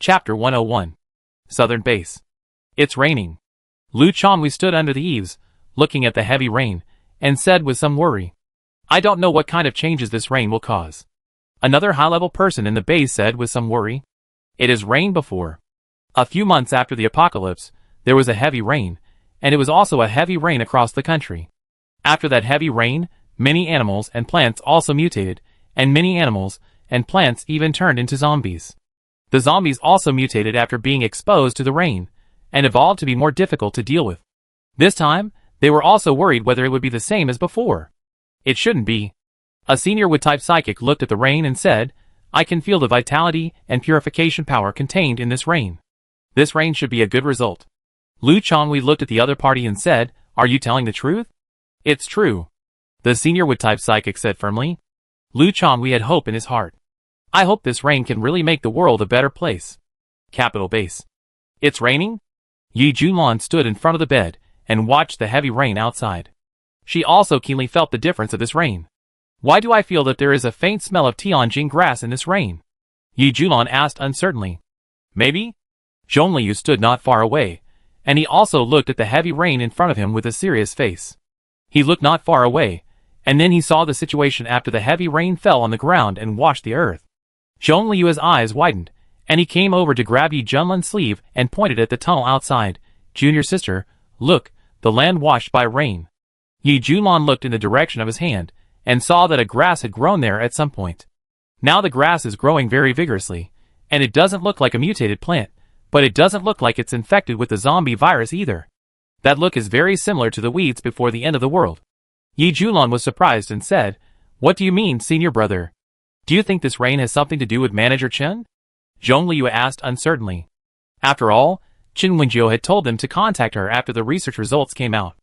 Chapter 101. Southern Base. It's raining. Lu Chonwi stood under the eaves, looking at the heavy rain, and said with some worry, "I don't know what kind of changes this rain will cause." Another high-level person in the base said with some worry, "It has rained before. A few months after the apocalypse, there was a heavy rain, and it was also a heavy rain across the country. After that heavy rain, many animals and plants also mutated, and many animals and plants even turned into zombies. The zombies also mutated after being exposed to the rain, and evolved to be more difficult to deal with. This time, they were also worried whether it would be the same as before. It shouldn't be." A senior Wood-type psychic looked at the rain and said, "I can feel the vitality and purification power contained in this rain. This rain should be a good result." Lu Chonwi looked at the other party and said, "Are you telling the truth?" "It's true," the senior Wood-type psychic said firmly. Lu Chonwi had hope in his heart. "I hope this rain can really make the world a better place." Capital Base. It's raining? Yi Junlan stood in front of the bed and watched the heavy rain outside. She also keenly felt the difference of this rain. "Why do I feel that there is a faint smell of Tianjin grass in this rain?" Yi Junlan asked uncertainly. "Maybe?" Zhongliu stood not far away, and he also looked at the heavy rain in front of him with a serious face. He looked not far away, and then he saw the situation after the heavy rain fell on the ground and washed the earth. Zhongliu's eyes widened, and he came over to grab Yi Junlan's sleeve and pointed at the tunnel outside. "Junior sister, look, the land washed by rain." Yi Junlan looked in the direction of his hand, and saw that a grass had grown there at some point. Now the grass is growing very vigorously, and it doesn't look like a mutated plant, but it doesn't look like it's infected with the zombie virus either. That look is very similar to the weeds before the end of the world. Yi Junlan was surprised and said, "What do you mean, senior brother? Do you think this rain has something to do with Manager Chen?" Zhongliu asked uncertainly. After all, Qin Wenjiu had told them to contact her after the research results came out.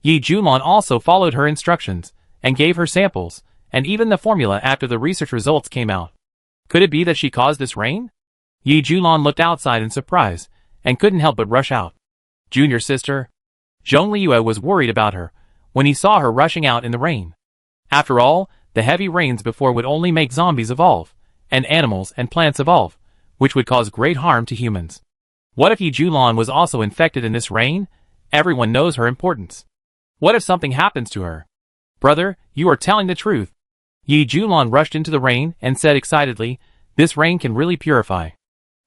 Yi Junlan also followed her instructions, and gave her samples, and even the formula after the research results came out. Could it be that she caused this rain? Yi Junlan looked outside in surprise, and couldn't help but rush out. "Junior sister." Zhongliu was worried about her, when he saw her rushing out in the rain. After all, the heavy rains before would only make zombies evolve, and animals and plants evolve, which would cause great harm to humans. What if Yi Junlan was also infected in this rain? Everyone knows her importance. What if something happens to her? "Brother, you are telling the truth." Yi Junlan rushed into the rain and said excitedly, "This rain can really purify."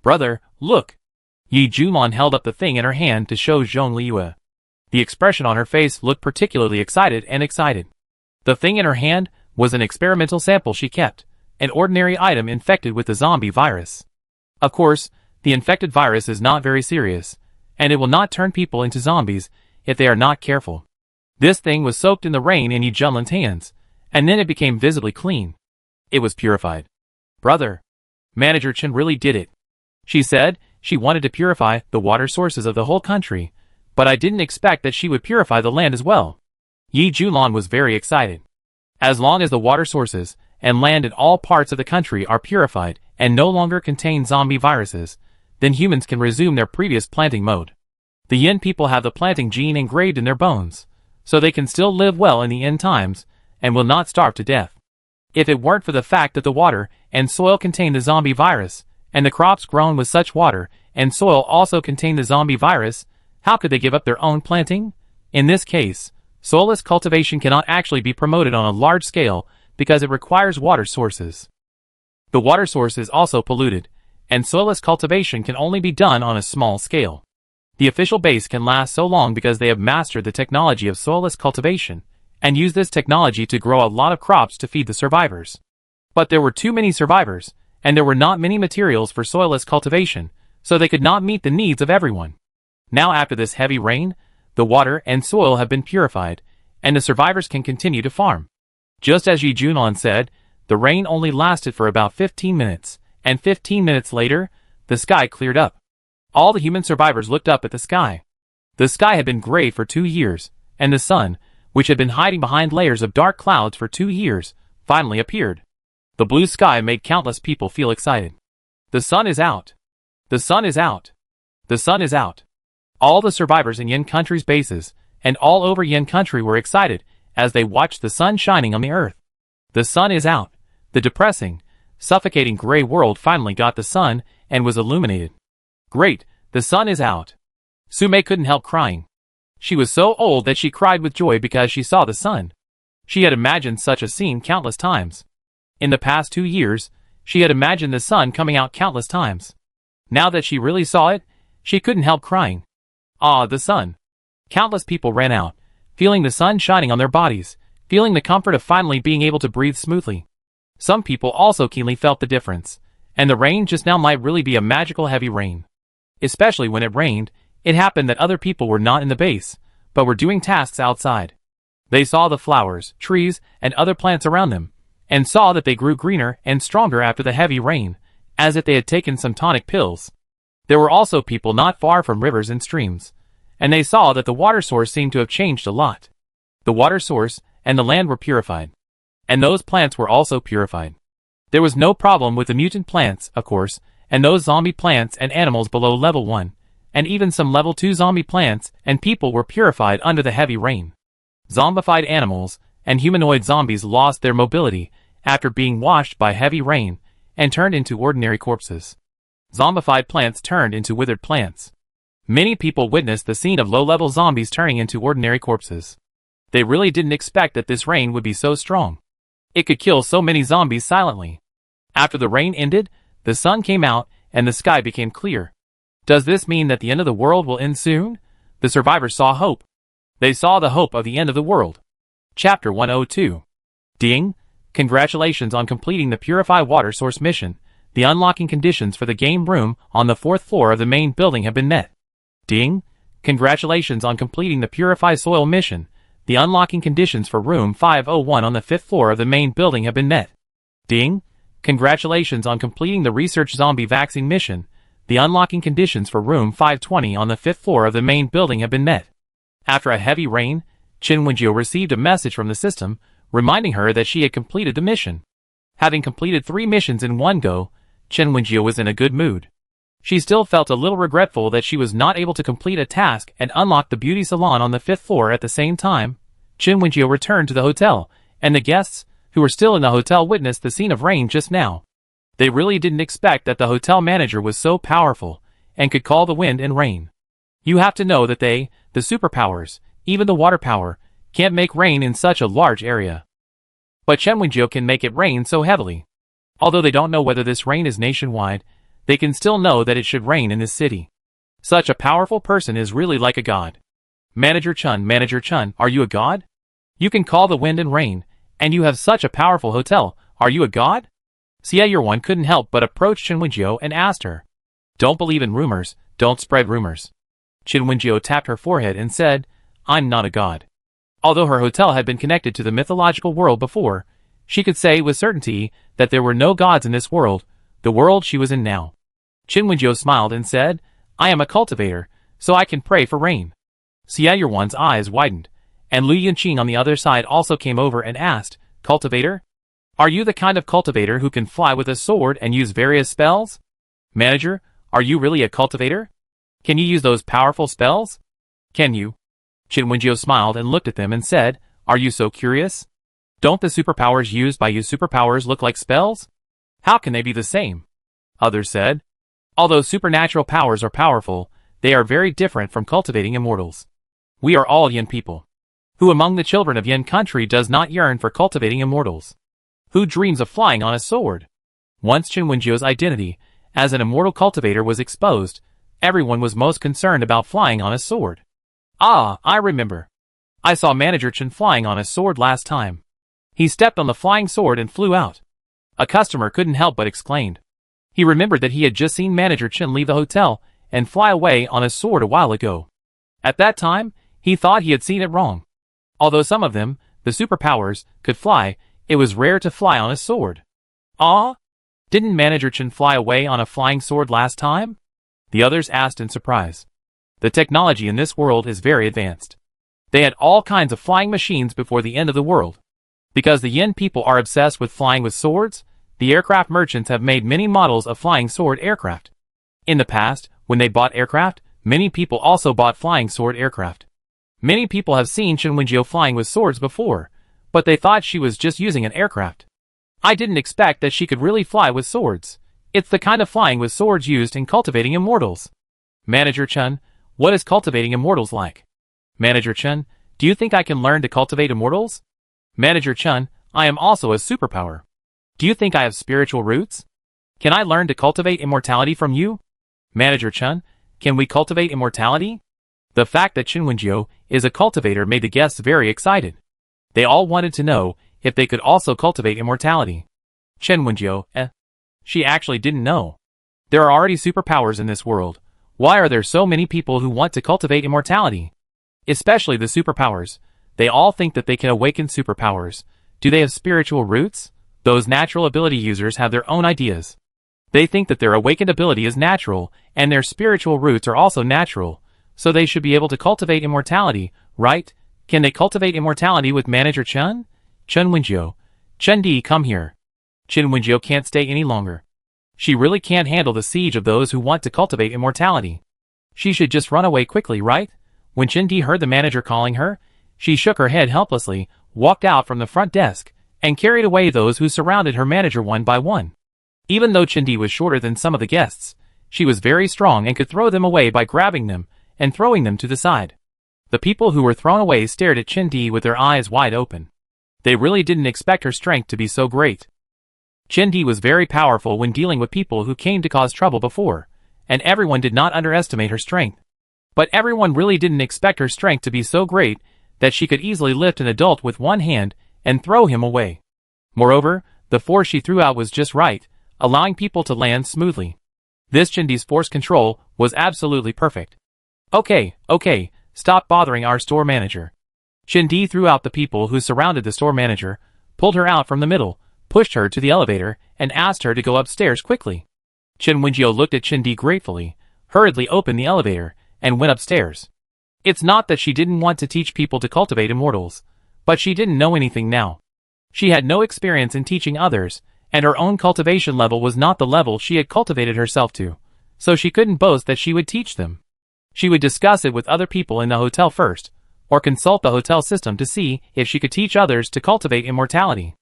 "Brother, look." Yi Junlan held up the thing in her hand to show Zhongliu. The expression on her face looked particularly excited. The thing in her hand was an experimental sample she kept, an ordinary item infected with the zombie virus. Of course, the infected virus is not very serious, and it will not turn people into zombies if they are not careful. This thing was soaked in the rain in Yi Junlan's hands, and then it became visibly clean. It was purified. "Brother, Manager Chen really did it. She said she wanted to purify the water sources of the whole country, but I didn't expect that she would purify the land as well." Yi Junlan was very excited. As long as the water sources and land in all parts of the country are purified and no longer contain zombie viruses, then humans can resume their previous planting mode. The Yin people have the planting gene engraved in their bones, so they can still live well in the end times, and will not starve to death. If it weren't for the fact that the water and soil contain the zombie virus, and the crops grown with such water and soil also contain the zombie virus, how could they give up their own planting? In this case, soilless cultivation cannot actually be promoted on a large scale because it requires water sources. The water source is also polluted, and soilless cultivation can only be done on a small scale. The official base can last so long because they have mastered the technology of soilless cultivation, and use this technology to grow a lot of crops to feed the survivors. But there were too many survivors, and there were not many materials for soilless cultivation, so they could not meet the needs of everyone. Now after this heavy rain, the water and soil have been purified, and the survivors can continue to farm. Just as Yi Junlan said, the rain only lasted for about 15 minutes, and 15 minutes later, the sky cleared up. All the human survivors looked up at the sky. The sky had been gray for 2 years, and the sun, which had been hiding behind layers of dark clouds for 2 years, finally appeared. The blue sky made countless people feel excited. "The sun is out! The sun is out! The sun is out!" All the survivors in Yin Country's bases, and all over Yin Country were excited, as they watched the sun shining on the earth. The sun is out. The depressing, suffocating gray world finally got the sun, and was illuminated. Great, the sun is out. Sume couldn't help crying. She was so old that she cried with joy because she saw the sun. She had imagined such a scene countless times. In the past 2 years, she had imagined the sun coming out countless times. Now that she really saw it, she couldn't help crying. Ah, the sun. Countless people ran out, feeling the sun shining on their bodies, feeling the comfort of finally being able to breathe smoothly. Some people also keenly felt the difference, and the rain just now might really be a magical heavy rain. Especially when it rained, it happened that other people were not in the base, but were doing tasks outside. They saw the flowers, trees, and other plants around them, and saw that they grew greener and stronger after the heavy rain, as if they had taken some tonic pills. There were also people not far from rivers and streams, and they saw that the water source seemed to have changed a lot. The water source and the land were purified. And those plants were also purified. There was no problem with the mutant plants, of course, and those zombie plants and animals below level 1, and even some level 2 zombie plants and people were purified under the heavy rain. Zombified animals and humanoid zombies lost their mobility after being washed by heavy rain and turned into ordinary corpses. Zombified plants turned into withered plants. Many people witnessed the scene of low-level zombies turning into ordinary corpses. They really didn't expect that this rain would be so strong. It could kill so many zombies silently. After the rain ended, the sun came out and the sky became clear. Does this mean that the end of the world will end soon? The survivors saw hope. They saw the hope of the end of the world. Chapter 102. Ding! Congratulations on completing the Purify Water Source mission. The unlocking conditions for the game room on the 4th floor of the main building have been met. Ding! Congratulations on completing the Purify Soil mission. The unlocking conditions for room 501 on the 5th floor of the main building have been met. Ding! Congratulations on completing the Research Zombie Vaccine mission. The unlocking conditions for room 520 on the 5th floor of the main building have been met. After a heavy rain, Chen Wenjiu received a message from the system, reminding her that she had completed the mission. Having completed 3 missions in one go, Chen Wenjiu was in a good mood. She still felt a little regretful that she was not able to complete a task and unlock the beauty salon on the 5th floor at the same time. Chen Wenjiu returned to the hotel, and the guests, who were still in the hotel, witnessed the scene of rain just now. They really didn't expect that the hotel manager was so powerful, and could call the wind and rain. You have to know that they, the superpowers, even the water power, can't make rain in such a large area. But Chen Wenjiu can make it rain so heavily. Although they don't know whether this rain is nationwide, they can still know that it should rain in this city. Such a powerful person is really like a god. Manager Chun, are you a god? You can call the wind and rain, and you have such a powerful hotel. Are you a god? Xie couldn't help but approach Chen Wenjiu and asked her. Don't believe in rumors, don't spread rumors. Chen Wenjiu tapped her forehead and said, I'm not a god. Although her hotel had been connected to the mythological world before, she could say with certainty that there were no gods in this world, the world she was in now. Chen Wenjiu smiled and said, I am a cultivator, so I can pray for rain. Xie eyes widened, and Lu Yunqing on the other side also came over and asked, Cultivator? Are you the kind of cultivator who can fly with a sword and use various spells? Manager, are you really a cultivator? Can you use those powerful spells? Can you? Chen Wenjiu smiled and looked at them and said, Are you so curious? Don't the superpowers used by you superpowers look like spells? How can they be the same? Others said. Although supernatural powers are powerful, they are very different from cultivating immortals. We are all Yin people. Who among the children of Yin country does not yearn for cultivating immortals? Who dreams of flying on a sword? Once Chen Wenjiu's identity as an immortal cultivator was exposed, everyone was most concerned about flying on a sword. Ah, I remember. I saw Manager Chen flying on a sword last time. He stepped on the flying sword and flew out. A customer couldn't help but exclaim. He remembered that he had just seen Manager Chen leave the hotel and fly away on a sword a while ago. At that time, he thought he had seen it wrong. Although some of them, the superpowers, could fly, it was rare to fly on a sword. Ah? Didn't Manager Chen fly away on a flying sword last time? The others asked in surprise. The technology in this world is very advanced. They had all kinds of flying machines before the end of the world. Because the Yin people are obsessed with flying with swords, the aircraft merchants have made many models of flying sword aircraft. In the past, when they bought aircraft, many people also bought flying sword aircraft. Many people have seen Chen Wenjiu flying with swords before, but they thought she was just using an aircraft. I didn't expect that she could really fly with swords. It's the kind of flying with swords used in cultivating immortals. Manager Chun, what is cultivating immortals like? Manager Chun, do you think I can learn to cultivate immortals? Manager Chun, I am also a superpower. Do you think I have spiritual roots? Can I learn to cultivate immortality from you? Manager Chun, can we cultivate immortality? The fact that Chen Wenjiu is a cultivator made the guests very excited. They all wanted to know if they could also cultivate immortality. Chen Wenjiu, she actually didn't know. There are already superpowers in this world. Why are there so many people who want to cultivate immortality? Especially the superpowers. They all think that they can awaken superpowers. Do they have spiritual roots? Those natural ability users have their own ideas. They think that their awakened ability is natural, and their spiritual roots are also natural, so they should be able to cultivate immortality, right? Can they cultivate immortality with Manager Chun? Chen Wenjiu. Chen Di, come here. Chen Wenjiu can't stay any longer. She really can't handle the siege of those who want to cultivate immortality. She should just run away quickly, right? When Chen Di heard the manager calling her, she shook her head helplessly, walked out from the front desk, and carried away those who surrounded her manager one by one. Even though Chen Di was shorter than some of the guests, she was very strong and could throw them away by grabbing them and throwing them to the side. The people who were thrown away stared at Chen Di with their eyes wide open. They really didn't expect her strength to be so great. Chen Di was very powerful when dealing with people who came to cause trouble before, and everyone did not underestimate her strength. But everyone really didn't expect her strength to be so great that she could easily lift an adult with one hand and throw him away. Moreover, the force she threw out was just right, allowing people to land smoothly. This Chen Di's force control was absolutely perfect. Okay, stop bothering our store manager. Chen Di threw out the people who surrounded the store manager, pulled her out from the middle, pushed her to the elevator, and asked her to go upstairs quickly. Chen Wenjiu looked at Chen Di gratefully, hurriedly opened the elevator, and went upstairs. It's not that she didn't want to teach people to cultivate immortals, but she didn't know anything now. She had no experience in teaching others, and her own cultivation level was not the level she had cultivated herself to, so she couldn't boast that she would teach them. She would discuss it with other people in the hotel first, or consult the hotel system to see if she could teach others to cultivate immortality.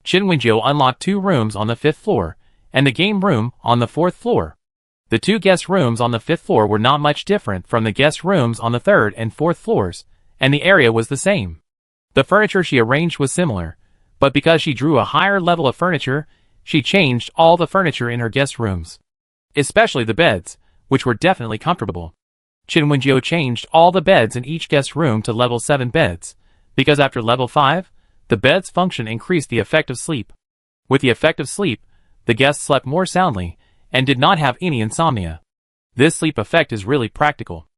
Chen Wenjiu unlocked 2 rooms on the 5th floor, and the game room on the 4th floor. The 2 guest rooms on the 5th floor were not much different from the guest rooms on the 3rd and 4th floors, and the area was the same. The furniture she arranged was similar, but because she drew a higher level of furniture, she changed all the furniture in her guest rooms. Especially the beds, which were definitely comfortable. Chen Wenjiu changed all the beds in each guest room to level 7 beds, because after level 5, the bed's function increased the effect of sleep. With the effect of sleep, the guests slept more soundly, and did not have any insomnia. This sleep effect is really practical.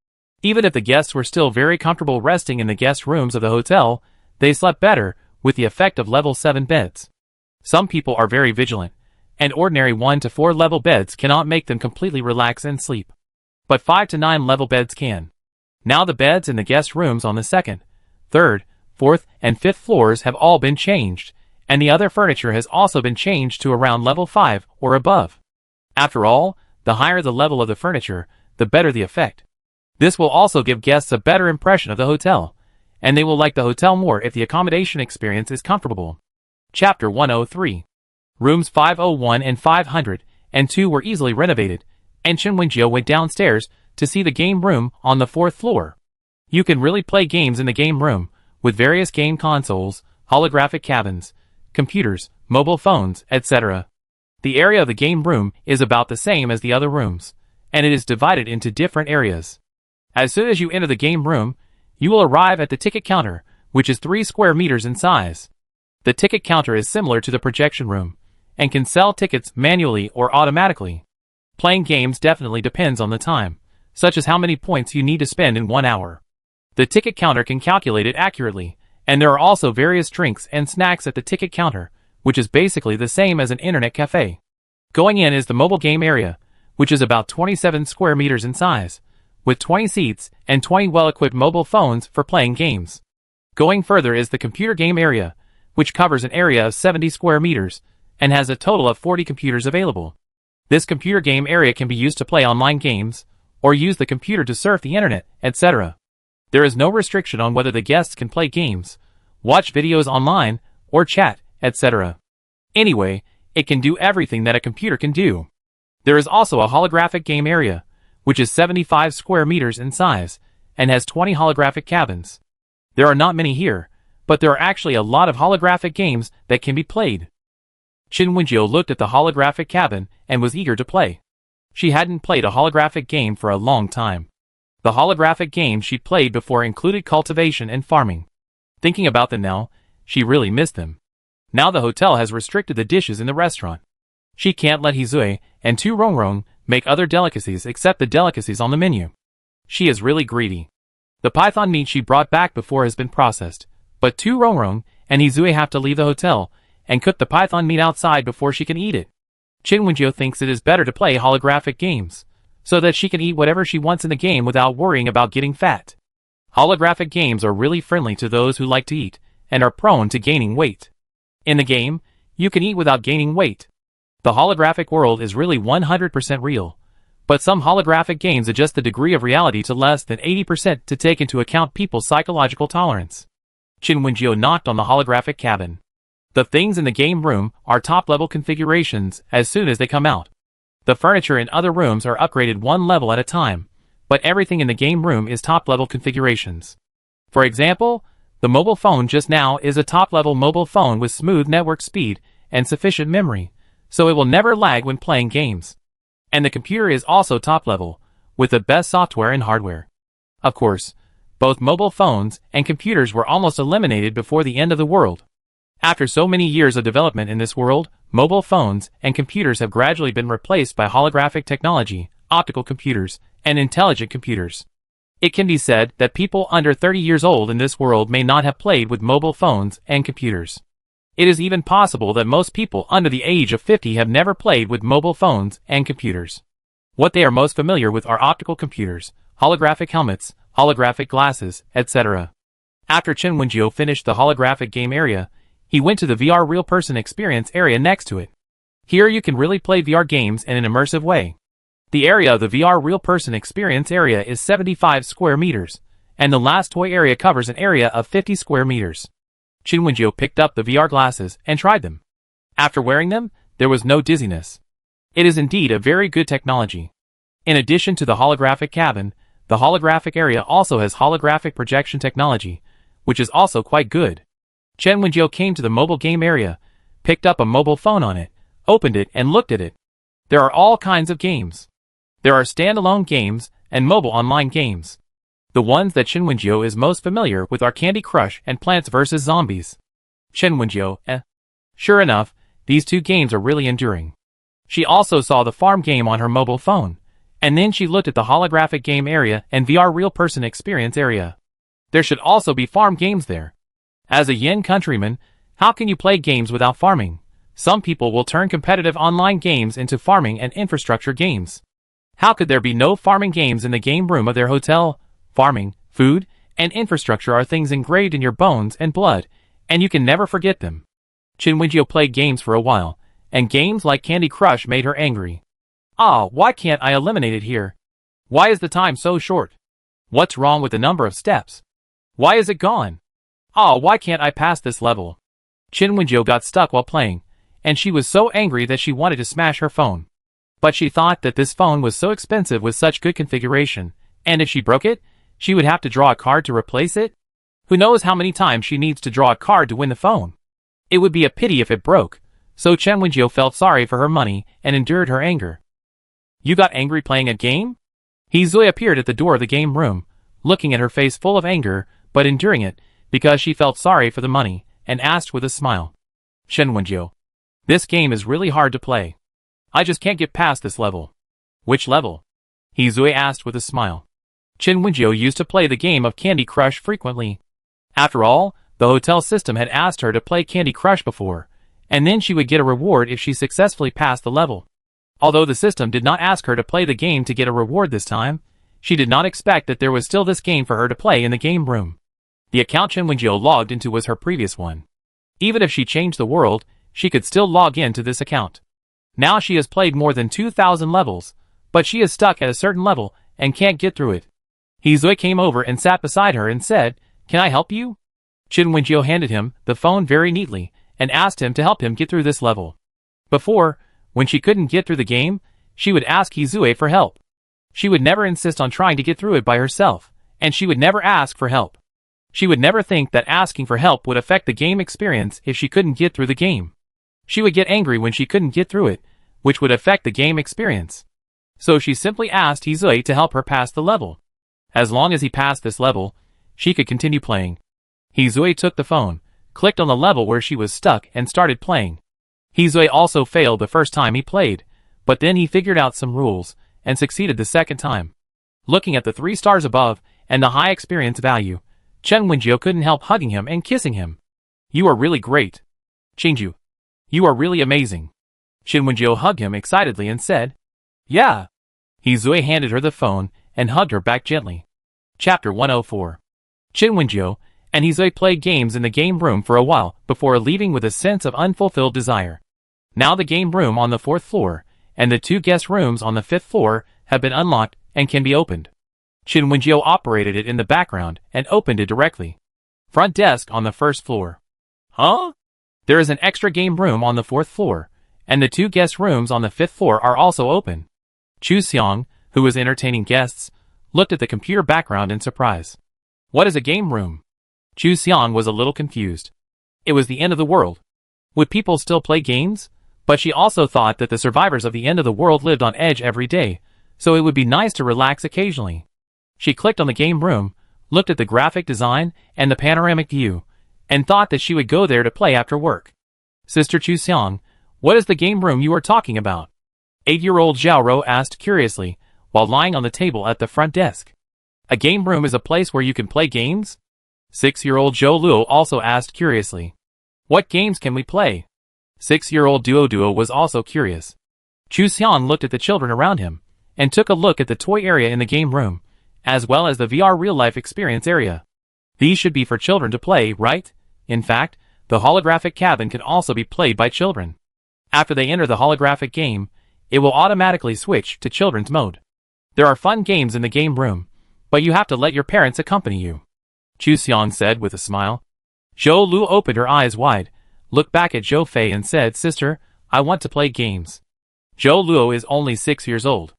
Even if the guests were still very comfortable resting in the guest rooms of the hotel, they slept better with the effect of level 7 beds. Some people are very vigilant, and ordinary 1 to 4 level beds cannot make them completely relax and sleep. But 5 to 9 level beds can. Now the beds in the guest rooms on the 2nd, 3rd, 4th, and 5th floors have all been changed, and the other furniture has also been changed to around level 5 or above. After all, the higher the level of the furniture, the better the effect. This will also give guests a better impression of the hotel, and they will like the hotel more if the accommodation experience is comfortable. Chapter 103. Rooms 501 and 502 were easily renovated, and Chen Wenjiu went downstairs to see the game room on the 4th floor. You can really play games in the game room, with various game consoles, holographic cabins, computers, mobile phones, etc. The area of the game room is about the same as the other rooms, and it is divided into different areas. As soon as you enter the game room, you will arrive at the ticket counter, which is 3 square meters in size. The ticket counter is similar to the projection room, and can sell tickets manually or automatically. Playing games definitely depends on the time, such as how many points you need to spend in 1 hour. The ticket counter can calculate it accurately, and there are also various drinks and snacks at the ticket counter, which is basically the same as an internet cafe. Going in is the mobile game area, which is about 27 square meters in size, with 20 seats and 20 well-equipped mobile phones for playing games. Going further is the computer game area, which covers an area of 70 square meters, and has a total of 40 computers available. This computer game area can be used to play online games, or use the computer to surf the internet, etc. There is no restriction on whether the guests can play games, watch videos online, or chat, etc. Anyway, it can do everything that a computer can do. There is also a holographic game area, which is 75 square meters in size, and has 20 holographic cabins. There are not many here, but there are actually a lot of holographic games that can be played. Chin Wenjio looked at the holographic cabin and was eager to play. She hadn't played a holographic game for a long time. The holographic games she played before included cultivation and farming. Thinking about them now, she really missed them. Now the hotel has restricted the dishes in the restaurant. She can't let Hizue and Tu Rongrong make other delicacies except the delicacies on the menu. She is really greedy. The python meat she brought back before has been processed, but Tu Rongrong and Hizue have to leave the hotel and cook the python meat outside before she can eat it. Chin Wenjio thinks it is better to play holographic games, so that she can eat whatever she wants in the game without worrying about getting fat. Holographic games are really friendly to those who like to eat, and are prone to gaining weight. In the game, you can eat without gaining weight. The holographic world is really 100% real, but some holographic games adjust the degree of reality to less than 80% to take into account people's psychological tolerance. Chin Wenjio knocked on the holographic cabin. The things in the game room are top-level configurations as soon as they come out. The furniture in other rooms are upgraded one level at a time, but everything in the game room is top-level configurations. For example, the mobile phone just now is a top-level mobile phone with smooth network speed and sufficient memory, so it will never lag when playing games. And the computer is also top-level, with the best software and hardware. Of course, both mobile phones and computers were almost eliminated before the end of the world. After so many years of development in this world, mobile phones and computers have gradually been replaced by holographic technology, optical computers, and intelligent computers. It can be said that people under 30 years old in this world may not have played with mobile phones and computers. It is even possible that most people under the age of 50 have never played with mobile phones and computers. What they are most familiar with are optical computers, holographic helmets, holographic glasses, etc. After Chin Wenjio finished the holographic game area, he went to the VR real-person experience area next to it. Here you can really play VR games in an immersive way. The area of the VR real-person experience area is 75 square meters, and the last toy area covers an area of 50 square meters. Chin Wenjio picked up the VR glasses and tried them. After wearing them, there was no dizziness. It is indeed a very good technology. In addition to the holographic cabin, the holographic area also has holographic projection technology, which is also quite good. Chin Wenjio came to the mobile game area, picked up a mobile phone on it, opened it and looked at it. There are all kinds of games. There are standalone games and mobile online games. The ones that Chin Wenjio is most familiar with are Candy Crush and Plants vs. Zombies. Chin Wenjio, Sure enough, these two games are really enduring. She also saw the farm game on her mobile phone, and then she looked at the holographic game area and VR real-person experience area. There should also be farm games there. As a Yen countryman, how can you play games without farming? Some people will turn competitive online games into farming and infrastructure games. How could there be no farming games in the game room of their hotel? Farming, food, and infrastructure are things engraved in your bones and blood, and you can never forget them. Chin Wenjio played games for a while, and games like Candy Crush made her angry. Why can't I eliminate it here? Why is the time so short? What's wrong with the number of steps? Why is it gone? Why can't I pass this level? Chin Wenjio got stuck while playing, and she was so angry that she wanted to smash her phone. But she thought that this phone was so expensive with such good configuration, and if she broke it, she would have to draw a card to replace it? Who knows how many times she needs to draw a card to win the phone? It would be a pity if it broke, so Chin Wenjio felt sorry for her money and endured her anger. You got angry playing a game? Hizue appeared at the door of the game room, looking at her face full of anger, but enduring it, because she felt sorry for the money, and asked with a smile. Chin Wenjio, this game is really hard to play. I just can't get past this level. Which level? Hizue asked with a smile. Chin Wenjio used to play the game of Candy Crush frequently. After all, the hotel system had asked her to play Candy Crush before, and then she would get a reward if she successfully passed the level. Although the system did not ask her to play the game to get a reward this time, she did not expect that there was still this game for her to play in the game room. The account Chin Wenjio logged into was her previous one. Even if she changed the world, she could still log in to this account. Now she has played more than 2,000 levels, but she is stuck at a certain level and can't get through it. Hizue came over and sat beside her and said, "Can I help you?" Chin Wenjio handed him the phone very neatly and asked him to help him get through this level. Before, when she couldn't get through the game, she would ask Hizue for help. She would never insist on trying to get through it by herself, and she would never ask for help. She would never think that asking for help would affect the game experience if she couldn't get through the game. She would get angry when she couldn't get through it, which would affect the game experience. So she simply asked Hizue to help her pass the level. As long as he passed this level, she could continue playing. Hizue took the phone, clicked on the level where she was stuck and started playing. Hizue also failed the first time he played, but then he figured out some rules and succeeded the second time. Looking at the 3 stars above and the high experience value, Chen Wenjiu couldn't help hugging him and kissing him. "You are really great. Qingju. You are really amazing." Chen Wenjiu hugged him excitedly and said, "Yeah." Hizue handed her the phone and hugged her back gently. Chapter 104. Chen Wenjiu and Hizue played games in the game room for a while before leaving with a sense of unfulfilled desire. Now the game room on the 4th floor and the 2 guest rooms on the 5th floor have been unlocked and can be opened. Chen Wenjiu operated it in the background and opened it directly. Front desk on the 1st floor. Huh? There is an extra game room on the 4th floor, and the 2 guest rooms on the 5th floor are also open. Chu Xiang, who was entertaining guests, looked at the computer background in surprise. What is a game room? Chu Xiang was a little confused. It was the end of the world. Would people still play games? But she also thought that the survivors of the end of the world lived on edge every day, so it would be nice to relax occasionally. She clicked on the game room, looked at the graphic design and the panoramic view, and thought that she would go there to play after work. Sister Chu Xiang, what is the game room you are talking about? 8-year-old Zhao Rou asked curiously, while lying on the table at the front desk. A game room is a place where you can play games? 6-year-old Zhou Luo also asked curiously. What games can we play? 6-year-old Duo was also curious. Chu Xiang looked at the children around him, and took a look at the toy area in the game room, as well as the VR real-life experience area. These should be for children to play, right? In fact, the holographic cabin can also be played by children. After they enter the holographic game, it will automatically switch to children's mode. There are fun games in the game room, but you have to let your parents accompany you. Chu Xiang said with a smile. Zhou Lu opened her eyes wide, looked back at Zhou Fei and said, Sister, I want to play games. Zhou Luo is only 6 years old.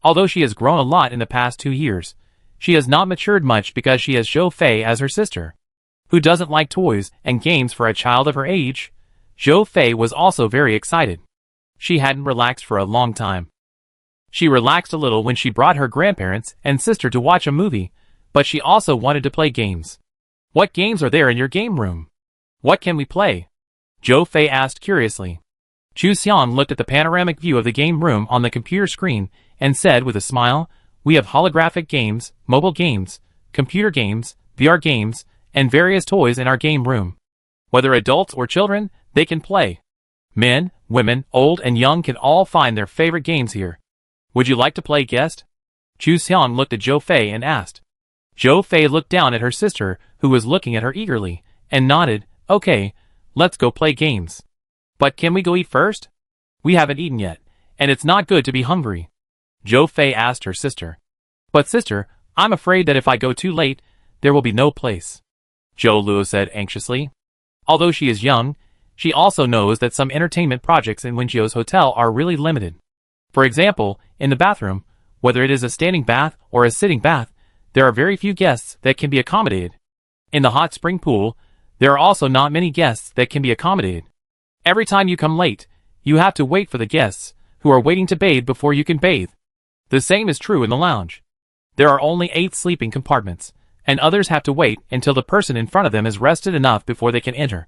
Although she has grown a lot in the past 2 years, she has not matured much because she has Zhou Fei as her sister. Who doesn't like toys and games for a child of her age? Zhou Fei was also very excited. She hadn't relaxed for a long time. She relaxed a little when she brought her grandparents and sister to watch a movie, but she also wanted to play games. What games are there in your game room? What can we play? Zhou Fei asked curiously. Chu Xiang looked at the panoramic view of the game room on the computer screen and said with a smile, We have holographic games, mobile games, computer games, VR games, and various toys in our game room. Whether adults or children, they can play. Men, women, old and young can all find their favorite games here. Would you like to play, guest? Chu Xiang looked at Zhou Fei and asked. Zhou Fei looked down at her sister, who was looking at her eagerly, and nodded, Okay, let's go play games. But can we go eat first? We haven't eaten yet, and it's not good to be hungry. Zhou Fei asked her sister. But sister, I'm afraid that if I go too late, there will be no place. Zhou Luo said anxiously. Although she is young, she also knows that some entertainment projects in Wenjiu's hotel are really limited. For example, in the bathroom, whether it is a standing bath or a sitting bath, there are very few guests that can be accommodated. In the hot spring pool, there are also not many guests that can be accommodated. Every time you come late, you have to wait for the guests, who are waiting to bathe before you can bathe. The same is true in the lounge. There are only 8 sleeping compartments, and others have to wait until the person in front of them is rested enough before they can enter.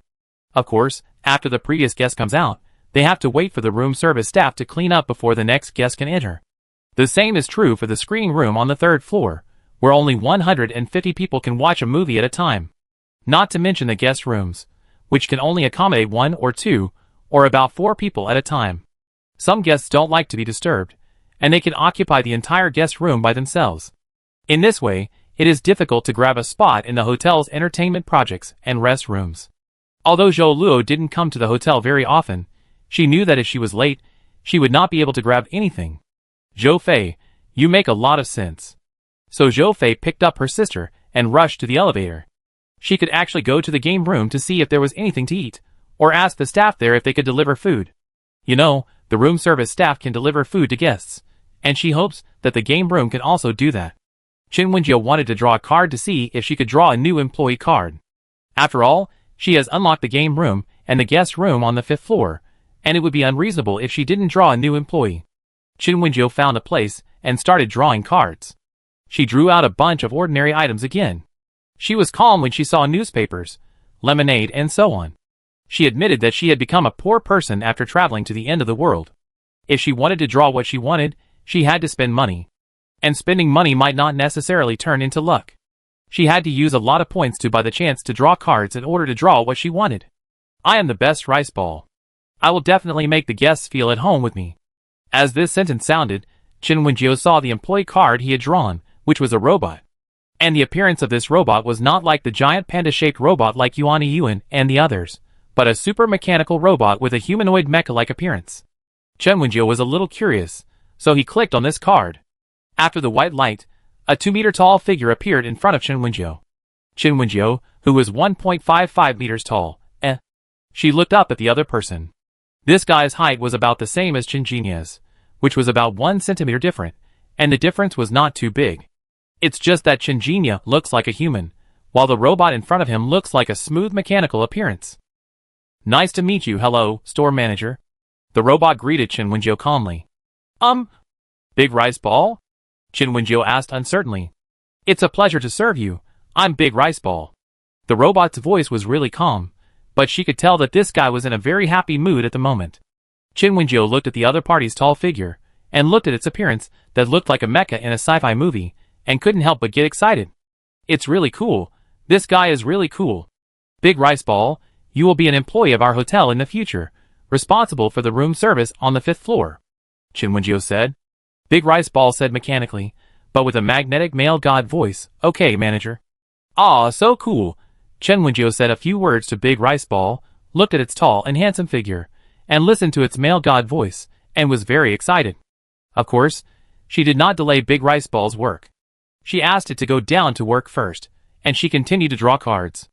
Of course, after the previous guest comes out, they have to wait for the room service staff to clean up before the next guest can enter. The same is true for the screening room on the 3rd floor, where only 150 people can watch a movie at a time. Not to mention the guest rooms, which can only accommodate 1 or 2, or about 4 people at a time. Some guests don't like to be disturbed, and they can occupy the entire guest room by themselves. In this way, it is difficult to grab a spot in the hotel's entertainment projects and rest rooms. Although Zhou Luo didn't come to the hotel very often, she knew that if she was late, she would not be able to grab anything. Zhou Fei, you make a lot of sense. So Zhou Fei picked up her sister and rushed to the elevator. She could actually go to the game room to see if there was anything to eat, or ask the staff there if they could deliver food. You know, the room service staff can deliver food to guests, and she hopes that the game room can also do that. Chen Wenjiu wanted to draw a card to see if she could draw a new employee card. After all, she has unlocked the game room and the guest room on the 5th floor, and it would be unreasonable if she didn't draw a new employee. Chen Wenjiu found a place and started drawing cards. She drew out a bunch of ordinary items again. She was calm when she saw newspapers, lemonade, and so on. She admitted that she had become a poor person after traveling to the end of the world. If she wanted to draw what she wanted, she had to spend money. And spending money might not necessarily turn into luck. She had to use a lot of points to buy the chance to draw cards in order to draw what she wanted. I am the best rice ball. I will definitely make the guests feel at home with me. As this sentence sounded, Chen Wenjiu saw the employee card he had drawn, which was a robot. And the appearance of this robot was not like the giant panda-shaped robot like Yuan Yuan and the others, but a super mechanical robot with a humanoid mecha-like appearance. Chen Wenjiu was a little curious, so he clicked on this card. After the white light, a 2-meter tall figure appeared in front of Chen Wenjiu. Chen Wenjiu, who was 1.55 meters tall, She looked up at the other person. This guy's height was about the same as Chen Jinya's, which was about 1 centimeter different, and the difference was not too big. It's just that Chen Jinya looks like a human, while the robot in front of him looks like a smooth mechanical appearance. Nice to meet you, hello, store manager. The robot greeted Chen Wenjiu calmly. Big rice ball? Chen Wenjiu asked uncertainly. It's a pleasure to serve you. I'm Big Rice Ball. The robot's voice was really calm, but she could tell that this guy was in a very happy mood at the moment. Chen Wenjiu looked at the other party's tall figure, and looked at its appearance that looked like a mecha in a sci-fi movie, and couldn't help but get excited. It's really cool. This guy is really cool. Big Rice Ball, you will be an employee of our hotel in the future, responsible for the room service on the 5th floor. Chen Wenjiu said. Big Rice Ball said mechanically, but with a magnetic male god voice, okay, manager. Aw, so cool. Chen Wenjiu said a few words to Big Rice Ball, looked at its tall and handsome figure, and listened to its male god voice, and was very excited. Of course, she did not delay Big Rice Ball's work. She asked it to go down to work first, and she continued to draw cards.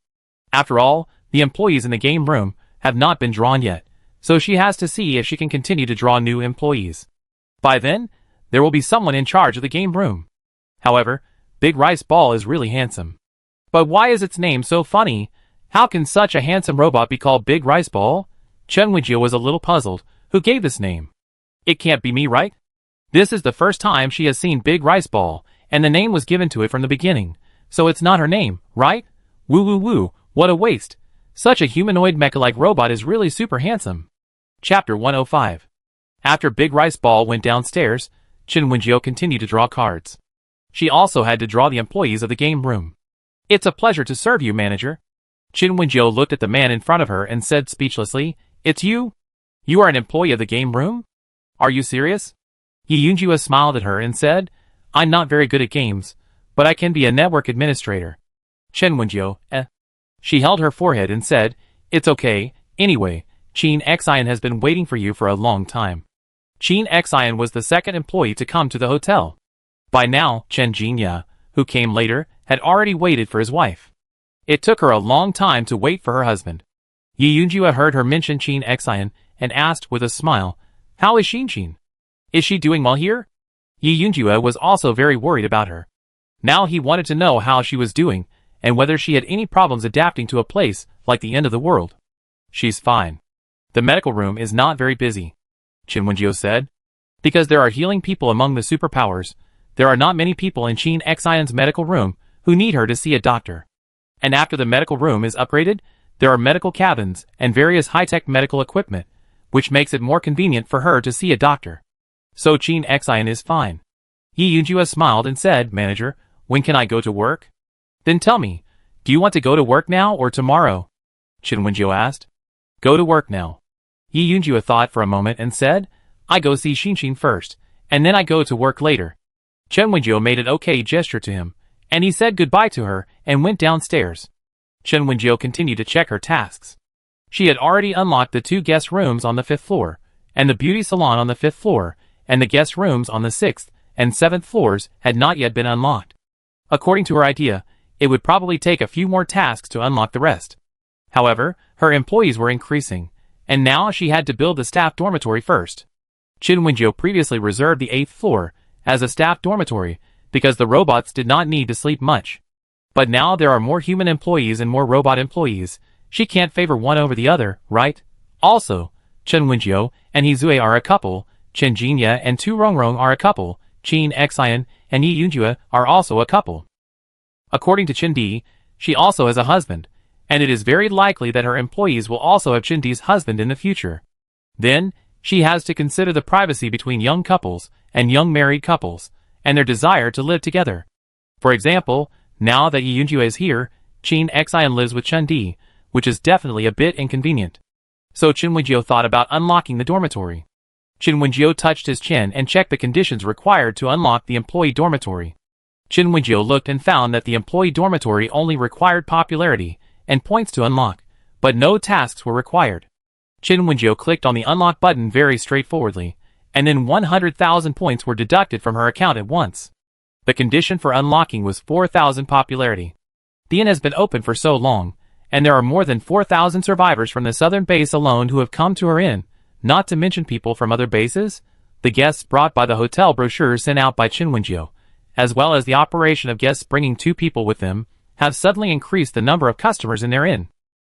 After all, the employees in the game room have not been drawn yet, so she has to see if she can continue to draw new employees. By then, there will be someone in charge of the game room. However, Big Rice Ball is really handsome. But why is its name so funny? How can such a handsome robot be called Big Rice Ball? Chen Wenjiu was a little puzzled. Who gave this name? It can't be me, right? This is the first time she has seen Big Rice Ball, and the name was given to it from the beginning, so it's not her name, right? Woo woo woo, what a waste. Such a humanoid mecha-like robot is really super handsome. Chapter 105. After Big Rice Ball went downstairs, Chen Wenjiu continued to draw cards. She also had to draw the employees of the game room. It's a pleasure to serve you, manager. Chen Wenjiu looked at the man in front of her and said speechlessly, It's you? You are an employee of the game room? Are you serious? Yi Yunjia smiled at her and said, I'm not very good at games, but I can be a network administrator. Chen Wenjiu, She held her forehead and said, It's okay, anyway, Qin Xian has been waiting for you for a long time. Qin Xian was the second employee to come to the hotel. By now, Chen Jinya, who came later, had already waited for his wife. It took her a long time to wait for her husband. Yi Yunjia heard her mention Qin Xian and asked with a smile, How is Xin? Is she doing well here? Yi Yunjia was also very worried about her. Now he wanted to know how she was doing, and whether she had any problems adapting to a place like the end of the world. She's fine. The medical room is not very busy, Chen Wenjiu said. Because there are healing people among the superpowers, there are not many people in Qin Xian's medical room who need her to see a doctor. And after the medical room is upgraded, there are medical cabins and various high-tech medical equipment, which makes it more convenient for her to see a doctor. So Qin Xian is fine. Yi Yunjia smiled and said, Manager, when can I go to work? Then tell me, do you want to go to work now or tomorrow? Chen Wenjiu asked. Go to work now. Yi Yunjia thought for a moment and said, I go see Xin first, and then I go to work later. Chen Wenjiu made an okay gesture to him, and he said goodbye to her and went downstairs. Chen Wenjiu continued to check her tasks. She had already unlocked the 2 guest rooms on the 5th floor, and the beauty salon on the 5th floor, and the guest rooms on the 6th and 7th floors had not yet been unlocked. According to her idea, it would probably take a few more tasks to unlock the rest. However, her employees were increasing, and now she had to build the staff dormitory first. Chen Wenjiu previously reserved the 8th floor, as a staff dormitory, because the robots did not need to sleep much. But now there are more human employees and more robot employees. She can't favor one over the other, right? Also, Chen Wenjiu and Hizue are a couple, Chen Jinya and Tu Rongrong are a couple, Qin Xian and Yi Yunjue are also a couple. According to Chen Di, she also has a husband, and it is very likely that her employees will also have Chen Di's husband in the future. Then, she has to consider the privacy between young couples and young married couples, and their desire to live together. For example, now that Yi Yunjue is here, Qin Xian lives with Chen Di, which is definitely a bit inconvenient. So Chen Wenjiu thought about unlocking the dormitory. Chen Wenjiu touched his chin and checked the conditions required to unlock the employee dormitory. Chen Wenjiu looked and found that the employee dormitory only required popularity and points to unlock, but no tasks were required. Chen Wenjiu clicked on the unlock button very straightforwardly, and then 100,000 points were deducted from her account at once. The condition for unlocking was 4,000 popularity. The inn has been open for so long, and there are more than 4,000 survivors from the southern base alone who have come to her inn, not to mention people from other bases, the guests brought by the hotel brochures sent out by Chen Wenjiu, as well as the operation of guests bringing 2 people with them, have suddenly increased the number of customers in their inn.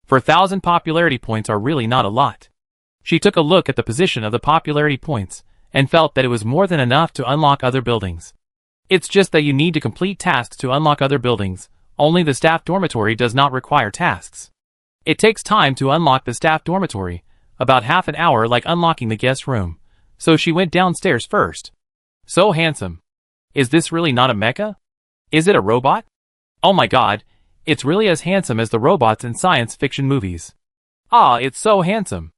4,000 popularity points are really not a lot. She took a look at the position of the popularity points, and felt that it was more than enough to unlock other buildings. It's just that you need to complete tasks to unlock other buildings, only the staff dormitory does not require tasks. It takes time to unlock the staff dormitory, about half an hour like unlocking the guest room, so she went downstairs first. So handsome. Is this really not a mecha? Is it a robot? Oh my god, it's really as handsome as the robots in science fiction movies. Ah, it's so handsome.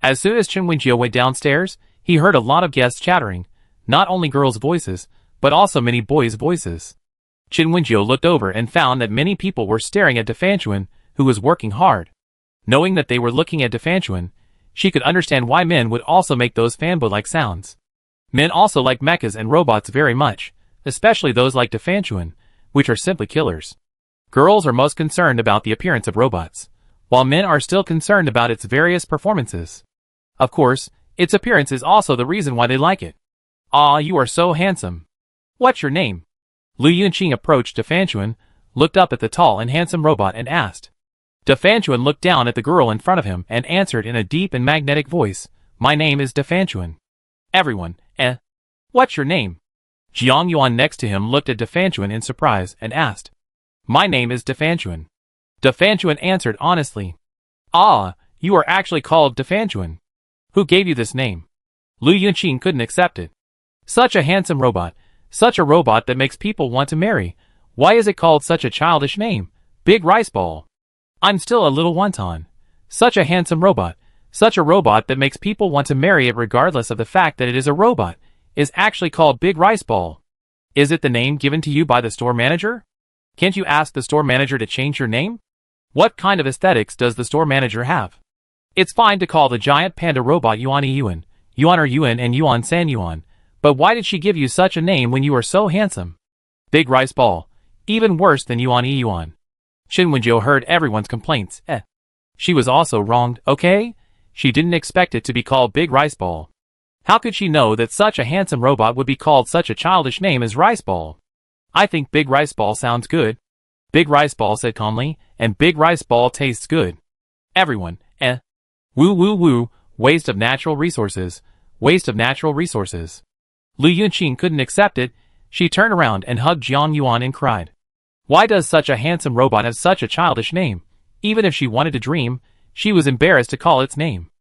As soon as Chen Wenjiu went downstairs, he heard a lot of guests chattering, not only girls' voices, but also many boys' voices. Chen Wenjiu looked over and found that many people were staring at Defanchuan, who was working hard. Knowing that they were looking at Defanchuan, she could understand why men would also make those fanboy-like sounds. Men also like mechas and robots very much, especially those like Defanchuan, which are simply killers. Girls are most concerned about the appearance of robots, while men are still concerned about its various performances. Of course, its appearance is also the reason why they like it. Ah, you are so handsome. What's your name? Lu Yunqing approached Defanchuan, looked up at the tall and handsome robot and asked. Defanchuan looked down at the girl in front of him and answered in a deep and magnetic voice, My name is Defanchuan. Everyone, What's your name? Jiang Yuan next to him looked at Defanchuan in surprise and asked. My name is Defanchuan. Defanchuan answered honestly. Ah, you are actually called Defanchuan. Who gave you this name? Lu Yunqing couldn't accept it. Such a handsome robot, such a robot that makes people want to marry. Why is it called such a childish name? Big rice ball. I'm still a little wonton. Such a handsome robot, such a robot that makes people want to marry it regardless of the fact that it is a robot, is actually called Big Rice Ball. Is it the name given to you by the store manager? Can't you ask the store manager to change your name? What kind of aesthetics does the store manager have? It's fine to call the giant panda robot Yuan Yuan, Yuan or Yuan and Yuan San Yuan, but why did she give you such a name when you are so handsome? Big Rice Ball. Even worse than Yuan Yuan. Chen Wenjiu heard everyone's complaints. She was also wronged, okay? She didn't expect it to be called Big Rice Ball. How could she know that such a handsome robot would be called such a childish name as Rice Ball? I think Big Rice Ball sounds good. Big Rice Ball said calmly, and Big Rice Ball tastes good. Everyone, Woo woo woo, waste of natural resources, waste of natural resources. Lu Yunqing couldn't accept it. She turned around and hugged Jiang Yuan and cried. Why does such a handsome robot have such a childish name? Even if she wanted to dream, she was embarrassed to call its name.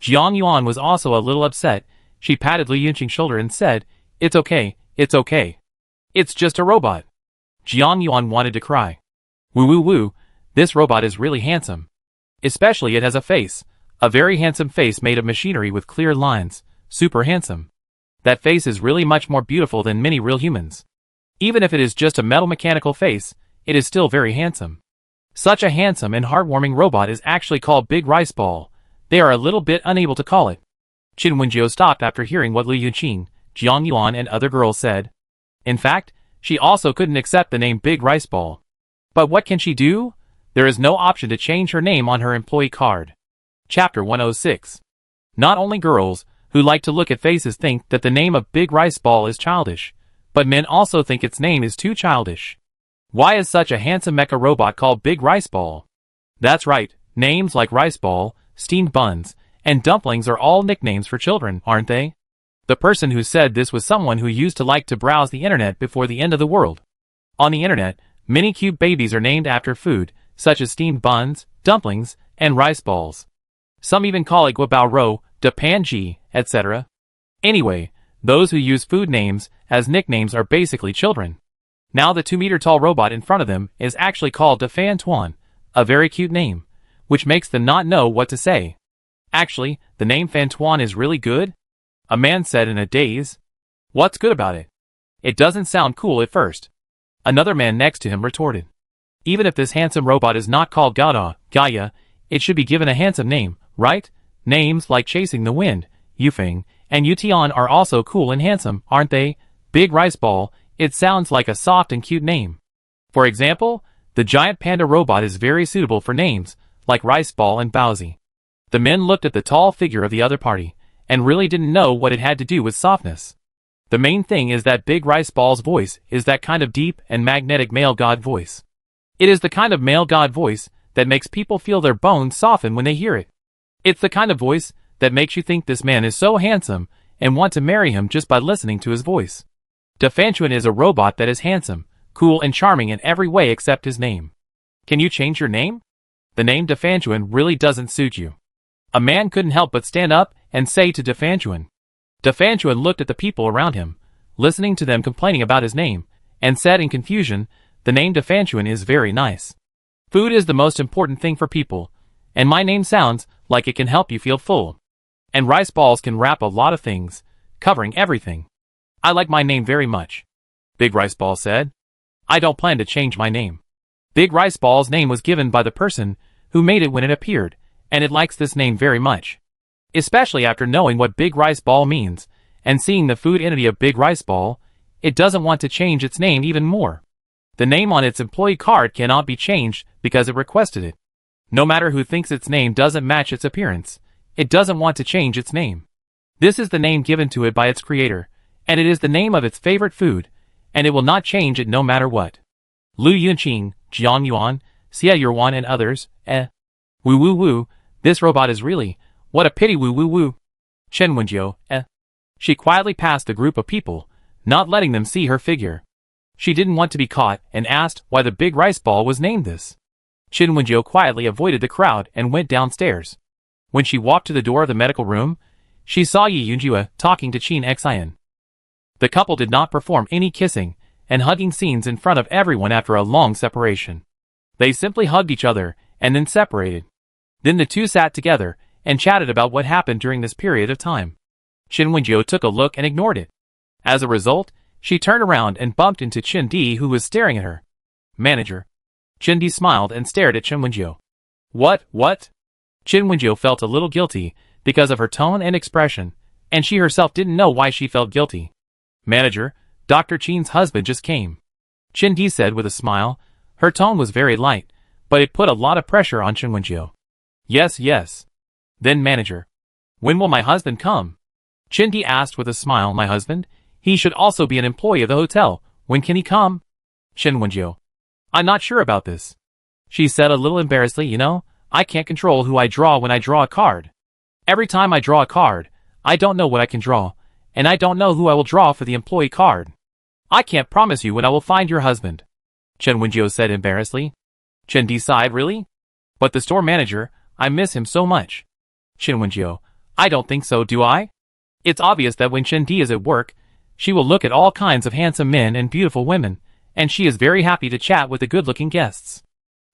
Jiang Yuan was also a little upset. She patted Lu Yunqing's shoulder and said, It's okay, it's okay. It's just a robot. Jiang Yuan wanted to cry. Woo woo woo, this robot is really handsome. Especially it has a face. A very handsome face made of machinery with clear lines. Super handsome. That face is really much more beautiful than many real humans. Even if it is just a metal mechanical face, it is still very handsome. Such a handsome and heartwarming robot is actually called Big Rice Ball. They are a little bit unable to call it. Chen Wenjiu stopped after hearing what Lu Yunqing, Jiang Yuan and other girls said. In fact, she also couldn't accept the name Big Rice Ball. But what can she do? There is no option to change her name on her employee card. Chapter 106. Not only girls, who like to look at faces think that the name of Big Rice Ball is childish, but men also think its name is too childish. Why is such a handsome mecha robot called Big Rice Ball? That's right, names like Rice Ball, steamed buns, and dumplings are all nicknames for children, aren't they? The person who said this was someone who used to like to browse the internet before the end of the world. On the internet, many cute babies are named after food, such as steamed buns, dumplings, and rice balls. Some even call it guabao ro, de panji, etc. Anyway, those who use food names as nicknames are basically children. Now the 2-meter-tall robot in front of them is actually called de Fan Tuan, a very cute name, which makes them not know what to say. Actually, the name Fan Tuan is really good? A man said in a daze. What's good about it? It doesn't sound cool at first. Another man next to him retorted. Even if this handsome robot is not called Gaia, it should be given a handsome name, right? Names like Chasing the Wind, Yufeng, and Yutian are also cool and handsome, aren't they? Big Rice Ball, it sounds like a soft and cute name. For example, the giant panda robot is very suitable for names, like Rice Ball and Bowsy. The men looked at the tall figure of the other party, and really didn't know what it had to do with softness. The main thing is that Big Rice Ball's voice is that kind of deep and magnetic male god voice. It is the kind of male god voice that makes people feel their bones soften when they hear it. It's the kind of voice that makes you think this man is so handsome and want to marry him just by listening to his voice. De Fanchuan is a robot that is handsome, cool and charming in every way except his name. Can you change your name? The name De Fanchuan really doesn't suit you. A man couldn't help but stand up and say to De Fanchuan. De Fanchuan looked at the people around him, listening to them complaining about his name, and said in confusion, the name De Fanchuan is very nice. Food is the most important thing for people, and my name sounds like it can help you feel full. And rice balls can wrap a lot of things, covering everything. I like my name very much. Big Rice Ball said. I don't plan to change my name. Big Rice Ball's name was given by the person who made it when it appeared, and it likes this name very much. Especially after knowing what Big Rice Ball means, and seeing the food entity of Big Rice Ball, it doesn't want to change its name even more. The name on its employee card cannot be changed because it requested it. No matter who thinks its name doesn't match its appearance, it doesn't want to change its name. This is the name given to it by its creator, and it is the name of its favorite food, and it will not change it no matter what. Lu Yunqing, Jiang Yuan, Xie Yuan and others, Woo woo woo, this robot is really, what a pity woo woo woo. Chen Wenjiu, She quietly passed the group of people, not letting them see her figure. She didn't want to be caught and asked why the Big Rice Ball was named this. Chen Wenjiu quietly avoided the crowd and went downstairs. When she walked to the door of the medical room, she saw Yi Yunjue talking to Qin Xian. The couple did not perform any kissing and hugging scenes in front of everyone after a long separation. They simply hugged each other and then separated. Then the two sat together and chatted about what happened during this period of time. Chen Wenjiu took a look and ignored it. As a result, she turned around and bumped into Chen Di, who was staring at her. Manager. Chen Di smiled and stared at Chen Wenjiu. What? Chen Wenjiu felt a little guilty because of her tone and expression, and she herself didn't know why she felt guilty. Manager, Dr. Qin's husband just came. Chen Di said with a smile. Her tone was very light, but it put a lot of pressure on Chen Wenjiu. Yes. Then manager. When will my husband come? Chen Di asked with a smile. My husband? He should also be an employee of the hotel. When can he come? Chen Wenjiu. I'm not sure about this. She said a little embarrassedly. I can't control who I draw when I draw a card. Every time I draw a card, I don't know what I can draw, and I don't know who I will draw for the employee card. I can't promise you when I will find your husband. Chen Wenjiu said embarrassedly. Chen Di sighed. Really? But the store manager, I miss him so much. Chen Wenjiu. I don't think so, do I? It's obvious that when Chen Di is at work, she will look at all kinds of handsome men and beautiful women, and she is very happy to chat with the good-looking guests.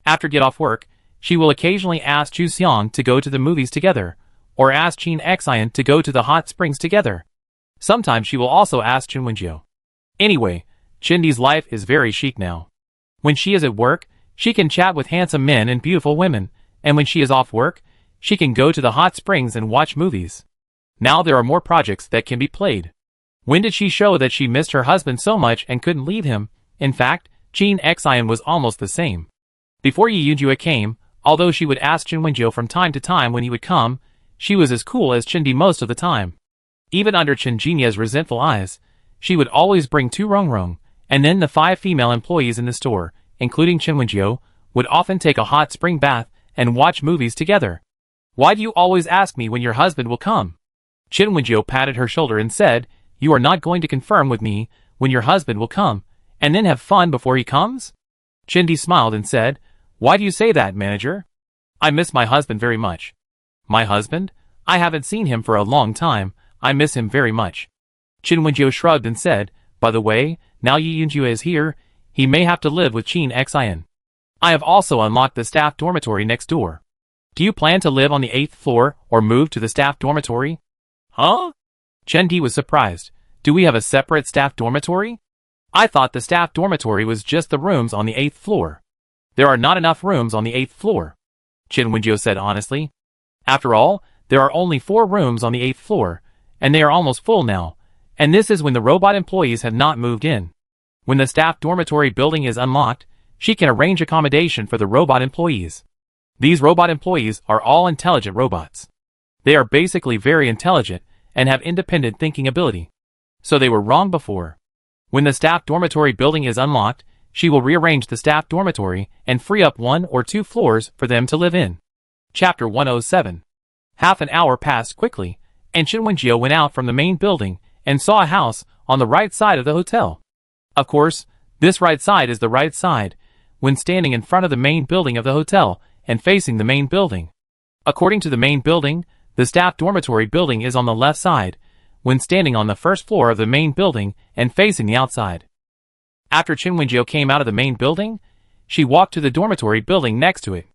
After get off work, she will occasionally ask Chu Xiang to go to the movies together, or ask Qin Xian to go to the hot springs together. Sometimes she will also ask Chen Wenjiu. Anyway, Chen Di's life is very chic now. When she is at work, she can chat with handsome men and beautiful women, and when she is off work, she can go to the hot springs and watch movies. Now there are more projects that can be played. When did she show that she missed her husband so much and couldn't leave him? In fact, Qin Xian was almost the same. Before Yi Yunjue came, although she would ask Chen Wenjiu from time to time when he would come, she was as cool as Chen Di most of the time. Even under Chinjinya's resentful eyes, she would always bring 2 rongrong, and then the 5 female employees in the store, including Chen Wenjiu, would often take a hot spring bath and watch movies together. Why do you always ask me when your husband will come? Chen Wenjiu patted her shoulder and said, you are not going to confirm with me when your husband will come, and then have fun before he comes? Chindi smiled and said, why do you say that, manager? I miss my husband very much. My husband? I haven't seen him for a long time. I miss him very much. Chen Wenjiu shrugged and said, by the way, now Yi Yunjue is here, he may have to live with Qin Xin. I have also unlocked the staff dormitory next door. Do you plan to live on the 8th floor or move to the staff dormitory? Huh? Chen Di was surprised. Do we have a separate staff dormitory? I thought the staff dormitory was just the rooms on the 8th floor. There are not enough rooms on the 8th floor, Chen Wenjiu said honestly. After all, there are only 4 rooms on the 8th floor, and they are almost full now, and this is when the robot employees have not moved in. When the staff dormitory building is unlocked, she can arrange accommodation for the robot employees. These robot employees are all intelligent robots. They are basically very intelligent and have independent thinking ability. So they were wrong before. When the staff dormitory building is unlocked, she will rearrange the staff dormitory and free up 1 or 2 floors for them to live in. Chapter 107. Half an hour passed quickly, and Chen Wenjiu went out from the main building and saw a house on the right side of the hotel. Of course, this right side is the right side, when standing in front of the main building of the hotel and facing the main building. According to the main building, the staff dormitory building is on the left side, when standing on the first floor of the main building and facing the outside. After Chen Wenjiu came out of the main building, she walked to the dormitory building next to it.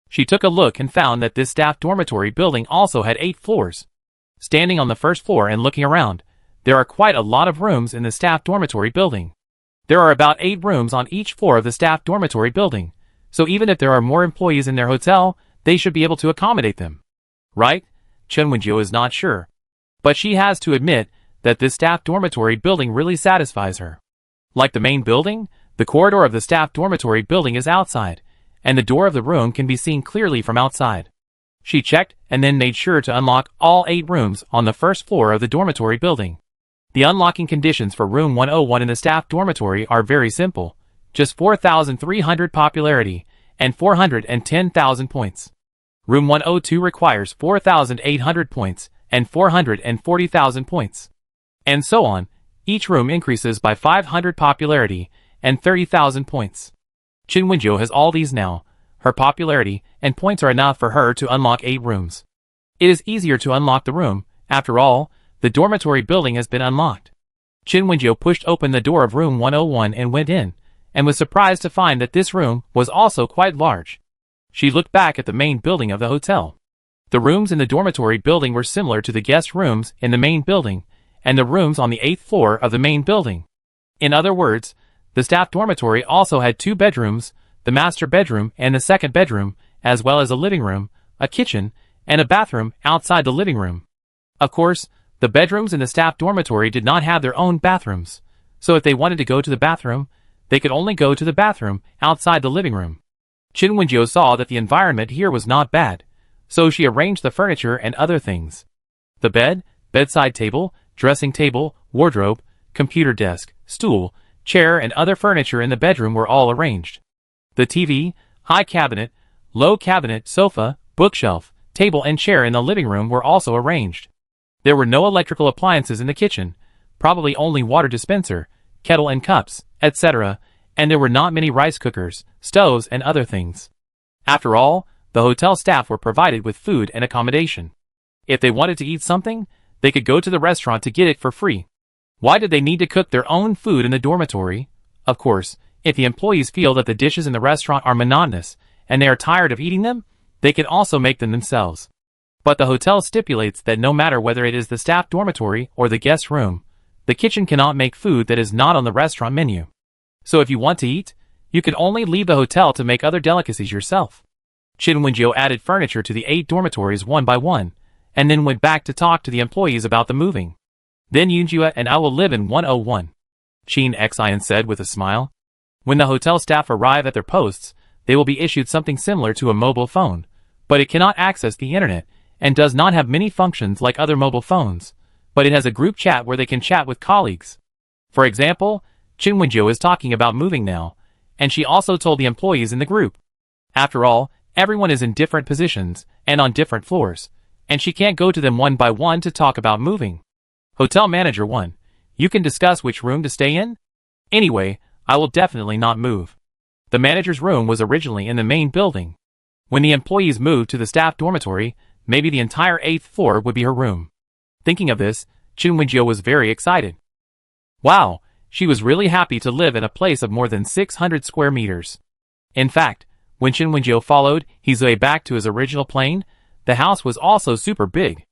She took a look and found that this staff dormitory building also had 8 floors. Standing on the first floor and looking around, there are quite a lot of rooms in the staff dormitory building. There are about 8 rooms on each floor of the staff dormitory building, so even if there are more employees in their hotel, they should be able to accommodate them. Right? Chen Wenjiu is not sure. But she has to admit that this staff dormitory building really satisfies her. Like the main building, the corridor of the staff dormitory building is outside, and the door of the room can be seen clearly from outside. She checked and then made sure to unlock all 8 rooms on the first floor of the dormitory building. The unlocking conditions for room 101 in the staff dormitory are very simple, just 4,300 popularity and 410,000 points. Room 102 requires 4,800 points and 440,000 points. And so on, each room increases by 500 popularity and 30,000 points. Chen Wenjiu has all these now. Her popularity and points are enough for her to unlock 8 rooms. It is easier to unlock the room, after all, the dormitory building has been unlocked. Chen Wenjiu pushed open the door of room 101 and went in, and was surprised to find that this room was also quite large. She looked back at the main building of the hotel. The rooms in the dormitory building were similar to the guest rooms in the main building, and the rooms on the 8th floor of the main building. In other words, the staff dormitory also had 2 bedrooms, the master bedroom and the second bedroom, as well as a living room, a kitchen, and a bathroom outside the living room. Of course, the bedrooms in the staff dormitory did not have their own bathrooms, so if they wanted to go to the bathroom, they could only go to the bathroom outside the living room. Chen Wenjiu saw that the environment here was not bad, so she arranged the furniture and other things. The bed, bedside table, dressing table, wardrobe, computer desk, stool, chair and other furniture in the bedroom were all arranged. The TV, high cabinet, low cabinet, sofa, bookshelf, table and chair in the living room were also arranged. There were no electrical appliances in the kitchen, probably only water dispenser, kettle and cups, etc., and there were not many rice cookers, stoves and other things. After all, the hotel staff were provided with food and accommodation. If they wanted to eat something, they could go to the restaurant to get it for free. Why did they need to cook their own food in the dormitory? Of course, if the employees feel that the dishes in the restaurant are monotonous and they are tired of eating them, they can also make them themselves. But the hotel stipulates that no matter whether it is the staff dormitory or the guest room, the kitchen cannot make food that is not on the restaurant menu. So if you want to eat, you can only leave the hotel to make other delicacies yourself. Chen Wenjiu added furniture to the 8 dormitories one by one, and then went back to talk to the employees about the moving. Then Yunjue and I will live in 101. Qin Xin said with a smile. When the hotel staff arrive at their posts, they will be issued something similar to a mobile phone, but it cannot access the internet, and does not have many functions like other mobile phones, but it has a group chat where they can chat with colleagues. For example, Chin Wenjo is talking about moving now, and she also told the employees in the group. After all, everyone is in different positions and on different floors, and she can't go to them one by one to talk about moving. Hotel Manager 1. You can discuss which room to stay in? Anyway, I will definitely not move. The manager's room was originally in the main building. When the employees moved to the staff dormitory, maybe the entire 8th floor would be her room. Thinking of this, Chin Wenjo was very excited. Wow, she was really happy to live in a place of more than 600 square meters. In fact, when Chin Wenjo followed Hizue back to his original plane, the house was also super big.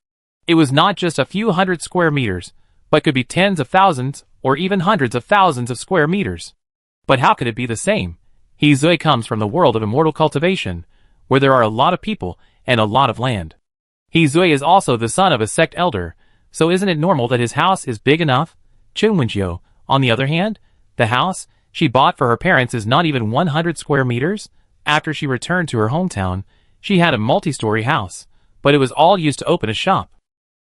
It was not just a few hundred square meters, but could be tens of thousands or even hundreds of thousands of square meters. But how could it be the same? Hizue comes from the world of immortal cultivation, where there are a lot of people and a lot of land. Hizue is also the son of a sect elder, so isn't it normal that his house is big enough? Chin Wenjo, on the other hand, the house she bought for her parents is not even 100 square meters. After she returned to her hometown, she had a multi-story house, but it was all used to open a shop.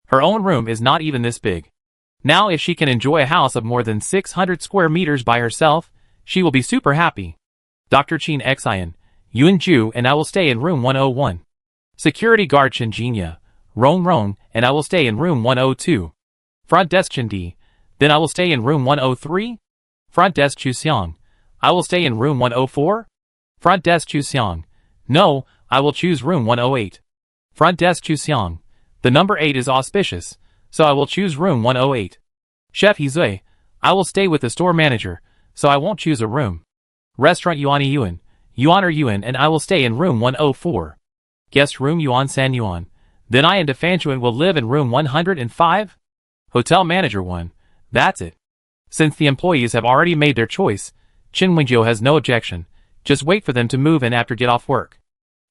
Her own room is not even this big. Now if she can enjoy a house of more than 600 square meters by herself, she will be super happy. Dr. Chin Xian, Yun Ju and I will stay in room 101. Security guard Chen Jinya, Ron and I will stay in room 102. Front desk Chen Di, then I will stay in room 103. Front desk Chu Xiang, I will stay in room 104. Front desk Chu Xiang, no, I will choose room 108. Front desk Chu Xiang, the number 8 is auspicious, so I will choose room 108. Chef Hizue, I will stay with the store manager, so I won't choose a room. Restaurant Yuan Yuan and I will stay in room 104. Guest room Yuan San Yuan, then I and Defanchuan will live in room 105? Hotel Manager 1, that's it. Since the employees have already made their choice, Chin Wenjo has no objection, just wait for them to move in after get off work.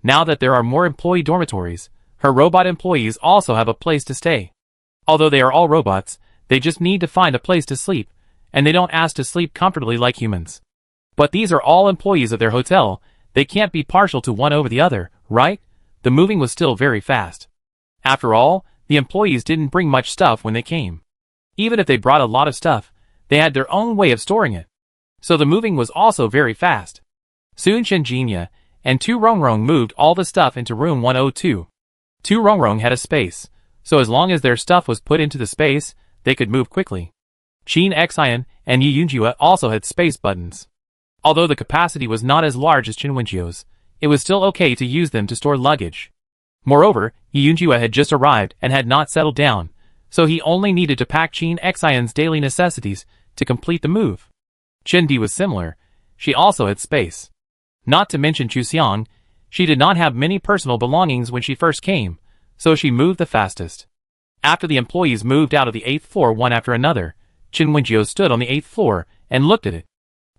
Now that there are more employee dormitories, her robot employees also have a place to stay. Although they are all robots, they just need to find a place to sleep, and they don't ask to sleep comfortably like humans. But these are all employees of their hotel, they can't be partial to one over the other, right? The moving was still very fast. After all, the employees didn't bring much stuff when they came. Even if they brought a lot of stuff, they had their own way of storing it. So the moving was also very fast. Soon Chen Jinya and Tu Rongrong moved all the stuff into room 102. Tu Rongrong had a space, so as long as their stuff was put into the space, they could move quickly. Chin Xian and Yi Yunjua also had space buttons. Although the capacity was not as large as Chin Wenjio's, it was still okay to use them to store luggage. Moreover, Yi Yunjua had just arrived and had not settled down, so he only needed to pack Chin Xian's daily necessities to complete the move. Chen Di was similar, she also had space. Not to mention Chu Xiang, she did not have many personal belongings when she first came, so she moved the fastest. After the employees moved out of the 8th floor one after another, Chin Wenjio stood on the 8th floor and looked at it.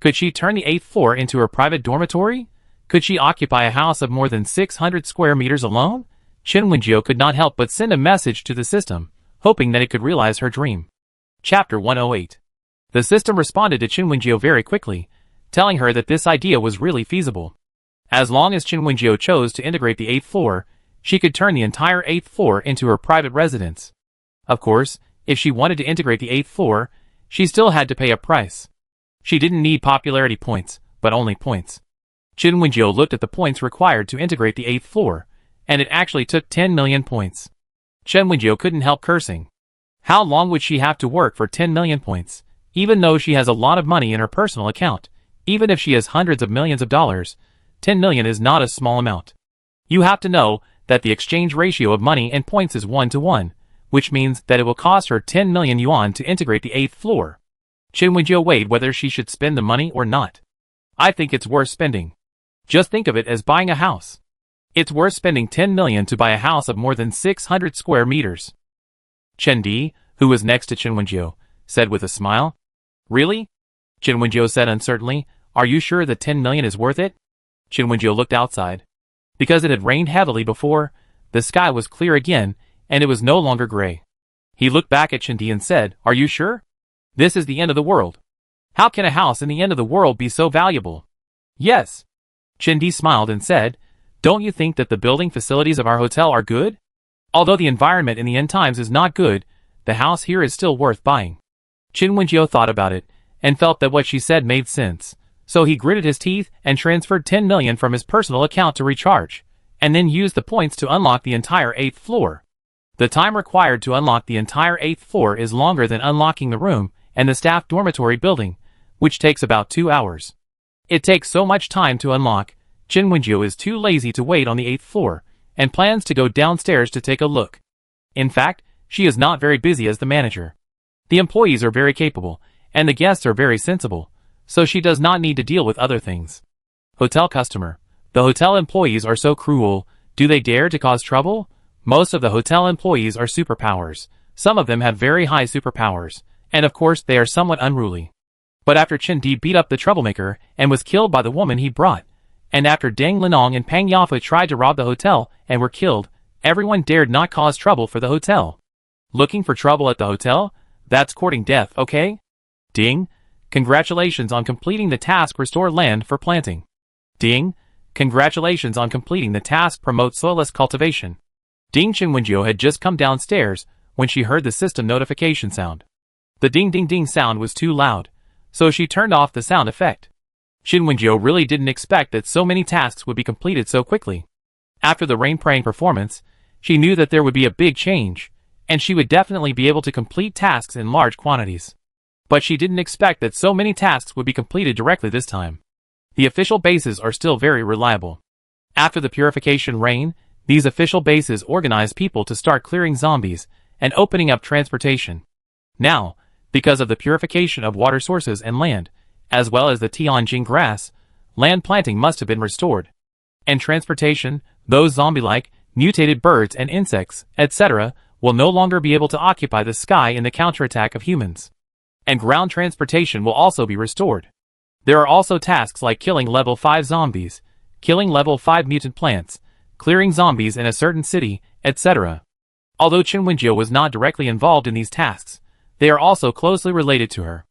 Could she turn the 8th floor into her private dormitory? Could she occupy a house of more than 600 square meters alone? Chin Wenjio could not help but send a message to the system, hoping that it could realize her dream. Chapter 108. The system responded to Chin Wenjio very quickly, telling her that this idea was really feasible. As long as Chin Wenjio chose to integrate the 8th floor, she could turn the entire 8th floor into her private residence. Of course, if she wanted to integrate the 8th floor, she still had to pay a price. She didn't need popularity points, but only points. Chin Wenjio looked at the points required to integrate the 8th floor, and it actually took 10 million points. Chin Wenjio couldn't help cursing. How long would she have to work for 10 million points? Even though she has a lot of money in her personal account, even if she has hundreds of millions of dollars, 10 million is not a small amount. You have to know that the exchange ratio of money and points is 1-to-1, which means that it will cost her 10 million yuan to integrate the 8th floor. Chin Wenjio weighed whether she should spend the money or not. I think it's worth spending. Just think of it as buying a house. It's worth spending 10 million to buy a house of more than 600 square meters. Chen Di, who was next to Chin Wenjio, said with a smile. Really? Chin Wenjio said uncertainly, are you sure that 10 million is worth it? Chin Wenjio looked outside. Because it had rained heavily before, the sky was clear again, and it was no longer gray. He looked back at Chen Di and said, are you sure? This is the end of the world. How can a house in the end of the world be so valuable? Yes. Chen Di smiled and said, don't you think that the building facilities of our hotel are good? Although the environment in the end times is not good, the house here is still worth buying. Chin Wenjio thought about it, and felt that what she said made sense, so he gritted his teeth and transferred 10 million from his personal account to recharge, and then used the points to unlock the entire 8th floor. The time required to unlock the entire 8th floor is longer than unlocking the room and the staff dormitory building, which takes about 2 hours. It takes so much time to unlock, Chin Wenjio is too lazy to wait on the 8th floor, and plans to go downstairs to take a look. In fact, she is not very busy as the manager. The employees are very capable, and the guests are very sensible, so she does not need to deal with other things. Hotel customer. The hotel employees are so cruel. Do they dare to cause trouble? Most of the hotel employees are superpowers. Some of them have very high superpowers, and of course they are somewhat unruly. But after Chen Di beat up the troublemaker and was killed by the woman he brought, and after Deng Linong and Pang Yafa tried to rob the hotel and were killed, everyone dared not cause trouble for the hotel. Looking for trouble at the hotel? That's courting death, okay? Ding. Congratulations on completing the task Restore Land for Planting. Ding. Congratulations on completing the task Promote Soilless Cultivation. Ding. Chin Wenjio had just come downstairs when she heard the system notification sound. The ding ding ding sound was too loud, so she turned off the sound effect. Chin Wenjio really didn't expect that so many tasks would be completed so quickly. After the rain praying performance, she knew that there would be a big change, and she would definitely be able to complete tasks in large quantities. But she didn't expect that so many tasks would be completed directly this time. The official bases are still very reliable. After the purification rain, these official bases organize people to start clearing zombies and opening up transportation. Now, because of the purification of water sources and land, as well as the Tianjin grass, land planting must have been restored. And transportation, those zombie-like, mutated birds and insects, etc., will no longer be able to occupy the sky in the counterattack of humans. And ground transportation will also be restored. There are also tasks like killing level 5 zombies, killing level 5 mutant plants, clearing zombies in a certain city, etc. Although Chin Wenjio was not directly involved in these tasks, they are also closely related to her.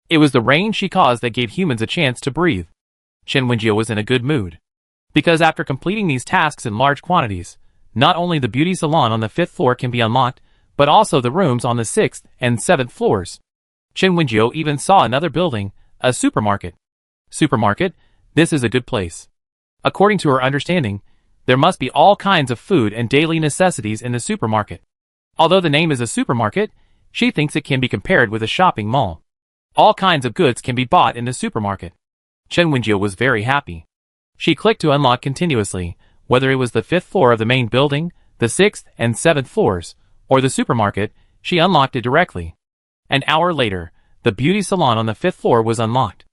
It was the rain she caused that gave humans a chance to breathe. Chin Wenjio was in a good mood. Because after completing these tasks in large quantities, not only the beauty salon on the 5th floor can be unlocked, but also the rooms on the 6th and 7th floors. Chin Wenjio even saw another building, a supermarket. Supermarket? This is a good place. According to her understanding, there must be all kinds of food and daily necessities in the supermarket. Although the name is a supermarket, she thinks it can be compared with a shopping mall. All kinds of goods can be bought in the supermarket. Chen Wenjio was very happy. She clicked to unlock continuously, whether it was the 5th floor of the main building, the 6th and 7th floors, or the supermarket, she unlocked it directly. An hour later, the beauty salon on the 5th floor was unlocked.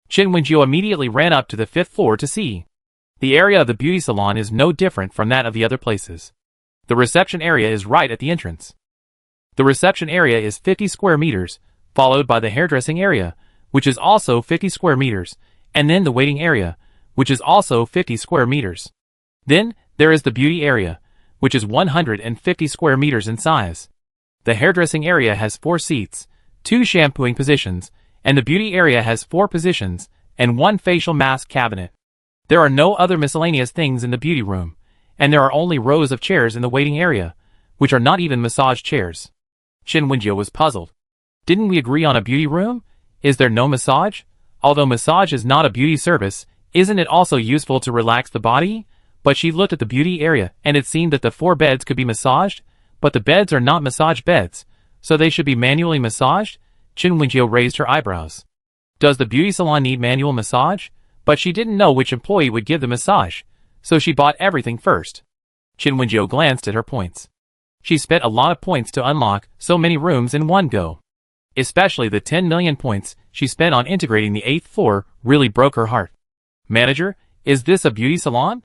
Chen Wenjio immediately ran up to the 5th floor to see. The area of the beauty salon is no different from that of the other places. The reception area is right at the entrance. The reception area is 50 square meters, followed by the hairdressing area, which is also 50 square meters, and then the waiting area, which is also 50 square meters. Then, there is the beauty area, which is 150 square meters in size. The hairdressing area has 4 seats, 2 shampooing positions, and the beauty area has 4 positions, and 1 facial mask cabinet. There are no other miscellaneous things in the beauty room, and there are only rows of chairs in the waiting area, which are not even massage chairs. Chin Wenjio was puzzled. Didn't we agree on a beauty room? Is there no massage? Although massage is not a beauty service, isn't it also useful to relax the body? But she looked at the beauty area and it seemed that the 4 beds could be massaged, but the beds are not massage beds, so they should be manually massaged? Chin Wenjio raised her eyebrows. Does the beauty salon need manual massage? But she didn't know which employee would give the massage, so she bought everything first. Chin Wenjio glanced at her points. She spent a lot of points to unlock so many rooms in one go. Especially the 10 million points she spent on integrating the 8th floor really broke her heart. Manager, is this a beauty salon?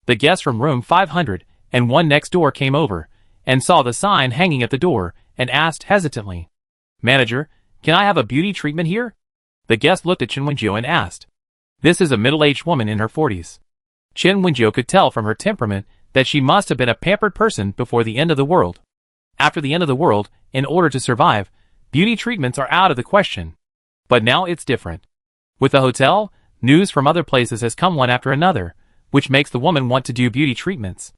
The guest from room 501 next door came over and saw the sign hanging at the door and asked hesitantly, Manager, can I have a beauty treatment here? The guest looked at Chin Wenjio and asked. This is a middle-aged woman in her 40s. Chin Wenjio could tell from her temperament that she must have been a pampered person before the end of the world. After the end of the world, in order to survive, beauty treatments are out of the question. But now it's different. With the hotel, news from other places has come one after another, which makes the woman want to do beauty treatments.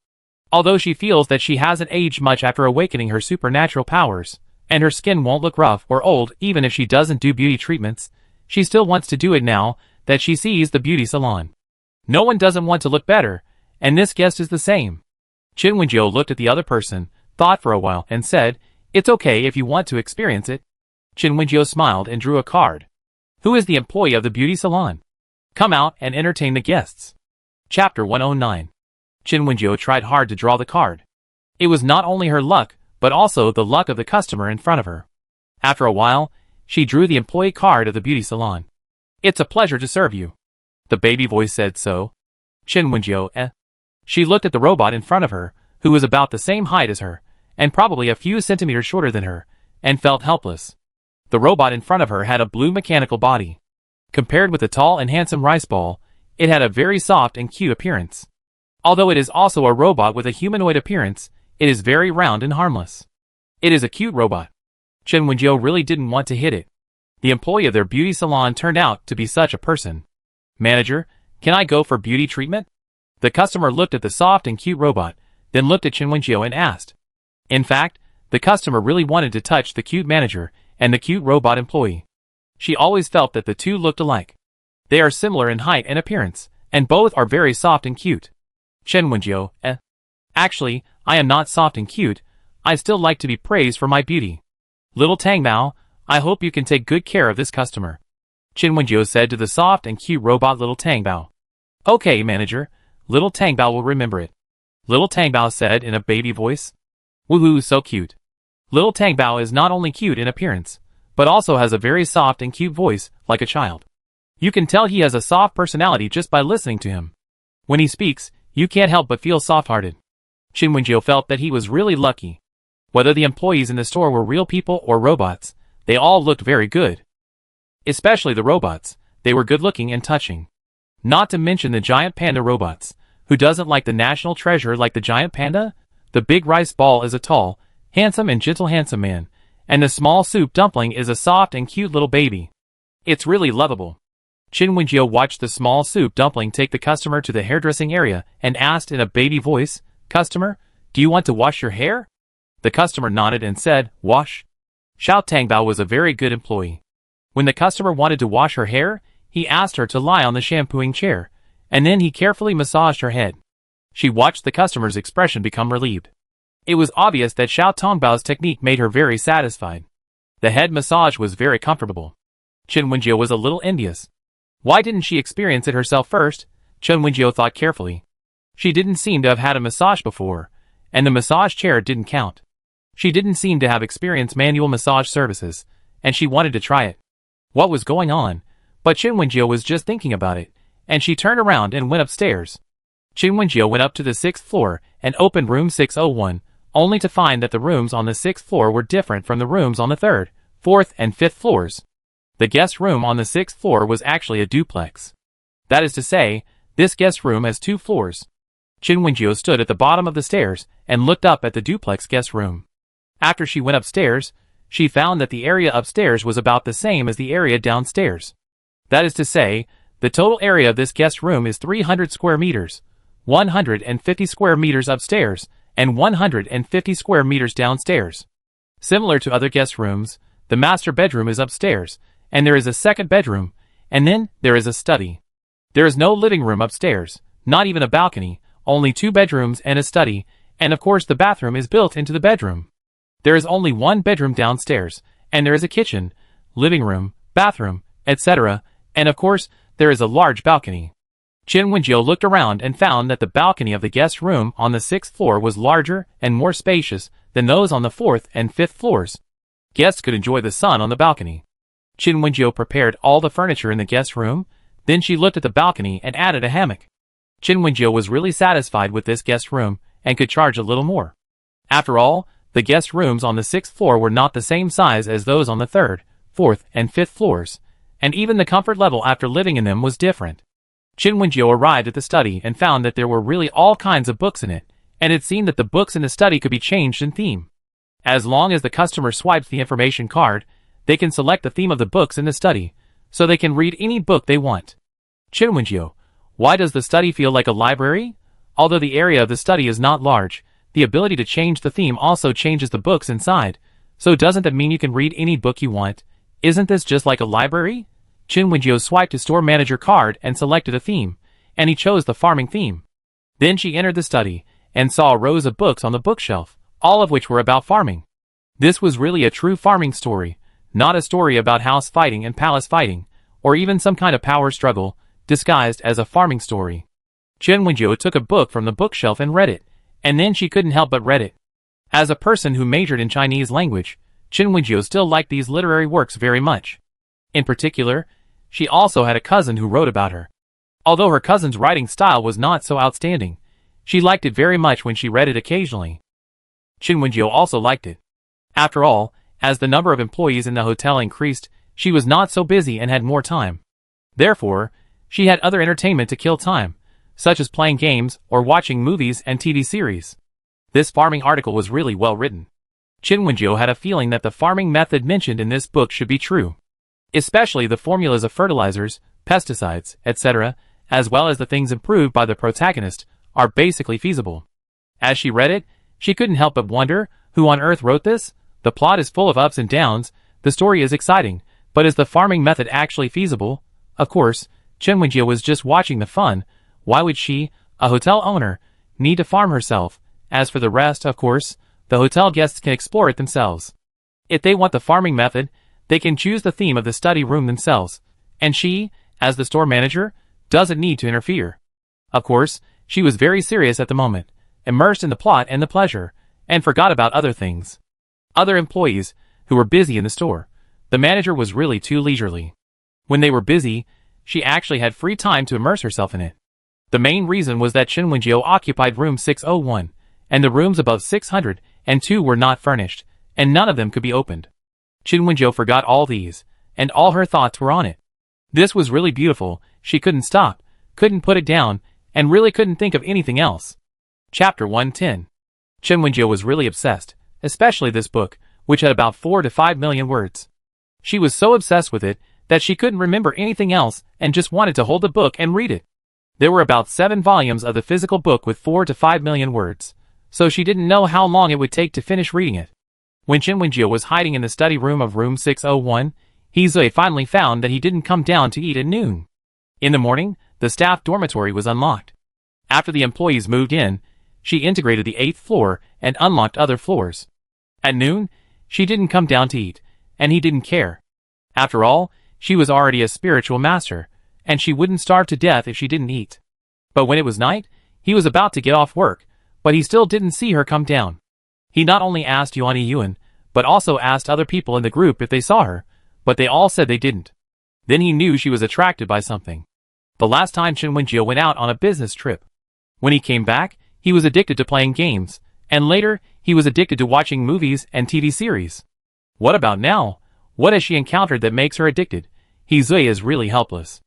Although she feels that she hasn't aged much after awakening her supernatural powers, And her skin won't look rough or old even if she doesn't do beauty treatments. She still wants to do it now that she sees the beauty salon. No one doesn't want to look better, and this guest is the same. Chin Wenjio looked at the other person, thought for a while, and said, "It's okay if you want to experience it." Chin Wenjio smiled and drew a card. Who is the employee of the beauty salon? Come out and entertain the guests. Chapter 109. Chin Wenjio tried hard to draw the card. It was not only her luck, but also the luck of the customer in front of her. After a while, she drew the employee card of the beauty salon. "It's a pleasure to serve you." The baby voice said so. Chin Wenjio, She looked at the robot in front of her, who was about the same height as her, and probably a few centimeters shorter than her, and felt helpless. The robot in front of her had a blue mechanical body. Compared with the tall and handsome rice ball, it had a very soft and cute appearance. Although it is also a robot with a humanoid appearance, it is very round and harmless. It is a cute robot. Chin Wenjio really didn't want to hit it. The employee of their beauty salon turned out to be such a person. "Manager, can I go for beauty treatment?" The customer looked at the soft and cute robot, then looked at Chin Wenjio and asked. In fact, the customer really wanted to touch the cute manager and the cute robot employee. She always felt that the two looked alike. They are similar in height and appearance, and both are very soft and cute. Chin Wenjio, Actually, I am not soft and cute. I still like to be praised for my beauty. Little Tang Mao, I hope you can take good care of this customer. Chin Wenjio said to the soft and cute robot Little Tang Bao. "Okay, manager. Little Tang Bao will remember it." Little Tang Bao said in a baby voice. "Woohoo, so cute." Little Tang Bao is not only cute in appearance, but also has a very soft and cute voice, like a child. You can tell he has a soft personality just by listening to him. When he speaks, you can't help but feel soft-hearted. Chin Wenjio felt that he was really lucky. Whether the employees in the store were real people or robots, they all looked very good. Especially the robots, they were good-looking and touching. Not to mention the giant panda robots. Who doesn't like the national treasure like the giant panda? The big rice ball is a tall, handsome and gentle handsome man, and the small soup dumpling is a soft and cute little baby. It's really lovable. Chin Wenjio watched the small soup dumpling take the customer to the hairdressing area and asked in a baby voice, "Customer, do you want to wash your hair?" The customer nodded and said, "Wash." Xiao Tangbao was a very good employee. When the customer wanted to wash her hair, he asked her to lie on the shampooing chair, and then he carefully massaged her head. She watched the customer's expression become relieved. It was obvious that Xiao Tongbao's technique made her very satisfied. The head massage was very comfortable. Chin Wenjio was a little envious. Why didn't she experience it herself first? Chin Wenjio thought carefully. She didn't seem to have had a massage before, and the massage chair didn't count. She didn't seem to have experienced manual massage services, and she wanted to try it. What was going on? But Chin Wenjio was just thinking about it, and she turned around and went upstairs. Chin Wenjio went up to the 6th floor and opened room 601, only to find that the rooms on the 6th floor were different from the rooms on the 3rd, 4th, and 5th floors. The guest room on the 6th floor was actually a duplex. That is to say, this guest room has 2 floors. Chin Wenjio stood at the bottom of the stairs and looked up at the duplex guest room. After she went upstairs, she found that the area upstairs was about the same as the area downstairs. That is to say, the total area of this guest room is 300 square meters, 150 square meters upstairs, and 150 square meters downstairs. Similar to other guest rooms, the master bedroom is upstairs, and there is a second bedroom, and then there is a study. There is no living room upstairs, not even a balcony, only 2 bedrooms and a study, and of course the bathroom is built into the bedroom. There is only 1 bedroom downstairs, and there is a kitchen, living room, bathroom, etc., and of course, there is a large balcony. Chin Wenjio looked around and found that the balcony of the guest room on the 6th floor was larger and more spacious than those on the 4th and 5th floors. Guests could enjoy the sun on the balcony. Chin Wenjio prepared all the furniture in the guest room, then she looked at the balcony and added a hammock. Chin Wenjio was really satisfied with this guest room and could charge a little more. After all, the guest rooms on the 6th floor were not the same size as those on the 3rd, 4th, and 5th floors, and even the comfort level after living in them was different. Chin Wenjio arrived at the study and found that there were really all kinds of books in it, and it seemed that the books in the study could be changed in theme. As long as the customer swipes the information card, they can select the theme of the books in the study, so they can read any book they want. Chin Wenjio, why does the study feel like a library? Although the area of the study is not large, the ability to change the theme also changes the books inside, So doesn't that mean you can read any book you want? Isn't this just like a library? Chin Wenjio swiped his store manager card and selected a theme, and he chose the farming theme. Then she entered the study, and saw rows of books on the bookshelf, all of which were about farming. This was really a true farming story, not a story about house fighting and palace fighting, or even some kind of power struggle, disguised as a farming story. Chin Wenjio took a book from the bookshelf and read it, and then she couldn't help but read it. As a person who majored in Chinese language, Chin Wenjio still liked these literary works very much. In particular, she also had a cousin who wrote about her. Although her cousin's writing style was not so outstanding, she liked it very much when she read it occasionally. Chin Wenjio also liked it. After all, as the number of employees in the hotel increased, she was not so busy and had more time. Therefore, she had other entertainment to kill time, such as playing games or watching movies and TV series. This farming article was really well written. Chin Wenjio had a feeling that the farming method mentioned in this book should be true. Especially the formulas of fertilizers, pesticides, etc., as well as the things improved by the protagonist, are basically feasible. As she read it, she couldn't help but wonder, who on earth wrote this? The plot is full of ups and downs, the story is exciting, but is the farming method actually feasible? Of course, Chin Wenjio was just watching the fun. Why would she, a hotel owner, need to farm herself? As for the rest, of course, the hotel guests can explore it themselves. If they want the farming method, they can choose the theme of the study room themselves, and she, as the store manager, doesn't need to interfere. Of course, she was very serious at the moment, immersed in the plot and the pleasure, and forgot about other things. Other employees, who were busy in the store. The manager was really too leisurely. When they were busy, she actually had free time to immerse herself in it. The main reason was that Chin Wenjio occupied room 601, and the rooms above 602 were not furnished, and none of them could be opened. Chin Wenjio forgot all these, and all her thoughts were on it. This was really beautiful, she couldn't stop, couldn't put it down, and really couldn't think of anything else. Chapter 110. Chin Wenjio was really obsessed, especially this book, which had about 4 to 5 million words. She was so obsessed with it that she couldn't remember anything else and just wanted to hold the book and read it. There were about 7 volumes of the physical book with 4 to 5 million words, so she didn't know how long it would take to finish reading it. When Chin Wenjio was hiding in the study room of room 601, Hizui finally found that he didn't come down to eat at noon. In the morning, the staff dormitory was unlocked. After the employees moved in, she integrated the 8th floor and unlocked other floors. At noon, she didn't come down to eat, and he didn't care. After all, she was already a spiritual master, and she wouldn't starve to death if she didn't eat. But when it was night, he was about to get off work, but he still didn't see her come down. He not only asked Yuan Yuan, but also asked other people in the group if they saw her, but they all said they didn't. Then he knew she was attracted by something. The last time Chin Wenjio went out on a business trip. When he came back, he was addicted to playing games, and later, he was addicted to watching movies and TV series. What about now? What has she encountered that makes her addicted? Hizui is really helpless.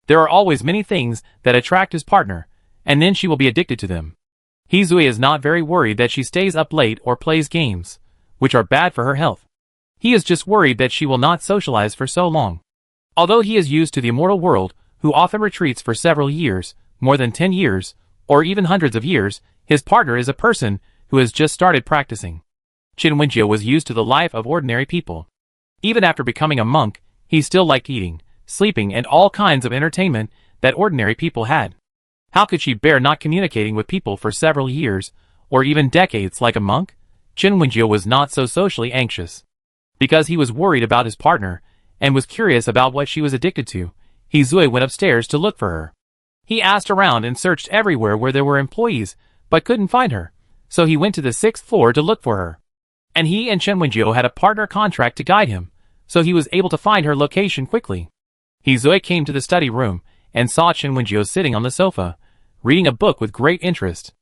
There are always many things that attract his partner, and then she will be addicted to them. Hizui is not very worried that she stays up late or plays games, which are bad for her health. He is just worried that she will not socialize for so long. Although he is used to the immortal world, who often retreats for several years, more than 10 years, or even hundreds of years, his partner is a person who has just started practicing. Chin Wenjio was used to the life of ordinary people. Even after becoming a monk, he still liked eating, sleeping and all kinds of entertainment that ordinary people had. How could she bear not communicating with people for several years, or even decades like a monk? Chin Wenjio was not so socially anxious. Because he was worried about his partner, and was curious about what she was addicted to, Hizui went upstairs to look for her. He asked around and searched everywhere where there were employees, but couldn't find her, so he went to the 6th floor to look for her. And he and Chin Wenjio had a partner contract to guide him, so he was able to find her location quickly. Hizui came to the study room, and saw Chin Wenjio sitting on the sofa, reading a book with great interest.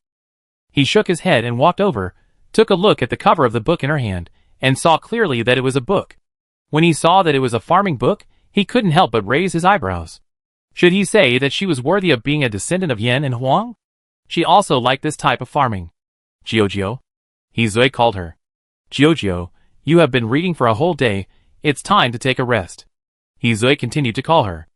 He shook his head and walked over, took a look at the cover of the book in her hand, and saw clearly that it was a book. When he saw that it was a farming book, he couldn't help but raise his eyebrows. Should he say that she was worthy of being a descendant of Yan and Huang? She also liked this type of farming. Jiojio? Hizui called her. Jiojio, you have been reading for a whole day, it's time to take a rest. Hizui continued to call her.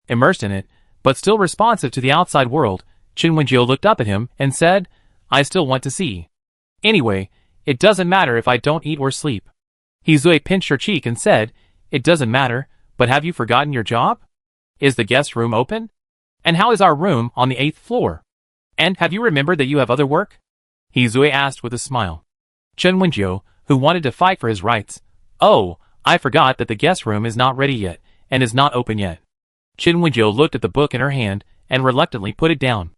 Immersed in it, but still responsive to the outside world, Chin Wenjio looked up at him and said, I still want to see. Anyway, it doesn't matter if I don't eat or sleep. Hizue pinched her cheek and said, "It doesn't matter, but have you forgotten your job? Is the guest room open? And how is our room on the 8th floor? And have you remembered that you have other work?" Hizue asked with a smile. Chen Wenjiu, who wanted to fight for his rights, "Oh, I forgot that the guest room is not ready yet, and is not open yet." Chen Wenjiu looked at the book in her hand, and reluctantly put it down.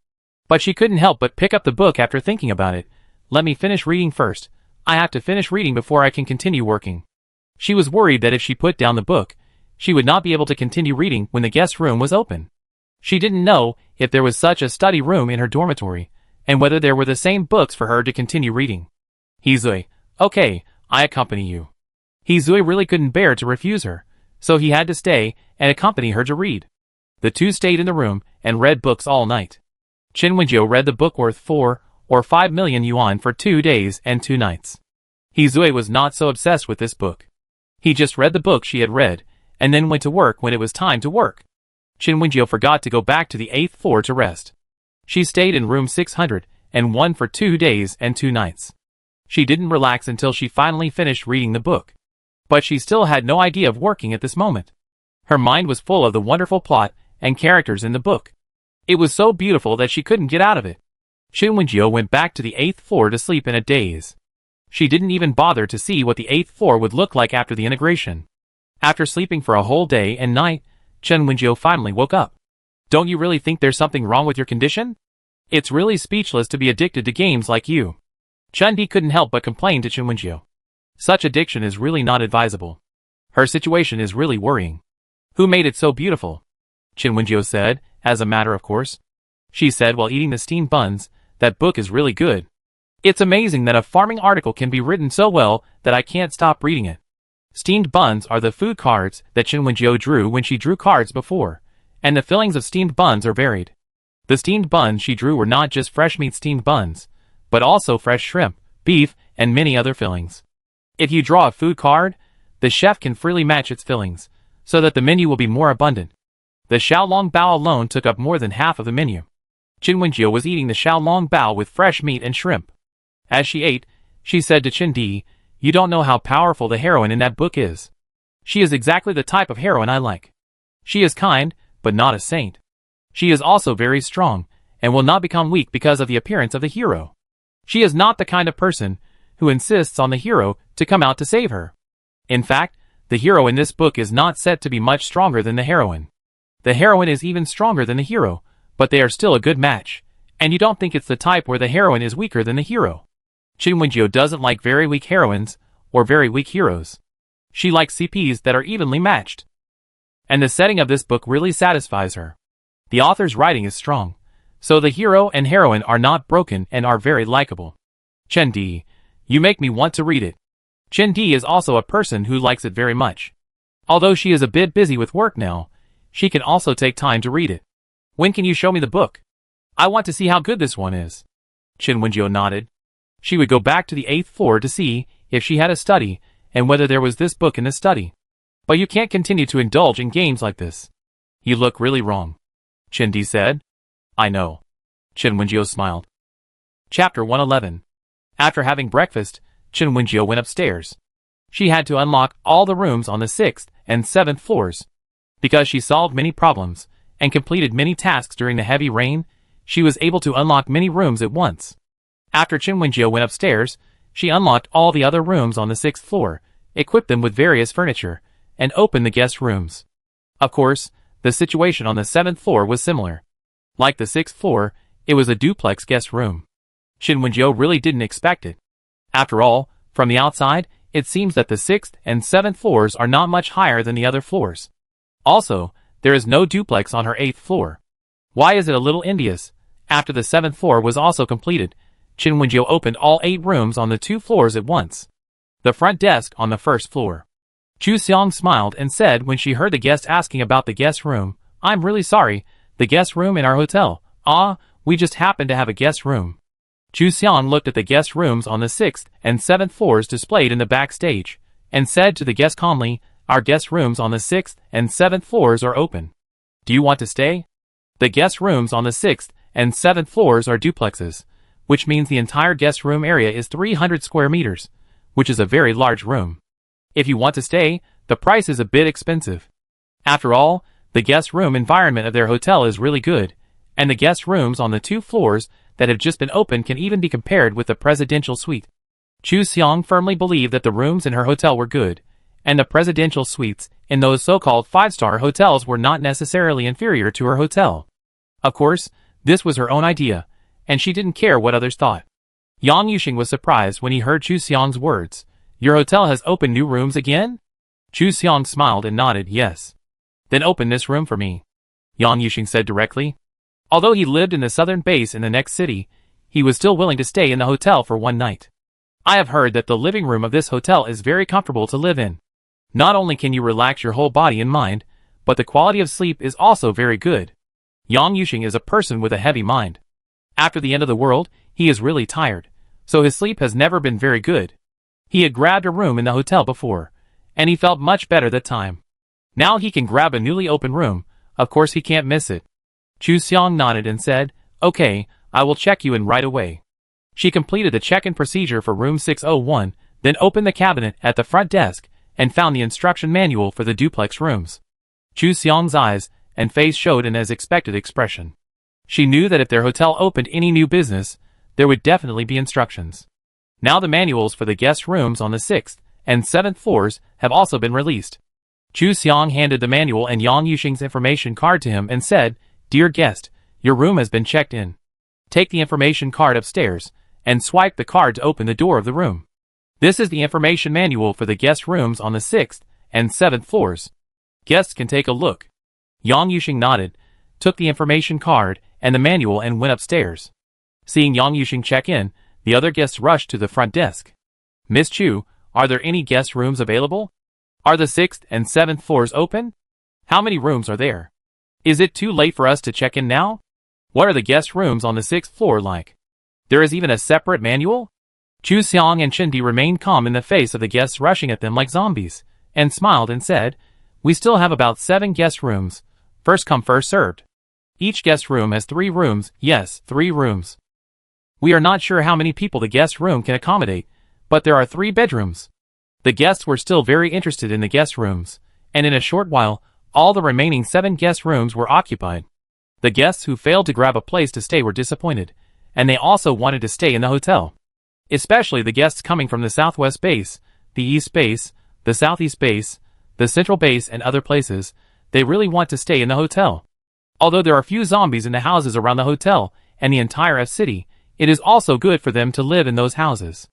But she couldn't help but pick up the book after thinking about it. "Let me finish reading first. I have to finish reading before I can continue working." She was worried that if she put down the book, she would not be able to continue reading when the guest room was open. She didn't know if there was such a study room in her dormitory, and whether there were the same books for her to continue reading. Hizue, "Okay, I accompany you." Hizue really couldn't bear to refuse her, so he had to stay and accompany her to read. The two stayed in the room and read books all night. Chen Wenjiu read the book worth 4 or 5 million yuan for 2 days and 2 nights. Hizue was not so obsessed with this book. He just read the book she had read, and then went to work when it was time to work. Chen Wenjiu forgot to go back to the 8th floor to rest. She stayed in room 601 for 2 days and 2 nights. She didn't relax until she finally finished reading the book. But she still had no idea of working at this moment. Her mind was full of the wonderful plot and characters in the book. It was so beautiful that she couldn't get out of it. Chen Wenjiu went back to the 8th floor to sleep in a daze. She didn't even bother to see what the 8th floor would look like after the integration. After sleeping for a whole day and night, Chen Wenjiu finally woke up. "Don't you really think there's something wrong with your condition? It's really speechless to be addicted to games like you." Chen Di couldn't help but complain to Chen Wenjiu. Such addiction is really not advisable. Her situation is really worrying. "Who made it so beautiful?" Chen Wenjiu said, as a matter of course. She said while eating the steamed buns, "That book is really good. It's amazing that a farming article can be written so well that I can't stop reading it." Steamed buns are the food cards that Chen Wenjiu drew when she drew cards before, and the fillings of steamed buns are varied. The steamed buns she drew were not just fresh meat steamed buns, but also fresh shrimp, beef, and many other fillings. If you draw a food card, the chef can freely match its fillings, so that the menu will be more abundant. The xiaolong bao alone took up more than half of the menu. Chen Wenjiu was eating the xiaolong bao with fresh meat and shrimp. As she ate, she said to Chen Di, "You don't know how powerful the heroine in that book is. She is exactly the type of heroine I like. She is kind, but not a saint. She is also very strong, and will not become weak because of the appearance of the hero. She is not the kind of person who insists on the hero to come out to save her. In fact, the hero in this book is not said to be much stronger than the heroine. The heroine is even stronger than the hero, but they are still a good match, and you don't think it's the type where the heroine is weaker than the hero." Chen Wenjiu doesn't like very weak heroines or very weak heroes. She likes CPs that are evenly matched. And the setting of this book really satisfies her. The author's writing is strong, so the hero and heroine are not broken and are very likable. "Chen Di, you make me want to read it." Chen Di is also a person who likes it very much. Although she is a bit busy with work now, she can also take time to read it. "When can you show me the book? I want to see how good this one is." Chen Wenjiu nodded. She would go back to the 8th floor to see if she had a study and whether there was this book in the study. "But you can't continue to indulge in games like this. You look really wrong," Chen Di said. "I know." Chen Wenjiu smiled. Chapter 111. After having breakfast, Chen Wenjiu went upstairs. She had to unlock all the rooms on the 6th and 7th floors. Because she solved many problems and completed many tasks during the heavy rain, she was able to unlock many rooms at once. After Chen Wenjiu went upstairs, she unlocked all the other rooms on the 6th floor, equipped them with various furniture, and opened the guest rooms. Of course, the situation on the 7th floor was similar. Like the 6th floor, it was a duplex guest room. Chen Wenjiu really didn't expect it. After all, from the outside, it seems that the 6th and 7th floors are not much higher than the other floors. Also, there is no duplex on her 8th floor. Why is it a little envious? After the 7th floor was also completed, Chen Wenjiu opened all 8 rooms on the 2 floors at once. The front desk on the 1st floor. Chu Xiang smiled and said when she heard the guest asking about the guest room, "I'm really sorry, the guest room in our hotel. We just happen to have a guest room." Chu Xiang looked at the guest rooms on the 6th and 7th floors displayed in the backstage, and said to the guest calmly, "Our guest rooms on the 6th and 7th floors are open. Do you want to stay?" The guest rooms on the 6th and 7th floors are duplexes, which means the entire guest room area is 300 square meters, which is a very large room. If you want to stay, the price is a bit expensive. After all, the guest room environment of their hotel is really good, and the guest rooms on the 2 floors that have just been opened can even be compared with the presidential suite. Chu Xiang firmly believed that the rooms in her hotel were good, and the presidential suites in those so-called 5-star hotels were not necessarily inferior to her hotel. Of course, this was her own idea, and she didn't care what others thought. Yang Yuxing was surprised when he heard Chu Xiang's words. "Your hotel has opened new rooms again?" Chu Xiang smiled and nodded yes. "Then open this room for me," Yang Yuxing said directly. Although he lived in the southern base in the next city, he was still willing to stay in the hotel for one night. "I have heard that the living room of this hotel is very comfortable to live in. Not only can you relax your whole body and mind, but the quality of sleep is also very good." Yang Yuxing is a person with a heavy mind. After the end of the world, he is really tired, so his sleep has never been very good. He had grabbed a room in the hotel before, and he felt much better that time. Now he can grab a newly opened room, of course he can't miss it. Chu Xiang nodded and said, "Okay, I will check you in right away." She completed the check-in procedure for room 601, then opened the cabinet at the front desk and found the instruction manual for the duplex rooms. Chu Xiang's eyes and face showed an as expected expression. She knew that if their hotel opened any new business, there would definitely be instructions. Now the manuals for the guest rooms on the 6th and 7th floors have also been released. Chu Xiang handed the manual and Yang Yuxing's information card to him and said, "Dear guest, your room has been checked in. Take the information card upstairs and swipe the card to open the door of the room. This is the information manual for the guest rooms on the 6th and 7th floors. Guests can take a look." Yang Yuxing nodded, took the information card and the manual and went upstairs. Seeing Yang Yuxing check in, the other guests rushed to the front desk. "Miss Chu, are there any guest rooms available? Are the 6th and 7th floors open? How many rooms are there? Is it too late for us to check in now? What are the guest rooms on the 6th floor like? There is even a separate manual?" Chu Xiang and Chen Di remained calm in the face of the guests rushing at them like zombies, and smiled and said, "We still have about 7 guest rooms. First come first served. Each guest room has 3 rooms, yes, 3 rooms. We are not sure how many people the guest room can accommodate, but there are 3 bedrooms." The guests were still very interested in the guest rooms, and in a short while, all the remaining 7 guest rooms were occupied. The guests who failed to grab a place to stay were disappointed, and they also wanted to stay in the hotel. Especially the guests coming from the southwest base, the east base, the southeast base, the central base and other places, they really want to stay in the hotel. Although there are few zombies in the houses around the hotel and the entire F city, it is also good for them to live in those houses.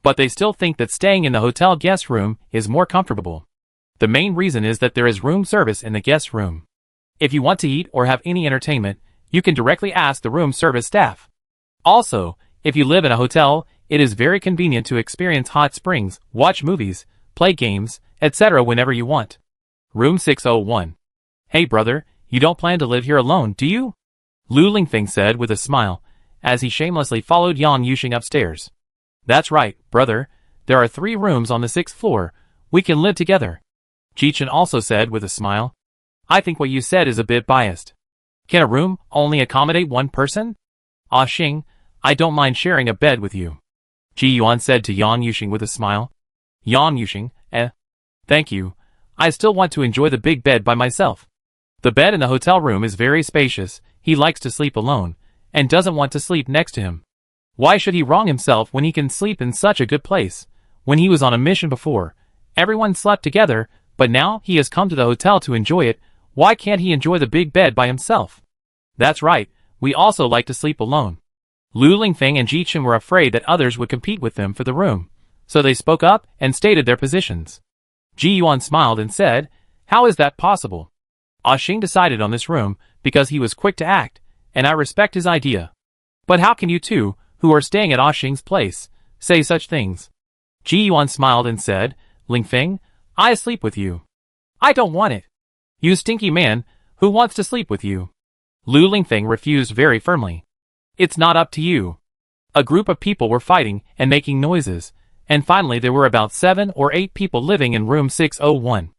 But they still think that staying in the hotel guest room is more comfortable. The main reason is that there is room service in the guest room. If you want to eat or have any entertainment, you can directly ask the room service staff. Also, if you live in a hotel, it is very convenient to experience hot springs, watch movies, play games, etc. whenever you want. Room 601. "Hey brother, you don't plan to live here alone, do you?" Lu Lingfeng said with a smile, as he shamelessly followed Yang Yuxing upstairs. "That's right, brother, there are 3 rooms on the 6th floor, we can live together." Jichen also said with a smile, "I think what you said is a bit biased. Can a room only accommodate 1 person? Ah Xing, I don't mind sharing a bed with you." Ji Yuan said to Yang Yuxing with a smile. Yang Yuxing, thank you, I still want to enjoy the big bed by myself. The bed in the hotel room is very spacious, he likes to sleep alone, and doesn't want to sleep next to him. Why should he wrong himself when he can sleep in such a good place? When he was on a mission before, everyone slept together, but now he has come to the hotel to enjoy it, why can't he enjoy the big bed by himself? That's right, we also like to sleep alone. Lu Lingfeng and Jichen were afraid that others would compete with them for the room, so they spoke up and stated their positions. Ji Yuan smiled and said, "How is that possible? Ah Xing decided on this room because he was quick to act, and I respect his idea. But how can you two, who are staying at Ah Xing's place, say such things?" Ji Yuan smiled and said, "Lingfeng, I sleep with you." "I don't want it. You stinky man, who wants to sleep with you?" Lu Lingfeng refused very firmly. "It's not up to you." A group of people were fighting and making noises, and finally there were about 7 or 8 people living in room 601.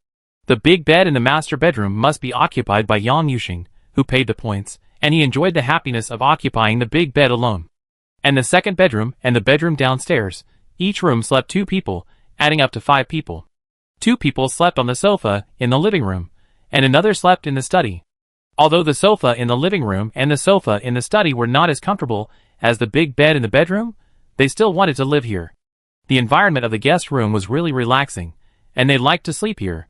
The big bed in the master bedroom must be occupied by Yang Yuxing, who paid the points, and he enjoyed the happiness of occupying the big bed alone. And the second bedroom and the bedroom downstairs, each room slept 2 people, adding up to 5 people. 2 people slept on the sofa in the living room, and another slept in the study. Although the sofa in the living room and the sofa in the study were not as comfortable as the big bed in the bedroom, they still wanted to live here. The environment of the guest room was really relaxing, and they liked to sleep here.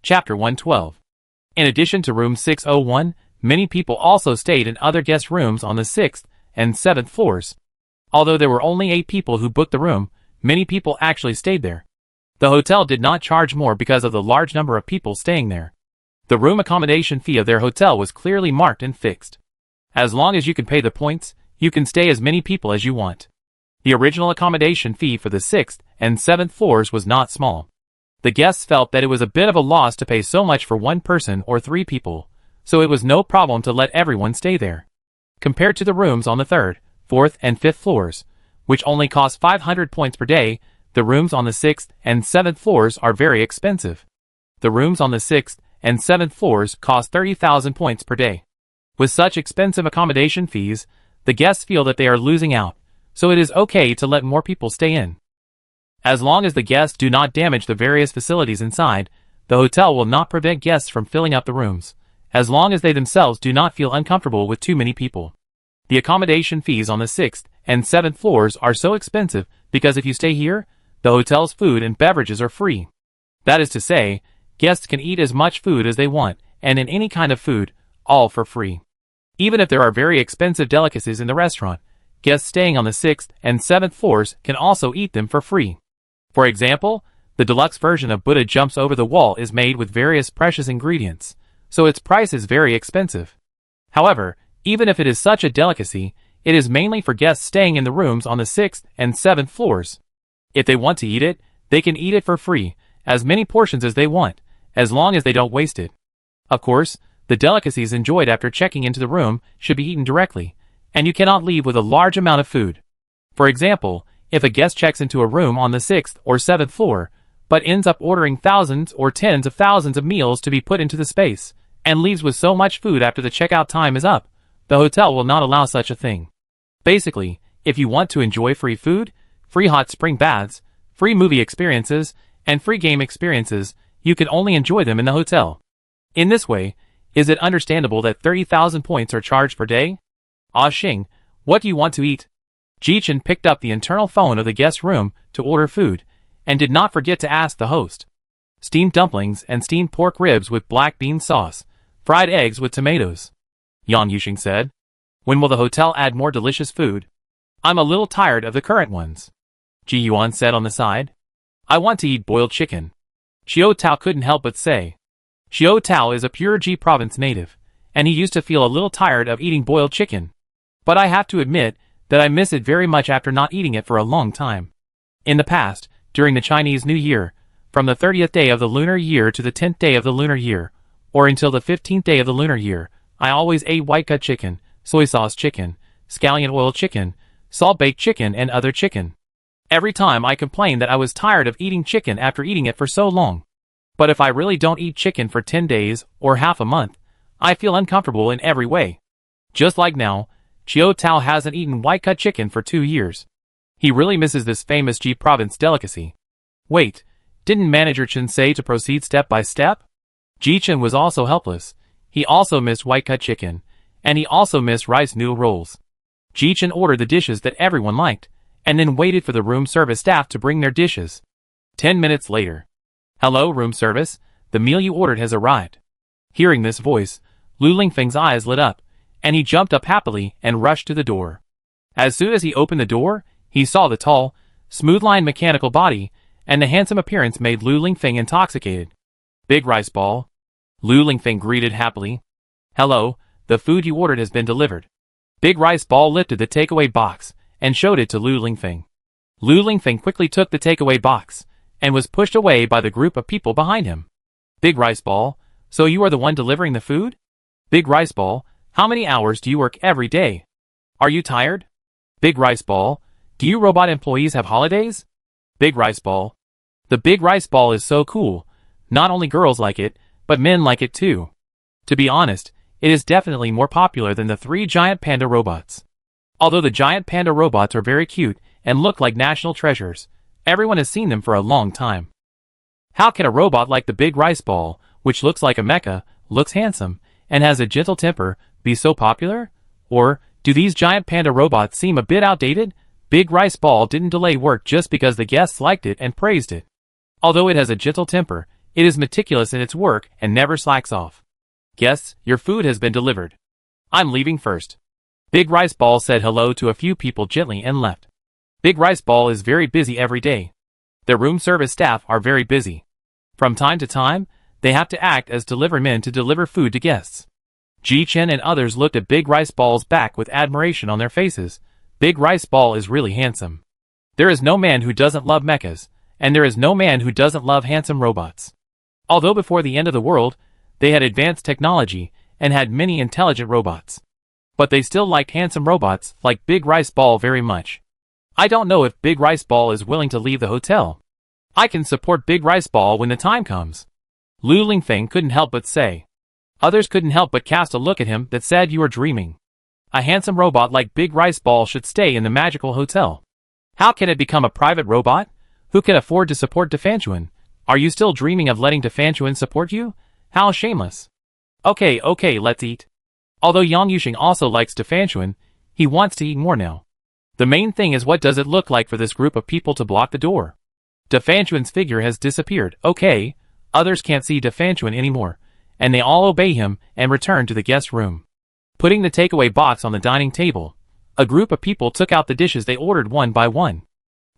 Chapter 112. In addition to room 601, many people also stayed in other guest rooms on the 6th and 7th floors. Although there were only 8 people who booked the room, many people actually stayed there. The hotel did not charge more because of the large number of people staying there. The room accommodation fee of their hotel was clearly marked and fixed. As long as you can pay the points, you can stay as many people as you want. The original accommodation fee for the 6th and 7th floors was not small. The guests felt that it was a bit of a loss to pay so much for one person or 3 people, so it was no problem to let everyone stay there. Compared to the rooms on the 3rd, 4th and 5th floors, which only cost 500 points per day, the rooms on the 6th and 7th floors are very expensive. The rooms on the 6th and 7th floors cost 30,000 points per day. With such expensive accommodation fees, the guests feel that they are losing out, so it is okay to let more people stay in. As long as the guests do not damage the various facilities inside, the hotel will not prevent guests from filling up the rooms, as long as they themselves do not feel uncomfortable with too many people. The accommodation fees on the 6th and 7th floors are so expensive because if you stay here, the hotel's food and beverages are free. That is to say, guests can eat as much food as they want, and in any kind of food, all for free. Even if there are very expensive delicacies in the restaurant, guests staying on the 6th and 7th floors can also eat them for free. For example, the deluxe version of Buddha Jumps Over the Wall is made with various precious ingredients, so its price is very expensive. However, even if it is such a delicacy, it is mainly for guests staying in the rooms on the 6th and 7th floors. If they want to eat it, they can eat it for free, as many portions as they want, as long as they don't waste it. Of course, the delicacies enjoyed after checking into the room should be eaten directly, and you cannot leave with a large amount of food. For example, if a guest checks into a room on the 6th or 7th floor, but ends up ordering thousands or tens of thousands of meals to be put into the space, and leaves with so much food after the checkout time is up, the hotel will not allow such a thing. Basically, if you want to enjoy free food, free hot spring baths, free movie experiences, and free game experiences, you can only enjoy them in the hotel. In this way, is it understandable that 30,000 points are charged per day? Ah Xing, what do you want to eat? Ji-Chen picked up the internal phone of the guest room to order food, and did not forget to ask the host. Steamed dumplings and steamed pork ribs with black bean sauce, fried eggs with tomatoes. Yan Yuxing said. When will the hotel add more delicious food? I'm a little tired of the current ones. Ji Yuan said on the side. I want to eat boiled chicken. Xiao Tao couldn't help but say. Xiao Tao is a pure Ji province native, and he used to feel a little tired of eating boiled chicken. But I have to admit that I miss it very much after not eating it for a long time. In the past, during the Chinese New Year, from the 30th day of the lunar year to the 10th day of the lunar year, or until the 15th day of the lunar year, I always ate white-cut chicken, soy sauce chicken, scallion oil chicken, salt-baked chicken and other chicken. Every time I complained that I was tired of eating chicken after eating it for so long. But if I really don't eat chicken for 10 days or half a month, I feel uncomfortable in every way. Just like now, Xiao Tao hasn't eaten white-cut chicken for 2 years. He really misses this famous Ji province delicacy. Wait, didn't Manager Chen say to proceed step by step? Ji-Chen was also helpless. He also missed white-cut chicken, and he also missed rice noodle rolls. Ji-Chen ordered the dishes that everyone liked, and then waited for the room service staff to bring their dishes. 10 minutes later. Hello, room service, the meal you ordered has arrived. Hearing this voice, Lu Lingfeng's eyes lit up, and he jumped up happily and rushed to the door. As soon as he opened the door, he saw the tall, smooth-lined mechanical body, and the handsome appearance made Lu Lingfeng intoxicated. Big rice ball. Lu Lingfeng greeted happily. Hello, the food you ordered has been delivered. Big rice ball lifted the takeaway box and showed it to Lu Lingfeng. Lu Lingfeng quickly took the takeaway box and was pushed away by the group of people behind him. Big rice ball, so you are the one delivering the food? Big rice ball, how many hours do you work every day? Are you tired? Big rice ball, do you robot employees have holidays? Big rice ball. The big rice ball is so cool. Not only girls like it, but men like it too. To be honest, it is definitely more popular than the 3 giant panda robots. Although the giant panda robots are very cute and look like national treasures, everyone has seen them for a long time. How can a robot like the big rice ball, which looks like a mecha, looks handsome, and has a gentle temper, be so popular? Or, do these giant panda robots seem a bit outdated? Big Rice Ball didn't delay work just because the guests liked it and praised it. Although it has a gentle temper, it is meticulous in its work and never slacks off. Guests, your food has been delivered. I'm leaving first. Big Rice Ball said hello to a few people gently and left. Big Rice Ball is very busy every day. Their room service staff are very busy. From time to time, they have to act as deliverymen to deliver food to guests. Ji Chen and others looked at Big Rice Ball's back with admiration on their faces. Big Rice Ball is really handsome. There is no man who doesn't love mechas, and there is no man who doesn't love handsome robots. Although before the end of the world, they had advanced technology and had many intelligent robots. But they still liked handsome robots like Big Rice Ball very much. I don't know if Big Rice Ball is willing to leave the hotel. I can support Big Rice Ball when the time comes. Lu Lingfeng couldn't help but say. Others couldn't help but cast a look at him that said you are dreaming. A handsome robot like Big Rice Ball should stay in the magical hotel. How can it become a private robot? Who can afford to support Defanchuan? Are you still dreaming of letting Defanchuan support you? How shameless. Okay, let's eat. Although Yang Yuxing also likes Defanchuan, he wants to eat more now. The main thing is, what does it look like for this group of people to block the door? Defanchuan's figure has disappeared. Okay, others can't see Defanchuan anymore, and they all obey him and return to the guest room. Putting the takeaway box on the dining table, a group of people took out the dishes they ordered one by one.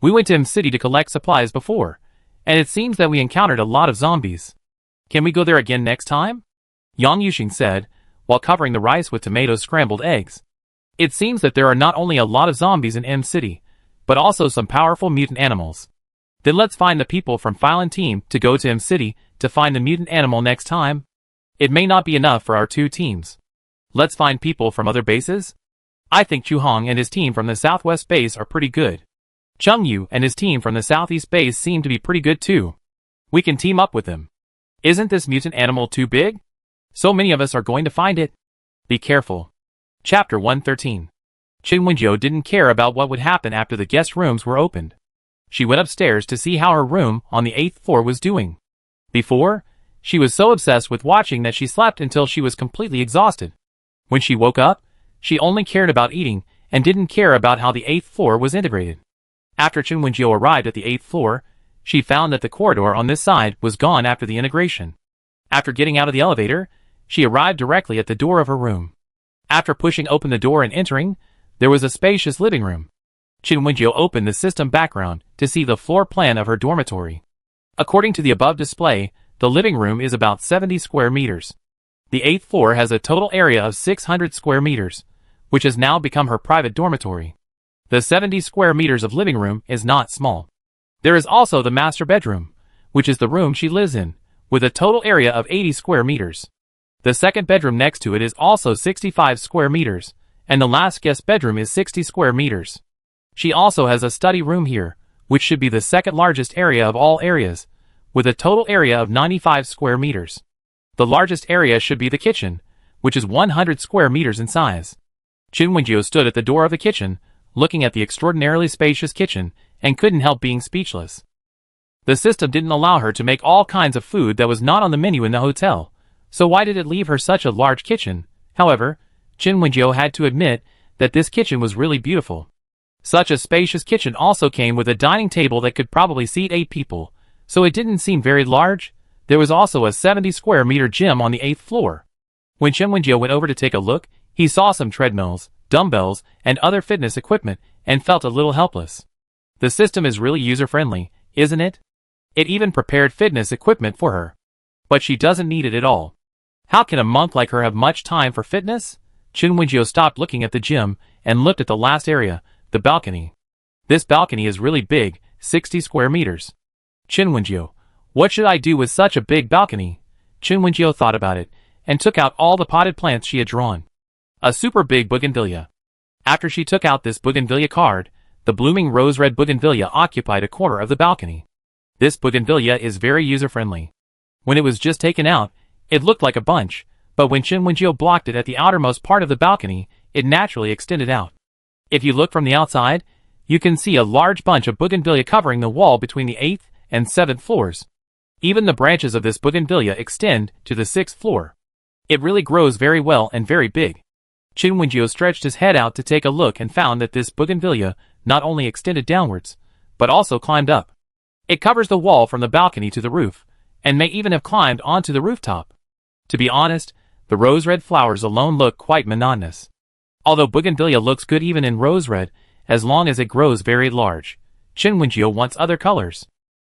We went to M City to collect supplies before, and it seems that we encountered a lot of zombies. Can we go there again next time? Yang Yuxing said, while covering the rice with tomato scrambled eggs. It seems that there are not only a lot of zombies in M City, but also some powerful mutant animals. Then let's find the people from Phylon team to go to M City to find the mutant animal next time. It may not be enough for our two teams. Let's find people from other bases. I think Chu Hong and his team from the Southwest base are pretty good. Chung Yu and his team from the Southeast base seem to be pretty good too. We can team up with them. Isn't this mutant animal too big? So many of us are going to find it. Be careful. Chapter 113. Qin Wenjiu didn't care about what would happen after the guest rooms were opened. She went upstairs to see how her room on the 8th floor was doing. Before, she was so obsessed with watching that she slept until she was completely exhausted. When she woke up, she only cared about eating and didn't care about how the 8th floor was integrated. After Qin Wenjiu arrived at the 8th floor, she found that the corridor on this side was gone after the integration. After getting out of the elevator, she arrived directly at the door of her room. After pushing open the door and entering, there was a spacious living room. Qin Wenjiu opened the system background to see the floor plan of her dormitory. According to the above display, the living room is about 70 square meters. The 8th floor has a total area of 600 square meters, which has now become her private dormitory. The 70 square meters of living room is not small. There is also the master bedroom, which is the room she lives in, with a total area of 80 square meters. The second bedroom next to it is also 65 square meters, and the last guest bedroom is 60 square meters. She also has a study room here, which should be the second largest area of all areas, with a total area of 95 square meters. The largest area should be the kitchen, which is 100 square meters in size. Qin Wenjiu stood at the door of the kitchen, looking at the extraordinarily spacious kitchen, and couldn't help being speechless. The system didn't allow her to make all kinds of food that was not on the menu in the hotel, so why did it leave her such a large kitchen? However, Qin Wenjiu had to admit that this kitchen was really beautiful. Such a spacious kitchen also came with a dining table that could probably seat 8 people, so it didn't seem very large. There was also a 70 square meter gym on the 8th floor. When Qin Wenjiu went over to take a look, he saw some treadmills, dumbbells, and other fitness equipment, and felt a little helpless. The system is really user-friendly, isn't it? It even prepared fitness equipment for her. But she doesn't need it at all. How can a monk like her have much time for fitness? Qin Wenjiu stopped looking at the gym and looked at the last area, the balcony. This balcony is really big, 60 square meters. Qin Wenjiu, what should I do with such a big balcony? Qin Wenjiu thought about it, and took out all the potted plants she had drawn. A super big bougainvillea. After she took out this bougainvillea card, the blooming rose-red bougainvillea occupied a corner of the balcony. This bougainvillea is very user-friendly. When it was just taken out, it looked like a bunch, but when Qin Wenjiu blocked it at the outermost part of the balcony, it naturally extended out. If you look from the outside, you can see a large bunch of bougainvillea covering the wall between the 8th and 7th floors. Even the branches of this bougainvillea extend to the 6th floor. It really grows very well and very big. Chin Wenjio stretched his head out to take a look and found that this bougainvillea not only extended downwards, but also climbed up. It covers the wall from the balcony to the roof, and may even have climbed onto the rooftop. To be honest, the rose red flowers alone look quite monotonous. Although bougainvillea looks good even in rose red, as long as it grows very large, Chin Wenjio wants other colors.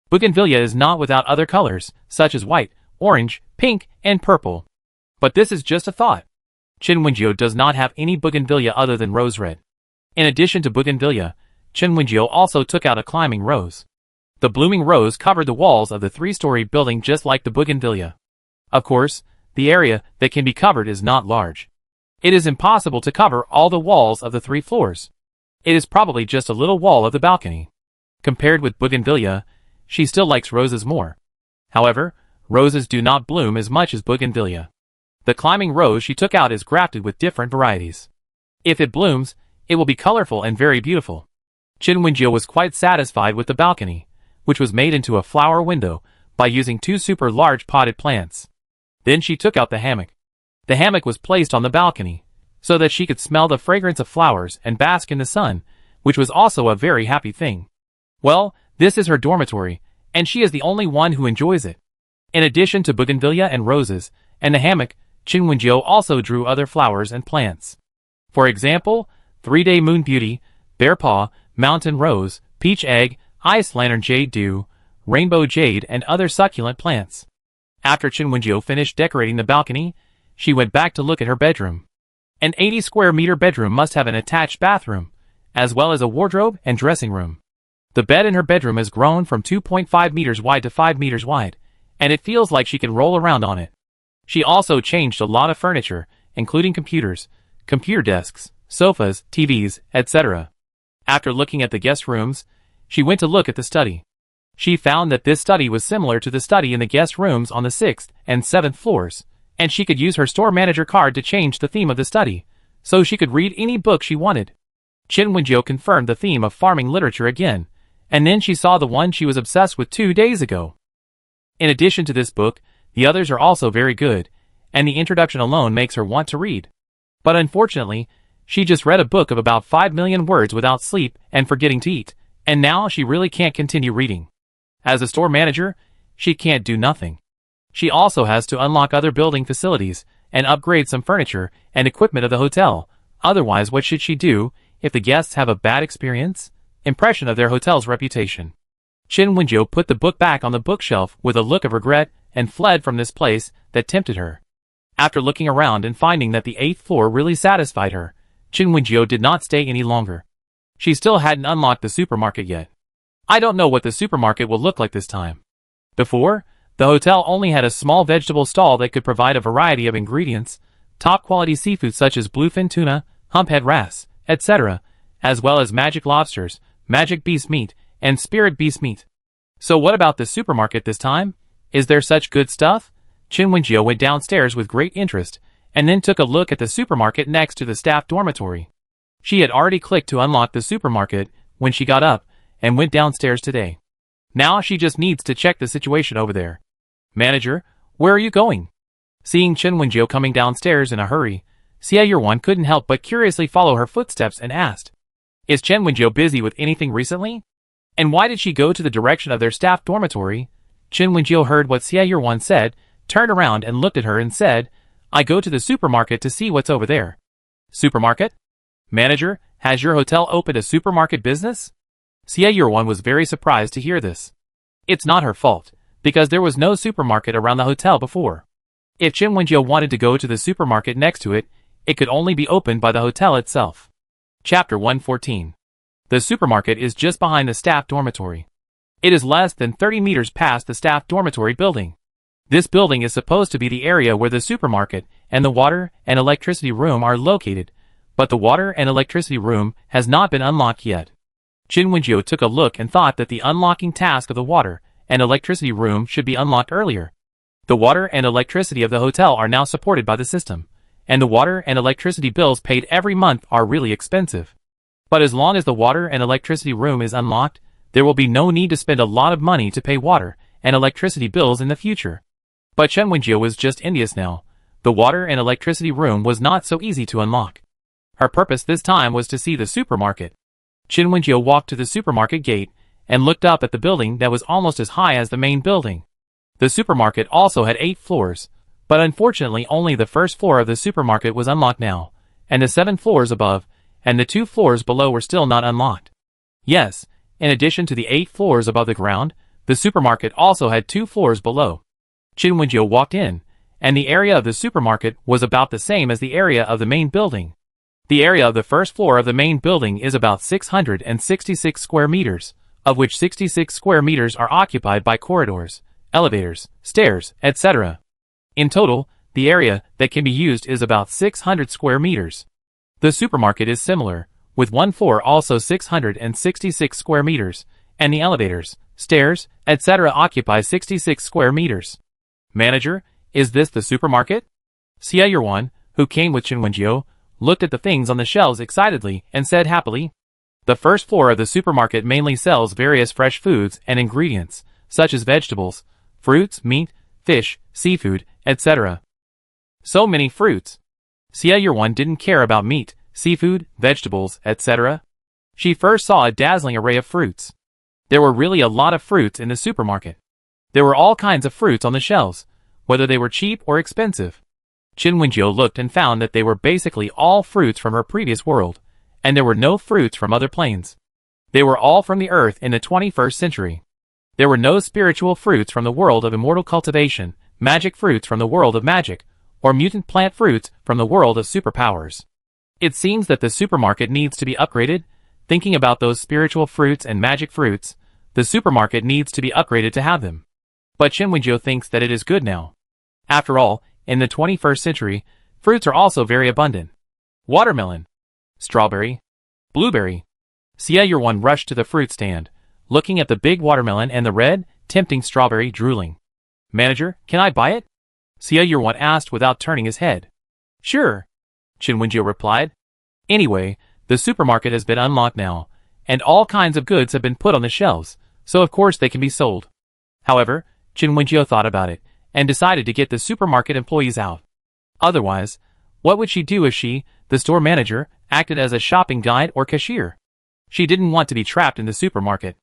Bougainvillea is not without other colors, such as white, orange, pink, and purple. But this is just a thought. Chin Wenjio does not have any bougainvillea other than rose red. In addition to bougainvillea, Chin Wenjio also took out a climbing rose. The blooming rose covered the walls of the 3-story building just like the bougainvillea. Of course, the area that can be covered is not large. It is impossible to cover all the walls of the 3 floors. It is probably just a little wall of the balcony. Compared with bougainvillea, she still likes roses more. However, roses do not bloom as much as bougainvillea. The climbing rose she took out is grafted with different varieties. If it blooms, it will be colorful and very beautiful. Chin Wenjio was quite satisfied with the balcony, which was made into a flower window by using 2 super large potted plants. Then she took out the hammock. The hammock was placed on the balcony, so that she could smell the fragrance of flowers and bask in the sun, which was also a very happy thing. Well, this is her dormitory, and she is the only one who enjoys it. In addition to bougainvillea and roses, and the hammock, Chin Wenjio also drew other flowers and plants. For example, 3-day moon beauty, bear paw, mountain rose, peach egg, ice lantern jade dew, rainbow jade, and other succulent plants. After Chin Wenjio finished decorating the balcony, she went back to look at her bedroom. An 80 square meter bedroom must have an attached bathroom, as well as a wardrobe and dressing room. The bed in her bedroom has grown from 2.5 meters wide to 5 meters wide, and it feels like she can roll around on it. She also changed a lot of furniture, including computers, computer desks, sofas, TVs, etc. After looking at the guest rooms, she went to look at the study. She found that this study was similar to the study in the guest rooms on the 6th and 7th floors, and she could use her store manager card to change the theme of the study, so she could read any book she wanted. Chin Wenjio confirmed the theme of farming literature again, and then she saw the one she was obsessed with 2 days ago. In addition to this book, the others are also very good, and the introduction alone makes her want to read. But unfortunately, she just read a book of about 5 million words without sleep and forgetting to eat, and now she really can't continue reading. As a store manager, she can't do nothing. She also has to unlock other building facilities and upgrade some furniture and equipment of the hotel. Otherwise, what should she do if the guests have a bad impression of their hotel's reputation? Chin Wenjio put the book back on the bookshelf with a look of regret and fled from this place that tempted her. After looking around and finding that the 8th floor really satisfied her, Chin Wenjio did not stay any longer. She still hadn't unlocked the supermarket yet. I don't know what the supermarket will look like this time. Before, the hotel only had a small vegetable stall that could provide a variety of ingredients, top-quality seafood such as bluefin tuna, humphead wrasse, etc., as well as magic lobsters, magic beast meat, and spirit beast meat. So what about the supermarket this time? Is there such good stuff? Chin Wenjio went downstairs with great interest, and then took a look at the supermarket next to the staff dormitory. She had already clicked to unlock the supermarket when she got up and went downstairs today. Now she just needs to check the situation over there. Manager, where are you going? Seeing Chin Wenjio coming downstairs in a hurry, Xie couldn't help but curiously follow her footsteps and asked, "Is Chin Wenjio busy with anything recently? And why did she go to the direction of their staff dormitory?" Chin Wenjio heard what Xie said, turned around and looked at her and said, "I go to the supermarket to see what's over there." Supermarket? Manager, has your hotel opened a supermarket business? Xie was very surprised to hear this. It's not her fault, because there was no supermarket around the hotel before. If Chin Wenjio wanted to go to the supermarket next to it, it could only be opened by the hotel itself. Chapter 114. The supermarket is just behind the staff dormitory. It is less than 30 meters past the staff dormitory building. This building is supposed to be the area where the supermarket and the water and electricity room are located, but the water and electricity room has not been unlocked yet. Chin Wenjio took a look and thought that the unlocking task of the water and electricity room should be unlocked earlier. The water and electricity of the hotel are now supported by the system, and the water and electricity bills paid every month are really expensive. But as long as the water and electricity room is unlocked, there will be no need to spend a lot of money to pay water and electricity bills in the future. But Chen Wenjiu was just envious now. The water and electricity room was not so easy to unlock. Her purpose this time was to see the supermarket. Chen Wenjiu walked to the supermarket gate and looked up at the building that was almost as high as the main building. The supermarket also had 8 floors, but unfortunately only the first floor of the supermarket was unlocked now, and the 7 floors above and the 2 floors below were still not unlocked. Yes, in addition to the 8 floors above the ground, the supermarket also had 2 floors below. Chen Wenjiu walked in, and the area of the supermarket was about the same as the area of the main building. The area of the first floor of the main building is about 666 square meters, of which 66 square meters are occupied by corridors, elevators, stairs, etc. In total, the area that can be used is about 600 square meters. The supermarket is similar, with one floor also 666 square meters, and the elevators, stairs, etc. occupy 66 square meters. Manager, is this the supermarket? Xie Yuan, who came with Chen Wenjiu, looked at the things on the shelves excitedly and said happily, "The first floor of the supermarket mainly sells various fresh foods and ingredients, such as vegetables, fruits, meat, fish, seafood, etc. So many fruits." Xie Yuan didn't care about meat, seafood, vegetables, etc. She first saw a dazzling array of fruits. There were really a lot of fruits in the supermarket. There were all kinds of fruits on the shelves, whether they were cheap or expensive. Chen Wenjiu looked and found that they were basically all fruits from her previous world, and there were no fruits from other planes. They were all from the Earth in the 21st century. There were no spiritual fruits from the world of immortal cultivation, magic fruits from the world of magic, or mutant plant fruits from the world of superpowers. It seems that the supermarket needs to be upgraded. Thinking about those spiritual fruits and magic fruits, the supermarket needs to be upgraded to have them. But Chen Wenjiu thinks that it is good now. After all, in the 21st century, fruits are also very abundant. Watermelon, strawberry, blueberry. Xie Yuan rushed to the fruit stand, looking at the big watermelon and the red, tempting strawberry, drooling. "Manager, can I buy it?" Xie Yuan asked without turning his head. "Sure," Chen Wenjiu replied. Anyway, the supermarket has been unlocked now, and all kinds of goods have been put on the shelves, so of course they can be sold. However, Chen Wenjiu thought about it, and decided to get the supermarket employees out. Otherwise, what would she do if she, the store manager, acted as a shopping guide or cashier? She didn't want to be trapped in the supermarket.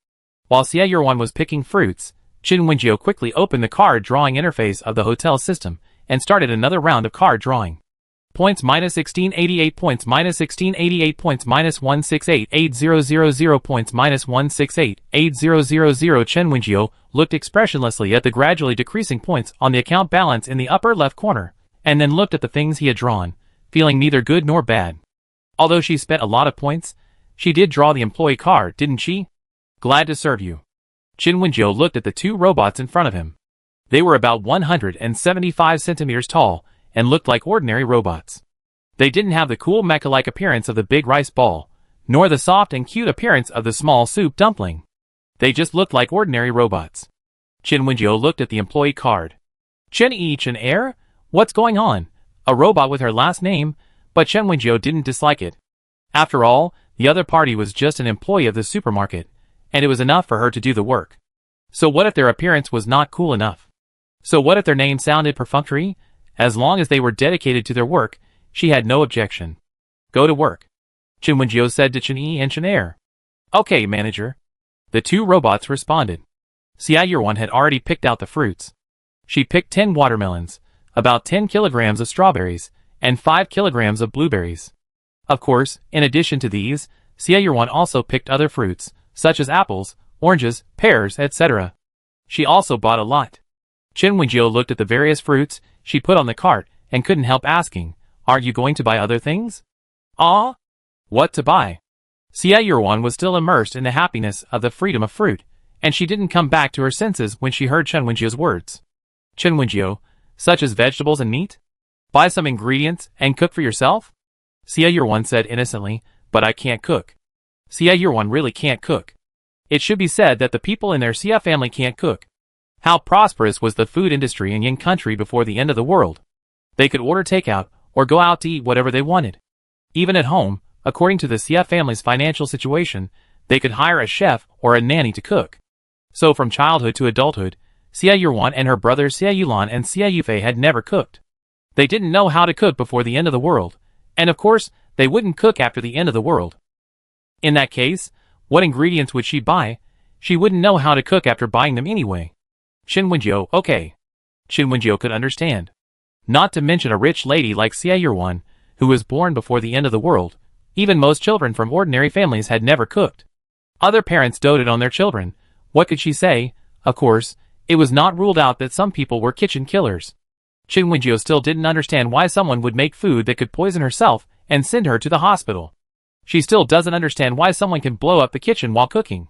While Xie Yuan was picking fruits, Chen Wenjiu quickly opened the card drawing interface of the hotel system, and started another round of card drawing. Points minus 1688 points minus 1688 points minus 1688000 points minus 1688000. Chen Wenjiu looked expressionlessly at the gradually decreasing points on the account balance in the upper left corner, and then looked at the things he had drawn, feeling neither good nor bad. Although she spent a lot of points, she did draw the employee card, didn't she? "Glad to serve you." Chen Wenjiu looked at the 2 robots in front of him. They were about 175 centimeters tall, and looked like ordinary robots. They didn't have the cool mecha-like appearance of the big rice ball, nor the soft and cute appearance of the small soup dumpling. They just looked like ordinary robots. Chen Wenjiu looked at the employee card. Chen Air? What's going on? A robot with her last name, but Chen Wenjiu didn't dislike it. After all, the other party was just an employee of the supermarket, and it was enough for her to do the work. So what if their appearance was not cool enough? So what if their name sounded perfunctory? As long as they were dedicated to their work, she had no objection. "Go to work," Chen Wenjiu said to Chen Air. "Okay, manager." The 2 robots responded. Xie Yuan had already picked out the fruits. She picked 10 watermelons, about 10 kilograms of strawberries, and 5 kilograms of blueberries. Of course, in addition to these, Xie Yuan also picked other fruits, such as apples, oranges, pears, etc. She also bought a lot. Chen Wenjiu looked at the various fruits she put on the cart and couldn't help asking, "Aren't you going to buy other things?" "Ah? What to buy?" Xie Yuan was still immersed in the happiness of the freedom of fruit, and she didn't come back to her senses when she heard Chen Wenjiu's words. "Chen Wenjiu, such as vegetables and meat? Buy some ingredients and cook for yourself?" Xie Yuan said innocently, "But I can't cook." Xie Yuan really can't cook. It should be said that the people in their Xie family can't cook. How prosperous was the food industry in Yin country before the end of the world? They could order takeout, or go out to eat whatever they wanted. Even at home, according to the Xie family's financial situation, they could hire a chef or a nanny to cook. So from childhood to adulthood, Xie Yuan and her brothers Xie Yulan and Xie Yufei had never cooked. They didn't know how to cook before the end of the world, and of course, they wouldn't cook after the end of the world. In that case, what ingredients would she buy? She wouldn't know how to cook after buying them anyway. Qin Wenjiu, okay. Qin Wenjiu could understand. Not to mention a rich lady like Xie Yuan, who was born before the end of the world. Even most children from ordinary families had never cooked. Other parents doted on their children. What could she say? Of course, it was not ruled out that some people were kitchen killers. Qin Wenjiu still didn't understand why someone would make food that could poison herself and send her to the hospital. She still doesn't understand why someone can blow up the kitchen while cooking.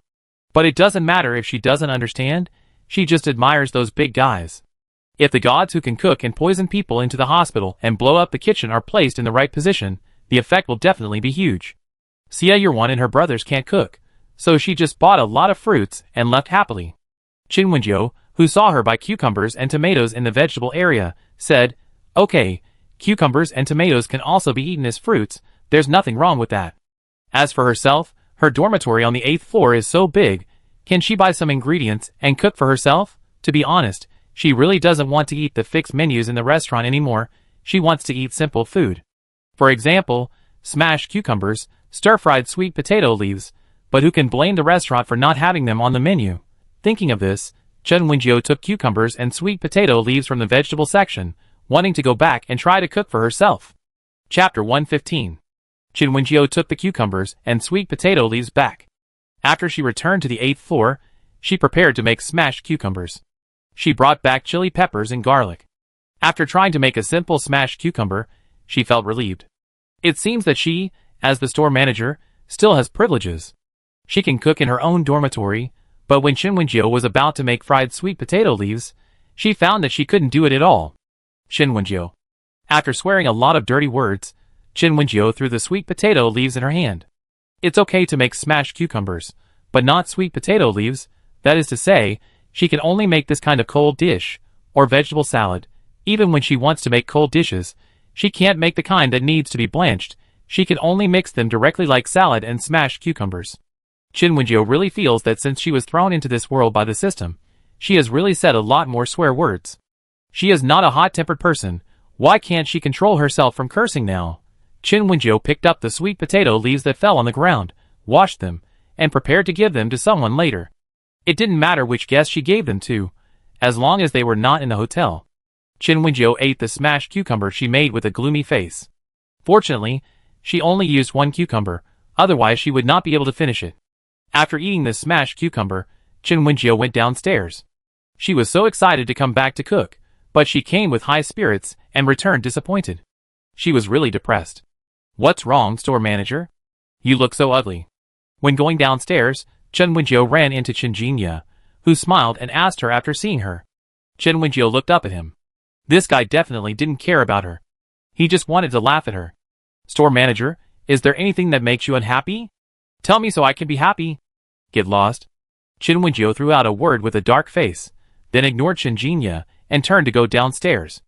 But it doesn't matter if she doesn't understand, she just admires those big guys. If the gods who can cook and poison people into the hospital and blow up the kitchen are placed in the right position, the effect will definitely be huge. Xie Yuan and her brothers can't cook, so she just bought a lot of fruits and left happily. Qin Wenjiu, who saw her buy cucumbers and tomatoes in the vegetable area, said, "Okay, cucumbers and tomatoes can also be eaten as fruits, there's nothing wrong with that." As for herself, her dormitory on the 8th floor is so big, can she buy some ingredients and cook for herself? To be honest, she really doesn't want to eat the fixed menus in the restaurant anymore, she wants to eat simple food. For example, smashed cucumbers, stir-fried sweet potato leaves, but who can blame the restaurant for not having them on the menu? Thinking of this, Qin Wenjiu took cucumbers and sweet potato leaves from the vegetable section, wanting to go back and try to cook for herself. Chapter 115. Qin Wenjiu took the cucumbers and sweet potato leaves back. After she returned to the 8th floor, she prepared to make smashed cucumbers. She brought back chili peppers and garlic. After trying to make a simple smashed cucumber, she felt relieved. It seems that she, as the store manager, still has privileges. She can cook in her own dormitory, but when Qin Wenjiu was about to make fried sweet potato leaves, she found that she couldn't do it at all. Qin Wenjiu. After swearing a lot of dirty words, Qin Wenjiu threw the sweet potato leaves in her hand. It's okay to make smashed cucumbers, but not sweet potato leaves, that is to say, she can only make this kind of cold dish, or vegetable salad. Even when she wants to make cold dishes, she can't make the kind that needs to be blanched, she can only mix them directly like salad and smashed cucumbers. Qin Wenjiu really feels that since she was thrown into this world by the system, she has really said a lot more swear words. She is not a hot-tempered person, why can't she control herself from cursing now? Qin Wenjiu picked up the sweet potato leaves that fell on the ground, washed them, and prepared to give them to someone later. It didn't matter which guest she gave them to, as long as they were not in the hotel. Qin Wenjiu ate the smashed cucumber she made with a gloomy face. Fortunately, she only used one cucumber, otherwise she would not be able to finish it. After eating the smashed cucumber, Qin Wenjiu went downstairs. She was so excited to come back to cook, but she came with high spirits and returned disappointed. She was really depressed. "What's wrong, store manager? You look so ugly." When going downstairs, Qin Wenjiu ran into Qin Jinya, who smiled and asked her after seeing her. Qin Wenjiu looked up at him. This guy definitely didn't care about her. He just wanted to laugh at her. "Store manager, is there anything that makes you unhappy? Tell me so I can be happy." "Get lost." Qin Wenjiu threw out a word with a dark face, then ignored Qin Jinya and turned to go downstairs.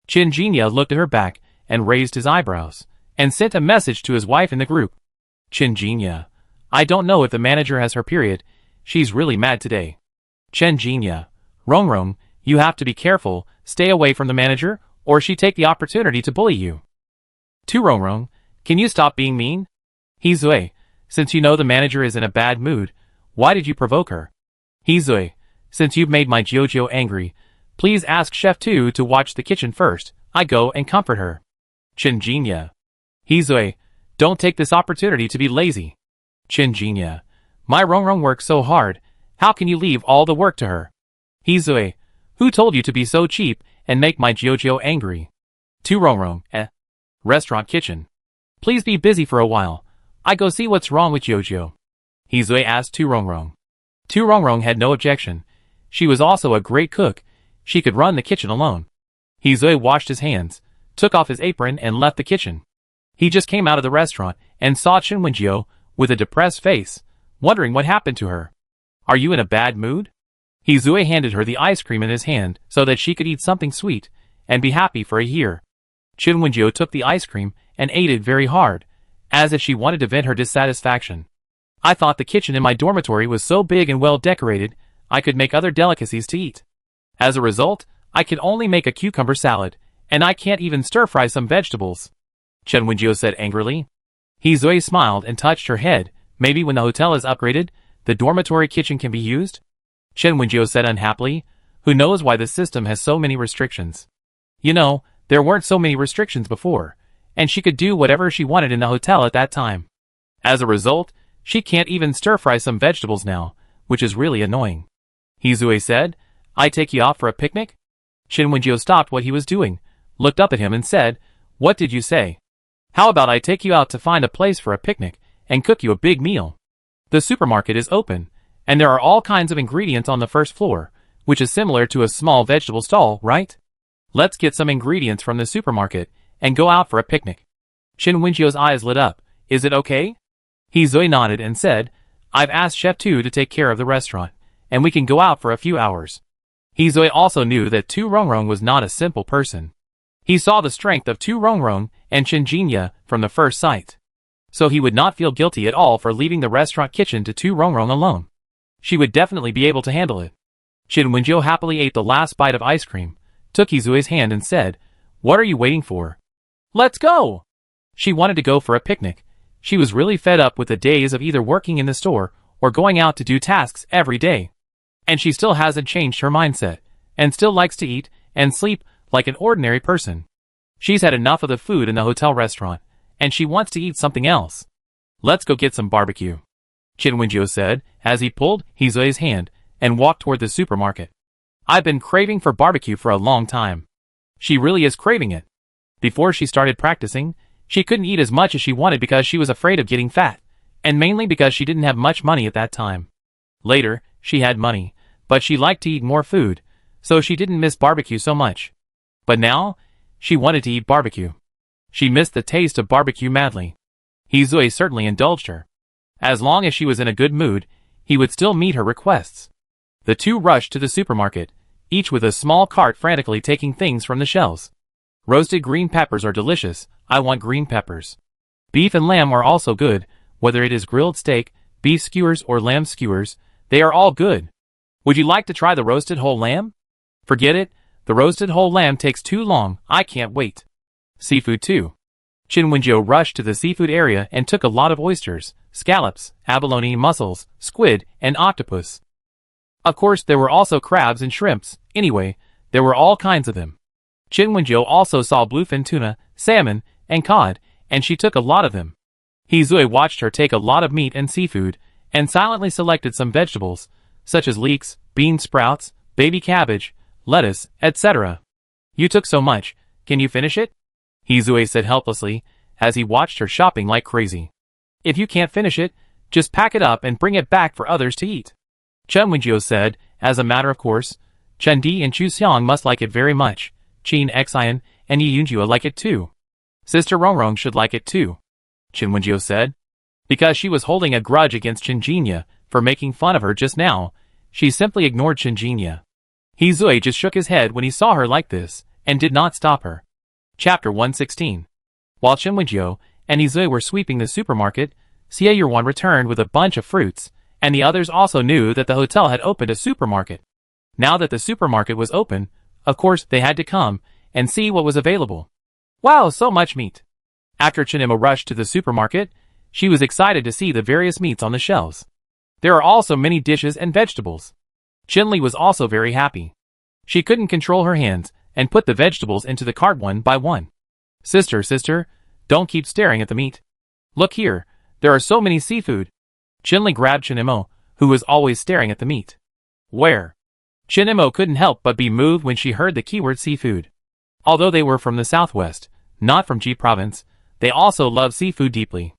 Qin Jinya looked at her back and raised his eyebrows, and sent a message to his wife in the group. "Qin Jinya, I don't know if the manager has her period, she's really mad today." Qin Jinya, Rong, you have to be careful, stay away from the manager, or she take the opportunity to bully you. 2 Rong, can you stop being mean? Hizui, since you know the manager is in a bad mood, why did you provoke her? Hizui, since you've made my Jojo angry, please ask Chef 2 to watch the kitchen first, I go and comfort her. Qin Jinya, Hizui, don't take this opportunity to be lazy. Qin Jinya, my Rong works so hard, how can you leave all the work to her? Hizui, who told you to be so cheap and make my Jojo angry? 2 Rong, Restaurant kitchen. Please be busy for a while, I go see what's wrong with Jojo. Hizui asked 2 Rong. 2 Rong had no objection, she was also a great cook, she could run the kitchen alone. Hizui washed his hands, took off his apron and left the kitchen. He just came out of the restaurant and saw Qin Wenjiu with a depressed face, wondering what happened to her. "Are you in a bad mood?" Hizui handed her the ice cream in his hand so that she could eat something sweet and be happy for a year. Qin Wenjiu took the ice cream and ate it very hard, as if she wanted to vent her dissatisfaction. "I thought the kitchen in my dormitory was so big and well decorated, I could make other delicacies to eat." As a result, I can only make a cucumber salad, and I can't even stir-fry some vegetables. Chen Wenjiu said angrily. Hizui smiled and touched her head. Maybe when the hotel is upgraded, the dormitory kitchen can be used? Chen Wenjiu said unhappily. Who knows why this system has so many restrictions? You know, there weren't so many restrictions before, and she could do whatever she wanted in the hotel at that time. As a result, she can't even stir-fry some vegetables now, which is really annoying. Hizui said, I take you out for a picnic? Chen Wenjiu stopped what he was doing, looked up at him and said, What did you say? How about I take you out to find a place for a picnic, and cook you a big meal? The supermarket is open, and there are all kinds of ingredients on the first floor, which is similar to a small vegetable stall, right? Let's get some ingredients from the supermarket, and go out for a picnic. Chen Wenjiu's eyes lit up. Is it okay? Hizui nodded and said, I've asked Chef Tu to take care of the restaurant, and we can go out for a few hours. Hizui also knew that Tu Rongrong was not a simple person. He saw the strength of Tu Rongrong and Chen Jinya from the first sight. So he would not feel guilty at all for leaving the restaurant kitchen to Tu Rongrong alone. She would definitely be able to handle it. Chen Wenjiu happily ate the last bite of ice cream, took Hizui's hand and said, What are you waiting for? Let's go! She wanted to go for a picnic. She was really fed up with the days of either working in the store or going out to do tasks every day. And she still hasn't changed her mindset, and still likes to eat and sleep like an ordinary person. She's had enough of the food in the hotel restaurant, and she wants to eat something else. Let's go get some barbecue, Chen Wenjiu said as he pulled Hizui's hand and walked toward the supermarket. I've been craving for barbecue for a long time. She really is craving it. Before she started practicing, she couldn't eat as much as she wanted because she was afraid of getting fat, and mainly because she didn't have much money at that time. Later, she had money, but she liked to eat more food, so she didn't miss barbecue so much. But now, she wanted to eat barbecue. She missed the taste of barbecue madly. Hizui certainly indulged her. As long as she was in a good mood, he would still meet her requests. The two rushed to the supermarket, each with a small cart frantically taking things from the shelves. Roasted green peppers are delicious. I want green peppers. Beef and lamb are also good, whether it is grilled steak, beef skewers or lamb skewers, they are all good. Would you like to try the roasted whole lamb? Forget it, the roasted whole lamb takes too long, I can't wait. Seafood too. Chen Wenjiu rushed to the seafood area and took a lot of oysters, scallops, abalone, mussels, squid, and octopus. Of course, there were also crabs and shrimps. Anyway, there were all kinds of them. Chen Wenjiu also saw bluefin tuna, salmon, and cod, and she took a lot of them. Hizui watched her take a lot of meat and seafood, and silently selected some vegetables, such as leeks, bean sprouts, baby cabbage, lettuce, etc. You took so much, can you finish it? Hizui said helplessly, as he watched her shopping like crazy. If you can't finish it, just pack it up and bring it back for others to eat. Chen Wenjiu said, as a matter of course. Chen Di and Chu Xiang must like it very much. Qin Xian and Yi Yunjua like it too. Sister Rongrong should like it too, Chen Wenjiu said. Because she was holding a grudge against Chen Jinya for making fun of her just now, she simply ignored Chen Jinya. Hizui just shook his head when he saw her like this, and did not stop her. Chapter 116. While Chen Wenjiu and Hizui were sweeping the supermarket, Xie Yuan returned with a bunch of fruits, and the others also knew that the hotel had opened a supermarket. Now that the supermarket was open, of course they had to come and see what was available. Wow, so much meat! After Chinimo rushed to the supermarket, she was excited to see the various meats on the shelves. There are also many dishes and vegetables. Chinli was also very happy. She couldn't control her hands and put the vegetables into the cart one by one. Sister, don't keep staring at the meat. Look here, there are so many seafood. Chinli grabbed Chinimo, who was always staring at the meat. Where? Chinimo couldn't help but be moved when she heard the keyword seafood. Although they were from the southwest, not from Ji province, they also loved seafood deeply.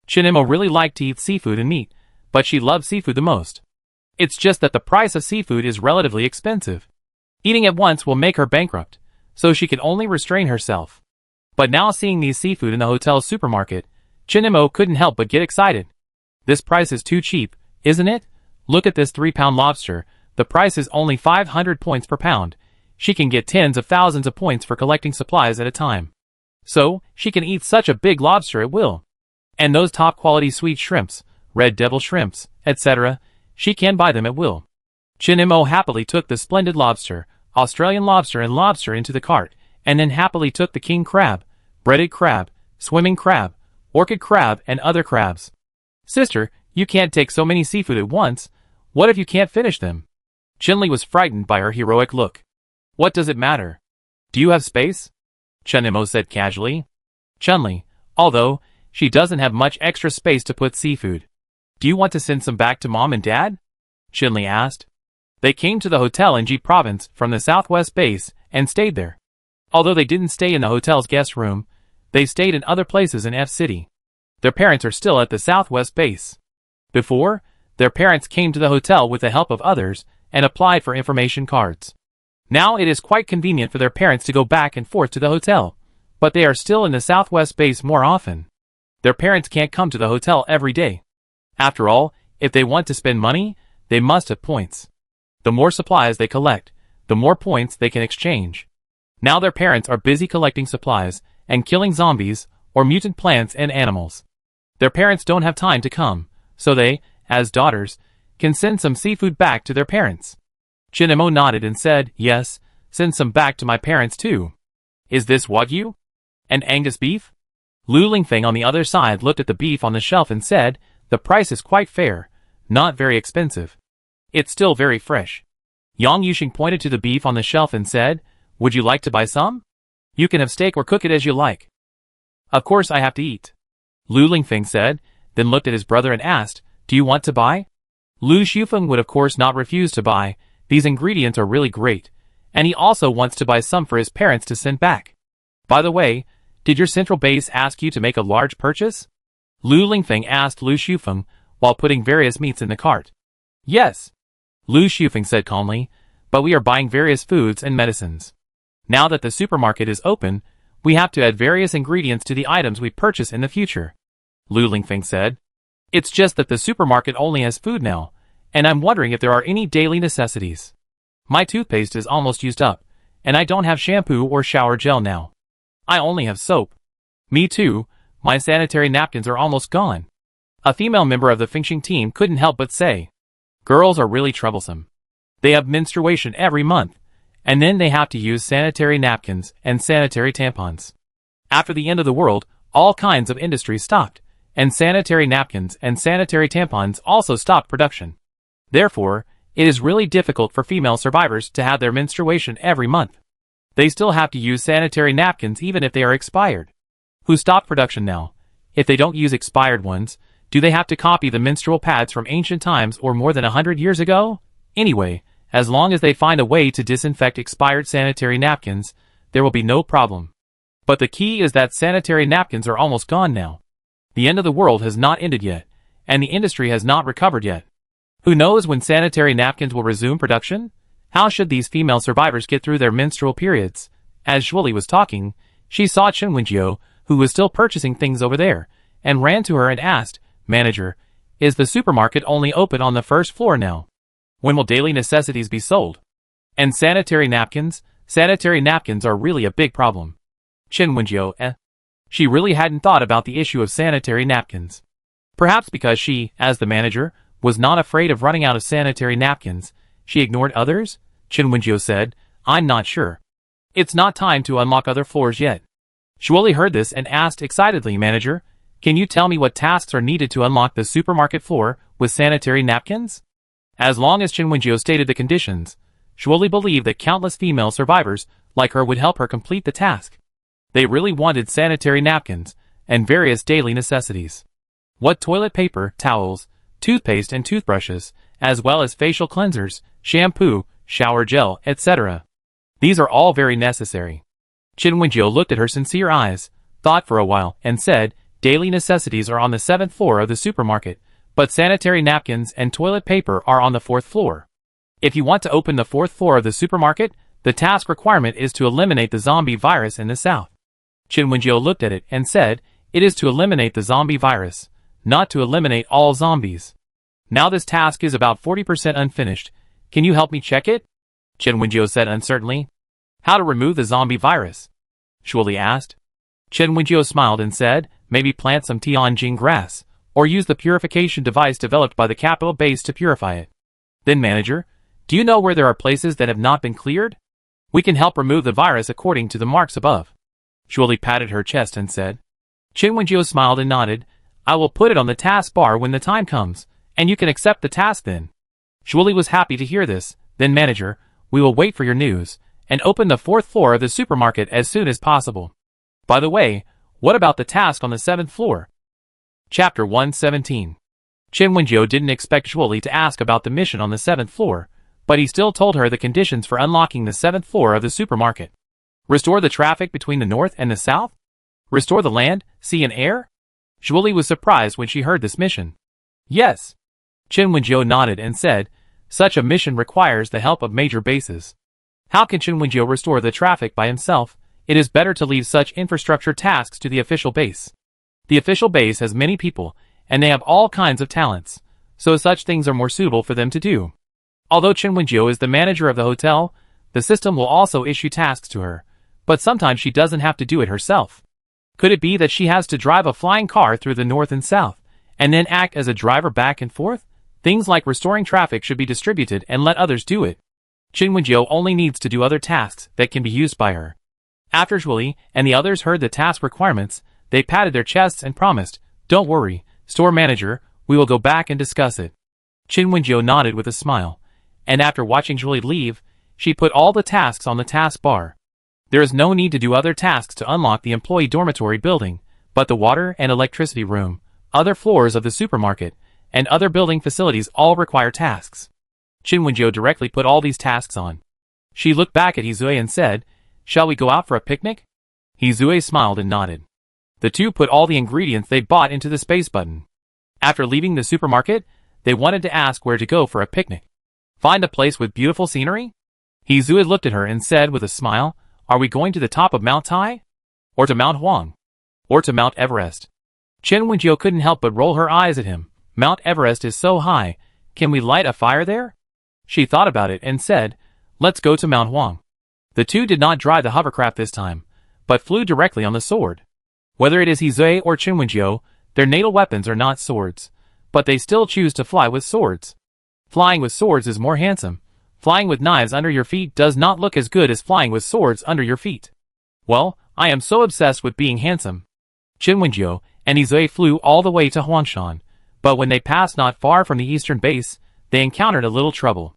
Chinimo really liked to eat seafood and meat, but she loved seafood the most. It's just that the price of seafood is relatively expensive. Eating at once will make her bankrupt, so she could only restrain herself. But now seeing these seafood in the hotel's supermarket, Chinimo couldn't help but get excited. This price is too cheap, isn't it? Look at this 3-pound lobster, the price is only 500 points per pound. She can get tens of thousands of points for collecting supplies at a time. So, she can eat such a big lobster at will. And those top-quality sweet shrimps, red devil shrimps, etc., she can buy them at will. Chinimo happily took the splendid lobster, Australian lobster and lobster into the cart, and then happily took the king crab, breaded crab, swimming crab, orchid crab, and other crabs. Sister, you can't take so many seafood at once. What if you can't finish them? Chinli was frightened by her heroic look. What does it matter? Do you have space? Chunimo said casually. Chunli, although she doesn't have much extra space to put seafood. Do you want to send some back to Mom and Dad? Chinli asked. They came to the hotel in G Province from the Southwest base and stayed there. Although they didn't stay in the hotel's guest room, they stayed in other places in F City. Their parents are still at the Southwest base. Before, their parents came to the hotel with the help of others and applied for information cards. Now it is quite convenient for their parents to go back and forth to the hotel, but they are still in the Southwest base more often. Their parents can't come to the hotel every day. After all, if they want to spend money, they must have points. The more supplies they collect, the more points they can exchange. Now their parents are busy collecting supplies and killing zombies or mutant plants and animals. Their parents don't have time to come, so they, as daughters, can send some seafood back to their parents. Chinimo nodded and said, yes, send some back to my parents too. Is this Wagyu? And Angus beef? Lu Lingfeng on the other side looked at the beef on the shelf and said, the price is quite fair, not very expensive. It's still very fresh. Yang Yuxing pointed to the beef on the shelf and said, would you like to buy some? You can have steak or cook it as you like. Of course I have to eat. Lu Lingfeng said, then looked at his brother and asked, do you want to buy? Lu Shufeng would of course not refuse to buy. These ingredients are really great, and he also wants to buy some for his parents to send back. By the way, did your central base ask you to make a large purchase? Lu Lingfeng asked Lu Shufeng while putting various meats in the cart. Yes. Lu Shufeng said calmly, but we are buying various foods and medicines. Now that the supermarket is open, we have to add various ingredients to the items we purchase in the future. Lu Lingfeng said. It's just that the supermarket only has food now, and I'm wondering if there are any daily necessities. My toothpaste is almost used up, and I don't have shampoo or shower gel now. I only have soap. Me too, my sanitary napkins are almost gone. A female member of the Fengxing team couldn't help but say. Girls are really troublesome. They have menstruation every month, and then they have to use sanitary napkins and sanitary tampons. After the end of the world, all kinds of industries stopped, and sanitary napkins and sanitary tampons also stopped production. Therefore, it is really difficult for female survivors to have their menstruation every month. They still have to use sanitary napkins even if they are expired. Who stopped production now? If they don't use expired ones, do they have to copy the menstrual pads from ancient times or more than 100 years ago? Anyway, as long as they find a way to disinfect expired sanitary napkins, there will be no problem. But the key is that sanitary napkins are almost gone now. The end of the world has not ended yet, and the industry has not recovered yet. Who knows when sanitary napkins will resume production? How should these female survivors get through their menstrual periods? As Zhuoli was talking, she saw Chen Wenjiu, who was still purchasing things over there, and ran to her and asked, Manager, is the supermarket only open on the first floor now? When will daily necessities be sold? And sanitary napkins? Sanitary napkins are really a big problem. Chen Wenjiu, She really hadn't thought about the issue of sanitary napkins. Perhaps because she, as the manager, was not afraid of running out of sanitary napkins, she ignored others? Chen Wenjiu said, I'm not sure. It's not time to unlock other floors yet. Zhuoli heard this and asked excitedly, Manager, can you tell me what tasks are needed to unlock the supermarket floor with sanitary napkins? As long as Chen Wenjiu stated the conditions, Zhuoli believed that countless female survivors like her would help her complete the task. They really wanted sanitary napkins and various daily necessities. What toilet paper, towels, toothpaste and toothbrushes, as well as facial cleansers, shampoo, shower gel, etc. These are all very necessary. Chen Wenjiu looked at her sincere eyes, thought for a while, and said, daily necessities are on the 7th floor of the supermarket, but sanitary napkins and toilet paper are on the 4th floor. If you want to open the 4th floor of the supermarket, the task requirement is to eliminate the zombie virus in the south. Chen Wenjiu looked at it and said, it is to eliminate the zombie virus, not to eliminate all zombies. Now this task is about 40% unfinished. Can you help me check it? Chen Wenjiu said uncertainly. How to remove the zombie virus? Zhuoli asked. Chen Wenjiu smiled and said, maybe plant some Tianjin grass, or use the purification device developed by the capital base to purify it. Then Manager, do you know where there are places that have not been cleared? We can help remove the virus according to the marks above. Julie patted her chest and said. Chen Wenjiu smiled and nodded. I will put it on the task bar when the time comes, and you can accept the task then. Julie was happy to hear this. Then manager, we will wait for your news, and open the 4th floor of the supermarket as soon as possible. By the way, what about the task on the 7th floor? Chapter 117. Chen Wenjiu didn't expect Julie to ask about the mission on the 7th floor, but he still told her the conditions for unlocking the 7th floor of the supermarket. Restore the traffic between the north and the south? Restore the land, sea and air? Julie was surprised when she heard this mission. Yes. Chen Wenjiu nodded and said, such a mission requires the help of major bases. How can Chen Wenjiu restore the traffic by himself? It is better to leave such infrastructure tasks to the official base. The official base has many people, and they have all kinds of talents, so such things are more suitable for them to do. Although Chen Wenjiu is the manager of the hotel, the system will also issue tasks to her, but sometimes she doesn't have to do it herself. Could it be that she has to drive a flying car through the north and south, and then act as a driver back and forth? Things like restoring traffic should be distributed and let others do it. Chen Wenjiu only needs to do other tasks that can be used by her. After Julie and the others heard the task requirements, they patted their chests and promised, don't worry, store manager, we will go back and discuss it. Chen Wenjiu nodded with a smile, and after watching Julie leave, she put all the tasks on the task bar. There is no need to do other tasks to unlock the employee dormitory building, but the water and electricity room, other floors of the supermarket, and other building facilities all require tasks. Chen Wenjiu directly put all these tasks on. She looked back at Hizue and said, shall we go out for a picnic? Hizue smiled and nodded. The two put all the ingredients they bought into the space button. After leaving the supermarket, they wanted to ask where to go for a picnic. Find a place with beautiful scenery? Hizue looked at her and said with a smile, are we going to the top of Mount Tai? Or to Mount Huang? Or to Mount Everest? Chen Wenjiu couldn't help but roll her eyes at him. Mount Everest is so high, can we light a fire there? She thought about it and said, let's go to Mount Huang. The two did not drive the hovercraft this time, but flew directly on the sword. Whether it is Hizue or Chen Wenjiu, their natal weapons are not swords, but they still choose to fly with swords. Flying with swords is more handsome. Flying with knives under your feet does not look as good as flying with swords under your feet. Well, I am so obsessed with being handsome. Chen Wenjiu and Hizue flew all the way to Huangshan, but when they passed not far from the eastern base, they encountered a little trouble.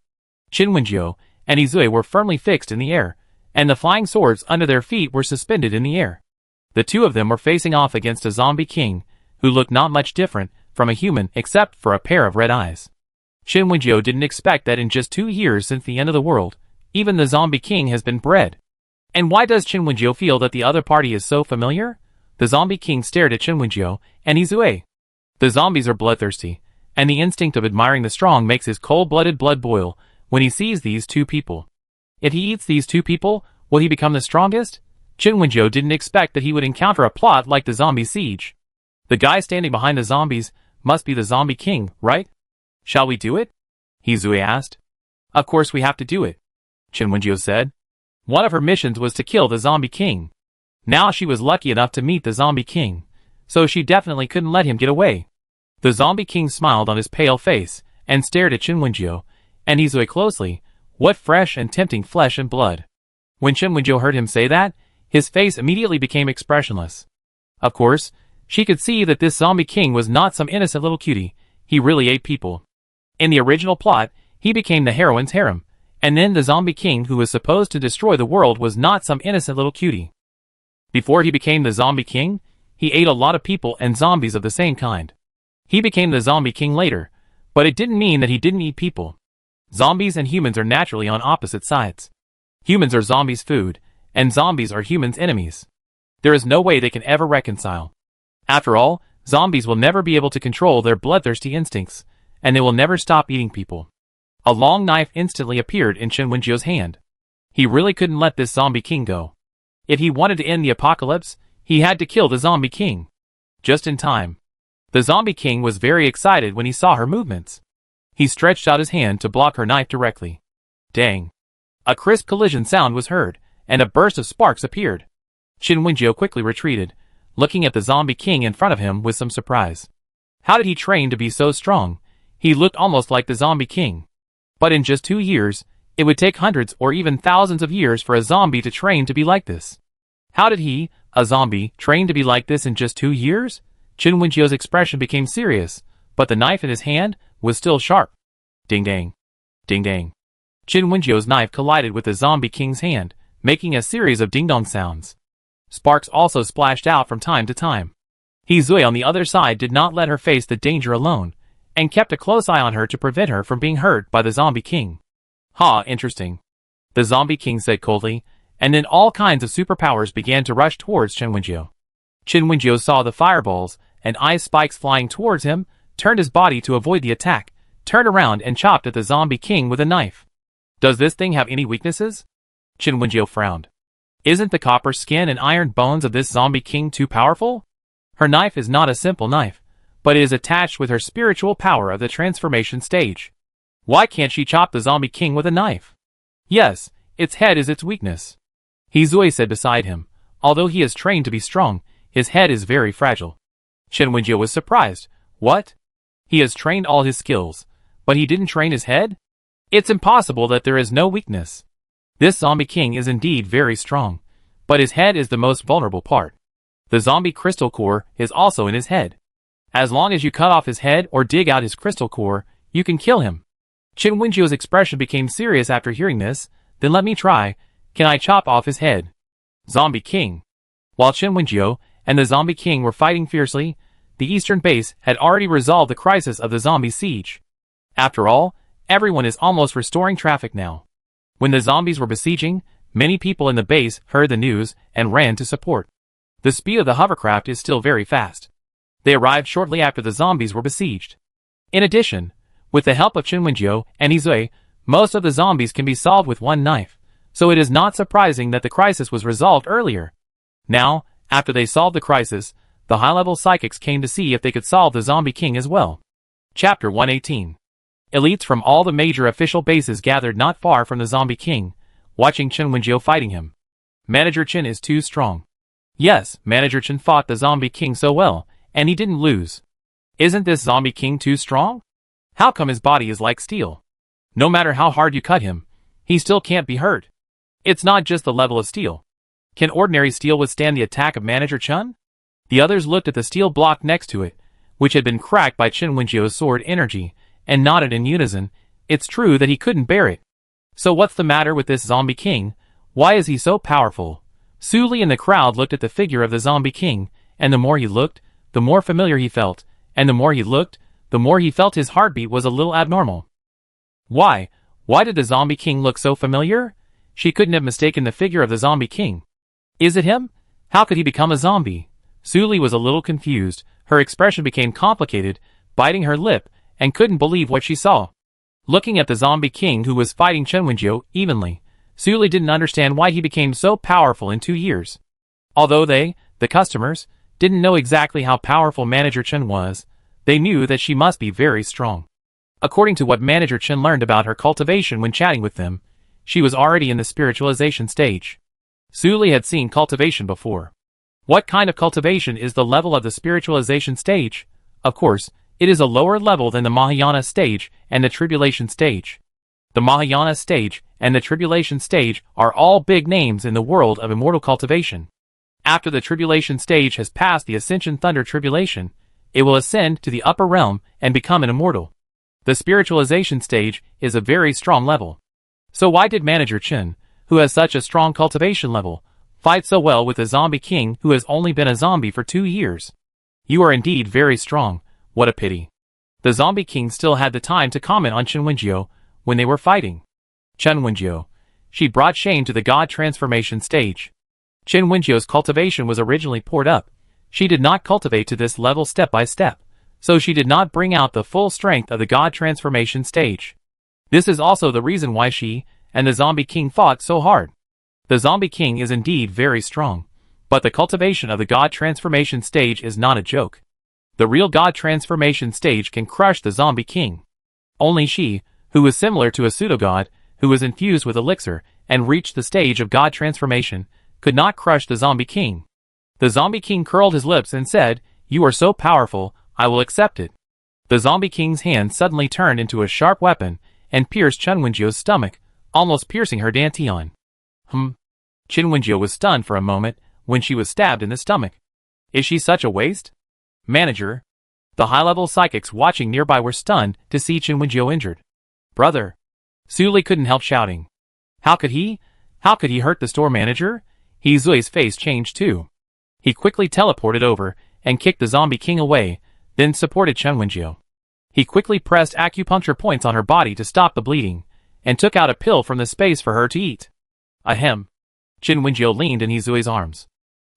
Chen Wenjiu and Hizue were firmly fixed in the air, and the flying swords under their feet were suspended in the air. The two of them were facing off against a zombie king, who looked not much different from a human except for a pair of red eyes. Chen Wenjiu didn't expect that in just 2 years since the end of the world, even the zombie king has been bred. And why does Chen Wenjiu feel that the other party is so familiar? The zombie king stared at Chen Wenjiu and Hizue. The zombies are bloodthirsty, and the instinct of admiring the strong makes his cold-blooded blood boil when he sees these two people. If he eats these two people, will he become the strongest? Chen Wenjiu didn't expect that he would encounter a plot like the zombie siege. The guy standing behind the zombies must be the zombie king, right? Shall we do it? Hizue asked. Of course we have to do it, Chen Wenjiu said. One of her missions was to kill the zombie king. Now she was lucky enough to meet the zombie king, so she definitely couldn't let him get away. The zombie king smiled on his pale face and stared at Chen Wenjiu and Hizue closely. What fresh and tempting flesh and blood. When Chen Wenjiu heard him say that, his face immediately became expressionless. Of course, she could see that this zombie king was not some innocent little cutie. He really ate people. In the original plot, he became the heroine's harem, and then the zombie king who was supposed to destroy the world was not some innocent little cutie. Before he became the zombie king, he ate a lot of people and zombies of the same kind. He became the zombie king later, but it didn't mean that he didn't eat people. Zombies and humans are naturally on opposite sides. Humans are zombies' food, and zombies are humans' enemies. There is no way they can ever reconcile. After all, zombies will never be able to control their bloodthirsty instincts, and they will never stop eating people. A long knife instantly appeared in Chen Wenjiu's hand. He really couldn't let this zombie king go. If he wanted to end the apocalypse, he had to kill the zombie king. Just in time. The zombie king was very excited when he saw her movements. He stretched out his hand to block her knife directly. Dang. A crisp collision sound was heard, and a burst of sparks appeared. Chen Wenjiu quickly retreated, looking at the zombie king in front of him with some surprise. How did he train to be so strong? He looked almost like the zombie king. But in just 2 years, It would take hundreds or even thousands of years for a zombie to train to be like this. How did he, a zombie, train to be like this in just 2 years? Chen Wenjio's expression became serious, but the knife in his hand was still sharp. Ding dang. Ding dang. Chen Wenjio's knife collided with the zombie king's hand, making a series of ding-dong sounds. Sparks also splashed out from time to time. He Zui on the other side did not let her face the danger alone, and kept a close eye on her to prevent her from being hurt by the zombie king. Ha, interesting. The zombie king said coldly, and then all kinds of superpowers began to rush towards Chen Wenjio. Chen Wenjio saw the fireballs and ice spikes flying towards him, turned his body to avoid the attack, turned around and chopped at the zombie king with a knife. Does this thing have any weaknesses? Chen Wenjio frowned. Isn't the copper skin and iron bones of this zombie king too powerful? Her knife is not a simple knife, but it is attached with her spiritual power of the transformation stage. Why can't she chop the zombie king with a knife? Yes, its head is its weakness. Hizui said beside him. Although he is trained to be strong, his head is very fragile. Chen Wenjio was surprised. What? He has trained all his skills, but he didn't train his head? It's impossible that there is no weakness. This zombie king is indeed very strong, but his head is the most vulnerable part. The zombie crystal core is also in his head. As long as you cut off his head or dig out his crystal core, you can kill him. Chen Wenjio's expression became serious after hearing this. Then let me try. Can I chop off his head? Zombie King. While Chen Wenjio and the zombie king were fighting fiercely, the eastern base had already resolved the crisis of the zombie siege. After all, everyone is almost restoring traffic now. When the zombies were besieging, many people in the base heard the news and ran to support. The speed of the hovercraft is still very fast. They arrived shortly after the zombies were besieged. In addition, with the help of Chen Wenjio and Izue, most of the zombies can be solved with one knife, so it is not surprising that the crisis was resolved earlier. Now, after they solved the crisis, the high-level psychics came to see if they could solve the zombie king as well. Chapter 118. Elites from all the major official bases gathered not far from the zombie king, watching Chen Wenjio fighting him. Manager Chen is too strong. Yes, Manager Chen fought the zombie king so well, and he didn't lose. Isn't this zombie king too strong? How come his body is like steel? No matter how hard you cut him, he still can't be hurt. It's not just the level of steel. Can ordinary steel withstand the attack of Manager Chen? The others looked at the steel block next to it, which had been cracked by Chen Wenjio's sword energy, and nodded in unison. It's true that he couldn't bear it. So what's the matter with this zombie king? Why is he so powerful? Su Li and the crowd looked at the figure of the zombie king, and the more he looked, the more familiar he felt, and the more he looked, the more he felt his heartbeat was a little abnormal. Why? Why did the zombie king look so familiar? She couldn't have mistaken the figure of the zombie king. Is it him? How could he become a zombie? Su Li was a little confused. Her expression became complicated, biting her lip, and couldn't believe what she saw. Looking at the zombie king who was fighting Chen Wenjio evenly, Su Li didn't understand why he became so powerful in 2 years. Although they, the customers, didn't know exactly how powerful Manager Chen was, they knew that she must be very strong. According to what Manager Chen learned about her cultivation when chatting with them, she was already in the spiritualization stage. Su Li had seen cultivation before. What kind of cultivation is the level of the spiritualization stage? Of course, it is a lower level than the Mahayana stage and the tribulation stage. The Mahayana stage and the tribulation stage are all big names in the world of immortal cultivation. After the tribulation stage has passed the Ascension Thunder Tribulation, it will ascend to the upper realm and become an immortal. The spiritualization stage is a very strong level. So why did Manager Chen, who has such a strong cultivation level, fight so well with the zombie king who has only been a zombie for 2 years? You are indeed very strong, what a pity. The zombie king still had the time to comment on Chen Wenjio when they were fighting. Chen Wenjio. She brought shame to the god transformation stage. Chen Wenjio's cultivation was originally poured up. She did not cultivate to this level step by step, so she did not bring out the full strength of the god transformation stage. This is also the reason why she and the zombie king fought so hard. The zombie king is indeed very strong, but the cultivation of the god transformation stage is not a joke. The real god transformation stage can crush the zombie king. Only she, who is similar to a pseudo-god, who was infused with elixir and reached the stage of god transformation, could not crush the zombie king. The zombie king curled his lips and said, "You are so powerful, I will accept it." The zombie king's hand suddenly turned into a sharp weapon and pierced Chen Wenjio's stomach, almost piercing her dantian. Qin Wenjiu was stunned for a moment when she was stabbed in the stomach. Is she such a waste? Manager. The high-level psychics watching nearby were stunned to see Qin Wenjiu injured. Brother. Su Li couldn't help shouting. How could he? How could he hurt the store manager? He Zui's face changed too. He quickly teleported over and kicked the zombie king away, then supported Qin Wenjiu. He quickly pressed acupuncture points on her body to stop the bleeding, and took out a pill from the space for her to eat. Ahem. Qin Wenjiu leaned in Zui's arms.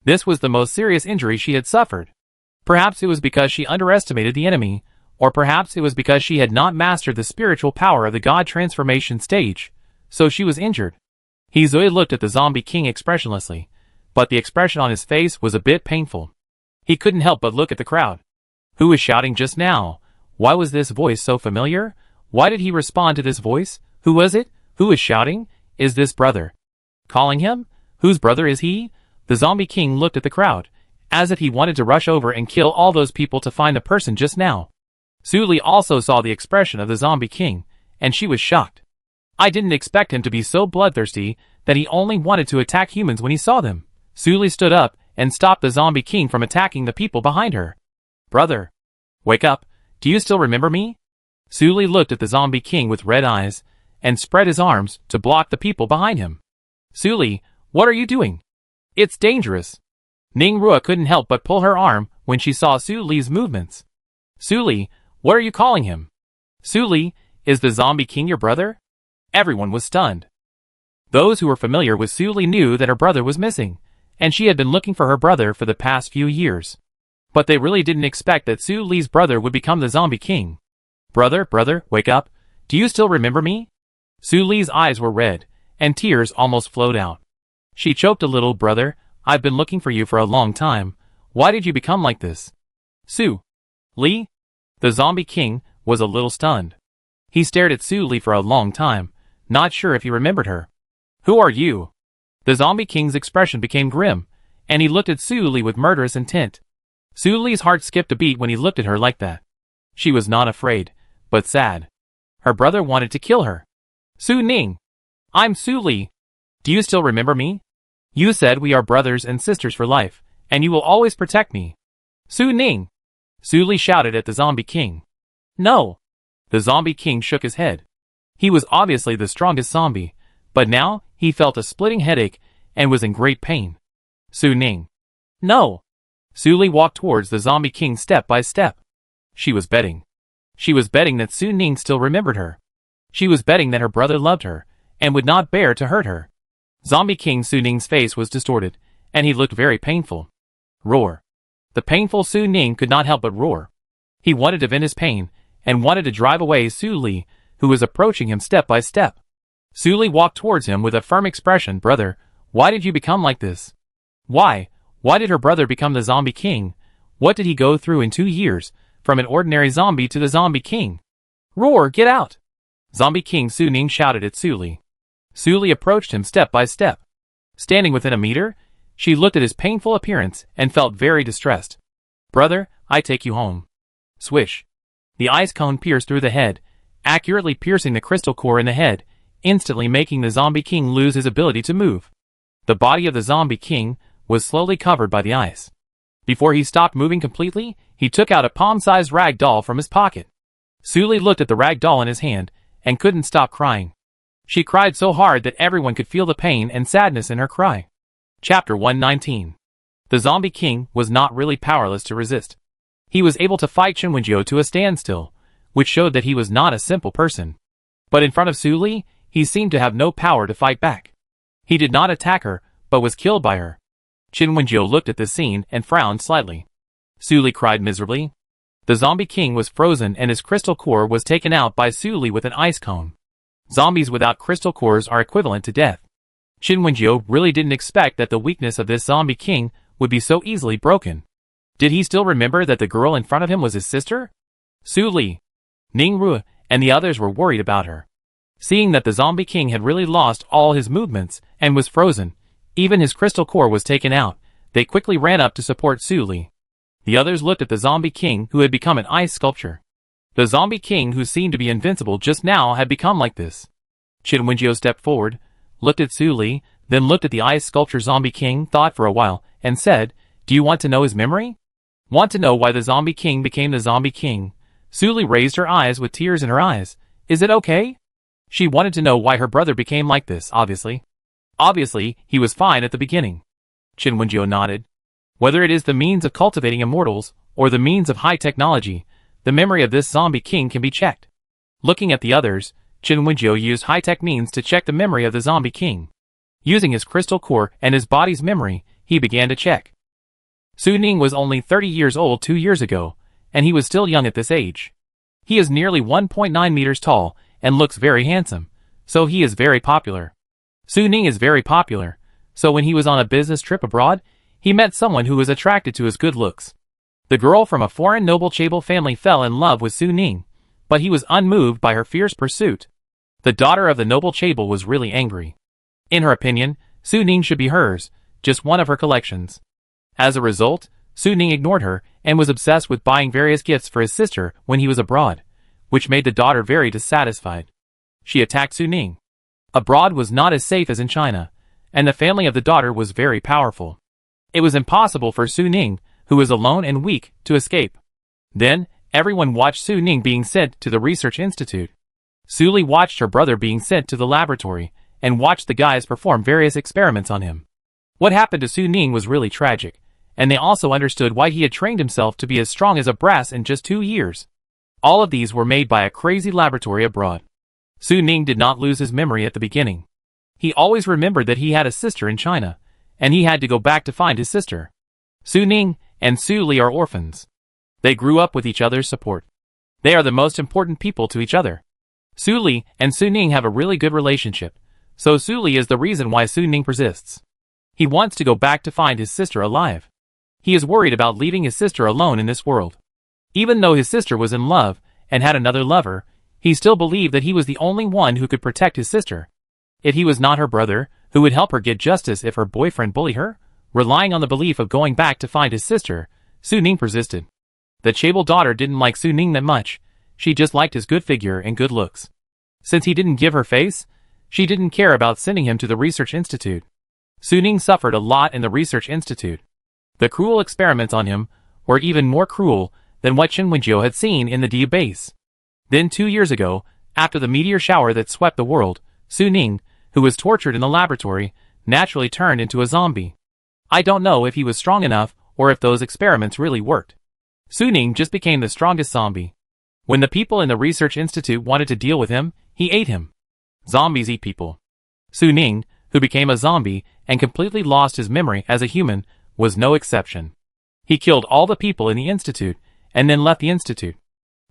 This was the most serious injury she had suffered. Perhaps it was because she underestimated the enemy, or perhaps it was because she had not mastered the spiritual power of the god transformation stage, so she was injured. Zui looked at the zombie king expressionlessly, but the expression on his face was a bit painful. He couldn't help but look at the crowd. Who was shouting just now? Why was this voice so familiar? Why did he respond to this voice? Who was it? Who is shouting? Is this brother? Calling him? Whose brother is he? The zombie king looked at the crowd, as if he wanted to rush over and kill all those people to find the person just now. Su Li also saw the expression of the zombie king, and she was shocked. I didn't expect him to be so bloodthirsty that he only wanted to attack humans when he saw them. Su Li stood up and stopped the zombie king from attacking the people behind her. Brother. Wake up. Do you still remember me? Su Li looked at the zombie king with red eyes, and spread his arms to block the people behind him. Su Li, what are you doing? It's dangerous. Ning Rua couldn't help but pull her arm when she saw Su Li's movements. Su Li, what are you calling him? Su Li, is the zombie king your brother? Everyone was stunned. Those who were familiar with Su Li knew that her brother was missing, and she had been looking for her brother for the past few years. But they really didn't expect that Su Li's brother would become the zombie king. Brother, wake up. Do you still remember me? Su Li's eyes were red, and tears almost flowed out. She choked a little. Brother, I've been looking for you for a long time. Why did you become like this? Su Li? The zombie king was a little stunned. He stared at Su Li for a long time, not sure if he remembered her. Who are you? The zombie king's expression became grim, and he looked at Su Li with murderous intent. Su Li's heart skipped a beat when he looked at her like that. She was not afraid, but sad. Her brother wanted to kill her. Su Ning. I'm Su Li. Do you still remember me? You said we are brothers and sisters for life, and you will always protect me. Su Ning. Su Li shouted at the zombie king. No. The zombie king shook his head. He was obviously the strongest zombie, but now he felt a splitting headache and was in great pain. Su Ning. No. Su Li walked towards the zombie king step by step. She was betting. She was betting that Su Ning still remembered her. She was betting that her brother loved her, and would not bear to hurt her. Zombie King Su Ning's face was distorted, and he looked very painful. Roar. The painful Su Ning could not help but roar. He wanted to vent his pain, and wanted to drive away Su Li, who was approaching him step by step. Su Li walked towards him with a firm expression. Brother, why did you become like this? Why? Why did her brother become the zombie king? What did he go through in 2 years, from an ordinary zombie to the zombie king? Roar, get out! Zombie King Su Ning shouted at Su Li. Su Li approached him step by step. Standing within a meter, she looked at his painful appearance and felt very distressed. Brother, I take you home. Swish. The ice cone pierced through the head, accurately piercing the crystal core in the head, instantly making the zombie king lose his ability to move. The body of the zombie king was slowly covered by the ice. Before he stopped moving completely, he took out a palm-sized rag doll from his pocket. Su Li looked at the rag doll in his hand, and couldn't stop crying. She cried so hard that everyone could feel the pain and sadness in her cry. Chapter 119. The zombie king was not really powerless to resist. He was able to fight Qin Wenjiu to a standstill, which showed that he was not a simple person. But in front of Su Li, he seemed to have no power to fight back. He did not attack her, but was killed by her. Qin Wenjiu looked at this scene and frowned slightly. Su Li cried miserably. The zombie king was frozen and his crystal core was taken out by Su Li with an ice cone. Zombies without crystal cores are equivalent to death. Qin Wenjiu really didn't expect that the weakness of this zombie king would be so easily broken. Did he still remember that the girl in front of him was his sister? Su Li, Ning Rua, and the others were worried about her. Seeing that the zombie king had really lost all his movements and was frozen, even his crystal core was taken out, they quickly ran up to support Su Li. The others looked at the zombie king who had become an ice sculpture. The zombie king who seemed to be invincible just now had become like this. Chen Wenjiu stepped forward, looked at Su Li, then looked at the ice sculpture Zombie King, thought for a while, and said, "Do you want to know his memory? Want to know why the Zombie King became the Zombie King?" Su Li raised her eyes with tears in her eyes. "Is it okay?" She wanted to know why her brother became like this, obviously. Obviously, he was fine at the beginning. Chen Wenjiu nodded. Whether it is the means of cultivating immortals, or the means of high technology, the memory of this Zombie King can be checked. Looking at the others, Chen Wenjiu used high-tech means to check the memory of the Zombie King. Using his crystal core and his body's memory, he began to check. Su Ning was only 30 years old 2 years ago, and he was still young at this age. He is nearly 1.9 meters tall, and looks very handsome, so he is very popular. Su Ning is very popular, so when he was on a business trip abroad, he met someone who was attracted to his good looks. The girl from a foreign noble chaebol family fell in love with Su Ning, but he was unmoved by her fierce pursuit. The daughter of the noble chaebol was really angry. In her opinion, Su Ning should be hers, just one of her collections. As a result, Su Ning ignored her and was obsessed with buying various gifts for his sister when he was abroad, which made the daughter very dissatisfied. She attacked Su Ning. Abroad was not as safe as in China, and the family of the daughter was very powerful. It was impossible for Su Ning, who was alone and weak, to escape. Then, everyone watched Su Ning being sent to the research institute. Su Li watched her brother being sent to the laboratory, and watched the guys perform various experiments on him. What happened to Su Ning was really tragic, and they also understood why he had trained himself to be as strong as a brass in just 2 years. All of these were made by a crazy laboratory abroad. Su Ning did not lose his memory at the beginning. He always remembered that he had a sister in China, and he had to go back to find his sister. Su Ning and Su Li are orphans. They grew up with each other's support. They are the most important people to each other. Su Li and Su Ning have a really good relationship, so Su Li is the reason why Su Ning persists. He wants to go back to find his sister alive. He is worried about leaving his sister alone in this world. Even though his sister was in love and had another lover, he still believed that he was the only one who could protect his sister. If he was not her brother, who would help her get justice if her boyfriend bullied her? Relying on the belief of going back to find his sister, Su Ning persisted. The chaebol daughter didn't like Su Ning that much. She just liked his good figure and good looks. Since he didn't give her face, she didn't care about sending him to the research institute. Su Ning suffered a lot in the research institute. The cruel experiments on him were even more cruel than what Chen Wenjiu had seen in the D base. Then 2 years ago, after the meteor shower that swept the world, Su Ning, who was tortured in the laboratory, naturally turned into a zombie. I don't know if he was strong enough or if those experiments really worked. Su Ning just became the strongest zombie. When the people in the research institute wanted to deal with him, he ate him. Zombies eat people. Su Ning, who became a zombie and completely lost his memory as a human, was no exception. He killed all the people in the institute and then left the institute.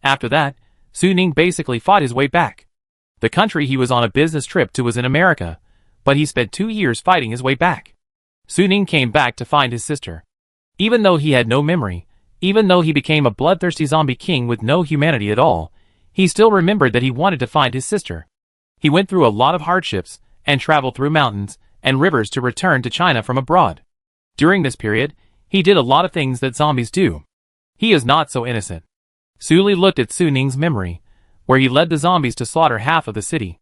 After that, Su Ning basically fought his way back. The country he was on a business trip to was in America, but he spent 2 years fighting his way back. Su Ning came back to find his sister. Even though he had no memory, even though he became a bloodthirsty zombie king with no humanity at all, he still remembered that he wanted to find his sister. He went through a lot of hardships and traveled through mountains and rivers to return to China from abroad. During this period, he did a lot of things that zombies do. He is not so innocent. Su Li looked at Su Ning's memory, where he led the zombies to slaughter half of the city.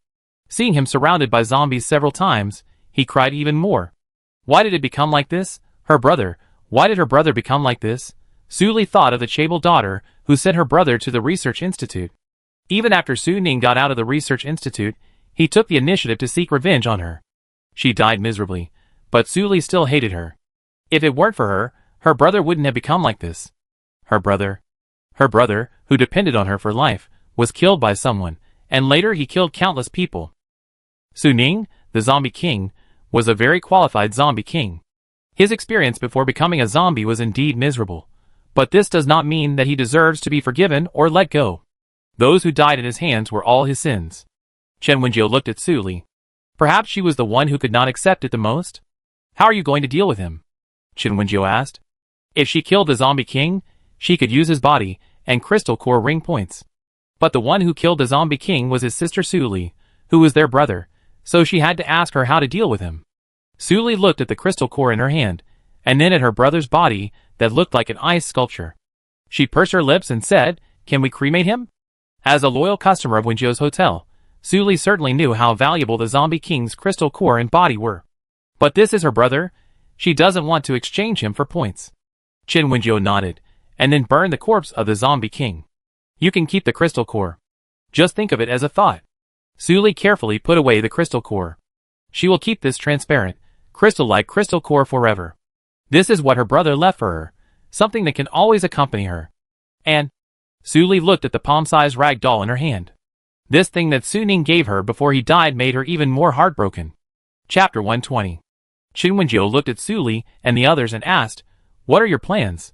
Seeing him surrounded by zombies several times, he cried even more. Why did it become like this? Her brother. Why did her brother become like this? Su Li thought of the chaebol daughter who sent her brother to the research institute. Even after Su Ning got out of the research institute, he took the initiative to seek revenge on her. She died miserably, but Su Li still hated her. If it weren't for her, her brother wouldn't have become like this. Her brother, who depended on her for life, was killed by someone, and later he killed countless people. Su Ning, the zombie king, was a very qualified zombie king. His experience before becoming a zombie was indeed miserable, but this does not mean that he deserves to be forgiven or let go. Those who died in his hands were all his sins. Chen Wenjiu looked at Su Li. Perhaps she was the one who could not accept it the most? How are you going to deal with him? Chen Wenjiu asked. If she killed the zombie king, she could use his body and crystal core ring points. But the one who killed the zombie king was his sister Su Li, who was their brother, so she had to ask her how to deal with him. Su Li looked at the crystal core in her hand, and then at her brother's body that looked like an ice sculpture. She pursed her lips and said, "Can we cremate him?" As a loyal customer of Wenjiu's hotel, Suli certainly knew how valuable the Zombie King's crystal core and body were. But this is her brother. She doesn't want to exchange him for points. Qin Wenjiu nodded, and then burned the corpse of the Zombie King. You can keep the crystal core. Just think of it as a thought. Suli carefully put away the crystal core. She will keep this transparent, crystal-like crystal core forever. This is what her brother left for her, something that can always accompany her. And Suli looked at the palm-sized rag doll in her hand. This thing that Su Ning gave her before he died made her even more heartbroken. Chapter 120. Qin Wenjiu looked at Suli and the others and asked, "What are your plans?"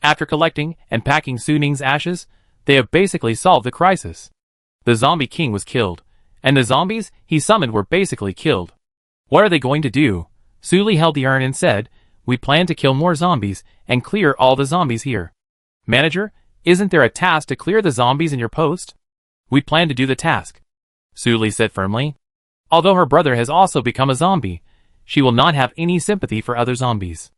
After collecting and packing Su Ning's ashes, they have basically solved the crisis. The Zombie King was killed, and the zombies he summoned were basically killed. What are they going to do? Suli held the urn and said, "We plan to kill more zombies and clear all the zombies here." Manager, isn't there a task to clear the zombies in your post? We plan to do the task, Suli said firmly. Although her brother has also become a zombie, she will not have any sympathy for other zombies.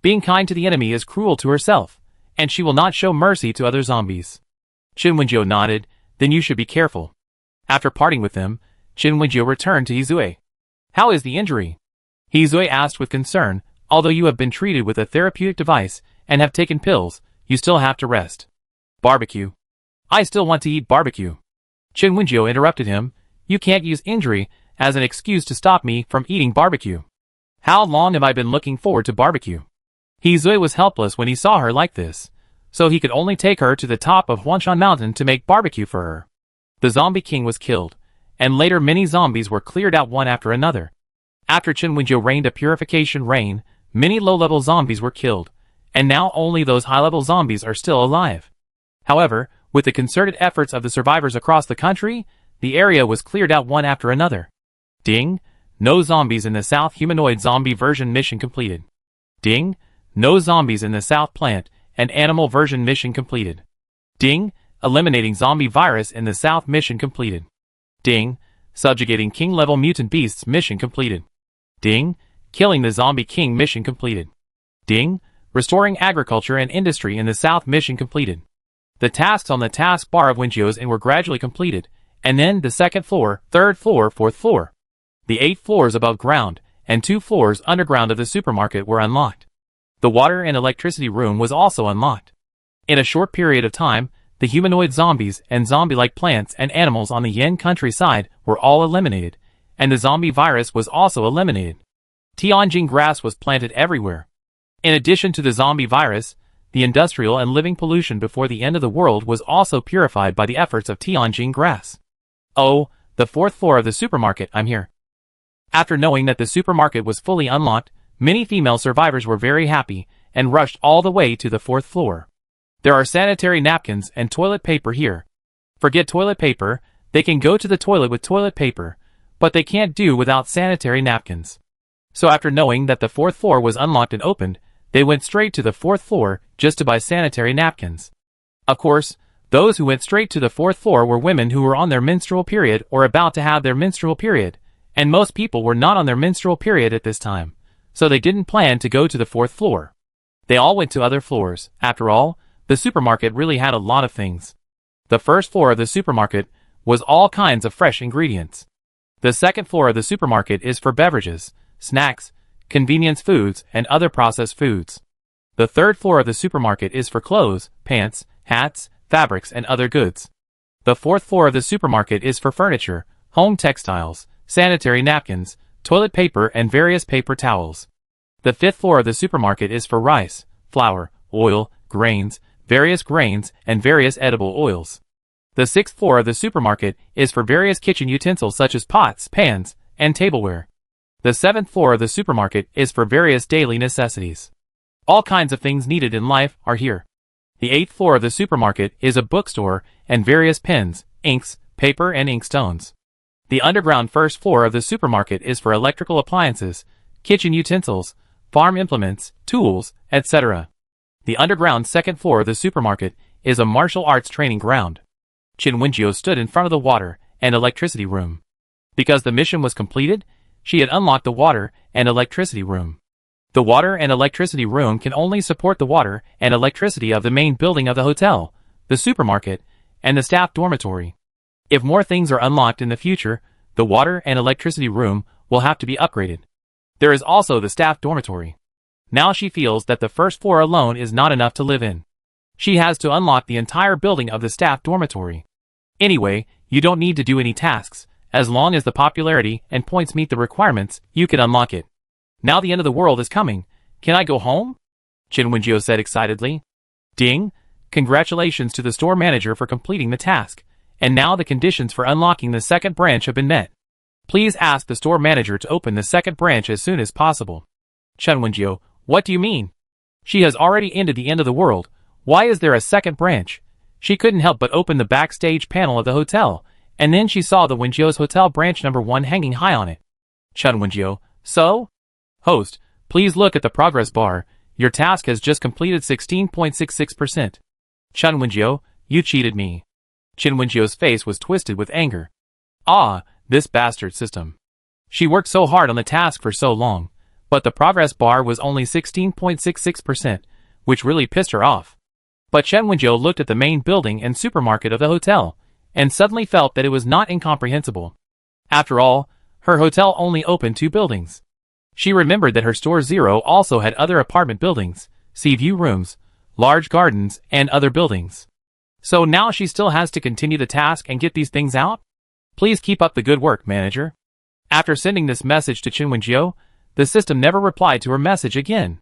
Being kind to the enemy is cruel to herself, and she will not show mercy to other zombies. Qin Wenjiu nodded, then you should be careful. After parting with them, Qin Wenjiu returned to Izue. How is the injury? Izue asked with concern. Although you have been treated with a therapeutic device and have taken pills, you still have to rest. Barbecue. I still want to eat barbecue. Qin Wenjiu interrupted him. You can't use injury as an excuse to stop me from eating barbecue. How long have I been looking forward to barbecue? Izue was helpless when he saw her like this, so he could only take her to the top of Huanshan Mountain to make barbecue for her. The Zombie King was killed, and later many zombies were cleared out one after another. After Qin Wenjiu rained a purification rain, many low-level zombies were killed, and now only those high-level zombies are still alive. However, with the concerted efforts of the survivors across the country, the area was cleared out one after another. Ding! No zombies in the South Humanoid Zombie Version mission completed. Ding! No zombies in the South Plant and Animal Version mission completed. Ding! Eliminating Zombie Virus in the South mission completed. Ding! Subjugating King-level Mutant Beasts mission completed. Ding! Killing the Zombie King mission completed. Ding! Restoring Agriculture and Industry in the South mission completed. The tasks on the task bar of Wenjiu's Inn were gradually completed, and then the second floor, third floor, fourth floor. The 8 floors above ground and 2 floors underground of the supermarket were unlocked. The water and electricity room was also unlocked. In a short period of time, the humanoid zombies and zombie-like plants and animals on the Yen countryside were all eliminated, and the zombie virus was also eliminated. Tianjin grass was planted everywhere. In addition to the zombie virus, the industrial and living pollution before the end of the world was also purified by the efforts of Tianjin grass. Oh, the 4th floor of the supermarket, I'm here. After knowing that the supermarket was fully unlocked, many female survivors were very happy and rushed all the way to the 4th floor. There are sanitary napkins and toilet paper here. Forget toilet paper, they can go to the toilet with toilet paper, but they can't do without sanitary napkins. So after knowing that the 4th floor was unlocked and opened, they went straight to the 4th floor just to buy sanitary napkins. Of course, those who went straight to the 4th floor were women who were on their menstrual period or about to have their menstrual period, and most people were not on their menstrual period at this time, so they didn't plan to go to the 4th floor. They all went to other floors. After all, the supermarket really had a lot of things. The 1st floor of the supermarket was all kinds of fresh ingredients. The 2nd floor of the supermarket is for beverages, snacks, convenience foods, and other processed foods. The 3rd floor of the supermarket is for clothes, pants, hats, fabrics, and other goods. The 4th floor of the supermarket is for furniture, home textiles, sanitary napkins, toilet paper, and various paper towels. The 5th floor of the supermarket is for rice, flour, oil, grains, various grains, and various edible oils. The 6th floor of the supermarket is for various kitchen utensils such as pots, pans, and tableware. The 7th floor of the supermarket is for various daily necessities. All kinds of things needed in life are here. The 8th floor of the supermarket is a bookstore and various pens, inks, paper, and inkstones. The underground 1st floor of the supermarket is for electrical appliances, kitchen utensils, farm implements, tools, etc. The underground 2nd floor of the supermarket is a martial arts training ground. Qin Wenjiu stood in front of the water and electricity room. Because the mission was completed, she had unlocked the water and electricity room. The water and electricity room can only support the water and electricity of the main building of the hotel, the supermarket, and the staff dormitory. If more things are unlocked in the future, the water and electricity room will have to be upgraded. There is also the staff dormitory. Now she feels that the first floor alone is not enough to live in. She has to unlock the entire building of the staff dormitory. Anyway, you don't need to do any tasks. As long as the popularity and points meet the requirements, you can unlock it. Now the end of the world is coming. Can I go home? Chin Wenjio said excitedly. Ding! Congratulations to the store manager for completing the task. And now the conditions for unlocking the second branch have been met. Please ask the store manager to open the second branch as soon as possible. Chen Wenjio, what do you mean? She has already ended the end of the world. Why is there a second branch? She couldn't help but open the backstage panel of the hotel, and then she saw the Wenjio's Hotel branch number 1 hanging high on it. Chen Wenjio, so? Host, please look at the progress bar. Your task has just completed 16.66%. Chen Wenjio, you cheated me. Chin Wenjio's face was twisted with anger. Ah, this bastard system. She worked so hard on the task for so long, but the progress bar was only 16.66%, which really pissed her off. But Chen Wenjio looked at the main building and supermarket of the hotel, and suddenly felt that it was not incomprehensible. After all, her hotel only opened 2 buildings. She remembered that her store 0 also had other apartment buildings, sea view rooms, large gardens, and other buildings. So now she still has to continue the task and get these things out? Please keep up the good work, manager. After sending this message to Chin Wenjio, the system never replied to her message again.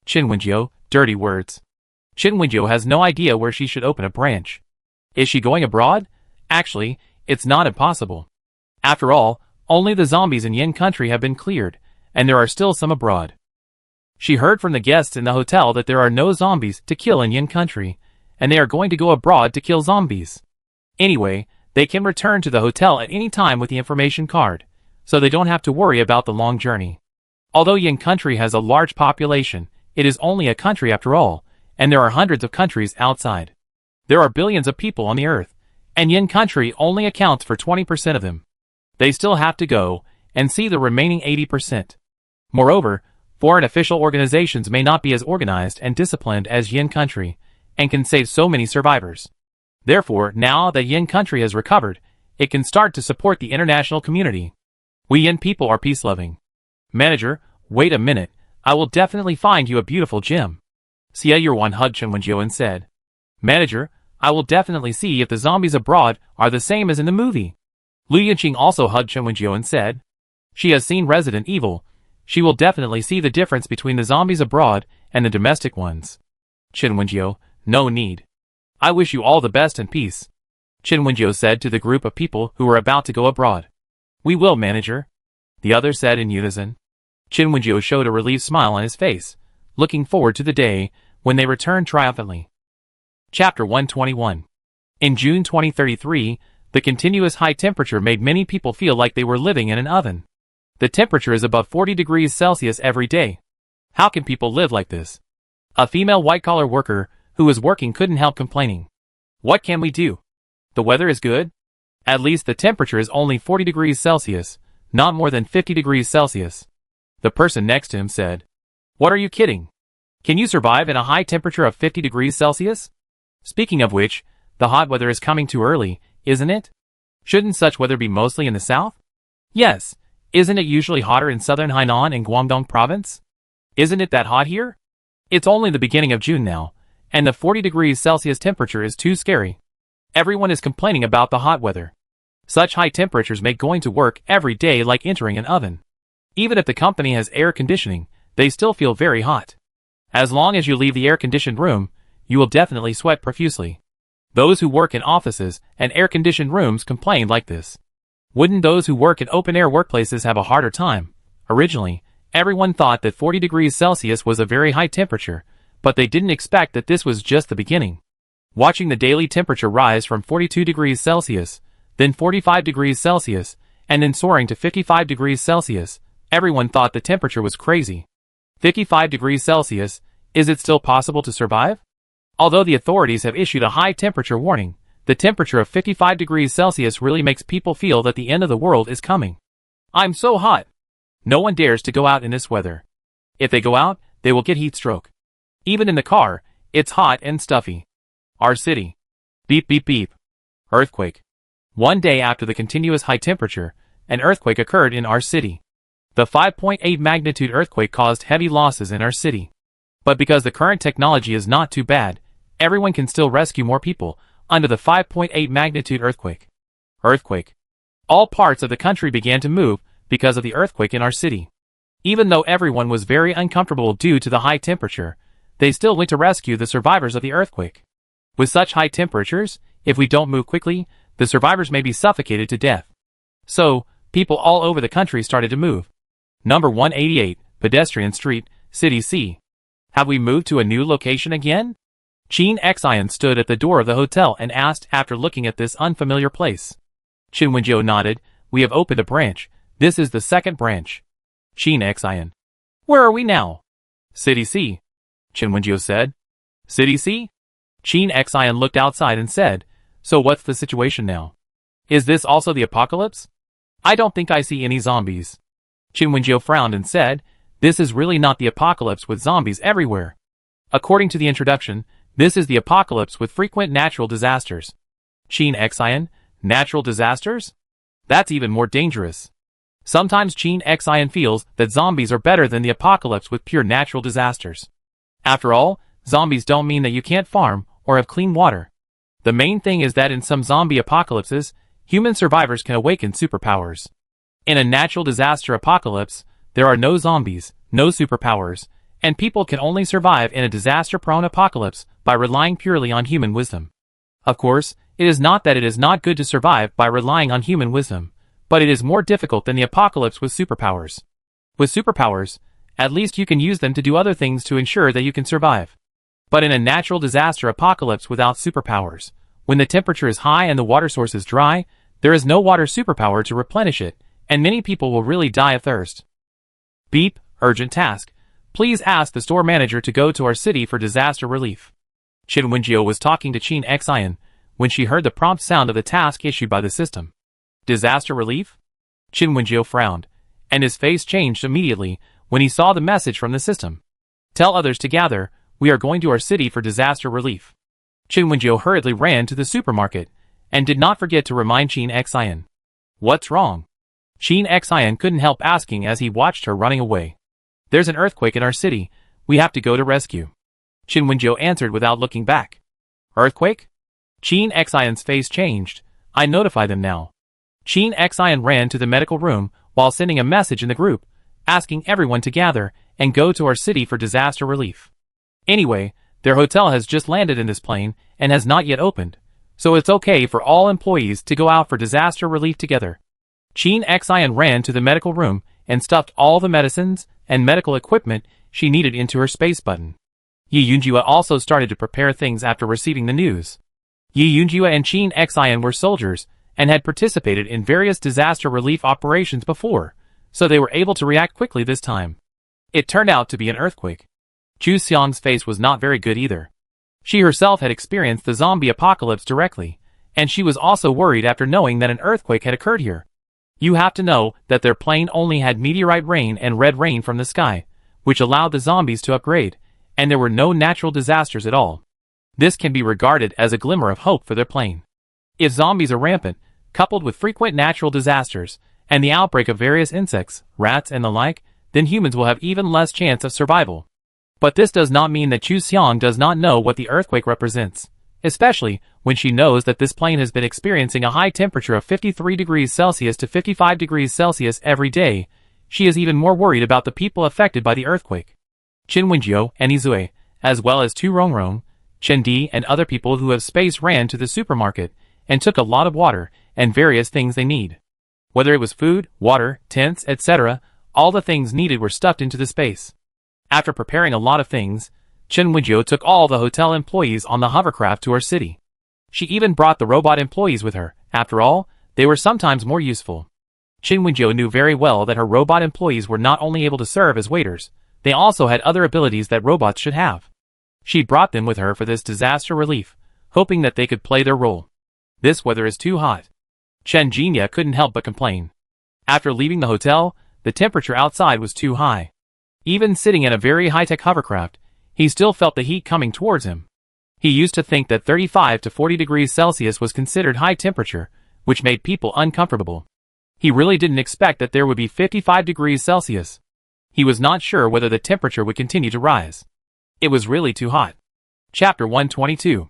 Chin Wenjio, dirty words. Chin Wenjio has no idea where she should open a branch. Is she going abroad? Actually, it's not impossible. After all, only the zombies in Yin country have been cleared, and there are still some abroad. She heard from the guests in the hotel that there are no zombies to kill in Yin country, and they are going to go abroad to kill zombies. Anyway, they can return to the hotel at any time with the information card, so they don't have to worry about the long journey. Although Yin country has a large population, it is only a country after all, and there are hundreds of countries outside. There are billions of people on the earth, and Yin country only accounts for 20% of them. They still have to go and see the remaining 80%. Moreover, foreign official organizations may not be as organized and disciplined as Yin country, and can save so many survivors. Therefore, now that Yin country has recovered, it can start to support the international community. We Yin people are peace-loving. Manager, wait a minute, I will definitely find you a beautiful gem. Xie Yuan hugged Chen Wenjio and said, Manager, I will definitely see if the zombies abroad are the same as in the movie. Lu Yanqing also hugged Chen Wenjio and said, she has seen Resident Evil. She will definitely see the difference between the zombies abroad and the domestic ones. Chen Wenjio, no need. I wish you all the best and peace. Chen Wenjio said to the group of people who were about to go abroad. We will, manager. The others said in unison. Chen Wenjio showed a relieved smile on his face, looking forward to the day when they returned triumphantly. Chapter 121. In June 2033, the continuous high temperature made many people feel like they were living in an oven. The temperature is above 40 degrees Celsius every day. How can people live like this? A female white-collar worker who was working couldn't help complaining. What can we do? The weather is good. At least the temperature is only 40 degrees Celsius, not more than 50 degrees Celsius. The person next to him said, What are you kidding? Can you survive in a high temperature of 50 degrees Celsius? Speaking of which, the hot weather is coming too early, isn't it? Shouldn't such weather be mostly in the south? Yes. Isn't it usually hotter in southern Hainan and Guangdong province? Isn't it that hot here? It's only the beginning of June now, and the 40 degrees Celsius temperature is too scary. Everyone is complaining about the hot weather. Such high temperatures make going to work every day like entering an oven. Even if the company has air conditioning, they still feel very hot. As long as you leave the air-conditioned room, you will definitely sweat profusely. Those who work in offices and air-conditioned rooms complain like this. Wouldn't those who work in open-air workplaces have a harder time? Originally, everyone thought that 40 degrees Celsius was a very high temperature, but they didn't expect that this was just the beginning. Watching the daily temperature rise from 42 degrees Celsius, then 45 degrees Celsius, and then soaring to 55 degrees Celsius, everyone thought the temperature was crazy. 55 degrees Celsius, is it still possible to survive? Although the authorities have issued a high temperature warning, the temperature of 55 degrees Celsius really makes people feel that the end of the world is coming. I'm so hot. No one dares to go out in this weather. If they go out, they will get heat stroke. Even in the car, it's hot and stuffy. Our city. Beep beep beep. Earthquake. One day after the continuous high temperature, an earthquake occurred in our city. The 5.8 magnitude earthquake caused heavy losses in our city. But because the current technology is not too bad, everyone can still rescue more people under the 5.8 magnitude earthquake. Earthquake. All parts of the country began to move because of the earthquake in our city. Even though everyone was very uncomfortable due to the high temperature, they still went to rescue the survivors of the earthquake. With such high temperatures, if we don't move quickly, the survivors may be suffocated to death. So, people all over the country started to move. Number 188, Pedestrian Street, City C. Have we moved to a new location again? Chin Xian stood at the door of the hotel and asked after looking at this unfamiliar place. Chin Wenjiu nodded. We have opened a branch. This is the second branch. Chin Xian. Where are we now? City C. Chin Wenjiu said. City C? Chin Xian looked outside and said, so what's the situation now? Is this also the apocalypse? I don't think I see any zombies. Chin Wenjiu frowned and said, this is really not the apocalypse with zombies everywhere. According to the introduction, this is the apocalypse with frequent natural disasters. Chin Xian, natural disasters? That's even more dangerous. Sometimes Chin Xian feels that zombies are better than the apocalypse with pure natural disasters. After all, zombies don't mean that you can't farm or have clean water. The main thing is that in some zombie apocalypses, human survivors can awaken superpowers. In a natural disaster apocalypse, there are no zombies, no superpowers, and people can only survive in a disaster-prone apocalypse by relying purely on human wisdom. Of course, it is not that it is not good to survive by relying on human wisdom, but it is more difficult than the apocalypse with superpowers. With superpowers, at least you can use them to do other things to ensure that you can survive. But in a natural disaster apocalypse without superpowers, when the temperature is high and the water source is dry, there is no water superpower to replenish it, and many people will really die of thirst. Beep, urgent task. Please ask the store manager to go to our city for disaster relief. Chin Wenjiu was talking to Chin Xian when she heard the prompt sound of the task issued by the system. Disaster relief? Chin Wenjiu frowned, and his face changed immediately when he saw the message from the system. Tell others to gather, we are going to our city for disaster relief. Chin Wenjiu hurriedly ran to the supermarket, and did not forget to remind Chin Xian. What's wrong? Chin Xian couldn't help asking as he watched her running away. There's an earthquake in our city, we have to go to rescue. Chin Wenjiu answered without looking back. Earthquake? Chin Xian's face changed. I notify them now. Chin Xian ran to the medical room while sending a message in the group, asking everyone to gather and go to our city for disaster relief. Anyway, their hotel has just landed in this plane and has not yet opened, so it's okay for all employees to go out for disaster relief together. Chin Xian ran to the medical room and stuffed all the medicines and medical equipment she needed into her space button. Yi Yunjia also started to prepare things after receiving the news. Yi Yunjia and Chin Xian were soldiers and had participated in various disaster relief operations before, so they were able to react quickly this time. It turned out to be an earthquake. Chu Xiang's face was not very good either. She herself had experienced the zombie apocalypse directly, and she was also worried after knowing that an earthquake had occurred here. You have to know that their plane only had meteorite rain and red rain from the sky, which allowed the zombies to upgrade, and there were no natural disasters at all. This can be regarded as a glimmer of hope for their plane. If zombies are rampant, coupled with frequent natural disasters, and the outbreak of various insects, rats and the like, then humans will have even less chance of survival. But this does not mean that Chu Xiang does not know what the earthquake represents, especially when she knows that this plane has been experiencing a high temperature of 53 degrees Celsius to 55 degrees Celsius every day. She is even more worried about the people affected by the earthquake. Chin Wenjiu and Izue, as well as Tu Rongrong, Chen Di and other people who have space ran to the supermarket and took a lot of water and various things they need. Whether it was food, water, tents, etc., all the things needed were stuffed into the space. After preparing a lot of things, Chen Wenjiu took all the hotel employees on the hovercraft to her city. She even brought the robot employees with her. After all, they were sometimes more useful. Chen Wenjiu knew very well that her robot employees were not only able to serve as waiters, they also had other abilities that robots should have. She brought them with her for this disaster relief, hoping that they could play their role. This weather is too hot. Chen Jinya couldn't help but complain. After leaving the hotel, the temperature outside was too high. Even sitting in a very high-tech hovercraft, he still felt the heat coming towards him. He used to think that 35 to 40 degrees Celsius was considered high temperature, which made people uncomfortable. He really didn't expect that there would be 55 degrees Celsius. He was not sure whether the temperature would continue to rise. It was really too hot. Chapter 122.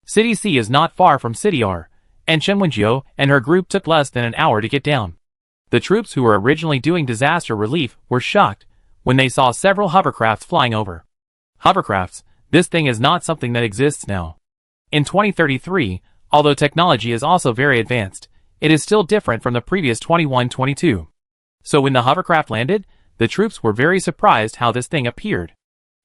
City C is not far from City R, and Chen Wenjiu and her group took less than an hour to get down. The troops who were originally doing disaster relief were shocked when they saw several hovercrafts flying over. Hovercrafts, this thing is not something that exists now. In 2033, although technology is also very advanced, it is still different from the previous 2122. So when the hovercraft landed, the troops were very surprised how this thing appeared.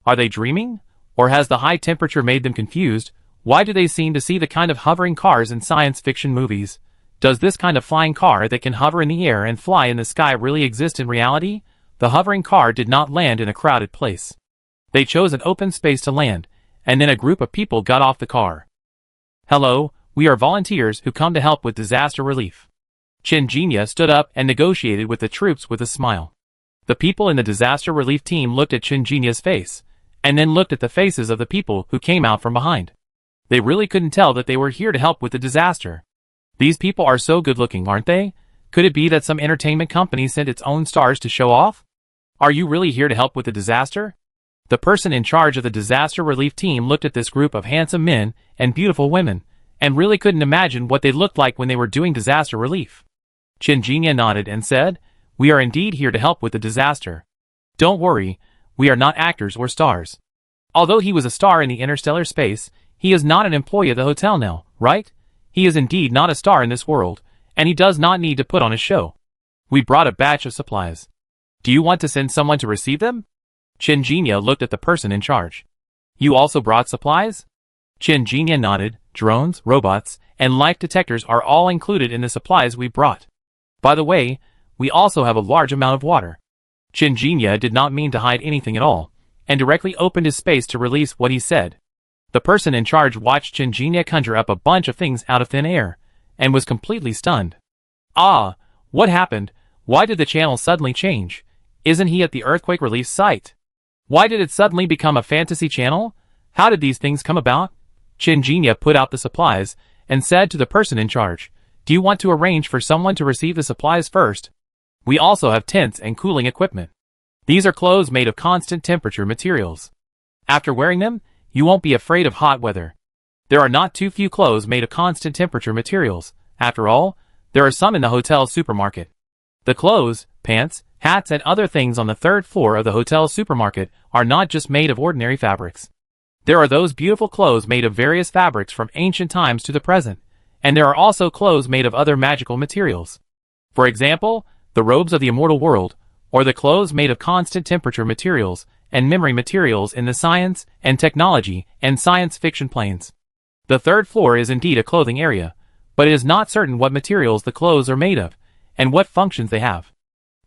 Are they dreaming? Or has the high temperature made them confused? Why do they seem to see the kind of hovering cars in science fiction movies? Does this kind of flying car that can hover in the air and fly in the sky really exist in reality? The hovering car did not land in a crowded place. They chose an open space to land, and then a group of people got off the car. Hello, we are volunteers who come to help with disaster relief. Chen Jinya stood up and negotiated with the troops with a smile. The people in the disaster relief team looked at Chen Jinya's face, and then looked at the faces of the people who came out from behind. They really couldn't tell that they were here to help with the disaster. These people are so good looking, aren't they? Could it be that some entertainment company sent its own stars to show off? Are you really here to help with the disaster? The person in charge of the disaster relief team looked at this group of handsome men and beautiful women, and really couldn't imagine what they looked like when they were doing disaster relief. Chen Jinya nodded and said, "We are indeed here to help with the disaster. Don't worry, we are not actors or stars." Although he was a star in the interstellar space, he is not an employee of the hotel now, right? He is indeed not a star in this world, and he does not need to put on a show. We brought a batch of supplies. Do you want to send someone to receive them? Chen Jinya looked at the person in charge. You also brought supplies? Chen Jinya nodded. Drones, robots, and life detectors are all included in the supplies we brought. By the way, we also have a large amount of water. Chen Jinya did not mean to hide anything at all, and directly opened his space to release what he said. The person in charge watched Chen Jinya conjure up a bunch of things out of thin air, and was completely stunned. Ah, what happened? Why did the channel suddenly change? Isn't he at the earthquake relief site? Why did it suddenly become a fantasy channel? How did these things come about? Chen Jinya put out the supplies, and said to the person in charge, "Do you want to arrange for someone to receive the supplies first? We also have tents and cooling equipment. These are clothes made of constant temperature materials. After wearing them, you won't be afraid of hot weather. There are not too few clothes made of constant temperature materials. After all, there are some in the hotel supermarket. The clothes, pants, hats and other things on the third floor of the hotel supermarket are not just made of ordinary fabrics. There are those beautiful clothes made of various fabrics from ancient times to the present, and there are also clothes made of other magical materials. For example, the robes of the immortal world, or the clothes made of constant temperature materials and memory materials in the science and technology and science fiction planes. The third floor is indeed a clothing area, but it is not certain what materials the clothes are made of, and what functions they have.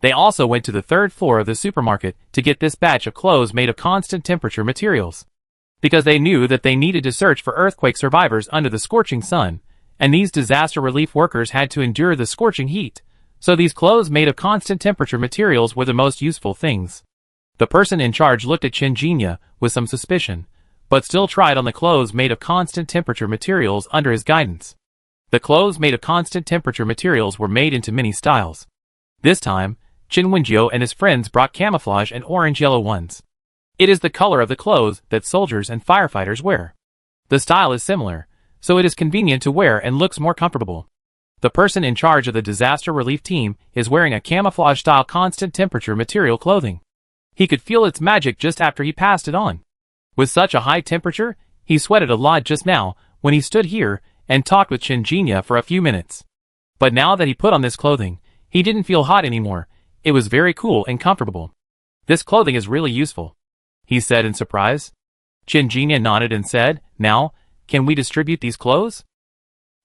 They also went to the third floor of the supermarket to get this batch of clothes made of constant temperature materials, because they knew that they needed to search for earthquake survivors under the scorching sun, and these disaster relief workers had to endure the scorching heat, so these clothes made of constant temperature materials were the most useful things. The person in charge looked at Chen Jinya with some suspicion, but still tried on the clothes made of constant temperature materials under his guidance. The clothes made of constant temperature materials were made into many styles. This time, Chen Wenjiu and his friends brought camouflage and orange-yellow ones. It is the color of the clothes that soldiers and firefighters wear. The style is similar, so it is convenient to wear and looks more comfortable. The person in charge of the disaster relief team is wearing a camouflage-style constant temperature material clothing. He could feel its magic just after he passed it on. With such a high temperature, he sweated a lot just now when he stood here and talked with Chen Jinya for a few minutes. But now that he put on this clothing, he didn't feel hot anymore. It was very cool and comfortable. This clothing is really useful, he said in surprise. Chen Jinya nodded and said, "Now, can we distribute these clothes?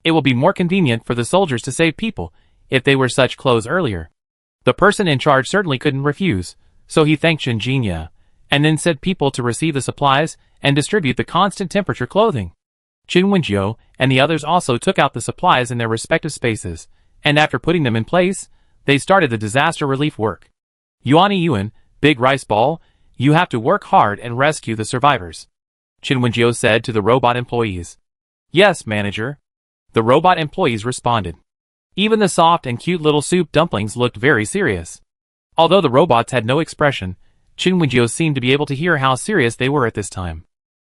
It will be more convenient for the soldiers to save people if they wear such clothes earlier." The person in charge certainly couldn't refuse, so he thanked Chen Jinya, and then sent people to receive the supplies and distribute the constant temperature clothing. Chen Wenjiu and the others also took out the supplies in their respective spaces, and after putting them in place, they started the disaster relief work. "Yuan Yuan, Big Rice Ball, you have to work hard and rescue the survivors," Chen Wenjiu said to the robot employees. "Yes, manager." The robot employees responded. Even the soft and cute little soup dumplings looked very serious. Although the robots had no expression, Chen Wenjiu seemed to be able to hear how serious they were at this time.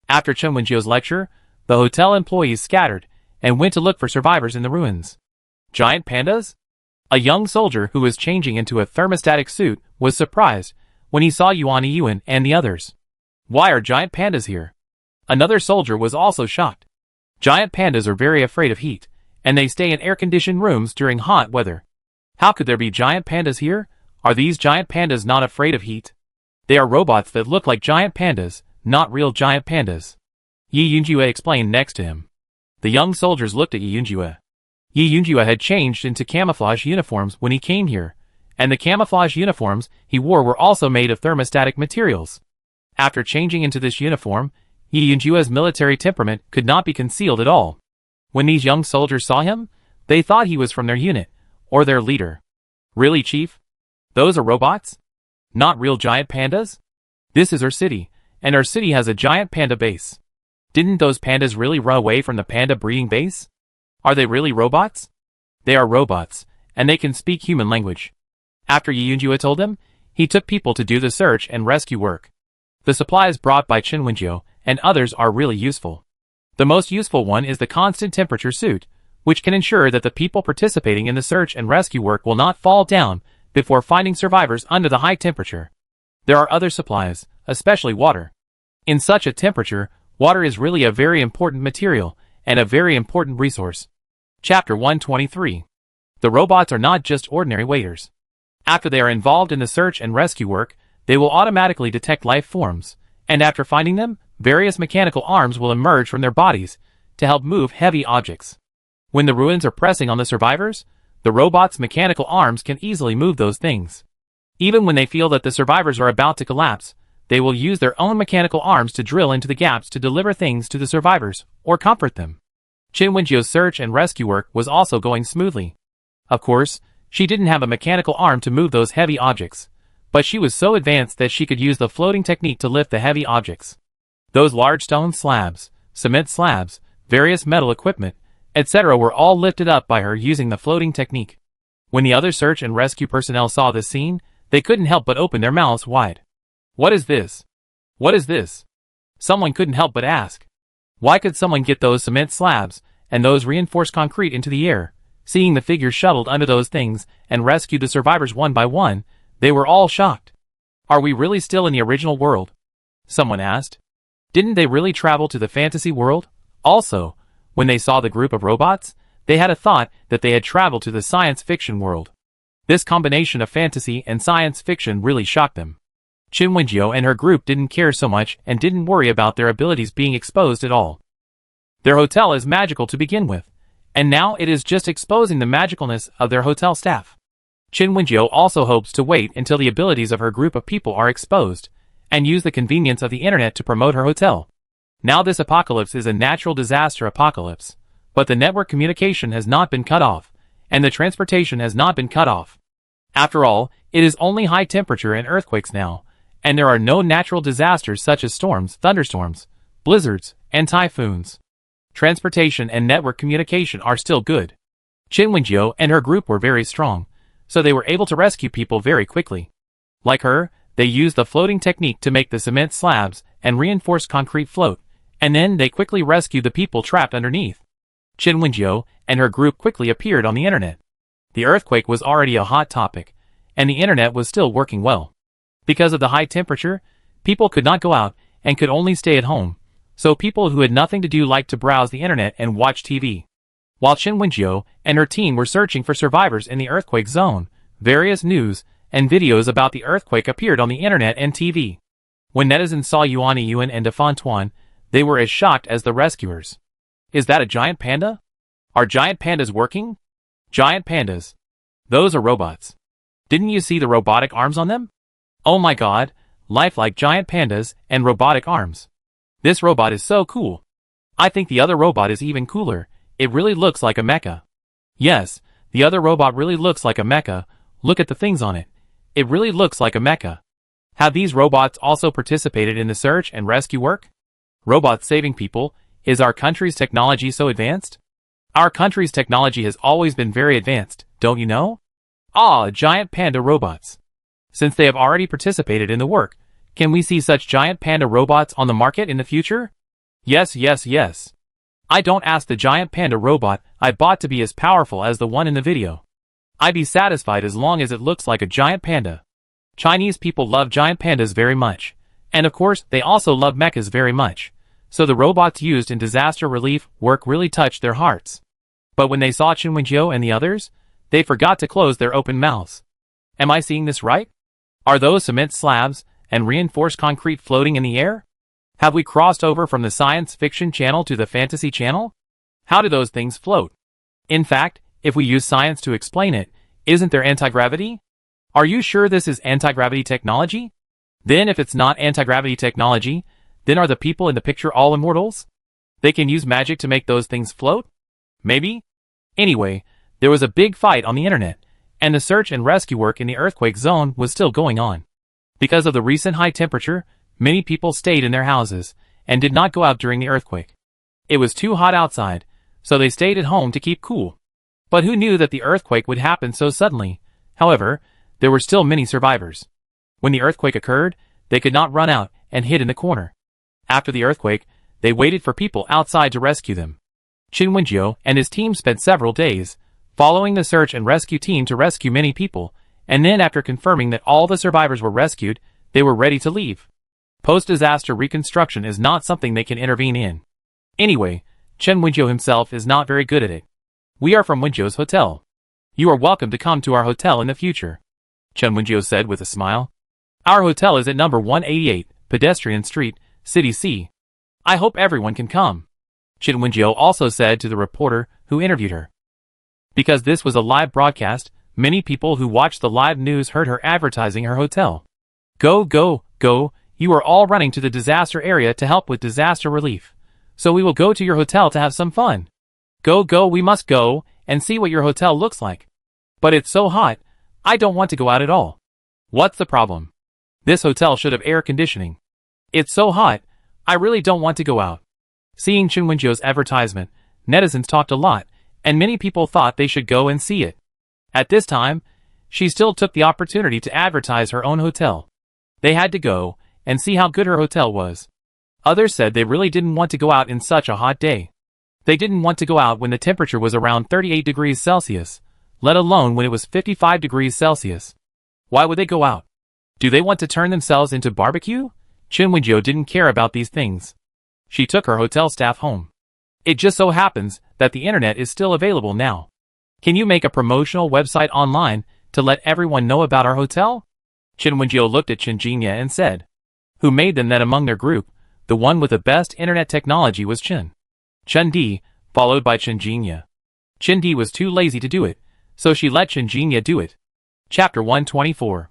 After Chen Wenjiu's lecture, the hotel employees scattered and went to look for survivors in the ruins. Giant pandas? A young soldier who was changing into a thermostatic suit was surprised when he saw Yuan Yuan and the others. Why are giant pandas here? Another soldier was also shocked. Giant pandas are very afraid of heat, and they stay in air-conditioned rooms during hot weather. How could there be giant pandas here? Are these giant pandas not afraid of heat? They are robots that look like giant pandas, not real giant pandas. Yi Yunjue explained next to him. The young soldiers looked at Yi Yunjue. Yi Yunjue had changed into camouflage uniforms when he came here, and the camouflage uniforms he wore were also made of thermostatic materials. After changing into this uniform, Yi Yunjue's military temperament could not be concealed at all. When these young soldiers saw him, they thought he was from their unit, or their leader. Really, Chief? Those are robots? Not real giant pandas? This is our city, and our city has a giant panda base. Didn't those pandas really run away from the panda breeding base? Are they really robots? They are robots, and they can speak human language. After Yi Yunjue told him, he took people to do the search and rescue work. The supplies brought by Chen Wenjiu and others are really useful. The most useful one is the constant temperature suit, which can ensure that the people participating in the search and rescue work will not fall down before finding survivors under the high temperature. There are other supplies, especially water. In such a temperature, water is really a very important material and a very important resource. Chapter 123. The robots are not just ordinary waiters. After they are involved in the search and rescue work, they will automatically detect life forms, and after finding them, various mechanical arms will emerge from their bodies to help move heavy objects. When the ruins are pressing on the survivors, the robot's mechanical arms can easily move those things. Even when they feel that the survivors are about to collapse, they will use their own mechanical arms to drill into the gaps to deliver things to the survivors or comfort them. Chen Wenjiu's search and rescue work was also going smoothly. Of course, she didn't have a mechanical arm to move those heavy objects, but she was so advanced that she could use the floating technique to lift the heavy objects. Those large stone slabs, cement slabs, various metal equipment, etc. were all lifted up by her using the floating technique. When the other search and rescue personnel saw this scene, they couldn't help but open their mouths wide. What is this? What is this? Someone couldn't help but ask. Why could someone get those cement slabs and those reinforced concrete into the air? Seeing the figures shuttled under those things and rescued the survivors one by one, they were all shocked. Are we really still in the original world? Someone asked. Didn't they really travel to the fantasy world? Also, when they saw the group of robots, they had a thought that they had traveled to the science fiction world. This combination of fantasy and science fiction really shocked them. Chen Wenjiu and her group didn't care so much and didn't worry about their abilities being exposed at all. Their hotel is magical to begin with, and now it is just exposing the magicalness of their hotel staff. Chen Wenjiu also hopes to wait until the abilities of her group of people are exposed, and use the convenience of the internet to promote her hotel. Now this apocalypse is a natural disaster apocalypse, but the network communication has not been cut off, and the transportation has not been cut off. After all, it is only high temperature and earthquakes now, and there are no natural disasters such as storms, thunderstorms, blizzards, and typhoons. Transportation and network communication are still good. Chen Wenjiu and her group were very strong, so they were able to rescue people very quickly. Like her, they used the floating technique to make the cement slabs and reinforced concrete float, and then they quickly rescued the people trapped underneath. Chen Wenjiu and her group quickly appeared on the internet. The earthquake was already a hot topic, and the internet was still working well. Because of the high temperature, people could not go out and could only stay at home, so people who had nothing to do liked to browse the internet and watch TV. While Chen Wenjiu and her team were searching for survivors in the earthquake zone, various news and videos about the earthquake appeared on the internet and TV. When netizens saw Yuan Yuan and Defontuan, they were as shocked as the rescuers. Is that a giant panda? Are giant pandas working? Giant pandas. Those are robots. Didn't you see the robotic arms on them? Oh my god, lifelike giant pandas and robotic arms. This robot is so cool. I think the other robot is even cooler. It really looks like a mecha. Yes, the other robot really looks like a mecha. Look at the things on it. It really looks like a mecha. Have these robots also participated in the search and rescue work? Robots saving people. Is our country's technology so advanced? Our country's technology has always been very advanced, don't you know? Ah, giant panda robots. Since they have already participated in the work, can we see such giant panda robots on the market in the future? Yes, yes, yes. I don't ask the giant panda robot I bought to be as powerful as the one in the video. I'd be satisfied as long as it looks like a giant panda. Chinese people love giant pandas very much. And of course, they also love mechas very much. So the robots used in disaster relief work really touched their hearts. But when they saw Chen Wenjiu and the others, they forgot to close their open mouths. Am I seeing this right? Are those cement slabs and reinforced concrete floating in the air? Have we crossed over from the science fiction channel to the fantasy channel? How do those things float? In fact, if we use science to explain it, isn't there anti-gravity? Are you sure this is anti-gravity technology? Then if it's not anti-gravity technology, then are the people in the picture all immortals? They can use magic to make those things float? Maybe? Anyway, there was a big fight on the internet, and the search and rescue work in the earthquake zone was still going on. Because of the recent high temperature, many people stayed in their houses and did not go out during the earthquake. It was too hot outside, so they stayed at home to keep cool. But who knew that the earthquake would happen so suddenly? However, there were still many survivors. When the earthquake occurred, they could not run out and hid in the corner. After the earthquake, they waited for people outside to rescue them. Chen Wenjiu and his team spent several days following the search and rescue team to rescue many people, and then after confirming that all the survivors were rescued, they were ready to leave. Post-disaster reconstruction is not something they can intervene in. Anyway, Chen Wenjiu himself is not very good at it. We are from Wenjiu's hotel. You are welcome to come to our hotel in the future, Chen Wenjiu said with a smile. Our hotel is at number 188, Pedestrian Street, City C. I hope everyone can come, Chen Wenjiu also said to the reporter who interviewed her. Because this was a live broadcast, many people who watched the live news heard her advertising her hotel. Go, go, go, you are all running to the disaster area to help with disaster relief. So we will go to your hotel to have some fun. Go, go, we must go and see what your hotel looks like. But it's so hot, I don't want to go out at all. What's the problem? This hotel should have air conditioning. It's so hot, I really don't want to go out. Seeing Chen Wenjiu's advertisement, netizens talked a lot, and many people thought they should go and see it. At this time, she still took the opportunity to advertise her own hotel. They had to go and see how good her hotel was. Others said they really didn't want to go out in such a hot day. They didn't want to go out when the temperature was around 38 degrees Celsius, let alone when it was 55 degrees Celsius. Why would they go out? Do they want to turn themselves into barbecue? Chen Wenjiu didn't care about these things. She took her hotel staff home. It just so happens that the internet is still available now. Can you make a promotional website online to let everyone know about our hotel? Chen Wenjiu looked at Chen Jinya and said. Who made them that among their group, the one with the best internet technology was Chen Di, followed by Chen Jinya. Chen Di was too lazy to do it, so she let Chen Jinya do it. Chapter 124.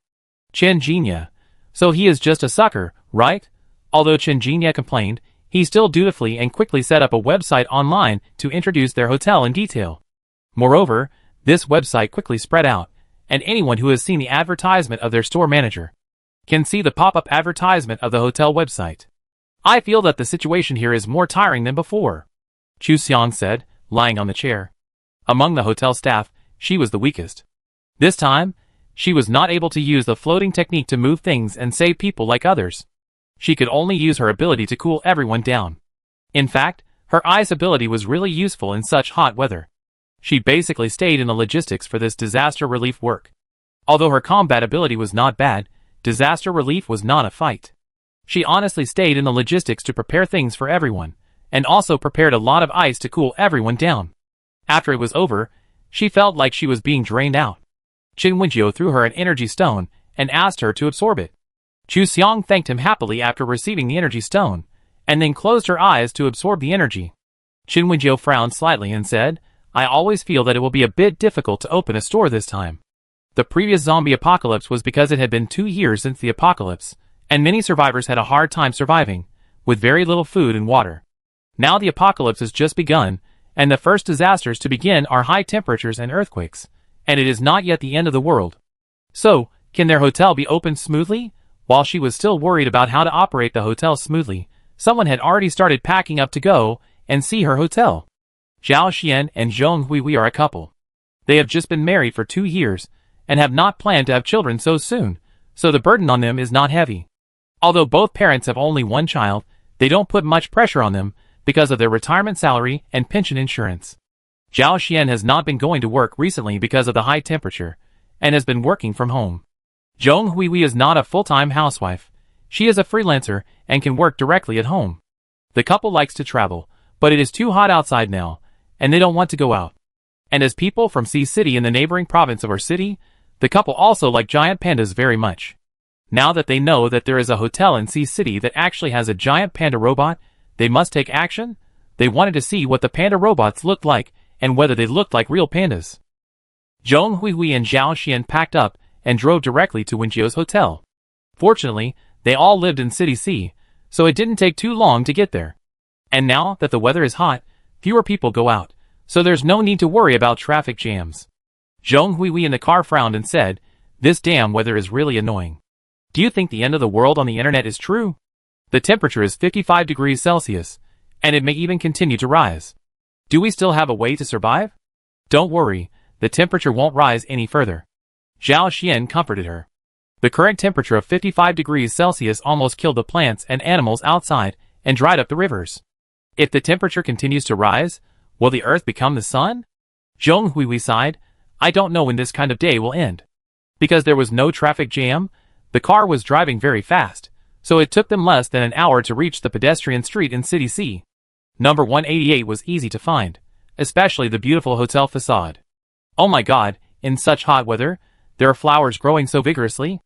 Chen Jinya. So he is just a sucker, right? Although Chen Jinya complained, he still dutifully and quickly set up a website online to introduce their hotel in detail. Moreover, this website quickly spread out, and anyone who has seen the advertisement of their store manager can see the pop-up advertisement of the hotel website. I feel that the situation here is more tiring than before, Chu Xiang said, lying on the chair. Among the hotel staff, she was the weakest. This time, she was not able to use the floating technique to move things and save people like others. She could only use her ability to cool everyone down. In fact, her ice ability was really useful in such hot weather. She basically stayed in the logistics for this disaster relief work. Although her combat ability was not bad, disaster relief was not a fight. She honestly stayed in the logistics to prepare things for everyone, and also prepared a lot of ice to cool everyone down. After it was over, she felt like she was being drained out. Chen Wenjiu threw her an energy stone and asked her to absorb it. Chu Xiang thanked him happily after receiving the energy stone, and then closed her eyes to absorb the energy. Chen Wenjiu frowned slightly and said, I always feel that it will be a bit difficult to open a store this time. The previous zombie apocalypse was because it had been 2 years since the apocalypse, and many survivors had a hard time surviving, with very little food and water. Now the apocalypse has just begun, and the first disasters to begin are high temperatures and earthquakes, and it is not yet the end of the world. So, can their hotel be opened smoothly? While she was still worried about how to operate the hotel smoothly, someone had already started packing up to go and see her hotel. Zhao Xian and Zhong Huihui are a couple. They have just been married for 2 years, and have not planned to have children so soon, so the burden on them is not heavy. Although both parents have only one child, they don't put much pressure on them because of their retirement salary and pension insurance. Zhao Xian has not been going to work recently because of the high temperature, and has been working from home. Zhong Huihui is not a full-time housewife. She is a freelancer and can work directly at home. The couple likes to travel, but it is too hot outside now, and they don't want to go out. And as people from Sea City in the neighboring province of our city, the couple also like giant pandas very much. Now that they know that there is a hotel in Sea City that actually has a giant panda robot, they must take action. They wanted to see what the panda robots looked like and whether they looked like real pandas. Zhong Huihui and Zhao Xian packed up and drove directly to Wenjio's hotel. Fortunately, they all lived in City C, so it didn't take too long to get there. And now that the weather is hot, fewer people go out, so there's no need to worry about traffic jams. Zhong Huihui in the car frowned and said, "This damn weather is really annoying. Do you think the end of the world on the internet is true? The temperature is 55 degrees Celsius, and it may even continue to rise. Do we still have a way to survive? Don't worry, the temperature won't rise any further." Zhao Xian comforted her. The current temperature of 55 degrees Celsius almost killed the plants and animals outside and dried up the rivers. If the temperature continues to rise, will the earth become the sun? Zhong Huihui sighed. I don't know when this kind of day will end. Because there was no traffic jam, the car was driving very fast, so it took them less than an hour to reach the pedestrian street in City C. Number 188 was easy to find, especially the beautiful hotel facade. Oh my god, in such hot weather, there are flowers growing so vigorously.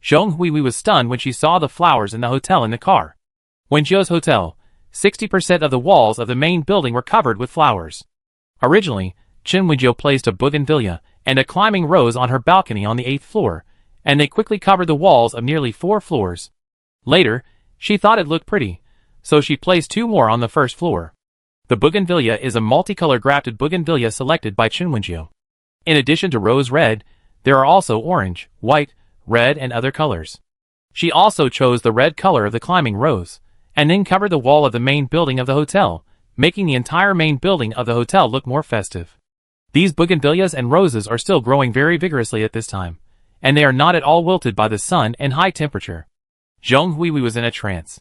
Zhong Huihui was stunned when she saw the flowers in the hotel in the car. Wenjio's hotel, 60% of the walls of the main building were covered with flowers. Originally, Chen Wenjio placed a bougainvillea and a climbing rose on her balcony on the 8th floor, and they quickly covered the walls of nearly 4 floors. Later, she thought it looked pretty, so she placed 2 more on the 1st floor. The bougainvillea is a multicolor grafted bougainvillea selected by Chen Wenjio. In addition to rose red, there are also orange, white, red and other colors. She also chose the red color of the climbing rose, and then covered the wall of the main building of the hotel, making the entire main building of the hotel look more festive. These bougainvilleas and roses are still growing very vigorously at this time, and they are not at all wilted by the sun and high temperature. Zhong Huihui was in a trance.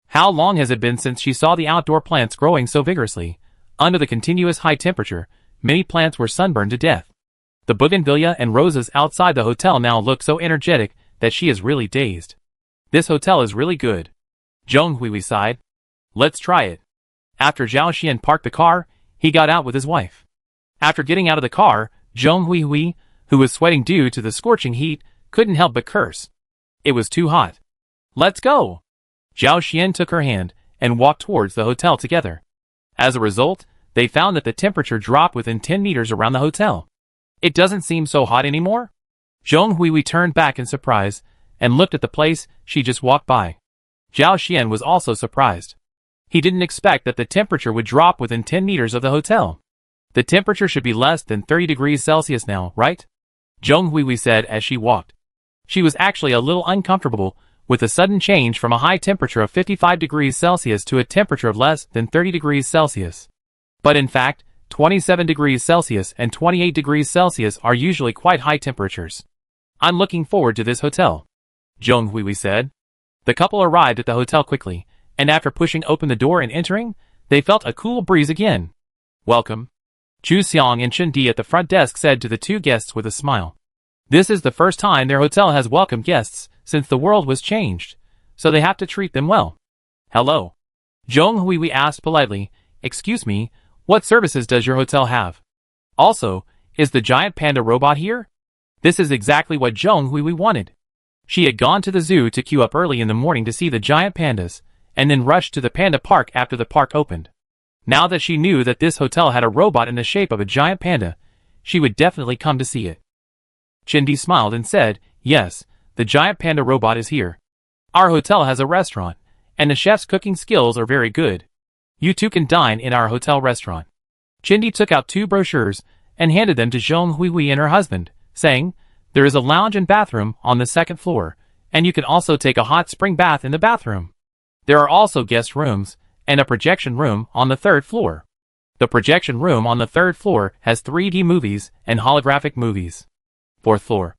How long has it been since she saw the outdoor plants growing so vigorously? Under the continuous high temperature, many plants were sunburned to death. The bougainvillea and roses outside the hotel now look so energetic that she is really dazed. This hotel is really good. Zhong Huihui sighed. Let's try it. After Zhao Xian parked the car, he got out with his wife. After getting out of the car, Zhong Huihui, who was sweating due to the scorching heat, couldn't help but curse. It was too hot. Let's go! Zhao Xian took her hand and walked towards the hotel together. As a result, they found that the temperature dropped within 10 meters around the hotel. It doesn't seem so hot anymore? Zhong Huihui turned back in surprise and looked at the place she just walked by. Zhao Xian was also surprised. He didn't expect that the temperature would drop within 10 meters of the hotel. The temperature should be less than 30 degrees Celsius now, right? Zhong Huihui said as she walked. She was actually a little uncomfortable with the sudden change from a high temperature of 55 degrees Celsius to a temperature of less than 30 degrees Celsius. But in fact, 27 degrees Celsius and 28 degrees Celsius are usually quite high temperatures. I'm looking forward to this hotel, Zhong Huihui said. The couple arrived at the hotel quickly, and after pushing open the door and entering, they felt a cool breeze again. Welcome. Chu Xiang and Chen Di at the front desk said to the 2 guests with a smile. This is the first time their hotel has welcomed guests since the world was changed, so they have to treat them well. Hello. Zhong Huihui asked politely, excuse me, what services does your hotel have? Also, is the giant panda robot here? This is exactly what Zhong Huihui wanted. She had gone to the zoo to queue up early in the morning to see the giant pandas, and then rushed to the panda park after the park opened. Now that she knew that this hotel had a robot in the shape of a giant panda, she would definitely come to see it. Chindi smiled and said, yes, the giant panda robot is here. Our hotel has a restaurant, and the chef's cooking skills are very good. You two can dine in our hotel restaurant. Chindi took out 2 brochures and handed them to Zhong Huihui and her husband, saying, there is a lounge and bathroom on the 2nd floor, and you can also take a hot spring bath in the bathroom. There are also guest rooms and a projection room on the 3rd floor. The projection room on the 3rd floor has 3D movies and holographic movies. 4th floor.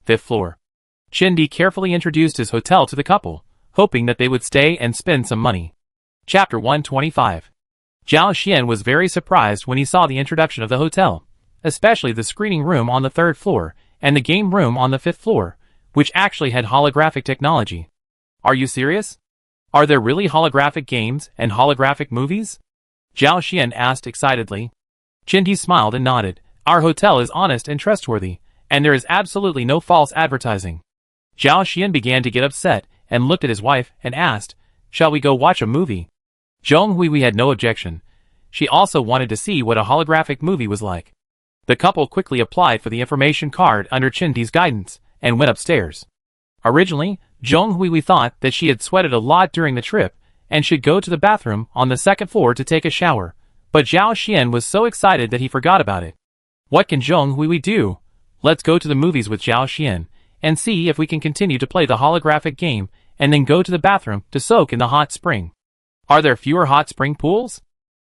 5th floor. Chindi carefully introduced his hotel to the couple, hoping that they would stay and spend some money. Chapter 125. Zhao Xian was very surprised when he saw the introduction of the hotel, especially the screening room on the 3rd floor and the game room on the 5th floor, which actually had holographic technology. Are you serious? Are there really holographic games and holographic movies? Zhao Xian asked excitedly. Chindi smiled and nodded. Our hotel is honest and trustworthy, and there is absolutely no false advertising. Zhao Xian began to get upset and looked at his wife and asked, "Shall we go watch a movie?" Zhong Huihui had no objection. She also wanted to see what a holographic movie was like. The couple quickly applied for the information card under Chindi's guidance and went upstairs. Originally, Zhong Huihui thought that she had sweated a lot during the trip and should go to the bathroom on the 2nd floor to take a shower, but Zhao Xian was so excited that he forgot about it. What can Zhong Huihui do? Let's go to the movies with Zhao Xian and see if we can continue to play the holographic game and then go to the bathroom to soak in the hot spring. Are there fewer hot spring pools?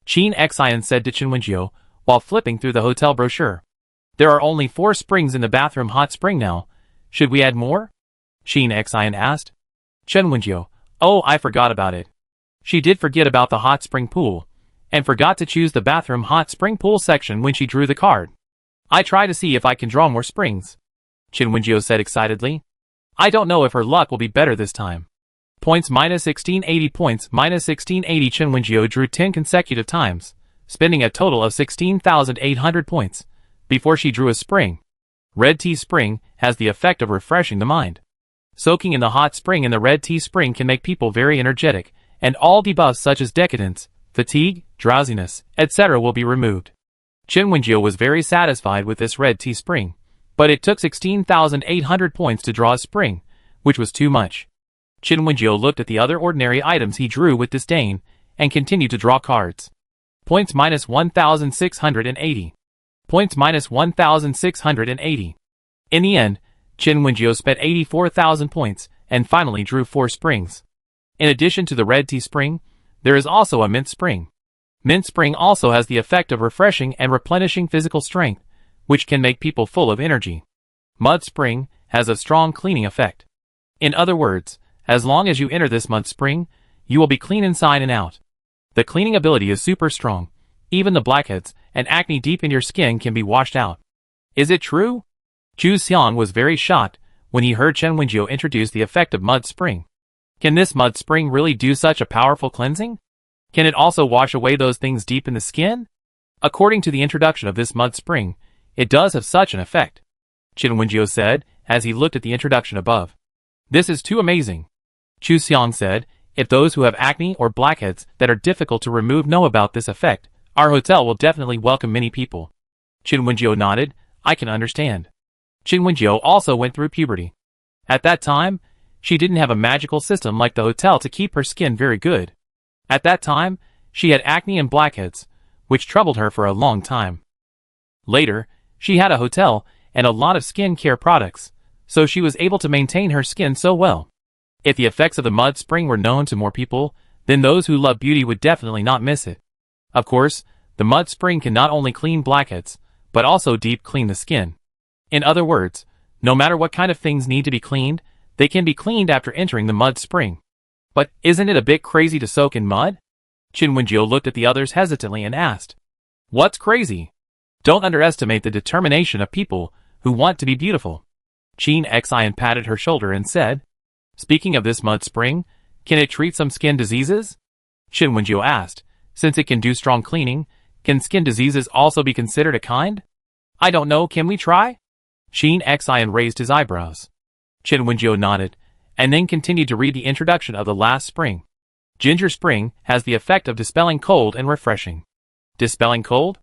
Qin Xian said to Chen Wenjiu while flipping through the hotel brochure. There are only 4 springs in the bathroom hot spring now. Should we add more? Qin Xian asked. Chen Wenjiu, oh, I forgot about it. She did forget about the hot spring pool, and forgot to choose the bathroom hot spring pool section when she drew the card. I try to see if I can draw more springs. Chen Wenjiu said excitedly. I don't know if her luck will be better this time. Points minus 1680 points minus 1680 Chen Wenjiu drew 10 consecutive times, spending a total of 16,800 points, before she drew a spring. Red tea spring has the effect of refreshing the mind. Soaking in the hot spring in the red tea spring can make people very energetic, and all debuffs such as decadence, fatigue, drowsiness, etc. will be removed. Chen Wenjiu was very satisfied with this red tea spring, but it took 16,800 points to draw a spring, which was too much. Chen Wenjiu looked at the other ordinary items he drew with disdain, and continued to draw cards. Points minus 1,680. Points minus 1,680. In the end, Chen Wenjiu spent 84,000 points, and finally drew 4 springs. In addition to the red tea spring, there is also a mint spring. Mint spring also has the effect of refreshing and replenishing physical strength, which can make people full of energy. Mud spring has a strong cleaning effect. In other words, as long as you enter this mud spring, you will be clean inside and out. The cleaning ability is super strong. Even the blackheads and acne deep in your skin can be washed out. Is it true? Zhu Xiang was very shocked when he heard Chen Wenjiu introduce the effect of mud spring. Can this mud spring really do such a powerful cleansing? Can it also wash away those things deep in the skin? According to the introduction of this mud spring, it does have such an effect. Chen Wenjiu said, as he looked at the introduction above. This is too amazing. Zhu Xiang said, if those who have acne or blackheads that are difficult to remove know about this effect, our hotel will definitely welcome many people. Chen Wenjiu nodded, I can understand. Chen Wenjiu also went through puberty. At that time, she didn't have a magical system like the hotel to keep her skin very good. At that time, she had acne and blackheads, which troubled her for a long time. Later, she had a hotel and a lot of skin care products, so she was able to maintain her skin so well. If the effects of the mud spring were known to more people, then those who love beauty would definitely not miss it. Of course, the mud spring can not only clean blackheads, but also deep clean the skin. In other words, no matter what kind of things need to be cleaned, they can be cleaned after entering the mud spring. But isn't it a bit crazy to soak in mud? Chen Wenjiu looked at the others hesitantly and asked. What's crazy? Don't underestimate the determination of people who want to be beautiful. Qin Xian patted her shoulder and said, Speaking of this mud spring, can it treat some skin diseases? Chen Wenjiu asked, since it can do strong cleaning, can skin diseases also be considered a kind? I don't know, can we try? Qin Xian raised his eyebrows. Chen Wenjiu nodded, and then continued to read the introduction of the last spring. Ginger spring has the effect of dispelling cold and refreshing. Dispelling cold?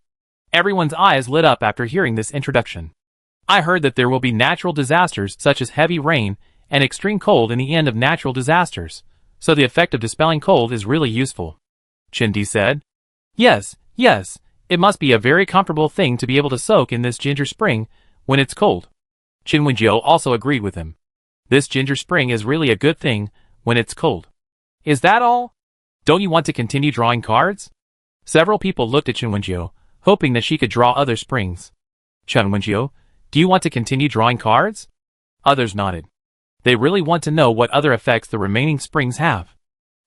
Everyone's eyes lit up after hearing this introduction. I heard that there will be natural disasters such as heavy rain and extreme cold in the end of natural disasters, so the effect of dispelling cold is really useful. Chindi said. Yes, it must be a very comfortable thing to be able to soak in this ginger spring when it's cold. Chen Wenjiu also agreed with him. This ginger spring is really a good thing when it's cold. Is that all? Don't you want to continue drawing cards? Several people looked at Chen Wenjiu, hoping that she could draw other springs. Chen Wenjiu, do you want to continue drawing cards? Others nodded. They really want to know what other effects the remaining springs have.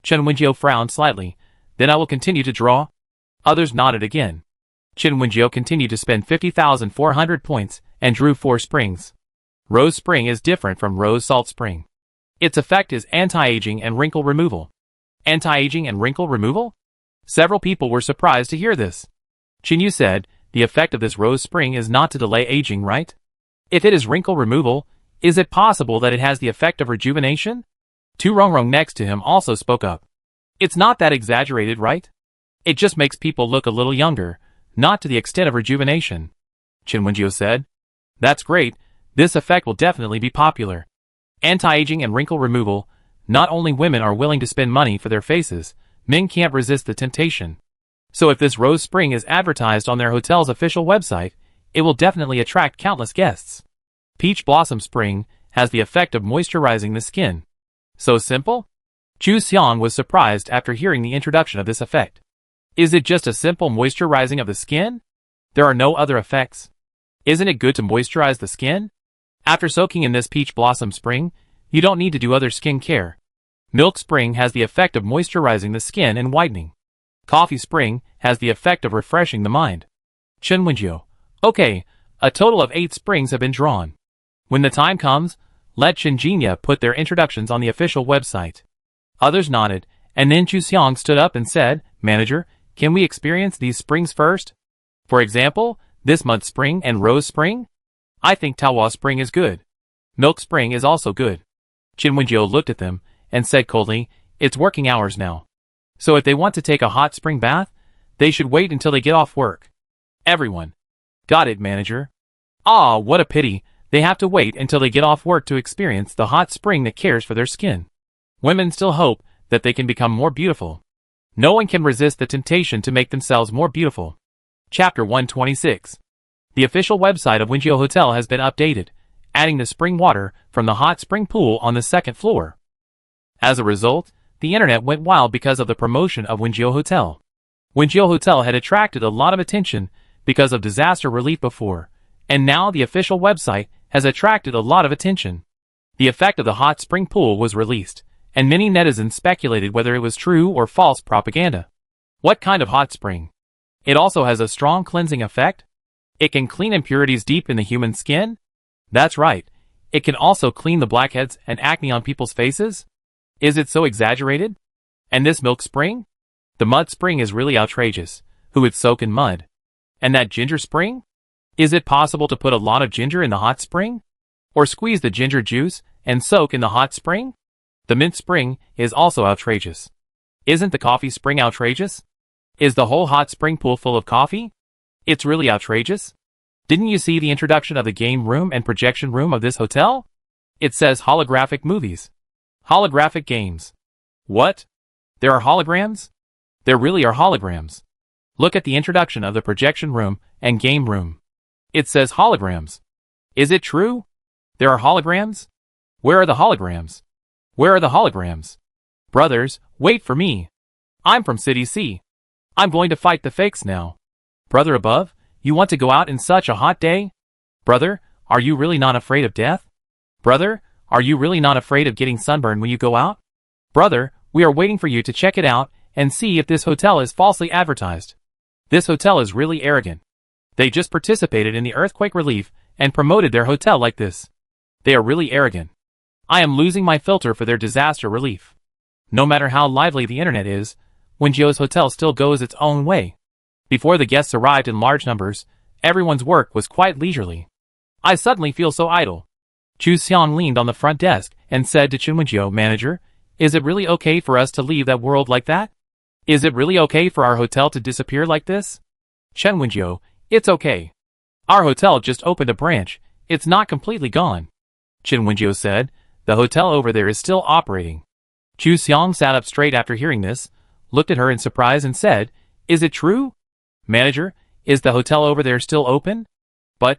Chen Wenjiu frowned slightly. Then I will continue to draw. Others nodded again. Chen Wenjiu continued to spend 50,400 points and drew 4 springs. Rose Spring is different from Rose Salt Spring. Its effect is anti-aging and wrinkle removal. Anti-aging and wrinkle removal? Several people were surprised to hear this. Chen Yu said, the effect of this Rose Spring is not to delay aging, right? If it is wrinkle removal, is it possible that it has the effect of rejuvenation? Tu Rongrong next to him also spoke up. It's not that exaggerated, right? It just makes people look a little younger, not to the extent of rejuvenation. Chen Wenjiu said. That's great, this effect will definitely be popular. Anti-aging and wrinkle removal, not only women are willing to spend money for their faces, men can't resist the temptation. So if this Rose Spring is advertised on their hotel's official website, it will definitely attract countless guests. Peach Blossom Spring has the effect of moisturizing the skin. So simple? Chu Xiang was surprised after hearing the introduction of this effect. Is it just a simple moisturizing of the skin? There are no other effects. Isn't it good to moisturize the skin? After soaking in this Peach Blossom Spring, you don't need to do other skin care. Milk Spring has the effect of moisturizing the skin and whitening. Coffee Spring has the effect of refreshing the mind. Chen Wenjiu. Okay, a total of 8 springs have been drawn. When the time comes, let Chen Jinya put their introductions on the official website. Others nodded, and then Chu Xiang stood up and said, Manager, can we experience these springs first? For example, this Mud Spring and Rose Spring? I think Taohua Spring is good. Milk Spring is also good. Chen Wenjiu looked at them and said coldly, it's working hours now. So if they want to take a hot spring bath, they should wait until they get off work. Everyone. Got it, manager. Ah, what a pity, they have to wait until they get off work to experience the hot spring that cares for their skin. Women still hope that they can become more beautiful. No one can resist the temptation to make themselves more beautiful. Chapter 126. The official website of Wenjiu Hotel has been updated, adding the spring water from the hot spring pool on the 2nd floor. As a result, the internet went wild because of the promotion of Wenjiu Hotel. Wenjiu Hotel had attracted a lot of attention because of disaster relief before, and now the official website has attracted a lot of attention. The effect of the hot spring pool was released, and many netizens speculated whether it was true or false propaganda. What kind of hot spring? It also has a strong cleansing effect? It can clean impurities deep in the human skin? That's right, it can also clean the blackheads and acne on people's faces? Is it so exaggerated? And this milk spring? The mud spring is really outrageous. Who would soak in mud? And that ginger spring? Is it possible to put a lot of ginger in the hot spring? Or squeeze the ginger juice and soak in the hot spring? The mint spring is also outrageous. Isn't the coffee spring outrageous? Is the whole hot spring pool full of coffee? It's really outrageous. Didn't you see the introduction of the game room and projection room of this hotel? It says holographic movies. Holographic games. What? There are holograms? There really are holograms. Look at the introduction of the projection room and game room. It says holograms. Is it true? There are holograms? Where are the holograms? Where are the holograms? Brothers, wait for me. I'm from City C. I'm going to fight the fakes now. Brother above, you want to go out in such a hot day? Brother, are you really not afraid of death? Brother, are you really not afraid of getting sunburned when you go out? Brother, we are waiting for you to check it out and see if this hotel is falsely advertised. This hotel is really arrogant. They just participated in the earthquake relief and promoted their hotel like this. They are really arrogant. I am losing my filter for their disaster relief. No matter how lively the internet is, Wenjiu's hotel still goes its own way. Before the guests arrived in large numbers, everyone's work was quite leisurely. I suddenly feel so idle. Chu Xiang leaned on the front desk and said to Chen Wenjiu, Manager, is it really okay for us to leave that world like that? Is it really okay for our hotel to disappear like this? Chen Wenjiu, it's okay. Our hotel just opened a branch, it's not completely gone. Chen Wenjiu said, the hotel over there is still operating. Chu Xiang sat up straight after hearing this, looked at her in surprise and said, is it true? Manager, is the hotel over there still open? But,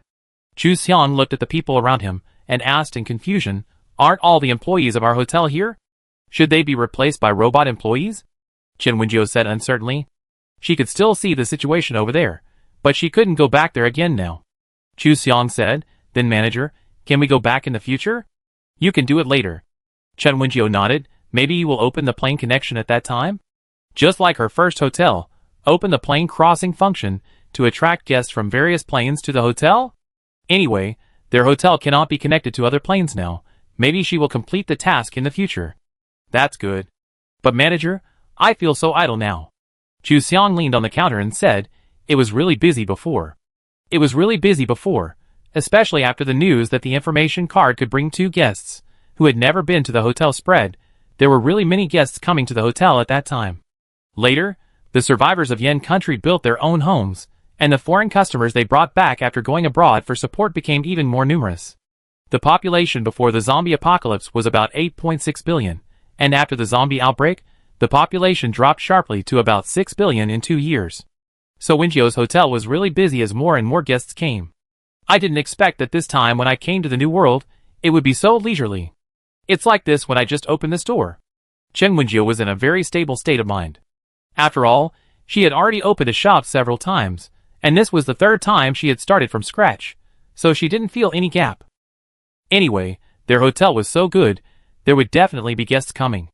Chu Xiang looked at the people around him and asked in confusion, aren't all the employees of our hotel here? Should they be replaced by robot employees? Chen Wenjiu said uncertainly. She could still see the situation over there, but she couldn't go back there again now. Chu Xiong said, then manager, can we go back in the future? You can do it later. Chen Wenjiu nodded, maybe you will open the plane connection at that time? Just like her first hotel, open the plane crossing function to attract guests from various planes to the hotel? Anyway, their hotel cannot be connected to other planes now. Maybe she will complete the task in the future. That's good. But manager, I feel so idle now. Chu Xiong leaned on the counter and said, it was really busy before. It was really busy before, especially after the news that the information card could bring 2 guests who had never been to the hotel spread. There were really many guests coming to the hotel at that time. Later, the survivors of Yen country built their own homes, and the foreign customers they brought back after going abroad for support became even more numerous. The population before the zombie apocalypse was about 8.6 billion, and after the zombie outbreak, the population dropped sharply to about 6 billion in 2 years. So Wenjiu's hotel was really busy as more and more guests came. I didn't expect that this time when I came to the new world, it would be so leisurely. It's like this when I just opened this door. Chen Wenjiu was in a very stable state of mind. After all, she had already opened a shop several times, and this was the 3rd time she had started from scratch, so she didn't feel any gap. Anyway, their hotel was so good, there would definitely be guests coming.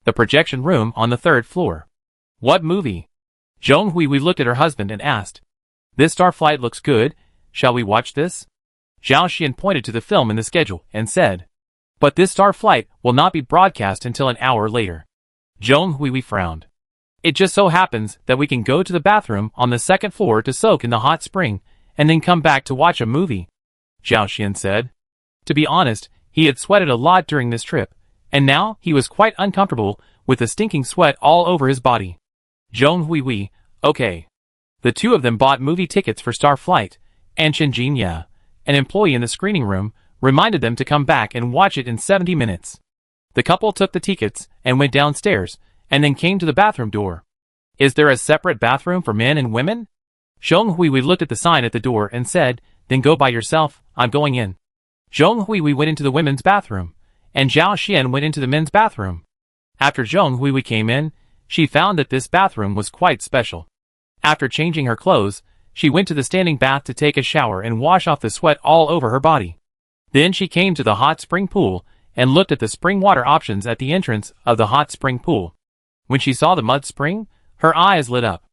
The projection room on the 3rd floor. What movie? Zhong Hui looked at her husband and asked. This Starflight looks good, shall we watch this? Zhao Xian pointed to the film in the schedule and said. But this Starflight will not be broadcast until an hour later. Zhong Hui frowned. It just so happens that we can go to the bathroom on the 2nd floor to soak in the hot spring, and then come back to watch a movie, Zhao Xian said. To be honest, he had sweated a lot during this trip, and now he was quite uncomfortable with the stinking sweat all over his body. Zhong Hui, okay. The 2 of them bought movie tickets for Starflight, and Chen Jinya, an employee in the screening room, reminded them to come back and watch it in 70 minutes. The couple took the tickets and went downstairs, and then came to the bathroom door. Is there a separate bathroom for men and women? Zhong Hui looked at the sign at the door and said, then go by yourself, I'm going in. Zhong Hui went into the women's bathroom, and Zhao Xian went into the men's bathroom. After Zhong Hui came in, she found that this bathroom was quite special. After changing her clothes, she went to the standing bath to take a shower and wash off the sweat all over her body. Then she came to the hot spring pool and looked at the spring water options at the entrance of the hot spring pool. When she saw the mud spring, her eyes lit up.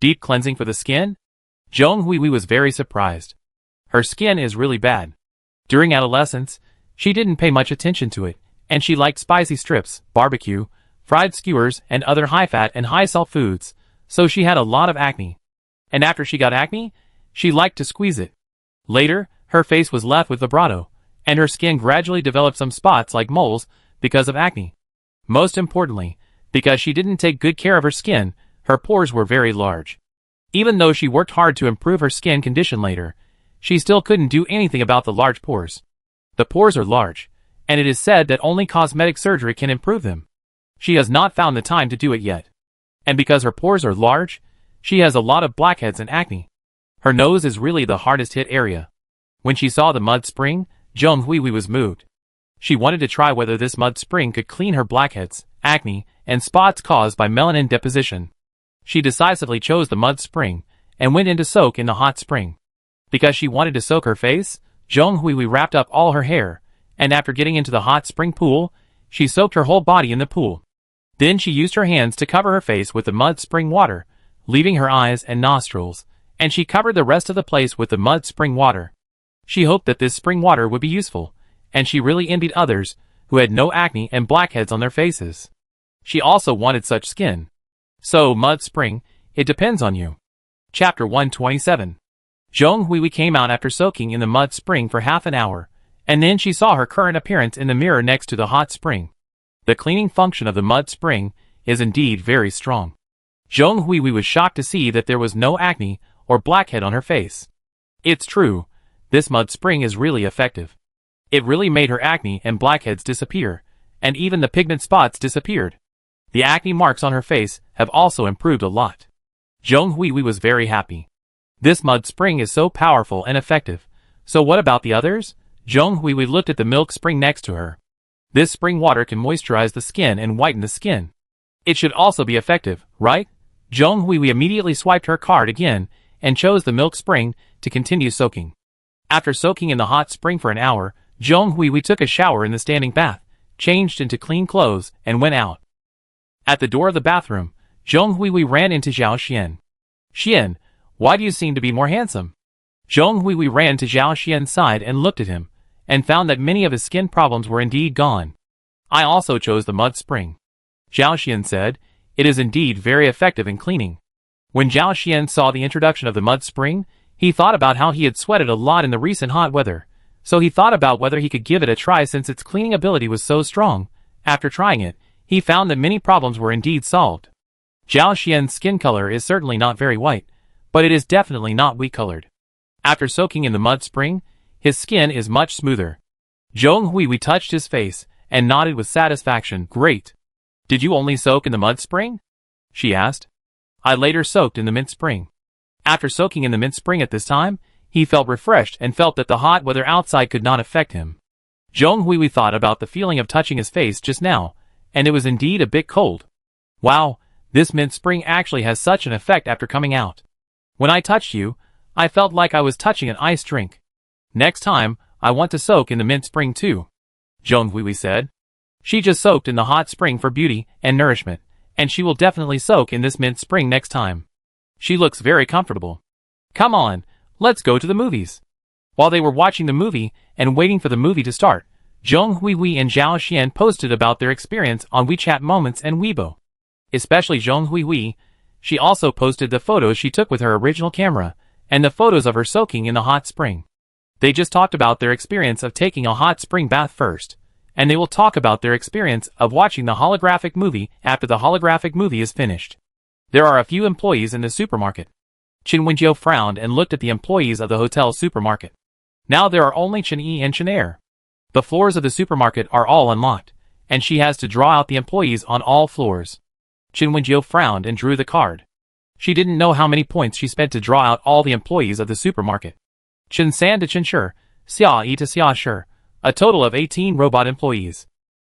Deep cleansing for the skin? Zhong Hui was very surprised. Her skin is really bad. During adolescence, she didn't pay much attention to it, and she liked spicy strips, barbecue, fried skewers, and other high-fat and high-salt foods, so she had a lot of acne. And after she got acne, she liked to squeeze it. Later, her face was left with vibrato, and her skin gradually developed some spots like moles because of acne. Most importantly, because she didn't take good care of her skin, her pores were very large. Even though she worked hard to improve her skin condition later, she still couldn't do anything about the large pores. The pores are large, and it is said that only cosmetic surgery can improve them. She has not found the time to do it yet. And because her pores are large, she has a lot of blackheads and acne. Her nose is really the hardest hit area. When she saw the mud spring, Zhong Hui was moved. She wanted to try whether this mud spring could clean her blackheads, acne, and spots caused by melanin deposition. She decisively chose the mud spring and went in to soak in the hot spring. Because she wanted to soak her face, Zhong Hui wrapped up all her hair, and after getting into the hot spring pool, she soaked her whole body in the pool. Then she used her hands to cover her face with the mud spring water, leaving her eyes and nostrils, and she covered the rest of the place with the mud spring water. She hoped that this spring water would be useful, and she really envied others who had no acne and blackheads on their faces. She also wanted such skin. So, mud spring, it depends on you. Chapter 127. Zhong Hui came out after soaking in the mud spring for half an hour, and then she saw her current appearance in the mirror next to the hot spring. The cleaning function of the mud spring is indeed very strong. Zhong Hui was shocked to see that there was no acne or blackhead on her face. It's true, this mud spring is really effective. It really made her acne and blackheads disappear, and even the pigment spots disappeared. The acne marks on her face have also improved a lot. Zhong Hui was very happy. This mud spring is so powerful and effective. So what about the others? Zhong Hui looked at the milk spring next to her. This spring water can moisturize the skin and whiten the skin. It should also be effective, right? Zhong Huihui immediately swiped her card again and chose the milk spring to continue soaking. After soaking in the hot spring for an hour, Zhong Huihui took a shower in the standing bath, changed into clean clothes, and went out. At the door of the bathroom, Zhong Huihui ran into Zhao Xian. "Xian, why do you seem to be more handsome?" Zhong Huihui ran to Zhao Xian's side and looked at him, and found that many of his skin problems were indeed gone. "I also chose the mud spring," Zhao Xian said. "It is indeed very effective in cleaning." When Zhao Xian saw the introduction of the mud spring, he thought about how he had sweated a lot in the recent hot weather, so he thought about whether he could give it a try since its cleaning ability was so strong. After trying it, he found that many problems were indeed solved. Zhao Xian's skin color is certainly not very white, but it is definitely not wheat-colored. After soaking in the mud spring, his skin is much smoother. Zhong Huihui touched his face and nodded with satisfaction. "Great. Did you only soak in the mud spring?" she asked. "I later soaked in the mint spring." After soaking in the mint spring at this time, he felt refreshed and felt that the hot weather outside could not affect him. Zhong Huihui thought about the feeling of touching his face just now, and it was indeed a bit cold. "Wow, this mint spring actually has such an effect after coming out. When I touched you, I felt like I was touching an iced drink. Next time, I want to soak in the mint spring too," Zhong Huihui said. She just soaked in the hot spring for beauty and nourishment, and she will definitely soak in this mint spring next time. She looks very comfortable. "Come on, let's go to the movies." While they were watching the movie and waiting for the movie to start, Zhong Huihui and Zhao Xian posted about their experience on WeChat Moments and Weibo. Especially Zhong Huihui, she also posted the photos she took with her original camera, and the photos of her soaking in the hot spring. They just talked about their experience of taking a hot spring bath first, and they will talk about their experience of watching the holographic movie after the holographic movie is finished. There are a few employees in the supermarket. Chen Wenjiu frowned and looked at the employees of the hotel supermarket. Now there are only Chen Yi and Chen Er. The floors of the supermarket are all unlocked, and she has to draw out the employees on all floors. Chen Wenjiu frowned and drew the card. She didn't know how many points she spent to draw out all the employees of the supermarket. Chen San to Chen Shi, Xia Yi to Xia Shi, a total of 18 robot employees.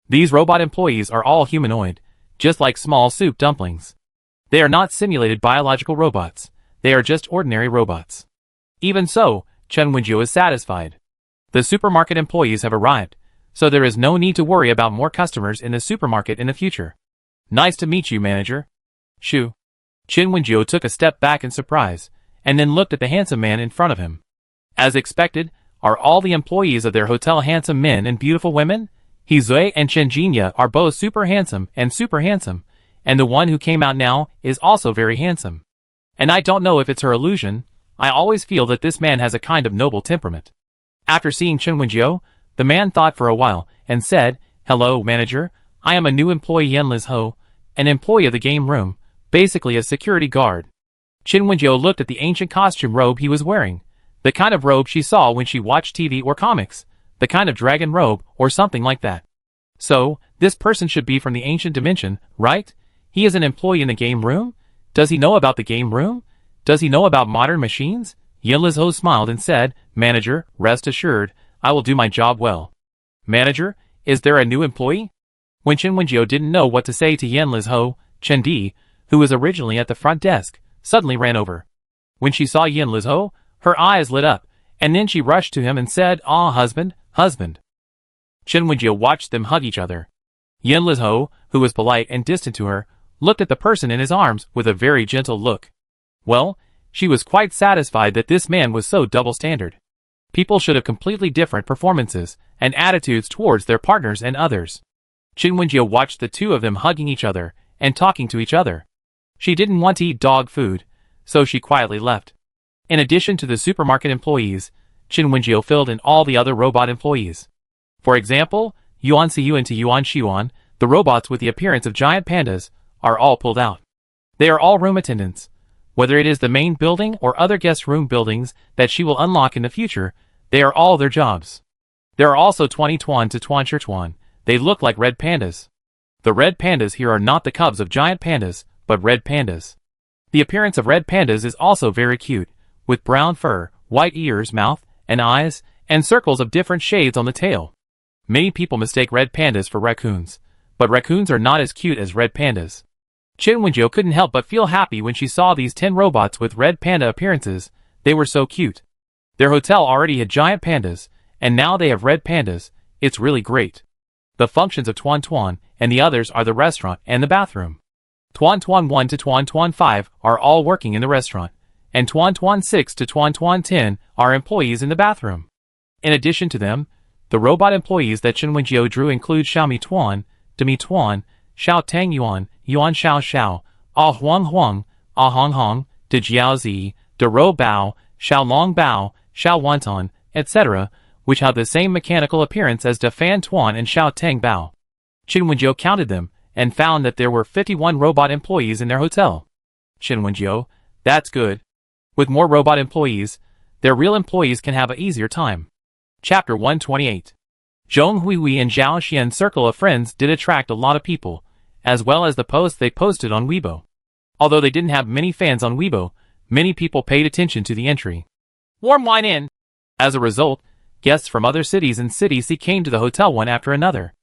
These robot employees are all humanoid, just like small soup dumplings. They are not simulated biological robots, they are just ordinary robots. Even so, Chen Wenjiu is satisfied. The supermarket employees have arrived, so there is no need to worry about more customers in the supermarket in the future. "Nice to meet you, manager." "Shoo." Chen Wenjiu took a step back in surprise, and then looked at the handsome man in front of him. As expected, are all the employees of their hotel handsome men and beautiful women? He Zui and Chen Jinya are both super handsome, and the one who came out now is also very handsome. And I don't know if it's her illusion, I always feel that this man has a kind of noble temperament. After seeing Chen Wenjiu, the man thought for a while, and said, "Hello, manager, I am a new employee Yan Liz Ho, an employee of the game room, basically a security guard." Chen Wenjiu looked at the ancient costume robe he was wearing, the kind of robe she saw when she watched TV or comics, the kind of dragon robe or something like that. So, this person should be from the ancient dimension, right? He is an employee in the game room? Does he know about the game room? Does he know about modern machines? Yan Liz Ho smiled and said, "Manager, rest assured, I will do my job well." "Manager, is there a new employee?" When Chen Wenjiu didn't know what to say to Yan Liz Ho, Chen Di, who was originally at the front desk, suddenly ran over. When she saw Yan Liz Ho, her eyes lit up, and then she rushed to him and said, "Ah, husband, husband." Chen Wenjiu watched them hug each other. Yan Liz Ho, who was polite and distant to her, looked at the person in his arms with a very gentle look. Well, she was quite satisfied that this man was so double-standard. People should have completely different performances and attitudes towards their partners and others. Chen Wenjiu watched the two of them hugging each other and talking to each other. She didn't want to eat dog food, so she quietly left. In addition to the supermarket employees, Chen Wenjiu filled in all the other robot employees. For example, Yuan Siyuan to Yuan Xiuan, the robots with the appearance of giant pandas, are all pulled out. They are all room attendants. Whether it is the main building or other guest room buildings that she will unlock in the future, they are all their jobs. There are also 20 Tuan to Tuan Shirtuan. They look like red pandas. The red pandas here are not the cubs of giant pandas, but red pandas. The appearance of red pandas is also very cute, with brown fur, white ears, mouth, and eyes, and circles of different shades on the tail. Many people mistake red pandas for raccoons, but raccoons are not as cute as red pandas. Chin Wenjiu couldn't help but feel happy when she saw these 10 robots with red panda appearances. They were so cute. Their hotel already had giant pandas, and now they have red pandas. It's really great. The functions of Tuan Tuan and the others are the restaurant and the bathroom. Tuan Tuan 1 to Tuan Tuan 5 are all working in the restaurant, and Tuan Tuan 6 to Tuan Tuan 10 are employees in the bathroom. In addition to them, the robot employees that Chin Wenjiu drew include Xiaomi Tuan, Demi Tuan, Xiao Tang Yuan, Yuan Xiao Xiao, Ah Huang Huang, Ah Hong Hong, De Jiao Zi, De Rou Bao, Xiao Long Bao, Xiao Wanton, etc., which have the same mechanical appearance as De Fan Tuan and Xiao Tang Bao. Chin Wenjiu counted them, and found that there were 51 robot employees in their hotel. Chin Wenjiu, that's good. With more robot employees, their real employees can have an easier time. Chapter 128. Zhong Huihui and Zhao Xian's circle of friends did attract a lot of people, as well as the posts they posted on Weibo. Although they didn't have many fans on Weibo, many people paid attention to the entry. Warm wine in! As a result, guests from other cities and cities C came to the hotel one after another.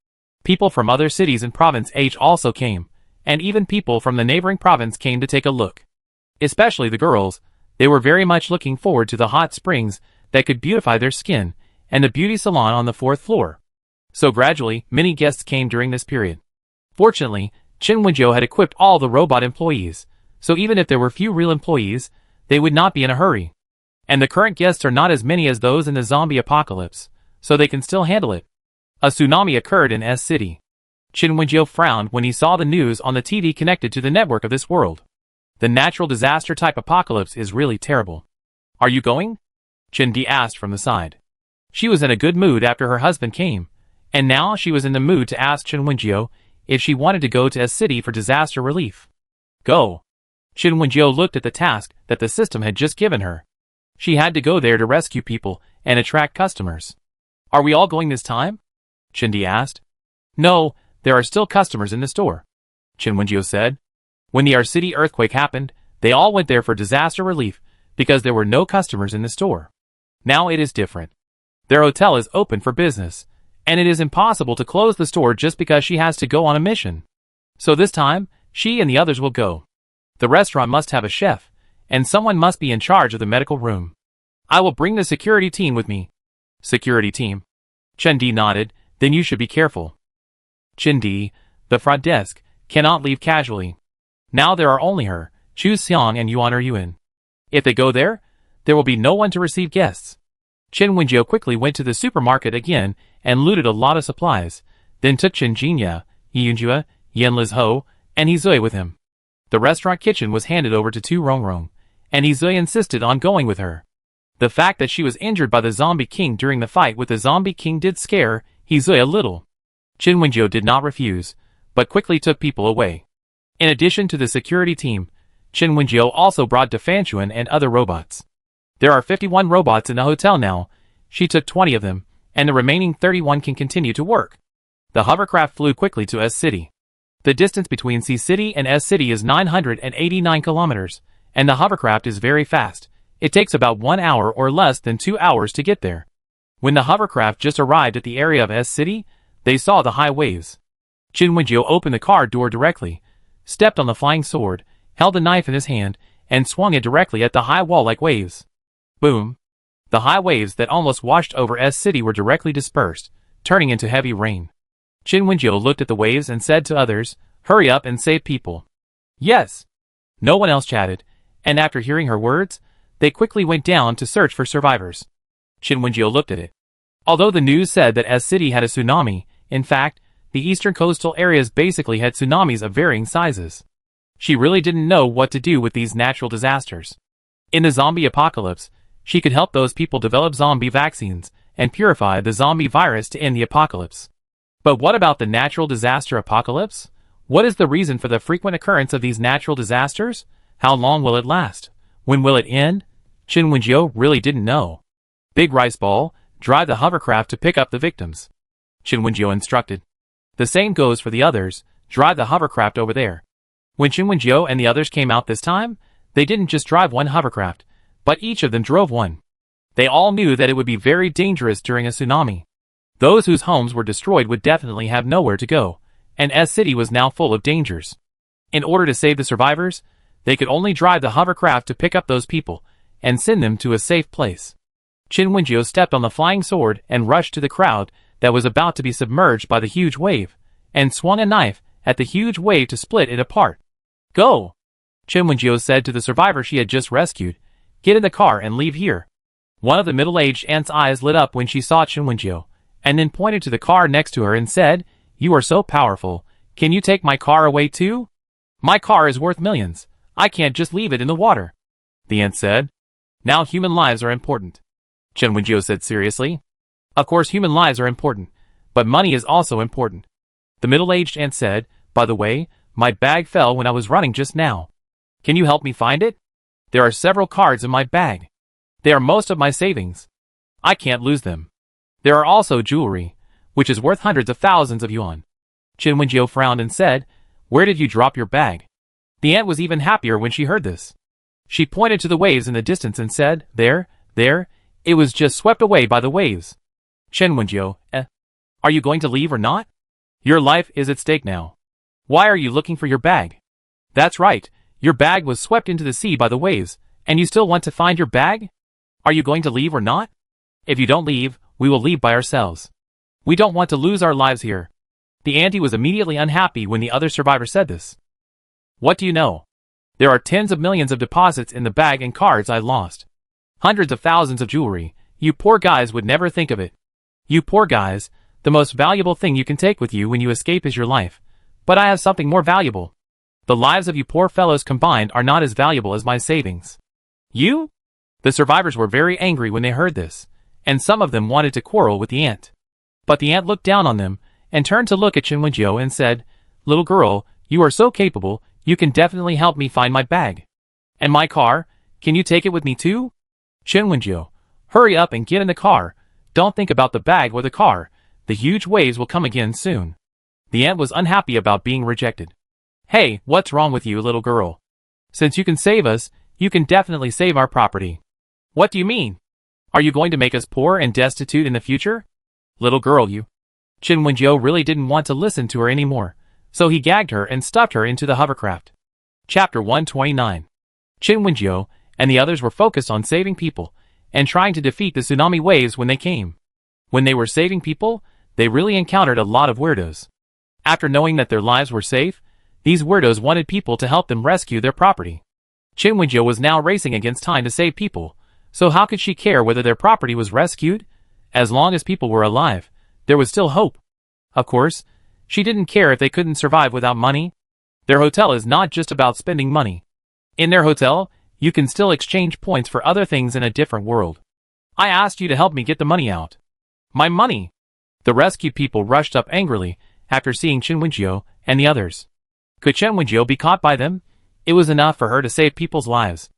People from other cities in Province H also came, and even people from the neighboring province came to take a look. Especially the girls, they were very much looking forward to the hot springs that could beautify their skin, and the beauty salon on the 4th floor. So gradually, many guests came during this period. Fortunately, Chin Wenjiu had equipped all the robot employees, so even if there were few real employees, they would not be in a hurry. And the current guests are not as many as those in the zombie apocalypse, so they can still handle it. A tsunami occurred in S City. Chin Wenjiu frowned when he saw the news on the TV connected to the network of this world. The natural disaster type apocalypse is really terrible. Are you going? Chin Di asked from the side. She was in a good mood after her husband came, and now she was in the mood to ask Chin Wenjiu if she wanted to go to S City for disaster relief. Go. Chin Wenjiu looked at the task that the system had just given her. She had to go there to rescue people and attract customers. Are we all going this time? Chin Di asked. No, there are still customers in the store, Chin Wenjiu said. When the R City earthquake happened, they all went there for disaster relief because there were no customers in the store. Now it is different. Their hotel is open for business, and it is impossible to close the store just because she has to go on a mission. So this time, she and the others will go. The restaurant must have a chef, and someone must be in charge of the medical room. I will bring the security team with me. Security team. Chen Di nodded. Then you should be careful. Chen Di, the front desk, cannot leave casually. Now there are only her, Chu Xiang and Yuan Yuan. If they go there, there will be no one to receive guests. Chin Wenjiu quickly went to the supermarket again and looted a lot of supplies, then took Chen Jinya, Yunjua, Yan Liz Ho, and Hizui with him. The restaurant kitchen was handed over to Tu Rongrong, and Hizui insisted on going with her. The fact that she was injured by the Zombie King during the fight with the Zombie King did scare Hizui a little. Chin Wenjiu did not refuse, but quickly took people away. In addition to the security team, Chin Wenjiu also brought De Fanchuan and other robots. There are 51 robots in the hotel now. She took 20 of them, and the remaining 31 can continue to work. The hovercraft flew quickly to S City. The distance between C City and S City is 989 kilometers, and the hovercraft is very fast. It takes about 1 hour or less than 2 hours to get there. When the hovercraft just arrived at the area of S City, they saw the high waves. Chin Wenjiu opened the car door directly, stepped on the flying sword, held a knife in his hand, and swung it directly at the high wall like waves. Boom! The high waves that almost washed over S City were directly dispersed, turning into heavy rain. Chin Wenjiu looked at the waves and said to others, "Hurry up and save people." Yes! No one else chatted, and after hearing her words, they quickly went down to search for survivors. Chin Wenjiu looked at it. Although the news said that S City had a tsunami, in fact, the eastern coastal areas basically had tsunamis of varying sizes. She really didn't know what to do with these natural disasters. In the zombie apocalypse, she could help those people develop zombie vaccines and purify the zombie virus to end the apocalypse. But what about the natural disaster apocalypse? What is the reason for the frequent occurrence of these natural disasters? How long will it last? When will it end? Chin Wenjiu really didn't know. Big Rice Ball, drive the hovercraft to pick up the victims. Chin Wenjiu instructed. The same goes for the others, drive the hovercraft over there. When Chin Wenjiu and the others came out this time, they didn't just drive one hovercraft, but each of them drove one. They all knew that it would be very dangerous during a tsunami. Those whose homes were destroyed would definitely have nowhere to go, and S City was now full of dangers. In order to save the survivors, they could only drive the hovercraft to pick up those people and send them to a safe place. Qin Wenjiu stepped on the flying sword and rushed to the crowd that was about to be submerged by the huge wave, and swung a knife at the huge wave to split it apart. Go! Qin Wenjiu said to the survivor she had just rescued. Get in the car and leave here. One of the middle-aged ants' eyes lit up when she saw Qin Wenjiu, and then pointed to the car next to her and said, You are so powerful. Can you take my car away too? My car is worth millions. I can't just leave it in the water. The ant said. Now human lives are important. Qin Wenjiu said seriously. Of course human lives are important, but money is also important. The middle-aged ant said, By the way, my bag fell when I was running just now. Can you help me find it? There are several cards in my bag. They are most of my savings. I can't lose them. There are also jewelry, which is worth hundreds of thousands of yuan. Qin Wenjiu frowned and said, Where did you drop your bag? The ant was even happier when she heard this. She pointed to the waves in the distance and said, There, it was just swept away by the waves. Qin Wenjiu, Are you going to leave or not? Your life is at stake now. Why are you looking for your bag? That's right, your bag was swept into the sea by the waves, and you still want to find your bag? Are you going to leave or not? If you don't leave, we will leave by ourselves. We don't want to lose our lives here. The auntie was immediately unhappy when the other survivor said this. What do you know? There are tens of millions of deposits in the bag and cards I lost. Hundreds of thousands of jewelry. You poor guys would never think of it. You poor guys, the most valuable thing you can take with you when you escape is your life. But I have something more valuable. The lives of you poor fellows combined are not as valuable as my savings. You? The survivors were very angry when they heard this, and some of them wanted to quarrel with the ant. But the ant looked down on them, and turned to look at Qin Wenjiu and said, Little girl, you are so capable, you can definitely help me find my bag. And my car, can you take it with me too? Qin Wenjiu, hurry up and get in the car. Don't think about the bag or the car. The huge waves will come again soon. The ant was unhappy about being rejected. Hey, what's wrong with you, little girl? Since you can save us, you can definitely save our property. What do you mean? Are you going to make us poor and destitute in the future? Little girl, you. Qin Wenjiu really didn't want to listen to her anymore, so he gagged her and stuffed her into the hovercraft. Chapter 129. Qin Wenjiu and the others were focused on saving people and trying to defeat the tsunami waves when they came. When they were saving people, they really encountered a lot of weirdos. After knowing that their lives were safe, these weirdos wanted people to help them rescue their property. Qin Wenjiu was now racing against time to save people, so how could she care whether their property was rescued? As long as people were alive, there was still hope. Of course, she didn't care if they couldn't survive without money. Their hotel is not just about spending money. In their hotel, you can still exchange points for other things in a different world. I asked you to help me get the money out. My money! The rescued people rushed up angrily after seeing Qin Wenjiu and the others. Could Qin Wenjiu be caught by them? It was enough for her to save people's lives.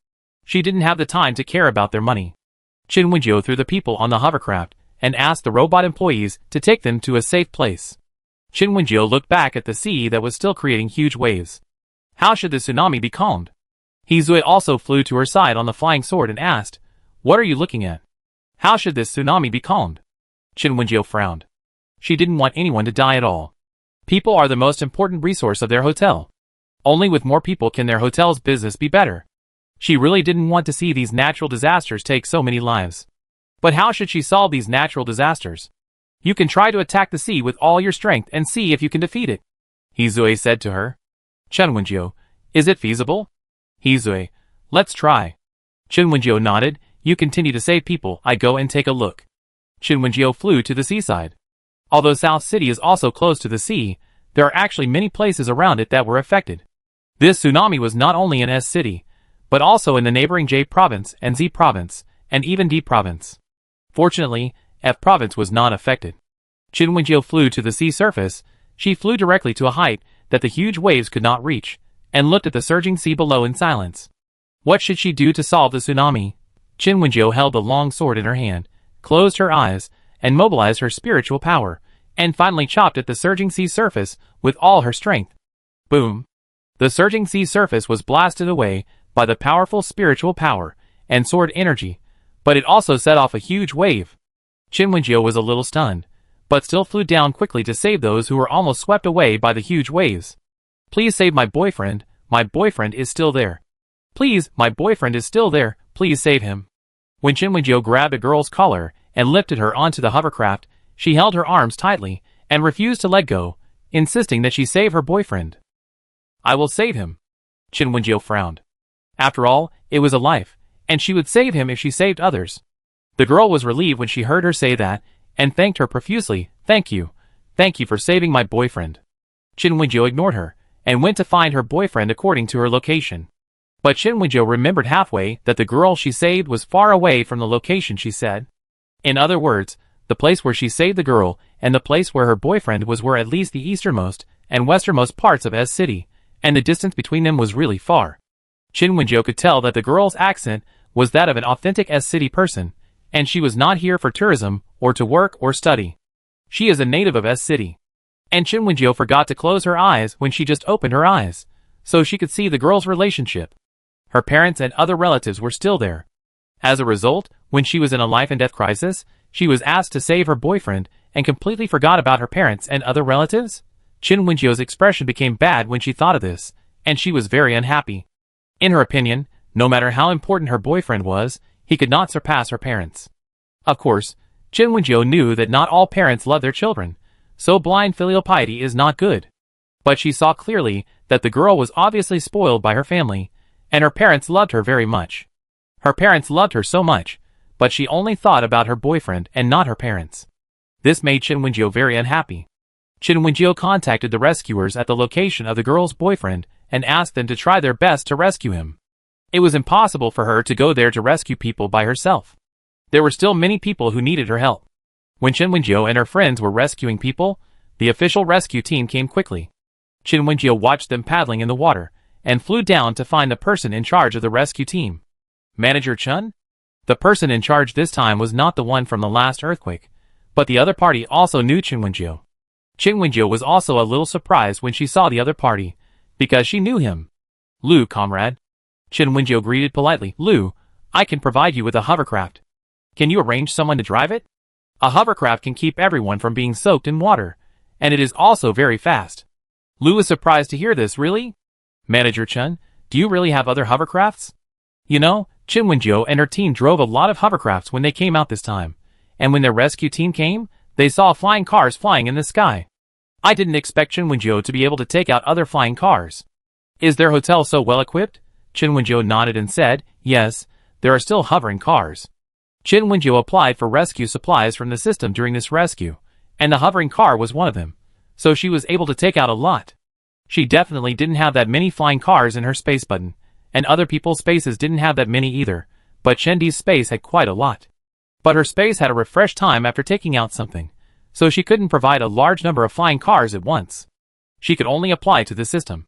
She didn't have the time to care about their money. Qin Wenjiu threw the people on the hovercraft and asked the robot employees to take them to a safe place. Qin Wenjiu looked back at the sea that was still creating huge waves. How should the tsunami be calmed? Hizui also flew to her side on the flying sword and asked, What are you looking at? How should this tsunami be calmed? Qin Wenjiu frowned. She didn't want anyone to die at all. People are the most important resource of their hotel. Only with more people can their hotel's business be better. She really didn't want to see these natural disasters take so many lives. But how should she solve these natural disasters? You can try to attack the sea with all your strength and see if you can defeat it, Hizui said to her. Qin Wenjiu, is it feasible? Hizui, let's try. Qin Wenjiu nodded. You continue to save people, I go and take a look. Qin Wenjiu flew to the seaside. Although South City is also close to the sea, there are actually many places around it that were affected. This tsunami was not only in S City, but also in the neighboring J Province and Z Province, and even D Province. Fortunately, F Province was not affected. Qin Wenjiu flew to the sea surface. She flew directly to a height that the huge waves could not reach, and looked at the surging sea below in silence. What should she do to solve the tsunami? Qin Wenjiu held the long sword in her hand, closed her eyes, and mobilized her spiritual power, and finally chopped at the surging sea surface with all her strength. Boom! The surging sea surface was blasted away by the powerful spiritual power and sword energy, but it also set off a huge wave. Qin Wenjiu was a little stunned, but still flew down quickly to save those who were almost swept away by the huge waves. Please save my boyfriend is still there. Please, my boyfriend is still there, please save him. When Chin Wen-jo grabbed a girl's collar and lifted her onto the hovercraft, she held her arms tightly and refused to let go, insisting that she save her boyfriend. I will save him. Chin Wen-jo frowned. After all, it was a life, and she would save him if she saved others. The girl was relieved when she heard her say that, and thanked her profusely. Thank you for saving my boyfriend. Chin Wen-jo ignored her, and went to find her boyfriend according to her location. But Chin Wen-jo remembered halfway that the girl she saved was far away from the location she said. In other words, the place where she saved the girl and the place where her boyfriend was were at least the easternmost and westernmost parts of S City, and the distance between them was really far. Chin Wen-jo could tell that the girl's accent was that of an authentic S City person, and she was not here for tourism or to work or study. She is a native of S City. And Chin Wen-jo forgot to close her eyes when she just opened her eyes, so she could see the girl's relationship. Her parents and other relatives were still there. As a result, when she was in a life-and-death crisis, she was asked to save her boyfriend and completely forgot about her parents and other relatives. Chin Wen-jo's expression became bad when she thought of this, and she was very unhappy. In her opinion, no matter how important her boyfriend was, he could not surpass her parents. Of course, Chin Wen-jo knew that not all parents love their children, so blind filial piety is not good. But she saw clearly that the girl was obviously spoiled by her family, and her parents loved her very much. Her parents loved her so much, but she only thought about her boyfriend and not her parents. This made Chin Wen-jo very unhappy. Chin Wen-jo contacted the rescuers at the location of the girl's boyfriend and asked them to try their best to rescue him. It was impossible for her to go there to rescue people by herself. There were still many people who needed her help. When Chin Wen-jo and her friends were rescuing people, the official rescue team came quickly. Chin Wen-jo watched them paddling in the water and flew down to find the person in charge of the rescue team. Manager Chun? The person in charge this time was not the one from the last earthquake, but the other party also knew Chin Wen-jo. Chin Wen-jo was also a little surprised when she saw the other party, because she knew him. Lu, comrade. Chin Wen-jo greeted politely. Lu, I can provide you with a hovercraft. Can you arrange someone to drive it? A hovercraft can keep everyone from being soaked in water, and it is also very fast. Lu was surprised to hear this. Really? Manager Chun, do you really have other hovercrafts? You know, Chin Wen-jo and her team drove a lot of hovercrafts when they came out this time, and when their rescue team came, they saw flying cars flying in the sky. I didn't expect Chin Wen-jo to be able to take out other flying cars. Is their hotel so well equipped? Chin Wen-jo nodded and said, yes, there are still hovering cars. Chin Wen-jo applied for rescue supplies from the system during this rescue, and the hovering car was one of them, so she was able to take out a lot. She definitely didn't have that many flying cars in her space button, and other people's spaces didn't have that many either, but Chendi's space had quite a lot. But her space had a refreshed time after taking out something, so she couldn't provide a large number of flying cars at once. She could only apply to the system.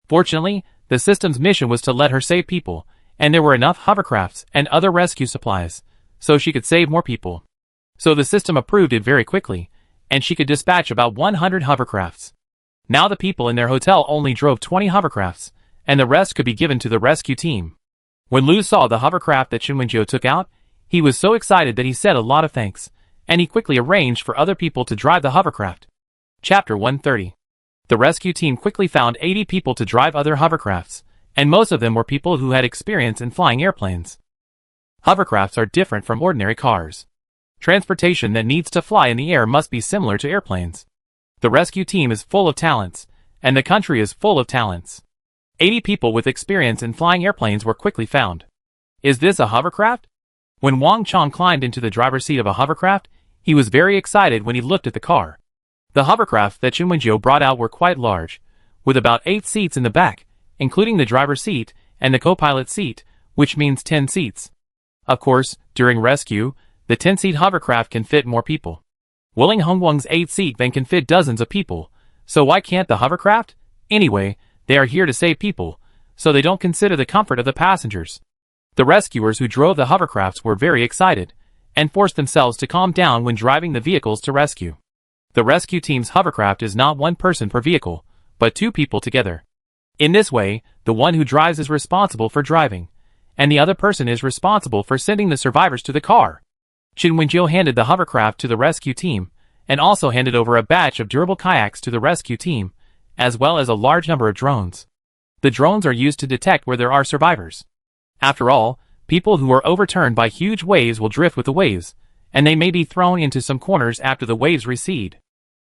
Fortunately, the system's mission was to let her save people, and there were enough hovercrafts and other rescue supplies, so she could save more people. So the system approved it very quickly, and she could dispatch about 100 hovercrafts. Now the people in their hotel only drove 20 hovercrafts, and the rest could be given to the rescue team. When Lu saw the hovercraft that Chin Wen-jo took out, he was so excited that he said a lot of thanks, and he quickly arranged for other people to drive the hovercraft. Chapter 130. The rescue team quickly found 80 people to drive other hovercrafts, and most of them were people who had experience in flying airplanes. Hovercrafts are different from ordinary cars. Transportation that needs to fly in the air must be similar to airplanes. The rescue team is full of talents, and the country is full of talents. 80 people with experience in flying airplanes were quickly found. Is this a hovercraft? When Wang Chong climbed into the driver's seat of a hovercraft, he was very excited when he looked at the car. The hovercraft that Chin Wen-jo brought out were quite large, with about 8 seats in the back, including the driver's seat and the co-pilot seat, which means 10 seats. Of course, during rescue, the 10-seat hovercraft can fit more people. Willing Hongwang's 8-seat van can fit dozens of people, so why can't the hovercraft? Anyway, they are here to save people, so they don't consider the comfort of the passengers. The rescuers who drove the hovercrafts were very excited, and forced themselves to calm down when driving the vehicles to rescue. The rescue team's hovercraft is not one person per vehicle, but 2 people together. In this way, the one who drives is responsible for driving, and the other person is responsible for sending the survivors to the car. Chin Wen-jo handed the hovercraft to the rescue team, and also handed over a batch of durable kayaks to the rescue team, as well as a large number of drones. The drones are used to detect where there are survivors. After all, people who are overturned by huge waves will drift with the waves, and they may be thrown into some corners after the waves recede.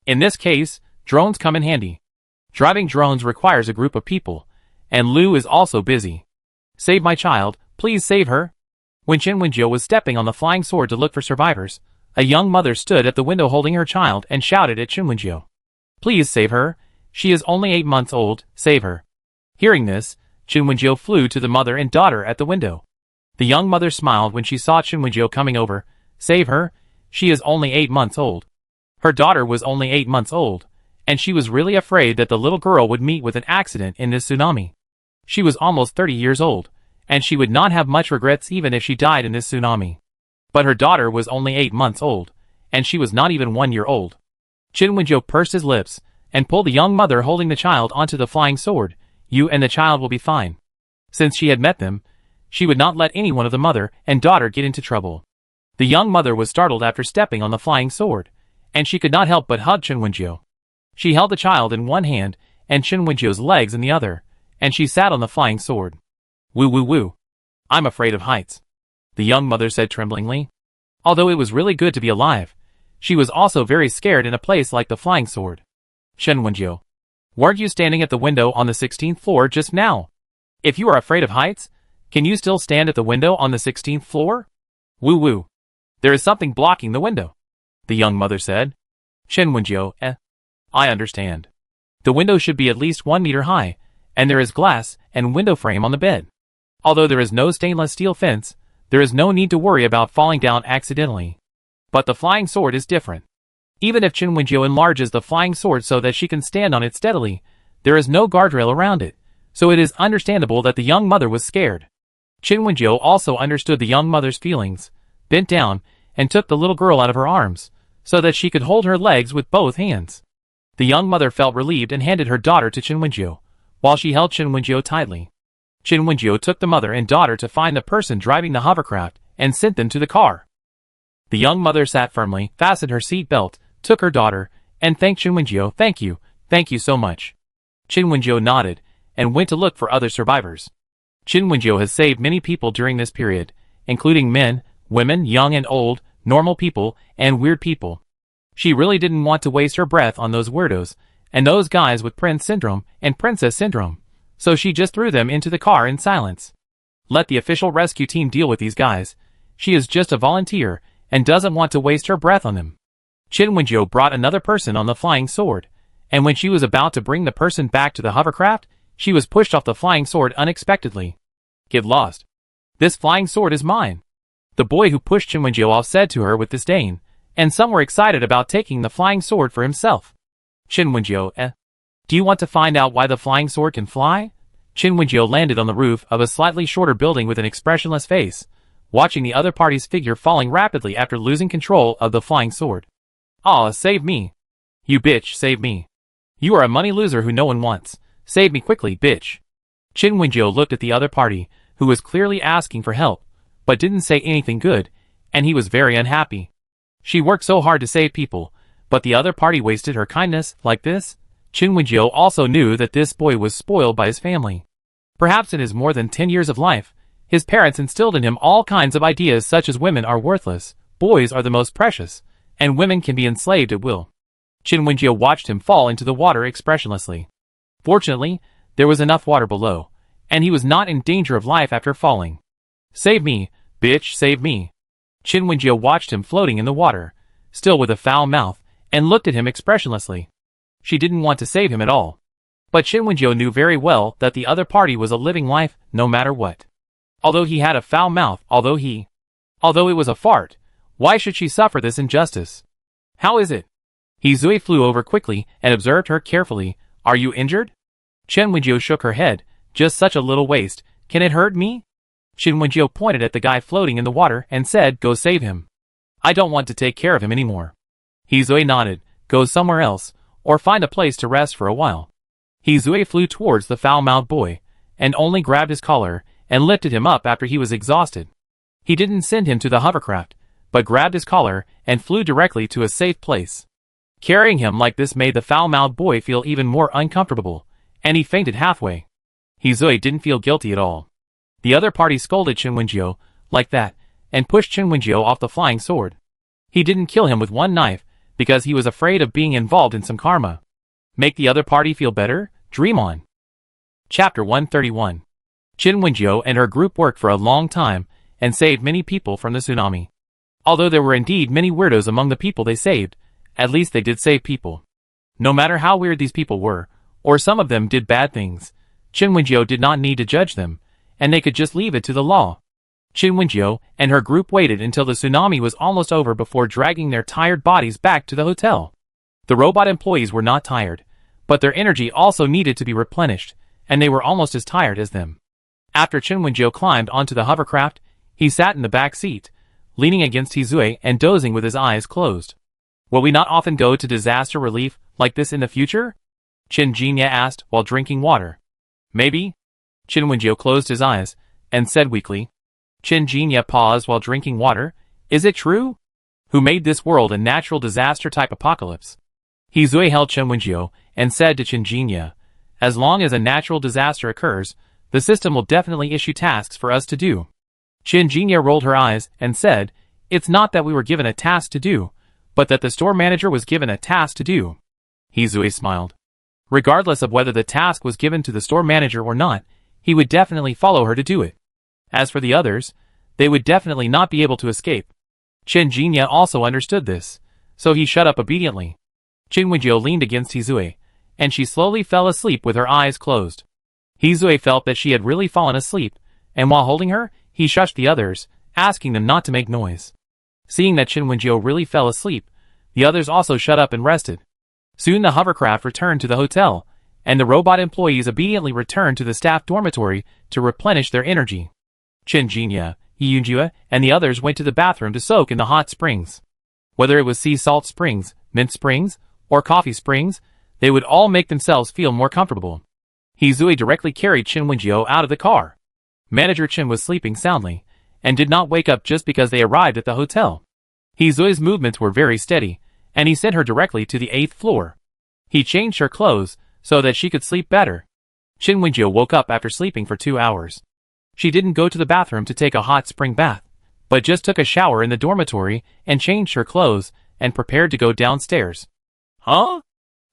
In this case, drones come in handy. Driving drones requires a group of people, and Lu is also busy. Save my child, please save her. When Chen Wenjiu was stepping on the flying sword to look for survivors, a young mother stood at the window holding her child and shouted at Chen Wenjiu. Please save her. She is only 8 months old, save her. Hearing this, Chen Wenjiu flew to the mother and daughter at the window. The young mother smiled when she saw Chen Wenjiu coming over. Save her. She is only 8 months old. Her daughter was only 8 months old, and she was really afraid that the little girl would meet with an accident in this tsunami. She was almost 30 years old, and she would not have much regrets even if she died in this tsunami. But her daughter was only 8 months old, and she was not even 1 year old. Chen Wenjiu pursed his lips, and pulled the young mother holding the child onto the flying sword. You and the child will be fine. Since she had met them, she would not let any one of the mother and daughter get into trouble. The young mother was startled after stepping on the flying sword, and she could not help but hug Chen Wenjiu. She held the child in one hand, and Chen Wenjiu's legs in the other, and she sat on the flying sword. Woo woo woo. I'm afraid of heights, the young mother said tremblingly. Although it was really good to be alive, she was also very scared in a place like the flying sword. Chen Wenjiu, weren't you standing at the window on the 16th floor just now? If you are afraid of heights, can you still stand at the window on the 16th floor? Woo woo. There is something blocking the window, the young mother said. Chen Wenjiu, I understand. The window should be at least 1 meter high, and there is glass and window frame on the bed. Although there is no stainless steel fence, there is no need to worry about falling down accidentally. But the flying sword is different. Even if Chen Wenjiu enlarges the flying sword so that she can stand on it steadily, there is no guardrail around it, so it is understandable that the young mother was scared. Chen Wenjiu also understood the young mother's feelings, bent down, and took the little girl out of her arms, so that she could hold her legs with both hands. The young mother felt relieved and handed her daughter to Chen Wenjiu, while she held Chen Wenjiu tightly. Chen Wenjiu took the mother and daughter to find the person driving the hovercraft and sent them to the car. The young mother sat firmly, fastened her seat belt, took her daughter, and thanked Chen Wenjiu. Thank you so much. Chen Wenjiu nodded, and went to look for other survivors. Chen Wenjiu has saved many people during this period, including men, women, young and old, normal people, and weird people. She really didn't want to waste her breath on those weirdos, and those guys with Prince Syndrome and Princess Syndrome, so she just threw them into the car in silence. Let the official rescue team deal with these guys. She is just a volunteer, and doesn't want to waste her breath on them. Chen Wenjiu brought another person on the flying sword, and when she was about to bring the person back to the hovercraft, she was pushed off the flying sword unexpectedly. Get lost. This flying sword is mine. The boy who pushed Chen Wenjiu off said to her with disdain, and some were excited about taking the flying sword for himself. Chen Wenjiu, do you want to find out why the flying sword can fly? Chen Wenjiu landed on the roof of a slightly shorter building with an expressionless face, watching the other party's figure falling rapidly after losing control of the flying sword. Aw, save me. You bitch, save me. You are a money loser who no one wants. Save me quickly, bitch. Chen Wenjiu looked at the other party, who was clearly asking for help, but didn't say anything good, and he was very unhappy. She worked so hard to save people, but the other party wasted her kindness like this? Chen Wenjiu also knew that this boy was spoiled by his family. Perhaps in his more than 10 years of life, his parents instilled in him all kinds of ideas such as women are worthless, boys are the most precious, and women can be enslaved at will. Chen Wenjiu watched him fall into the water expressionlessly. Fortunately, there was enough water below, and he was not in danger of life after falling. Save me, bitch, save me. Chen Wenjiu watched him floating in the water, still with a foul mouth, and looked at him expressionlessly. She didn't want to save him at all. But Chen Wenjiu knew very well that the other party was a living life, no matter what. Although he had a foul mouth, although it was a fart, why should she suffer this injustice? How is it? He Zui flew over quickly and observed her carefully. Are you injured? Chen Wenjiu shook her head. Just such a little waste. Can it hurt me? Chen Wenjiu pointed at the guy floating in the water and said, go save him. I don't want to take care of him anymore. He Zui nodded. Go somewhere else, or find a place to rest for a while. He Zui flew towards the foul-mouthed boy, and only grabbed his collar and lifted him up after he was exhausted. He didn't send him to the hovercraft, but grabbed his collar and flew directly to a safe place. Carrying him like this made the foul-mouthed boy feel even more uncomfortable, and he fainted halfway. Hizue didn't feel guilty at all. The other party scolded Chen Wenjio like that, and pushed Chen Wenjio off the flying sword. He didn't kill him with one knife, because he was afraid of being involved in some karma. Make the other party feel better? Dream on. Chapter 131. Chen Wenjio and her group worked for a long time, and saved many people from the tsunami. Although there were indeed many weirdos among the people they saved, at least they did save people. No matter how weird these people were, or some of them did bad things, Chen Wenjio did not need to judge them, and they could just leave it to the law. Chen Wenjio and her group waited until the tsunami was almost over before dragging their tired bodies back to the hotel. The robot employees were not tired, but their energy also needed to be replenished, and they were almost as tired as them. After Chen Wenjio climbed onto the hovercraft, he sat in the back seat, leaning against Hizue and dozing with his eyes closed. Will we not often go to disaster relief like this in the future? Chen Jinya asked while drinking water. Maybe? Chen Wenjio closed his eyes, and said weakly. Chen Jinya paused while drinking water. Is it true? Who made this world a natural disaster type apocalypse? Hizue held Chen Wenjio and said to Chen Jinya, as long as a natural disaster occurs, the system will definitely issue tasks for us to do. Chen Jinya rolled her eyes and said, it's not that we were given a task to do, but that the store manager was given a task to do. Hizue smiled. Regardless of whether the task was given to the store manager or not, he would definitely follow her to do it. As for the others, they would definitely not be able to escape. Chen Jinya also understood this, so he shut up obediently. Chen Wenjio leaned against Hizue, and she slowly fell asleep with her eyes closed. Hizue felt that she had really fallen asleep, and while holding her, he shushed the others, asking them not to make noise. Seeing that Chen Wenjio really fell asleep, the others also shut up and rested. Soon the hovercraft returned to the hotel, and the robot employees obediently returned to the staff dormitory to replenish their energy. Chen Jinya, Yunjia, and the others went to the bathroom to soak in the hot springs. Whether it was sea salt springs, mint springs, or coffee springs, they would all make themselves feel more comfortable. Hizue directly carried Chen Wenjio out of the car. Manager Chen was sleeping soundly, and did not wake up just because they arrived at the hotel. Hizue's movements were very steady, and he sent her directly to the 8th floor. He changed her clothes so that she could sleep better. Chen Wenjio woke up after sleeping for 2 hours. She didn't go to the bathroom to take a hot spring bath, but just took a shower in the dormitory and changed her clothes and prepared to go downstairs. Huh?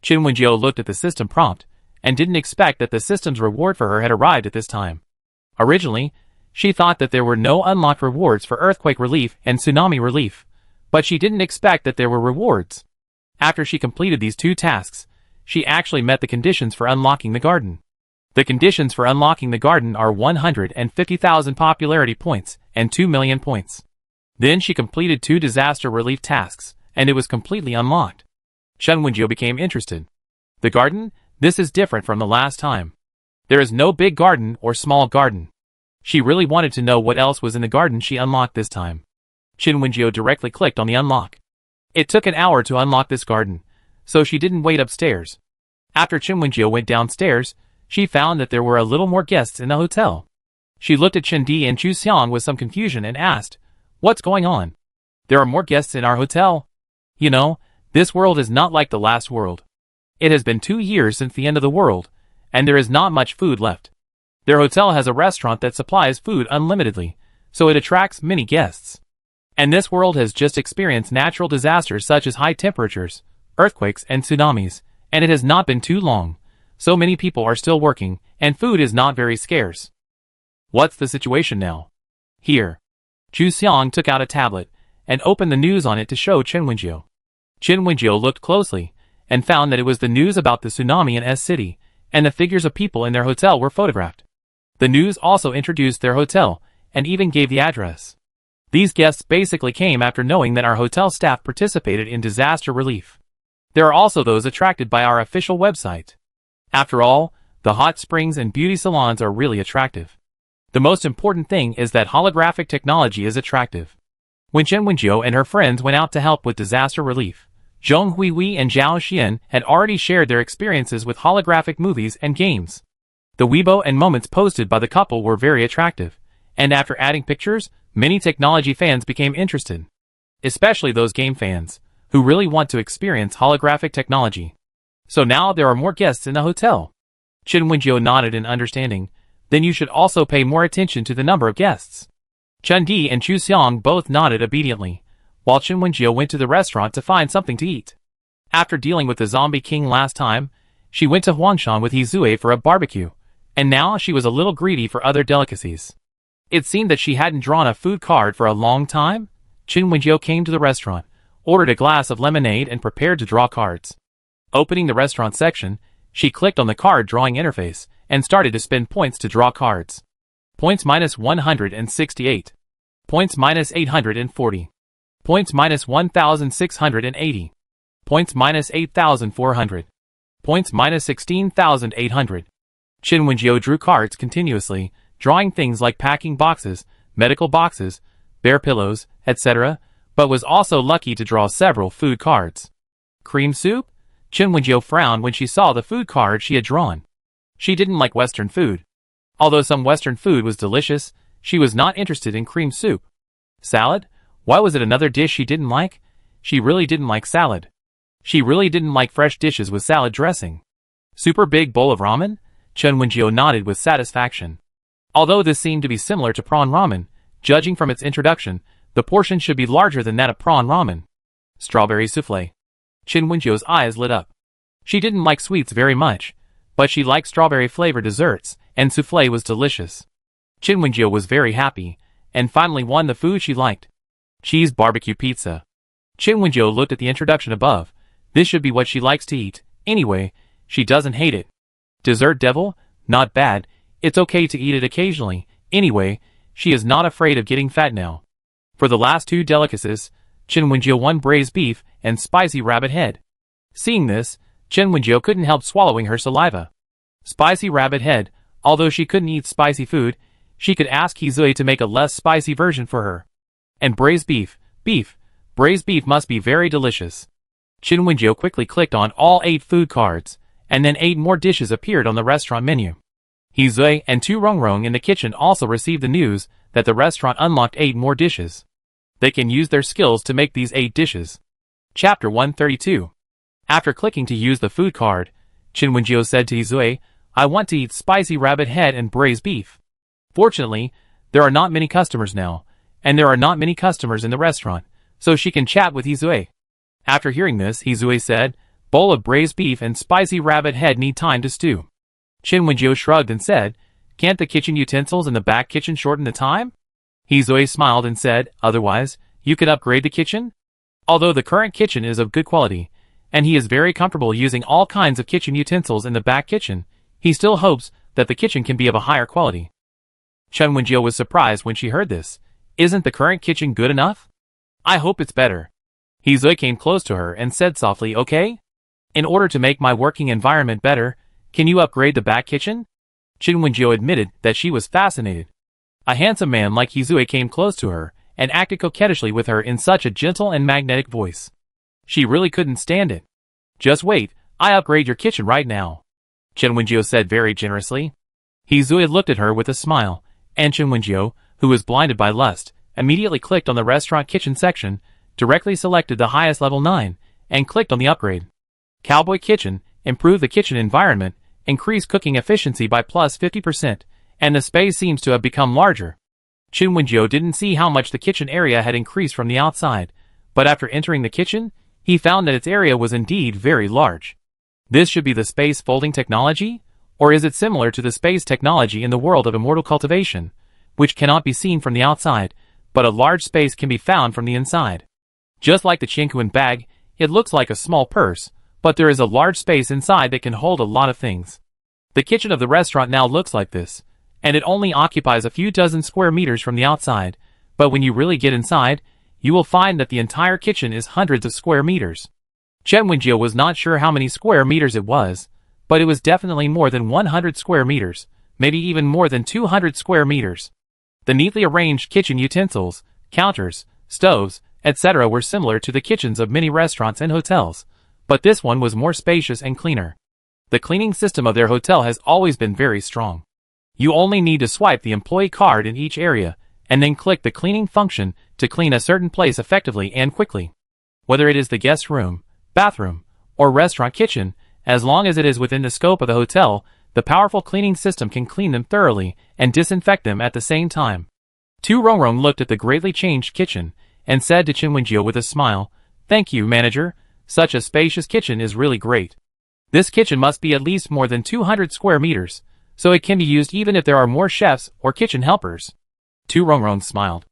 Chen Wenjio looked at the system prompt and didn't expect that the system's reward for her had arrived at this time. Originally, she thought that there were no unlocked rewards for earthquake relief and tsunami relief, but she didn't expect that there were rewards. After she completed these 2 tasks, she actually met the conditions for unlocking the garden. The conditions for unlocking the garden are 150,000 popularity points and 2 million points. Then she completed 2 disaster relief tasks, and it was completely unlocked. Chen Wenjio became interested. The garden? This is different from the last time. There is no big garden or small garden. She really wanted to know what else was in the garden she unlocked this time. Chen Wenjio directly clicked on the unlock. It took an hour to unlock this garden, so she didn't wait upstairs. After Chen Wenjio went downstairs, she found that there were a little more guests in the hotel. She looked at Chen Di and Chu Xiang with some confusion and asked, what's going on? There are more guests in our hotel. You know, this world is not like the last world. It has been 2 years since the end of the world, and there is not much food left. Their hotel has a restaurant that supplies food unlimitedly, so it attracts many guests. And this world has just experienced natural disasters such as high temperatures, earthquakes, and tsunamis, and it has not been too long. So many people are still working, and food is not very scarce. What's the situation now? Here. Chu Xiang took out a tablet, and opened the news on it to show Chen Wenjio. Chen Wenjio looked closely, and found that it was the news about the tsunami in S City, and the figures of people in their hotel were photographed. The news also introduced their hotel, and even gave the address. These guests basically came after knowing that our hotel staff participated in disaster relief. There are also those attracted by our official website. After all, the hot springs and beauty salons are really attractive. The most important thing is that holographic technology is attractive. When Chen Wenjio and her friends went out to help with disaster relief, Zhong Huihui and Zhao Xian had already shared their experiences with holographic movies and games. The Weibo and moments posted by the couple were very attractive, and after adding pictures, many technology fans became interested. Especially those game fans, who really want to experience holographic technology. So now there are more guests in the hotel. Chen Wenjiu nodded in understanding. Then you should also pay more attention to the number of guests. Chen Di and Chu Xiang both nodded obediently, while Chen Wenjiu went to the restaurant to find something to eat. After dealing with the zombie king last time, she went to Huangshan with Hizue for a barbecue, and now she was a little greedy for other delicacies. It seemed that she hadn't drawn a food card for a long time. Chen Wenjiu came to the restaurant, ordered a glass of lemonade and prepared to draw cards. Opening the restaurant section, she clicked on the card drawing interface and started to spend points to draw cards. Points minus 168. Points minus 840. Points minus 1,680. Points minus 8,400. Points minus 16,800. Chen Wenjiu drew cards continuously, drawing things like packing boxes, medical boxes, bear pillows, etc., but was also lucky to draw several food cards. Cream soup? Chen Wenjiu frowned when she saw the food card she had drawn. She didn't like Western food. Although some Western food was delicious, she was not interested in cream soup. Salad? Why was it another dish she didn't like? She really didn't like salad. She really didn't like fresh dishes with salad dressing. Super big bowl of ramen? Chen Wenjiu nodded with satisfaction. Although this seemed to be similar to prawn ramen, judging from its introduction, the portion should be larger than that of prawn ramen. Strawberry souffle. Chen Wenjiu's eyes lit up. She didn't like sweets very much, but she liked strawberry-flavored desserts, and souffle was delicious. Chen Wenjiu was very happy, and finally won the food she liked. Cheese barbecue pizza. Chen Wenjiu looked at the introduction above. This should be what she likes to eat. Anyway, she doesn't hate it. Dessert devil? Not bad. It's okay to eat it occasionally. Anyway, she is not afraid of getting fat now. For the last two delicacies, Chen Wenjiu won braised beef and spicy rabbit head. Seeing this, Chen Wenjiu couldn't help swallowing her saliva. Spicy rabbit head. Although she couldn't eat spicy food, she could ask Hizue to make a less spicy version for her. And braised beef. Braised beef must be very delicious. Chen Wenjiu quickly clicked on all 8 food cards, and then 8 more dishes appeared on the restaurant menu. Hizue and Tu Rongrong in the kitchen also received the news that the restaurant unlocked 8 more dishes. They can use their skills to make these 8 dishes. Chapter 132. After clicking to use the food card, Chen Wenjiu said to Hizue, I want to eat spicy rabbit head and braised beef. Fortunately, there are not many customers now, and there are not many customers in the restaurant, so she can chat with Hizue. After hearing this, Hizue said, bowl of braised beef and spicy rabbit head need time to stew. Chen Wenjiu shrugged and said, can't the kitchen utensils in the back kitchen shorten the time? Hizue smiled and said, otherwise, you could upgrade the kitchen? Although the current kitchen is of good quality, and he is very comfortable using all kinds of kitchen utensils in the back kitchen, he still hopes that the kitchen can be of a higher quality. Chen Wenjiu was surprised when she heard this. Isn't the current kitchen good enough? I hope it's better. Hizue came close to her and said softly, okay? In order to make my working environment better, can you upgrade the back kitchen? Chen Wenjiu admitted that she was fascinated. A handsome man like Hizue came close to her and acted coquettishly with her in such a gentle and magnetic voice. She really couldn't stand it. Just wait, I upgrade your kitchen right now. Chen Wenjiu said very generously. Hizue looked at her with a smile, and Chen Wenjiu, who was blinded by lust, immediately clicked on the restaurant kitchen section, directly selected the highest level 9, and clicked on the upgrade. Cowboy kitchen, improve the kitchen environment, increase cooking efficiency by plus 50%, and the space seems to have become larger. Chen Wenjiu didn't see how much the kitchen area had increased from the outside, but after entering the kitchen, he found that its area was indeed very large. This should be the space folding technology? Or is it similar to the space technology in the world of immortal cultivation, which cannot be seen from the outside, but a large space can be found from the inside? Just like the Chinkuan bag, it looks like a small purse, but there is a large space inside that can hold a lot of things. The kitchen of the restaurant now looks like this, and it only occupies a few dozen square meters from the outside, but when you really get inside, you will find that the entire kitchen is hundreds of square meters. Chen Wenjiu was not sure how many square meters it was, but it was definitely more than 100 square meters, maybe even more than 200 square meters. The neatly arranged kitchen utensils, counters, stoves, etc. were similar to the kitchens of many restaurants and hotels, but this one was more spacious and cleaner. The cleaning system of their hotel has always been very strong. You only need to swipe the employee card in each area, and then click the cleaning function to clean a certain place effectively and quickly. Whether it is the guest room, bathroom, or restaurant kitchen, as long as it is within the scope of the hotel, the powerful cleaning system can clean them thoroughly and disinfect them at the same time. Tu Rongrong looked at the greatly changed kitchen and said to Chen Wenjiu with a smile, "Thank you, manager. Such a spacious kitchen is really great. This kitchen must be at least more than 200 square meters, so it can be used even if there are more chefs or kitchen helpers." Tu Rongrong smiled.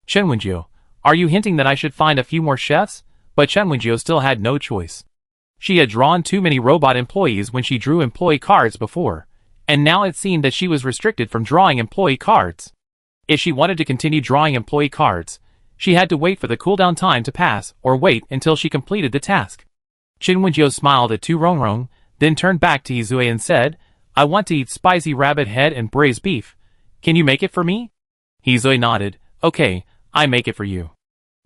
"Chen Wenjiu, are you hinting that I should find a few more chefs?" But Chen Wenjiu still had no choice. She had drawn too many robot employees when she drew employee cards before, and now it seemed that she was restricted from drawing employee cards. If she wanted to continue drawing employee cards, she had to wait for the cooldown time to pass or wait until she completed the task. Chen Wenjiu smiled at Tu Rongrong, then turned back to Izue and said, "I want to eat spicy rabbit head and braised beef. Can you make it for me?" Izue nodded. "Okay, I make it for you.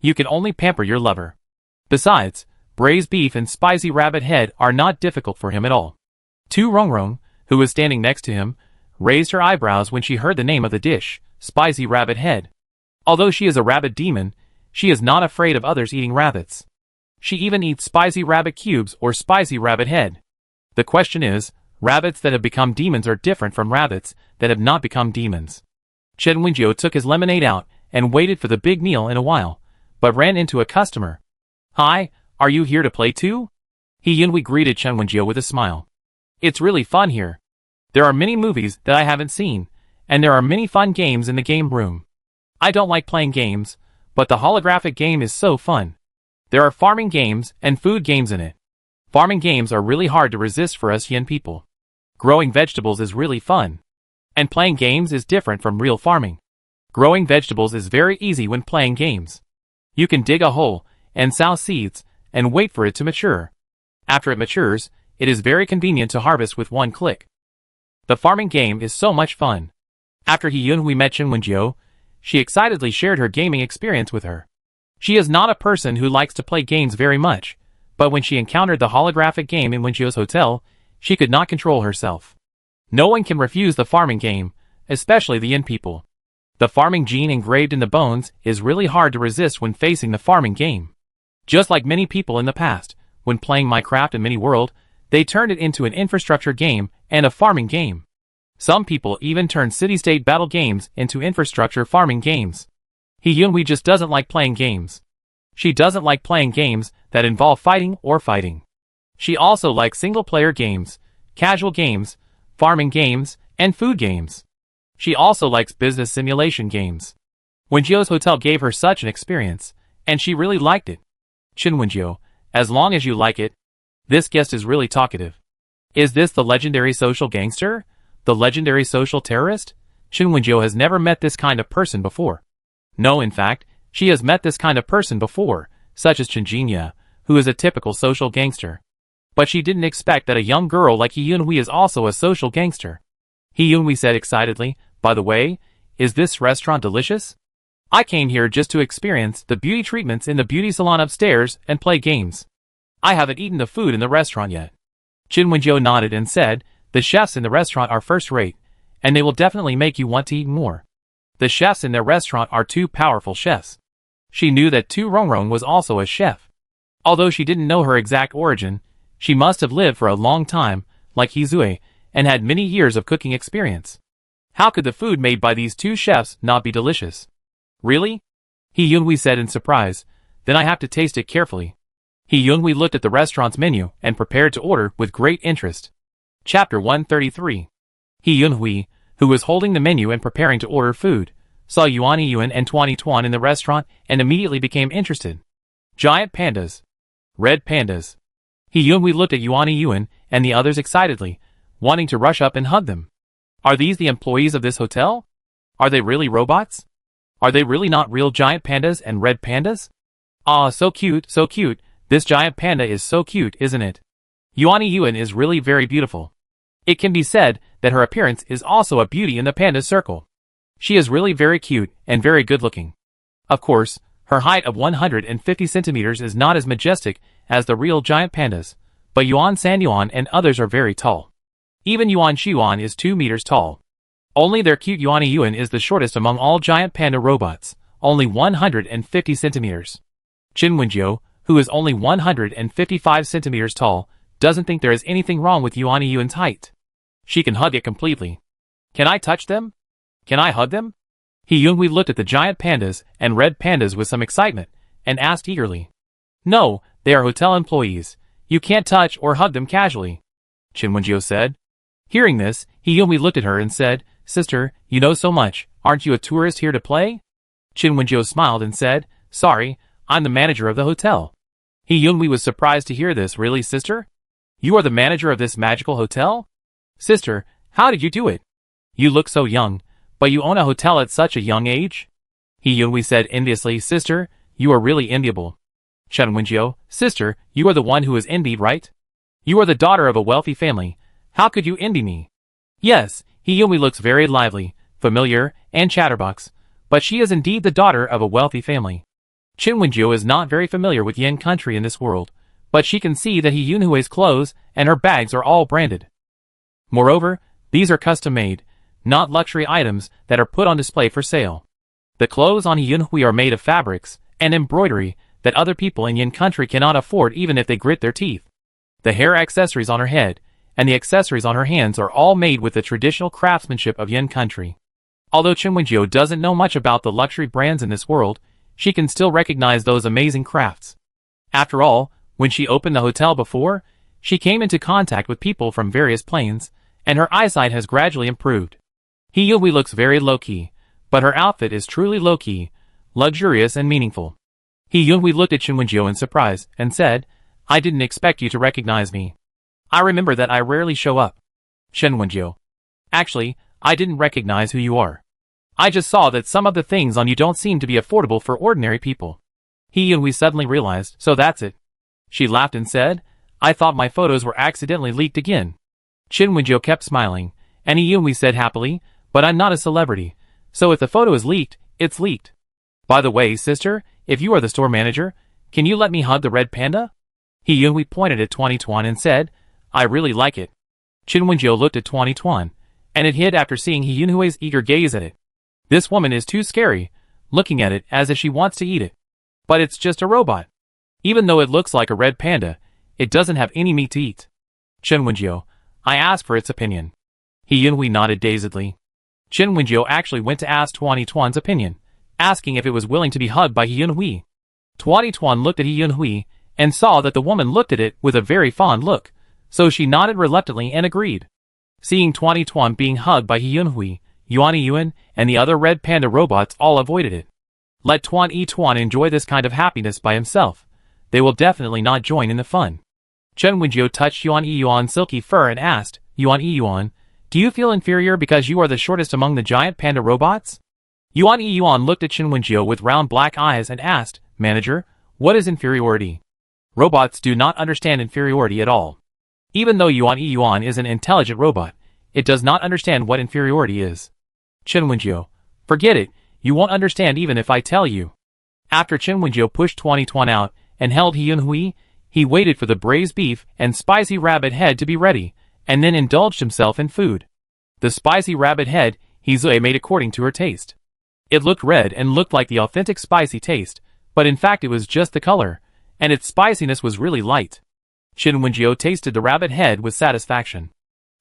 You can only pamper your lover." Besides, braised beef and spicy rabbit head are not difficult for him at all. Tu Rongrong, who was standing next to him, raised her eyebrows when she heard the name of the dish, spicy rabbit head. Although she is a rabbit demon, she is not afraid of others eating rabbits. She even eats spicy rabbit cubes or spicy rabbit head. The question is, rabbits that have become demons are different from rabbits that have not become demons. Chen Wenjiu took his lemonade out and waited for the big meal in a while, but ran into a customer. "Hi, are you here to play too?" He Yunhui greeted Chen Wenjiu with a smile. "It's really fun here. There are many movies that I haven't seen, and there are many fun games in the game room. I don't like playing games, but the holographic game is so fun. There are farming games and food games in it. Farming games are really hard to resist for us Yin people. Growing vegetables is really fun. And playing games is different from real farming. Growing vegetables is very easy when playing games. You can dig a hole and sow seeds and wait for it to mature. After it matures, it is very convenient to harvest with one click. The farming game is so much fun." After He Yunhui met Chen Wenjiu, she excitedly shared her gaming experience with her. She is not a person who likes to play games very much, but when she encountered the holographic game in Wenjiu's hotel, she could not control herself. No one can refuse the farming game, especially the Yin people. The farming gene engraved in the bones is really hard to resist when facing the farming game. Just like many people in the past, when playing Minecraft and Mini World, they turned it into an infrastructure game and a farming game. Some people even turn city-state battle games into infrastructure farming games. He Yunhui just doesn't like playing games. She doesn't like playing games that involve fighting or fighting. She also likes single-player games, casual games, farming games, and food games. She also likes business simulation games. Wenjiu's hotel gave her such an experience, and she really liked it. Chen Wenjiu, as long as you like it. This guest is really talkative. Is this the legendary social gangster? The legendary social terrorist? Chen Wenjiu has never met this kind of person before. No, in fact, she has met this kind of person before, such as Chen Jinya, who is a typical social gangster. But she didn't expect that a young girl like He Yunhui is also a social gangster. He Yunhui said excitedly, "By the way, is this restaurant delicious? I came here just to experience the beauty treatments in the beauty salon upstairs and play games. I haven't eaten the food in the restaurant yet." Chen Wenjiu nodded and said, "The chefs in the restaurant are first-rate, and they will definitely make you want to eat more. The chefs in their restaurant are two powerful chefs." She knew that Tu Rongrong was also a chef. Although she didn't know her exact origin, she must have lived for a long time, like Hizue, and had many years of cooking experience. How could the food made by these two chefs not be delicious? "Really?" He Yunhui said in surprise. "Then I have to taste it carefully." He Yunhui looked at the restaurant's menu and prepared to order with great interest. Chapter 133. He Yunhui, who was holding the menu and preparing to order food, saw Yuan Yuan and Tuan Tuan in the restaurant and immediately became interested. Giant pandas. Red pandas. He Yunhui looked at Yuan Yuan and the others excitedly, wanting to rush up and hug them. Are these the employees of this hotel? Are they really robots? Are they really not real giant pandas and red pandas? Ah, so cute, so cute. This giant panda is so cute, isn't it? Yuan Yuan is really very beautiful. It can be said that her appearance is also a beauty in the panda circle. She is really very cute and very good looking. Of course, her height of 150 centimeters is not as majestic as the real giant pandas, but Yuan San Yuan and others are very tall. Even Yuan Xiuan is 2 meters tall. Only their cute Yuan Yuan is the shortest among all giant panda robots, only 150 centimeters. Chen Wenjiu, who is only 155 centimeters tall, doesn't think there is anything wrong with Yuan Yuan's height. She can hug it completely. Can I touch them? Can I hug them? Yunhui looked at the giant pandas and red pandas with some excitement, and asked eagerly. No, they are hotel employees. You can't touch or hug them casually, Qin Wenjiu said. Hearing this, Yunhui looked at her and said, Sister, you know so much, aren't you a tourist here to play? Qin Wenjiu smiled and said, Sorry, I'm the manager of the hotel. Yunhui was surprised to hear this. Really, sister? You are the manager of this magical hotel? Sister, how did you do it? You look so young, but you own a hotel at such a young age? Yunhui said enviously, Sister, you are really enviable. Qin Wenjiu, Sister, you are the one who is envied, right? You are the daughter of a wealthy family. How could you envy me? Yes, Yunhui looks very lively, familiar, and chatterbox, but she is indeed the daughter of a wealthy family. Qin Wenjiu is not very familiar with Yan country in this world, but she can see that Yunhui's clothes and her bags are all branded. Moreover, these are custom-made, not luxury items that are put on display for sale. The clothes on Yunhui are made of fabrics and embroidery that other people in Yan country cannot afford even if they grit their teeth. The hair accessories on her head and the accessories on her hands are all made with the traditional craftsmanship of Yan country. Although Qin Wenjiu doesn't know much about the luxury brands in this world, she can still recognize those amazing crafts. After all, when she opened the hotel before, she came into contact with people from various planes, and her eyesight has gradually improved. Yunhui looks very low-key, but her outfit is truly low-key, luxurious and meaningful. Yunhui looked at Qin Wenjiu in surprise, and said, I didn't expect you to recognize me. I remember that I rarely show up. Qin Wenjiu. Actually, I didn't recognize who you are. I just saw that some of the things on you don't seem to be affordable for ordinary people. Yunhui suddenly realized, so that's it. She laughed and said, I thought my photos were accidentally leaked again. Qin Wenjiu kept smiling, and Yunhui said happily, but I'm not a celebrity, so if the photo is leaked, it's leaked. By the way, sister, if you are the store manager, can you let me hug the red panda? Yunhui pointed at Tuan and said, I really like it. Qin Wenjiu looked at Tuan, and it hid after seeing Yunhui's eager gaze at it. This woman is too scary, looking at it as if she wants to eat it. But it's just a robot. Even though it looks like a red panda, it doesn't have any meat to eat. Qin Wenjiu, I asked for its opinion. Yunhui nodded dazedly. Qin Wenjiu actually went to ask Tuan's opinion, asking if it was willing to be hugged by Yunhui. Tuan looked at Yunhui, and saw that the woman looked at it with a very fond look, so she nodded reluctantly and agreed. Seeing Tuan being hugged by Yunhui, Yuan Yuan, and the other red panda robots all avoided it. Let Tuan enjoy this kind of happiness by himself. They will definitely not join in the fun. Qin Wenjiu touched Yuan's silky fur and asked, Yuan, do you feel inferior because you are the shortest among the giant panda robots? Yuan looked at Qin Wenjiu with round black eyes and asked, Manager, what is inferiority? Robots do not understand inferiority at all. Even though Yuan is an intelligent robot, it does not understand what inferiority is. Qin Wenjiu, forget it, you won't understand even if I tell you. After Qin Wenjiu pushed Tuan out and held Yunhui, he waited for the braised beef and spicy rabbit head to be ready, and then indulged himself in food. The spicy rabbit head, Yunhui made according to her taste. It looked red and looked like the authentic spicy taste, but in fact it was just the color, and its spiciness was really light. Qin Wenjiu tasted the rabbit head with satisfaction.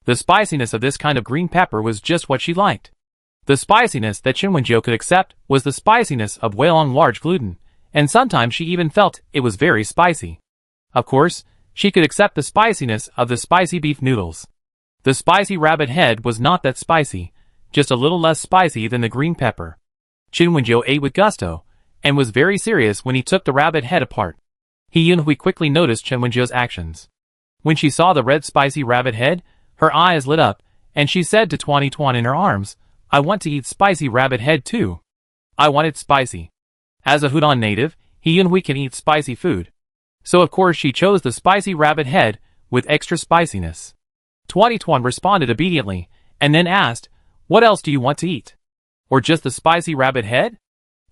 The spiciness of this kind of green pepper was just what she liked. The spiciness that Qin Wenjiu could accept was the spiciness of whale large gluten, and sometimes she even felt it was very spicy. Of course, she could accept the spiciness of the spicy beef noodles. The spicy rabbit head was not that spicy, just a little less spicy than the green pepper. Qin Wenjiu ate with gusto, and was very serious when he took the rabbit head apart. Yunhui quickly noticed Qin Wenjiu's actions. When she saw the red spicy rabbit head, her eyes lit up, and she said to Tuan in her arms, I want to eat spicy rabbit head too. I want it spicy. As a Hunan native, Yunhui can eat spicy food. So of course she chose the spicy rabbit head with extra spiciness. Tuan responded obediently, and then asked, what else do you want to eat? Or just the spicy rabbit head?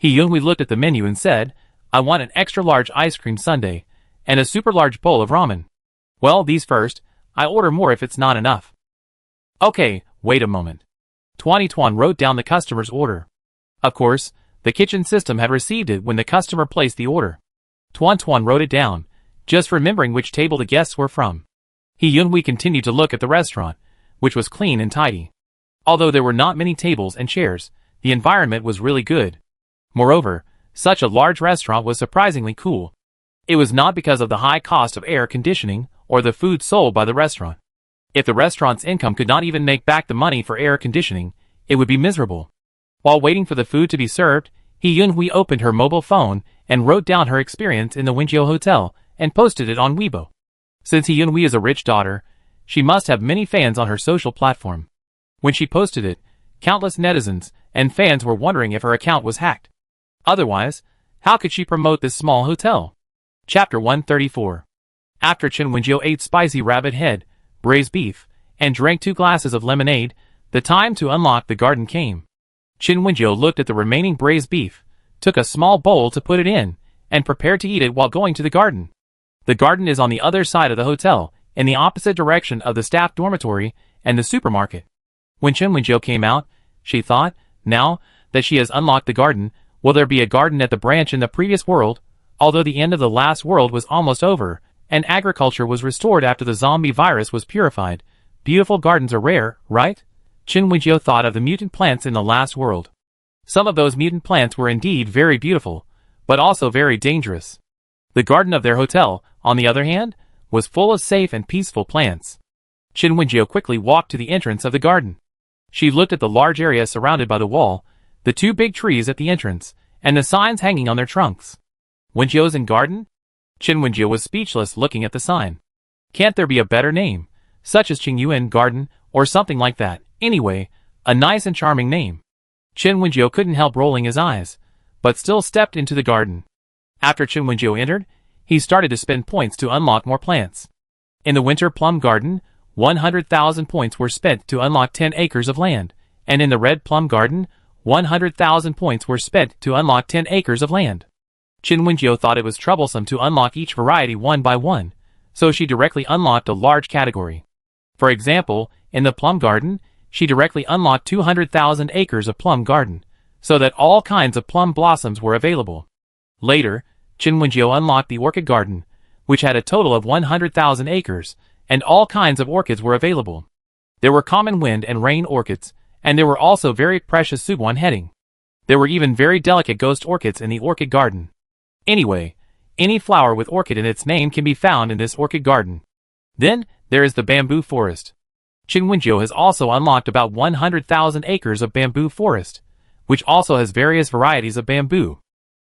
Yunhui looked at the menu and said, I want an extra large ice cream sundae, and a super large bowl of ramen. Well, these first, I order more if it's not enough. Okay, wait a moment. Tuan wrote down the customer's order. Of course, the kitchen system had received it when the customer placed the order. Tuan Tuan wrote it down, just remembering which table the guests were from. He Yunhui continued to look at the restaurant, which was clean and tidy. Although there were not many tables and chairs, the environment was really good. Moreover, such a large restaurant was surprisingly cool. It was not because of the high cost of air conditioning or the food sold by the restaurant. If the restaurant's income could not even make back the money for air conditioning, it would be miserable. While waiting for the food to be served, He Yunhui opened her mobile phone and wrote down her experience in the Wenjiu Hotel and posted it on Weibo. Since He Yunhui is a rich daughter, she must have many fans on her social platform. When she posted it, countless netizens and fans were wondering if her account was hacked. Otherwise, how could she promote this small hotel? Chapter 134. After Chen Wenjiu ate spicy rabbit head, braised beef, and drank 2 glasses of lemonade, the time to unlock the garden came. Chen Wenjiu looked at the remaining braised beef, took a small bowl to put it in, and prepared to eat it while going to the garden. The garden is on the other side of the hotel, in the opposite direction of the staff dormitory and the supermarket. When Chen Wenjiu came out, she thought, now that she has unlocked the garden, will there be a garden at the branch in the previous world? Although the end of the last world was almost over, and agriculture was restored after the zombie virus was purified, beautiful gardens are rare, right? Chen Wenjiu thought of the mutant plants in the last world. Some of those mutant plants were indeed very beautiful, but also very dangerous. The garden of their hotel, on the other hand, was full of safe and peaceful plants. Chen Wenjiu quickly walked to the entrance of the garden. She looked at the large area surrounded by the wall, the 2 big trees at the entrance, and the signs hanging on their trunks. Wenjiu's garden? Chen Wenjiu was speechless looking at the sign. Can't there be a better name, such as Qingyuan Garden, or something like that? Anyway, a nice and charming name. Chen Wenjiu couldn't help rolling his eyes, but still stepped into the garden. After Chen Wenjiu entered, he started to spend points to unlock more plants. In the winter plum garden, 100,000 points were spent to unlock 10 acres of land, and in the red plum garden, 100,000 points were spent to unlock 10 acres of land. Chen Wenjiu thought it was troublesome to unlock each variety one by one, so she directly unlocked a large category. For example, in the plum garden, she directly unlocked 200,000 acres of plum garden, so that all kinds of plum blossoms were available. Later, Chen Wenjiu unlocked the orchid garden, which had a total of 100,000 acres, and all kinds of orchids were available. There were common wind and rain orchids, and there were also very precious Suguan heading. There were even very delicate ghost orchids in the orchid garden. Anyway, any flower with orchid in its name can be found in this orchid garden. Then, there is the bamboo forest. Chen Wenjiu has also unlocked about 100,000 acres of bamboo forest, which also has various varieties of bamboo.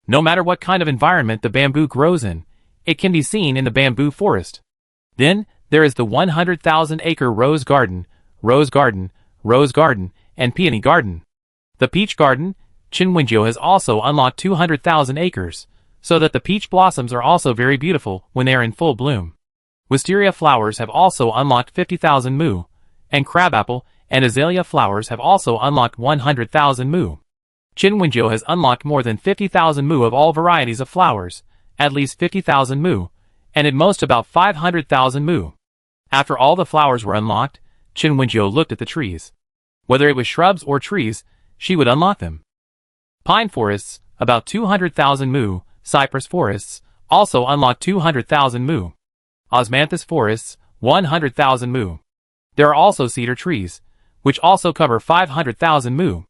No matter what kind of environment the bamboo grows in, it can be seen in the bamboo forest. Then, there is the 100,000 acre rose garden, and peony garden. The peach garden, Chen Wenjiu has also unlocked 200,000 acres, so that the peach blossoms are also very beautiful when they are in full bloom. Wisteria flowers have also unlocked 50,000 mu, and crabapple and azalea flowers have also unlocked 100,000 mu. Chen Wenjiu has unlocked more than 50,000 mu of all varieties of flowers, at least 50,000 mu, and at most about 500,000 mu. After all the flowers were unlocked, Chen Wenjiu looked at the trees. Whether it was shrubs or trees, she would unlock them. Pine forests, about 200,000 mu, cypress forests, also unlocked 200,000 mu. Osmanthus forests, 100,000 mu. There are also cedar trees, which also cover 500,000 mu.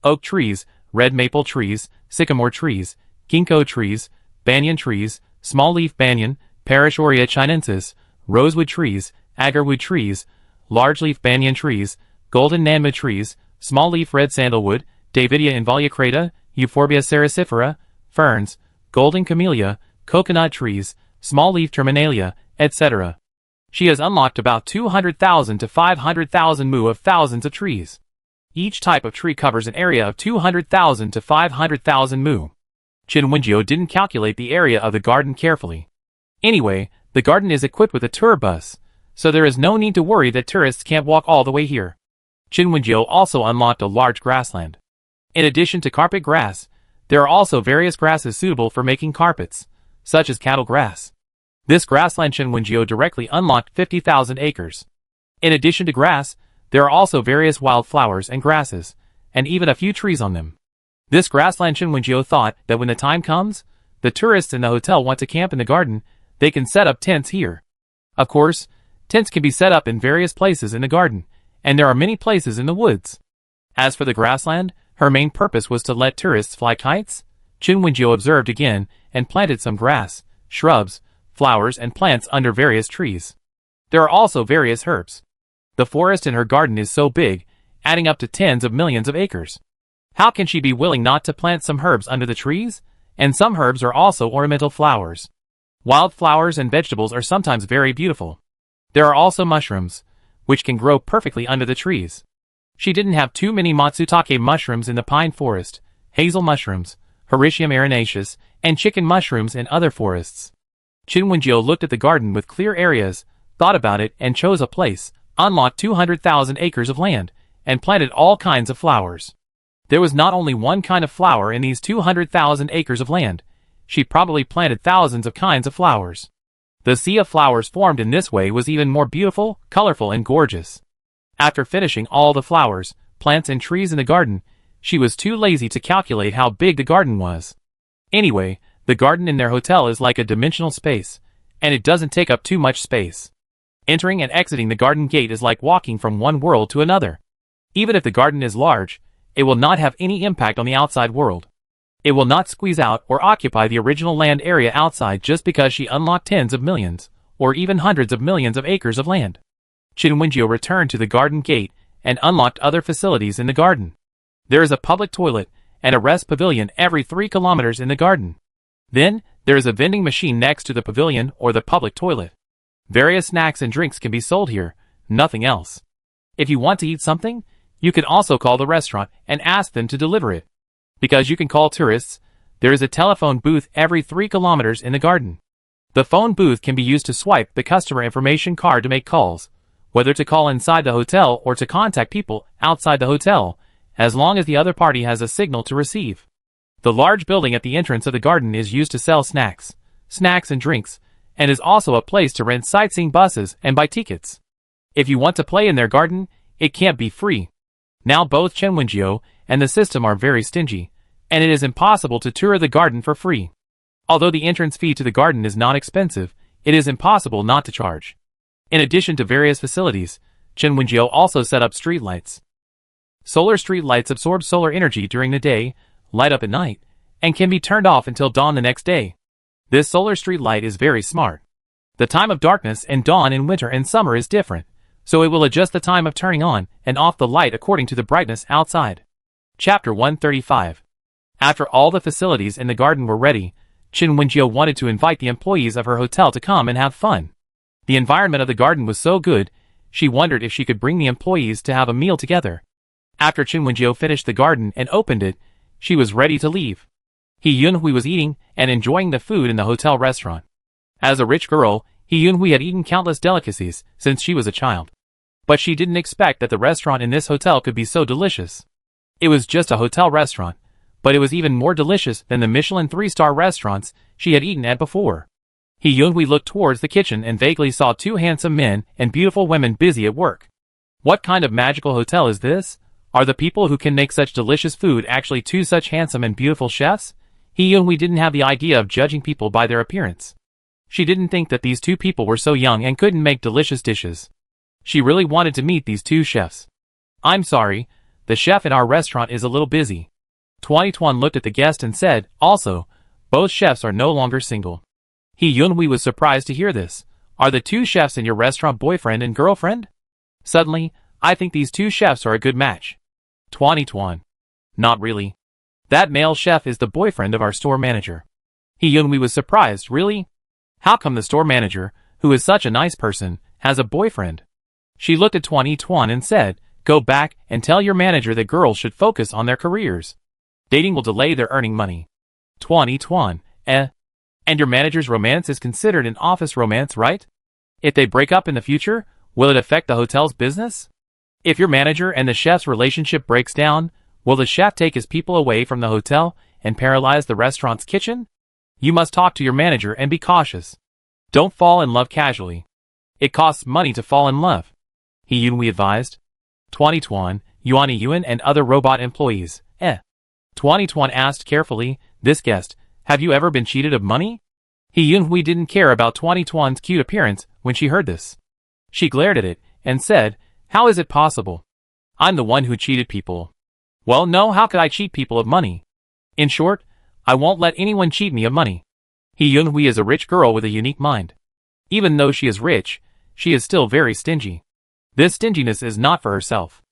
Oak trees, red maple trees, sycamore trees, ginkgo trees, banyan trees, small-leaf banyan, Paraschoria chinensis, rosewood trees, agarwood trees, large-leaf banyan trees, golden nanma trees, small-leaf red sandalwood, Davidia involucrata, Euphorbia ceracifera, ferns, golden camellia, coconut trees, small-leaf terminalia, etc. She has unlocked about 200,000 to 500,000 mu of thousands of trees. Each type of tree covers an area of 200,000 to 500,000 mu. Chen Wenjiu didn't calculate the area of the garden carefully. Anyway, the garden is equipped with a tour bus, so there is no need to worry that tourists can't walk all the way here. Chen Wenjiu also unlocked a large grassland. In addition to carpet grass, there are also various grasses suitable for making carpets, such as cattle grass. This grassland Chen Wenjiu directly unlocked 50,000 acres. In addition to grass, there are also various wildflowers and grasses, and even a few trees on them. This grassland Chen Wenjiu thought that when the time comes, the tourists in the hotel want to camp in the garden, they can set up tents here. Of course, tents can be set up in various places in the garden, and there are many places in the woods. As for the grassland, her main purpose was to let tourists fly kites. Chen Wenjiu observed again and planted some grass, shrubs, flowers and plants under various trees. There are also various herbs. The forest in her garden is so big, adding up to tens of millions of acres. How can she be willing not to plant some herbs under the trees? And some herbs are also ornamental flowers. Wild flowers and vegetables are sometimes very beautiful. There are also mushrooms, which can grow perfectly under the trees. She didn't have too many matsutake mushrooms in the pine forest, hazel mushrooms, Hericium erinaceus, and chicken mushrooms in other forests. Chen Wenjiu looked at the garden with clear areas, thought about it and chose a place, unlocked 200,000 acres of land, and planted all kinds of flowers. There was not only one kind of flower in these 200,000 acres of land. She probably planted thousands of kinds of flowers. The sea of flowers formed in this way was even more beautiful, colorful and gorgeous. After finishing all the flowers, plants and trees in the garden, she was too lazy to calculate how big the garden was. Anyway, the garden in their hotel is like a dimensional space, and it doesn't take up too much space. Entering and exiting the garden gate is like walking from one world to another. Even if the garden is large, it will not have any impact on the outside world. It will not squeeze out or occupy the original land area outside just because she unlocked tens of millions, or even hundreds of millions of acres of land. Chen Wenjiu returned to the garden gate and unlocked other facilities in the garden. There is a public toilet and a rest pavilion every 3 kilometers in the garden. Then, there is a vending machine next to the pavilion or the public toilet. Various snacks and drinks can be sold here, nothing else. If you want to eat something, you can also call the restaurant and ask them to deliver it. Because you can call tourists, there is a telephone booth every 3 kilometers in the garden. The phone booth can be used to swipe the customer information card to make calls, whether to call inside the hotel or to contact people outside the hotel, as long as the other party has a signal to receive. The large building at the entrance of the garden is used to sell snacks and drinks, and is also a place to rent sightseeing buses and buy tickets. If you want to play in their garden, it can't be free. Now both Chen Wenjiu and the system are very stingy, and it is impossible to tour the garden for free. Although the entrance fee to the garden is not expensive, it is impossible not to charge. In addition to various facilities, Chen Wenjiu also set up street lights. Solar street lights absorb solar energy during the day, light up at night, and can be turned off until dawn the next day. This solar street light is very smart. The time of darkness and dawn in winter and summer is different, so it will adjust the time of turning on and off the light according to the brightness outside. Chapter 135. After all the facilities in the garden were ready, Chen Wenjiu wanted to invite the employees of her hotel to come and have fun. The environment of the garden was so good, she wondered if she could bring the employees to have a meal together. After Chen Wenjiu finished the garden and opened it, she was ready to leave. He Yunhui was eating and enjoying the food in the hotel restaurant. As a rich girl, He Yunhui had eaten countless delicacies since she was a child. But she didn't expect that the restaurant in this hotel could be so delicious. It was just a hotel restaurant, but it was even more delicious than the Michelin 3-star restaurants she had eaten at before. He Yunhui looked towards the kitchen and vaguely saw 2 handsome men and beautiful women busy at work. What kind of magical hotel is this? Are the people who can make such delicious food actually 2 such handsome and beautiful chefs? He Yunhui didn't have the idea of judging people by their appearance. She didn't think that these 2 people were so young and couldn't make delicious dishes. She really wanted to meet these 2 chefs. I'm sorry, the chef in our restaurant is a little busy. Tuan looked at the guest and said, also, both chefs are no longer single. He Yunhui was surprised to hear this. Are the 2 chefs in your restaurant boyfriend and girlfriend? Suddenly, I think these 2 chefs are a good match. Tuan. Not really. That male chef is the boyfriend of our store manager. He Yunhui was surprised, really? How come the store manager, who is such a nice person, has a boyfriend? She looked at Tuan and said, go back and tell your manager that girls should focus on their careers. Dating will delay their earning money. Tuan, And your manager's romance is considered an office romance, right? If they break up in the future, will it affect the hotel's business? If your manager and the chef's relationship breaks down, will the chef take his people away from the hotel and paralyze the restaurant's kitchen? You must talk to your manager and be cautious. Don't fall in love casually. It costs money to fall in love. He Yunhui advised. Tuan, Yuan and other robot employees, Tuan asked carefully, this guest, Have you ever been cheated of money? He-Yun-Hui didn't care about 2021's cute appearance when she heard this. She glared at it and said, "How is it possible? I'm the one who cheated people." "Well, no, how could I cheat people of money? In short, I won't let anyone cheat me of money." He-Yun-Hui is a rich girl with a unique mind. Even though she is rich, she is still very stingy. This stinginess is not for herself.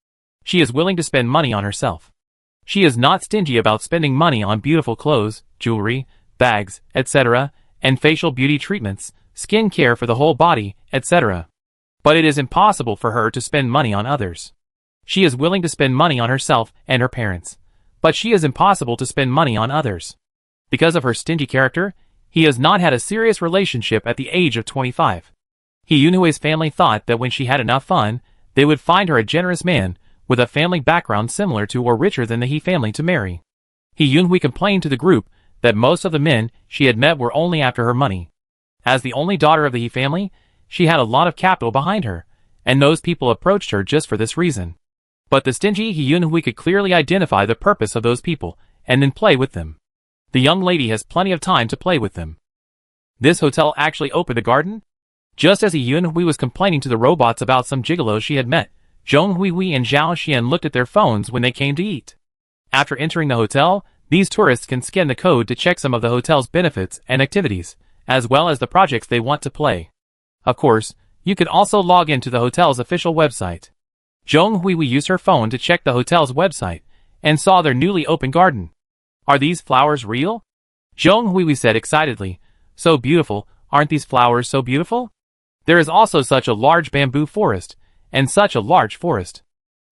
She is willing to spend money on herself. She is not stingy about spending money on beautiful clothes, jewelry, bags, etc., and facial beauty treatments, skin care for the whole body, etc. But it is impossible for her to spend money on others. She is willing to spend money on herself and her parents, but she is impossible to spend money on others. Because of her stingy character, he has not had a serious relationship at the age of 25. He-Yun-Hui's family thought that when she had enough fun, they would find her a generous man, with a family background similar to or richer than the He family to marry. He-Yun-Hui complained to the group that most of the men she had met were only after her money. As the only daughter of the He family, she had a lot of capital behind her, and those people approached her just for this reason. But the stingy He-Yun-Hui could clearly identify the purpose of those people, and then play with them. The young lady has plenty of time to play with them. This hotel actually opened a garden? Just as He-Yun-Hui was complaining to the robots about some gigolos she had met, Zhong Hui and Zhao Xian looked at their phones when they came to eat. After entering the hotel, these tourists can scan the code to check some of the hotel's benefits and activities, as well as the projects they want to play. Of course, you could also log into the hotel's official website. Zhong Hui used her phone to check the hotel's website, and saw their newly opened garden. "Are these flowers real?" Zhong Hui said excitedly. "So beautiful, aren't these flowers so beautiful? There is also such a large bamboo forest, and such a large forest."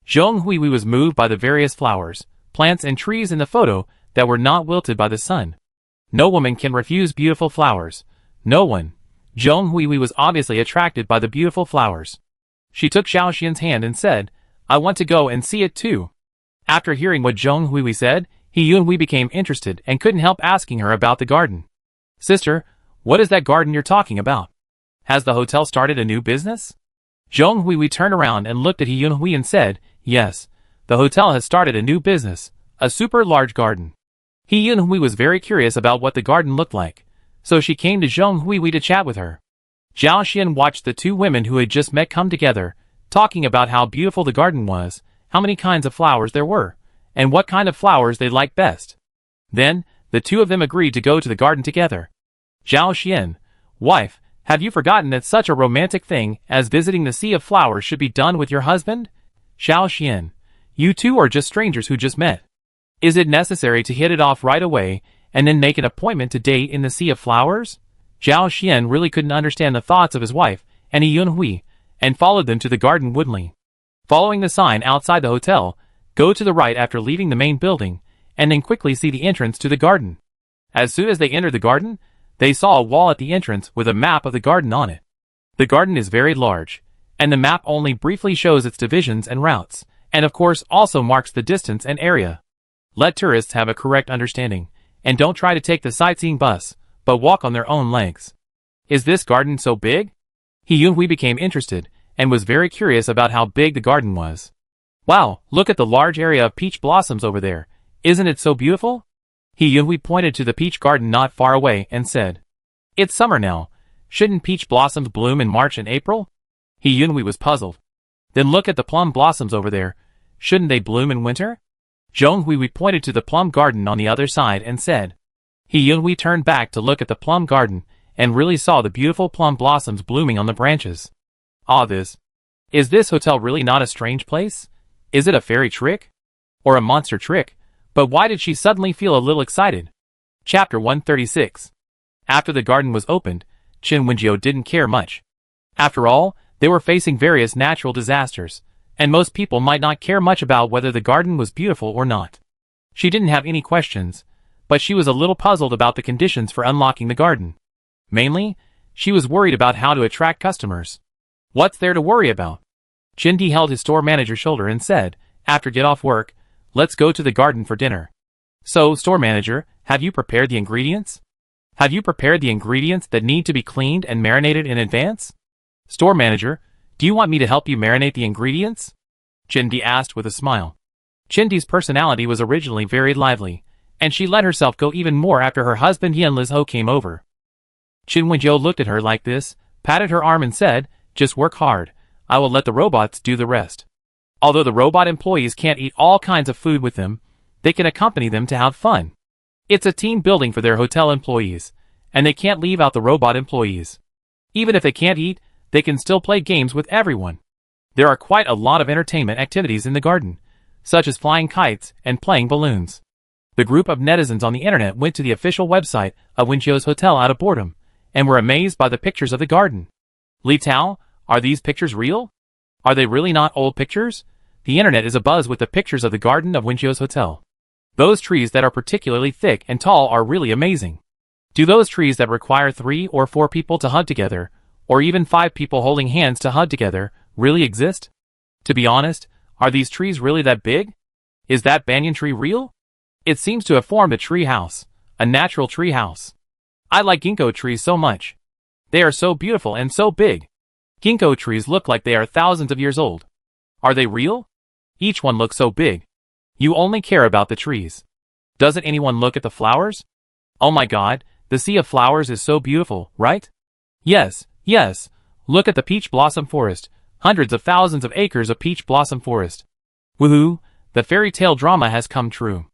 Zhong Hui was moved by the various flowers, plants and trees in the photo that were not wilted by the sun. No woman can refuse beautiful flowers. No one. Zhong Hui was obviously attracted by the beautiful flowers. She took Zhao Xian's hand and said, "I want to go and see it too." After hearing what Zhong Hui said, He-Yun-Hui became interested and couldn't help asking her about the garden. "Sister, what is that garden you're talking about? Has the hotel started a new business?" Zhong Hui turned around and looked at He-Yun-Hui and said, "Yes, the hotel has started a new business, a super large garden." He-Yun-Hui was very curious about what the garden looked like, so she came to Zhong Hui to chat with her. Zhao Xian watched the two women who had just met come together, talking about how beautiful the garden was, how many kinds of flowers there were, and what kind of flowers they liked best. Then, the two of them agreed to go to the garden together. "Zhao Xian, wife, have you forgotten that such a romantic thing as visiting the sea of flowers should be done with your husband?" "Zhao Xian, you two are just strangers who just met. Is it necessary to hit it off right away, and then make an appointment to date in the sea of flowers?" Zhao Xian really couldn't understand the thoughts of his wife and He-Yun-Hui, and followed them to the garden woodenly. Following the sign outside the hotel, go to the right after leaving the main building, and then quickly see the entrance to the garden. As soon as they entered the garden, they saw a wall at the entrance with a map of the garden on it. The garden is very large, and the map only briefly shows its divisions and routes, and of course also marks the distance and area. Let tourists have a correct understanding, and don't try to take the sightseeing bus, but walk on their own legs. "Is this garden so big?" He-Yun-Hui became interested, and was very curious about how big the garden was. "Wow, look at the large area of peach blossoms over there. Isn't it so beautiful?" He-Yun-Hui pointed to the peach garden not far away and said, "It's summer now. Shouldn't peach blossoms bloom in March and April?" He-Yun-Hui was puzzled. "Then look at the plum blossoms over there. Shouldn't they bloom in winter?" Zhong Hui pointed to the plum garden on the other side and said. He-Yun-Hui turned back to look at the plum garden, and really saw the beautiful plum blossoms blooming on the branches. "Ah, is this hotel really not a strange place? Is it a fairy trick? Or a monster trick?" But why did she suddenly feel a little excited? Chapter 136. After the garden was opened, Qin Wenjiu didn't care much. After all, they were facing various natural disasters, and most people might not care much about whether the garden was beautiful or not. She didn't have any questions, but she was a little puzzled about the conditions for unlocking the garden. Mainly, she was worried about how to attract customers. What's there to worry about? Chindi held his store manager's shoulder and said, after get off work, let's go to the garden for dinner. So, store manager, have you prepared the ingredients? Have you prepared the ingredients that need to be cleaned and marinated in advance? Store manager, do you want me to help you marinate the ingredients? Chindi asked with a smile. Chindi's personality was originally very lively, And she let herself go even more after her husband Yen Liz Ho came over. Chen Wenjiu looked at her like this, patted her arm and said, "Just work hard. I will let the robots do the rest." Although the robot employees can't eat all kinds of food with them, they can accompany them to have fun. It's a team building for their hotel employees, and they can't leave out the robot employees. Even if they can't eat, they can still play games with everyone. There are quite a lot of entertainment activities in the garden, such as flying kites and playing balloons. The group of netizens on the internet went to the official website of Wenjiu's hotel out of boredom, and were amazed by the pictures of the garden. Li Tao, are these pictures real? Are they really not old pictures? The internet is abuzz with the pictures of the garden of Wenjiu's hotel. Those trees that are particularly thick and tall are really amazing. Do those trees that require 3 or 4 people to hug together, or even 5 people holding hands to hug together, really exist? To be honest, are these trees really that big? Is that banyan tree real? It seems to have formed a tree house, a natural tree house. I like ginkgo trees so much. They are so beautiful and so big. Ginkgo trees look like they are thousands of years old. Are they real? Each one looks so big. You only care about the trees. Doesn't anyone look at the flowers? Oh my God, the sea of flowers is so beautiful, right? Yes, yes. Look at the peach blossom forest. Hundreds of thousands of acres of peach blossom forest. Woohoo, the fairy tale drama has come true.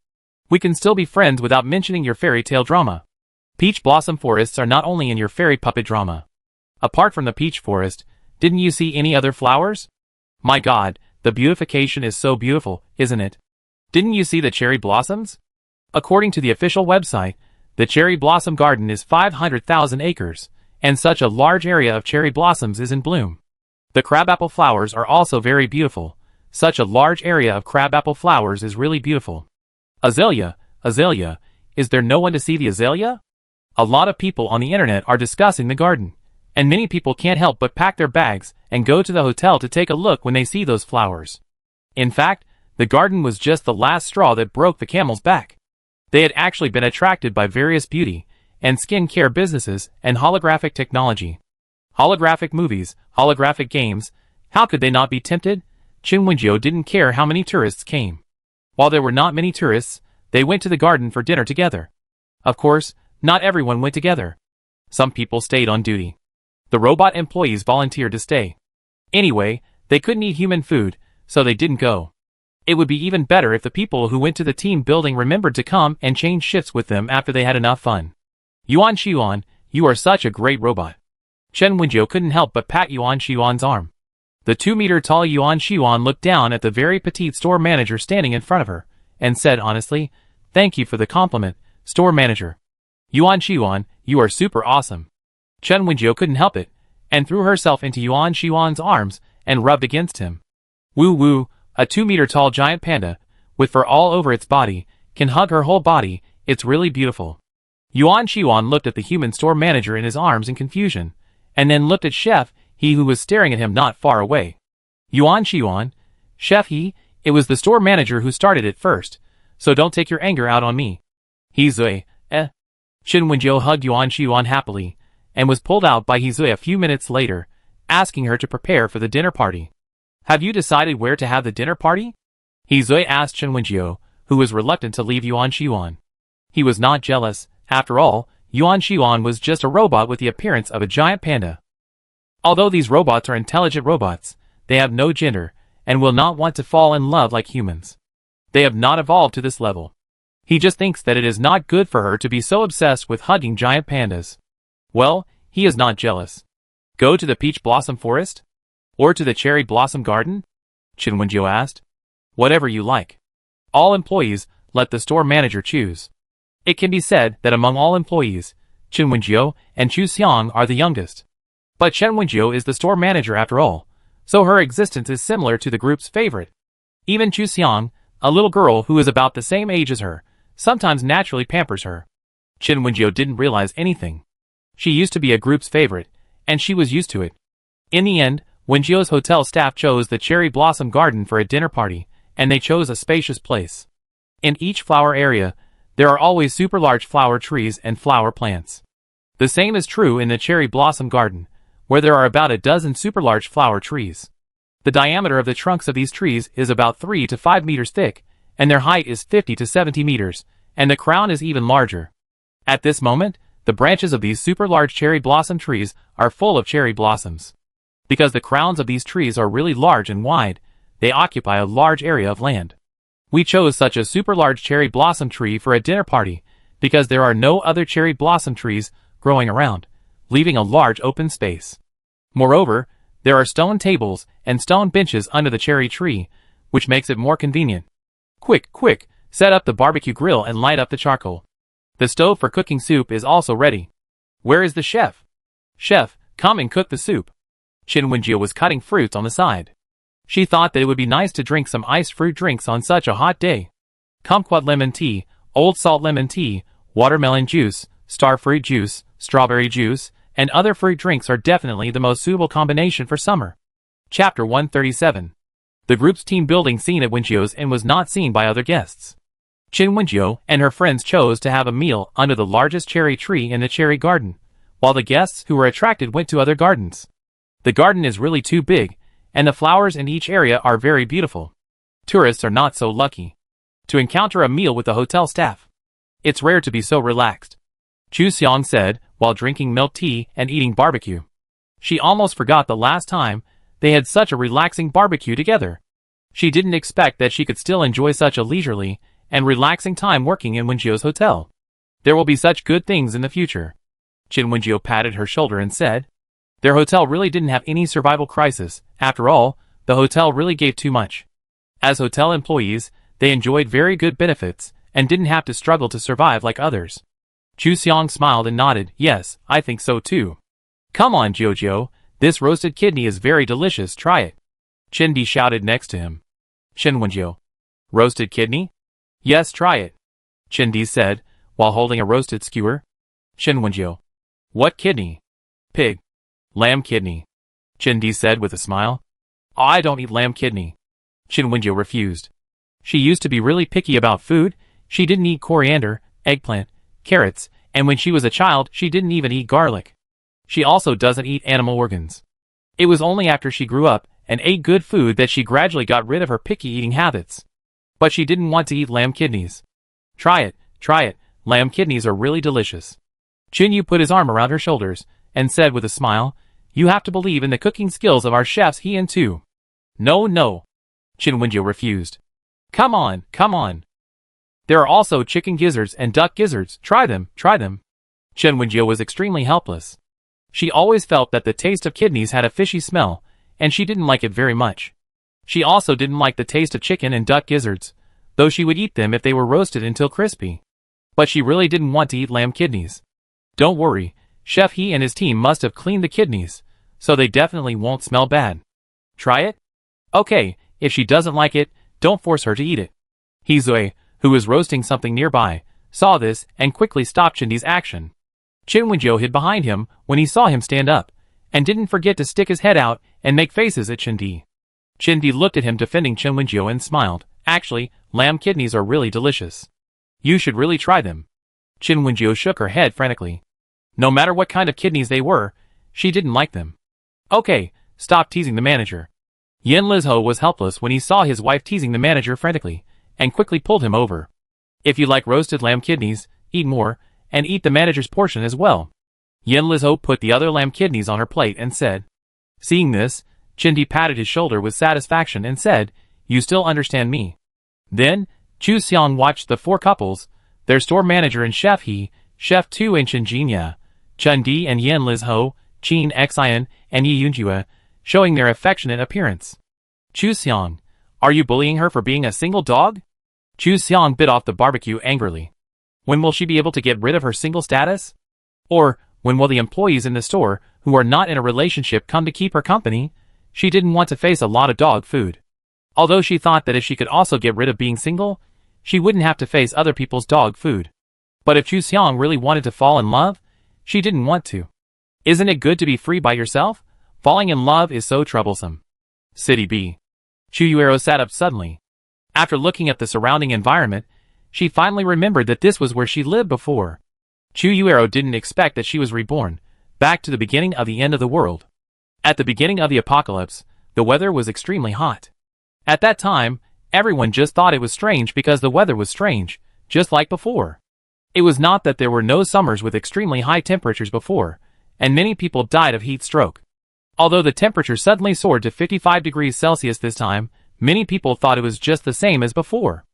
We can still be friends without mentioning your fairy tale drama. Peach blossom forests are not only in your fairy puppet drama. Apart from the peach forest, didn't you see any other flowers? My God, the beautification is so beautiful, isn't it? Didn't you see the cherry blossoms? According to the official website, the cherry blossom garden is 500,000 acres, and such a large area of cherry blossoms is in bloom. The crabapple flowers are also very beautiful. Such a large area of crabapple flowers is really beautiful. Azalea, azalea, is there no one to see the azalea? A lot of people on the internet are discussing the garden, and many people can't help but pack their bags and go to the hotel to take a look when they see those flowers. In fact, the garden was just the last straw that broke the camel's back. They had actually been attracted by various beauty and skin care businesses and holographic technology. Holographic movies, holographic games, how could they not be tempted? Chen Wenjiu didn't care how many tourists came. While there were not many tourists, they went to the garden for dinner together. Of course, not everyone went together. Some people stayed on duty. The robot employees volunteered to stay. Anyway, they couldn't eat human food, so they didn't go. It would be even better if the people who went to the team building remembered to come and change shifts with them after they had enough fun. Yuan Xiuan, you are such a great robot. Chen Wenjiu couldn't help but pat Yuan Xiuan's arm. The 2-meter-tall Yuan Xiuan looked down at the very petite store manager standing in front of her, and said honestly, "Thank you for the compliment, store manager. Yuan Xiuan, you are super awesome." Chen Wenjiu couldn't help it, and threw herself into Yuan Xiuan's arms and rubbed against him. Woo woo, a 2-meter-tall giant panda, with fur all over its body, can hug her whole body, it's really beautiful. Yuan Xiuan looked at the human store manager in his arms in confusion, and then looked at Chef He who was staring at him not far away. Yuan Xiuan, Chef He, it was the store manager who started it first, so don't take your anger out on me. Hizui, Chen Wenjiu hugged Yuan Xiuan happily, and was pulled out by Hizui a few minutes later, asking her to prepare for the dinner party. Have you decided where to have the dinner party? Hizui asked Chen Wenjiu, who was reluctant to leave Yuan Xiuan. He was not jealous. After all, Yuan Xiuan was just a robot with the appearance of a giant panda. Although these robots are intelligent robots, they have no gender, and will not want to fall in love like humans. They have not evolved to this level. He just thinks that it is not good for her to be so obsessed with hugging giant pandas. Well, he is not jealous. Go to the peach blossom forest? Or to the cherry blossom garden? Chen Wenjiu asked. Whatever you like. All employees, let the store manager choose. It can be said that among all employees, Chen Wenjiu and Chu Xiang are the youngest. But Chen Wenjiu is the store manager after all, so her existence is similar to the group's favorite. Even Chu Xiang, a little girl who is about the same age as her, sometimes naturally pampers her. Chen Wenjiu didn't realize anything. She used to be a group's favorite, and she was used to it. In the end, Wenjiu's hotel staff chose the cherry blossom garden for a dinner party, and they chose a spacious place. In each flower area, there are always super large flower trees and flower plants. The same is true in the cherry blossom garden, where there are about a dozen super large flower trees. The diameter of the trunks of these trees is about 3 to 5 meters thick, and their height is 50 to 70 meters, and the crown is even larger. At this moment, the branches of these super large cherry blossom trees are full of cherry blossoms. Because the crowns of these trees are really large and wide, they occupy a large area of land. We chose such a super large cherry blossom tree for a dinner party because there are no other cherry blossom trees growing around, leaving a large open space. Moreover, there are stone tables and stone benches under the cherry tree, which makes it more convenient. Quick, quick, set up the barbecue grill and light up the charcoal. The stove for cooking soup is also ready. Where is the chef? Chef, come and cook the soup. Chin Wenjie was cutting fruits on the side. She thought that it would be nice to drink some iced fruit drinks on such a hot day. Kumquat lemon tea, old salt lemon tea, watermelon juice, starfruit juice, strawberry juice, and other fruit drinks are definitely the most suitable combination for summer. Chapter 137. The group's team building scene at Wenjio's and was not seen by other guests. Chin Wenjio and her friends chose to have a meal under the largest cherry tree in the cherry garden, while the guests who were attracted went to other gardens. The garden is really too big, and the flowers in each area are very beautiful. Tourists are not so lucky to encounter a meal with the hotel staff. It's rare to be so relaxed, Chu Xiang said while drinking milk tea and eating barbecue. She almost forgot the last time they had such a relaxing barbecue together. She didn't expect that she could still enjoy such a leisurely and relaxing time working in Wenjio's hotel. There will be such good things in the future. Chin Wenjio patted her shoulder and said, their hotel really didn't have any survival crisis. After all, the hotel really gave too much. As hotel employees, they enjoyed very good benefits and didn't have to struggle to survive like others. Chu Xiang smiled and nodded, yes, I think so too. Come on, Jojo, this roasted kidney is very delicious, try it. Chin Di shouted next to him. Chin Wenjio. Roasted kidney? Yes, try it. Chin Di said, while holding a roasted skewer. Chin Wenjio. What kidney? Pig. Lamb kidney. Chin Di said with a smile. Oh, I don't eat lamb kidney. Chin Wenjio refused. She used to be really picky about food. She didn't eat coriander, eggplant, carrots, and when she was a child, she didn't even eat garlic. She also doesn't eat animal organs. It was only after she grew up and ate good food that she gradually got rid of her picky eating habits. But she didn't want to eat lamb kidneys. Try it, lamb kidneys are really delicious. Chin Yu put his arm around her shoulders and said with a smile, you have to believe in the cooking skills of our chefs He and Tu. No. Chin Wenjio refused. Come on. There are also chicken gizzards and duck gizzards, try them. Chin Wenjio was extremely helpless. She always felt that the taste of kidneys had a fishy smell, and she didn't like it very much. She also didn't like the taste of chicken and duck gizzards, though she would eat them if they were roasted until crispy. But she really didn't want to eat lamb kidneys. Don't worry, Chef He and his team must have cleaned the kidneys, so they definitely won't smell bad. Try it? Okay, if she doesn't like it, don't force her to eat it. He Zui, who was roasting something nearby, saw this and quickly stopped Chin Di's action. Chin Wenjio hid behind him when he saw him stand up, and didn't forget to stick his head out and make faces at Chin Di. Chin Di looked at him defending Chin Wenjio and smiled. Actually, lamb kidneys are really delicious. You should really try them. Chin Wenjio shook her head frantically. No matter what kind of kidneys they were, she didn't like them. Okay, stop teasing the manager. Yin Lizho was helpless when he saw his wife teasing the manager frantically, and quickly pulled him over. If you like roasted lamb kidneys, eat more, and eat the manager's portion as well. Yin Lizho put the other lamb kidneys on her plate and said. Seeing this, Chin Di patted his shoulder with satisfaction and said, you still understand me. Then, Chu Xiang watched the four couples, their store manager and Chef He, Chef Tu and Chen Jinya, Chun Di and Yin Lizho, Qin Xian, and Yi Yunjue, showing their affectionate appearance. Chu Xiang, are you bullying her for being a single dog? Chu Xiang bit off the barbecue angrily. When will she be able to get rid of her single status? Or, when will the employees in the store, who are not in a relationship, come to keep her company? She didn't want to face a lot of dog food. Although she thought that if she could also get rid of being single, she wouldn't have to face other people's dog food. But if Chu Xiang really wanted to fall in love, she didn't want to. Isn't it good to be free by yourself? Falling in love is so troublesome. City B. Chu Yuero sat up suddenly. After looking at the surrounding environment, she finally remembered that this was where she lived before. Chu Yuero didn't expect that she was reborn, back to the beginning of the end of the world. At the beginning of the apocalypse, the weather was extremely hot. At that time, everyone just thought it was strange because the weather was strange, just like before. It was not that there were no summers with extremely high temperatures before, and many people died of heat stroke. Although the temperature suddenly soared to 55 degrees Celsius this time, many people thought it was just the same as before.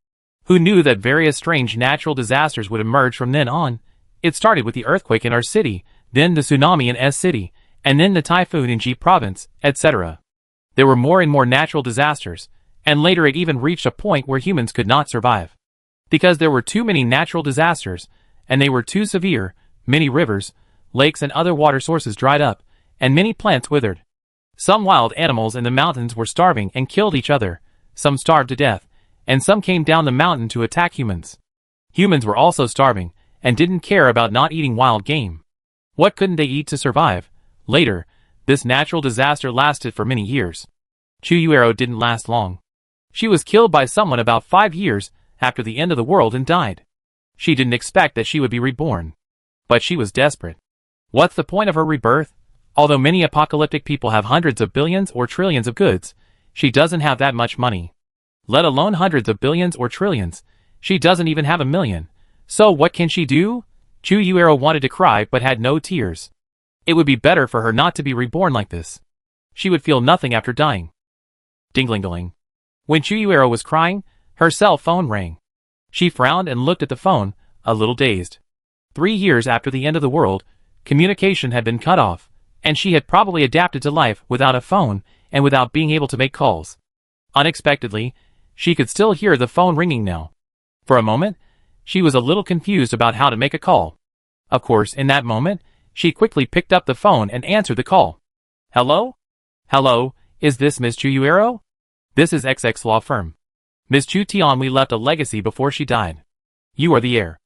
Who knew that various strange natural disasters would emerge from then on? It started with the earthquake in our city, then the tsunami in S City, and then the typhoon in G province, etc. There were more and more natural disasters, and later it even reached a point where humans could not survive. Because there were too many natural disasters, and they were too severe, many rivers, lakes and other water sources dried up, and many plants withered. Some wild animals in the mountains were starving and killed each other, some starved to death, and some came down the mountain to attack humans. Humans were also starving, and didn't care about not eating wild game. What couldn't they eat to survive? Later, this natural disaster lasted for many years. Chuyuero didn't last long. She was killed by someone about 5 years after the end of the world and died. She didn't expect that she would be reborn. But she was desperate. What's the point of her rebirth? Although many apocalyptic people have hundreds of billions or trillions of goods, she doesn't have that much money. Let alone hundreds of billions or trillions. She doesn't even have 1 million. So what can she do? Chuyuero wanted to cry but had no tears. It would be better for her not to be reborn like this. She would feel nothing after dying. Ding-ling-ling. When Chuyuero was crying, her cell phone rang. She frowned and looked at the phone, a little dazed. 3 years after the end of the world, communication had been cut off, and she had probably adapted to life without a phone and without being able to make calls. Unexpectedly, she could still hear the phone ringing now. For a moment, she was a little confused about how to make a call. Of course, in that moment, she quickly picked up the phone and answered the call. Hello? Hello, is this Miss Chuyuero? This is XX Law Firm. Miss Chu Tianhui left a legacy before she died. You are the heir.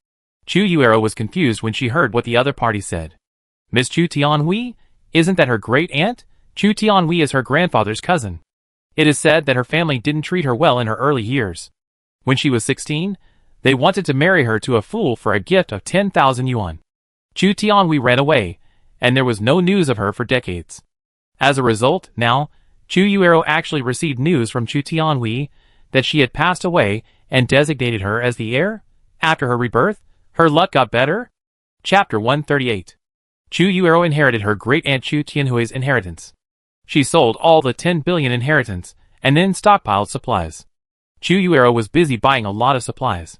Chuyuero was confused when she heard what the other party said. Miss Chu Tianhui? Isn't that her great-aunt? Chu Tianhui is her grandfather's cousin. It is said that her family didn't treat her well in her early years. When she was 16, they wanted to marry her to a fool for a gift of 10,000 yuan. Chu Tianhui ran away, and there was no news of her for decades. As a result, now, Chuyuero actually received news from Chu Tianhui that she had passed away and designated her as the heir. After her rebirth, her luck got better. Chapter 138. Chuyuero inherited her great-aunt Chu Tianhui's inheritance. She sold all the 10 billion inheritance, and then stockpiled supplies. Chuyuero was busy buying a lot of supplies.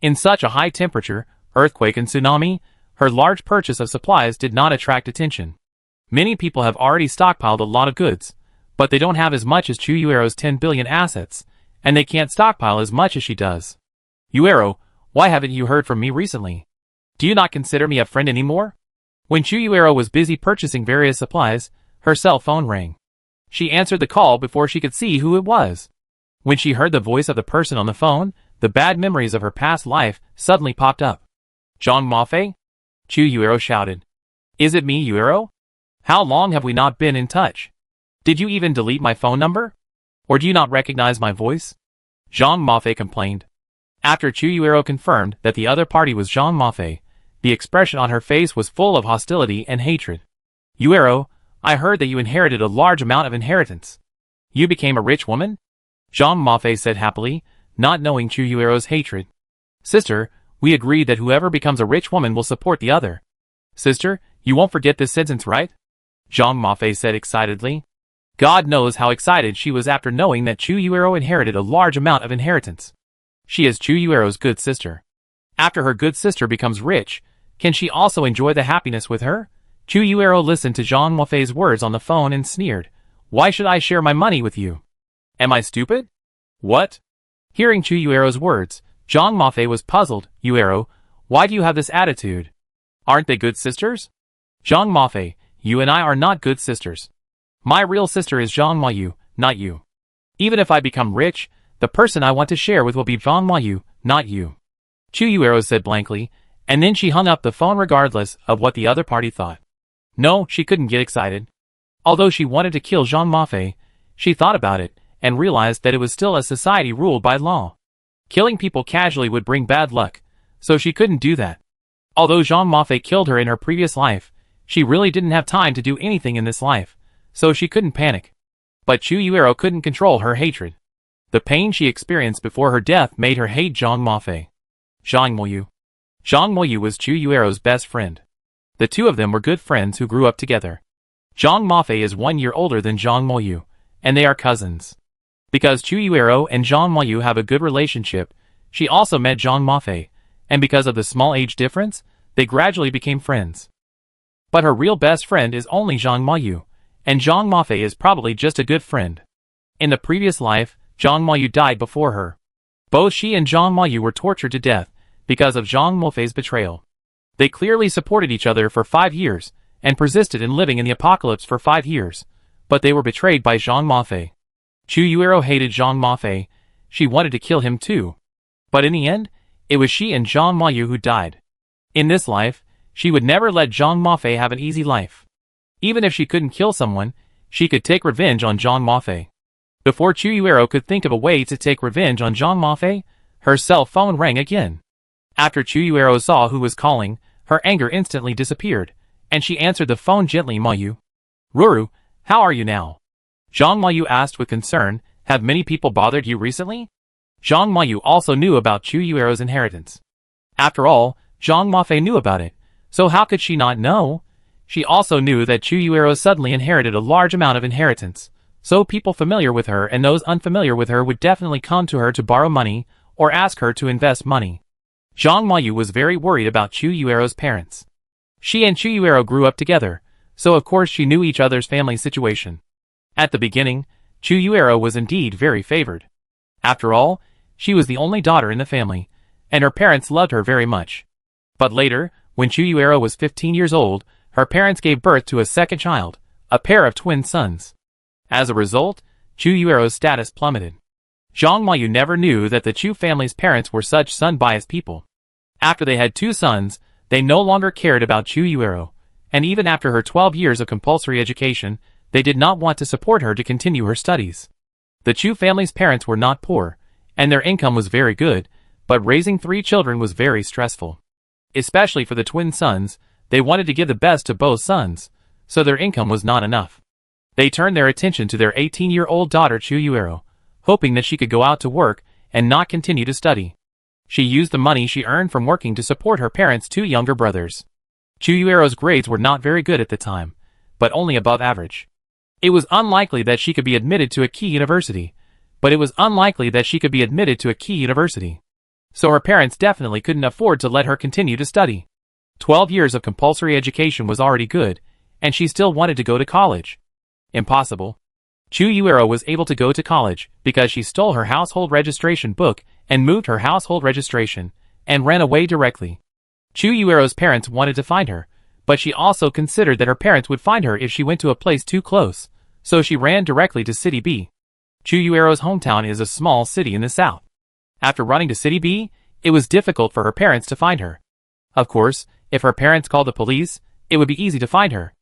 In such a high temperature, earthquake and tsunami, her large purchase of supplies did not attract attention. Many people have already stockpiled a lot of goods, but they don't have as much as Chuyuero's 10 billion assets, and they can't stockpile as much as she does. Yuero, why haven't you heard from me recently? Do you not consider me a friend anymore? When Chuyuero was busy purchasing various supplies, her cell phone rang. She answered the call before she could see who it was. When she heard the voice of the person on the phone, the bad memories of her past life suddenly popped up. Zhang Mafei? Chuyuero shouted. Is it me, Yuero? How long have we not been in touch? Did you even delete my phone number? Or do you not recognize my voice? Zhang Mafei complained. After Chuyuero confirmed that the other party was Zhang Mafei, the expression on her face was full of hostility and hatred. Yuero, I heard that you inherited a large amount of inheritance. You became a rich woman? Zhang Mafei said happily, not knowing Chuyuero's hatred. Sister, we agreed that whoever becomes a rich woman will support the other. Sister, you won't forget this sentence, right? Zhang Mafei said excitedly. God knows how excited she was after knowing that Chuyuero inherited a large amount of inheritance. She is Chuyuero's good sister. After her good sister becomes rich, can she also enjoy the happiness with her? Chuyuero listened to Zhang Mafei's words on the phone and sneered. Why should I share my money with you? Am I stupid? What? Hearing Chuyuero's words, Zhang Mafei was puzzled. Yuero, why do you have this attitude? Aren't they good sisters? Zhang Mafei, you and I are not good sisters. My real sister is Zhang Mayu, not you. Even if I become rich, the person I want to share with will be Zhang Mayu, not you. Chuyuero said blankly, and then she hung up the phone regardless of what the other party thought. No, she couldn't get excited. Although she wanted to kill Zhang Mafei, she thought about it and realized that it was still a society ruled by law. Killing people casually would bring bad luck, so she couldn't do that. Although Zhang Mafei killed her in her previous life, she really didn't have time to do anything in this life, so she couldn't panic. But Chuyuero couldn't control her hatred. The pain she experienced before her death made her hate Zhang Mafei. Zhang Moyu. Zhang Moyu was Chu Yuero's best friend. The two of them were good friends who grew up together. Zhang Mofei is 1 year older than Zhang Moyu, and they are cousins. Because Chu Yuero and Zhang Moyu have a good relationship, she also met Zhang Mofei, and because of the small age difference, they gradually became friends. But her real best friend is only Zhang Moyu, and Zhang Mofei is probably just a good friend. In the previous life, Zhang Moyu died before her. Both she and Zhang Moyu were tortured to death because of Zhang Mofei's betrayal. They clearly supported each other for 5 years, and persisted in living in the apocalypse for 5 years, but they were betrayed by Zhang Mofei. Chu Yuero hated Zhang Mofei. She wanted to kill him too. But in the end, it was she and Zhang Moyu who died. In this life, she would never let Zhang Mofei have an easy life. Even if she couldn't kill someone, she could take revenge on Zhang Mofei. Before Chu Yuero could think of a way to take revenge on Zhang Mofei, her cell phone rang again. After Chu Yuero saw who was calling, her anger instantly disappeared, and she answered the phone gently. Moyu. Ruru, how are you now? Zhang Moyu asked with concern, have many people bothered you recently? Zhang Moyu also knew about Chu Yuero's inheritance. After all, Zhang Mofei knew about it, so how could she not know? She also knew that Chu Yuero suddenly inherited a large amount of inheritance, so people familiar with her and those unfamiliar with her would definitely come to her to borrow money, or ask her to invest money. Zhang Moyu was very worried about Chu Yuero's parents. She and Chu Yuero grew up together, so of course she knew each other's family situation. At the beginning, Chu Yuero was indeed very favored. After all, she was the only daughter in the family, and her parents loved her very much. But later, when Chu Yuero was 15 years old, her parents gave birth to a second child, a pair of twin sons. As a result, Chu Yuero's status plummeted. Zhang Moyu never knew that the Chu family's parents were such son-biased people. After they had 2 sons, they no longer cared about Chu Yuero, and even after her 12 years of compulsory education, they did not want to support her to continue her studies. The Chu family's parents were not poor, and their income was very good, but raising 3 children was very stressful. Especially for the twin sons, they wanted to give the best to both sons, so their income was not enough. They turned their attention to their 18-year-old daughter Chu Yuero, hoping that she could go out to work and not continue to study. She used the money she earned from working to support her parents' 2 younger brothers. Chu Yuero's grades were not very good at the time, but only above average. It was unlikely that she could be admitted to a key university, so her parents definitely couldn't afford to let her continue to study. 12 years of compulsory education was already good, and she still wanted to go to college. Impossible. Chu Yuero was able to go to college because she stole her household registration book and moved her household registration, and ran away directly. Chu Yuero's parents wanted to find her, but she also considered that her parents would find her if she went to a place too close, so she ran directly to City B. Chu Yuero's hometown is a small city in the south. After running to City B, it was difficult for her parents to find her. Of course, if her parents called the police, it would be easy to find her.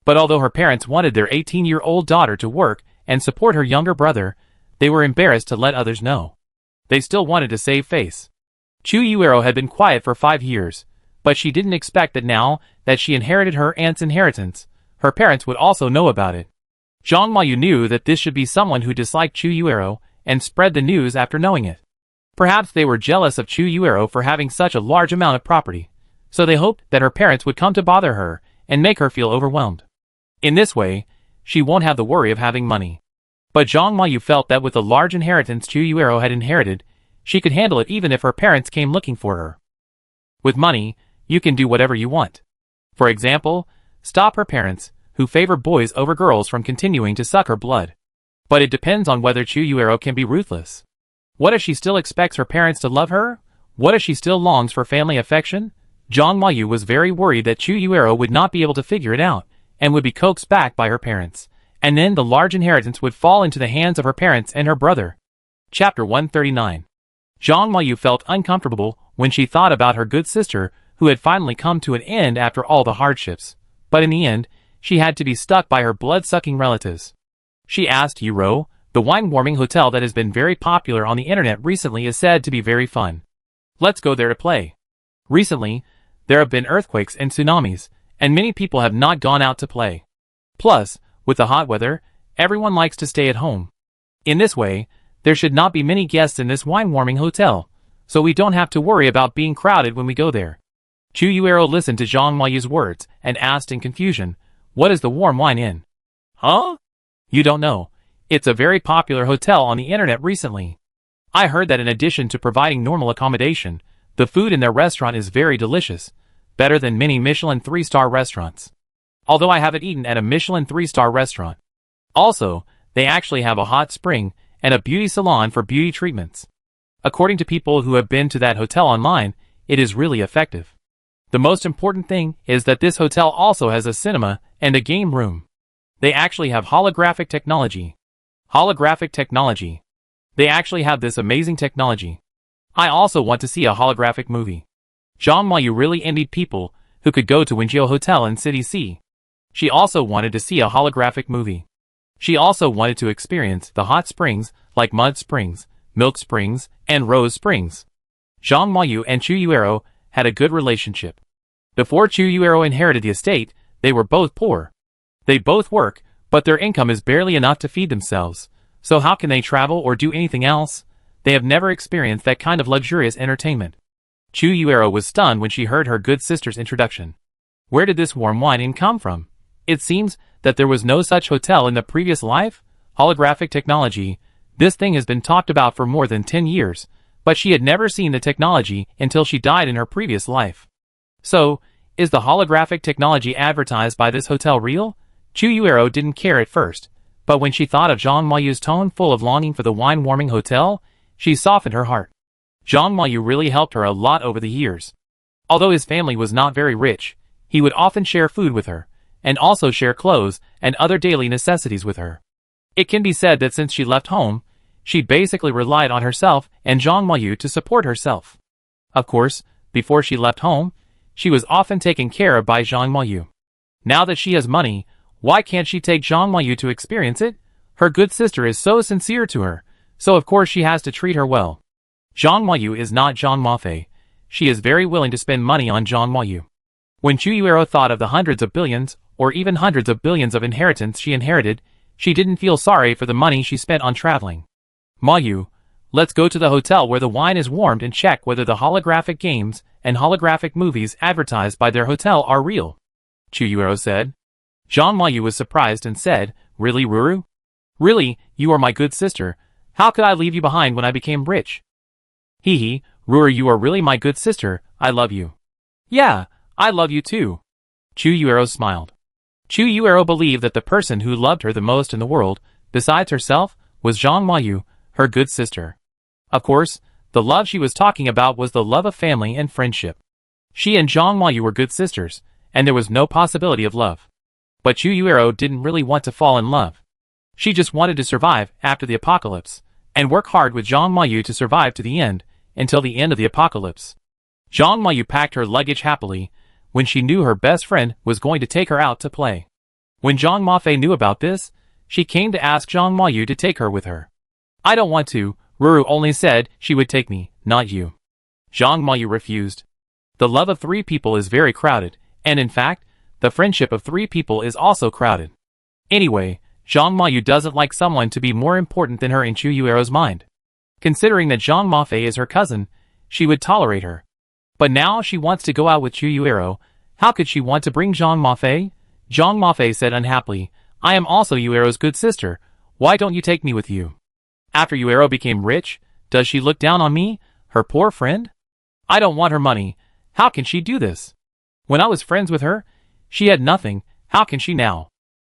But although her parents wanted their 18-year-old daughter to work and support her younger brother, they were embarrassed to let others know. They still wanted to save face. Chu Yuero had been quiet for 5 years, but she didn't expect that now that she inherited her aunt's inheritance, her parents would also know about it. Zhang Moyu knew that this should be someone who disliked Chu Yuero and spread the news after knowing it. Perhaps they were jealous of Chu Yuero for having such a large amount of property, so they hoped that her parents would come to bother her and make her feel overwhelmed. In this way, she won't have the worry of having money. But Zhang Moyu felt that with the large inheritance Chu Yuero had inherited, she could handle it even if her parents came looking for her. With money, you can do whatever you want. For example, stop her parents, who favor boys over girls, from continuing to suck her blood. But it depends on whether Chu Yuero can be ruthless. What if she still expects her parents to love her? What if she still longs for family affection? Zhang Moyu was very worried that Chu Yuero would not be able to figure it out, and would be coaxed back by her parents, and then the large inheritance would fall into the hands of her parents and her brother. Chapter 139. Zhang Moyu felt uncomfortable when she thought about her good sister, who had finally come to an end after all the hardships, but in the end, she had to be stuck by her blood-sucking relatives. She asked Yuro. The wine-warming hotel that has been very popular on the internet recently is said to be very fun. Let's go there to play. Recently, there have been earthquakes and tsunamis, and many people have not gone out to play. Plus, with the hot weather, everyone likes to stay at home. In this way, there should not be many guests in this wine-warming hotel, so we don't have to worry about being crowded when we go there. Chu Yuero listened to Zhang Moyu's words and asked in confusion, "What is the warm wine inn?" "Huh? You don't know? It's a very popular hotel on the internet recently. I heard that in addition to providing normal accommodation, the food in their restaurant is very delicious, better than many Michelin 3-star restaurants. Although I haven't eaten at a Michelin 3-star restaurant. Also, they actually have a hot spring and a beauty salon for beauty treatments. According to people who have been to that hotel online, it is really effective. The most important thing is that this hotel also has a cinema and a game room. They actually have holographic technology. Holographic technology. They actually have this amazing technology. I also want to see a holographic movie." Zhang Moyu really envied people who could go to Wenjiu Hotel in City C. She also wanted to see a holographic movie. She also wanted to experience the hot springs like Mud Springs, Milk Springs, and Rose Springs. Zhang Moyu and Chu Yuero had a good relationship. Before Chu Yuero inherited the estate, they were both poor. They both work, but their income is barely enough to feed themselves, so how can they travel or do anything else? They have never experienced that kind of luxurious entertainment. Chu Yuero was stunned when she heard her good sister's introduction. Where did this warm wine inn come from? It seems that there was no such hotel in the previous life? Holographic technology. This thing has been talked about for more than 10 years, but she had never seen the technology until she died in her previous life. So, is the holographic technology advertised by this hotel real? Chu Yuero didn't care at first, but when she thought of Zhang Moyu's tone full of longing for the wine-warming hotel, she softened her heart. Zhang Moyu really helped her a lot over the years. Although his family was not very rich, he would often share food with her, and also share clothes and other daily necessities with her. It can be said that since she left home, she basically relied on herself and Zhang Moyu to support herself. Of course, before she left home, she was often taken care of by Zhang Moyu. Now that she has money, why can't she take Zhang Moyu to experience it? Her good sister is so sincere to her, so of course she has to treat her well. Zhang Moyu is not Zhang Mafei. She is very willing to spend money on Zhang Moyu. When Chu Yuero thought of the hundreds of billions, or even hundreds of billions of inheritance she inherited, she didn't feel sorry for the money she spent on traveling. "Moyu, let's go to the hotel where the wine is warmed and check whether the holographic games and holographic movies advertised by their hotel are real," Chu Yuero said. Zhang Moyu was surprised and said, "Really, Ruru? Really, you are my good sister. How could I leave you behind when I became rich?" "Hee, Ruru, you are really my good sister. I love you." "Yeah, I love you too." Chu Yuero smiled. Chu Yuero believed that the person who loved her the most in the world, besides herself, was Zhang Moyu, her good sister. Of course, the love she was talking about was the love of family and friendship. She and Zhang Moyu were good sisters, and there was no possibility of love. But Chu Yuero didn't really want to fall in love. She just wanted to survive after the apocalypse, and work hard with Zhang Moyu to survive to the end, until the end of the apocalypse. Zhang Moyu packed her luggage happily, when she knew her best friend was going to take her out to play. When Zhang Mafei knew about this, she came to ask Zhang Moyu to take her with her. "I don't want to, Ruru only said she would take me, not you." Zhang Moyu refused. The love of 3 people is very crowded, and in fact, the friendship of 3 people is also crowded. Anyway, Zhang Moyu doesn't like someone to be more important than her in Chu Yuero's mind. Considering that Zhang Mafei is her cousin, she would tolerate her. But now she wants to go out with Chu Yuero. How could she want to bring Zhang Mafei? Zhang Mafei said unhappily, "I am also Yuero's good sister. Why don't you take me with you? After Yuero became rich, does she look down on me, her poor friend? I don't want her money. How can she do this? When I was friends with her, she had nothing. How can she now?"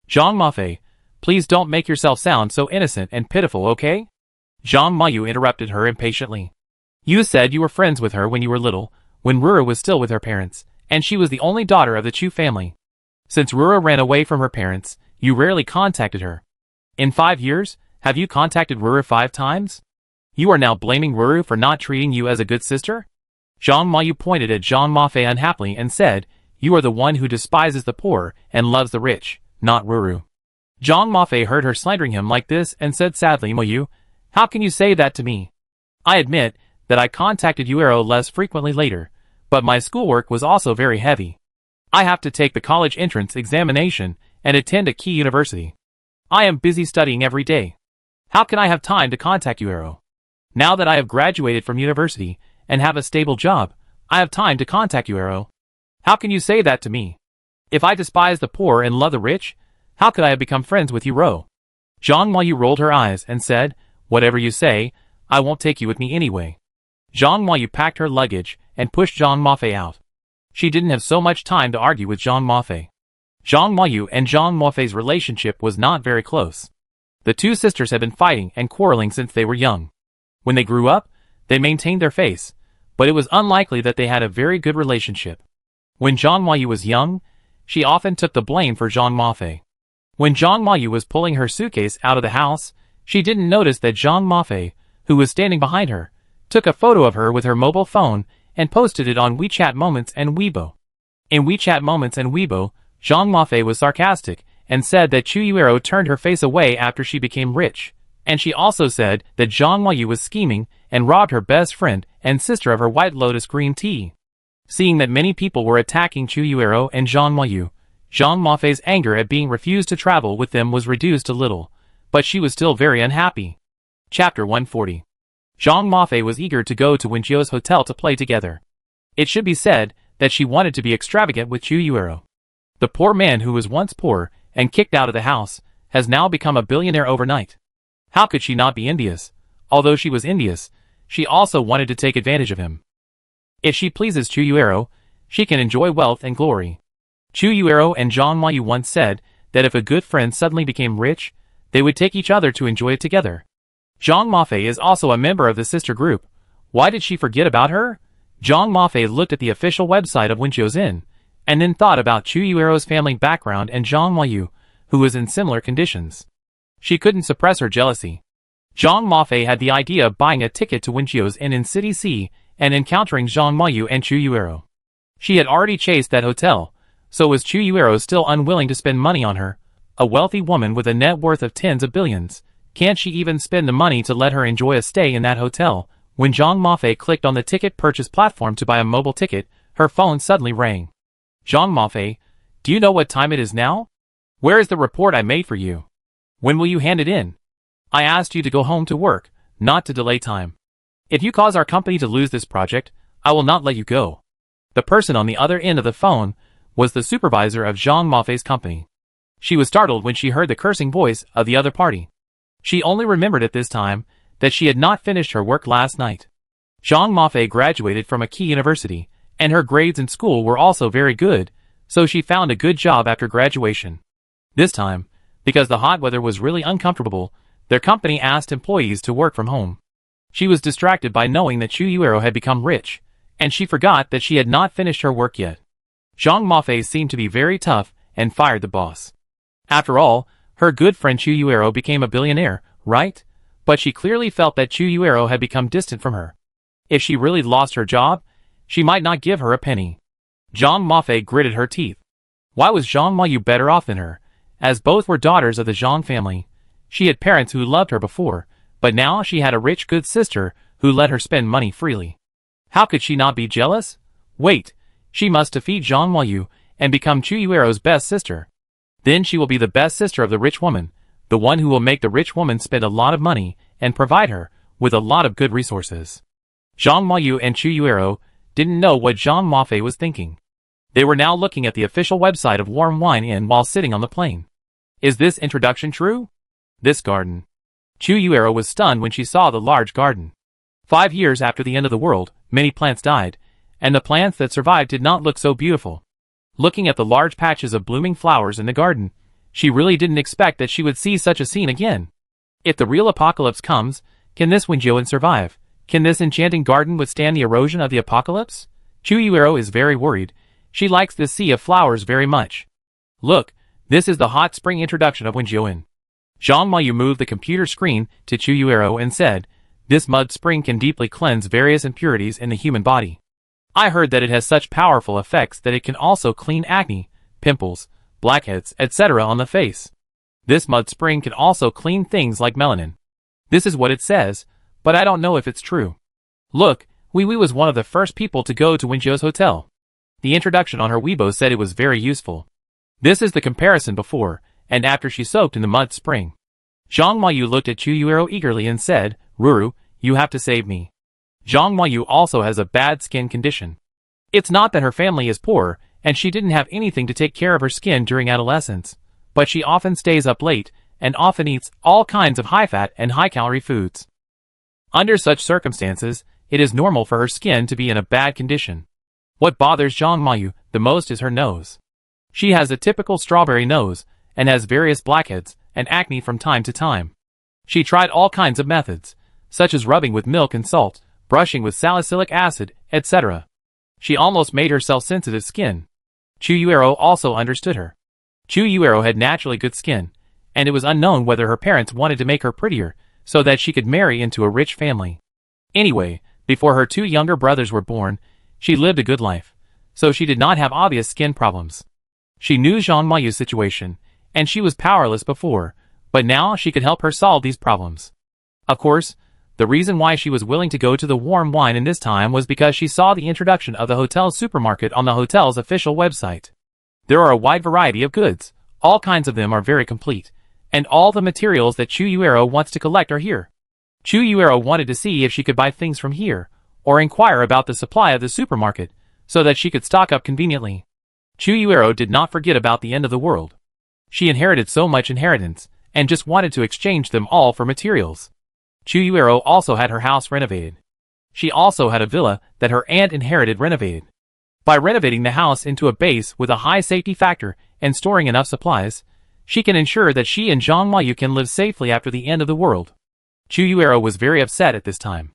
"Zhang Mafei, please don't make yourself sound so innocent and pitiful, okay?" Zhang Moyu interrupted her impatiently. "You said you were friends with her when you were little, when Rura was still with her parents, and she was the only daughter of the Chu family. Since Rura ran away from her parents, you rarely contacted her. In 5 years, have you contacted Rura 5 times? You are now blaming Ruru for not treating you as a good sister?" Zhang Moyu pointed at Zhang Mafei unhappily and said, "You are the one who despises the poor and loves the rich, not Ruru." Zhang Mafei heard her slandering him like this and said sadly, "Moyu, how can you say that to me? I admit that I contacted Yuero less frequently later, but my schoolwork was also very heavy. I have to take the college entrance examination and attend a key university. I am busy studying every day. How can I have time to contact Yuero? Now that I have graduated from university and have a stable job, I have time to contact you, Ero. How can you say that to me? If I despise the poor and love the rich, how could I have become friends with you, Ro? Zhang Huayu rolled her eyes and said, whatever you say, I won't take you with me anyway. Zhang Huayu packed her luggage and pushed Zhang Mofei out. She didn't have so much time to argue with Zhang Mofei. Zhang Huayu and Zhang Mofei's relationship was not very close. The two sisters had been fighting and quarreling since they were young. When they grew up, they maintained their face, but it was unlikely that they had a very good relationship. When Zhang Huayu was young, she often took the blame for Zhang Mofei. When Zhang Huayu was pulling her suitcase out of the house, she didn't notice that Zhang Mofei, who was standing behind her, took a photo of her with her mobile phone and posted it on WeChat Moments and Weibo. In WeChat Moments and Weibo, Zhang Mofei was sarcastic and said that Chu Yuero turned her face away after she became rich, and she also said that Zhang Huayu was scheming and robbed her best friend and sister of her White Lotus green tea. Seeing that many people were attacking Chu Yuero and Zhang Huayu, Zhang Mofei's anger at being refused to travel with them was reduced a little, but she was still very unhappy. Chapter 140. Zhang Mofei was eager to go to Wenjio's hotel to play together. It should be said that she wanted to be extravagant with Chu Yuero. The poor man who was once poor and kicked out of the house has now become a billionaire overnight. How could she not be envious? Although she was envious, she also wanted to take advantage of him. If she pleases Chu Yuero, she can enjoy wealth and glory. Chu Yuero and Zhang Huayu once said that if a good friend suddenly became rich, they would take each other to enjoy it together. Zhang Mofei is also a member of the sister group. Why did she forget about her? Zhang Mofei looked at the official website of Wenjio's Inn, and then thought about Chu Yuero's family background and Zhang Huayu, who was in similar conditions. She couldn't suppress her jealousy. Zhang Mofei had the idea of buying a ticket to Wenjio's Inn in City C and encountering Zhang Huayu and Chu Yuero. She had already chased that hotel, so was Chu Yuero still unwilling to spend money on her, a wealthy woman with a net worth of tens of billions. Can't she even spend the money to let her enjoy a stay in that hotel? When Zhang Mofei clicked on the ticket purchase platform to buy a mobile ticket, her phone suddenly rang. Zhang Mofei, do you know what time it is now? Where is the report I made for you? When will you hand it in? I asked you to go home to work, not to delay time. If you cause our company to lose this project, I will not let you go. The person on the other end of the phone was the supervisor of Zhang Mofei's company. She was startled when she heard the cursing voice of the other party. She only remembered at this time that she had not finished her work last night. Zhang Mofei graduated from a key university, and her grades in school were also very good, so she found a good job after graduation. This time, because the hot weather was really uncomfortable, their company asked employees to work from home. She was distracted by knowing that Chu Yuero had become rich, and she forgot that she had not finished her work yet. Zhang Mofei seemed to be very tough and fired the boss. After all, her good friend Chu Yuero became a billionaire, right? But she clearly felt that Chu Yuero had become distant from her. If she really lost her job, she might not give her a penny. Zhang Mofei gritted her teeth. Why was Zhang Huayu better off than her? As both were daughters of the Zhang family, she had parents who loved her before, but now she had a rich good sister who let her spend money freely. How could she not be jealous? Wait, she must defeat Zhang Huayu and become Chu Yuero's best sister. Then she will be the best sister of the rich woman, the one who will make the rich woman spend a lot of money and provide her with a lot of good resources. Zhang Huayu and Chu Yuero didn't know what Zhang Mofei was thinking. They were now looking at the official website of Warm Wine Inn while sitting on the plane. Is this introduction true? This garden. Chu Yuero was stunned when she saw the large garden. 5 years after the end of the world, many plants died, and the plants that survived did not look so beautiful. Looking at the large patches of blooming flowers in the garden, she really didn't expect that she would see such a scene again. If the real apocalypse comes, can this Wenjioan survive? Can this enchanting garden withstand the erosion of the apocalypse? Chu Yuero is very worried. She likes this sea of flowers very much. Look, this is the hot spring introduction of Wenjioan. Zhang Huayu moved the computer screen to Chu Yuero and said, this mud spring can deeply cleanse various impurities in the human body. I heard that it has such powerful effects that it can also clean acne, pimples, blackheads, etc. on the face. This mud spring can also clean things like melanin. This is what it says, but I don't know if it's true. Look, Wee was one of the first people to go to Wenjio's hotel. The introduction on her Weibo said it was very useful. This is the comparison before and after she soaked in the mud spring. Zhang Huayu looked at Chu Yuero eagerly and said, Ruru, you have to save me. Zhang Mayu also has a bad skin condition. It's not that her family is poor, and she didn't have anything to take care of her skin during adolescence, but she often stays up late, and often eats all kinds of high-fat and high-calorie foods. Under such circumstances, it is normal for her skin to be in a bad condition. What bothers Zhang Mayu the most is her nose. She has a typical strawberry nose, and has various blackheads and acne from time to time. She tried all kinds of methods, such as rubbing with milk and salt, brushing with salicylic acid, etc. She almost made herself sensitive skin. Chu Yuero also understood her. Chu Yuero had naturally good skin, and it was unknown whether her parents wanted to make her prettier so that she could marry into a rich family. Anyway, before her 2 younger brothers were born, she lived a good life, so she did not have obvious skin problems. She knew Zhang Mayu's situation, and she was powerless before, but now she could help her solve these problems. Of course, the reason why she was willing to go to the warm wine in this time was because she saw the introduction of the hotel's supermarket on the hotel's official website. There are a wide variety of goods, all kinds of them are very complete, and all the materials that Chu Yuero wants to collect are here. Chu Yuero wanted to see if she could buy things from here, or inquire about the supply of the supermarket, so that she could stock up conveniently. Chu Yuero did not forget about the end of the world. She inherited so much inheritance, and just wanted to exchange them all for materials. Chu Yuero also had her house renovated. She also had a villa that her aunt inherited renovated. By renovating the house into a base with a high safety factor and storing enough supplies, she can ensure that she and Zhang Mayu can live safely after the end of the world. Chu Yuero was very upset at this time.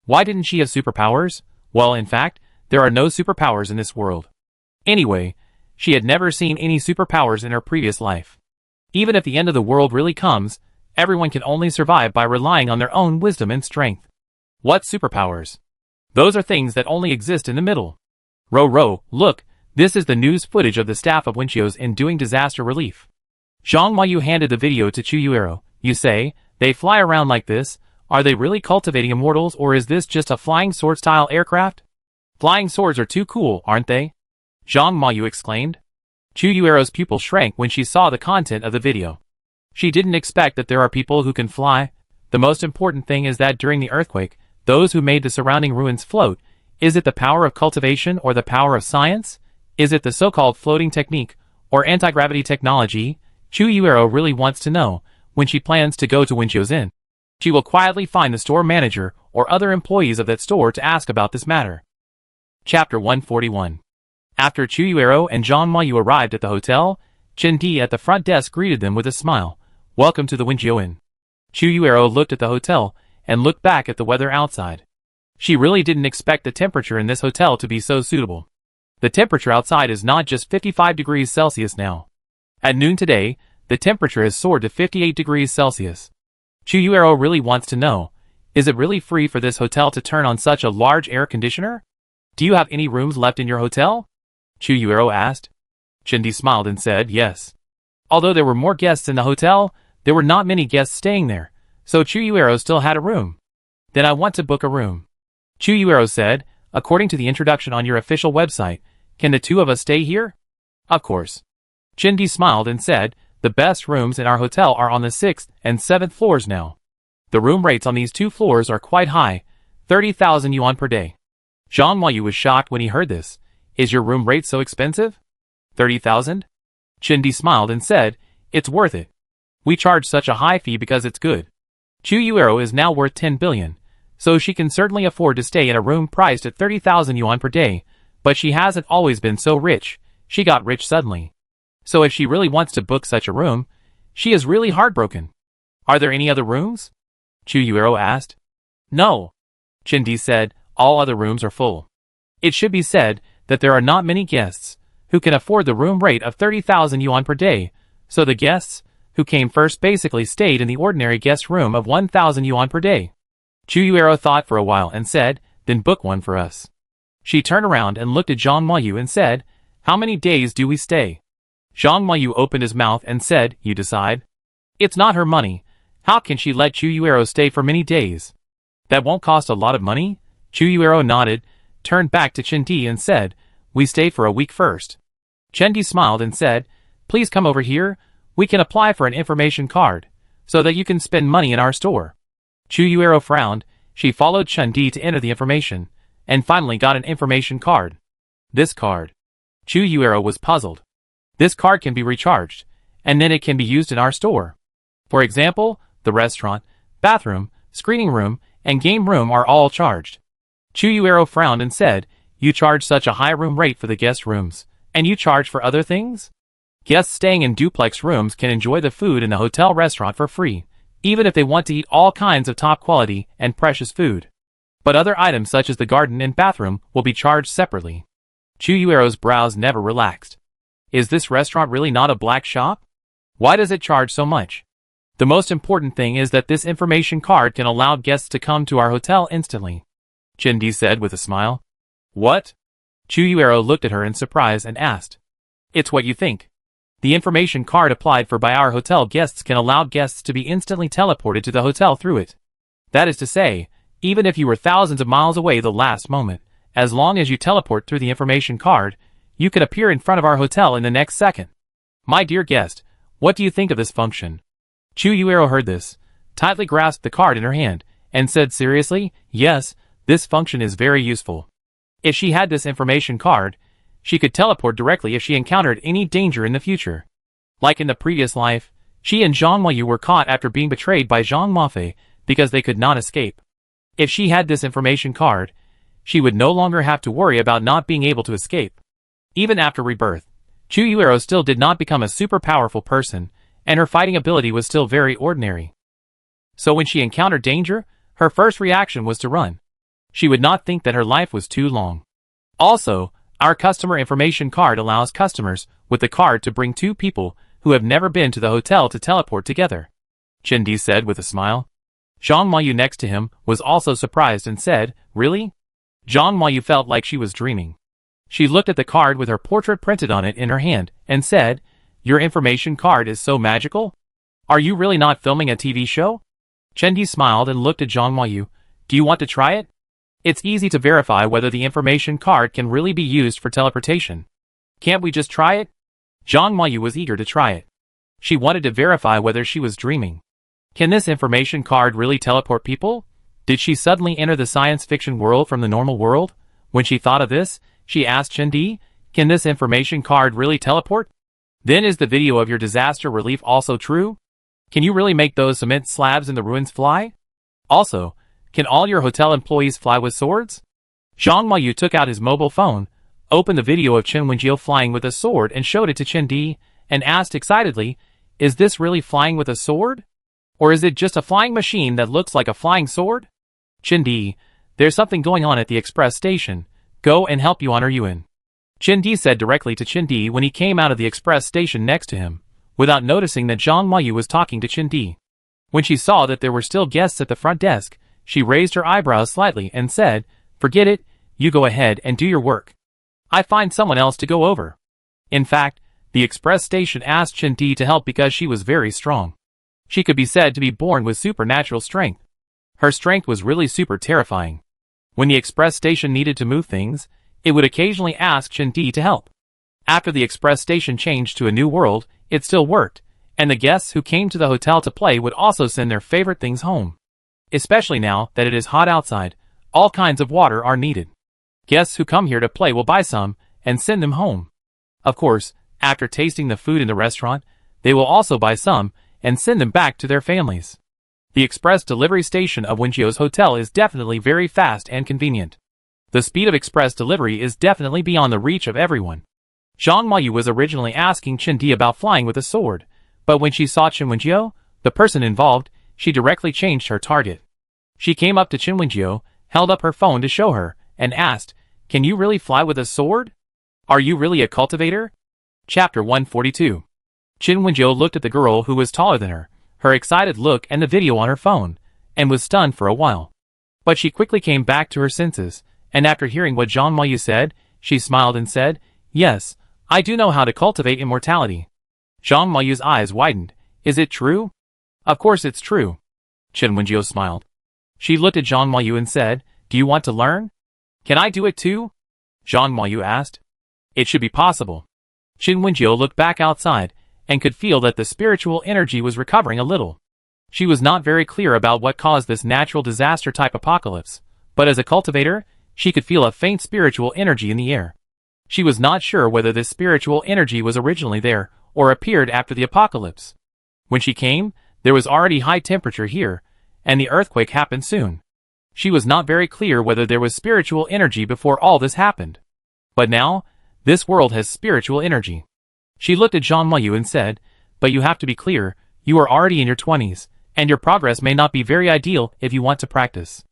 Why didn't she have superpowers? Well, in fact, there are no superpowers in this world. Anyway, she had never seen any superpowers in her previous life. Even if the end of the world really comes, everyone can only survive by relying on their own wisdom and strength. What superpowers? Those are things that only exist in the middle. Ro, look, this is the news footage of the staff of Winchio's in doing disaster relief. Zhang Mayu handed the video to Chu Yuero. You say, they fly around like this, are they really cultivating immortals or is this just a flying sword-style aircraft? Flying swords are too cool, aren't they? Zhang Mayu exclaimed. Chu Yuero's pupil shrank when she saw the content of the video. She didn't expect that there are people who can fly. The most important thing is that during the earthquake, those who made the surrounding ruins float. Is it the power of cultivation or the power of science? Is it the so-called floating technique or anti-gravity technology? Chu Yuero really wants to know. When she plans to go to Winchio's Inn, she will quietly find the store manager or other employees of that store to ask about this matter. Chapter 141. After Chu Yuero and Zhang Mayu arrived at the hotel, Chen Di at the front desk greeted them with a smile. Welcome to the Winchio Inn. Chu Yuero looked at the hotel and looked back at the weather outside. She really didn't expect the temperature in this hotel to be so suitable. The temperature outside is not just 55 degrees Celsius now. At noon today, the temperature has soared to 58 degrees Celsius. Chu Yuero really wants to know, is it really free for this hotel to turn on such a large air conditioner? Do you have any rooms left in your hotel? Chu Yuero asked. Chen Di smiled and said yes. Although there were more guests in the hotel, there were not many guests staying there, so Chu Yuero still had a room. Then I want to book a room. Chu Yuero said, according to the introduction on your official website, can the 2 of us stay here? Of course. Chen Di smiled and said, the best rooms in our hotel are on the 6th and 7th floors now. The room rates on these 2 floors are quite high, 30,000 yuan per day. Zhang Mayu was shocked when he heard this. Is your room rate so expensive? 30,000? Chen Di smiled and said, it's worth it. We charge such a high fee because it's good. Chu Yuero is now worth 10 billion, so she can certainly afford to stay in a room priced at 30,000 yuan per day, but she hasn't always been so rich. She got rich suddenly. So if she really wants to book such a room, she is really heartbroken. Are there any other rooms? Chu Yuero asked. No. Chen Di said, all other rooms are full. It should be said that there are not many guests who can afford the room rate of 30,000 yuan per day, so the guests who came first basically stayed in the ordinary guest room of 1,000 yuan per day. Chu Yuero thought for a while and said, then book one for us. She turned around and looked at Zhang Mayu and said, how many days do we stay? Zhang Mayu opened his mouth and said, you decide. It's not her money. How can she let Chu Yuero stay for many days? That won't cost a lot of money? Chu Yuero nodded, turned back to Chen Di and said, we stay for a week first. Chen Di smiled and said, please come over here. We can apply for an information card, so that you can spend money in our store. Chu Yuero frowned. She followed Chun-Di to enter the information, and finally got an information card. This card. Chu Yuero was puzzled. This card can be recharged, and then it can be used in our store. For example, the restaurant, bathroom, screening room, and game room are all charged. Chu Yuero frowned and said, "You charge such a high room rate for the guest rooms, and you charge for other things? Guests staying in duplex rooms can enjoy the food in the hotel restaurant for free, even if they want to eat all kinds of top quality and precious food. But other items such as the garden and bathroom will be charged separately." Chu Yuero's brows never relaxed. Is this restaurant really not a black shop? Why does it charge so much? The most important thing is that this information card can allow guests to come to our hotel instantly, Chun-Di said with a smile. What? Chu Yuero looked at her in surprise and asked. It's what you think. The information card applied for by our hotel guests can allow guests to be instantly teleported to the hotel through it. That is to say, even if you were thousands of miles away the last moment, as long as you teleport through the information card, you could appear in front of our hotel in the next second. My dear guest, what do you think of this function? Chu Yuero heard this, tightly grasped the card in her hand, and said seriously, yes, this function is very useful. If she had this information card, she could teleport directly if she encountered any danger in the future. Like in the previous life, she and Zhang Huayu were caught after being betrayed by Zhang Mafei because they could not escape. If she had this information card, she would no longer have to worry about not being able to escape. Even after rebirth, Chu Yuero still did not become a super powerful person, and her fighting ability was still very ordinary. So when she encountered danger, her first reaction was to run. She would not think that her life was too long. Also, our customer information card allows customers with the card to bring two people who have never been to the hotel to teleport together, Chun-Di said with a smile. Zhang Huayu next to him was also surprised and said, Really? Zhang Huayu felt like she was dreaming. She looked at the card with her portrait printed on it in her hand and said, Your information card is so magical? Are you really not filming a TV show? Chun-Di smiled and looked at Zhang Huayu. Do you want to try it? It's easy to verify whether the information card can really be used for teleportation. Can't we just try it? Zhang Huayu was eager to try it. She wanted to verify whether she was dreaming. Can this information card really teleport people? Did she suddenly enter the science fiction world from the normal world? When she thought of this, she asked Chun-Di, Can this information card really teleport? Then is the video of your disaster relief also true? Can you really make those cement slabs in the ruins fly? Also, can all your hotel employees fly with swords? Zhang Huayu took out his mobile phone, opened the video of Chen Wenjiu flying with a sword and showed it to Chun-Di, and asked excitedly, Is this really flying with a sword? Or is it just a flying machine that looks like a flying sword? Chun-Di, there's something going on at the express station. Go and help Yuan or Yuan. Chun-Di said directly to Chun-Di when he came out of the express station next to him, without noticing that Zhang Huayu was talking to Chun-Di. When she saw that there were still guests at the front desk, she raised her eyebrows slightly and said, Forget it, you go ahead and do your work. I find someone else to go over. In fact, the express station asked Chun-Di to help because she was very strong. She could be said to be born with supernatural strength. Her strength was really super terrifying. When the express station needed to move things, it would occasionally ask Chun-Di to help. After the express station changed to a new world, it still worked, and the guests who came to the hotel to play would also send their favorite things home. Especially now that it is hot outside, all kinds of water are needed. Guests who come here to play will buy some and send them home. Of course, after tasting the food in the restaurant, they will also buy some and send them back to their families. The express delivery station of Wenjiu's hotel is definitely very fast and convenient. The speed of express delivery is definitely beyond the reach of everyone. Zhang Huayu was originally asking Chun-Di about flying with a sword, but when she saw Chen Wenjiu, the person involved, she directly changed her target. She came up to Chen Wenjiu, held up her phone to show her, and asked, Can you really fly with a sword? Are you really a cultivator? Chapter 142. Chen Wenjiu looked at the girl who was taller than her excited look and the video on her phone, and was stunned for a while. But she quickly came back to her senses, and after hearing what Zhang Huayu said, she smiled and said, Yes, I do know how to cultivate immortality. Zhang Huayu's eyes widened. Is it true? Of course it's true. Chen Wenjiu smiled. She looked at Zhang Huayu and said, Do you want to learn? Can I do it too? Zhang Huayu asked. It should be possible. Chen Wenjiu looked back outside, and could feel that the spiritual energy was recovering a little. She was not very clear about what caused this natural disaster type apocalypse, but as a cultivator, she could feel a faint spiritual energy in the air. She was not sure whether this spiritual energy was originally there, or appeared after the apocalypse. When she came, there was already high temperature here, and the earthquake happened soon. She was not very clear whether there was spiritual energy before all this happened. But now, this world has spiritual energy. She looked at Jean Moyu and said, "But you have to be clear, you are already in your 20s, and your progress may not be very ideal if you want to practice."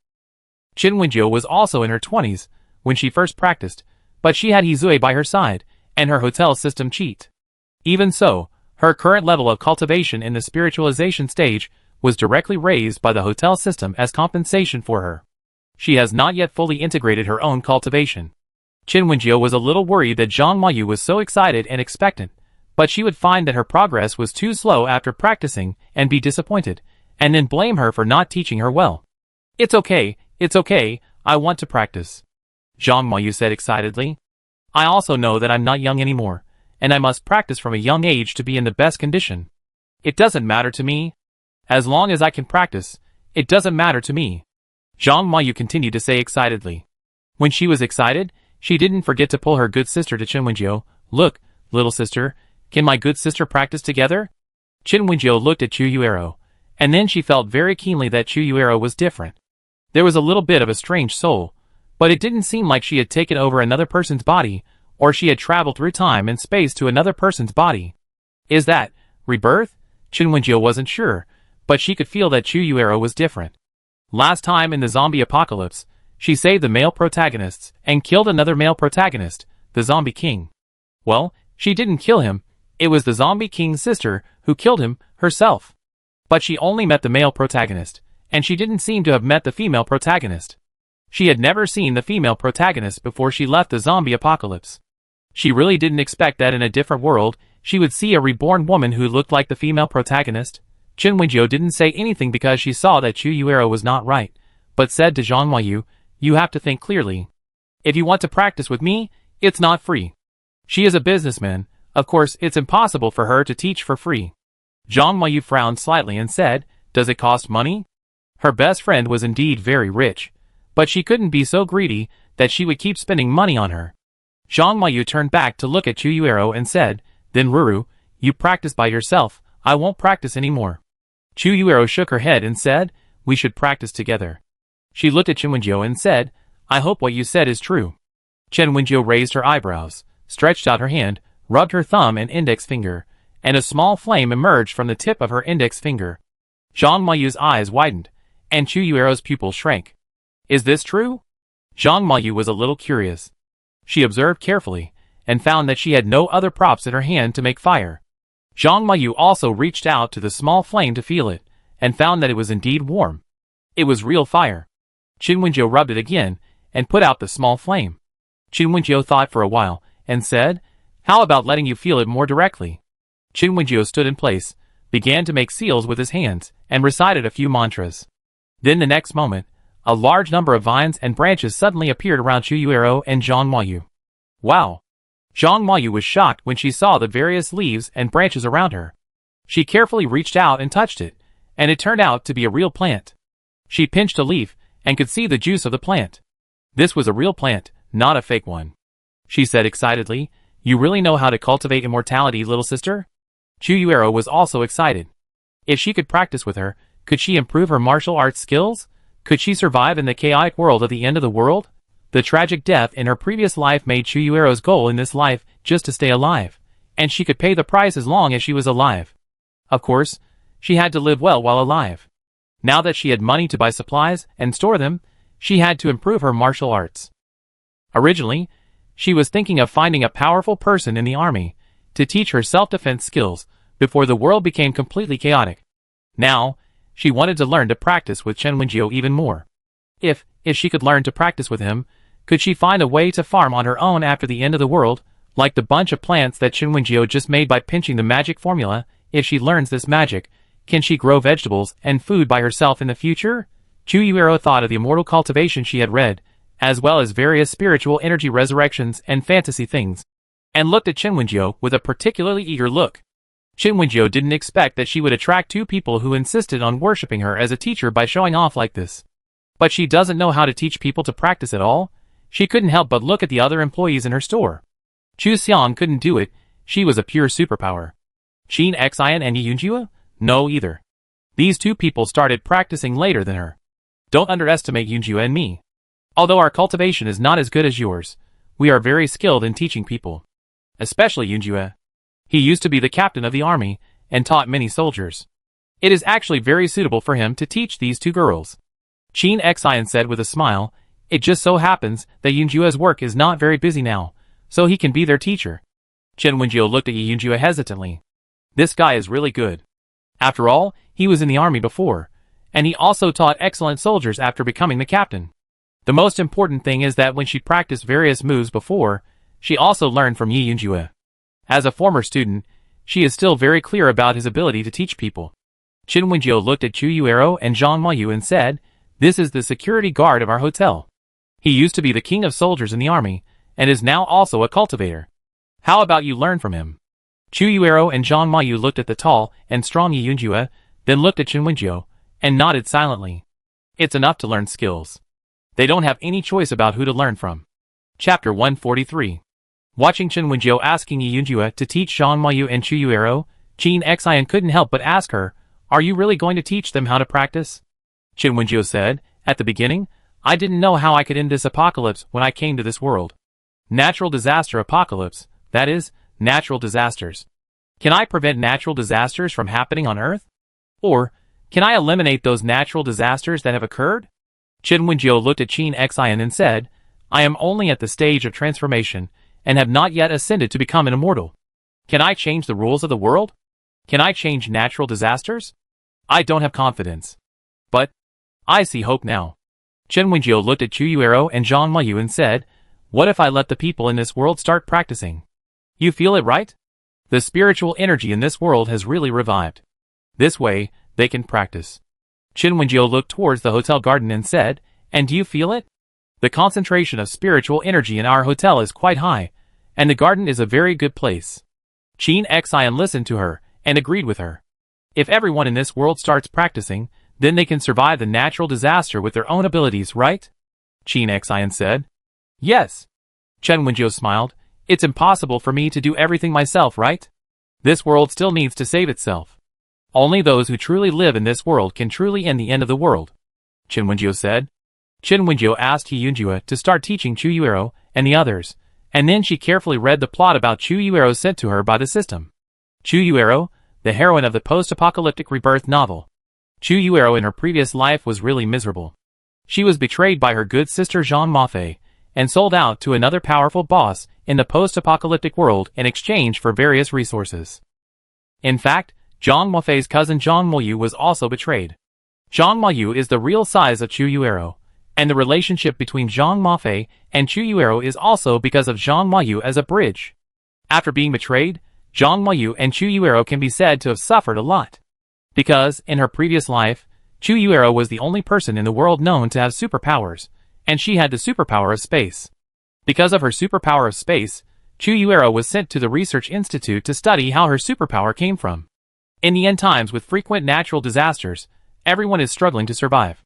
Qin Wenjiu was also in her 20s when she first practiced, but she had Hizue by her side, and her hotel system cheat. Even so, her current level of cultivation in the spiritualization stage was directly raised by the hotel system as compensation for her. She has not yet fully integrated her own cultivation. Qin Wenjiu was a little worried that Zhang Mayu was so excited and expectant, but she would find that her progress was too slow after practicing and be disappointed, and then blame her for not teaching her well. It's okay, I want to practice," Zhang Mayu said excitedly. "I also know that I'm not young anymore, and I must practice from a young age to be in the best condition. It doesn't matter to me. As long as I can practice, it doesn't matter to me," Zhang Mayu continued to say excitedly. When she was excited, she didn't forget to pull her good sister to Qin Wenjiu. "Look, little sister, can my good sister practice together?" Qin Wenjiu looked at Chu Yuero, and then she felt very keenly that Chu Yuero was different. There was a little bit of a strange soul, but it didn't seem like she had taken over another person's body, or she had traveled through time and space to another person's body. Is that rebirth? Qin Wenjiu wasn't sure, but she could feel that Chu Yuero was different. Last time in the zombie apocalypse, she saved the male protagonists and killed another male protagonist, the zombie king. Well, she didn't kill him, it was the zombie king's sister who killed him herself. But she only met the male protagonist, and she didn't seem to have met the female protagonist. She had never seen the female protagonist before she left the zombie apocalypse. She really didn't expect that in a different world, she would see a reborn woman who looked like the female protagonist. Qin Wenjiu didn't say anything because she saw that Chu Yuero was not right, but said to Zhang Mayu, "You have to think clearly. If you want to practice with me, it's not free. She is a businessman, of course it's impossible for her to teach for free." Zhang Mayu frowned slightly and said, "Does it cost money?" Her best friend was indeed very rich, but she couldn't be so greedy that she would keep spending money on her. Zhang Mayu turned back to look at Chu Yuero and said, "Then Ruru, you practice by yourself, I won't practice anymore." Chu Yuero shook her head and said, "We should practice together." She looked at Qin Wenjiu and said, "I hope what you said is true." Qin Wenjiu raised her eyebrows, stretched out her hand, rubbed her thumb and index finger, and a small flame emerged from the tip of her index finger. Zhang Mayu's eyes widened, and Chu Yuero's pupils shrank. "Is this true?" Zhang Mayu was a little curious. She observed carefully, and found that she had no other props in her hand to make fire. Zhang Mayu also reached out to the small flame to feel it, and found that it was indeed warm. It was real fire. Qin Wenjiu rubbed it again, and put out the small flame. Qin Wenjiu thought for a while, and said, "How about letting you feel it more directly?" Qin Wenjiu stood in place, began to make seals with his hands, and recited a few mantras. Then the next moment, a large number of vines and branches suddenly appeared around Chu Yuero and Zhang Mayu. Wow! Zhang Mayu was shocked when she saw the various leaves and branches around her. She carefully reached out and touched it, and it turned out to be a real plant. She pinched a leaf, and could see the juice of the plant. This was a real plant, not a fake one. She said excitedly, "You really know how to cultivate immortality, little sister?" Chu Yuero was also excited. If she could practice with her, could she improve her martial arts skills? Could she survive in the chaotic world at the end of the world? The tragic death in her previous life made Chu Yuero's goal in this life just to stay alive, and she could pay the price as long as she was alive. Of course, she had to live well while alive. Now that she had money to buy supplies and store them, she had to improve her martial arts. Originally, she was thinking of finding a powerful person in the army to teach her self-defense skills before the world became completely chaotic. Now, she wanted to learn to practice with Qin Wenjiu even more. If she could learn to practice with him, could she find a way to farm on her own after the end of the world, like the bunch of plants that Qin Wenjiu just made by pinching the magic formula? If she learns this magic, can she grow vegetables and food by herself in the future? Chu Yuero thought of the immortal cultivation she had read, as well as various spiritual energy resurrections and fantasy things, and looked at Qin Wenjiu with a particularly eager look. Qin Wenjiu didn't expect that she would attract two people who insisted on worshipping her as a teacher by showing off like this. But she doesn't know how to teach people to practice at all. She couldn't help but look at the other employees in her store. Chu Xiang couldn't do it. She was a pure superpower. Qin Xian and Yi Yunjue? No either. These two people started practicing later than her. Don't underestimate Yunjue and me. Although our cultivation is not as good as yours, we are very skilled in teaching people. Especially Yunjue. He used to be the captain of the army, and taught many soldiers. It is actually very suitable for him to teach these two girls. Qin Xian said with a smile, it just so happens that Yunjue's work is not very busy now, so he can be their teacher. Qin Wenjiu looked at Yi Yunjue hesitantly. This guy is really good. After all, he was in the army before, and he also taught excellent soldiers after becoming the captain. The most important thing is that when she practiced various moves before, she also learned from Yi Yunjue. As a former student, she is still very clear about his ability to teach people. Qin Wenjiu looked at Chu Yuero and Zhang Mayu and said, this is the security guard of our hotel. He used to be the king of soldiers in the army, and is now also a cultivator. How about you learn from him? Chu Yuero and Zhang Mayu looked at the tall and strong Yi Yunjue, then looked at Qin Wenjiu, and nodded silently. It's enough to learn skills. They don't have any choice about who to learn from. Chapter 143. Watching Qin Wenjiu asking Yi Yunjue to teach Zhang Mayu and Chu Yuero, Qin Xian couldn't help but ask her, are you really going to teach them how to practice? Qin Wenjiu said, at the beginning, I didn't know how I could end this apocalypse when I came to this world. Natural disaster apocalypse, that is, natural disasters. Can I prevent natural disasters from happening on Earth? Or, can I eliminate those natural disasters that have occurred? Qin Wenjiu looked at Qin Xian and said, I am only at the stage of transformation, and have not yet ascended to become an immortal. Can I change the rules of the world? Can I change natural disasters? I don't have confidence. But I see hope now. Qin Wenjiu looked at Chu Yuero and Zhang Mayu and said, what if I let the people in this world start practicing? You feel it, right? The spiritual energy in this world has really revived. This way, they can practice. Qin Wenjiu looked towards the hotel garden and said, and do you feel it? The concentration of spiritual energy in our hotel is quite high, and the garden is a very good place. Qin Xian listened to her, and agreed with her. If everyone in this world starts practicing, then they can survive the natural disaster with their own abilities, right? Qin Xian said. Yes. Qin Wenjiu smiled. It's impossible for me to do everything myself, right? This world still needs to save itself. Only those who truly live in this world can truly end the end of the world. Qin Wenjiu said. Qin Wenjiu asked Yi Yunjue to start teaching Chu Yuero and the others, and then she carefully read the plot about Chu Yuero sent to her by the system. Chu Yuero, the heroine of the post-apocalyptic rebirth novel. Chu Yuero in her previous life was really miserable. She was betrayed by her good sister Jean Maffei, and sold out to another powerful boss in the post-apocalyptic world in exchange for various resources. In fact, Zhang Maffei's cousin Zhang Moyu was also betrayed. Zhang Moyu is the real size of Chu Yuero, and the relationship between Zhang Maffei and Chu Yuero is also because of Zhang Moyu as a bridge. After being betrayed, Zhang Moyu and Chu Yuero can be said to have suffered a lot. Because, in her previous life, Chu Yuero was the only person in the world known to have superpowers, and she had the superpower of space. Because of her superpower of space, Chu Yuero was sent to the Research Institute to study how her superpower came from. In the end times with frequent natural disasters, everyone is struggling to survive.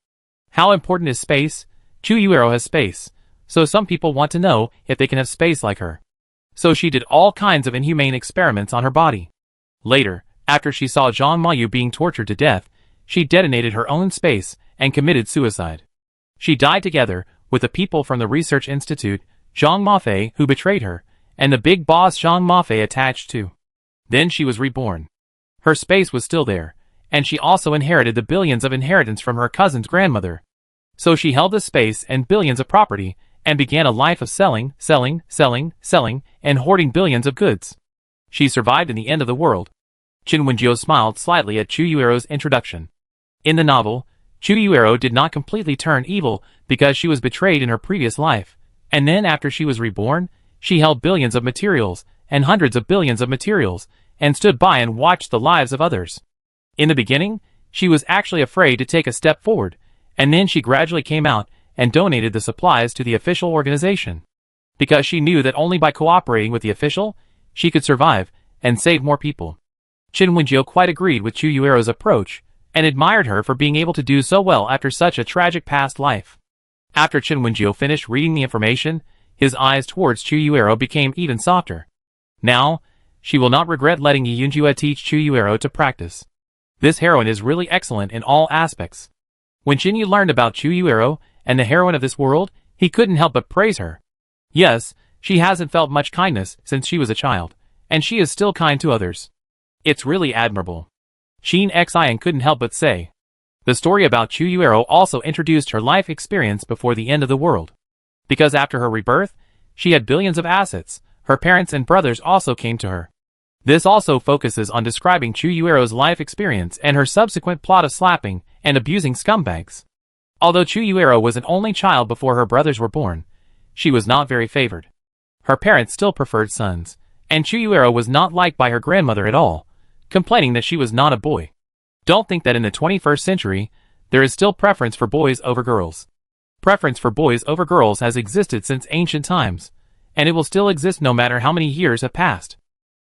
How important is space? Chu Yuero has space, so some people want to know if they can have space like her. So she did all kinds of inhumane experiments on her body. Later, after she saw Zhang Mayu being tortured to death, she detonated her own space and committed suicide. She died together with the people from the Research Institute, Zhang Maffei, who betrayed her, and the big boss Zhang Maffei attached to. Then she was reborn. Her space was still there, and she also inherited the billions of inheritance from her cousin's grandmother. So she held the space and billions of property, and began a life of selling, and hoarding billions of goods. She survived in the end of the world. Qin Wenjiu smiled slightly at Chu Yuero's introduction. In the novel, Chu Yuero did not completely turn evil because she was betrayed in her previous life, and then after she was reborn, she held billions of materials, and hundreds of billions of materials, and stood by and watched the lives of others. In the beginning, she was actually afraid to take a step forward, and then she gradually came out and donated the supplies to the official organization. Because she knew that only by cooperating with the official, she could survive and save more people. Shin Wenjio quite agreed with Chu Yuero's approach, and admired her for being able to do so well after such a tragic past life. After Chen Wenjio finished reading the information, his eyes towards Chu Yuero became even softer. Now, she will not regret letting Yi Yunjue teach Chu Yuero to practice. This heroine is really excellent in all aspects. When Shin Yu learned about Chu Yuero and the heroine of this world, he couldn't help but praise her. Yes, she hasn't felt much kindness since she was a child, and she is still kind to others. It's really admirable. Shin Xian couldn't help but say. The story about Chu Yuero also introduced her life experience before the end of the world. Because after her rebirth, she had billions of assets, her parents and brothers also came to her. This also focuses on describing Chu Yuero's life experience and her subsequent plot of slapping and abusing scumbags. Although Chu Yuero was an only child before her brothers were born, she was not very favored. Her parents still preferred sons, and Chu Yuero was not liked by her grandmother at all, complaining that she was not a boy. Don't think that in the 21st century, there is still preference for boys over girls. Preference for boys over girls has existed since ancient times, and it will still exist no matter how many years have passed.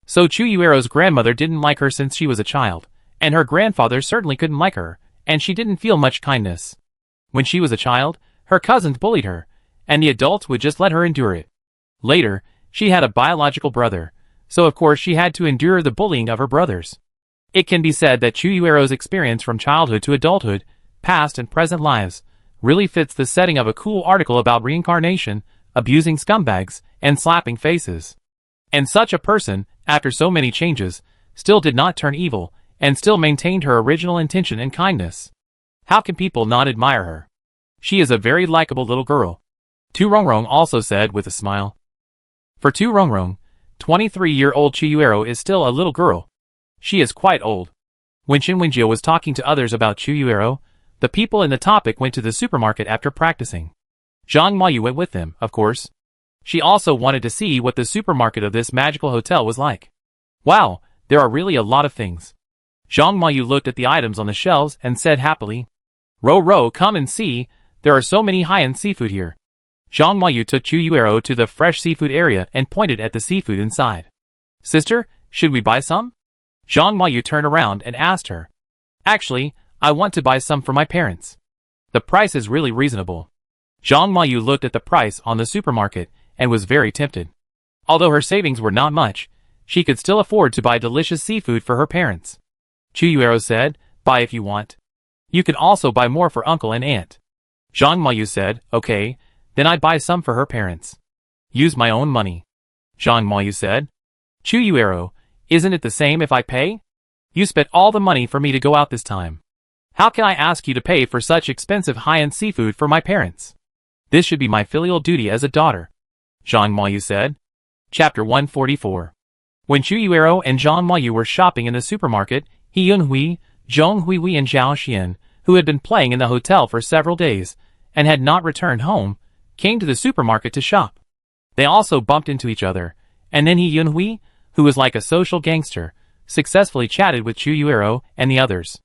So Chu Yuero's grandmother didn't like her since she was a child, and her grandfather certainly couldn't like her, and she didn't feel much kindness. When she was a child, her cousins bullied her, and the adults would just let her endure it. Later, she had a biological brother, so of course she had to endure the bullying of her brothers. It can be said that Chu Yuero's experience from childhood to adulthood, past and present lives, really fits the setting of a cool article about reincarnation, abusing scumbags, and slapping faces. And such a person, after so many changes, still did not turn evil, and still maintained her original intention and kindness. How can people not admire her? She is a very likable little girl. Tu Rongrong also said with a smile. For Tu Rongrong, 23-year-old Chu Yuero is still a little girl. She is quite old. When Shin Wenjio was talking to others about Chu Yuero, the people in the topic went to the supermarket after practicing. Zhang Mayu went with them, of course. She also wanted to see what the supermarket of this magical hotel was like. Wow, there are really a lot of things. Zhang Mayu looked at the items on the shelves and said happily, Ro, come and see, there are so many high-end seafood here. Zhang Mayu took Chu Yuero to the fresh seafood area and pointed at the seafood inside. Sister, should we buy some? Zhang Mayu turned around and asked her. Actually, I want to buy some for my parents. The price is really reasonable. Zhang Mayu looked at the price on the supermarket and was very tempted. Although her savings were not much, she could still afford to buy delicious seafood for her parents. Chu Yuero said, buy if you want. You can also buy more for uncle and aunt. Zhang Mayu said, okay, then I'd buy some for her parents. Use my own money. Zhang Mayu said. Chu Yuero, isn't it the same if I pay? You spent all the money for me to go out this time. How can I ask you to pay for such expensive high-end seafood for my parents? This should be my filial duty as a daughter. Zhang Mayu said. Chapter 144. When Chu Yuero and Zhang Mayu were shopping in the supermarket, He Yunhui, Zhong Huihui and Zhao Xian, who had been playing in the hotel for several days, and had not returned home, came to the supermarket to shop. They also bumped into each other, and then He Yunhui, who was like a social gangster, successfully chatted with Chu Yuero and the others.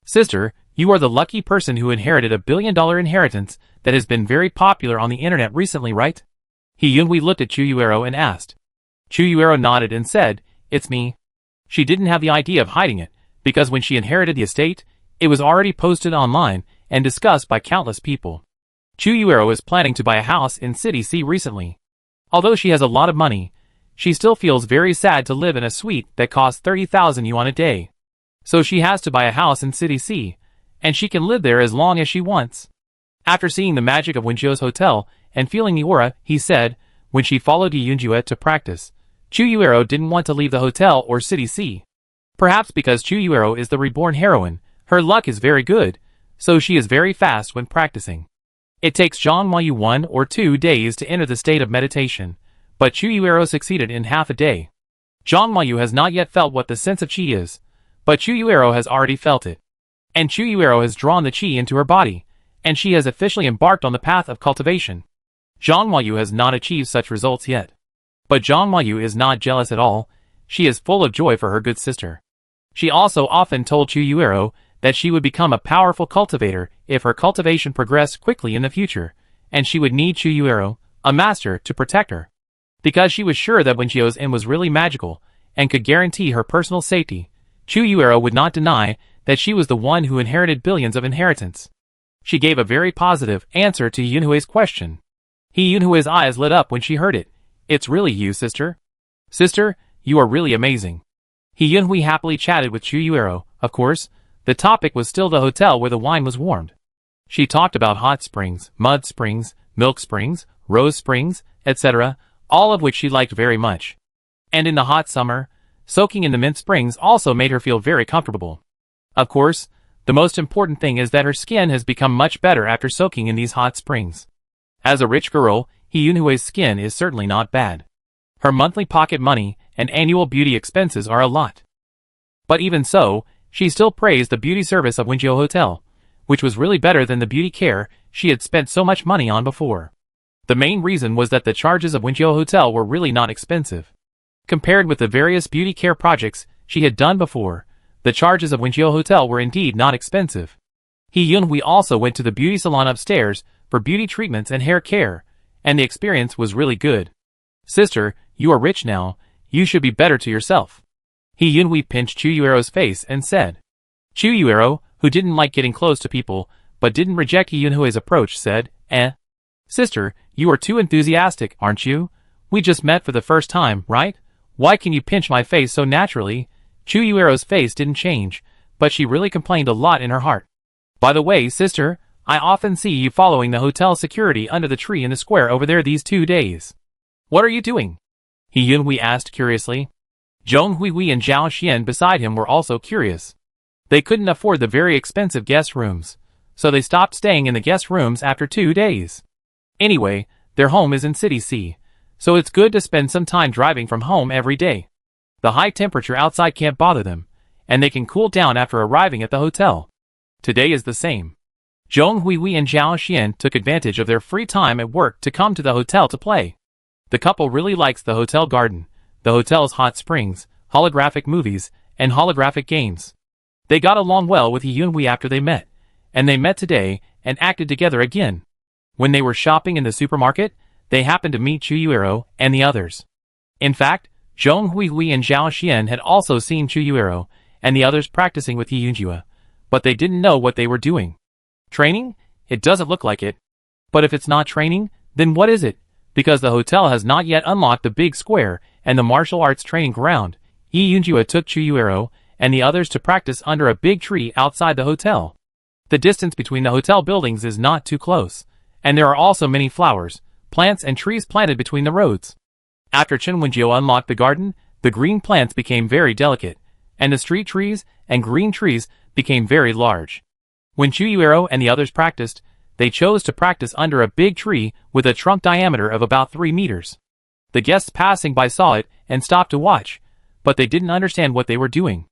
Sister, you are the lucky person who inherited a billion-dollar inheritance that has been very popular on the internet recently, right? He Yunhui looked at Chu Yuero and asked. Chu Yuero nodded and said, it's me. She didn't have the idea of hiding it, because when she inherited the estate, it was already posted online and discussed by countless people. Chu Yuero is planning to buy a house in City C recently. Although she has a lot of money, she still feels very sad to live in a suite that costs 30,000 yuan a day. So she has to buy a house in City C, and she can live there as long as she wants. After seeing the magic of Wenjio's hotel and feeling the aura, he said, when she followed Yi Yunjue to practice, Chu Yuero didn't want to leave the hotel or City C. Perhaps because Chu Yuero is the reborn heroine, her luck is very good, so she is very fast when practicing. It takes Zhang Mayu 1 or 2 days to enter the state of meditation, but Chu Yuero succeeded in half a day. Zhang Mayu has not yet felt what the sense of qi is, but Chu Yuero has already felt it. And Chu Yuero has drawn the qi into her body, and she has officially embarked on the path of cultivation. Zhang Mayu has not achieved such results yet. But Zhang Mayu is not jealous at all, she is full of joy for her good sister. She also often told Chu Yuero that she would become a powerful cultivator if her cultivation progressed quickly in the future, and she would need Chu Yuero, a master, to protect her. Because she was sure that when Wenjio's in was really magical, and could guarantee her personal safety, Chu Yuero would not deny that she was the one who inherited billions of inheritance. She gave a very positive answer to Yunhui's question. Yunhui's eyes lit up when she heard it. It's really you, sister? Sister, you are really amazing. Yunhui happily chatted with Chu Yuero. Of course, the topic was still the hotel where the wine was warmed. She talked about hot springs, mud springs, milk springs, rose springs, etc., all of which she liked very much. And in the hot summer, soaking in the mint springs also made her feel very comfortable. Of course, the most important thing is that her skin has become much better after soaking in these hot springs. As a rich girl, Yunhui's skin is certainly not bad. Her monthly pocket money and annual beauty expenses are a lot. But even so, she still praised the beauty service of Wenjiu Hotel, which was really better than the beauty care she had spent so much money on before. The main reason was that the charges of Wenjiu Hotel were really not expensive. Compared with the various beauty care projects she had done before, the charges of Wenjiu Hotel were indeed not expensive. Yunhui also went to the beauty salon upstairs for beauty treatments and hair care, and the experience was really good. Sister, you are rich now, you should be better to yourself. Yunhui pinched Chu Yuero's face and said. Chu Yuero, who didn't like getting close to people, but didn't reject Yunhui's approach, said, Sister, you are too enthusiastic, aren't you? We just met for the first time, right? Why can you pinch my face so naturally? Chu Yuero's face didn't change, but she really complained a lot in her heart. By the way, sister, I often see you following the hotel security under the tree in the square over there these 2 days. What are you doing? Yunhui asked curiously. Zhong Huihui and Zhao Xian beside him were also curious. They couldn't afford the very expensive guest rooms, so they stopped staying in the guest rooms after 2 days. Anyway, their home is in City C, so it's good to spend some time driving from home every day. The high temperature outside can't bother them, and they can cool down after arriving at the hotel. Today is the same. Zhong Huihui and Zhao Xian took advantage of their free time at work to come to the hotel to play. The couple really likes the hotel garden, the hotel's hot springs, holographic movies, and holographic games. They got along well with Yunhui after they met, and they met today and acted together again. When they were shopping in the supermarket, they happened to meet Chu Yuero and the others. In fact, Zhong Huihui and Zhao Xian had also seen Chu Yuero and the others practicing with Yunhui, but they didn't know what they were doing. Training? It doesn't look like it. But if it's not training, then what is it? Because the hotel has not yet unlocked the big square and the martial arts training ground, Yunhui took Chu Yuero and the others to practice under a big tree outside the hotel. The distance between the hotel buildings is not too close, and there are also many flowers, plants and trees planted between the roads. After Chen Wenjiu unlocked the garden, the green plants became very delicate, and the street trees and green trees became very large. When Chu Yuero and the others practiced, they chose to practice under a big tree with a trunk diameter of about 3 meters. The guests passing by saw it and stopped to watch, but they didn't understand what they were doing.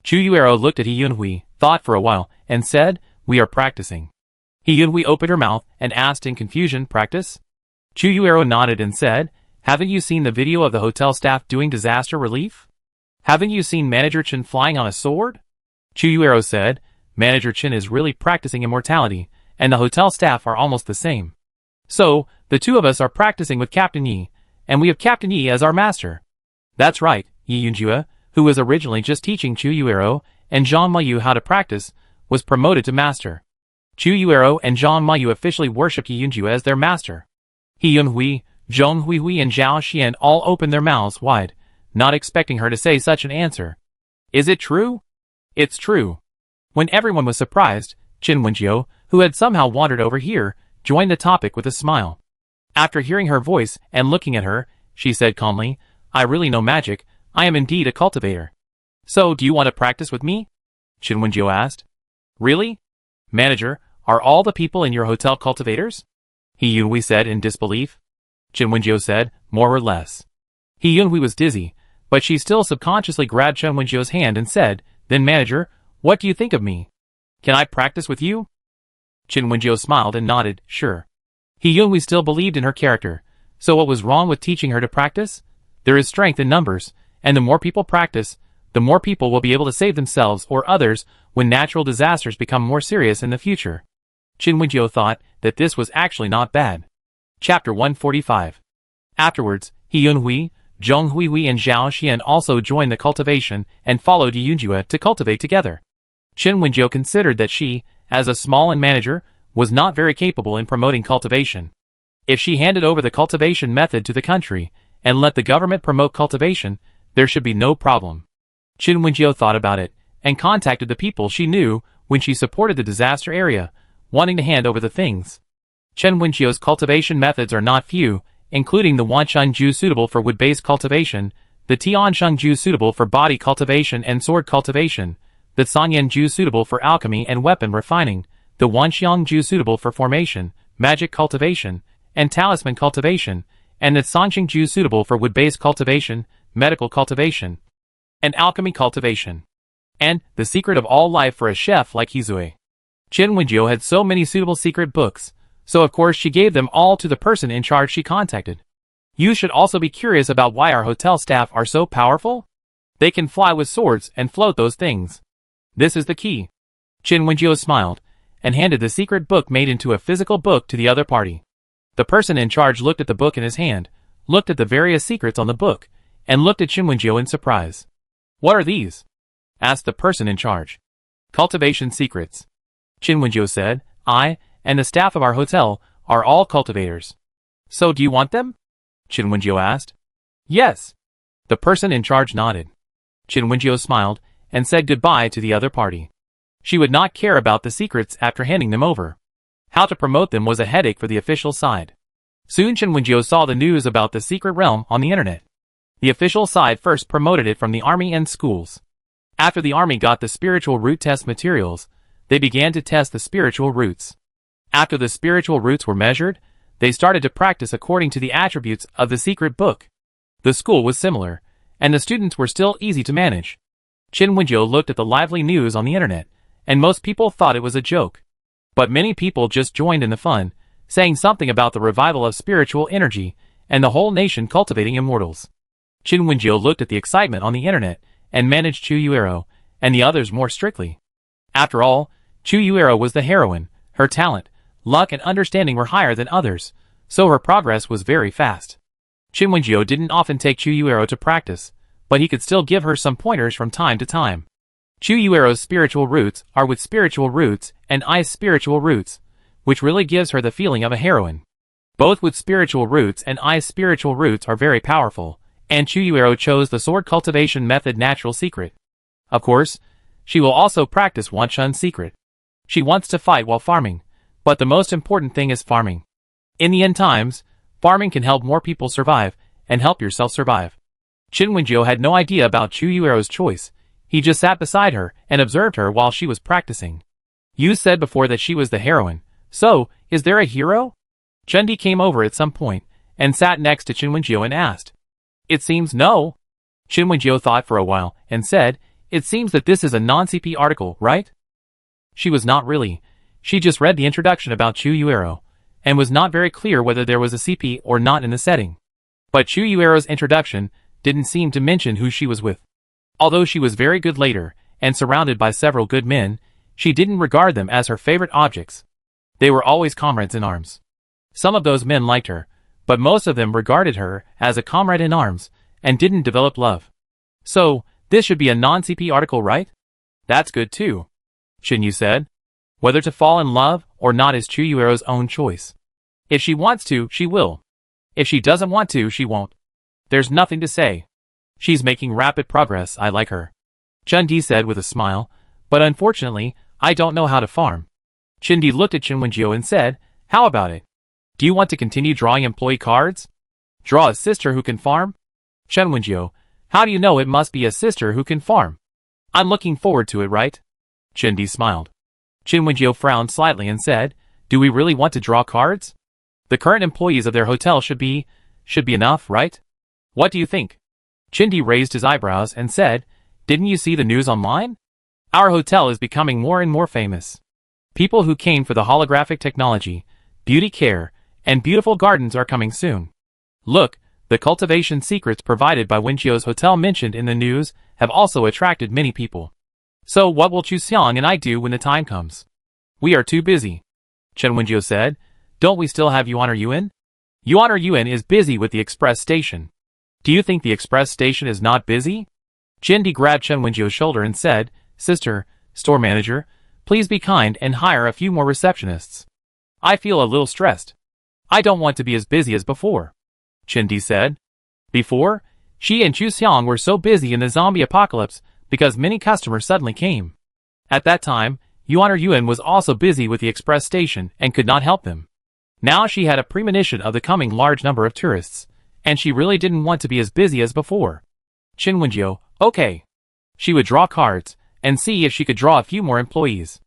Chu Yuero looked at Yunhui, thought for a while, and said, "We are practicing." Yunhui opened her mouth and asked in confusion, "Practice?" Chu Yuero nodded and said, "Haven't you seen the video of the hotel staff doing disaster relief? Haven't you seen Manager Chen flying on a sword?" Chu Yuero said, "Manager Chen is really practicing immortality, and the hotel staff are almost the same. So, the two of us are practicing with Captain Yi, and we have Captain Yi as our master." "That's right," Yunhui, who was originally just teaching Chu Yuero and Zhang Mayu how to practice, was promoted to master. Chu Yuero and Zhang Mayu officially worshipped Yunhui as their master. Yunhui, Zhong Huihui and Zhao Xian all opened their mouths wide, not expecting her to say such an answer. "Is it true?" "It's true." When everyone was surprised, Chen Wenjiu, who had somehow wandered over here, joined the topic with a smile. After hearing her voice and looking at her, she said calmly, "I really know magic, I am indeed a cultivator." "So, do you want to practice with me?" Chen Wenjiu asked. "Really? Manager, are all the people in your hotel cultivators?" Yunhui said in disbelief. Chen Wenjiu said, "More or less." Yunhui was dizzy, but she still subconsciously grabbed Chen Wenjiu's hand and said, "Then manager, what do you think of me? Can I practice with you?" Chen Wenjiu smiled and nodded, "Sure." Yunhui still believed in her character, so what was wrong with teaching her to practice? There is strength in numbers, and the more people practice, the more people will be able to save themselves or others when natural disasters become more serious in the future. Chen Wenjiu thought that this was actually not bad. Chapter 145. Afterwards, Yunhui, Zhong Huihui and Zhao Xian also joined the cultivation and followed Yu Yunjue to cultivate together. Chen Wenjiu considered that she, as a small and manager, was not very capable in promoting cultivation. If she handed over the cultivation method to the country and let the government promote cultivation, there should be no problem. Chen Wenjiu thought about it and contacted the people she knew when she supported the disaster area, wanting to hand over the things. Chen Wenjiu's cultivation methods are not few, including the Wansheng Ju suitable for wood-based cultivation, the Tiansheng Ju suitable for body cultivation and sword cultivation, the Sanyan Ju suitable for alchemy and weapon refining, the Wanxiang Ju suitable for formation, magic cultivation, and talisman cultivation, and the Sanxing Ju suitable for wood-based cultivation, medical cultivation, and alchemy cultivation. And the secret of all life for a chef like Hizue. Chen Wenjiu had so many suitable secret books, so of course she gave them all to the person in charge she contacted. You should also be curious about why our hotel staff are so powerful. They can fly with swords and float those things. This is the key. Chen Wenjiu smiled, and handed the secret book made into a physical book to the other party. The person in charge looked at the book in his hand, looked at the various secrets on the book, and looked at Chen Wenjiu in surprise. What are these? Asked the person in charge. Cultivation secrets. Chen Wenjiu said, I, and the staff of our hotel, are all cultivators. So do you want them? Chen Wenjiu asked. Yes. The person in charge nodded. Chen Wenjiu smiled, and said goodbye to the other party. She would not care about the secrets after handing them over. How to promote them was a headache for the official side. Soon Chen Wenjiu saw the news about the secret realm on the internet. The official side first promoted it from the army and schools. After the army got the spiritual root test materials, they began to test the spiritual roots. After the spiritual roots were measured, they started to practice according to the attributes of the secret book. The school was similar, and the students were still easy to manage. Chen Wenjiu looked at the lively news on the internet, and most people thought it was a joke. But many people just joined in the fun, saying something about the revival of spiritual energy, and the whole nation cultivating immortals. Chen Wenjiu looked at the excitement on the internet, and managed Chu Yuero, and the others more strictly. After all, Chu Yuero was the heroine, her talent, luck and understanding were higher than others, so her progress was very fast. Chen Wenjiu didn't often take Chu Yuero to practice, but he could still give her some pointers from time to time. Chu Yuero's spiritual roots are with spiritual roots and I's spiritual roots, which really gives her the feeling of a heroine. Both with spiritual roots and I's spiritual roots are very powerful, and Chu Yuero chose the sword cultivation method natural secret. Of course, she will also practice Wansheng secret. She wants to fight while farming, but the most important thing is farming. In the end times, farming can help more people survive, and help yourself survive. Chen Wenjiu had no idea about Chu Yuero's choice. He just sat beside her and observed her while she was practicing. You said before that she was the heroine, so, is there a hero? Chundi came over at some point, and sat next to Chen Wenjiu and asked. It seems no. Chen Wenjiu thought for a while, and said, it seems that this is a non-CP article, right? She was not really. She just read the introduction about Chu Yuero, and was not very clear whether there was a CP or not in the setting. But Chu Yuero's introduction didn't seem to mention who she was with. Although she was very good later, and surrounded by several good men, she didn't regard them as her favorite objects. They were always comrades in arms. Some of those men liked her, but most of them regarded her as a comrade in arms, and didn't develop love. So, this should be a non-CP article, right? That's good too. Chen Yu said. Whether to fall in love or not is Chu Yuero's own choice. If she wants to, she will. If she doesn't want to, she won't. There's nothing to say. She's making rapid progress, I like her. Chen Di said with a smile, but unfortunately, I don't know how to farm. Chen Di looked at Chen Wenjiu and said, how about it? Do you want to continue drawing employee cards? Draw a sister who can farm? Chen Wenjiu, how do you know it must be a sister who can farm? I'm looking forward to it, right? Chen Di smiled. Chen Wenjiu frowned slightly and said, do we really want to draw cards? The current employees of their hotel should be enough, right? What do you think? Chen Di raised his eyebrows and said, didn't you see the news online? Our hotel is becoming more and more famous. People who came for the holographic technology, beauty care, and beautiful gardens are coming soon. Look, the cultivation secrets provided by Wenjiu's hotel mentioned in the news have also attracted many people. So what will Chu Xiang and I do when the time comes? We are too busy. Chen Wenjiu said, don't we still have Yuan Yuan? Yuan Yuan is busy with the express station. Do you think the express station is not busy? Chindi grabbed Chen Wenjio's shoulder and said, Sister, store manager, please be kind and hire a few more receptionists. I feel a little stressed. I don't want to be as busy as before. Chindi said. Before, she and Chu Xiang were so busy in the zombie apocalypse because many customers suddenly came. At that time, Yuan or Yuan was also busy with the express station and could not help them. Now she had a premonition of the coming large number of tourists, and she really didn't want to be as busy as before. Chen Wenjio, okay. She would draw cards and see if she could draw a few more employees.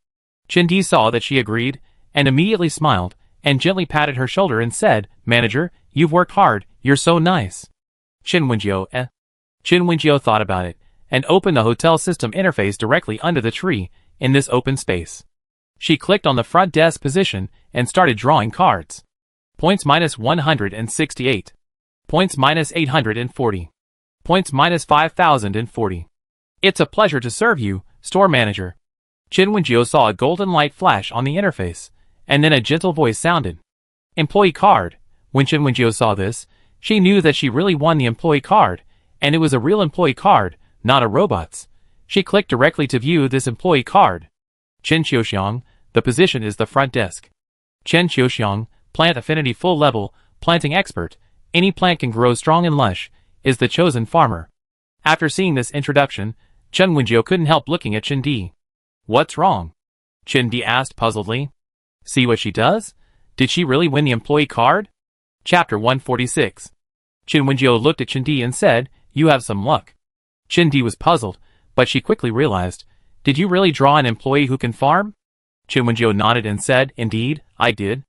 Chindi saw that she agreed and immediately smiled and gently patted her shoulder and said, Manager, you've worked hard, you're so nice. Chen Wenjio, Chen Wenjio thought about it and opened the hotel system interface directly under the tree in this open space. She clicked on the front desk position and started drawing cards. Points minus 168. Points minus 840. Points minus 5040. It's a pleasure to serve you, store manager. Chen Wenjio saw a golden light flash on the interface, and then a gentle voice sounded. Employee card. When Chen Wenjio saw this, she knew that she really won the employee card, and it was a real employee card, not a robot's. She clicked directly to view this employee card. Chen Xiaoxiang, the position is the front desk. Chen Xiaoxiang, plant affinity full level, planting expert, any plant can grow strong and lush, is the chosen farmer. After seeing this introduction, Chen Wenjio couldn't help looking at Chen Di. What's wrong? Chen Di asked puzzledly. See what she does? Did she really win the employee card? Chapter 146. Chen Wenjio looked at Chen Di and said, You have some luck. Chen Di was puzzled, but she quickly realized, Did you really draw an employee who can farm? Chen Wenjio nodded and said, Indeed, I did.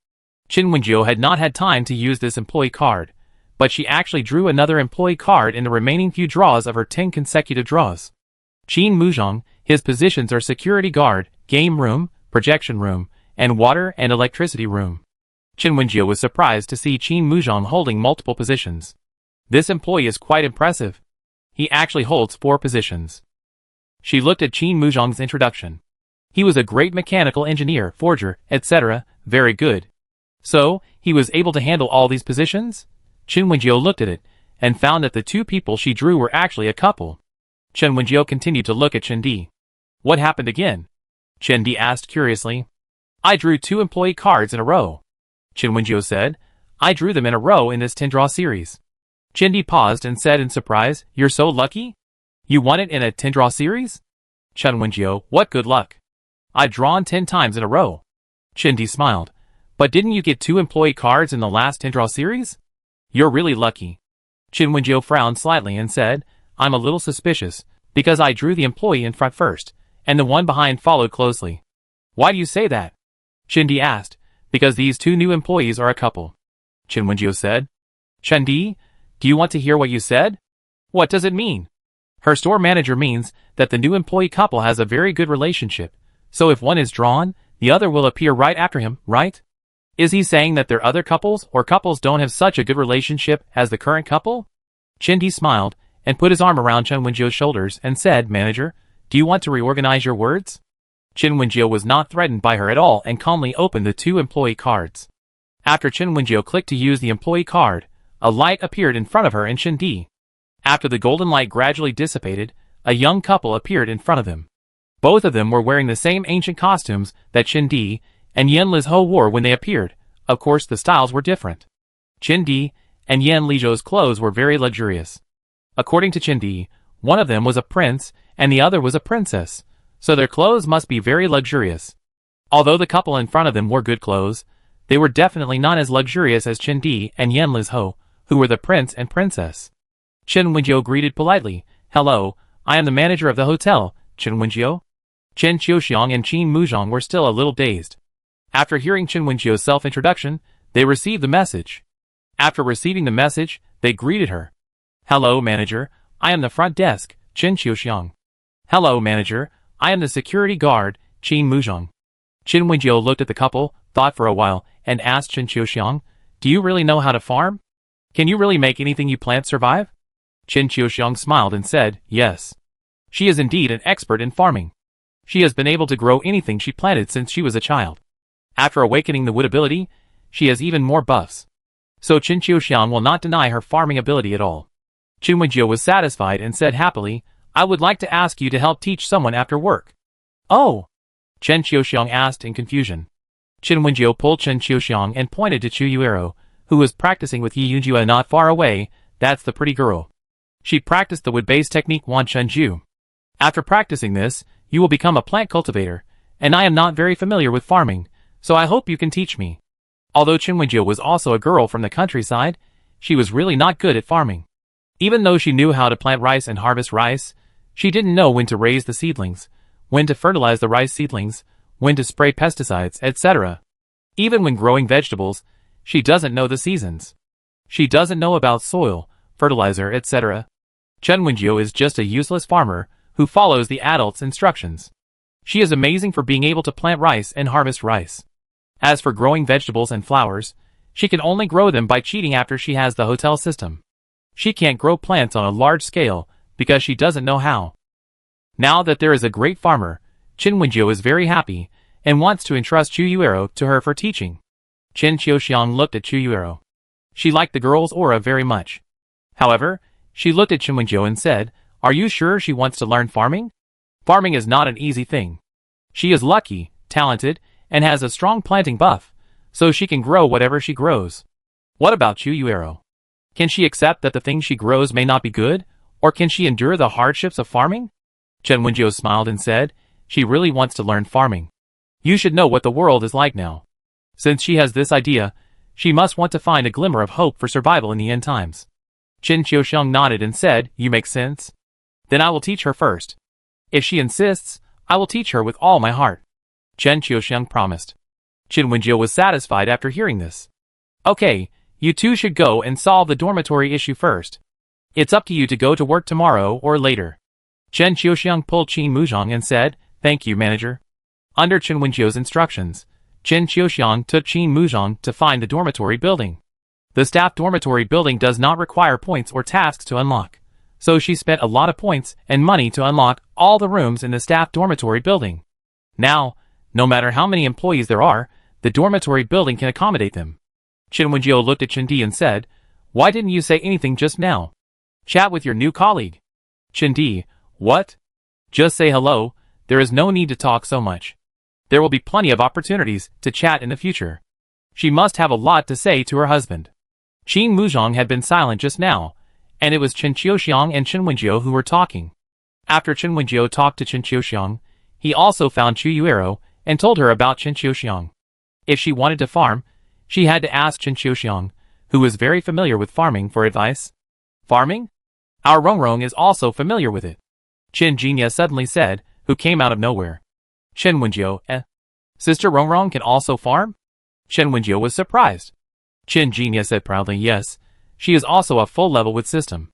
Chen Wenjio had not had time to use this employee card, but she actually drew another employee card in the remaining few draws of her 10 consecutive draws. Qin Muzhong, his positions are security guard, game room, projection room, and water and electricity room. Chen Wenjio was surprised to see Qin Muzhong holding multiple positions. This employee is quite impressive. He actually holds 4 positions. She looked at Qin Muzhong's introduction. He was a great mechanical engineer, forger, etc., very good. So, he was able to handle all these positions? Chen Wenjio looked at it, and found that the 2 people she drew were actually a couple. Chen Wenjio continued to look at Chen Di. What happened again? Chen Di asked curiously. I drew 2 employee cards in a row. Chen Wenjio said, I drew them in a row in this 10-draw series. Chen Di paused and said in surprise, You're so lucky? You won it in a 10-draw series? Chen Wenjio, what good luck. I've drawn 10 times in a row. Chen Di smiled. But didn't you get 2 employee cards in the last 10-draw series? You're really lucky. Chen Wenjio frowned slightly and said, I'm a little suspicious, because I drew the employee in front first, and the one behind followed closely. Why do you say that? Chen Di asked, because these 2 new employees are a couple. Chen Wenjio said. Chen Di, do you want to hear what you said? What does it mean? Her store manager means that the new employee couple has a very good relationship, so if one is drawn, the other will appear right after him, right? Is he saying that their other couples or couples don't have such a good relationship as the current couple? Chen Di smiled and put his arm around Chen Wenjio's shoulders and said, Manager, do you want to reorganize your words? Chen Wenjio was not threatened by her at all and calmly opened the 2 employee cards. After Chen Wenjio clicked to use the employee card, a light appeared in front of her and Chen Di. After the golden light gradually dissipated, a young couple appeared in front of them. Both of them were wearing the same ancient costumes that Chen Di and Yan Lizhou wore when they appeared. Of course the styles were different. Chen Di and Yan Lizhou's clothes were very luxurious. According to Chen Di, one of them was a prince and the other was a princess, so their clothes must be very luxurious. Although the couple in front of them wore good clothes, they were definitely not as luxurious as Chen Di and Yan Lizhou, who were the prince and princess. Chen Wenjio greeted politely, Hello, I am the manager of the hotel, Chen Wenjio. Chen Xiaoxiang and Qin Muzhong were still a little dazed. After hearing Chen Wenjio's self-introduction, they received the message. After receiving the message, they greeted her. Hello, manager, I am the front desk, Chen Xiaoxiang. Hello, manager, I am the security guard, Qin Muzhong. Chen Wenjio looked at the couple, thought for a while, and asked Chen Xiaoxiang, Do you really know how to farm? Can you really make anything you plant survive? Chen Xiaoxiang smiled and said, Yes. She is indeed an expert in farming. She has been able to grow anything she planted since she was a child. After awakening the wood ability, she has even more buffs. So Chen Xiaoxiang will not deny her farming ability at all. Chen Wenjiu was satisfied and said happily, I would like to ask you to help teach someone after work. Oh! Chen Qiuxiang asked in confusion. Chen Wenjiu pulled Chen Qiuxiang and pointed to Chu Yuero, who was practicing with Yi Yunjua not far away. That's the pretty girl. She practiced the wood-based technique Wan Chen Ju. After practicing this, you will become a plant cultivator, and I am not very familiar with farming, so I hope you can teach me. Although Chen Wenjiu was also a girl from the countryside, she was really not good at farming. Even though she knew how to plant rice and harvest rice, she didn't know when to raise the seedlings, when to fertilize the rice seedlings, when to spray pesticides, etc. Even when growing vegetables, she doesn't know the seasons. She doesn't know about soil, fertilizer, etc. Chen Wenjiu is just a useless farmer who follows the adults' instructions. She is amazing for being able to plant rice and harvest rice. As for growing vegetables and flowers, she can only grow them by cheating after she has the hotel system. She can't grow plants on a large scale because she doesn't know how. Now that there is a great farmer, Chen Wenjiu is very happy and wants to entrust Chu Yuero to her for teaching. Chen Qiuxiang looked at Chu Yuero. She liked the girl's aura very much. However, she looked at Chen Wenjiu and said, Are you sure she wants to learn farming? Farming is not an easy thing. She is lucky, talented, and has a strong planting buff, so she can grow whatever she grows. What about Chu Yuero? Can she accept that the things she grows may not be good, or can she endure the hardships of farming? Chen Wenjiu smiled and said, She really wants to learn farming. You should know what the world is like now. Since she has this idea, she must want to find a glimmer of hope for survival in the end times. Chen Qiuxiang nodded and said, You make sense? Then I will teach her first. If she insists, I will teach her with all my heart. Chen Qiuxiang promised. Chen Wenjiu was satisfied after hearing this. Okay, you two should go and solve the dormitory issue first. It's up to you to go to work tomorrow or later. Chen Qiuxiang pulled Qin Muzhong and said, Thank you, manager. Under Chen Wenjiu's instructions, Chen Qiuxiang took Qin Muzhong to find the dormitory building. The staff dormitory building does not require points or tasks to unlock, so she spent a lot of points and money to unlock all the rooms in the staff dormitory building. Now, no matter how many employees there are, the dormitory building can accommodate them. Chen Wenjiu looked at Chen Di and said, Why didn't you say anything just now? Chat with your new colleague. Chen Di, what? Just say hello, there is no need to talk so much. There will be plenty of opportunities to chat in the future. She must have a lot to say to her husband. Qin Muzhong had been silent just now, and it was Chen Qiuxiang and Chen Wenjiu who were talking. After Chen Wenjiu talked to Chen Qiuxiang, he also found Chu Yuero and told her about Chen Qiuxiang. If she wanted to farm, she had to ask Chen Qiuxiang, who was very familiar with farming, for advice. Farming? Our Rongrong is also familiar with it. Chen Jinya suddenly said, who came out of nowhere. Chen Wenjiu, Sister Rongrong can also farm? Chen Wenjiu was surprised. Chen Jinya said proudly, Yes, she is also a full level with system.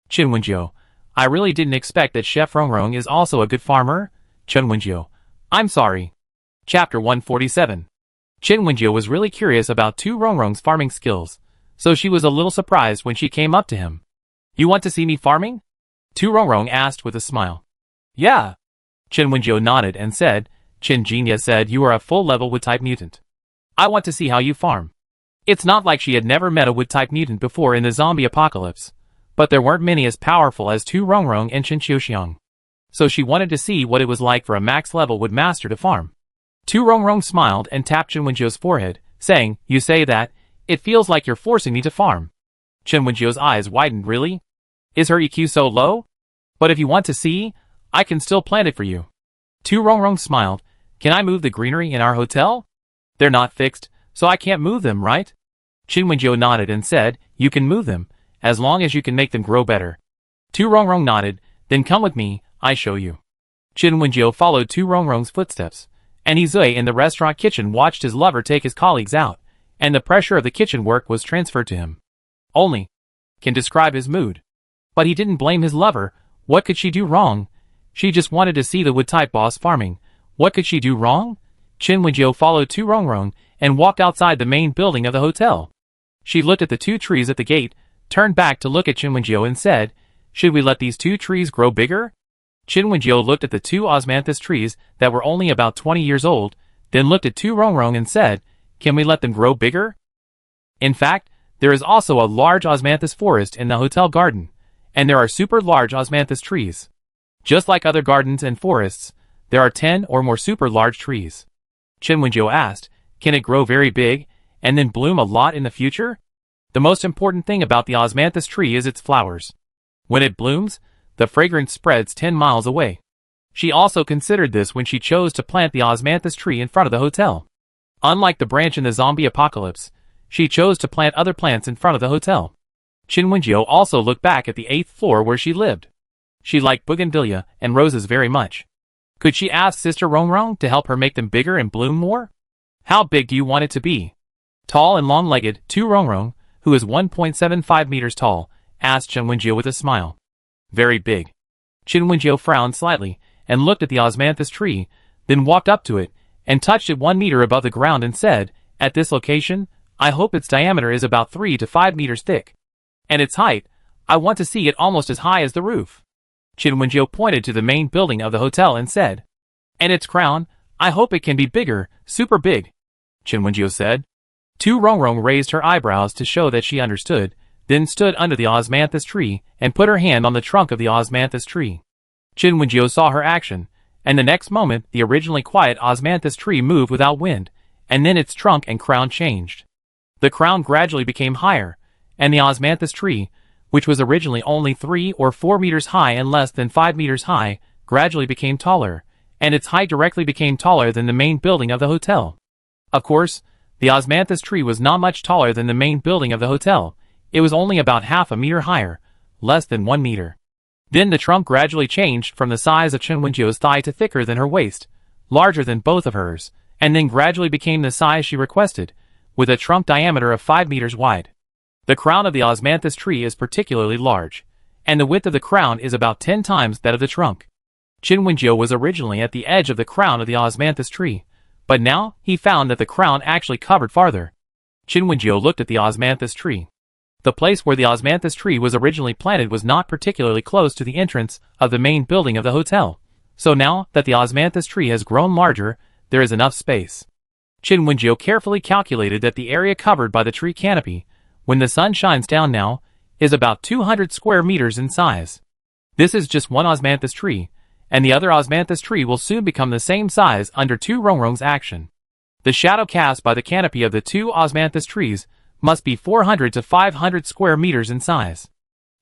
Chen Wenjiu, I really didn't expect that Chef Rongrong is also a good farmer. Chen Wenjiu, I'm sorry. Chapter 147. Chen Wenjiu was really curious about Tu Rongrong's farming skills, so she was a little surprised when she came up to him. You want to see me farming? Tu Rongrong asked with a smile. Yeah. Chen Wenjiu nodded and said, Chen Jinya said you are a full-level wood-type mutant. I want to see how you farm. It's not like she had never met a wood-type mutant before in the zombie apocalypse, but there weren't many as powerful as Tu Rongrong and Chen Qiuxiang. So she wanted to see what it was like for a max-level wood master to farm. Tu Rongrong smiled and tapped Chen Wenjiu's forehead, saying, You say that, it feels like you're forcing me to farm. Chen Wenjiu's eyes widened. Really? Is her EQ so low? But if you want to see, I can still plant it for you. Tu Rongrong smiled. Can I move the greenery in our hotel? They're not fixed, so I can't move them, right? Chen Wenjiu nodded and said, You can move them, as long as you can make them grow better. Tu Rongrong nodded, Then come with me, I show you. Chen Wenjiu followed Tu Rongrong's footsteps, and Izui in the restaurant kitchen watched his lover take his colleagues out, and the pressure of the kitchen work was transferred to him. Only can describe his mood. But he didn't blame his lover. What could she do wrong? She just wanted to see the wood-type boss farming. What could she do wrong? Chen Wenjiu followed Tu Rongrong and walked outside the main building of the hotel. She looked at the 2 trees at the gate, turned back to look at Chen Wenjiu and said, Should we let these 2 trees grow bigger? Chen Wenjiu looked at the 2 osmanthus trees that were only about 20 years old, then looked at Tu Rongrong and said, Can we let them grow bigger? In fact, there is also a large osmanthus forest in the hotel garden, and there are super large osmanthus trees. Just like other gardens and forests, there are 10 or more super large trees. Chen Wenjiu asked, can it grow very big, and then bloom a lot in the future? The most important thing about the osmanthus tree is its flowers. When it blooms, the fragrance spreads 10 miles away. She also considered this when she chose to plant the osmanthus tree in front of the hotel. Unlike the branch in the zombie apocalypse, she chose to plant other plants in front of the hotel. Chen Wenjiu also looked back at the 8th floor where she lived. She liked bougainvillea and roses very much. Could she ask Sister Rongrong to help her make them bigger and bloom more? How big do you want it to be? Tall and long-legged, Tu Rongrong, who is 1.75 meters tall, asked Chen Wenjiu with a smile. Very big. Chen Wenjiu frowned slightly and looked at the osmanthus tree, then walked up to it and touched it 1 meter above the ground and said, at this location, I hope its diameter is about 3 to 5 meters thick. And its height, I want to see it almost as high as the roof. Chen Wenjiu pointed to the main building of the hotel and said, and its crown, I hope it can be bigger, super big. Chen Wenjiu said. Tu Rongrong raised her eyebrows to show that she understood, then stood under the osmanthus tree and put her hand on the trunk of the osmanthus tree. Chen Wenjiu saw her action, and the next moment the originally quiet osmanthus tree moved without wind, and then its trunk and crown changed. The crown gradually became higher, and the osmanthus tree, which was originally only 3 or 4 meters high and less than 5 meters high, gradually became taller, and its height directly became taller than the main building of the hotel. Of course, the osmanthus tree was not much taller than the main building of the hotel. It was only about half a meter higher, less than 1 meter. Then the trunk gradually changed from the size of Chen Wenjiu's thigh to thicker than her waist, larger than both of hers, and then gradually became the size she requested, with a trunk diameter of 5 meters wide. The crown of the osmanthus tree is particularly large, and the width of the crown is about 10 times that of the trunk. Chen Wenjiu was originally at the edge of the crown of the osmanthus tree, but now he found that the crown actually covered farther. Chen Wenjiu looked at the osmanthus tree. The place where the osmanthus tree was originally planted was not particularly close to the entrance of the main building of the hotel, so now that the osmanthus tree has grown larger, there is enough space. Chen Wenjiu carefully calculated that the area covered by the tree canopy, when the sun shines down now, is about 200 square meters in size. This is just one osmanthus tree, and the other osmanthus tree will soon become the same size under Tu Rongrong's action. The shadow cast by the canopy of the 2 osmanthus trees must be 400 to 500 square meters in size.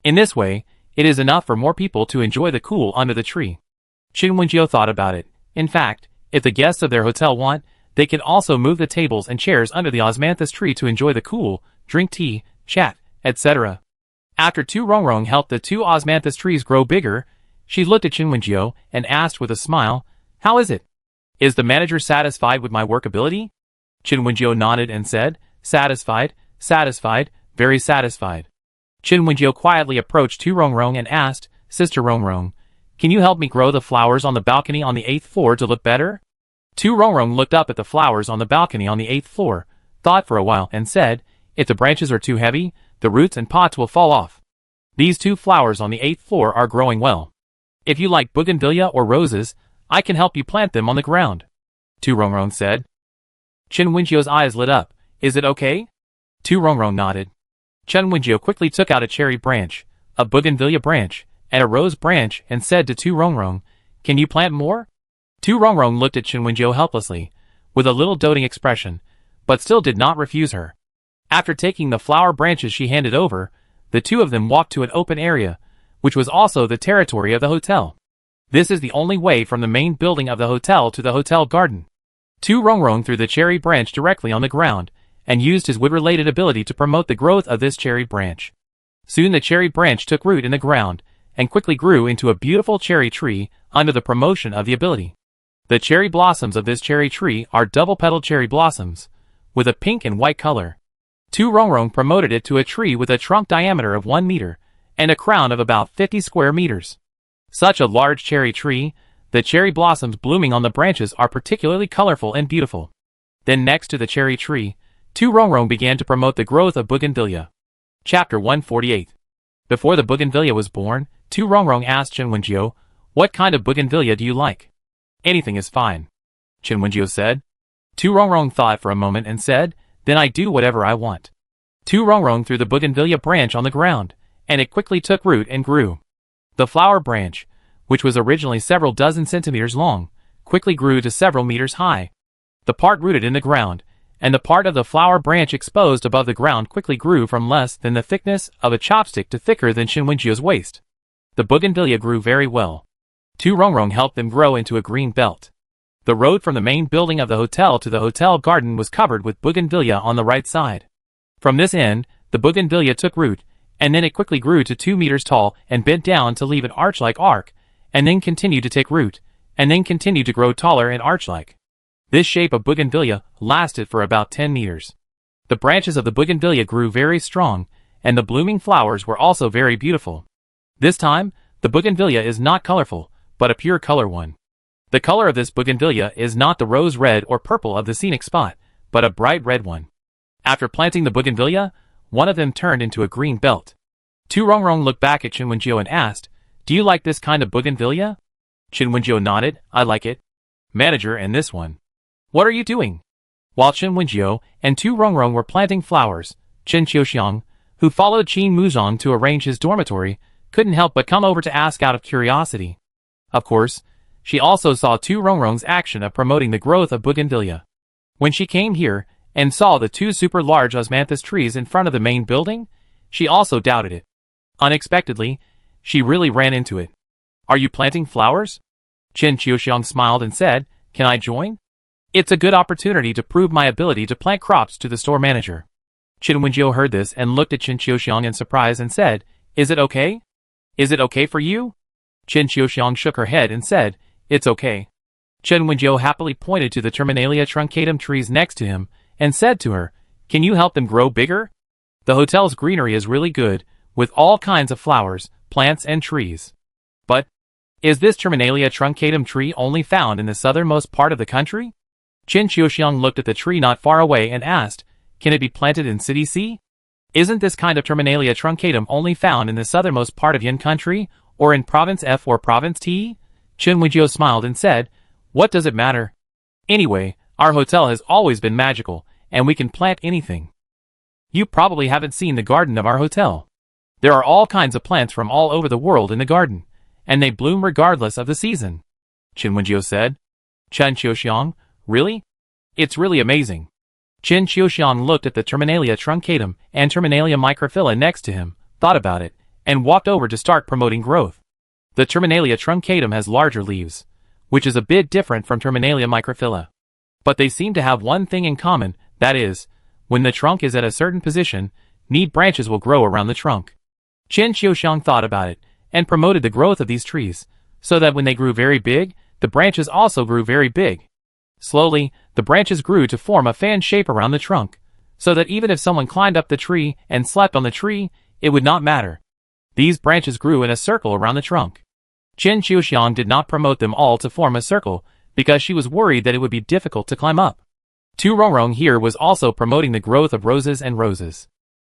In this way, it is enough for more people to enjoy the cool under the tree. Chen Wenjiu thought about it. In fact, if the guests of their hotel want, they can also move the tables and chairs under the osmanthus tree to enjoy the cool, drink tea, chat, etc. After Tu Rongrong helped the 2 osmanthus trees grow bigger, she looked at Chen Wenjiu and asked with a smile, how is it? Is the manager satisfied with my work ability? Chen Wenjiu nodded and said, satisfied, satisfied, very satisfied. Chen Wenjiu quietly approached Tu Rongrong and asked, Sister Rongrong, can you help me grow the flowers on the balcony on the 8th floor to look better? Tu Rongrong looked up at the flowers on the balcony on the 8th floor, thought for a while and said, if the branches are too heavy, the roots and pots will fall off. These 2 flowers on the 8th floor are growing well. If you like bougainvillea or roses, I can help you plant them on the ground. Tu Rongrong said. Chen Wenjiu's eyes lit up. Is it okay? Tu Rongrong nodded. Chen Wenjiu quickly took out a cherry branch, a bougainvillea branch, and a rose branch and said to Tu Rongrong, can you plant more? Tu Rongrong looked at Chen Wenjiu helplessly, with a little doting expression, but still did not refuse her. After taking the flower branches she handed over, the 2 of them walked to an open area, which was also the territory of the hotel. This is the only way from the main building of the hotel to the hotel garden. Tu Rongrong threw the cherry branch directly on the ground, and used his wood-related ability to promote the growth of this cherry branch. Soon the cherry branch took root in the ground, and quickly grew into a beautiful cherry tree under the promotion of the ability. The cherry blossoms of this cherry tree are double-petaled cherry blossoms, with a pink and white color. Tu Rongrong promoted it to a tree with a trunk diameter of 1 meter, and a crown of about 50 square meters. Such a large cherry tree, the cherry blossoms blooming on the branches are particularly colorful and beautiful. Then next to the cherry tree, Tu Rongrong began to promote the growth of bougainvillea. Chapter 148. Before the bougainvillea was born, Tu Rongrong asked Chen Wenjiu, what kind of bougainvillea do you like? Anything is fine. Chen Wenjiu said. Tu Rongrong thought for a moment and said, then I do whatever I want. Tu Rongrong threw the bougainvillea branch on the ground, and it quickly took root and grew. The flower branch, which was originally several dozen centimeters long, quickly grew to several meters high. The part rooted in the ground, and the part of the flower branch exposed above the ground quickly grew from less than the thickness of a chopstick to thicker than Chen Wenjio's waist. The bougainvillea grew very well. Tu Rongrong helped them grow into a green belt. The road from the main building of the hotel to the hotel garden was covered with bougainvillea on the right side. From this end, the bougainvillea took root, and then it quickly grew to 2 meters tall and bent down to leave an arch-like arc, and then continued to take root, and then continued to grow taller and arch-like. This shape of bougainvillea lasted for about 10 meters. The branches of the bougainvillea grew very strong, and the blooming flowers were also very beautiful. This time, the bougainvillea is not colorful, but a pure color one. The color of this bougainvillea is not the rose red or purple of the scenic spot, but a bright red one. After planting the bougainvillea, one of them turned into a green belt. Tu Rongrong looked back at Chen Wenjio and asked, "Do you like this kind of bougainvillea?" Chen Wenjio nodded, "I like it." "Manager, and this one. What are you doing?" While Chen Wenjio and Tu Rongrong were planting flowers, Chen Qiuxiang, who followed Qin Muzhong to arrange his dormitory, couldn't help but come over to ask out of curiosity. Of course, she also saw Tu Rongrong's action of promoting the growth of bougainvillea. When she came here and saw the 2 super large osmanthus trees in front of the main building, she also doubted it. Unexpectedly, she really ran into it. "Are you planting flowers?" Chen Qiuxiang smiled and said, "Can I join? It's a good opportunity to prove my ability to plant crops to the store manager." Chen Wenjio heard this and looked at Chen Qiuxiang in surprise and said, "Is it okay? Is it okay for you?" Chen Qiuxiang shook her head and said, "It's okay." Chen Wenjio happily pointed to the Terminalia truncatum trees next to him and said to her, "Can you help them grow bigger? The hotel's greenery is really good, with all kinds of flowers, plants and trees. But, is this Terminalia truncatum tree only found in the southernmost part of the country?" Chen Qiuxiang looked at the tree not far away and asked, "Can it be planted in City C? Isn't this kind of Terminalia truncatum only found in the southernmost part of Yin country, or in Province F or Province T?" Chen Wenjio smiled and said, "What does it matter? Anyway, our hotel has always been magical, and we can plant anything. You probably haven't seen the garden of our hotel. There are all kinds of plants from all over the world in the garden, and they bloom regardless of the season," Chen Wenjio said. Chen Qiuxiang, "Really? It's really amazing." Chen Qiuxiang looked at the Terminalia truncatum and Terminalia microphylla next to him, thought about it, and walked over to start promoting growth. The Terminalia truncatum has larger leaves, which is a bit different from Terminalia microphylla. But they seem to have one thing in common, that is, when the trunk is at a certain position, neat branches will grow around the trunk. Chen Qiuxiang thought about it, and promoted the growth of these trees, so that when they grew very big, the branches also grew very big. Slowly, the branches grew to form a fan shape around the trunk, so that even if someone climbed up the tree and slept on the tree, it would not matter. These branches grew in a circle around the trunk. Chen Qiuxiang did not promote them all to form a circle, because she was worried that it would be difficult to climb up. Tu Rongrong here was also promoting the growth of roses and roses.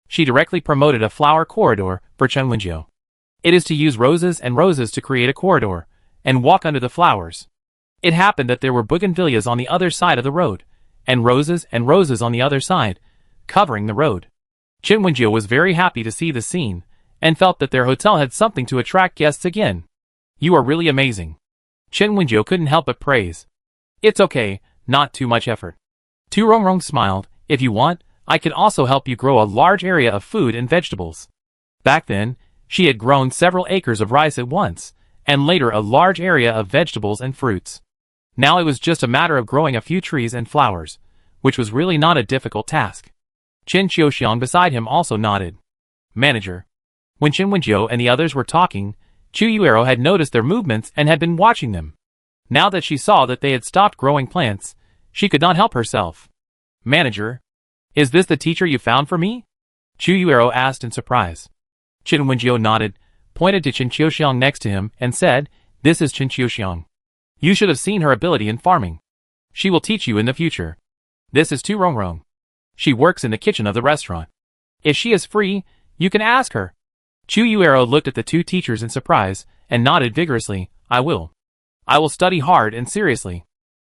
She directly promoted a flower corridor for Chen Wenjio. It is to use roses and roses to create a corridor, and walk under the flowers. It happened that there were bougainvilleas on the other side of the road, and roses on the other side, covering the road. Chen Wenjio was very happy to see the scene, and felt that their hotel had something to attract guests again. "You are really amazing." Chen Wenjio couldn't help but praise. "It's okay, not too much effort." Tu Rongrong smiled, "If you want, I can also help you grow a large area of food and vegetables." Back then, she had grown several acres of rice at once, and later a large area of vegetables and fruits. Now it was just a matter of growing a few trees and flowers, which was really not a difficult task. Chen Qiuxiang beside him also nodded. "Manager." When Chen Wenjio and the others were talking, Chu Yuero had noticed their movements and had been watching them. Now that she saw that they had stopped growing plants, she could not help herself. "Manager, is this the teacher you found for me?" Chu Yuero asked in surprise. Chen Wenjio nodded, pointed to Chen Qiuxiang next to him, and said, "This is Chen Qiuxiang. You should have seen her ability in farming. She will teach you in the future. This is Tu Rongrong. She works in the kitchen of the restaurant. If she is free, you can ask her." Chu Yuero looked at the two teachers in surprise, and nodded vigorously, "I will. I will study hard and seriously."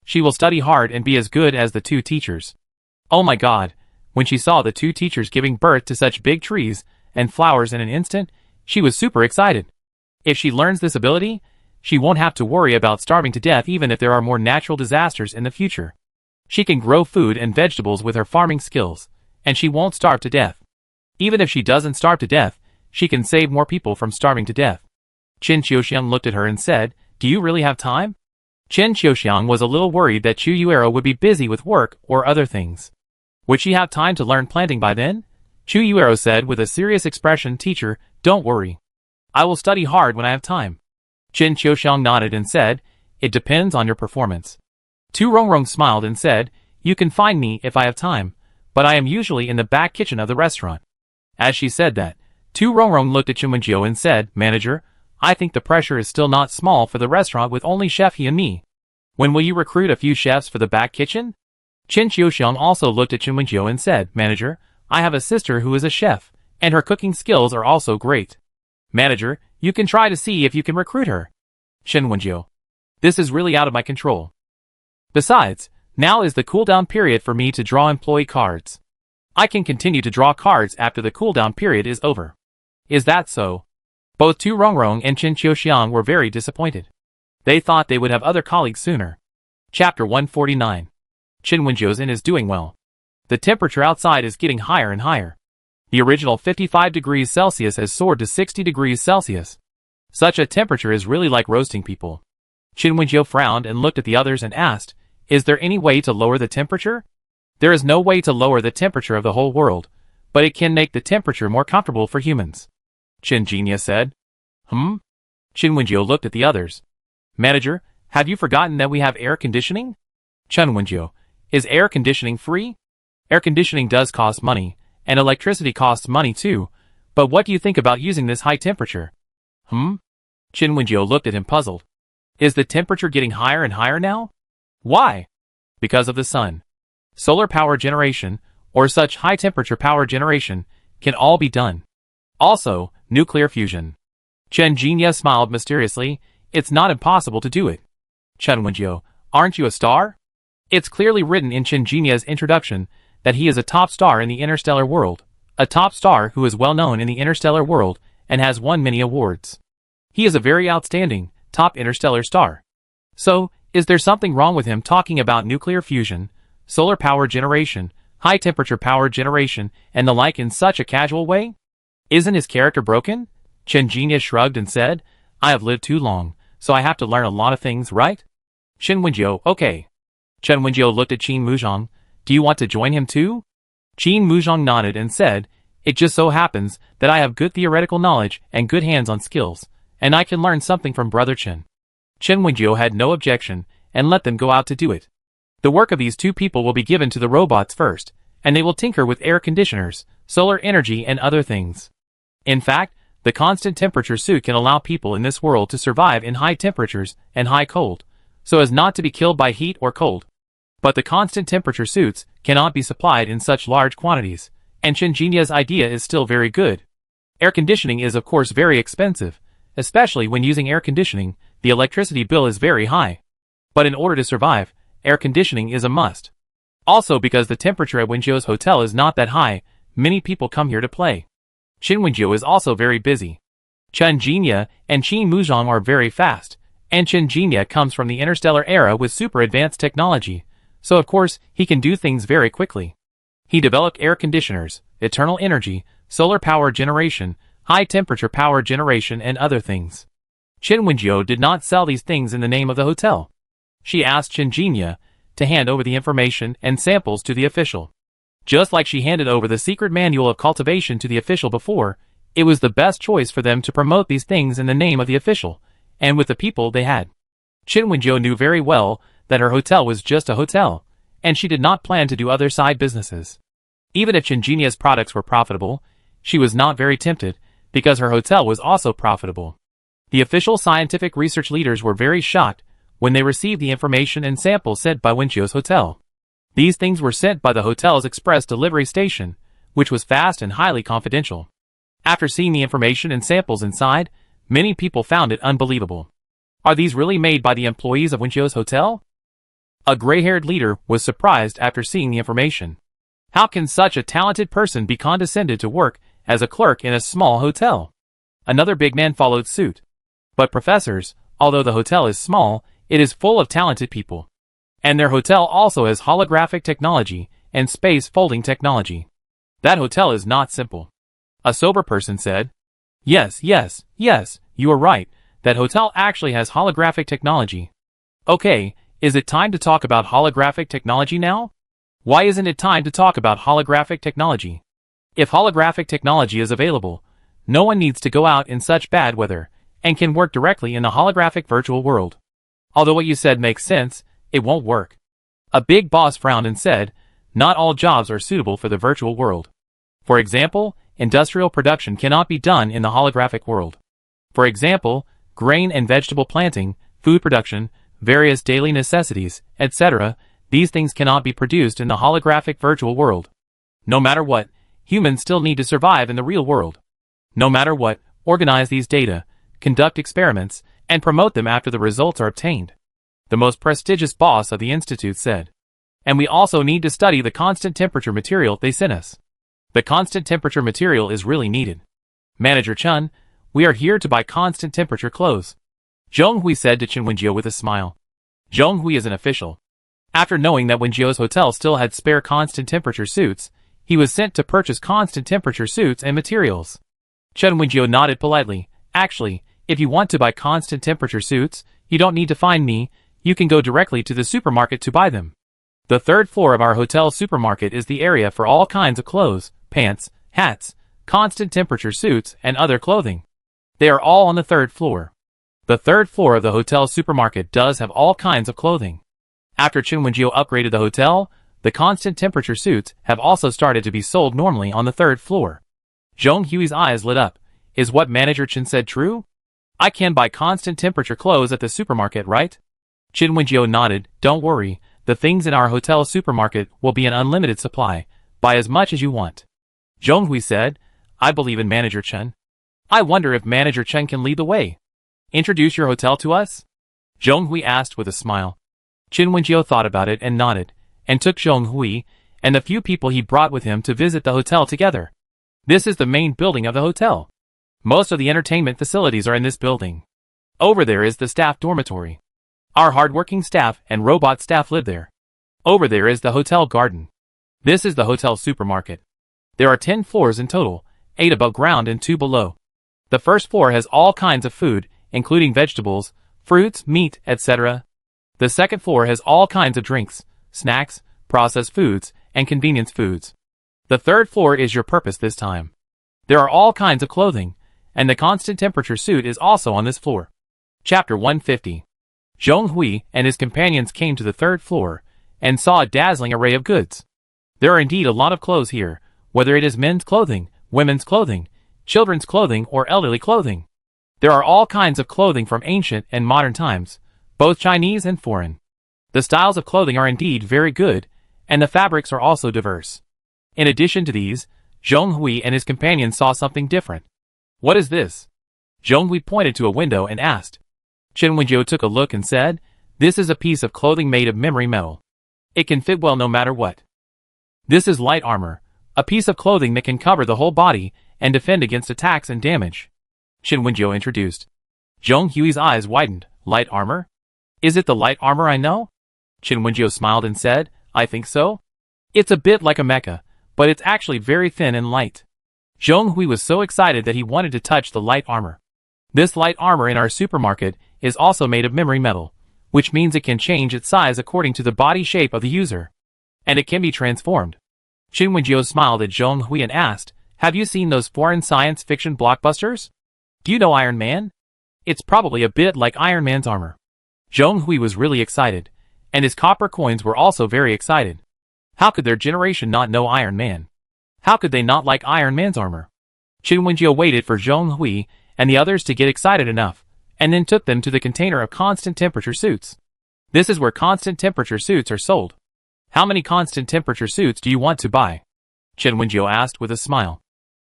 She will study hard and be as good as the two teachers. Oh my God, when she saw the two teachers giving birth to such big trees and flowers in an instant, She was super excited. If she learns this ability, she won't have to worry about starving to death even if there are more natural disasters in the future. She can grow food and vegetables with her farming skills, and she won't starve to death. Even if she doesn't starve to death, she can save more people from starving to death. Qin Qiuxiang looked at her and said, "Do you really have time?" Qin Qiuxiang was a little worried that Chu Yuero would be busy with work or other things. Would she have time to learn planting by then? Chu Yuero said with a serious expression, "Teacher, don't worry. I will study hard when I have time." Qin Qiuxiang nodded and said, "It depends on your performance." Tu Rongrong smiled and said, "You can find me if I have time, but I am usually in the back kitchen of the restaurant." As she said that, Tu Rongrong looked at Chen Wenjiu and said, "Manager, I think the pressure is still not small for the restaurant with only Chef He and me. When will you recruit a few chefs for the back kitchen?" Qin Qiuxiang also looked at Chen Wenjiu and said, "Manager, I have a sister who is a chef, and her cooking skills are also great. Manager, you can try to see if you can recruit her." Chen Wenjiu, "This is really out of my control. Besides, now is the cooldown period for me to draw employee cards. I can continue to draw cards after the cooldown period is over." "Is that so?" Both Tu Rongrong and Qin Qiuxiang were very disappointed. They thought they would have other colleagues sooner. Chapter 149. Qin Wenjiu's is doing well. The temperature outside is getting higher and higher. The original 55 degrees Celsius has soared to 60 degrees Celsius. Such a temperature is really like roasting people. Qin Wenjiu frowned and looked at the others and asked, "Is there any way to lower the temperature?" "There is no way to lower the temperature of the whole world, but it can make the temperature more comfortable for humans," Qin Jinya said. Qin Wenjiu looked at the others. "Manager, have you forgotten that we have air conditioning?" Qin Wenjiu, "Is air conditioning free?" "Air conditioning does cost money, and electricity costs money too, but what do you think about using this high temperature?" Qin Wenjiu looked at him puzzled. "Is the temperature getting higher and higher now?" "Why?" "Because of the sun. Solar power generation, or such high-temperature power generation, can all be done. Also, nuclear fusion." Chen Jinya smiled mysteriously. "It's not impossible to do it." "Chen Wenjiu, aren't you a star?" It's clearly written in Chen Jinya's introduction that he is a top star in the interstellar world, a top star who is well known in the interstellar world and has won many awards. He is a very outstanding, top interstellar star. So, is there something wrong with him talking about nuclear fusion, solar power generation, high-temperature power generation, and the like in such a casual way? Isn't his character broken? Chen Jinya shrugged and said, "I have lived too long, so I have to learn a lot of things, right?" Qin Wenjiu, "Okay." Chen Wenjiu looked at Qin Muzhong. "Do you want to join him too?" Qin Muzhong nodded and said, "It just so happens that I have good theoretical knowledge and good hands-on skills, and I can learn something from Brother Chen." Qin Wenjiu had no objection and let them go out to do it. The work of these two people will be given to the robots first, and they will tinker with air conditioners, solar energy and other things. In fact, the constant temperature suit can allow people in this world to survive in high temperatures and high cold, so as not to be killed by heat or cold. But the constant temperature suits cannot be supplied in such large quantities, and Chen Jinya's idea is still very good. Air conditioning is of course very expensive, especially when using air conditioning, the electricity bill is very high. But in order to survive, air conditioning is a must. Also because the temperature at Wenjiu's hotel is not that high, many people come here to play. Qin Wenjiu is also very busy. Chen Jinya and Qin Muzhong are very fast, and Chen Jinya comes from the interstellar era with super advanced technology, so of course he can do things very quickly. He developed air conditioners, eternal energy, solar power generation, high temperature power generation and other things. Qin Wenjiu did not sell these things in the name of the hotel. She asked Chen Jinya to hand over the information and samples to the official. Just like she handed over the secret manual of cultivation to the official before, it was the best choice for them to promote these things in the name of the official, and with the people they had. Qin Wenjiu knew very well that her hotel was just a hotel, and she did not plan to do other side businesses. Even if Chen Jinya's products were profitable, she was not very tempted, because her hotel was also profitable. The official scientific research leaders were very shocked when they received the information and samples sent by Wenjiu's hotel. These things were sent by the hotel's express delivery station, which was fast and highly confidential. After seeing the information and samples inside, many people found it unbelievable. Are these really made by the employees of Wenjiu's hotel? A gray-haired leader was surprised after seeing the information. How can such a talented person be condescended to work as a clerk in a small hotel? Another big man followed suit. But professors, although the hotel is small, it is full of talented people. And their hotel also has holographic technology and space folding technology. That hotel is not simple. A sober person said. Yes, you are right. That hotel actually has holographic technology. Okay, is it time to talk about holographic technology now? Why isn't it time to talk about holographic technology? If holographic technology is available, no one needs to go out in such bad weather, and can work directly in the holographic virtual world. Although what you said makes sense, it won't work. A big boss frowned and said, not all jobs are suitable for the virtual world. For example, industrial production cannot be done in the holographic world. For example, grain and vegetable planting, food production, various daily necessities, etc., these things cannot be produced in the holographic virtual world. No matter what, humans still need to survive in the real world. No matter what, organize these data, conduct experiments, and promote them after the results are obtained. The most prestigious boss of the institute said. And we also need to study the constant temperature material they sent us. The constant temperature material is really needed. Manager Chun, we are here to buy constant temperature clothes. Zhong Hui said to Chen Wenjiu with a smile. Zhong Hui is an official. After knowing that Wenjiu's hotel still had spare constant temperature suits, he was sent to purchase constant temperature suits and materials. Chen Wenjiu nodded politely. Actually, if you want to buy constant temperature suits, you don't need to find me, you can go directly to the supermarket to buy them. The third floor of our hotel supermarket is the area for all kinds of clothes, pants, hats, constant temperature suits, and other clothing. They are all on the third floor. The third floor of the hotel supermarket does have all kinds of clothing. After Chen Wenjiu upgraded the hotel, the constant temperature suits have also started to be sold normally on the third floor. Zhong Hui's eyes lit up. Is what Manager Chen said true? I can buy constant temperature clothes at the supermarket, right? Chen Wenjiu nodded. Don't worry, the things in our hotel supermarket will be an unlimited supply. Buy as much as you want. Zhong Hui said, I believe in Manager Chen. I wonder if Manager Chen can lead the way. Introduce your hotel to us? Zhong Hui asked with a smile. Chen Wenjiu thought about it and nodded, and took Zhong Hui and the few people he brought with him to visit the hotel together. This is the main building of the hotel. Most of the entertainment facilities are in this building. Over there is the staff dormitory. Our hardworking staff and robot staff live there. Over there is the hotel garden. This is the hotel supermarket. There are 10 floors in total, 8 above ground and 2 below. The first floor has all kinds of food, including vegetables, fruits, meat, etc. The second floor has all kinds of drinks, snacks, processed foods, and convenience foods. The third floor is your purpose this time. There are all kinds of clothing, and the constant temperature suit is also on this floor. Chapter 150. Zhong Hui and his companions came to the third floor, and saw a dazzling array of goods. There are indeed a lot of clothes here, whether it is men's clothing, women's clothing, children's clothing, or elderly clothing. There are all kinds of clothing from ancient and modern times, both Chinese and foreign. The styles of clothing are indeed very good, and the fabrics are also diverse. In addition to these, Zhong Hui and his companions saw something different. What is this? Zhong Hui pointed to a window and asked. Chen Wenjiu took a look and said, this is a piece of clothing made of memory metal. It can fit well no matter what. This is light armor, a piece of clothing that can cover the whole body and defend against attacks and damage. Chen Wenjiu introduced. Zhong Hui's eyes widened. Light armor? Is it the light armor I know? Chen Wenjiu smiled and said, I think so. It's a bit like a mecha, but it's actually very thin and light. Zhong Hui was so excited that he wanted to touch the light armor. This light armor in our supermarket is also made of memory metal, which means it can change its size according to the body shape of the user. And it can be transformed. Chen Wenjiu smiled at Zhong Hui and asked, have you seen those foreign science fiction blockbusters? Do you know Iron Man? It's probably a bit like Iron Man's armor. Zhong Hui was really excited, and his copper coins were also very excited. How could their generation not know Iron Man? How could they not like Iron Man's armor? Chen Wenjiu waited for Zhong Hui and the others to get excited enough, and then took them to the container of constant temperature suits. This is where constant temperature suits are sold. How many constant temperature suits do you want to buy? Chen Wenjiu asked with a smile.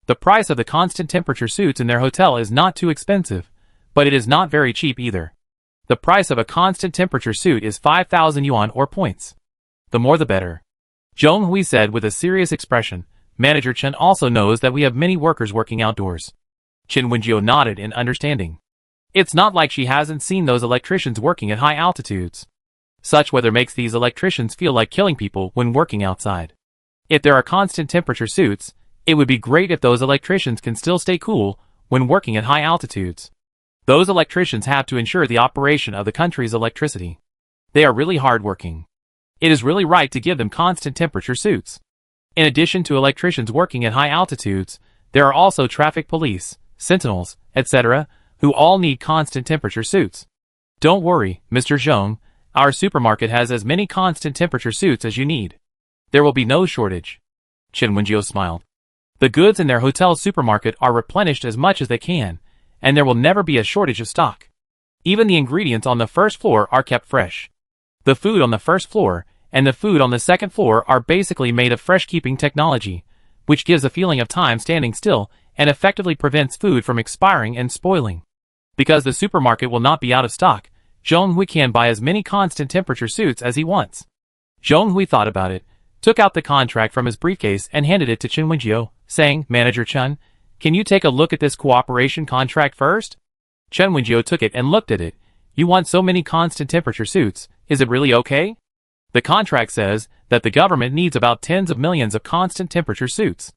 The price of the constant temperature suits in their hotel is not too expensive, but it is not very cheap either. The price of a constant temperature suit is 5,000 yuan or points. The more the better. Zhong Hui said with a serious expression. Manager Chen also knows that we have many workers working outdoors. Chen Wenjiu nodded in understanding. It's not like she hasn't seen those electricians working at high altitudes. Such weather makes these electricians feel like killing people when working outside. If there are constant temperature suits, it would be great if those electricians can still stay cool when working at high altitudes. Those electricians have to ensure the operation of the country's electricity. They are really hard-working. It is really right to give them constant temperature suits. In addition to electricians working at high altitudes, there are also traffic police, sentinels, etc., who all need constant temperature suits. Don't worry, Mr. Zhong, our supermarket has as many constant temperature suits as you need. There will be no shortage. Chen Wenjiu smiled. The goods in their hotel's supermarket are replenished as much as they can, and there will never be a shortage of stock. Even the ingredients on the first floor are kept fresh. The food on the first floor and the food on the second floor are basically made of fresh-keeping technology, which gives a feeling of time standing still and effectively prevents food from expiring and spoiling. Because the supermarket will not be out of stock, Zhong Hui can buy as many constant temperature suits as he wants. Zhong Hui thought about it, took out the contract from his briefcase and handed it to Chen Wenjiu, saying, Manager Chen, can you take a look at this cooperation contract first? Chen Wenjiu took it and looked at it. You want so many constant temperature suits, is it really okay? The contract says that the government needs about tens of millions of constant temperature suits.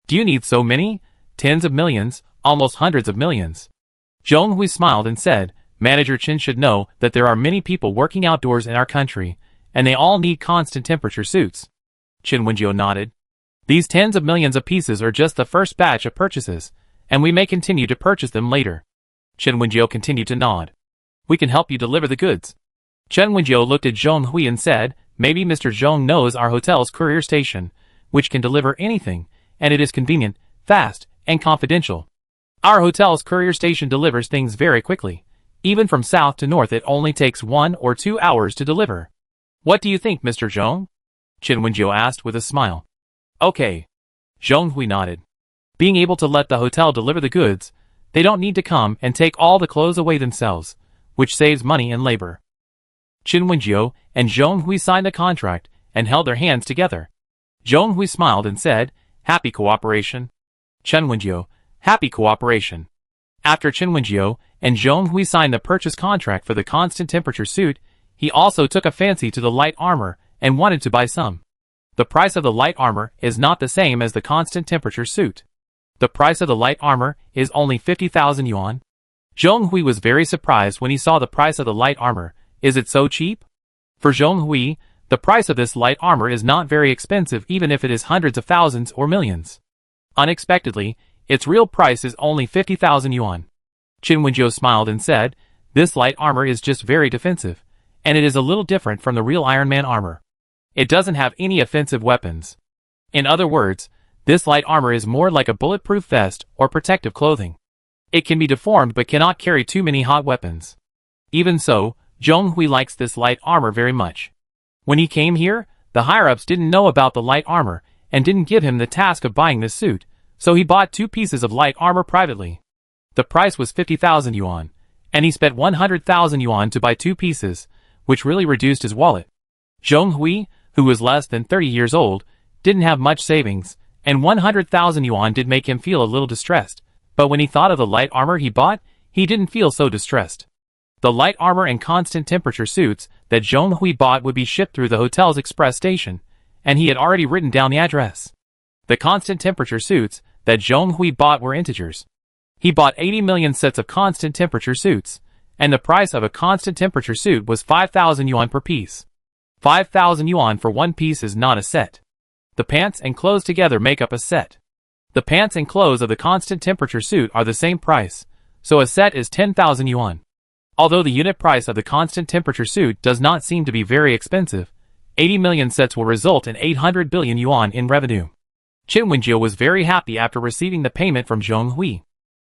Do you need so many? Tens of millions, almost hundreds of millions. Zhong Hui smiled and said, Manager Chen should know that there are many people working outdoors in our country, and they all need constant temperature suits. Chen Wenjiu nodded. These tens of millions of pieces are just the first batch of purchases, and we may continue to purchase them later. Chen Wenjiu continued to nod. We can help you deliver the goods. Chen Wenjiu looked at Zhong Hui and said, maybe Mr. Zhong knows our hotel's courier station, which can deliver anything, and it is convenient, fast, and confidential. Our hotel's courier station delivers things very quickly. Even from south to north it only takes 1 or 2 hours to deliver. What do you think, Mr. Zhong? Chen Wenjiu asked with a smile. Okay. Zhong Hui nodded. Being able to let the hotel deliver the goods, they don't need to come and take all the clothes away themselves, which saves money and labor. Chen Wenjiu and Zhong Hui signed the contract and held their hands together. Zhong Hui smiled and said, Happy cooperation. Chen Wenjiu, happy cooperation. After Chen Wenjiu and Zhong Hui signed the purchase contract for the constant temperature suit, he also took a fancy to the light armor and wanted to buy some. The price of the light armor is not the same as the constant temperature suit. The price of the light armor is only 50,000 yuan. Zhong Hui was very surprised when he saw the price of the light armor. Is it so cheap? For Zhong Hui, the price of this light armor is not very expensive even if it is hundreds of thousands or millions. Unexpectedly, its real price is only 50,000 yuan. Chen Wenjiu smiled and said, This light armor is just very defensive, and it is a little different from the real Iron Man armor. It doesn't have any offensive weapons. In other words, this light armor is more like a bulletproof vest or protective clothing. It can be deformed but cannot carry too many hot weapons. Even so, Zhong Hui likes this light armor very much. When he came here, the higher-ups didn't know about the light armor and didn't give him the task of buying this suit, so he bought 2 pieces of light armor privately. The price was 50,000 yuan, and he spent 100,000 yuan to buy 2 pieces, which really reduced his wallet. Zhong Hui, who was less than 30 years old, didn't have much savings, and 100,000 yuan did make him feel a little distressed, but when he thought of the light armor he bought, he didn't feel so distressed. The light armor and constant temperature suits that Zhong Hui bought would be shipped through the hotel's express station, and he had already written down the address. The constant temperature suits that Zhong Hui bought were integers. He bought 80 million sets of constant temperature suits, and the price of a constant temperature suit was 5,000 yuan per piece. 5,000 yuan for 1 piece is not a set. The pants and clothes together make up a set. The pants and clothes of the constant temperature suit are the same price, so a set is 10,000 yuan. Although the unit price of the constant temperature suit does not seem to be very expensive, 80 million sets will result in 800 billion yuan in revenue. Chen Wenjiu was very happy after receiving the payment from Zhong Hui.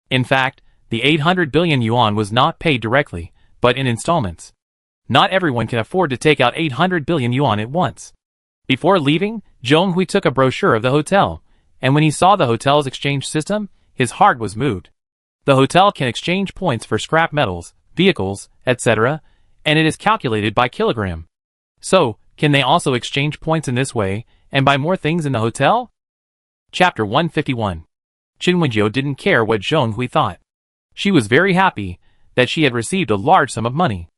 In fact, the 800 billion yuan was not paid directly, but in installments. Not everyone can afford to take out 800 billion yuan at once. Before leaving, Zhong Hui took a brochure of the hotel, and when he saw the hotel's exchange system, his heart was moved. The hotel can exchange points for scrap metals, vehicles, etc., and it is calculated by kilogram. So, can they also exchange points in this way, and buy more things in the hotel? Chapter 151. Chen Wenjiu didn't care what Zhong Hui thought. She was very happy that she had received a large sum of money.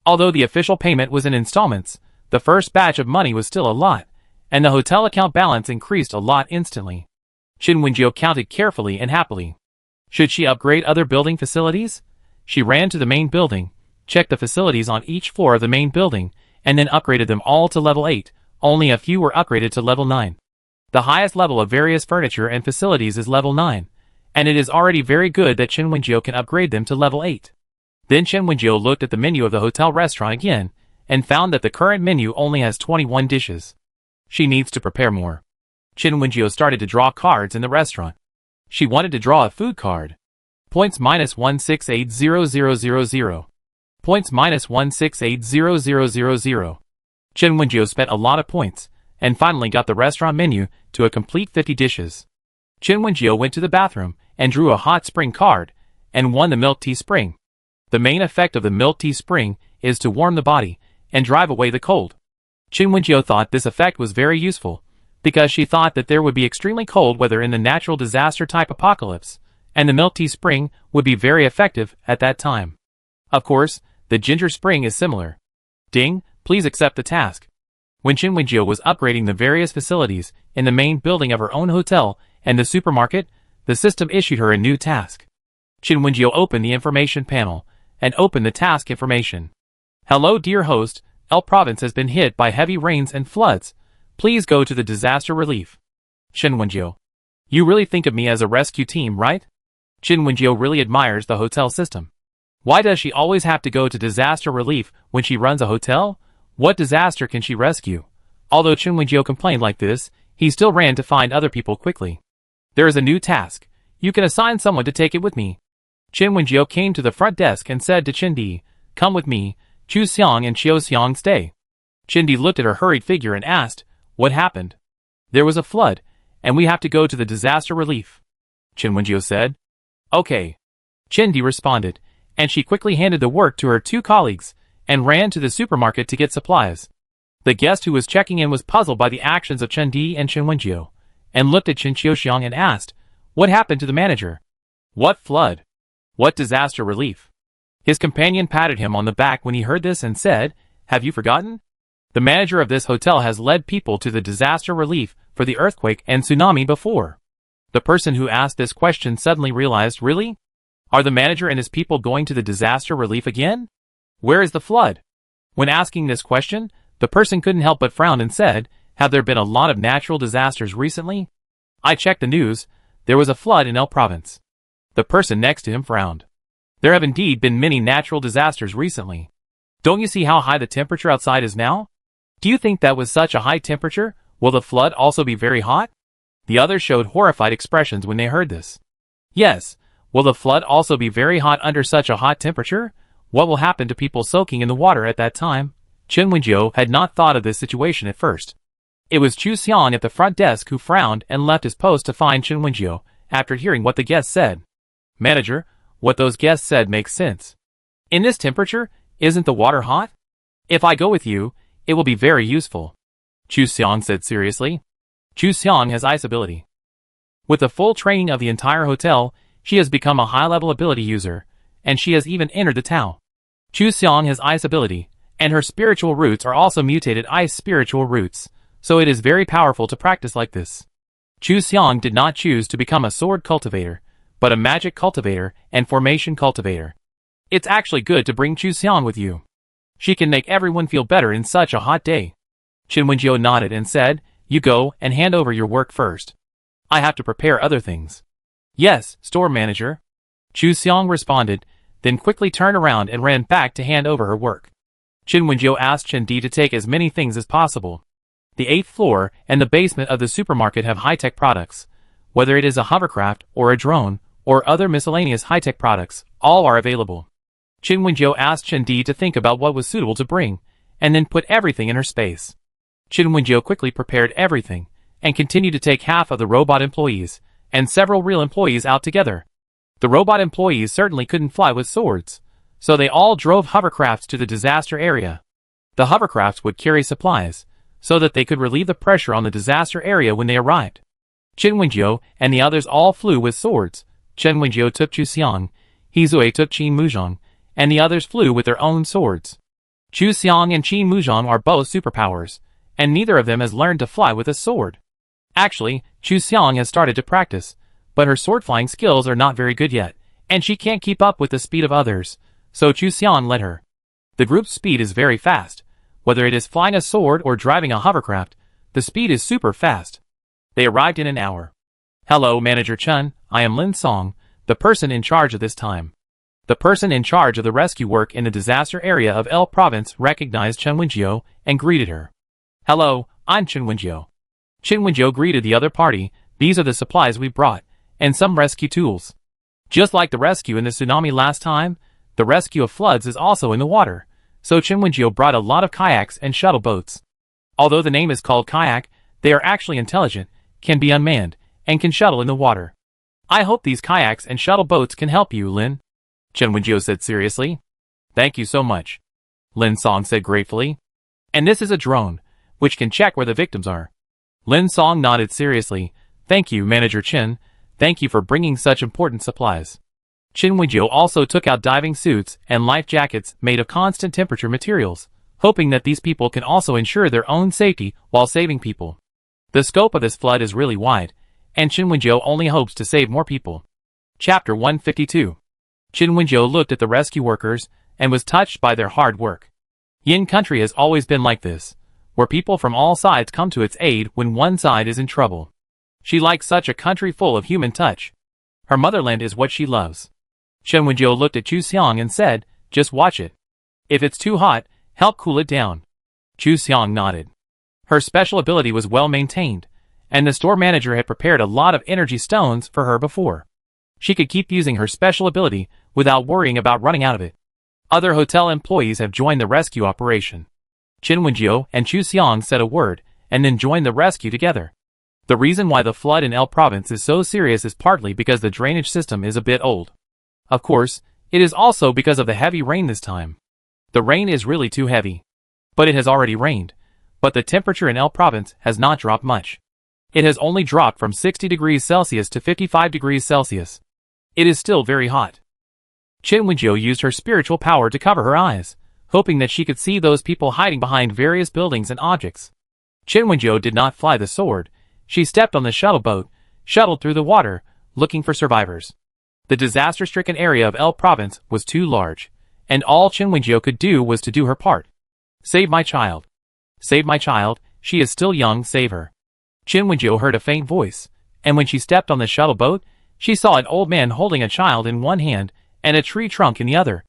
Although the official payment was in installments, the first batch of money was still a lot, and the hotel account balance increased a lot instantly. Chen Wenjiu counted carefully and happily. Should she upgrade other building facilities? She ran to the main building, checked the facilities on each floor of the main building, and then upgraded them all to level 8. Only a few were upgraded to level 9. The highest level of various furniture and facilities is level 9, and it is already very good that Chen Wenjiu can upgrade them to level 8. Then Chen Wenjiu looked at the menu of the hotel restaurant again, and found that the current menu only has 21 dishes. She needs to prepare more. Chen Wenjiu started to draw cards in the restaurant. She wanted to draw a food card. Points minus 1680000. Points minus 1680000. Chen Wenjiu spent a lot of points, and finally got the restaurant menu to a complete 50 dishes. Chen Wenjiu went to the bathroom and drew a hot spring card, and won the milk tea spring. The main effect of the milk tea spring is to warm the body and drive away the cold. Chen Wenjiu thought this effect was very useful, because she thought that there would be extremely cold weather in the natural disaster type apocalypse, and the milk tea spring would be very effective at that time. Of course, the ginger spring is similar. Ding, please accept the task. When Chen Wenjiu was upgrading the various facilities in the main building of her own hotel and the supermarket, the system issued her a new task. Chen Wenjiu opened the information panel and opened the task information. Hello dear host, El Province has been hit by heavy rains and floods. Please go to the disaster relief. Chen Wenjiu. You really think of me as a rescue team, right? Chen Wenjiu really admires the hotel system. Why does she always have to go to disaster relief when she runs a hotel? What disaster can she rescue? Although Chen Wenjiu complained like this, he still ran to find other people quickly. There is a new task. You can assign someone to take it with me. Chen Wenjiu came to the front desk and said to Chen Di, come with me, Chu Xiang and Qiu Xiang stay. Chen Di looked at her hurried figure and asked, what happened? There was a flood, and we have to go to the disaster relief. Chen Wenjiu said. Okay. Chen Di responded, and she quickly handed the work to her two colleagues, and ran to the supermarket to get supplies. The guest who was checking in was puzzled by the actions of Chen Di and Chen Wenjiu, and looked at Chen Qiuxiang and asked, what happened to the manager? What flood? What disaster relief? His companion patted him on the back when he heard this and said, have you forgotten? The manager of this hotel has led people to the disaster relief for the earthquake and tsunami before. The person who asked this question suddenly realized, really? Are the manager and his people going to the disaster relief again? Where is the flood? When asking this question, the person couldn't help but frown and said, have there been a lot of natural disasters recently? I checked the news. There was a flood in El Province. The person next to him frowned. There have indeed been many natural disasters recently. Don't you see how high the temperature outside is now? Do you think that with such a high temperature, will the flood also be very hot? The others showed horrified expressions when they heard this. Yes, will the flood also be very hot under such a hot temperature? What will happen to people soaking in the water at that time? Chen Wenjiu had not thought of this situation at first. It was Chu Xiang at the front desk who frowned and left his post to find Chen Wenjiu after hearing what the guest said. Manager, what those guests said makes sense. In this temperature, isn't the water hot? If I go with you, it will be very useful. Chu Xiang said seriously. Chu Xiang has ice ability. With the full training of the entire hotel, she has become a high-level ability user, and she has even entered the Tao. Chu Xiang has ice ability, and her spiritual roots are also mutated ice spiritual roots, so it is very powerful to practice like this. Chu Xiang did not choose to become a sword cultivator, but a magic cultivator and formation cultivator. It's actually good to bring Chu Xiang with you. She can make everyone feel better in such a hot day. Chen Wenjiu nodded and said, you go and hand over your work first. I have to prepare other things. Yes, store manager. Chu Xiang responded, then quickly turned around and ran back to hand over her work. Chen Wenjiu asked Chen Di to take as many things as possible. The 8th floor and the basement of the supermarket have high-tech products. Whether it is a hovercraft or a drone or other miscellaneous high-tech products, all are available. Chen Wenjiu asked Chen Di to think about what was suitable to bring, and then put everything in her space. Chen Wenjiu quickly prepared everything, and continued to take half of the robot employees, and several real employees out together. The robot employees certainly couldn't fly with swords, so they all drove hovercrafts to the disaster area. The hovercrafts would carry supplies, so that they could relieve the pressure on the disaster area when they arrived. Chen Wenjiu and the others all flew with swords. Chen Wenjiu took Chu Xiang, He Zui took Qin Muzhong, and the others flew with their own swords. Chu Xiang and Qin Muzhong are both superpowers, and neither of them has learned to fly with a sword. Actually, Chu Xiang has started to practice, but her sword flying skills are not very good yet, and she can't keep up with the speed of others, so Chu Xiang led her. The group's speed is very fast. Whether it is flying a sword or driving a hovercraft, the speed is super fast. They arrived in an hour. Hello, Manager Chen, I am Lin Song, the person in charge of this time. The person in charge of the rescue work in the disaster area of L Province recognized Chen Wenjiu and greeted her. Hello, I'm Chen Wenjiu. Chen Wenjiu greeted the other party. These are the supplies we brought, and some rescue tools. Just like the rescue in the tsunami last time, the rescue of floods is also in the water, so Chen Wenjiu brought a lot of kayaks and shuttle boats. Although the name is called kayak, they are actually intelligent, can be unmanned, and can shuttle in the water. I hope these kayaks and shuttle boats can help you, Lin. Chen Wenjiu said seriously. Thank you so much. Lin Song said gratefully. And this is a drone, which can check where the victims are. Lin Song nodded seriously. Thank you, Manager Chen. Thank you for bringing such important supplies. Chen Wenjiu also took out diving suits and life jackets made of constant temperature materials, hoping that these people can also ensure their own safety while saving people. The scope of this flood is really wide, and Chen Wenjiu only hopes to save more people. Chapter 152. Chen Wenjiu looked at the rescue workers and was touched by their hard work. Yin country has always been like this, where people from all sides come to its aid when one side is in trouble. She likes such a country full of human touch. Her motherland is what she loves. Chen Wenjiu looked at Chu Xiang and said, just watch it. If it's too hot, help cool it down. Chu Xiang nodded. Her special ability was well maintained, and the store manager had prepared a lot of energy stones for her before. She could keep using her special ability without worrying about running out of it. Other hotel employees have joined the rescue operation. Chen Wenjiu and Chu Xiang said a word, and then joined the rescue together. The reason why the flood in L Province is so serious is partly because the drainage system is a bit old. Of course, it is also because of the heavy rain this time. The rain is really too heavy. But it has already rained, but the temperature in L Province has not dropped much. It has only dropped from 60 degrees Celsius to 55 degrees Celsius. It is still very hot. Chen Wenjiu used her spiritual power to cover her eyes, hoping that she could see those people hiding behind various buildings and objects. Chen Wenjiu did not fly the sword. She stepped on the shuttle boat, shuttled through the water, looking for survivors. The disaster-stricken area of L Province was too large, and all Chen Wenjiu could do was to do her part. Save my child. Save my child, she is still young, save her. Chen Wenjiu heard a faint voice, and when she stepped on the shuttle boat, she saw an old man holding a child in one hand and a tree trunk in the other.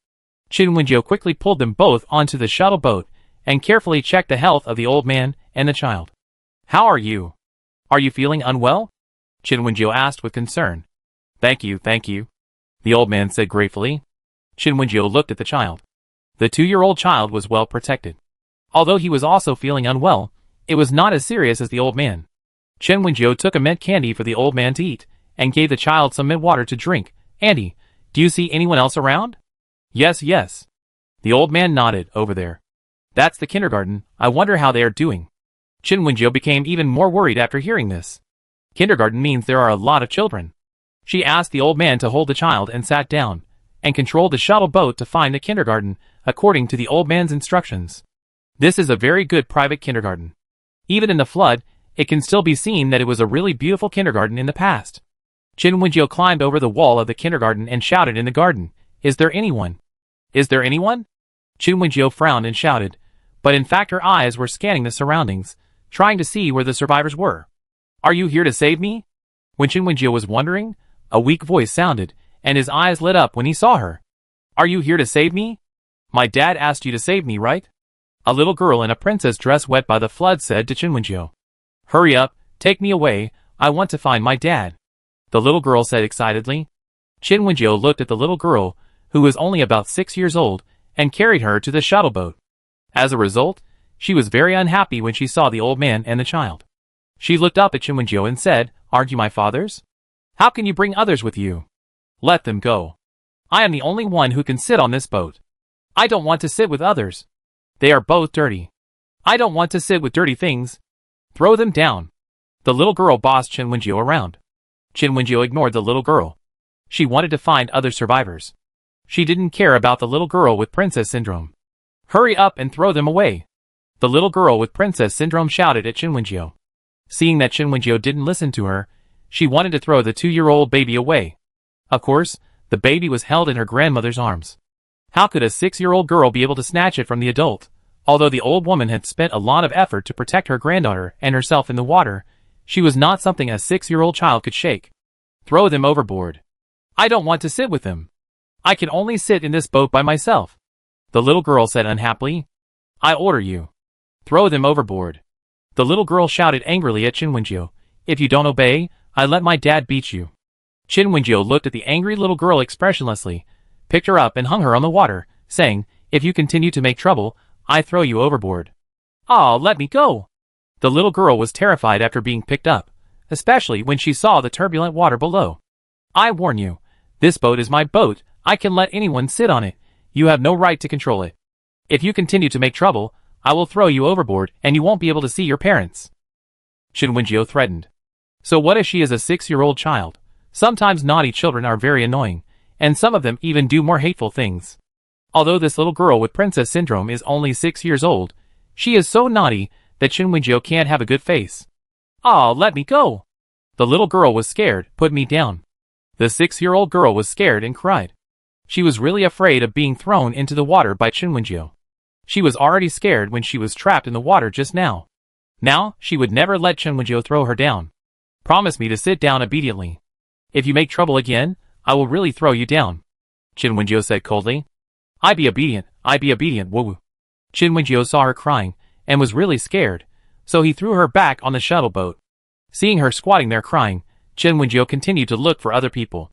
Chen Wenjiu quickly pulled them both onto the shuttle boat and carefully checked the health of the old man and the child. How are you? Are you feeling unwell? Chen Wenjiu asked with concern. Thank you, the old man said gratefully. Chen Wenjiu looked at the child. The 2-year-old child was well protected. Although he was also feeling unwell, it was not as serious as the old man. Chen Wenjiu took a mint candy for the old man to eat, and gave the child some mint water to drink. Auntie, do you see anyone else around? Yes. The old man nodded, over there. That's the kindergarten, I wonder how they are doing. Chen Wenjiu became even more worried after hearing this. Kindergarten means there are a lot of children. She asked the old man to hold the child and sat down, and controlled the shuttle boat to find the kindergarten, according to the old man's instructions. This is a very good private kindergarten. Even in the flood, it can still be seen that it was a really beautiful kindergarten in the past. Chen Wenjiu climbed over the wall of the kindergarten and shouted in the garden, Is there anyone? Is there anyone? Chen Wenjiu frowned and shouted, but in fact her eyes were scanning the surroundings, trying to see where the survivors were. Are you here to save me? When Chen Wenjiu was wondering, a weak voice sounded, and his eyes lit up when he saw her. Are you here to save me? My dad asked you to save me, right? A little girl in a princess dress wet by the flood said to Chen Wenjiu. Hurry up, take me away, I want to find my dad. The little girl said excitedly. Chen Wenjiu looked at the little girl, who was only about 6 years old, and carried her to the shuttle boat. As a result, she was very unhappy when she saw the old man and the child. She looked up at Chen Wenjiu and said, Aren't you my fathers? How can you bring others with you? Let them go. I am the only one who can sit on this boat. I don't want to sit with others. They are both dirty. I don't want to sit with dirty things. Throw them down. The little girl bossed Chen Wenjiu around. Chen Wenjiu ignored the little girl. She wanted to find other survivors. She didn't care about the little girl with princess syndrome. Hurry up and throw them away. The little girl with princess syndrome shouted at Chen Wenjiu. Seeing that Chen Wenjiu didn't listen to her, she wanted to throw the 2-year-old baby away. Of course, the baby was held in her grandmother's arms. How could a 6-year-old girl be able to snatch it from the adult? Although the old woman had spent a lot of effort to protect her granddaughter and herself in the water, she was not something a 6-year-old child could shake. Throw them overboard. I don't want to sit with them. I can only sit in this boat by myself. The little girl said unhappily. I order you. Throw them overboard. The little girl shouted angrily at Chen Wenjiu. If you don't obey, I let my dad beat you. Chen Wenjiu looked at the angry little girl expressionlessly, picked her up and hung her on the water, saying, if you continue to make trouble, I throw you overboard. Aw, let me go. The little girl was terrified after being picked up, especially when she saw the turbulent water below. I warn you, this boat is my boat, I can let anyone sit on it, you have no right to control it. If you continue to make trouble, I will throw you overboard and you won't be able to see your parents. Chen Wenjiu threatened. So what if she is a 6-year-old child? Sometimes naughty children are very annoying, and some of them even do more hateful things. Although this little girl with princess syndrome is only 6 years old, she is so naughty that Chen Wenjiu can't have a good face. Aw, let me go. The little girl was scared, put me down. The 6-year-old girl was scared and cried. She was really afraid of being thrown into the water by Chen Wenjiu. She was already scared when she was trapped in the water just now. Now, she would never let Chen Wenjiu throw her down. Promise me to sit down obediently. If you make trouble again, I will really throw you down. Chen Wenjiu said coldly. I be obedient, woo. Chen Wenjiu saw her crying, and was really scared, so he threw her back on the shuttle boat. Seeing her squatting there crying, Chen Wenjiu continued to look for other people.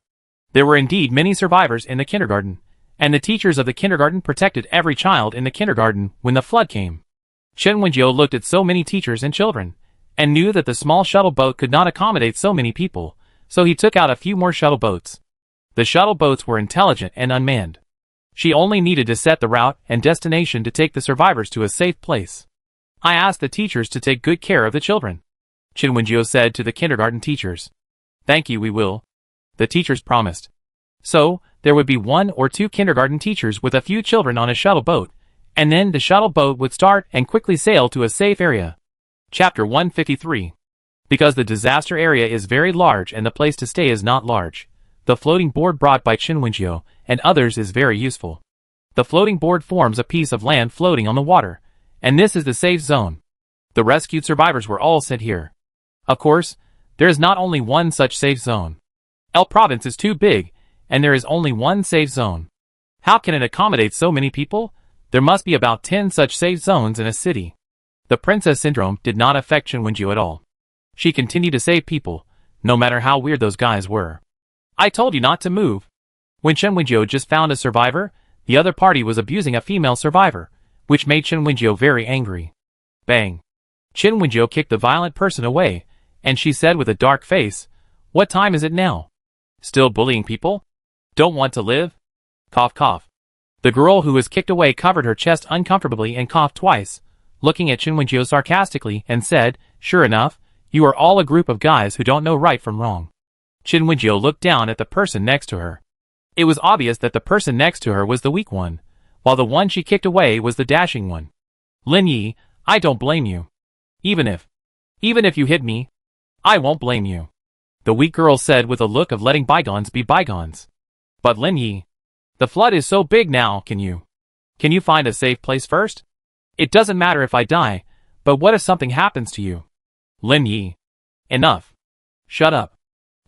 There were indeed many survivors in the kindergarten, and the teachers of the kindergarten protected every child in the kindergarten when the flood came. Chen Wenjiu looked at so many teachers and children, and knew that the small shuttle boat could not accommodate so many people, so he took out a few more shuttle boats. The shuttle boats were intelligent and unmanned. She only needed to set the route and destination to take the survivors to a safe place. I asked the teachers to take good care of the children. Chen Wenjiu said to the kindergarten teachers. Thank you, we will. The teachers promised. So, there would be 1 or 2 kindergarten teachers with a few children on a shuttle boat, and then the shuttle boat would start and quickly sail to a safe area. Chapter 153. Because the disaster area is very large and the place to stay is not large, the floating board brought by Chen Wenjiu and others is very useful. The floating board forms a piece of land floating on the water, and this is the safe zone. The rescued survivors were all sent here. Of course, there is not only one such safe zone. El province is too big, and there is only one safe zone. How can it accommodate so many people? There must be about 10 such safe zones in a city. The princess syndrome did not affect Chen Wenjiu at all. She continued to save people, no matter how weird those guys were. I told you not to move. When Chen Wenjiu just found a survivor, the other party was abusing a female survivor, which made Chen Wenjiu very angry. Bang! Chen Wenjiu kicked the violent person away, and she said with a dark face, What time is it now? Still bullying people? Don't want to live? Cough cough. The girl who was kicked away covered her chest uncomfortably and coughed twice, looking at Chen Wenjiu sarcastically and said, Sure enough, you are all a group of guys who don't know right from wrong. Chen Wenjiu looked down at the person next to her. It was obvious that the person next to her was the weak one, while the one she kicked away was the dashing one. Lin Yi, I don't blame you. Even if you hit me, I won't blame you. The weak girl said with a look of letting bygones be bygones. But Lin Yi, the flood is so big now, can you find a safe place first? It doesn't matter if I die, but what if something happens to you? Lin Yi. Enough. Shut up.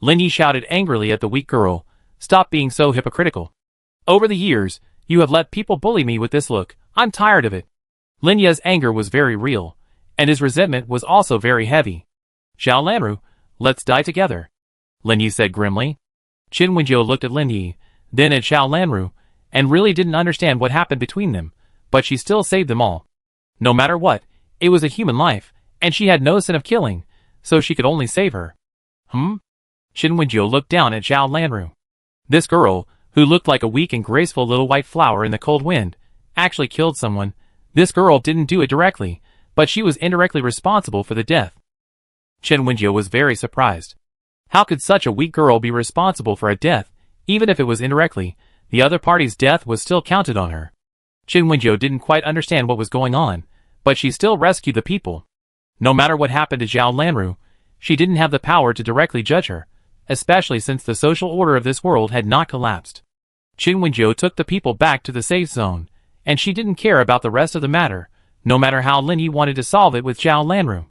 Lin Yi shouted angrily at the weak girl. Stop being so hypocritical. Over the years, you have let people bully me with this look. I'm tired of it. Lin Yi's anger was very real, and his resentment was also very heavy. Xiao Lanru, let's die together. Lin Yi said grimly. Chen Wenjiu looked at Lin Yi, then at Xiao Lanru, and really didn't understand what happened between them, but she still saved them all. No matter what, it was a human life, and she had no sin of killing, so she could only save her. Chen Wenjiu looked down at Xiao Lanru. This girl, who looked like a weak and graceful little white flower in the cold wind, actually killed someone. This girl didn't do it directly, but she was indirectly responsible for the death. Chen Wenjiu was very surprised. How could such a weak girl be responsible for a death? Even if it was indirectly, the other party's death was still counted on her. Chen Wenjiu didn't quite understand what was going on, but she still rescued the people. No matter what happened to Zhao Lanru, she didn't have the power to directly judge her, especially since the social order of this world had not collapsed. Chen Wenjiu took the people back to the safe zone, and she didn't care about the rest of the matter, no matter how Lin Yi wanted to solve it with Zhao Lanru.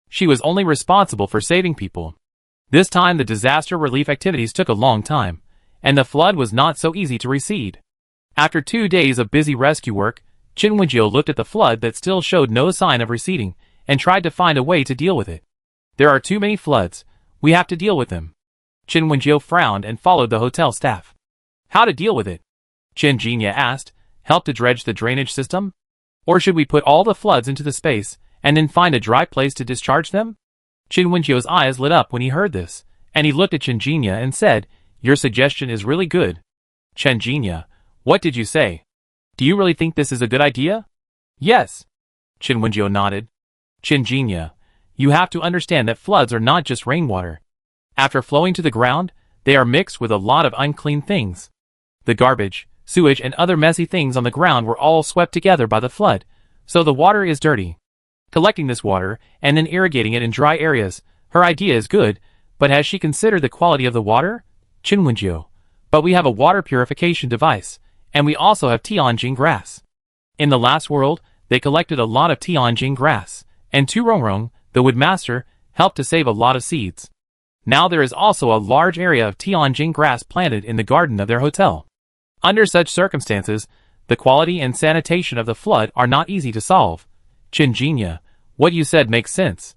She was only responsible for saving people. This time the disaster relief activities took a long time, and the flood was not so easy to recede. After 2 days of busy rescue work, Chen Wenjiu looked at the flood that still showed no sign of receding, and tried to find a way to deal with it. There are too many floods, we have to deal with them. Chen Wenjiu frowned and followed the hotel staff. How to deal with it? Chen Jinya asked, help to dredge the drainage system? Or should we put all the floods into the space, and then find a dry place to discharge them? Chen Wenjiu's eyes lit up when he heard this, and he looked at Chen Jinya and said, your suggestion is really good. Chen Jinya, what did you say? Do you really think this is a good idea? Yes. Chen Wenjiu nodded. Chen Jinya, you have to understand that floods are not just rainwater. After flowing to the ground, they are mixed with a lot of unclean things. The garbage, sewage and other messy things on the ground were all swept together by the flood, so the water is dirty. Collecting this water, and then irrigating it in dry areas, her idea is good, but has she considered the quality of the water? Chen Wenjiu, but we have a water purification device, and we also have Tianjin grass. In the last world, they collected a lot of Tianjin grass, and Tu Rongrong, the woodmaster, helped to save a lot of seeds. Now there is also a large area of Tianjin grass planted in the garden of their hotel. Under such circumstances, the quality and sanitation of the flood are not easy to solve. Chen Jinya, what you said makes sense.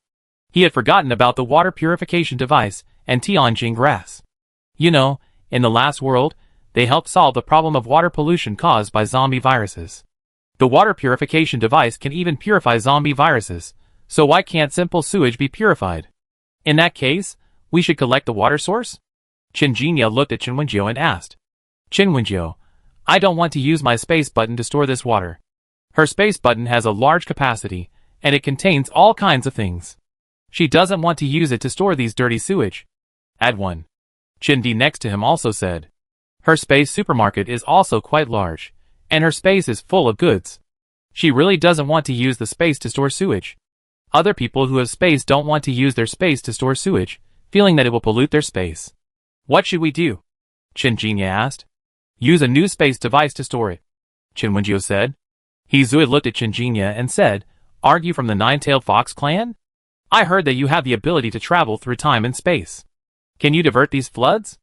He had forgotten about the water purification device and Tianjin grass. You know, in the last world, they helped solve the problem of water pollution caused by zombie viruses. The water purification device can even purify zombie viruses, so why can't simple sewage be purified? In that case, we should collect the water source? Chen Jinya looked at Chen Wenjiu and asked. Chen Wenjiu, I don't want to use my space button to store this water. Her space button has a large capacity, and it contains all kinds of things. She doesn't want to use it to store these dirty sewage. Add one. Chen Di next to him also said. Her space supermarket is also quite large, and her space is full of goods. She really doesn't want to use the space to store sewage. Other people who have space don't want to use their space to store sewage, feeling that it will pollute their space. What should we do? Chen Jinya asked. Use a new space device to store it, Chen Wenjiu said. He Zui looked at Chen Jinya and said, aren't you from the Nine-Tailed Fox clan? I heard that you have the ability to travel through time and space. Can you divert these floods?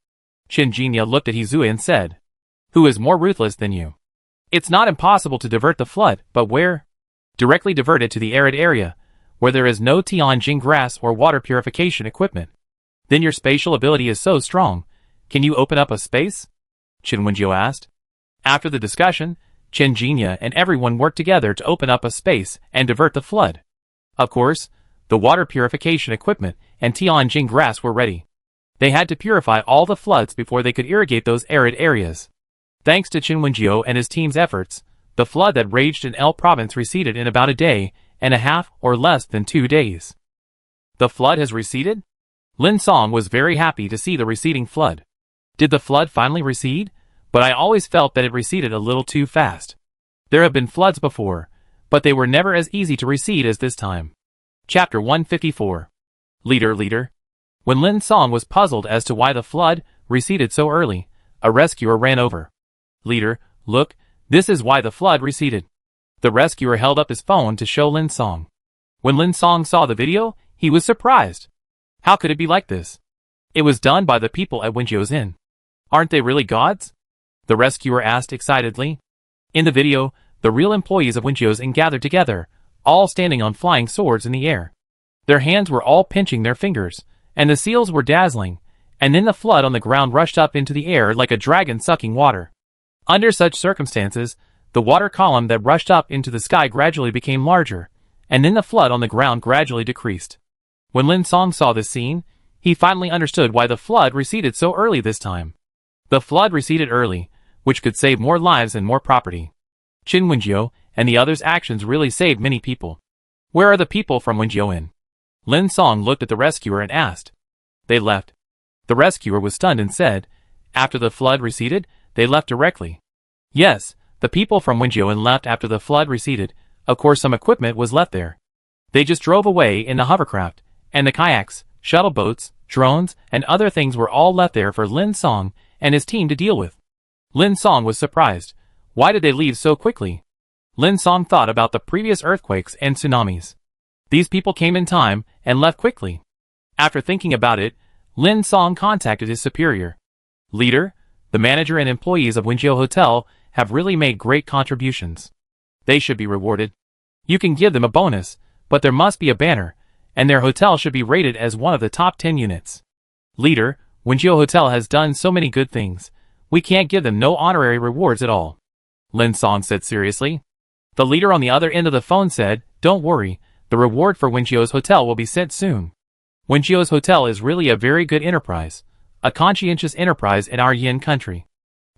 Chen Jinya looked at Hizui and said, who is more ruthless than you? It's not impossible to divert the flood, but where? Directly divert it to the arid area, where there is no Tianjin grass or water purification equipment. Then your spatial ability is so strong, can you open up a space? Chen Wenjiu asked. After the discussion, Chen Jinya and everyone worked together to open up a space and divert the flood. Of course, the water purification equipment and Tianjin grass were ready. They had to purify all the floods before they could irrigate those arid areas. Thanks to Chen Wenjiu and his team's efforts, the flood that raged in L province receded in about a day and a half or less than 2 days. The flood has receded? Lin Song was very happy to see the receding flood. Did the flood finally recede? But I always felt that it receded a little too fast. There have been floods before, but they were never as easy to recede as this time. Chapter 154. Leader. When Lin Song was puzzled as to why the flood receded so early, a rescuer ran over. Leader, look, this is why the flood receded. The rescuer held up his phone to show Lin Song. When Lin Song saw the video, he was surprised. How could it be like this? It was done by the people at Wenjiu's Inn. Aren't they really gods? The rescuer asked excitedly. In the video, the real employees of Wenjiu's Inn gathered together, all standing on flying swords in the air. Their hands were all pinching their fingers, and the seals were dazzling, and then the flood on the ground rushed up into the air like a dragon sucking water. Under such circumstances, the water column that rushed up into the sky gradually became larger, and then the flood on the ground gradually decreased. When Lin Song saw this scene, he finally understood why the flood receded so early this time. The flood receded early, which could save more lives and more property. Chen Wenjiu and the others' actions really saved many people. Where are the people from Wenjiu Inn? Lin Song looked at the rescuer and asked. They left. The rescuer was stunned and said, after the flood receded, they left directly. Yes, the people from Winjian left after the flood receded. Of course some equipment was left there. They just drove away in the hovercraft, and the kayaks, shuttle boats, drones, and other things were all left there for Lin Song and his team to deal with. Lin Song was surprised. Why did they leave so quickly? Lin Song thought about the previous earthquakes and tsunamis. These people came in time and left quickly. After thinking about it, Lin Song contacted his superior. Leader, the manager and employees of Winjiu Hotel have really made great contributions. They should be rewarded. You can give them a bonus, but there must be a banner, and their hotel should be rated as one of the top 10 units. Leader, Winjiu Hotel has done so many good things. We can't give them no honorary rewards at all. Lin Song said seriously. The leader on the other end of the phone said, don't worry, the reward for Winjiu's hotel will be sent soon. Winjiu's hotel is really a very good enterprise, a conscientious enterprise in our Yin country.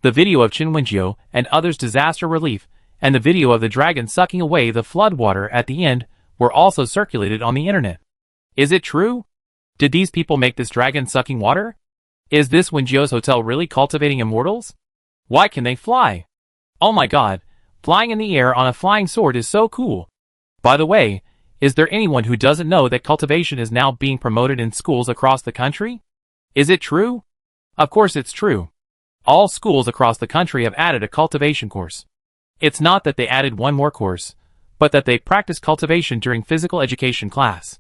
The video of Qin Winjiu and others' disaster relief, and the video of the dragon sucking away the flood water at the end, were also circulated on the internet. Is it true? Did these people make this dragon sucking water? Is this Winjiu's hotel really cultivating immortals? Why can they fly? Oh my god, flying in the air on a flying sword is so cool. By the way, is there anyone who doesn't know that cultivation is now being promoted in schools across the country? Is it true? Of course it's true. All schools across the country have added a cultivation course. It's not that they added one more course, but that they practice cultivation during physical education class.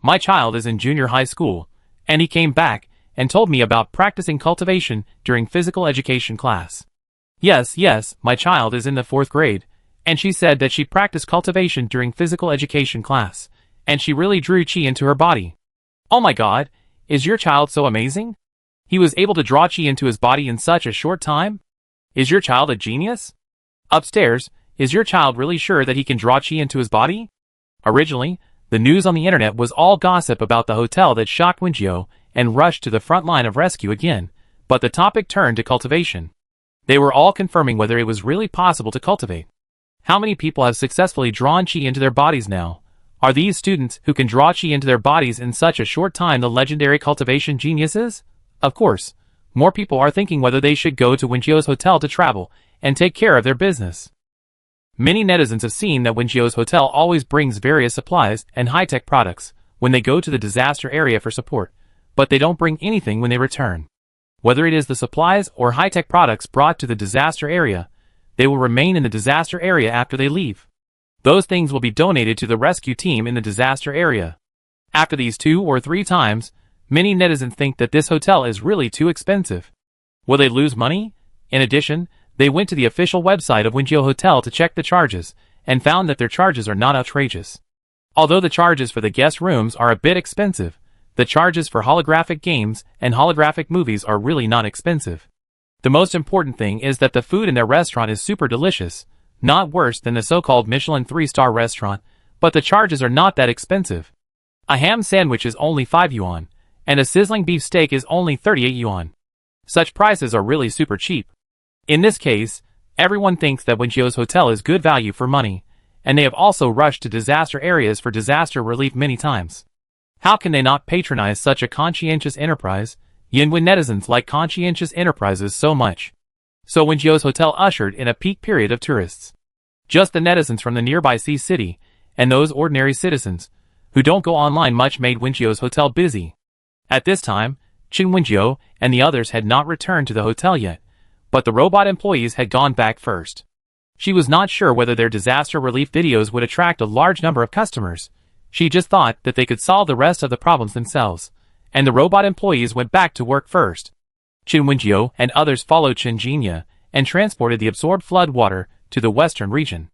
My child is in junior high school, and he came back and told me about practicing cultivation during physical education class. Yes, my child is in the 4th grade, and she said that she practiced cultivation during physical education class, and she really drew qi into her body. Oh my god, is your child so amazing? He was able to draw qi into his body in such a short time? Is your child a genius? Upstairs, is your child really sure that he can draw qi into his body? Originally, the news on the internet was all gossip about the hotel that shocked Winjiu and rushed to the front line of rescue again, but the topic turned to cultivation. They were all confirming whether it was really possible to cultivate. How many people have successfully drawn qi into their bodies now? Are these students who can draw qi into their bodies in such a short time the legendary cultivation geniuses? Of course, more people are thinking whether they should go to Winjiu's hotel to travel and take care of their business. Many netizens have seen that Winjiu's hotel always brings various supplies and high-tech products when they go to the disaster area for support, but they don't bring anything when they return. Whether it is the supplies or high-tech products brought to the disaster area, they will remain in the disaster area after they leave. Those things will be donated to the rescue team in the disaster area. After these 2 or 3 times, many netizens think that this hotel is really too expensive. Will they lose money? In addition, they went to the official website of Winjiu Hotel to check the charges, and found that their charges are not outrageous. Although the charges for the guest rooms are a bit expensive, the charges for holographic games and holographic movies are really not expensive. The most important thing is that the food in their restaurant is super delicious, not worse than the so-called Michelin 3-star restaurant, but the charges are not that expensive. A ham sandwich is only 5 yuan, and a sizzling beef steak is only 38 yuan. Such prices are really super cheap. In this case, everyone thinks that Winjiu's hotel is good value for money, and they have also rushed to disaster areas for disaster relief many times. How can they not patronize such a conscientious enterprise? Yinwen netizens like conscientious enterprises so much. So Winjiu's hotel ushered in a peak period of tourists. Just the netizens from the nearby sea city, and those ordinary citizens, who don't go online much made Winjiu's hotel busy. At this time, Qin Winjiu and the others had not returned to the hotel yet, but the robot employees had gone back first. She was not sure whether their disaster relief videos would attract a large number of customers. She just thought that they could solve the rest of the problems themselves, and the robot employees went back to work first. Qin Winjiu and others followed Qin Jinya and transported the absorbed flood water to the western region.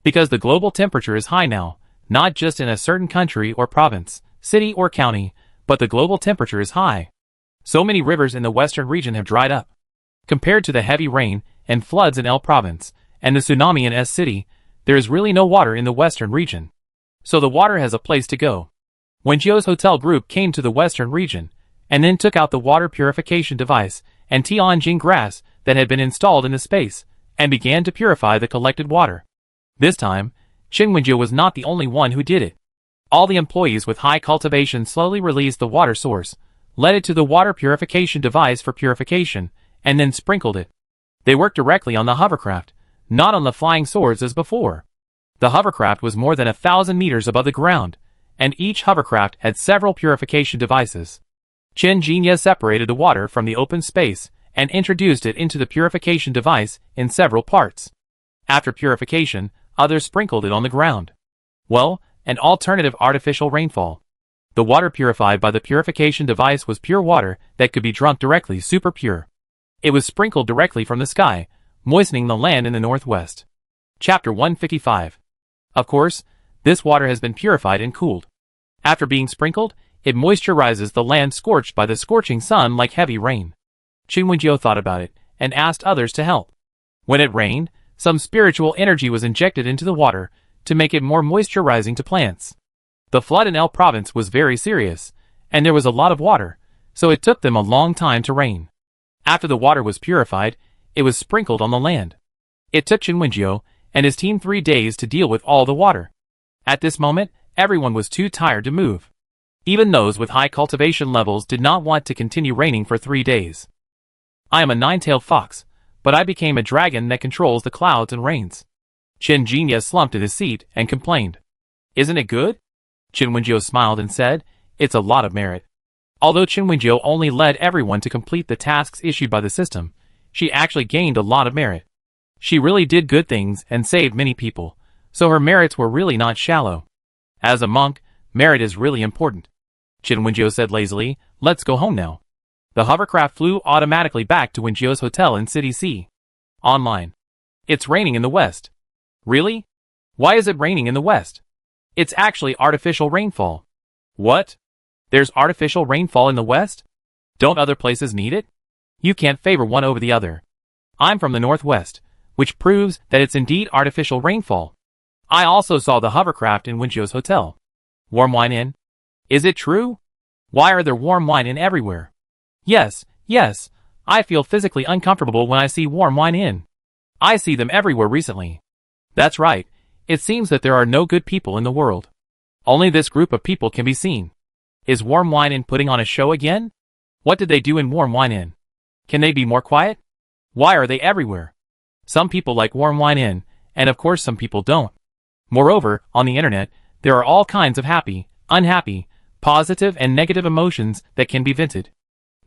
Because the global temperature is high now, not just in a certain country or province, city or county, but the global temperature is high. So many rivers in the western region have dried up. Compared to the heavy rain and floods in L province and the tsunami in S city, there is really no water in the western region. So the water has a place to go. Winjiu's hotel group came to the western region, and then took out the water purification device and Tianjin grass that had been installed in the space, and began to purify the collected water. This time, Qin Winjiu was not the only one who did it. All the employees with high cultivation slowly released the water source, led it to the water purification device for purification, and then sprinkled it. They worked directly on the hovercraft, not on the flying swords as before. The hovercraft was more than 1,000 meters above the ground, and each hovercraft had several purification devices. Chen Jinya separated the water from the open space and introduced it into the purification device in several parts. After purification, others sprinkled it on the ground. Well, an alternative artificial rainfall. The water purified by the purification device was pure water that could be drunk directly, super pure. It was sprinkled directly from the sky, moistening the land in the northwest. Chapter 155. Of course, this water has been purified and cooled. After being sprinkled, it moisturizes the land scorched by the scorching sun like heavy rain. Qin Wenjiu thought about it and asked others to help. When it rained, some spiritual energy was injected into the water to make it more moisturizing to plants. The flood in El Province was very serious, and there was a lot of water, so it took them a long time to rain. After the water was purified, it was sprinkled on the land. It took Qin Wenjiu and his team 3 days to deal with all the water. At this moment, everyone was too tired to move. Even those with high cultivation levels did not want to continue raining for 3 days. I am a 9-tailed fox, but I became a dragon that controls the clouds and rains. Chen Jinya slumped in his seat and complained. Isn't it good? Qin Wenjiu smiled and said, it's a lot of merit. Although Qin Wenjiu only led everyone to complete the tasks issued by the system, she actually gained a lot of merit. She really did good things and saved many people, so her merits were really not shallow. As a monk, merit is really important. Qin Wenjiu said lazily, let's go home now. The hovercraft flew automatically back to Wenjiu's hotel in City C. Online. It's raining in the west. Really? Why is it raining in the west? It's actually artificial rainfall. What? There's artificial rainfall in the west? Don't other places need it? You can't favor one over the other. I'm from the northwest, which proves that it's indeed artificial rainfall. I also saw the hovercraft in Wenjiu's hotel. Warm wine in? Is it true? Why are there warm wine in everywhere? Yes, I feel physically uncomfortable when I see warm wine in. I see them everywhere recently. That's right, it seems that there are no good people in the world. Only this group of people can be seen. Is warm wine in putting on a show again? What did they do in warm wine in? Can they be more quiet? Why are they everywhere? Some people like warm wine in, and of course some people don't. Moreover, on the internet, there are all kinds of happy, unhappy, positive and negative emotions that can be vented.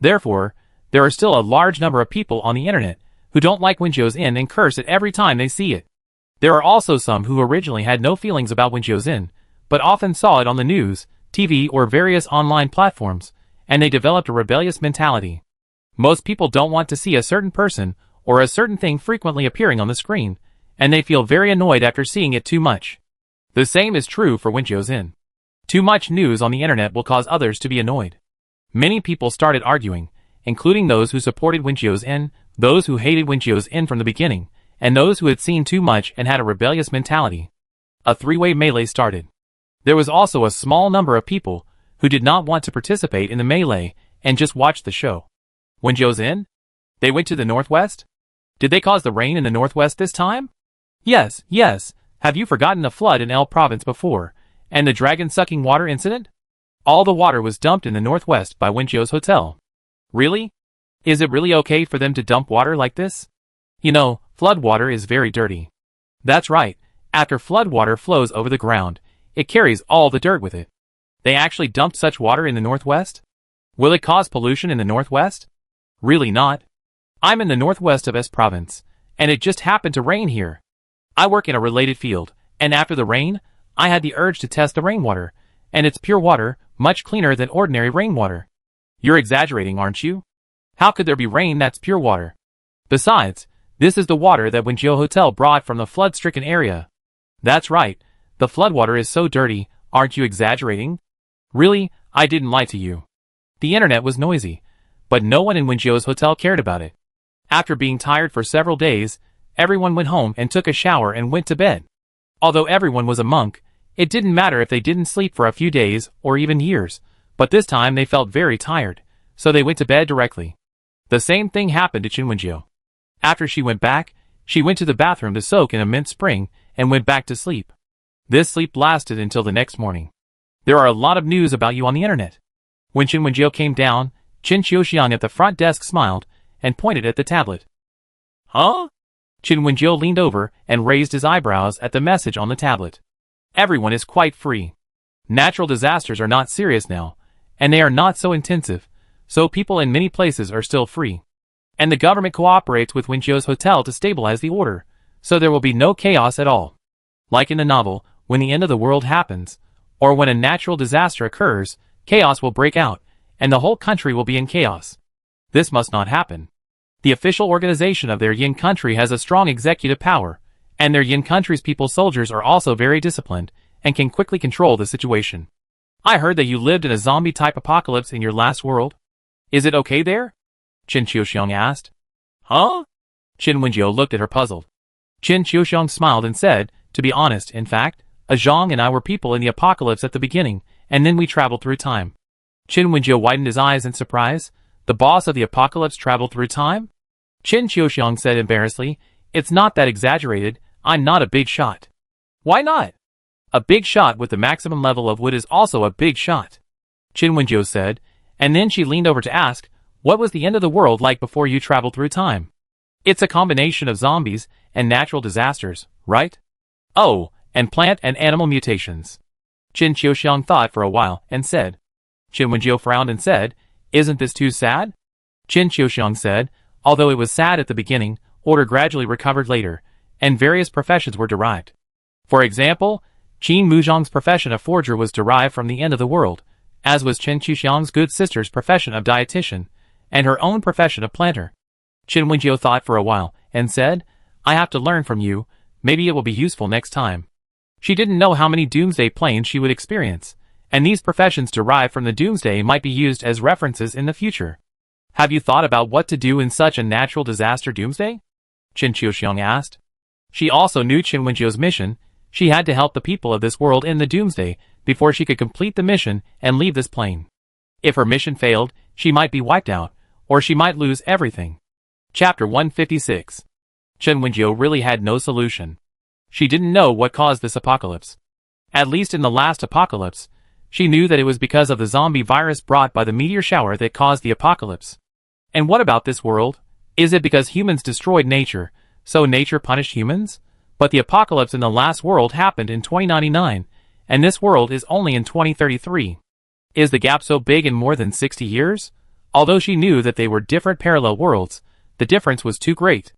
Therefore, there are still a large number of people on the internet who don't like Wenjiu's Inn and curse it every time they see it. There are also some who originally had no feelings about Wenjiu's Inn, but often saw it on the news, TV or various online platforms, and they developed a rebellious mentality. Most people don't want to see a certain person or a certain thing frequently appearing on the screen, and they feel very annoyed after seeing it too much. The same is true for Wenjiu's Inn. Too much news on the internet will cause others to be annoyed. Many people started arguing, including those who supported Wenjiu's Inn, those who hated Wenjiu's Inn from the beginning, and those who had seen too much and had a rebellious mentality. A three-way melee started. There was also a small number of people who did not want to participate in the melee and just watched the show. Wenjiu's Inn? They went to the northwest? Did they cause the rain in the northwest this time? Yes. Have you forgotten the flood in El Province before, and the dragon-sucking water incident? All the water was dumped in the northwest by Wenjiu's hotel. Really? Is it really okay for them to dump water like this? You know, flood water is very dirty. That's right, after flood water flows over the ground, it carries all the dirt with it. They actually dumped such water in the northwest? Will it cause pollution in the northwest? Really not. I'm in the northwest of S province, and it just happened to rain here. I work in a related field, and after the rain, I had the urge to test the rainwater, and it's pure water, much cleaner than ordinary rainwater. You're exaggerating, aren't you? How could there be rain that's pure water? Besides, this is the water that Wenjiu Hotel brought from the flood-stricken area. That's right, the floodwater is so dirty, aren't you exaggerating? Really, I didn't lie to you. The internet was noisy, but no one in Wenjiu's hotel cared about it. After being tired for several days, everyone went home and took a shower and went to bed. Although everyone was a monk, it didn't matter if they didn't sleep for a few days or even years, but this time they felt very tired, so they went to bed directly. The same thing happened to Qin Wenjiu. After she went back, she went to the bathroom to soak in a mint spring and went back to sleep. This sleep lasted until the next morning. There are a lot of news about you on the internet. When Chen Wenjiu came down, Qin Qiuxiang at the front desk smiled and pointed at the tablet. Huh? Qin Wenjiu leaned over and raised his eyebrows at the message on the tablet. Everyone is quite free. Natural disasters are not serious now, and they are not so intensive, so people in many places are still free. And the government cooperates with Wenjiu's hotel to stabilize the order, so there will be no chaos at all. Like in the novel, when the end of the world happens, or when a natural disaster occurs, chaos will break out, and the whole country will be in chaos. This must not happen. The official organization of their Yin country has a strong executive power, and their Yin country's people's soldiers are also very disciplined and can quickly control the situation. I heard that you lived in a zombie-type apocalypse in your last world. Is it okay there? Qin Qiuxiang asked. Huh? Qin Wenjiu looked at her puzzled. Qin Qiuxiang smiled and said, to be honest, in fact, Zhang and I were people in the apocalypse at the beginning, and then we traveled through time. Qin Wenjiu widened his eyes in surprise. The boss of the apocalypse traveled through time? Qin Qiuxiang said embarrassedly, it's not that exaggerated, I'm not a big shot. Why not? A big shot with the maximum level of wood is also a big shot. Qin Wenjiu said, and then she leaned over to ask, what was the end of the world like before you traveled through time? It's a combination of zombies and natural disasters, right? Oh, and plant and animal mutations. Qin Qiuxiang thought for a while and said. Qin Wenjiu frowned and said, isn't this too sad? Qin Qiuxiang said, although it was sad at the beginning, order gradually recovered later, and various professions were derived. For example, Qin Muzhang's profession of forger was derived from the end of the world, as was Qin Qiuxiang's good sister's profession of dietitian, and her own profession of planter. Qin Wenjiu thought for a while, and said, I have to learn from you, maybe it will be useful next time. She didn't know how many doomsday planes she would experience, and these professions derived from the doomsday might be used as references in the future. Have you thought about what to do in such a natural disaster doomsday? Qin Qiuxiang asked. She also knew Qin Wenjiu's mission. She had to help the people of this world in the doomsday before she could complete the mission and leave this plane. If her mission failed, she might be wiped out, or she might lose everything. Chapter 156. Qin Wenjiu really had no solution. She didn't know what caused this apocalypse. At least in the last apocalypse, she knew that it was because of the zombie virus brought by the meteor shower that caused the apocalypse. And what about this world? Is it because humans destroyed nature, so nature punished humans? But the apocalypse in the last world happened in 2099, and this world is only in 2033. Is the gap so big in more than 60 years? Although she knew that they were different parallel worlds, the difference was too great.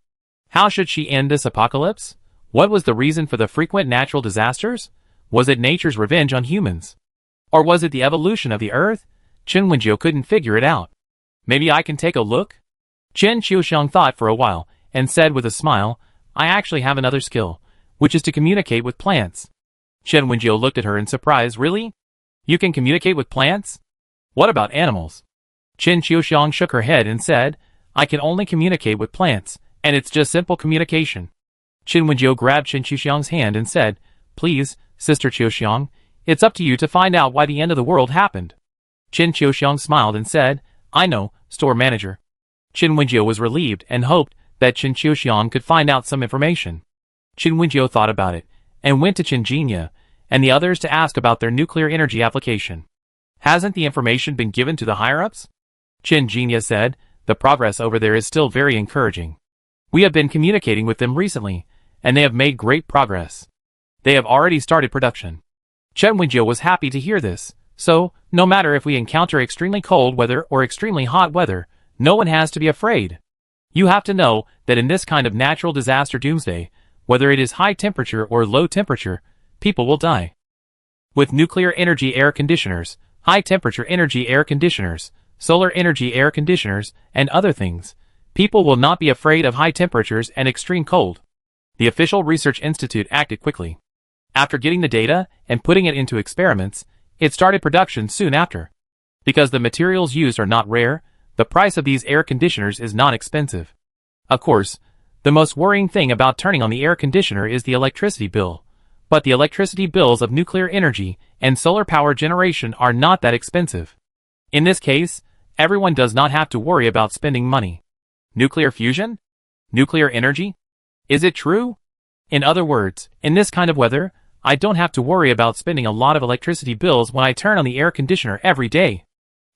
How should she end this apocalypse? What was the reason for the frequent natural disasters? Was it nature's revenge on humans? Or was it the evolution of the Earth? Qin Wenjiu couldn't figure it out. Maybe I can take a look? Qin Qiuxiang thought for a while, and said with a smile, I actually have another skill, which is to communicate with plants. Qin Wenjiu looked at her in surprise. Really? You can communicate with plants? What about animals? Qin Qiuxiang shook her head and said, I can only communicate with plants, and it's just simple communication. Qin Wenjiu grabbed Qin Qiuxiang's hand and said, please, Sister Qiuxiang, it's up to you to find out why the end of the world happened. Qin Qiuxiang smiled and said, I know, store manager. Qin Wenjiu was relieved and hoped that Qin Qiuxiang could find out some information. Qin Wenjiu thought about it, and went to Qin Jinya and the others to ask about their nuclear energy application. Hasn't the information been given to the higher-ups? Qin Jinya said, the progress over there is still very encouraging. We have been communicating with them recently, and they have made great progress. They have already started production. Qin Wenjiu was happy to hear this, so, no matter if we encounter extremely cold weather or extremely hot weather, no one has to be afraid. You have to know that in this kind of natural disaster doomsday, whether it is high temperature or low temperature, people will die. With nuclear energy air conditioners, high temperature energy air conditioners, solar energy air conditioners, and other things, people will not be afraid of high temperatures and extreme cold. The official research institute acted quickly. After getting the data and putting it into experiments, it started production soon after. Because the materials used are not rare, the price of these air conditioners is not expensive. Of course, the most worrying thing about turning on the air conditioner is the electricity bill. But the electricity bills of nuclear energy and solar power generation are not that expensive. In this case, everyone does not have to worry about spending money. Nuclear fusion? Nuclear energy? Is it true? In other words, in this kind of weather, I don't have to worry about spending a lot of electricity bills when I turn on the air conditioner every day.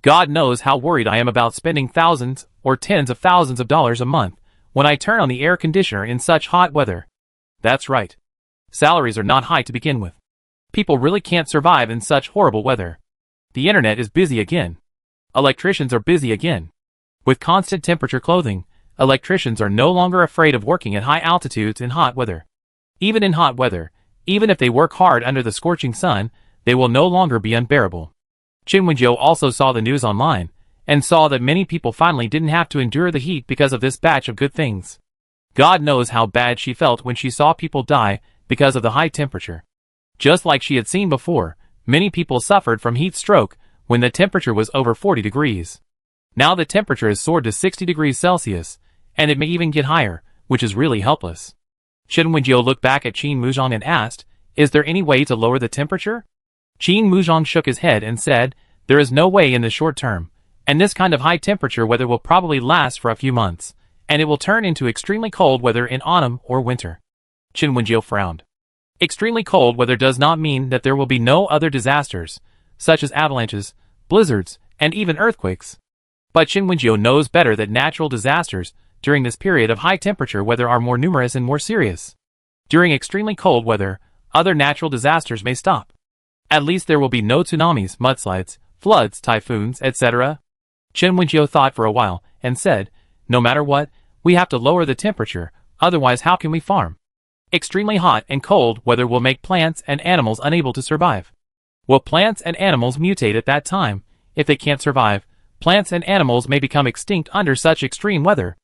God knows how worried I am about spending thousands or tens of thousands of dollars a month when I turn on the air conditioner in such hot weather. That's right. Salaries are not high to begin with. People really can't survive in such horrible weather. The internet is busy again. Electricians are busy again. With constant temperature clothing, electricians are no longer afraid of working at high altitudes in hot weather. Even in hot weather, even if they work hard under the scorching sun, they will no longer be unbearable. Chin Wenjiu also saw the news online, and saw that many people finally didn't have to endure the heat because of this batch of good things. God knows how bad she felt when she saw people die because of the high temperature. Just like she had seen before, many people suffered from heat stroke when the temperature was over 40 degrees. Now the temperature has soared to 60 degrees Celsius, and it may even get higher, which is really helpless. Chin Wenjiu looked back at Qin Muzhong and asked, "Is there any way to lower the temperature?" Qin Muzhong shook his head and said, "There is no way in the short term, and this kind of high temperature weather will probably last for a few months, and it will turn into extremely cold weather in autumn or winter." Qin Wenjiu frowned. Extremely cold weather does not mean that there will be no other disasters, such as avalanches, blizzards, and even earthquakes. But Qin Wenjiu knows better that natural disasters during this period of high temperature weather are more numerous and more serious. During extremely cold weather, other natural disasters may stop. At least there will be no tsunamis, mudslides, floods, typhoons, etc. Qin Wenjiu thought for a while and said, "No matter what, we have to lower the temperature, otherwise how can we farm? Extremely hot and cold weather will make plants and animals unable to survive. Will plants and animals mutate at that time? If they can't survive, plants and animals may become extinct under such extreme weather.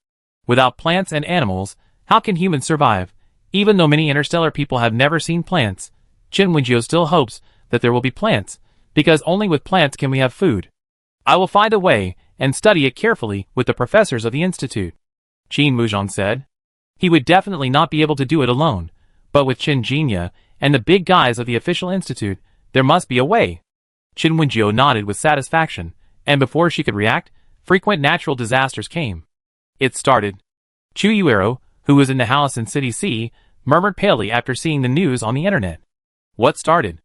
Without plants and animals, how can humans survive? Even though many interstellar people have never seen plants, Qin Wenjiu still hopes that there will be plants, because only with plants can we have food. I will find a way and study it carefully with the professors of the institute." Qin Muzhong said. He would definitely not be able to do it alone, but with Qin Jinya and the big guys of the official institute, there must be a way. Qin Wenjiu nodded with satisfaction, and before she could react, frequent natural disasters came. It started. Chu Yuero, who was in the house in City C, murmured palely after seeing the news on the internet. What started?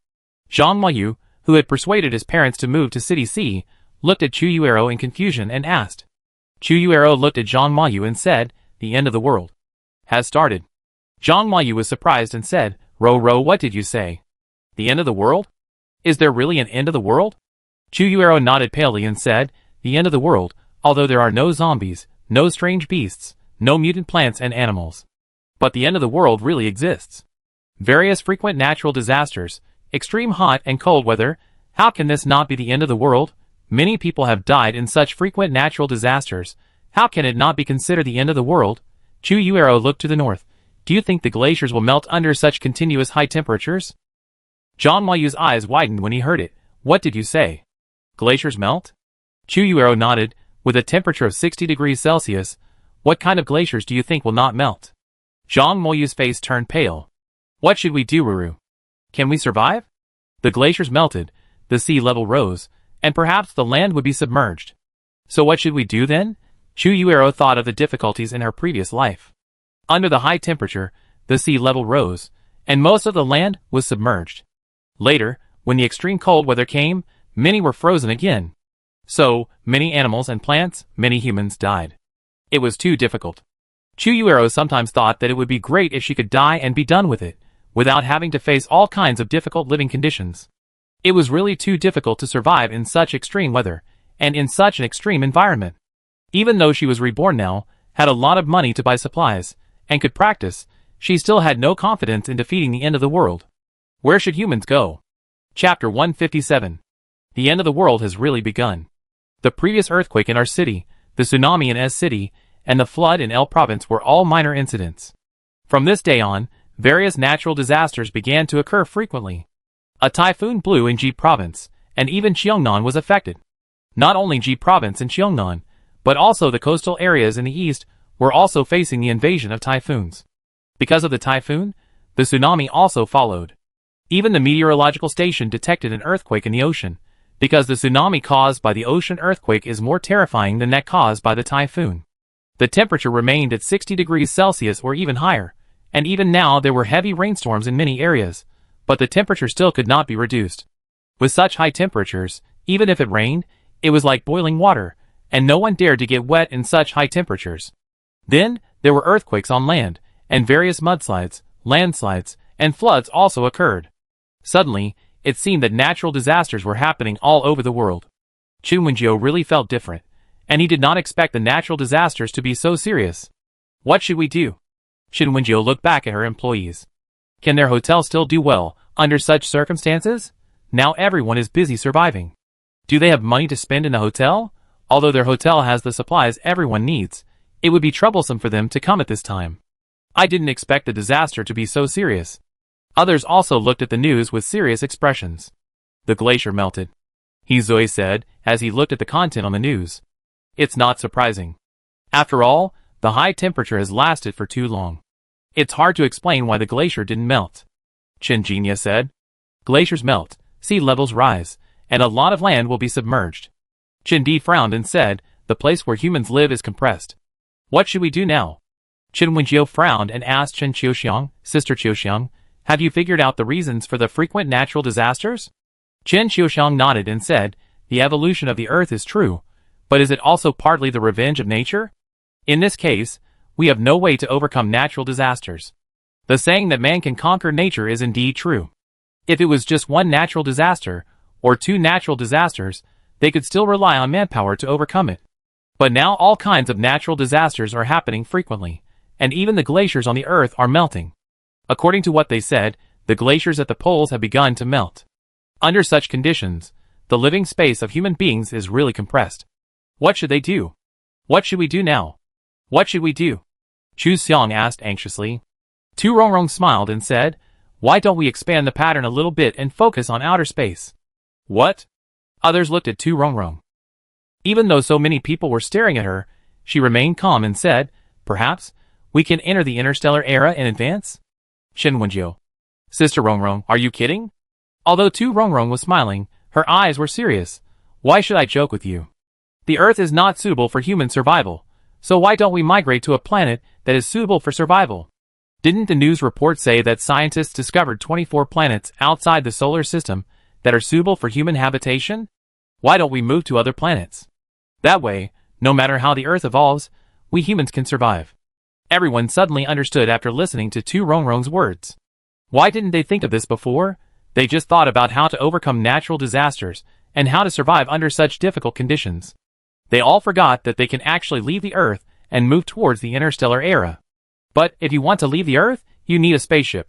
Zhang Huayu, who had persuaded his parents to move to City C, looked at Chu Yuero in confusion and asked. Chu Yuero looked at Zhang Huayu and said, "The end of the world has started." Zhang Huayu was surprised and said, Ro, what did you say? The end of the world? Is there really an end of the world?" Chu Yuero nodded palely and said, "The end of the world, although there are no zombies, no strange beasts, no mutant plants and animals. But the end of the world really exists. Various frequent natural disasters, extreme hot and cold weather, how can this not be the end of the world? Many people have died in such frequent natural disasters, how can it not be considered the end of the world?" Chu Yuero looked to the north. "Do you think the glaciers will melt under such continuous high temperatures?" Zhang Huayu's eyes widened when he heard it. "What did you say? Glaciers melt?" Chu Yuero nodded. "With a temperature of 60 degrees Celsius, what kind of glaciers do you think will not melt?" Zhang Huayu's face turned pale. "What should we do, Ruru? Can we survive?" The glaciers melted, the sea level rose, and perhaps the land would be submerged. So what should we do then? Chu Yuero thought of the difficulties in her previous life. Under the high temperature, the sea level rose, and most of the land was submerged. Later, when the extreme cold weather came, many were frozen again. So, many animals and plants, many humans died. It was too difficult. Chu Yuero sometimes thought that it would be great if she could die and be done with it, without having to face all kinds of difficult living conditions. It was really too difficult to survive in such extreme weather, and in such an extreme environment. Even though she was reborn now, had a lot of money to buy supplies, and could practice, she still had no confidence in defeating the end of the world. Where should humans go? Chapter 157. The end of the world has really begun. The previous earthquake in our city, the tsunami in S City, and the flood in L Province were all minor incidents. From this day on, various natural disasters began to occur frequently. A typhoon blew in Ji Province, and even Cheongnan was affected. Not only Ji Province and Cheongnan, but also the coastal areas in the east were also facing the invasion of typhoons. Because of the typhoon, the tsunami also followed. Even the meteorological station detected an earthquake in the ocean, because the tsunami caused by the ocean earthquake is more terrifying than that caused by the typhoon. The temperature remained at 60 degrees Celsius or even higher, and even now there were heavy rainstorms in many areas, but the temperature still could not be reduced. With such high temperatures, even if it rained, it was like boiling water, and no one dared to get wet in such high temperatures. Then, there were earthquakes on land, and various mudslides, landslides, and floods also occurred. Suddenly, it seemed that natural disasters were happening all over the world. Chen Wenjiu really felt different, and he did not expect the natural disasters to be so serious. What should we do? Chen Wenjiu looked back at her employees. Can their hotel still do well under such circumstances? Now everyone is busy surviving. Do they have money to spend in a hotel? Although their hotel has the supplies everyone needs, it would be troublesome for them to come at this time. I didn't expect the disaster to be so serious. Others also looked at the news with serious expressions. The glacier melted. Zoe said, as he looked at the content on the news. It's not surprising. After all, the high temperature has lasted for too long. It's hard to explain why the glacier didn't melt. Chen Jinya said. Glaciers melt, sea levels rise, and a lot of land will be submerged. Chen Di frowned and said, the place where humans live is compressed. What should we do now? Chen Wenjiu frowned and asked Chen Qiuxiang, Sister Qiuxiang, have you figured out the reasons for the frequent natural disasters? Chen Qiuxiang nodded and said, the evolution of the earth is true, but is it also partly the revenge of nature? In this case, we have no way to overcome natural disasters. The saying that man can conquer nature is indeed true. If it was just one natural disaster, or two natural disasters, they could still rely on manpower to overcome it. But now all kinds of natural disasters are happening frequently, and even the glaciers on the earth are melting. According to what they said, the glaciers at the poles have begun to melt. Under such conditions, the living space of human beings is really compressed. What should they do? What should we do now? What should we do? Chu Xiang asked anxiously. Tu Rongrong smiled and said, why don't we expand the pattern a little bit and focus on outer space? What? Others looked at Tu Rongrong. Even though so many people were staring at her, she remained calm and said, perhaps, we can enter the interstellar era in advance? Chen Wenjiu. Sister Rongrong, are you kidding? Although Tu Rongrong was smiling, her eyes were serious. Why should I joke with you? The Earth is not suitable for human survival, so why don't we migrate to a planet that is suitable for survival? Didn't the news report say that scientists discovered 24 planets outside the solar system that are suitable for human habitation? Why don't we move to other planets? That way, no matter how the Earth evolves, we humans can survive. Everyone suddenly understood after listening to Tu Rongrong's words. Why didn't they think of this before? They just thought about how to overcome natural disasters and how to survive under such difficult conditions. They all forgot that they can actually leave the Earth and move towards the interstellar era. But if you want to leave the Earth, you need a spaceship.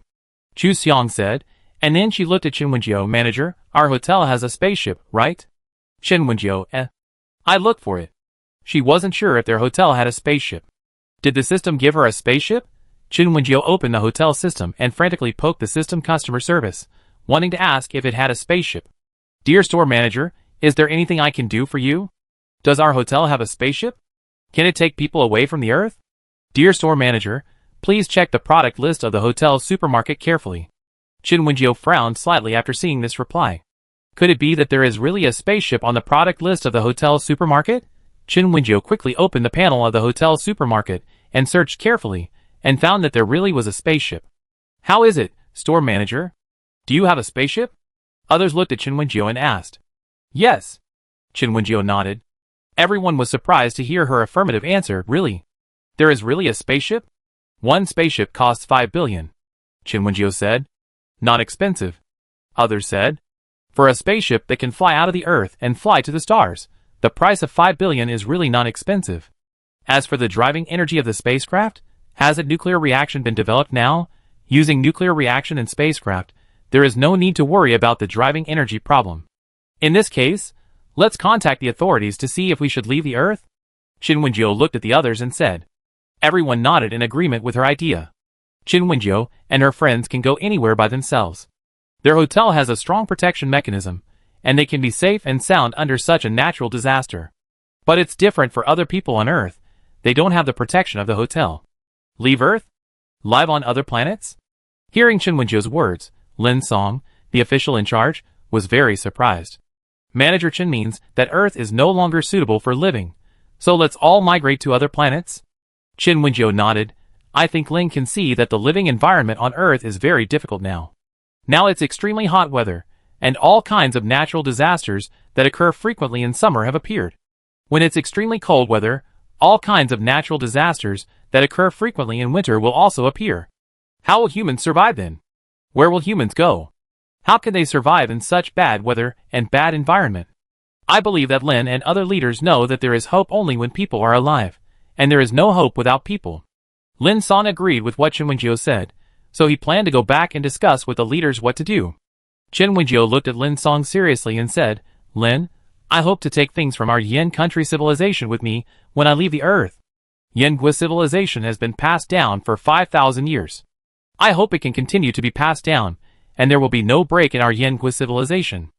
Chu Xiang said, and then she looked at Chen Wenjiu. Manager, our hotel has a spaceship, right? Chen Wenjiu, I looked for it. She wasn't sure if their hotel had a spaceship. Did the system give her a spaceship? Chen Wenjiu opened the hotel system and frantically poked the system customer service, wanting to ask if it had a spaceship. Dear store manager, is there anything I can do for you? Does our hotel have a spaceship? Can it take people away from the Earth? Dear store manager, please check the product list of the hotel's supermarket carefully. Chen Wenjiu frowned slightly after seeing this reply. Could it be that there is really a spaceship on the product list of the hotel's supermarket? Chen Wenjiu quickly opened the panel of the hotel's supermarket and searched carefully, and found that there really was a spaceship. How is it, store manager? Do you have a spaceship? Others looked at Chen Wenjiu and asked. Yes. Chen Wenjiu nodded. Everyone was surprised to hear her affirmative answer. Really? There is really a spaceship? One spaceship costs 5 billion. Chen Wenjiu said. Not expensive. Others said. For a spaceship that can fly out of the Earth and fly to the stars, the price of 5 billion is really not expensive. As for the driving energy of the spacecraft, has a nuclear reaction been developed now? Using nuclear reaction in spacecraft, there is no need to worry about the driving energy problem. In this case, let's contact the authorities to see if we should leave the Earth. Chen Wenjiu looked at the others and said. Everyone nodded in agreement with her idea. Chen Wenjiu and her friends can go anywhere by themselves. Their hotel has a strong protection mechanism, and they can be safe and sound under such a natural disaster. But it's different for other people on Earth. They don't have the protection of the hotel. Leave Earth? Live on other planets? Hearing Chen Wenjiu's words, Lin Song, the official in charge, was very surprised. Manager Chen means that Earth is no longer suitable for living, so let's all migrate to other planets? Chen Wenjiu nodded. I think Lin can see that the living environment on Earth is very difficult now. Now it's extremely hot weather, and all kinds of natural disasters that occur frequently in summer have appeared. When it's extremely cold weather, all kinds of natural disasters that occur frequently in winter will also appear. How will humans survive then? Where will humans go? How can they survive in such bad weather and bad environment? I believe that Lin and other leaders know that there is hope only when people are alive, and there is no hope without people. Lin Song agreed with what Chen Wenjiu said, so he planned to go back and discuss with the leaders what to do. Chen Wenjiu looked at Lin Song seriously and said, Lin, I hope to take things from our Yin country civilization with me when I leave the earth. Yin Gui civilization has been passed down for 5,000 years. I hope it can continue to be passed down, and there will be no break in our Yin Gui civilization.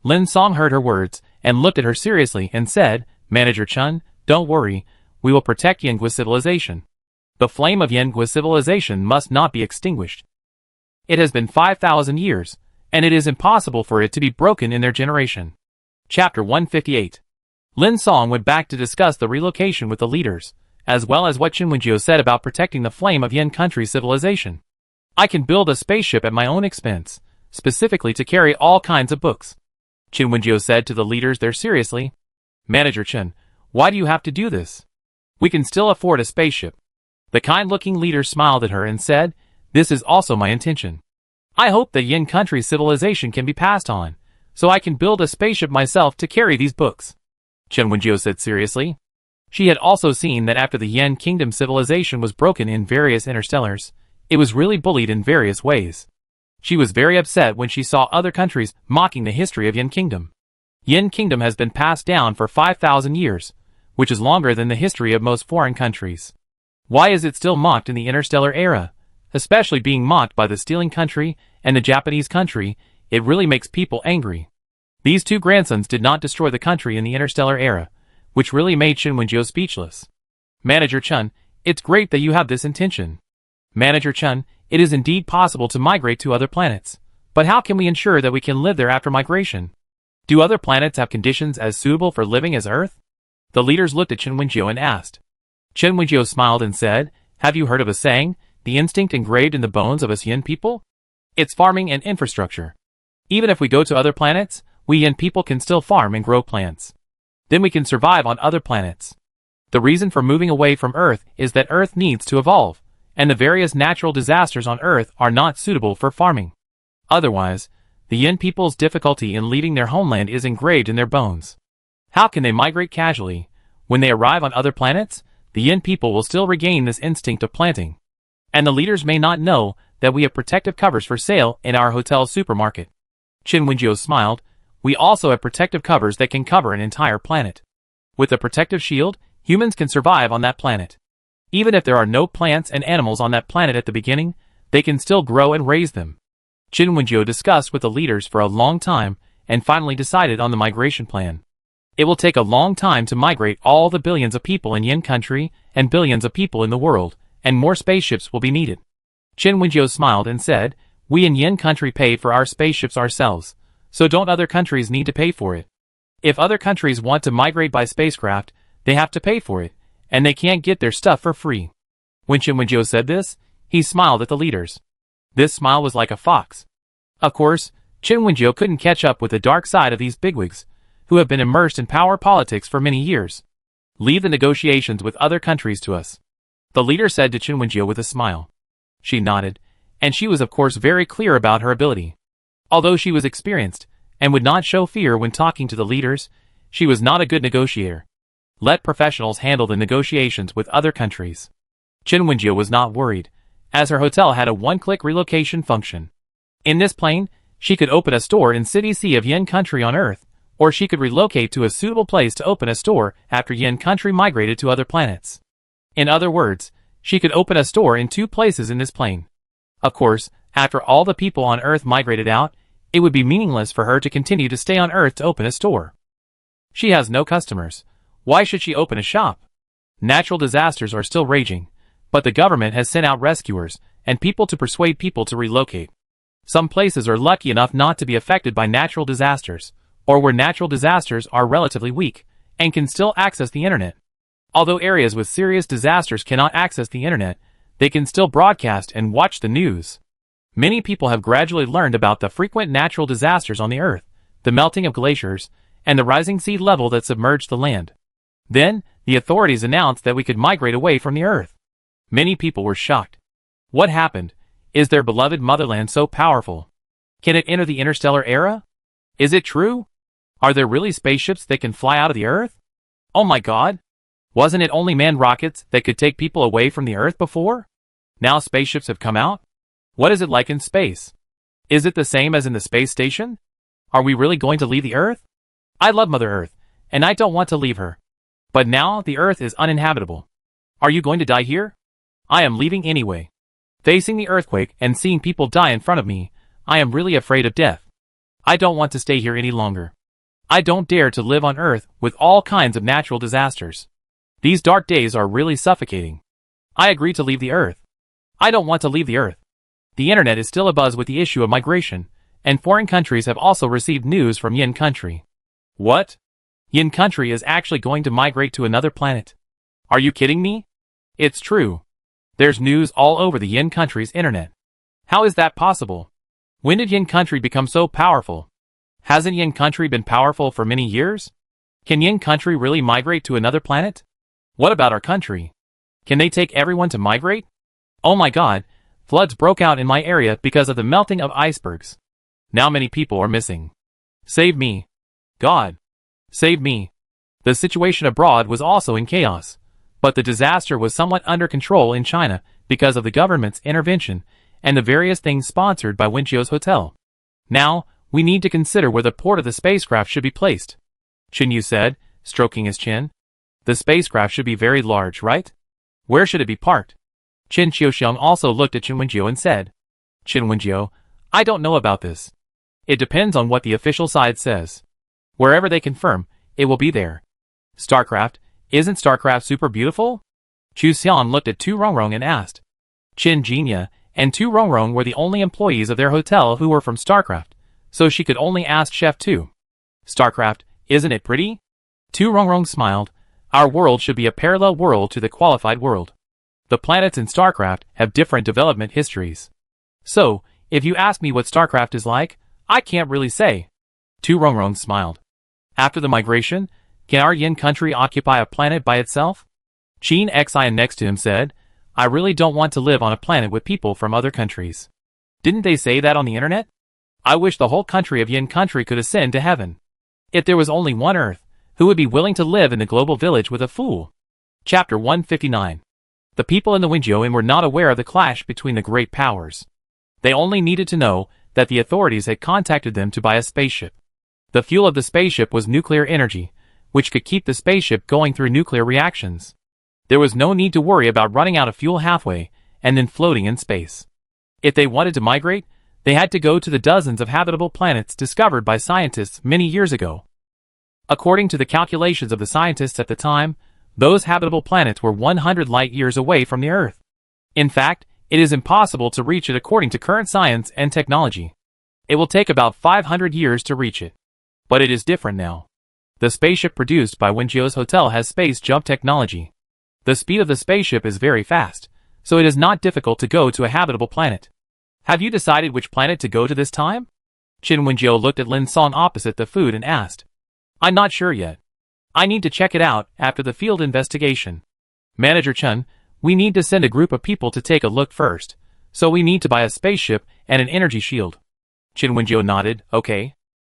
Lin Song heard her words and looked at her seriously and said, Manager Chen, don't worry, we will protect Yin Gui civilization. The flame of Yin Gui civilization must not be extinguished. It has been 5,000 years, and it is impossible for it to be broken in their generation. Chapter 158. Lin Song went back to discuss the relocation with the leaders, as well as what Chen Wenjiu said about protecting the flame of Yin country civilization. I can build a spaceship at my own expense, specifically to carry all kinds of books. Chen Wenjiu said to the leaders there seriously, Manager Chen, why do you have to do this? We can still afford a spaceship. The kind-looking leader smiled at her and said, This is also my intention. I hope that Yin country civilization can be passed on, so I can build a spaceship myself to carry these books. Chen Wenjiu said seriously. She had also seen that after the Yin kingdom civilization was broken in various interstellars, it was really bullied in various ways. She was very upset when she saw other countries mocking the history of Yin kingdom. Yin kingdom has been passed down for 5,000 years, which is longer than the history of most foreign countries. Why is it still mocked in the interstellar era? Especially being mocked by the stealing country and the Japanese country, it really makes people angry. These two grandsons did not destroy the country in the interstellar era, which really made Chen Wenjiu speechless. Manager Chen, it's great that you have this intention. Manager Chen, it is indeed possible to migrate to other planets, but how can we ensure that we can live there after migration? Do other planets have conditions as suitable for living as Earth? The leaders looked at Chen Wenjiu and asked. Chen Wenjiu smiled and said, Have you heard of a saying, the instinct engraved in the bones of us Yin people? It's farming and infrastructure. Even if we go to other planets, we Yin people can still farm and grow plants. Then we can survive on other planets. The reason for moving away from Earth is that Earth needs to evolve, and the various natural disasters on Earth are not suitable for farming. Otherwise, the Yin people's difficulty in leaving their homeland is engraved in their bones. How can they migrate casually? When they arrive on other planets, the Yin people will still regain this instinct of planting. And the leaders may not know that we have protective covers for sale in our hotel supermarket. Chen Wenjiu smiled. We also have protective covers that can cover an entire planet. With a protective shield, humans can survive on that planet. Even if there are no plants and animals on that planet at the beginning, they can still grow and raise them. Chen Wenjiu discussed with the leaders for a long time and finally decided on the migration plan. It will take a long time to migrate all the billions of people in Yin country and billions of people in the world, and more spaceships will be needed. Chen Wenjiu smiled and said, We in Yin country pay for our spaceships ourselves, so don't other countries need to pay for it. If other countries want to migrate by spacecraft, they have to pay for it, and they can't get their stuff for free. When Chen Wenjiu said this, he smiled at the leaders. This smile was like a fox. Of course, Chen Wenjiu couldn't catch up with the dark side of these bigwigs, who have been immersed in power politics for many years. Leave the negotiations with other countries to us. The leader said to Chen Wenjiu with a smile. She nodded, and she was of course very clear about her ability. Although she was experienced, and would not show fear when talking to the leaders, she was not a good negotiator. Let professionals handle the negotiations with other countries. Chen Wenjiu was not worried, as her hotel had a one-click relocation function. In this plane, she could open a store in City C of Yin country on Earth, or she could relocate to a suitable place to open a store after Yin country migrated to other planets. In other words, she could open a store in 2 places in this plane. Of course, after all the people on Earth migrated out, it would be meaningless for her to continue to stay on Earth to open a store. She has no customers. Why should she open a shop? Natural disasters are still raging, but the government has sent out rescuers and people to persuade people to relocate. Some places are lucky enough not to be affected by natural disasters, or where natural disasters are relatively weak, and can still access the internet. Although areas with serious disasters cannot access the internet, they can still broadcast and watch the news. Many people have gradually learned about the frequent natural disasters on the Earth, the melting of glaciers, and the rising sea level that submerged the land. Then, the authorities announced that we could migrate away from the Earth. Many people were shocked. What happened? Is their beloved motherland so powerful? Can it enter the interstellar era? Is it true? Are there really spaceships that can fly out of the Earth? Oh my God! Wasn't it only manned rockets that could take people away from the Earth before? Now spaceships have come out? What is it like in space? Is it the same as in the space station? Are we really going to leave the Earth? I love Mother Earth, and I don't want to leave her. But now the Earth is uninhabitable. Are you going to die here? I am leaving anyway. Facing the earthquake and seeing people die in front of me, I am really afraid of death. I don't want to stay here any longer. I don't dare to live on Earth with all kinds of natural disasters. These dark days are really suffocating. I agree to leave the Earth. I don't want to leave the Earth. The internet is still abuzz with the issue of migration, and foreign countries have also received news from Yin Country. What? Yin Country is actually going to migrate to another planet. Are you kidding me? It's true. There's news all over the Yin Country's internet. How is that possible? When did Yin Country become so powerful? Hasn't Yin Country been powerful for many years? Can Yin Country really migrate to another planet? What about our country? Can they take everyone to migrate? Oh my God, floods broke out in my area because of the melting of icebergs. Now many people are missing. Save me. God. Save me. The situation abroad was also in chaos, but the disaster was somewhat under control in China because of the government's intervention and the various things sponsored by Wenjiu's hotel. Now, we need to consider where the port of the spacecraft should be placed. Qin said, stroking his chin. The spacecraft should be very large, right? Where should it be parked? Qin Qiuxiang also looked at Qin Wenjiu and said, Qin Wenjiu, I don't know about this. It depends on what the official side says. Wherever they confirm, it will be there. StarCraft, isn't StarCraft super beautiful? Chu Xian looked at Tu Rongrong and asked. Qin Jinya and Tu Rongrong were the only employees of their hotel who were from StarCraft, so she could only ask Chef Tu. StarCraft, isn't it pretty? Tu Rongrong smiled. Our world should be a parallel world to the qualified world. The planets in StarCraft have different development histories. So, if you ask me what StarCraft is like, I can't really say. Tu Rongrong smiled. After the migration, can our Yin Country occupy a planet by itself? Qin Xian next to him said, I really don't want to live on a planet with people from other countries. Didn't they say that on the internet? I wish the whole country of Yin Country could ascend to heaven. If there was only one Earth, who would be willing to live in the global village with a fool? Chapter 159. The people in the Wenjiu were not aware of the clash between the great powers. They only needed to know that the authorities had contacted them to buy a spaceship. The fuel of the spaceship was nuclear energy, which could keep the spaceship going through nuclear reactions. There was no need to worry about running out of fuel halfway and then floating in space. If they wanted to migrate, they had to go to the dozens of habitable planets discovered by scientists many years ago. According to the calculations of the scientists at the time, those habitable planets were 100 light-years away from the Earth. In fact, it is impossible to reach it according to current science and technology. It will take about 500 years to reach it. But it is different now. The spaceship produced by Wenjiu's hotel has space jump technology. The speed of the spaceship is very fast, so it is not difficult to go to a habitable planet. Have you decided which planet to go to this time? Qin Wenjiu looked at Lin Song opposite the food and asked. I'm not sure yet. I need to check it out after the field investigation. Manager Chen, we need to send a group of people to take a look first, so we need to buy a spaceship and an energy shield. Qin Wenjiu nodded, okay.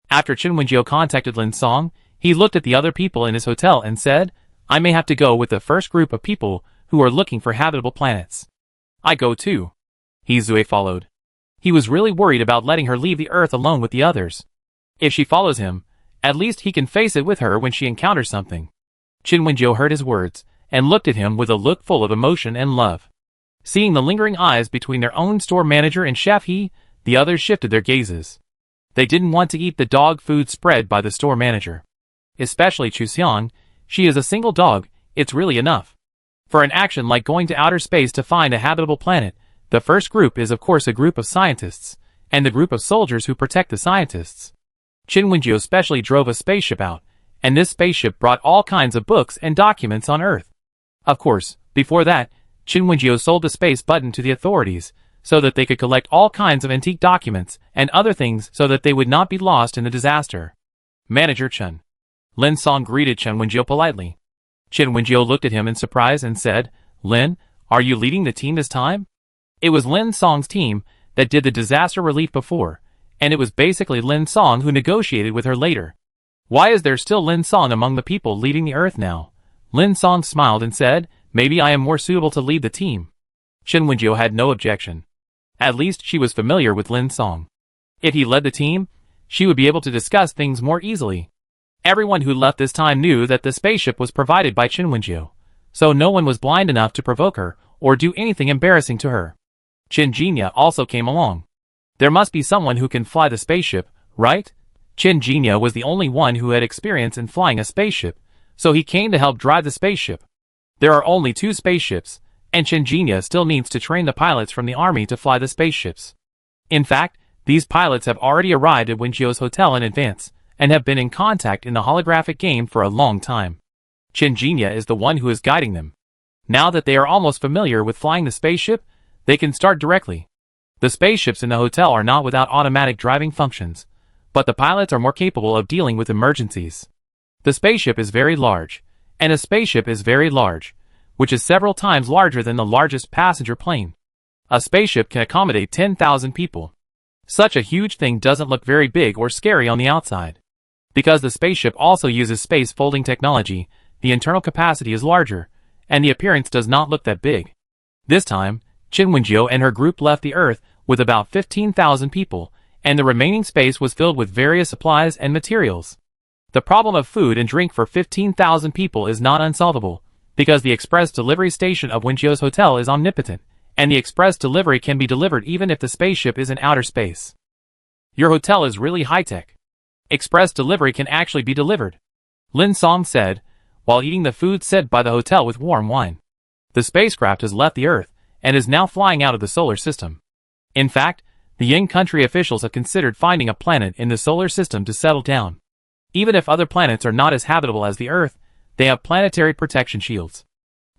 After Qin Wenjiu contacted Lin Song, he looked at the other people in his hotel and said, I may have to go with the first group of people who are looking for habitable planets. I go too. He Zui followed. He was really worried about letting her leave the Earth alone with the others. If she follows him, at least he can face it with her when she encounters something. Qin Wenjiu heard his words and looked at him with a look full of emotion and love. Seeing the lingering eyes between their own store manager and Chef He, the others shifted their gazes. They didn't want to eat the dog food spread by the store manager. Especially Chu Xiang, she is a single dog, it's really enough. For an action like going to outer space to find a habitable planet, the first group is of course a group of scientists, and the group of soldiers who protect the scientists. Qin Wenjiu especially drove a spaceship out, and this spaceship brought all kinds of books and documents on Earth. Of course, before that, Qin Wenjiu sold the space button to the authorities, so that they could collect all kinds of antique documents and other things so that they would not be lost in the disaster. Manager Chen. Lin Song greeted Chen Wenjiu politely. Chen Wenjiu looked at him in surprise and said, "Lin, are you leading the team this time?" It was Lin Song's team that did the disaster relief before, and it was basically Lin Song who negotiated with her later. Why is there still Lin Song among the people leading the earth now? Lin Song smiled and said, "Maybe I am more suitable to lead the team." Chen Wenjiu had no objection. At least she was familiar with Lin Song. If he led the team, she would be able to discuss things more easily. Everyone who left this time knew that the spaceship was provided by Chen Wenjiu, so no one was blind enough to provoke her or do anything embarrassing to her. Chen Jinya also came along. There must be someone who can fly the spaceship, right? Chen Jinya was the only one who had experience in flying a spaceship, so he came to help drive the spaceship. There are only 2 spaceships, and Chen Jinya still needs to train the pilots from the army to fly the spaceships. In fact, these pilots have already arrived at Wenjiu's hotel in advance, and have been in contact in the holographic game for a long time. Chen Jinya is the one who is guiding them. Now that they are almost familiar with flying the spaceship, they can start directly. The spaceships in the hotel are not without automatic driving functions, but the pilots are more capable of dealing with emergencies. The spaceship is very large, and a spaceship is very large, which is several times larger than the largest passenger plane. A spaceship can accommodate 10,000 people. Such a huge thing doesn't look very big or scary on the outside. Because the spaceship also uses space folding technology, the internal capacity is larger, and the appearance does not look that big. This time, Chen Wenjiu and her group left the Earth with about 15,000 people, and the remaining space was filled with various supplies and materials. The problem of food and drink for 15,000 people is not unsolvable, because the express delivery station of Wenjiu's hotel is omnipotent, and the express delivery can be delivered even if the spaceship is in outer space. Your hotel is really high-tech. Express delivery can actually be delivered, Lin Song said, while eating the food sent by the hotel with warm wine. The spacecraft has left the Earth, and is now flying out of the solar system. In fact, the Yin country officials have considered finding a planet in the solar system to settle down. Even if other planets are not as habitable as the Earth, they have planetary protection shields.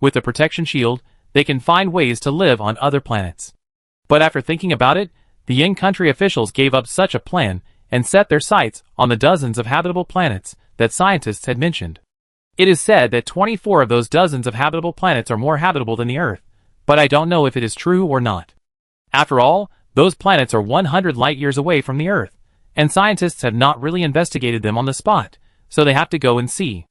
With the protection shield, they can find ways to live on other planets. But after thinking about it, the Yin country officials gave up such a plan and set their sights on the dozens of habitable planets that scientists had mentioned. It is said that 24 of those dozens of habitable planets are more habitable than the Earth, but I don't know if it is true or not. After all, those planets are 100 light-years away from the Earth, and scientists have not really investigated them on the spot, so they have to go and see.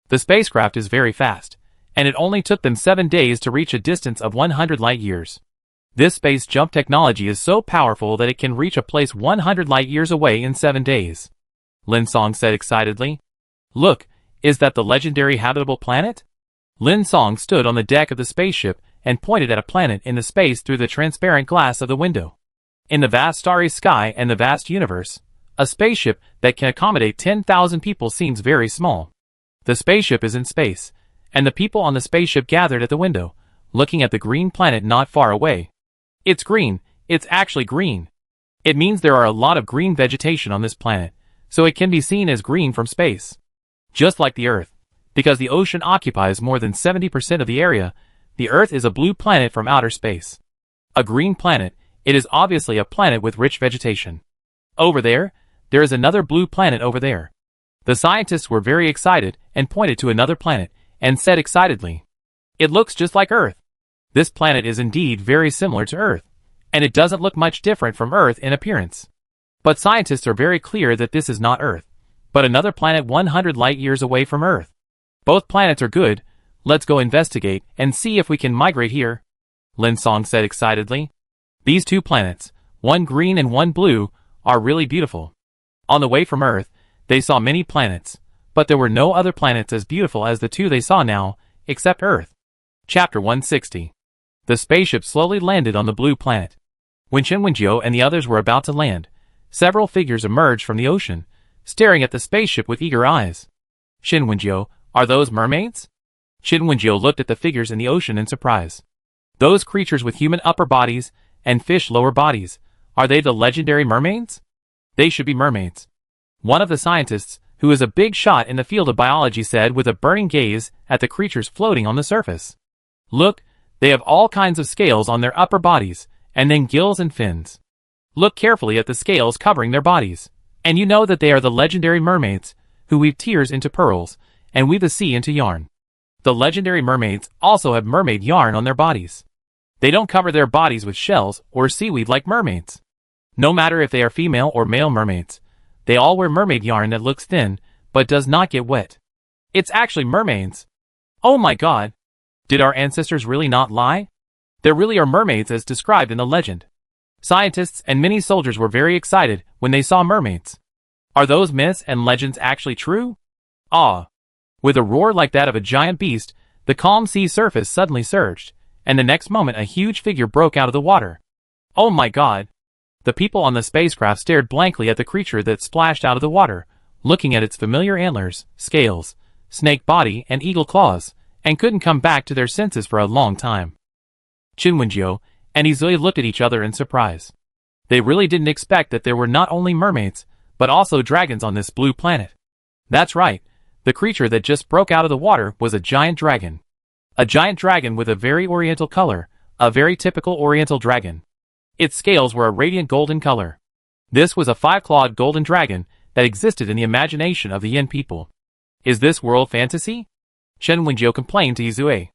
The spacecraft is very fast, and it only took them 7 days to reach a distance of 100 light-years. This space jump technology is so powerful that it can reach a place 100 light-years away in 7 days. Lin Song said excitedly. Look, is that the legendary habitable planet? Lin Song stood on the deck of the spaceship and pointed at a planet in the space through the transparent glass of the window. In the vast starry sky and the vast universe, a spaceship that can accommodate 10,000 people seems very small. The spaceship is in space, and the people on the spaceship gathered at the window, looking at the green planet not far away. It's green, it's actually green. It means there are a lot of green vegetation on this planet, so it can be seen as green from space. Just like the Earth, because the ocean occupies more than 70% of the area, the Earth is a blue planet from outer space. A green planet, it is obviously a planet with rich vegetation. Over there is another blue planet over there. The scientists were very excited and pointed to another planet and said excitedly, "It looks just like Earth." This planet is indeed very similar to Earth, and it doesn't look much different from Earth in appearance. But scientists are very clear that this is not Earth, but another planet 100 light-years away from Earth. Both planets are good. Let's go investigate and see if we can migrate here, Lin Song said excitedly. These 2 planets, one green and one blue, are really beautiful. On the way from Earth, they saw many planets, but there were no other planets as beautiful as the 2 they saw now, except Earth. Chapter 160. The spaceship slowly landed on the blue planet. When Chen Wenjiu and the others were about to land, several figures emerged from the ocean, staring at the spaceship with eager eyes. Chen Wenjiu, are those mermaids? Chen Wenjiu looked at the figures in the ocean in surprise. Those creatures with human upper bodies and fish lower bodies, are they the legendary mermaids? They should be mermaids. One of the scientists, who is a big shot in the field of biology, said with a burning gaze at the creatures floating on the surface. Look, they have all kinds of scales on their upper bodies, and then gills and fins. Look carefully at the scales covering their bodies, and you know that they are the legendary mermaids, who weave tears into pearls, and weave the sea into yarn. The legendary mermaids also have mermaid yarn on their bodies. They don't cover their bodies with shells or seaweed like mermaids. No matter if they are female or male mermaids, they all wear mermaid yarn that looks thin, but does not get wet. It's actually mermaids. Oh my god! Did our ancestors really not lie? There really are mermaids as described in the legend. Scientists and many soldiers were very excited when they saw mermaids. Are those myths and legends actually true? Ah! With a roar like that of a giant beast, the calm sea surface suddenly surged, and the next moment a huge figure broke out of the water. Oh my god! The people on the spacecraft stared blankly at the creature that splashed out of the water, looking at its familiar antlers, scales, snake body, and eagle claws, and couldn't come back to their senses for a long time. Chinwenjio and Izui looked at each other in surprise. They really didn't expect that there were not only mermaids, but also dragons on this blue planet. That's right, the creature that just broke out of the water was a giant dragon. A giant dragon with a very oriental color, a very typical oriental dragon. Its scales were a radiant golden color. This was a 5-clawed golden dragon that existed in the imagination of the Yin people. Is this world fantasy? Chen Wenjiu complained to Izue.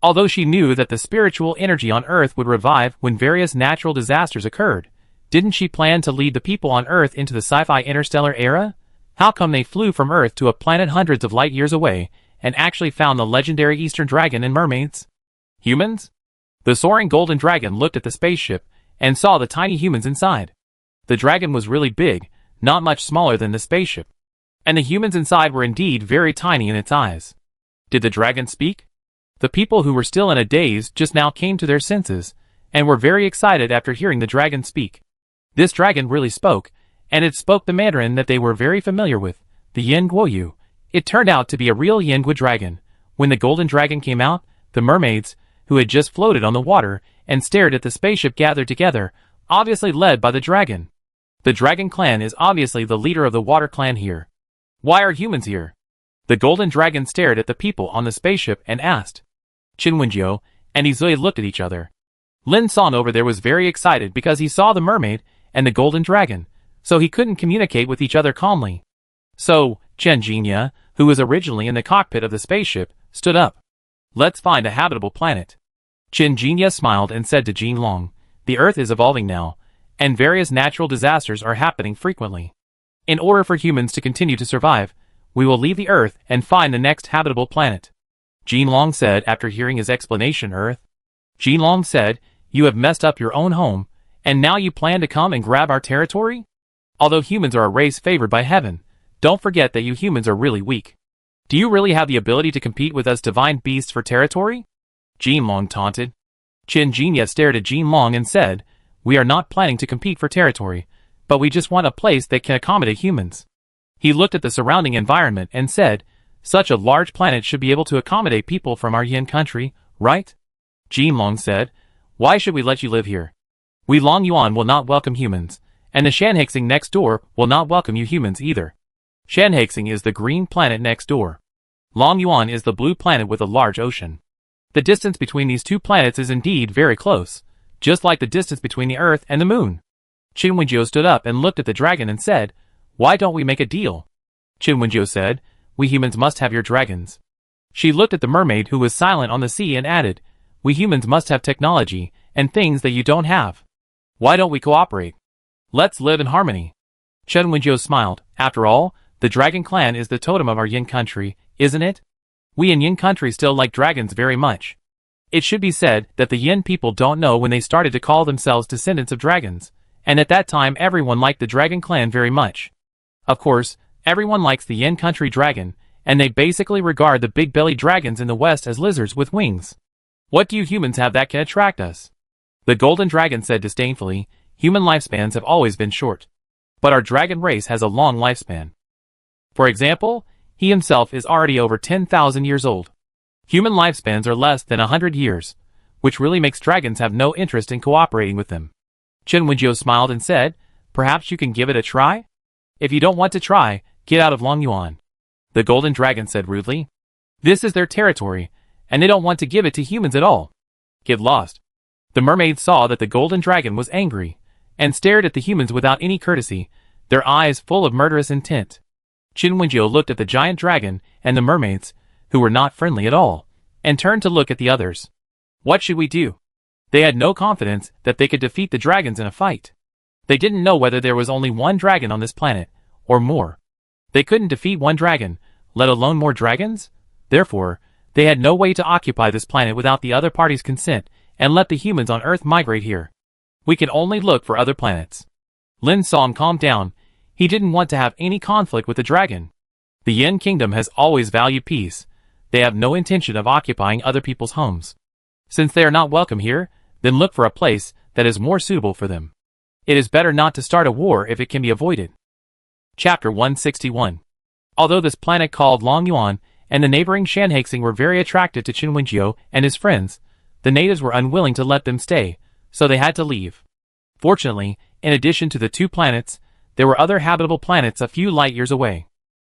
Although she knew that the spiritual energy on Earth would revive when various natural disasters occurred, didn't she plan to lead the people on Earth into the sci-fi interstellar era? How come they flew from Earth to a planet hundreds of light years away and actually found the legendary Eastern Dragon and mermaids? Humans? The soaring golden dragon looked at the spaceship and saw the tiny humans inside. The dragon was really big, not much smaller than the spaceship. And the humans inside were indeed very tiny in its eyes. Did the dragon speak? The people who were still in a daze just now came to their senses, and were very excited after hearing the dragon speak. This dragon really spoke, and it spoke the Mandarin that they were very familiar with, the Yin Guoyu. It turned out to be a real Yin Gua dragon. When the golden dragon came out, the mermaids, who had just floated on the water and stared at the spaceship gathered together, obviously led by the dragon. The dragon clan is obviously the leader of the water clan here. Why are humans here? The golden dragon stared at the people on the spaceship and asked. Chinwenjiu and Izui looked at each other. Lin San over there was very excited because he saw the mermaid and the golden dragon, so he couldn't communicate with each other calmly. So, Chen Jinya, who was originally in the cockpit of the spaceship, stood up. Let's find a habitable planet. Chen Jinya smiled and said to Jin Long, the Earth is evolving now, and various natural disasters are happening frequently. In order for humans to continue to survive, we will leave the Earth and find the next habitable planet. Jin Long said after hearing his explanation. Earth? Jin Long said, you have messed up your own home, and now you plan to come and grab our territory? Although humans are a race favored by heaven, don't forget that you humans are really weak. Do you really have the ability to compete with us divine beasts for territory? Jin Long taunted. Chen Jinya stared at Jin Long and said, we are not planning to compete for territory, but we just want a place that can accommodate humans. He looked at the surrounding environment and said, such a large planet should be able to accommodate people from our Yin country, right? Jin Long said, why should we let you live here? We Long Yuan will not welcome humans, and the Shanhaixing next door will not welcome you humans either. Shanhaixing is the green planet next door. Long Yuan is the blue planet with a large ocean. The distance between these two planets is indeed very close, just like the distance between the Earth and the Moon. Qin Wenjiu stood up and looked at the dragon and said, why don't we make a deal? Qin Wenjiu said, we humans must have your dragons. She looked at the mermaid who was silent on the sea and added, we humans must have technology and things that you don't have. Why don't we cooperate? Let's live in harmony. Chen Wenjiu smiled. After all, the dragon clan is the totem of our Yin country, isn't it? We in Yin country still like dragons very much. It should be said that the Yin people don't know when they started to call themselves descendants of dragons, and at that time everyone liked the dragon clan very much. Of course, everyone likes the Yin country dragon, and they basically regard the big-bellied dragons in the West as lizards with wings. What do you humans have that can attract us? The golden dragon said disdainfully, human lifespans have always been short. But our dragon race has a long lifespan. For example, he himself is already over 10,000 years old. Human lifespans are less than 100 years, which really makes dragons have no interest in cooperating with them. Chen Wenjiu smiled and said, perhaps you can give it a try? If you don't want to try, get out of Long Yuan. The golden dragon said rudely. This is their territory, and they don't want to give it to humans at all. Get lost. The mermaids saw that the golden dragon was angry, and stared at the humans without any courtesy, their eyes full of murderous intent. Qin Wenjiu looked at the giant dragon and the mermaids, who were not friendly at all, and turned to look at the others. What should we do? They had no confidence that they could defeat the dragons in a fight. They didn't know whether there was only one dragon on this planet, or more. They couldn't defeat one dragon, let alone more dragons. Therefore, they had no way to occupy this planet without the other party's consent and let the humans on Earth migrate here. We can only look for other planets. Lin Song calmed down. He didn't want to have any conflict with the dragon. The Yin Kingdom has always valued peace. They have no intention of occupying other people's homes. Since they are not welcome here, then look for a place that is more suitable for them. It is better not to start a war if it can be avoided. Chapter 161. Although this planet called Longyuan and the neighboring Shanhaixing were very attracted to Qin Wenjiu and his friends, the natives were unwilling to let them stay, so they had to leave. Fortunately, in addition to the two planets, there were other habitable planets a few light years away.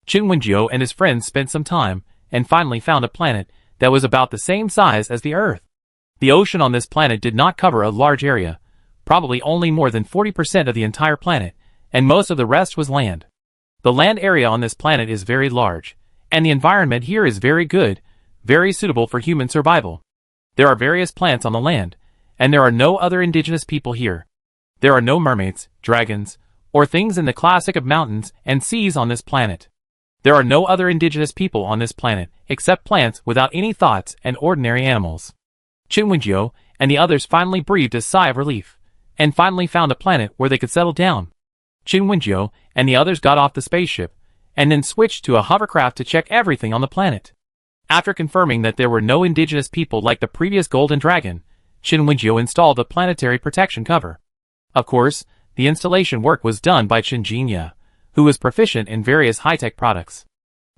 Qin Wenjiu and his friends spent some time, and finally found a planet that was about the same size as the Earth. The ocean on this planet did not cover a large area, probably only more than 40% of the entire planet, and most of the rest was land. The land area on this planet is very large, and the environment here is very good, very suitable for human survival. There are various plants on the land, and there are no other indigenous people here. There are no mermaids, dragons, or things in the classic of mountains and seas on this planet. There are no other indigenous people on this planet, except plants without any thoughts and ordinary animals. Qin Wenjiu and the others finally breathed a sigh of relief, and finally found a planet where they could settle down. Qin Wenjiu and the others got off the spaceship, and then switched to a hovercraft to check everything on the planet. After confirming that there were no indigenous people like the previous Golden Dragon, Qin Wenjiu installed the planetary protection cover. Of course, the installation work was done by Qin Jinya, who was proficient in various high-tech products.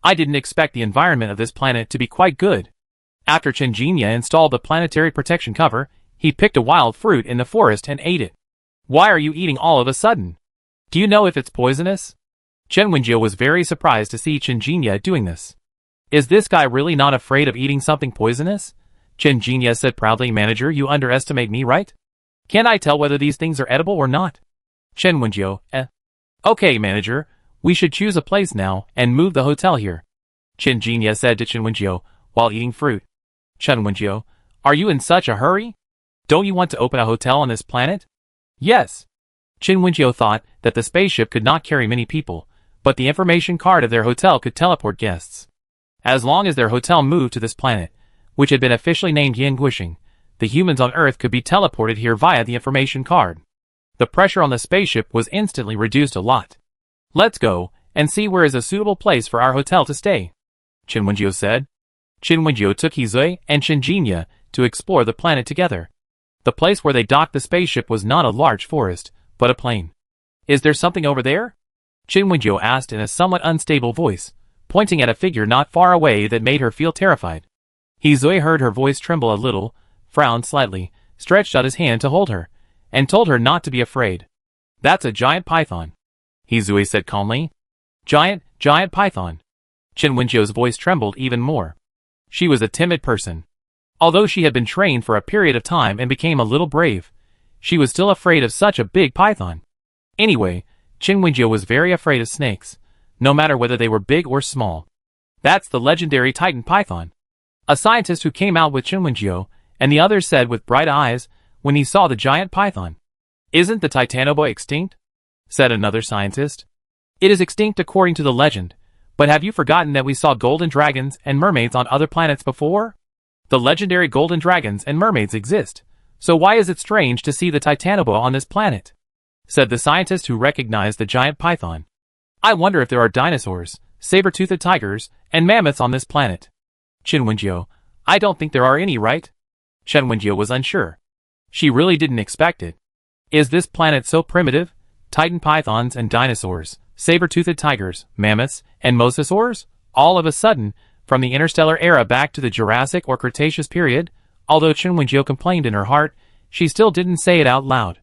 I didn't expect the environment of this planet to be quite good. After Qin Jinya installed the planetary protection cover, he picked a wild fruit in the forest and ate it. Why are you eating all of a sudden? Do you know if it's poisonous? Qin Wenjiu was very surprised to see Qin Jinya doing this. Is this guy really not afraid of eating something poisonous? Qin Jinya said proudly. Manager, you underestimate me, right? Can't I tell whether these things are edible or not? Qin Wenjiu, Okay, manager, we should choose a place now and move the hotel here. Qin Jinya said to Qin Wenjiu while eating fruit. Qin Wenjiu, are you in such a hurry? Don't you want to open a hotel on this planet? Yes. Qin Wenjiu thought that the spaceship could not carry many people, but the information card of their hotel could teleport guests. As long as their hotel moved to this planet, which had been officially named Yanguishing, the humans on Earth could be teleported here via the information card. The pressure on the spaceship was instantly reduced a lot. Let's go and see where is a suitable place for our hotel to stay, Qin Wenjiu said. Qin Wenjiu took Hizui and Qin Jinya to explore the planet together. The place where they docked the spaceship was not a large forest, but a plain. Is there something over there? Qin Wenjiu asked in a somewhat unstable voice, pointing at a figure not far away that made her feel terrified. Hizui heard her voice tremble a little, frowned slightly, stretched out his hand to hold her, and told her not to be afraid. That's a giant python, Hizui said calmly. Giant python. Qin Wenjiu's voice trembled even more. She was a timid person. Although she had been trained for a period of time and became a little brave, she was still afraid of such a big python. Anyway, Qin Wenjiu was very afraid of snakes, no matter whether they were big or small. That's the legendary Titan python. A scientist who came out with Qin Wenjiu and the others said with bright eyes when he saw the giant python. Isn't the Titanoboa extinct? Said another scientist. It is extinct according to the legend, but have you forgotten that we saw golden dragons and mermaids on other planets before? The legendary golden dragons and mermaids exist, so why is it strange to see the Titanoboa on this planet? Said the scientist who recognized the giant python. I wonder if there are dinosaurs, saber-toothed tigers, and mammoths on this planet. Qin Wenjiu, I don't think there are any, right? Qin Wenjiu was unsure. She really didn't expect it. Is this planet so primitive? Titan pythons and dinosaurs, saber-toothed tigers, mammoths, and mosasaurs? All of a sudden, from the interstellar era back to the Jurassic or Cretaceous period, although Qin Wenjiu complained in her heart, she still didn't say it out loud.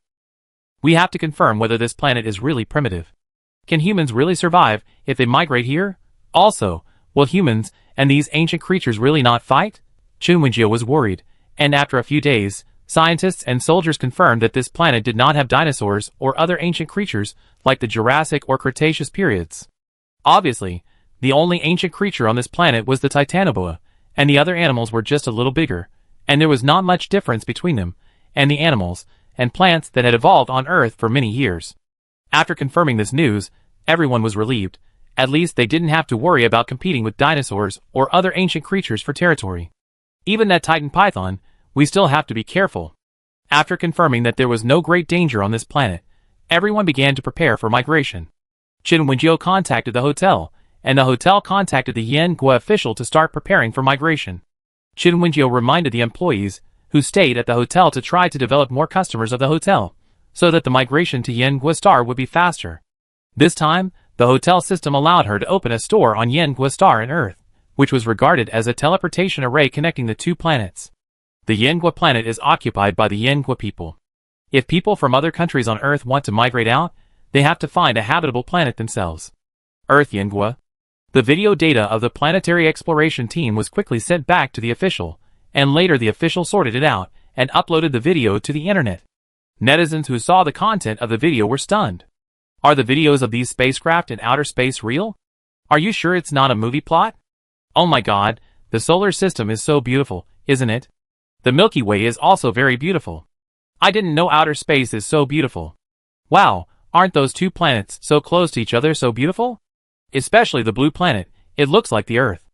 We have to confirm whether this planet is really primitive. Can humans really survive if they migrate here? Also, will humans and these ancient creatures really not fight? Qin Wenjiu was worried, and after a few days, Scientists and soldiers confirmed that this planet did not have dinosaurs or other ancient creatures like the Jurassic or Cretaceous periods. Obviously, the only ancient creature on this planet was the Titanoboa, and the other animals were just a little bigger, and there was not much difference between them and the animals and plants that had evolved on Earth for many years. After confirming this news, everyone was relieved. At least they didn't have to worry about competing with dinosaurs or other ancient creatures for territory. Even that Titan python, we still have to be careful. After confirming that there was no great danger on this planet, everyone began to prepare for migration. Qin Wenjiu contacted the hotel, and the hotel contacted the Yangua official to start preparing for migration. Qin Wenjiu reminded the employees who stayed at the hotel to try to develop more customers of the hotel, so that the migration to Yangua Star would be faster. This time, the hotel system allowed her to open a store on Yangua Star in Earth, which was regarded as a teleportation array connecting the two planets. The Yangua planet is occupied by the Yangua people. If people from other countries on Earth want to migrate out, they have to find a habitable planet themselves. Earth Yangua. The video data of the planetary exploration team was quickly sent back to the official, and later the official sorted it out and uploaded the video to the internet. Netizens who saw the content of the video were stunned. Are the videos of these spacecraft in outer space real? Are you sure it's not a movie plot? Oh my god, the solar system is so beautiful, isn't it? The Milky Way is also very beautiful. I didn't know outer space is so beautiful. Wow, aren't those two planets so close to each other so beautiful? Especially the blue planet, it looks like the Earth.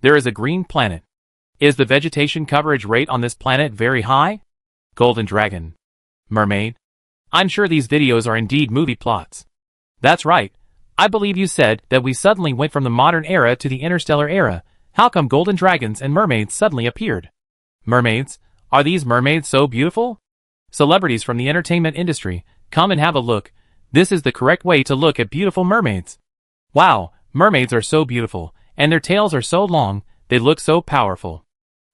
There is a green planet. Is the vegetation coverage rate on this planet very high? Golden Dragon. Mermaid. I'm sure these videos are indeed movie plots. That's right. I believe you said that we suddenly went from the modern era to the interstellar era. How come golden dragons and mermaids suddenly appeared? Mermaids? Are these mermaids so beautiful? Celebrities from the entertainment industry, come and have a look. This is the correct way to look at beautiful mermaids. Wow, mermaids are so beautiful, and their tails are so long, they look so powerful.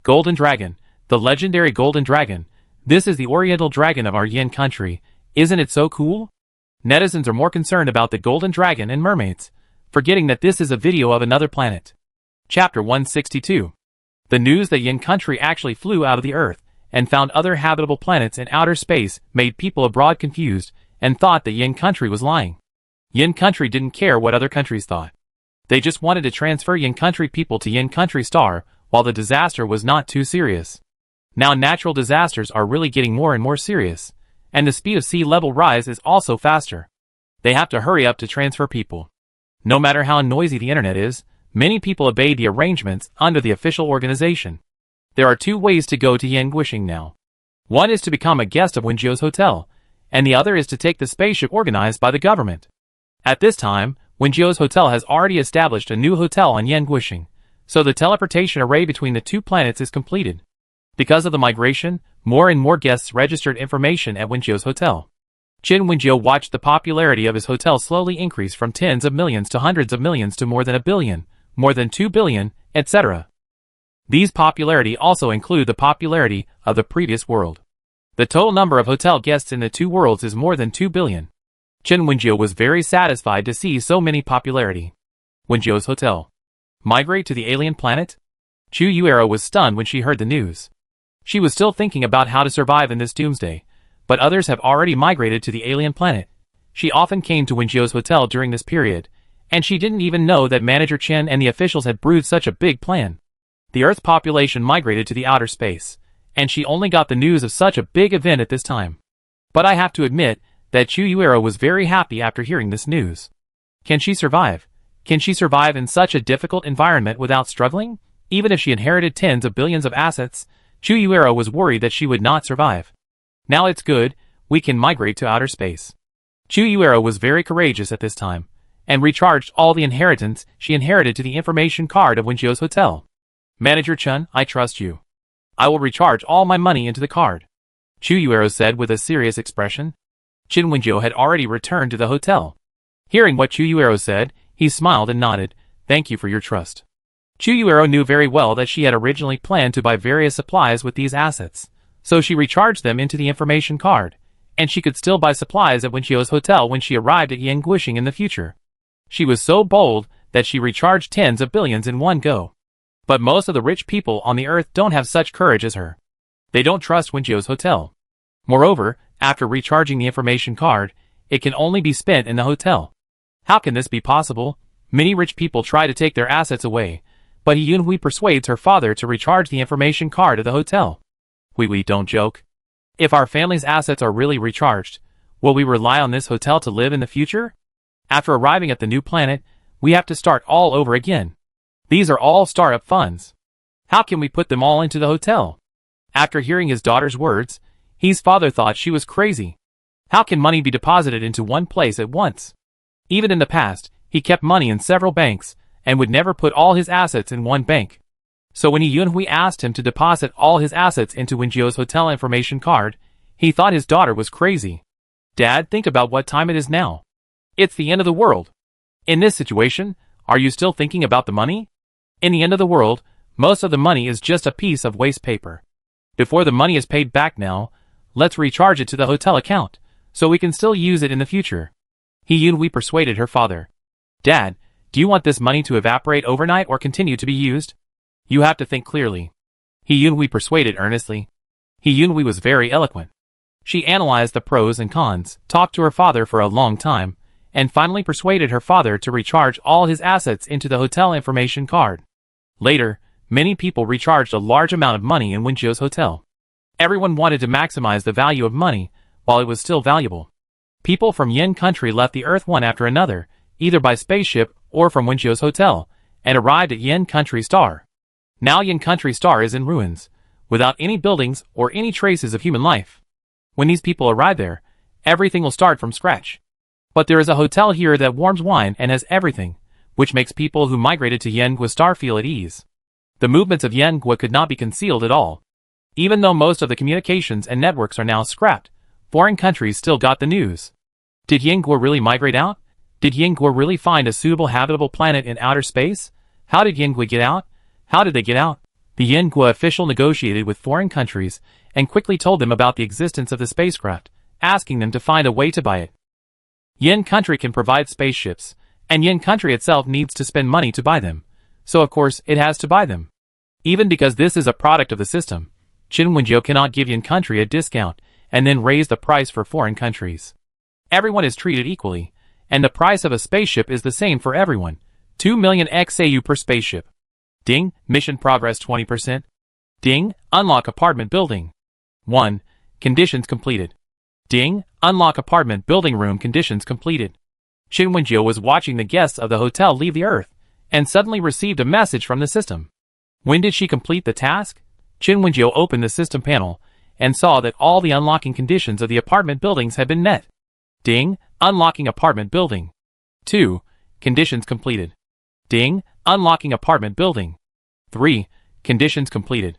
Golden Dragon, the legendary Golden Dragon. This is the oriental dragon of our Yin country. Isn't it so cool? Netizens are more concerned about the Golden Dragon and mermaids, forgetting that this is a video of another planet. Chapter 162. The news that Yin country actually flew out of the Earth and found other habitable planets in outer space made people abroad confused and thought that Yin country was lying. Yin country didn't care what other countries thought. They just wanted to transfer Yin country people to Yin country star while the disaster was not too serious. Now natural disasters are really getting more and more serious, and the speed of sea level rise is also faster. They have to hurry up to transfer people. No matter how noisy the internet is, many people obey the arrangements under the official organization. There are two ways to go to Yanguishing now. One is to become a guest of Wenjiu's hotel, and the other is to take the spaceship organized by the government. At this time, Wenjiu's hotel has already established a new hotel on Yanguishing, so the teleportation array between the two planets is completed. Because of the migration, more and more guests registered information at Wenjiu's hotel. Qin Wenjiu watched the popularity of his hotel slowly increase from tens of millions to hundreds of millions to more than 1 billion, more than 2 billion, etc. These popularity also include the popularity of the previous world. The total number of hotel guests in the two worlds is more than 2 billion. Qin Wenjiu was very satisfied to see so many popularity. Wenjiu's hotel. Migrate to the alien planet? Chu Yuero was stunned when she heard the news. She was still thinking about how to survive in this doomsday, but others have already migrated to the alien planet. She often came to Wenjiu's hotel during this period, and she didn't even know that Manager Chen and the officials had brewed such a big plan. The Earth population migrated to the outer space, and she only got the news of such a big event at this time. But I have to admit that Chu Yuero was very happy after hearing this news. Can she survive? Can she survive in such a difficult environment without struggling? Even if she inherited tens of billions of assets, Chu Yuero was worried that she would not survive. Now it's good, we can migrate to outer space. Chu Yuero was very courageous at this time, and recharged all the inheritance she inherited to the information card of Wenjiu's hotel. Manager Chen, I trust you. I will recharge all my money into the card. Chu Yuero said with a serious expression. Qin Wenjiu had already returned to the hotel. Hearing what Chu Yuero said, he smiled and nodded. Thank you for your trust. Chu Yuero knew very well that she had originally planned to buy various supplies with these assets, so she recharged them into the information card, and she could still buy supplies at Wenjiu's hotel when she arrived at Yanguishing in the future. She was so bold that she recharged tens of billions in one go. But most of the rich people on the earth don't have such courage as her. They don't trust Winjio's hotel. Moreover, after recharging the information card, it can only be spent in the hotel. How can this be possible? Many rich people try to take their assets away, but Yunhui persuades her father to recharge the information card at the hotel. We don't joke. If our family's assets are really recharged, will we rely on this hotel to live in the future? After arriving at the new planet, we have to start all over again. These are all startup funds. How can we put them all into the hotel? After hearing his daughter's words, his father thought she was crazy. How can money be deposited into one place at once? Even in the past, he kept money in several banks, and would never put all his assets in one bank. So when Yunhui asked him to deposit all his assets into Winjio's hotel information card, he thought his daughter was crazy. Dad, think about what time it is now. It's the end of the world. In this situation, are you still thinking about the money? In the end of the world, most of the money is just a piece of waste paper. Before the money is paid back now, let's recharge it to the hotel account, so we can still use it in the future. Yunhui persuaded her father. Dad, do you want this money to evaporate overnight or continue to be used? You have to think clearly. Yunhui persuaded earnestly. Yunhui was very eloquent. She analyzed the pros and cons, talked to her father for a long time, and finally persuaded her father to recharge all his assets into the hotel information card. Later, many people recharged a large amount of money in Winjio's hotel. Everyone wanted to maximize the value of money while it was still valuable. People from Yin country left the Earth one after another, either by spaceship or from Winjio's hotel, and arrived at Yin country star. Now Yin country star is in ruins, without any buildings or any traces of human life. When these people arrive there, everything will start from scratch. But there is a hotel here that warms wine and has everything, which makes people who migrated to Yangua Star feel at ease. The movements of Yangua could not be concealed at all. Even though most of the communications and networks are now scrapped, foreign countries still got the news. Did Yangua really migrate out? Did Yangua really find a suitable habitable planet in outer space? How did Yangua get out? How did they get out? The Yangua official negotiated with foreign countries and quickly told them about the existence of the spacecraft, asking them to find a way to buy it. Yin country can provide spaceships, and Yin country itself needs to spend money to buy them, so of course it has to buy them. Even because this is a product of the system, Qin Wenjiu cannot give Yin country a discount and then raise the price for foreign countries. Everyone is treated equally, and the price of a spaceship is the same for everyone, 2 million XAU per spaceship. Ding, mission progress 20%. Ding, unlock apartment building. 1. Conditions completed. Ding, unlock apartment building room conditions completed. Qin Wenjiu was watching the guests of the hotel leave the Earth, and suddenly received a message from the system. When did she complete the task? Qin Wenjiu opened the system panel, and saw that all the unlocking conditions of the apartment buildings had been met. Ding, unlocking apartment building. 2. Conditions completed. Ding, unlocking apartment building. 3. Conditions completed.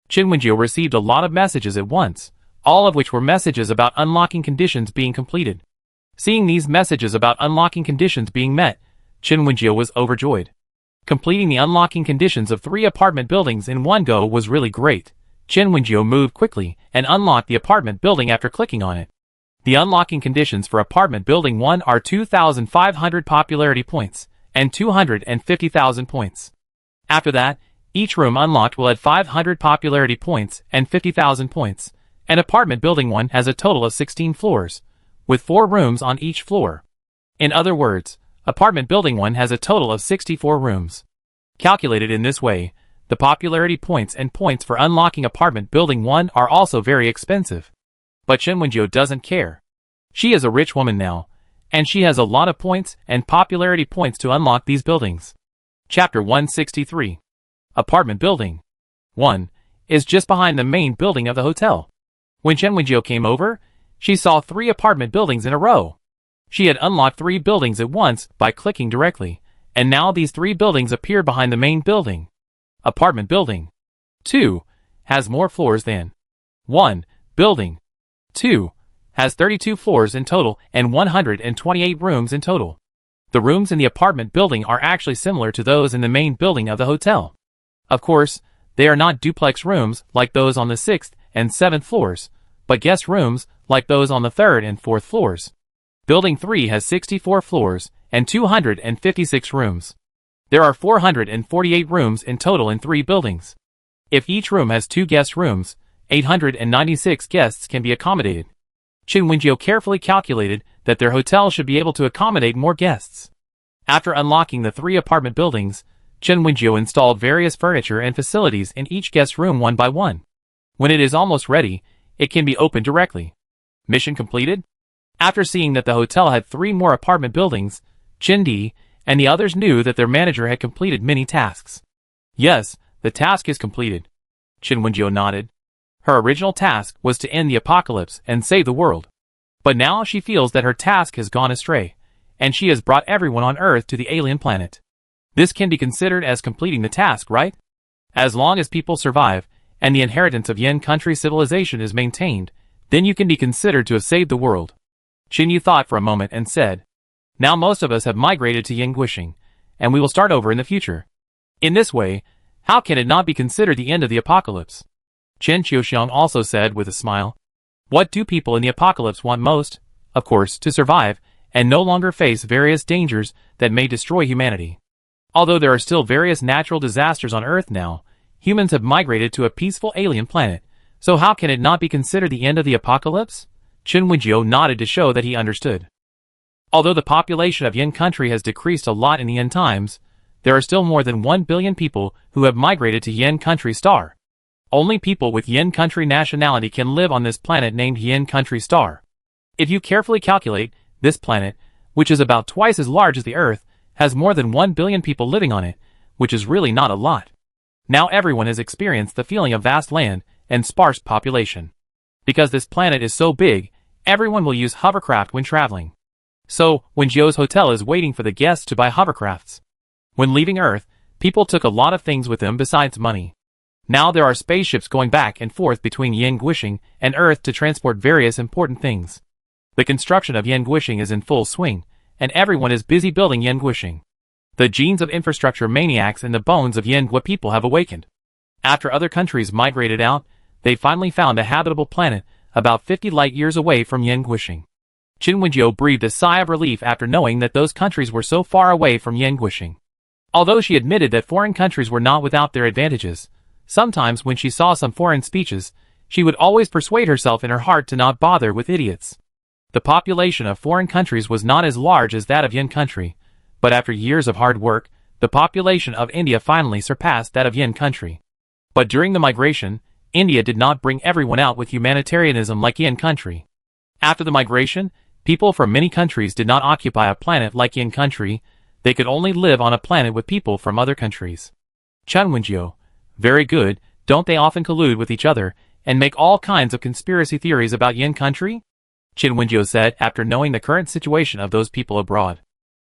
Qin Wenjiu received a lot of messages at once, all of which were messages about unlocking conditions being completed. Seeing these messages about unlocking conditions being met, Qin Wenjiu was overjoyed. Completing the unlocking conditions of 3 apartment buildings in one go was really great. Qin Wenjiu moved quickly and unlocked the apartment building after clicking on it. The unlocking conditions for apartment building 1 are 2,500 popularity points and 250,000 points. After that, each room unlocked will add 500 popularity points and 50,000 points, and apartment building 1 has a total of 16 floors, with 4 rooms on each floor. In other words, apartment building 1 has a total of 64 rooms. Calculated in this way, the popularity points and points for unlocking apartment building 1 are also very expensive. But Qin Wenjiu doesn't care. She is a rich woman now, and she has a lot of points and popularity points to unlock these buildings. Chapter 163. Apartment Building 1 is just behind the main building of the hotel. When Qin Wenjiu came over, she saw 3 apartment buildings in a row. She had unlocked 3 buildings at once by clicking directly, and now these 3 buildings appear behind the main building. Apartment Building 2 has more floors than 1 building. 2 has 32 floors in total and 128 rooms in total. The rooms in the apartment building are actually similar to those in the main building of the hotel. Of course, they are not duplex rooms like those on the 6th and 7th floors, but guest rooms like those on the 3rd and 4th floors. Building 3 has 64 floors and 256 rooms. There are 448 rooms in total in 3 buildings. If each room has 2 guest rooms, 896 guests can be accommodated. Chen Wenjiu carefully calculated that their hotel should be able to accommodate more guests. After unlocking the 3 apartment buildings, Chen Wenjiu installed various furniture and facilities in each guest room one by one. When it is almost ready, it can be opened directly. Mission completed? After seeing that the hotel had 3 more apartment buildings, Chen Di and the others knew that their manager had completed many tasks. Yes, the task is completed. Chen Wenjiu nodded. Her original task was to end the apocalypse and save the world. But now she feels that her task has gone astray, and she has brought everyone on Earth to the alien planet. This can be considered as completing the task, right? As long as people survive, and the inheritance of Yin country civilization is maintained, then you can be considered to have saved the world. Qin Yu thought for a moment and said, now most of us have migrated to Yin Guixing, and we will start over in the future. In this way, how can it not be considered the end of the apocalypse? Chen Qiuxiang also said with a smile, what do people in the apocalypse want most? Of course, to survive, and no longer face various dangers that may destroy humanity. Although there are still various natural disasters on Earth now, humans have migrated to a peaceful alien planet, so how can it not be considered the end of the apocalypse? Chen Wenjiu nodded to show that he understood. Although the population of Yin country has decreased a lot in the end times, there are still more than 1 billion people who have migrated to Yin country star. Only people with Yin country nationality can live on this planet named Yin country star. If you carefully calculate, this planet, which is about twice as large as the Earth, has more than 1 billion people living on it, which is really not a lot. Now everyone has experienced the feeling of vast land and sparse population. Because this planet is so big, everyone will use hovercraft when traveling. So, Wenjiu's hotel is waiting for the guests to buy hovercrafts. When leaving Earth, people took a lot of things with them besides money. Now there are spaceships going back and forth between Yin Guixing and Earth to transport various important things. The construction of Yin Guixing is in full swing, and everyone is busy building Yin Guixing. The genes of infrastructure maniacs in the bones of Yin Gua people have awakened. After other countries migrated out, they finally found a habitable planet about 50 light years away from Yin Guixing. Chen Wenjiu breathed a sigh of relief after knowing that those countries were so far away from Yin Guixing. Although she admitted that foreign countries were not without their advantages, sometimes when she saw some foreign speeches, she would always persuade herself in her heart to not bother with idiots. The population of foreign countries was not as large as that of Yin country, but after years of hard work, the population of India finally surpassed that of Yin country. But during the migration, India did not bring everyone out with humanitarianism like Yin country. After the migration, people from many countries did not occupy a planet like Yin country, they could only live on a planet with people from other countries. Chen Wenjiu, very good, don't they often collude with each other, and make all kinds of conspiracy theories about Yin country? Chen Wenjiu said after knowing the current situation of those people abroad.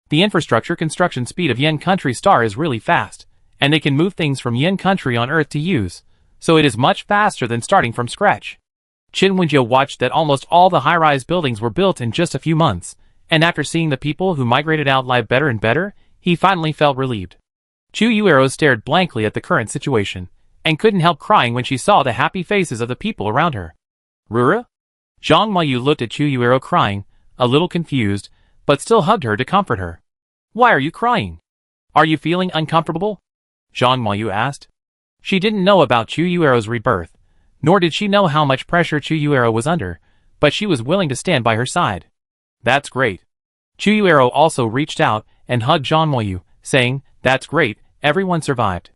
The infrastructure construction speed of Yin country star is really fast, and they can move things from Yin country on Earth to use, so it is much faster than starting from scratch. Chen Wenjiu watched that almost all the high-rise buildings were built in just a few months, and after seeing the people who migrated out live better and better, he finally felt relieved. Chu Yuero stared blankly at the current situation, and couldn't help crying when she saw the happy faces of the people around her. Rura? Zhang Mayu looked at Chu Yuero crying, a little confused, but still hugged her to comfort her. Why are you crying? Are you feeling uncomfortable? Zhang Mayu asked. She didn't know about Chu Yuero's rebirth, nor did she know how much pressure Chu Yuero was under, but she was willing to stand by her side. That's great. Chu Yuero also reached out and hugged Zhang Mayu, saying, that's great, everyone survived.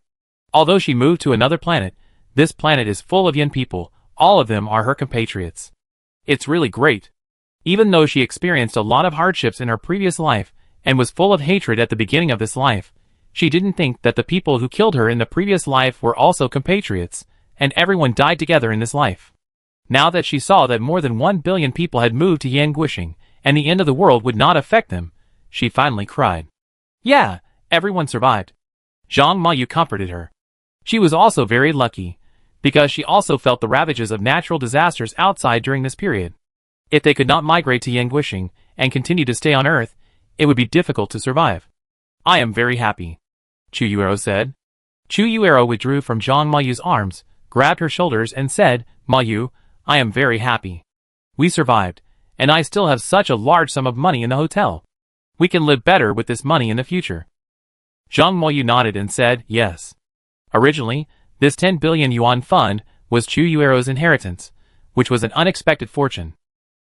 Although she moved to another planet, this planet is full of Yin people, all of them are her compatriots. It's really great. Even though she experienced a lot of hardships in her previous life, and was full of hatred at the beginning of this life, she didn't think that the people who killed her in the previous life were also compatriots, and everyone died together in this life. Now that she saw that more than 1 billion people had moved to Yin Guixing, and the end of the world would not affect them, she finally cried. Yeah, everyone survived. Zhang Mayu comforted her. She was also very lucky, because she also felt the ravages of natural disasters outside during this period. If they could not migrate to Yin Guixing, and continue to stay on Earth, it would be difficult to survive. I am very happy, Chu Yuero said. Chu Yuero withdrew from Zhang Mayu's arms, grabbed her shoulders and said, Mayu, I am very happy. We survived, and I still have such a large sum of money in the hotel. We can live better with this money in the future. Zhang Mayu nodded and said, yes. Originally, this 10 billion yuan fund was Chu Yuero's inheritance, which was an unexpected fortune.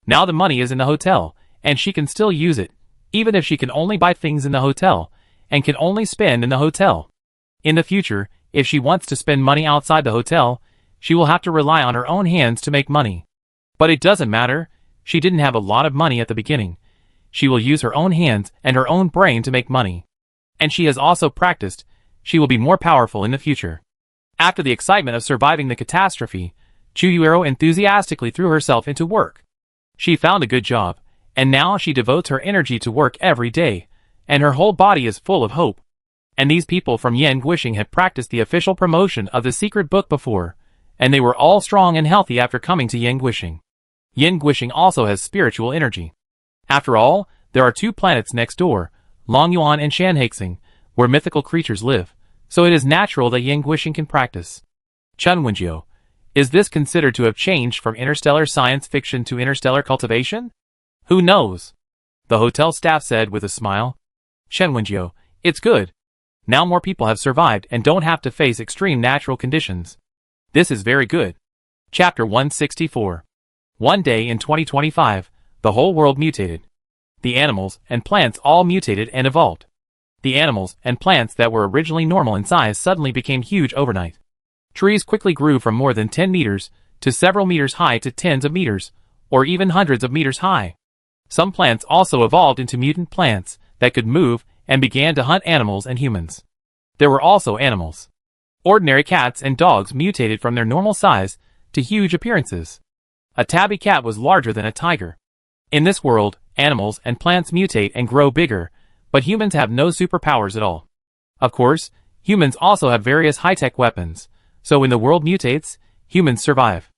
Now the money is in the hotel, and she can still use it, even if she can only buy things in the hotel, and can only spend in the hotel. In the future, if she wants to spend money outside the hotel, she will have to rely on her own hands to make money. But it doesn't matter, she didn't have a lot of money at the beginning. She will use her own hands and her own brain to make money. And she has also practiced, she will be more powerful in the future. After the excitement of surviving the catastrophe, Chu Yuero enthusiastically threw herself into work. She found a good job, and now she devotes her energy to work every day, and her whole body is full of hope. And these people from Yan Guishing had practiced the official promotion of the secret book before, and they were all strong and healthy after coming to Yan Guishing. Yan Guishing also has spiritual energy. After all, there are two planets next door, Longyuan and Shanhaixing, where mythical creatures live, so it is natural that Yan Guishing can practice. Chen Wenjiu, is this considered to have changed from interstellar science fiction to interstellar cultivation? Who knows? The hotel staff said with a smile. Chen Wenjiu, it's good. Now more people have survived and don't have to face extreme natural conditions. This is very good. Chapter 164. One day in 2025, the whole world mutated. The animals and plants all mutated and evolved. The animals and plants that were originally normal in size suddenly became huge overnight. Trees quickly grew from more than 10 meters to several meters high to tens of meters, or even hundreds of meters high. Some plants also evolved into mutant plants that could move and began to hunt animals and humans. There were also animals. Ordinary cats and dogs mutated from their normal size to huge appearances. A tabby cat was larger than a tiger. In this world, animals and plants mutate and grow bigger, but humans have no superpowers at all. Of course, humans also have various high-tech weapons, so when the world mutates, humans survive.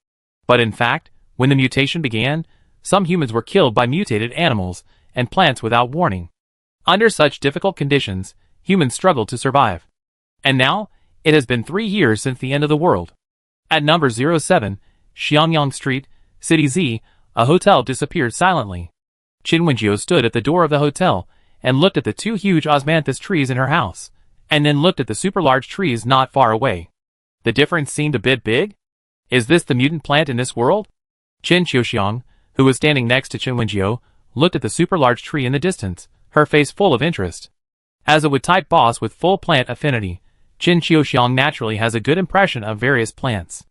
But in fact, when the mutation began, some humans were killed by mutated animals and plants without warning. Under such difficult conditions, humans struggled to survive. And now, it has been 3 years since the end of the world. At number 07, Xiangyang Street, City Z, a hotel disappeared silently. Qin Wenjiu stood at the door of the hotel and looked at the 2 huge osmanthus trees in her house, and then looked at the super large trees not far away. The difference seemed a bit big? Is this the mutant plant in this world? Qin Qiuxiang, who was standing next to Qin Wenjiu, looked at the super large tree in the distance, her face full of interest. As a wood-type boss with full plant affinity, Qin Qiuxiang naturally has a good impression of various plants.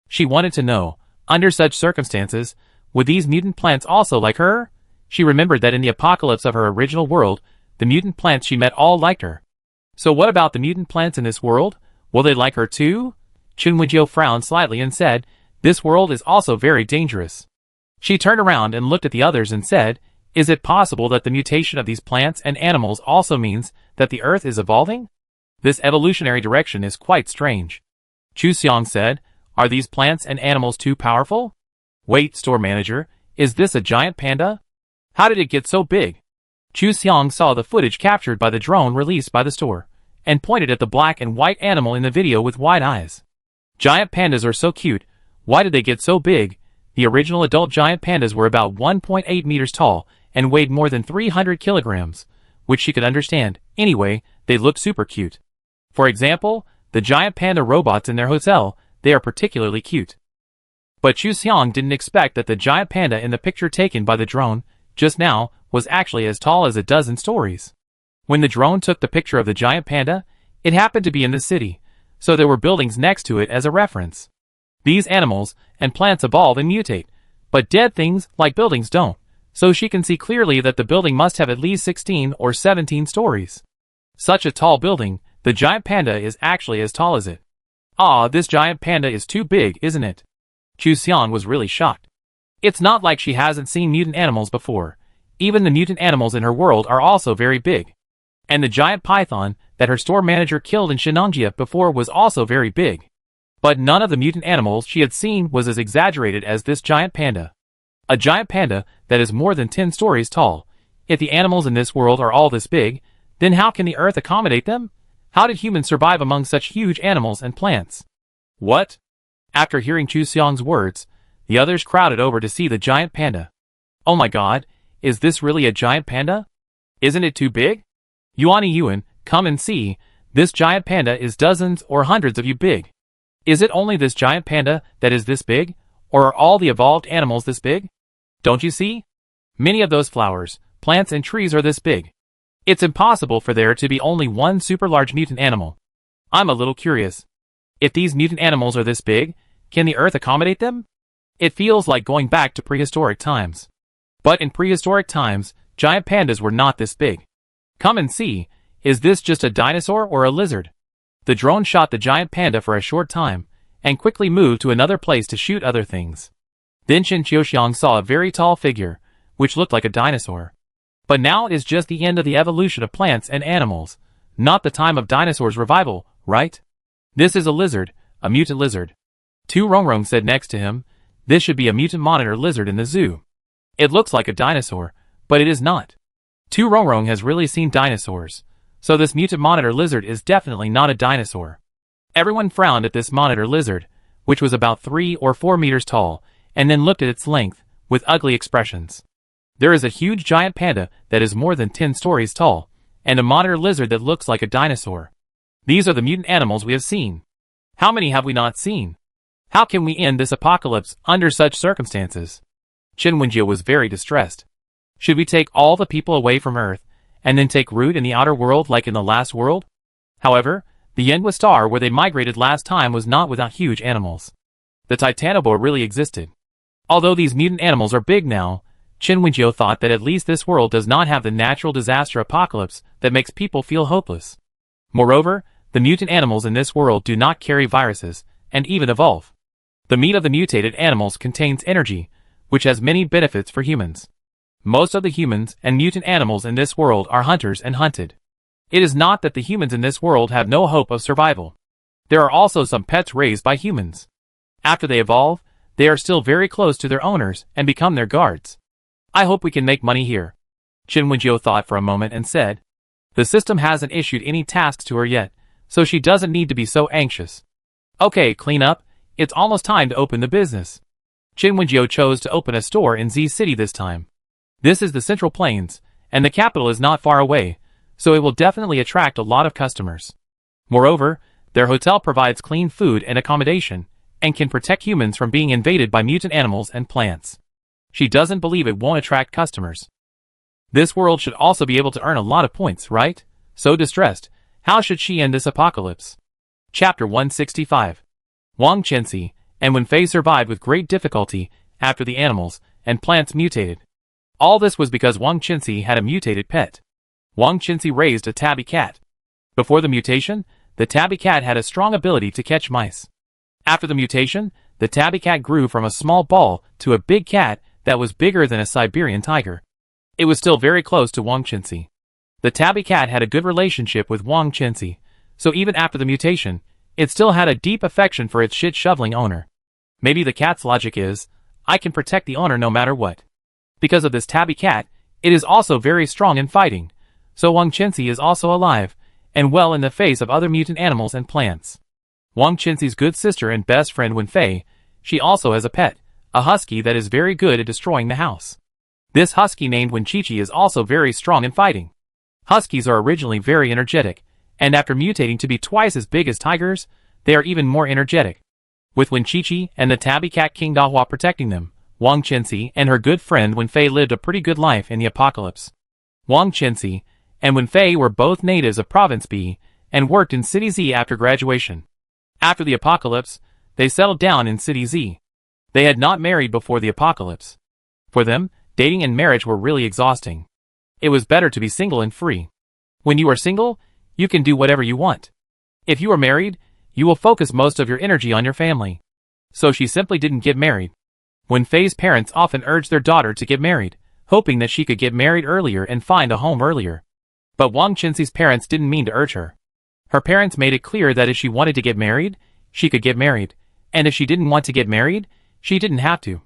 She wanted to know, under such circumstances, would these mutant plants also like her? She remembered that in the apocalypse of her original world, the mutant plants she met all liked her. So what about the mutant plants in this world? Will they like her too? Qin Wenjiu frowned slightly and said, this world is also very dangerous. She turned around and looked at the others and said, is it possible that the mutation of these plants and animals also means that the earth is evolving? This evolutionary direction is quite strange. Chu Xiang said, are these plants and animals too powerful? Wait, store manager, is this a giant panda? How did it get so big? Chu Xiang saw the footage captured by the drone released by the store, and pointed at the black and white animal in the video with wide eyes. Giant pandas are so cute, why did they get so big? The original adult giant pandas were about 1.8 meters tall and weighed more than 300 kilograms, which she could understand. Anyway, they looked super cute. For example, the giant panda robots in their hotel, they are particularly cute. But Chu Xiang didn't expect that the giant panda in the picture taken by the drone just now was actually as tall as a dozen stories. When the drone took the picture of the giant panda, it happened to be in the city, so there were buildings next to it as a reference. These animals and plants evolve and mutate, but dead things like buildings don't, so she can see clearly that the building must have at least 16 or 17 stories. Such a tall building, the giant panda is actually as tall as it. Ah, this giant panda is too big, isn't it? Chu Xiang was really shocked. It's not like she hasn't seen mutant animals before. Even the mutant animals in her world are also very big. And the giant python that her store manager killed in Shenangjia before was also very big. But none of the mutant animals she had seen was as exaggerated as this giant panda. A giant panda that is more than 10 stories tall. If the animals in this world are all this big, then how can the earth accommodate them? How did humans survive among such huge animals and plants? What? After hearing Chu Xiang's words, the others crowded over to see the giant panda. Oh my god, is this really a giant panda? Isn't it too big? Yuan, come and see, this giant panda is dozens or hundreds of you big. Is it only this giant panda that is this big, or are all the evolved animals this big? Don't you see? Many of those flowers, plants and trees are this big. It's impossible for there to be only one super large mutant animal. I'm a little curious. If these mutant animals are this big, can the Earth accommodate them? It feels like going back to prehistoric times. But in prehistoric times, giant pandas were not this big. Come and see, is this just a dinosaur or a lizard? The drone shot the giant panda for a short time, and quickly moved to another place to shoot other things. Then Chen Qiuxiang saw a very tall figure, which looked like a dinosaur. But now is just the end of the evolution of plants and animals, not the time of dinosaurs' revival, right? This is a lizard, a mutant lizard. Tu Rongrong said next to him, this should be a mutant monitor lizard in the zoo. It looks like a dinosaur, but it is not. Tu Rongrong has really seen dinosaurs, so this mutant monitor lizard is definitely not a dinosaur. Everyone frowned at this monitor lizard, which was about 3 or 4 meters tall, and then looked at its length, with ugly expressions. There is a huge giant panda that is more than 10 stories tall, and a monitor lizard that looks like a dinosaur. These are the mutant animals we have seen. How many have we not seen? How can we end this apocalypse under such circumstances? Chen Wenjie was very distressed. Should we take all the people away from Earth, and then take root in the outer world like in the last world? However, the Yenhua star where they migrated last time was not without huge animals. The Titanoboa really existed. Although these mutant animals are big now, Chen Wenjie thought that at least this world does not have the natural disaster apocalypse that makes people feel hopeless. Moreover, the mutant animals in this world do not carry viruses, and even evolve. The meat of the mutated animals contains energy, which has many benefits for humans. Most of the humans and mutant animals in this world are hunters and hunted. It is not that the humans in this world have no hope of survival. There are also some pets raised by humans. After they evolve, they are still very close to their owners and become their guards. I hope we can make money here. Chen Wenjie thought for a moment and said, the system hasn't issued any tasks to her yet, so she doesn't need to be so anxious. Okay, clean up, it's almost time to open the business. Chen Wenjie chose to open a store in Z City this time. This is the Central Plains, and the capital is not far away, so it will definitely attract a lot of customers. Moreover, their hotel provides clean food and accommodation, and can protect humans from being invaded by mutant animals and plants. She doesn't believe it won't attract customers. This world should also be able to earn a lot of points, right? So distressed, how should she end this apocalypse? Chapter 165. Wang Chenxi and Wen Fei survived with great difficulty after the animals and plants mutated. All this was because Wang Chenxi had a mutated pet. Wang Chenxi raised a tabby cat. Before the mutation, the tabby cat had a strong ability to catch mice. After the mutation, the tabby cat grew from a small ball to a big cat that was bigger than a Siberian tiger. It was still very close to Wang Chenxi. The tabby cat had a good relationship with Wang Chenxi, so even after the mutation, it still had a deep affection for its shit-shoveling owner. Maybe the cat's logic is, I can protect the owner no matter what. Because of this tabby cat, it is also very strong in fighting, so Wang Chenxi is also alive, and well in the face of other mutant animals and plants. Wang Chenxi's good sister and best friend Wen Fei, she also has a pet, a husky that is very good at destroying the house. This husky named Wen Qiqi is also very strong in fighting. Huskies are originally very energetic, and after mutating to be twice as big as tigers, they are even more energetic. With Wen Qiqi and the tabby cat King Dahua protecting them, Wang Chenxi and her good friend Wen Fei lived a pretty good life in the apocalypse. Wang Chenxi and Wen Fei were both natives of Province B and worked in City Z after graduation. After the apocalypse, they settled down in City Z. They had not married before the apocalypse. For them, dating and marriage were really exhausting. It was better to be single and free. When you are single, you can do whatever you want. If you are married, you will focus most of your energy on your family. So she simply didn't get married. Wen Fei's parents often urged their daughter to get married, hoping that she could get married earlier and find a home earlier. But Wang Chenxi's parents didn't mean to urge her. Her parents made it clear that if she wanted to get married, she could get married, and if she didn't want to get married, she didn't have to.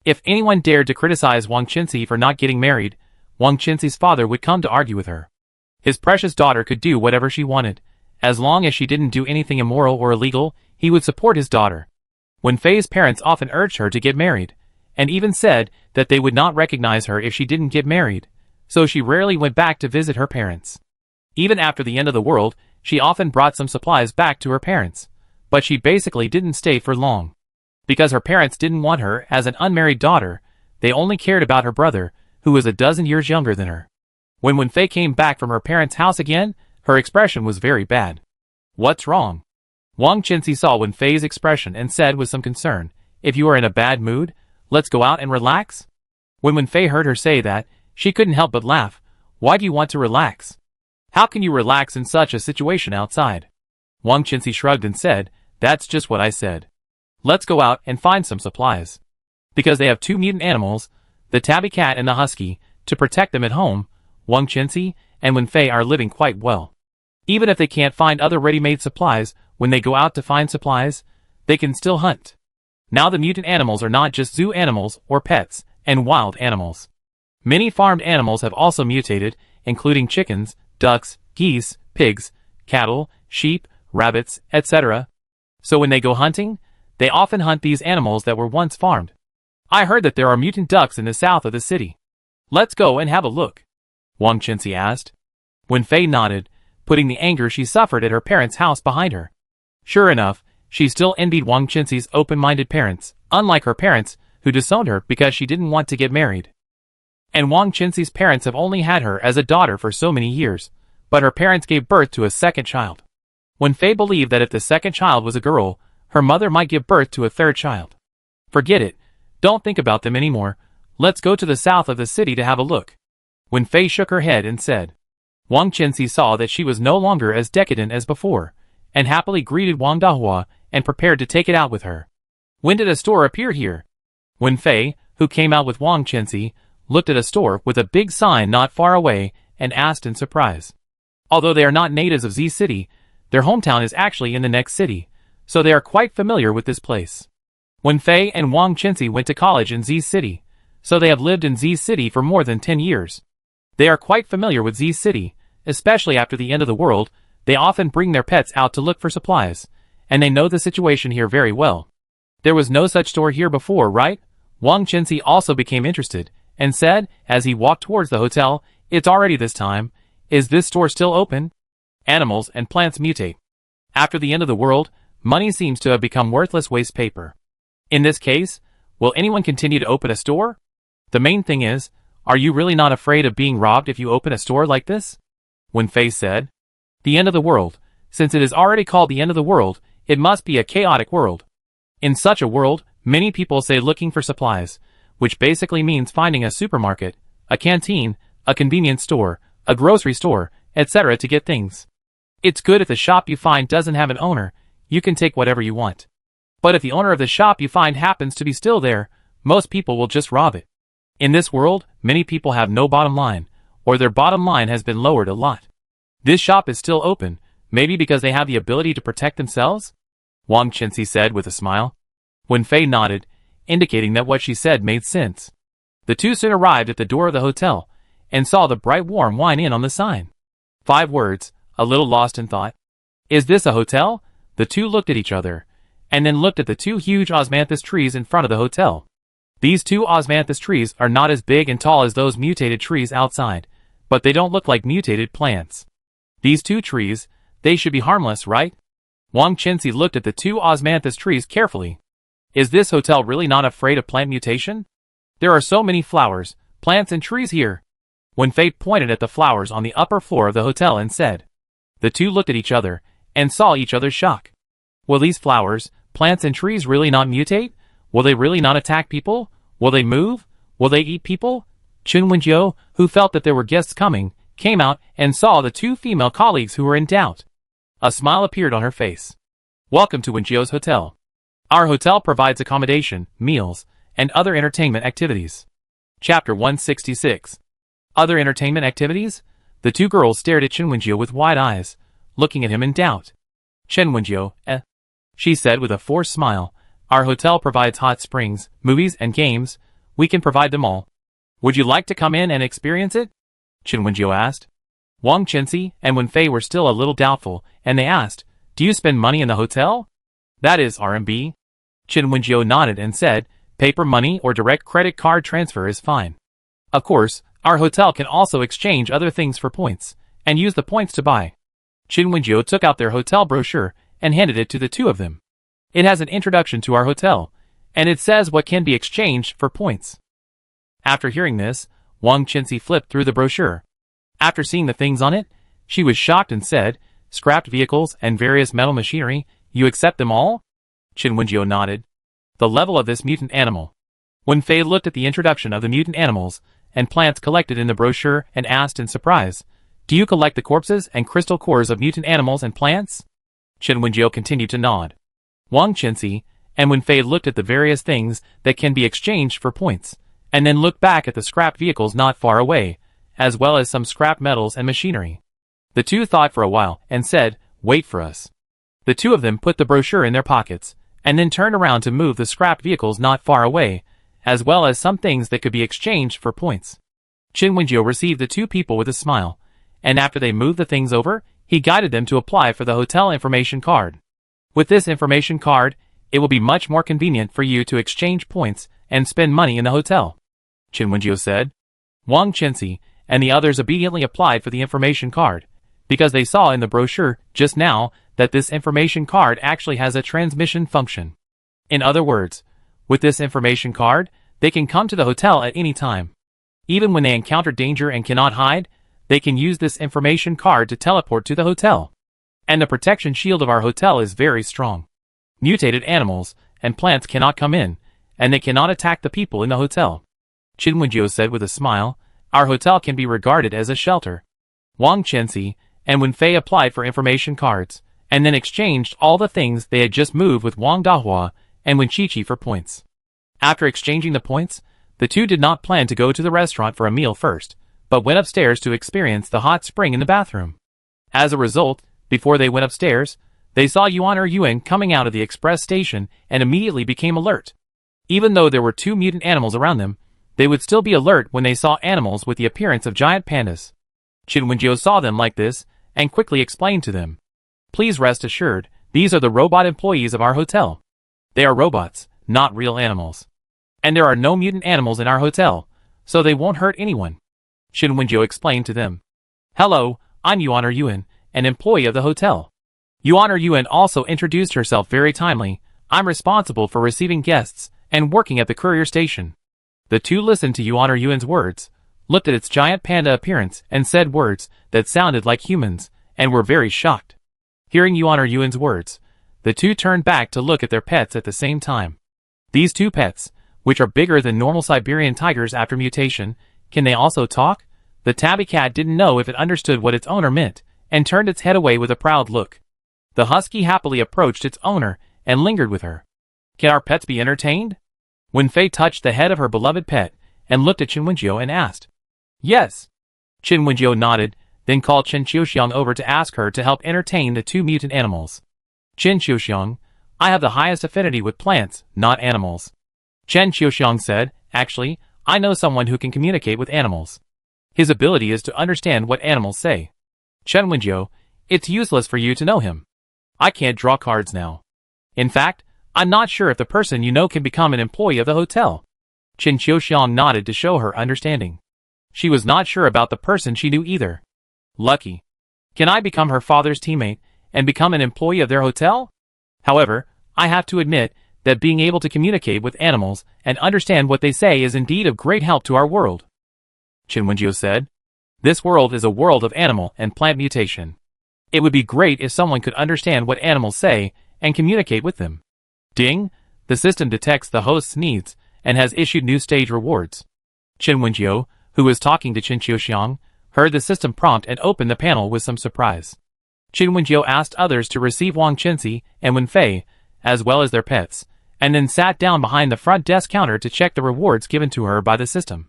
If anyone dared to criticize Wang Chenxi for not getting married, Wang Chenxi's father would come to argue with her. His precious daughter could do whatever she wanted. As long as she didn't do anything immoral or illegal, he would support his daughter. Wen Fei's parents often urged her to get married, and even said that they would not recognize her if she didn't get married, so she rarely went back to visit her parents. Even after the end of the world, she often brought some supplies back to her parents, but she basically didn't stay for long. Because her parents didn't want her as an unmarried daughter, they only cared about her brother, who was a dozen years younger than her. When Wenfei came back from her parents' house again, her expression was very bad. "What's wrong?" Wang Qinzi saw Wenfei's expression and said with some concern, "If you are in a bad mood, let's go out and relax?" When Wenfei heard her say that, she couldn't help but laugh. "Why do you want to relax? How can you relax in such a situation outside?" Wang Qinzi shrugged and said, "That's just what I said. Let's go out and find some supplies." Because they have two mutant animals, the tabby cat and the husky, to protect them at home, Wang Qinzi and Wenfei are living quite well. Even if they can't find other ready-made supplies, when they go out to find supplies, they can still hunt. Now the mutant animals are not just zoo animals or pets and wild animals. Many farmed animals have also mutated, including chickens, ducks, geese, pigs, cattle, sheep, rabbits, etc. So when they go hunting, they often hunt these animals that were once farmed. I heard that there are mutant ducks in the south of the city. Let's go and have a look, Wang Qinzi asked. Wenfei nodded, putting the anger she suffered at her parents' house behind her. Sure enough, she still envied Wang Qinzi's open-minded parents, unlike her parents, who disowned her because she didn't want to get married. And Wang Qinzi's parents have only had her as a daughter for so many years, but her parents gave birth to a second child. Wenfei believed that if the second child was a girl, her mother might give birth to a third child. Forget it. Don't think about them anymore. Let's go to the south of the city to have a look. Wenfei shook her head and said. Wang Qinzi saw that she was no longer as decadent as before, and happily greeted Wang Dahua and prepared to take it out with her. When did a store appear here? Wenfei, who came out with Wang Qinzi, looked at a store with a big sign not far away and asked in surprise. Although they are not natives of Z City, their hometown is actually in the next city, so they are quite familiar with this place. Wenfei and Wang Qinzi went to college in Z City, so they have lived in Z City for more than 10 years. They are quite familiar with Z City, especially after the end of the world. They often bring their pets out to look for supplies, and they know the situation here very well. There was no such store here before, right? Wang Qinzi also became interested, and said, as he walked towards the hotel, "It's already this time. Is this store still open?" Animals and plants mutate. After the end of the world, money seems to have become worthless waste paper. In this case, will anyone continue to open a store? The main thing is, are you really not afraid of being robbed if you open a store like this? Wenfei said. The end of the world. Since it is already called the end of the world, it must be a chaotic world. In such a world, many people say looking for supplies, which basically means finding a supermarket, a canteen, a convenience store, a grocery store, etc. to get things. It's good if the shop you find doesn't have an owner, you can take whatever you want. But if the owner of the shop you find happens to be still there, most people will just rob it. In this world, many people have no bottom line, or their bottom line has been lowered a lot. This shop is still open, maybe because they have the ability to protect themselves? Wang Qinzi said with a smile. Wenfei nodded, indicating that what she said made sense. The two soon arrived at the door of the hotel, and saw the bright warm wine inn on the sign. 5 words, a little lost in thought. Is this a hotel? The two looked at each other, and then looked at the 2 huge osmanthus trees in front of the hotel. These 2 osmanthus trees are not as big and tall as those mutated trees outside, but they don't look like mutated plants. These 2 trees, they should be harmless, right? Wang Qinzi looked at the 2 osmanthus trees carefully. Is this hotel really not afraid of plant mutation? There are so many flowers, plants and trees here. Wenfei pointed at the flowers on the upper floor of the hotel and said. The 2 looked at each other, and saw each other's shock. Will these flowers, plants and trees really not mutate? Will they really not attack people? Will they move? Will they eat people? Chen Wenjiu, who felt that there were guests coming, came out and saw the 2 female colleagues who were in doubt. A smile appeared on her face. Welcome to Wenjiu's hotel. Our hotel provides accommodation, meals, and other entertainment activities. Chapter 166. Other entertainment activities? The 2 girls stared at Chen Wenjiu with wide eyes, looking at him in doubt. Chen Wenjiu, she said with a forced smile. Our hotel provides hot springs, movies, and games. We can provide them all. Would you like to come in and experience it? Chen Wenjiu asked. Wang Qinzi and Wenfei were still a little doubtful, and they asked, Do you spend money in the hotel? That is RMB. Chen Wenjiu nodded and said, Paper money or direct credit card transfer is fine. Of course, our hotel can also exchange other things for points, and use the points to buy. Chen Wenjiu took out their hotel brochure and handed it to the 2 of them. It has an introduction to our hotel, and it says what can be exchanged for points. After hearing this, Wang Qinxi flipped through the brochure. After seeing the things on it, she was shocked and said, "Scrapped vehicles and various metal machinery, you accept them all?" Qin Wenjiu nodded. The level of this mutant animal. Wen Fei looked at the introduction of the mutant animals and plants collected in the brochure and asked in surprise, "Do you collect the corpses and crystal cores of mutant animals and plants?" Qin Wenjiu continued to nod. Wang Qinxi and Wen Fei looked at the various things that can be exchanged for points, and then looked back at the scrap vehicles not far away, as well as some scrap metals and machinery. The two thought for a while and said, "Wait for us." The two of them put the brochure in their pockets, and then turned around to move the scrap vehicles not far away, as well as some things that could be exchanged for points. Qin Wenjiu received the two people with a smile, and after they moved the things over, he guided them to apply for the hotel information card. With this information card, it will be much more convenient for you to exchange points and spend money in the hotel, Qin Wenjiu said. Wang Qinxi and the others obediently applied for the information card, because they saw in the brochure just now that this information card actually has a transmission function. In other words, with this information card, they can come to the hotel at any time. Even when they encounter danger and cannot hide, they can use this information card to teleport to the hotel. And the protection shield of our hotel is very strong. Mutated animals and plants cannot come in, and they cannot attack the people in the hotel. Qin Wenjiu said with a smile, "Our hotel can be regarded as a shelter." Wang Qinxi and Wen Fei applied for information cards, and then exchanged all the things they had just moved with Wang Dahua and Wen Qiqi for points. After exchanging the points, the two did not plan to go to the restaurant for a meal first, but went upstairs to experience the hot spring in the bathroom. As a result, before they went upstairs, they saw Yuan coming out of the express station and immediately became alert. Even though there were two mutant animals around them, they would still be alert when they saw animals with the appearance of giant pandas. Qin Wenjiu saw them like this and quickly explained to them, "Please rest assured, these are the robot employees of our hotel. They are robots, not real animals. And there are no mutant animals in our hotel, so they won't hurt anyone." Qin Wenjiu explained to them. "Hello, I'm Yuan, an employee of the hotel." Yuan also introduced herself very timely. "I'm responsible for receiving guests and working at the courier station." The two listened to Yuan's words, looked at its giant panda appearance and said words that sounded like humans, and were very shocked. Hearing Yuan's words, the two turned back to look at their pets at the same time. These two pets, which are bigger than normal Siberian tigers after mutation, can they also talk? The tabby cat didn't know if it understood what its owner meant, and turned its head away with a proud look. The husky happily approached its owner and lingered with her. "Can our pets be entertained?" Wen Fei touched the head of her beloved pet and looked at Qin Wenjiu and asked. "Yes." Qin Wenjiu nodded, then called Chen Qiuxiang over to ask her to help entertain the two mutant animals. "Chen Qiuxiang, I have the highest affinity with plants, not animals." Chen Qiuxiang said, "Actually, I know someone who can communicate with animals. His ability is to understand what animals say." Chen Wenjiu, "It's useless for you to know him. I can't draw cards now. In fact, I'm not sure if the person you know can become an employee of the hotel." Chen Qiuxiang nodded to show her understanding. She was not sure about the person she knew either. "Lucky. Can I become her father's teammate and become an employee of their hotel? However, I have to admit that being able to communicate with animals and understand what they say is indeed of great help to our world," Qin Wenjiu said. "This world is a world of animal and plant mutation. It would be great if someone could understand what animals say and communicate with them." Ding! The system detects the host's needs and has issued new stage rewards. Qin Wenjiu, who was talking to Chen Qiuxiang, heard the system prompt and opened the panel with some surprise. Qin Wenjiu asked others to receive Wang Qinxi and Wen Fei, as well as their pets, and then sat down behind the front desk counter to check the rewards given to her by the system.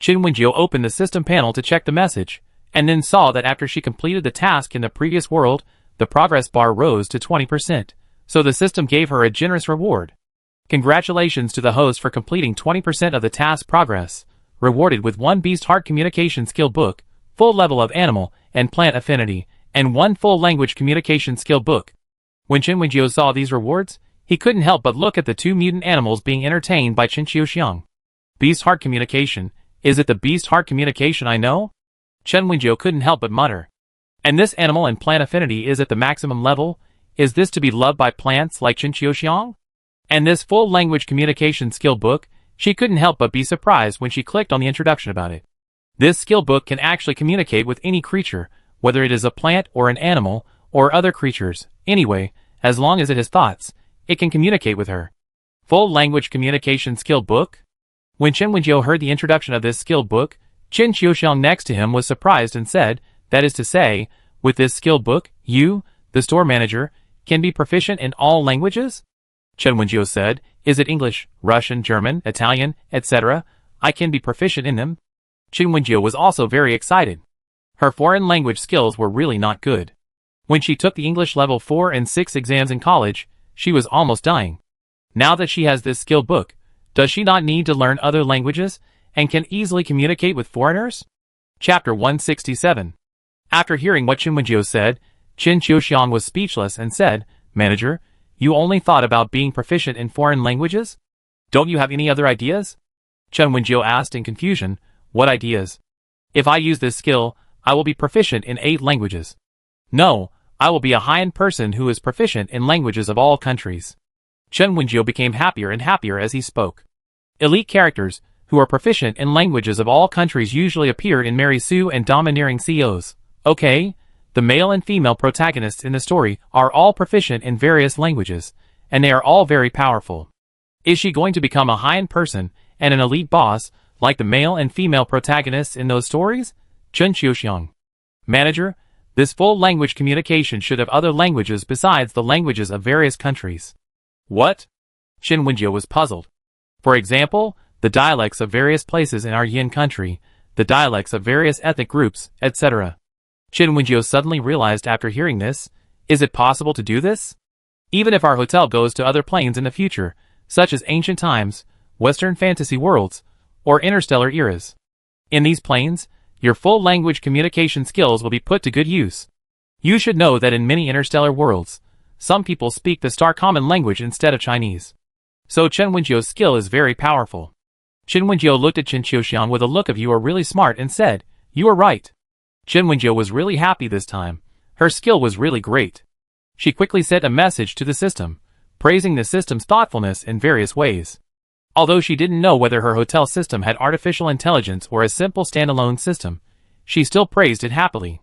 Qin Wenjiu opened the system panel to check the message, and then saw that after she completed the task in the previous world, the progress bar rose to 20%, so the system gave her a generous reward. Congratulations to the host for completing 20% of the task progress, rewarded with 1 Beast Heart Communication Skill Book, full level of animal and plant affinity, and 1 full language communication skill book. When Qin Wenjiu saw these rewards, he couldn't help but look at the two mutant animals being entertained by Chen Qiuxiang. "Beast Heart Communication, is it the Beast Heart Communication I know?" Chen Wenjiu couldn't help but mutter. "And this animal and plant affinity is at the maximum level? Is this to be loved by plants like Qinqiuxiang? And this full language communication skill book, she couldn't help but be surprised when she clicked on the introduction about it. This skill book can actually communicate with any creature, whether it is a plant or an animal, or other creatures. Anyway, as long as it has thoughts, it can communicate with her. Full language communication skill book? When Chen Wenjiu heard the introduction of this skill book, Qin Qiuxiang next to him was surprised and said, that is to say, with this skill book, you, the store manager, can be proficient in all languages? Chen Wenjiu said, is it English, Russian, German, Italian, etc.? I can be proficient in them. Chen Wenjiu was also very excited. Her foreign language skills were really not good. When she took the English level 4 and 6 exams in college, she was almost dying. Now that she has this skill book, does she not need to learn other languages, and can easily communicate with foreigners? Chapter 167. After hearing what Chen Wenjiu said, Qin Qiuxiang was speechless and said, Manager, you only thought about being proficient in foreign languages? Don't you have any other ideas? Chen Wenjiu asked in confusion, what ideas? If I use this skill, I will be proficient in 8 languages. No, I will be a high-end person who is proficient in languages of all countries. Chen Wenjiu became happier and happier as he spoke. Elite characters, who are proficient in languages of all countries usually appear in Mary Sue and Domineering CEOs. Okay, the male and female protagonists in the story are all proficient in various languages, and they are all very powerful. Is she going to become a high-end person and an elite boss, like the male and female protagonists in those stories? Qin Qiuxiang. Manager, this full language communication should have other languages besides the languages of various countries. What? Qin Wenjiu was puzzled. For example, the dialects of various places in our Yin country, the dialects of various ethnic groups, etc. Qin Wenjiu suddenly realized after hearing this, is it possible to do this? Even if our hotel goes to other planes in the future, such as ancient times, Western fantasy worlds, or interstellar eras. In these planes, your full language communication skills will be put to good use. You should know that in many interstellar worlds, some people speak the Star Common language instead of Chinese. So Chen Wenjiu's skill is very powerful. Qin Wenjiu looked at Qin Qiuxiang with a look of you are really smart and said, you are right. Qin Wenjiu was really happy this time. Her skill was really great. She quickly sent a message to the system, praising the system's thoughtfulness in various ways. Although she didn't know whether her hotel system had artificial intelligence or a simple standalone system, she still praised it happily.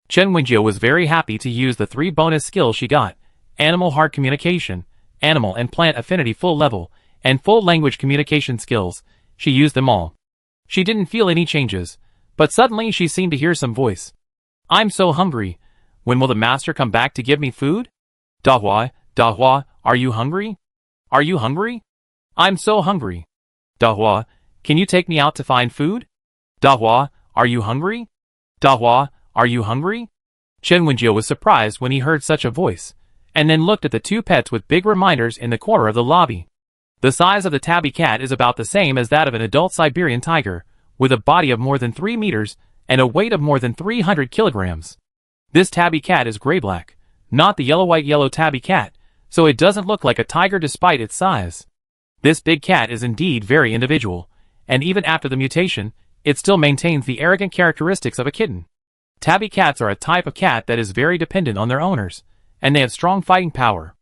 Chen Wenjiu was very happy to use the 3 bonus skills she got: Animal Heart Communication, Animal and Plant Affinity Full Level, and Full Language Communication skills. She used them all. She didn't feel any changes, but suddenly she seemed to hear some voice. I'm so hungry. When will the master come back to give me food? Dahua, are you hungry? Are you hungry? I'm so hungry. Dahua, can you take me out to find food? Dahua, are you hungry? Dahua, are you hungry? Chen Wenjiu was surprised when he heard such a voice, and then looked at the 2 pets with big reminders in the corner of the lobby. The size of the tabby cat is about the same as that of an adult Siberian tiger, with a body of more than 3 meters and a weight of more than 300 kilograms. This tabby cat is gray-black, not the yellow-white-yellow tabby cat, so it doesn't look like a tiger despite its size. This big cat is indeed very individual, and even after the mutation, it still maintains the arrogant characteristics of a kitten. Tabby cats are a type of cat that is very dependent on their owners, and they have strong fighting power.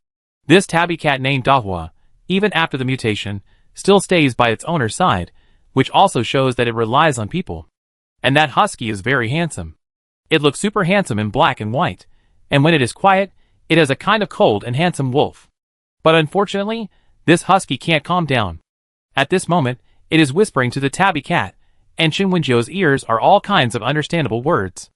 This tabby cat named Dahua, even after the mutation, still stays by its owner's side, which also shows that it relies on people. And that husky is very handsome. It looks super handsome in black and white, and when it is quiet, it has a kind of cold and handsome wolf. But unfortunately, this husky can't calm down. At this moment, it is whispering to the tabby cat, and Qin Wenjiu's ears are all kinds of understandable words.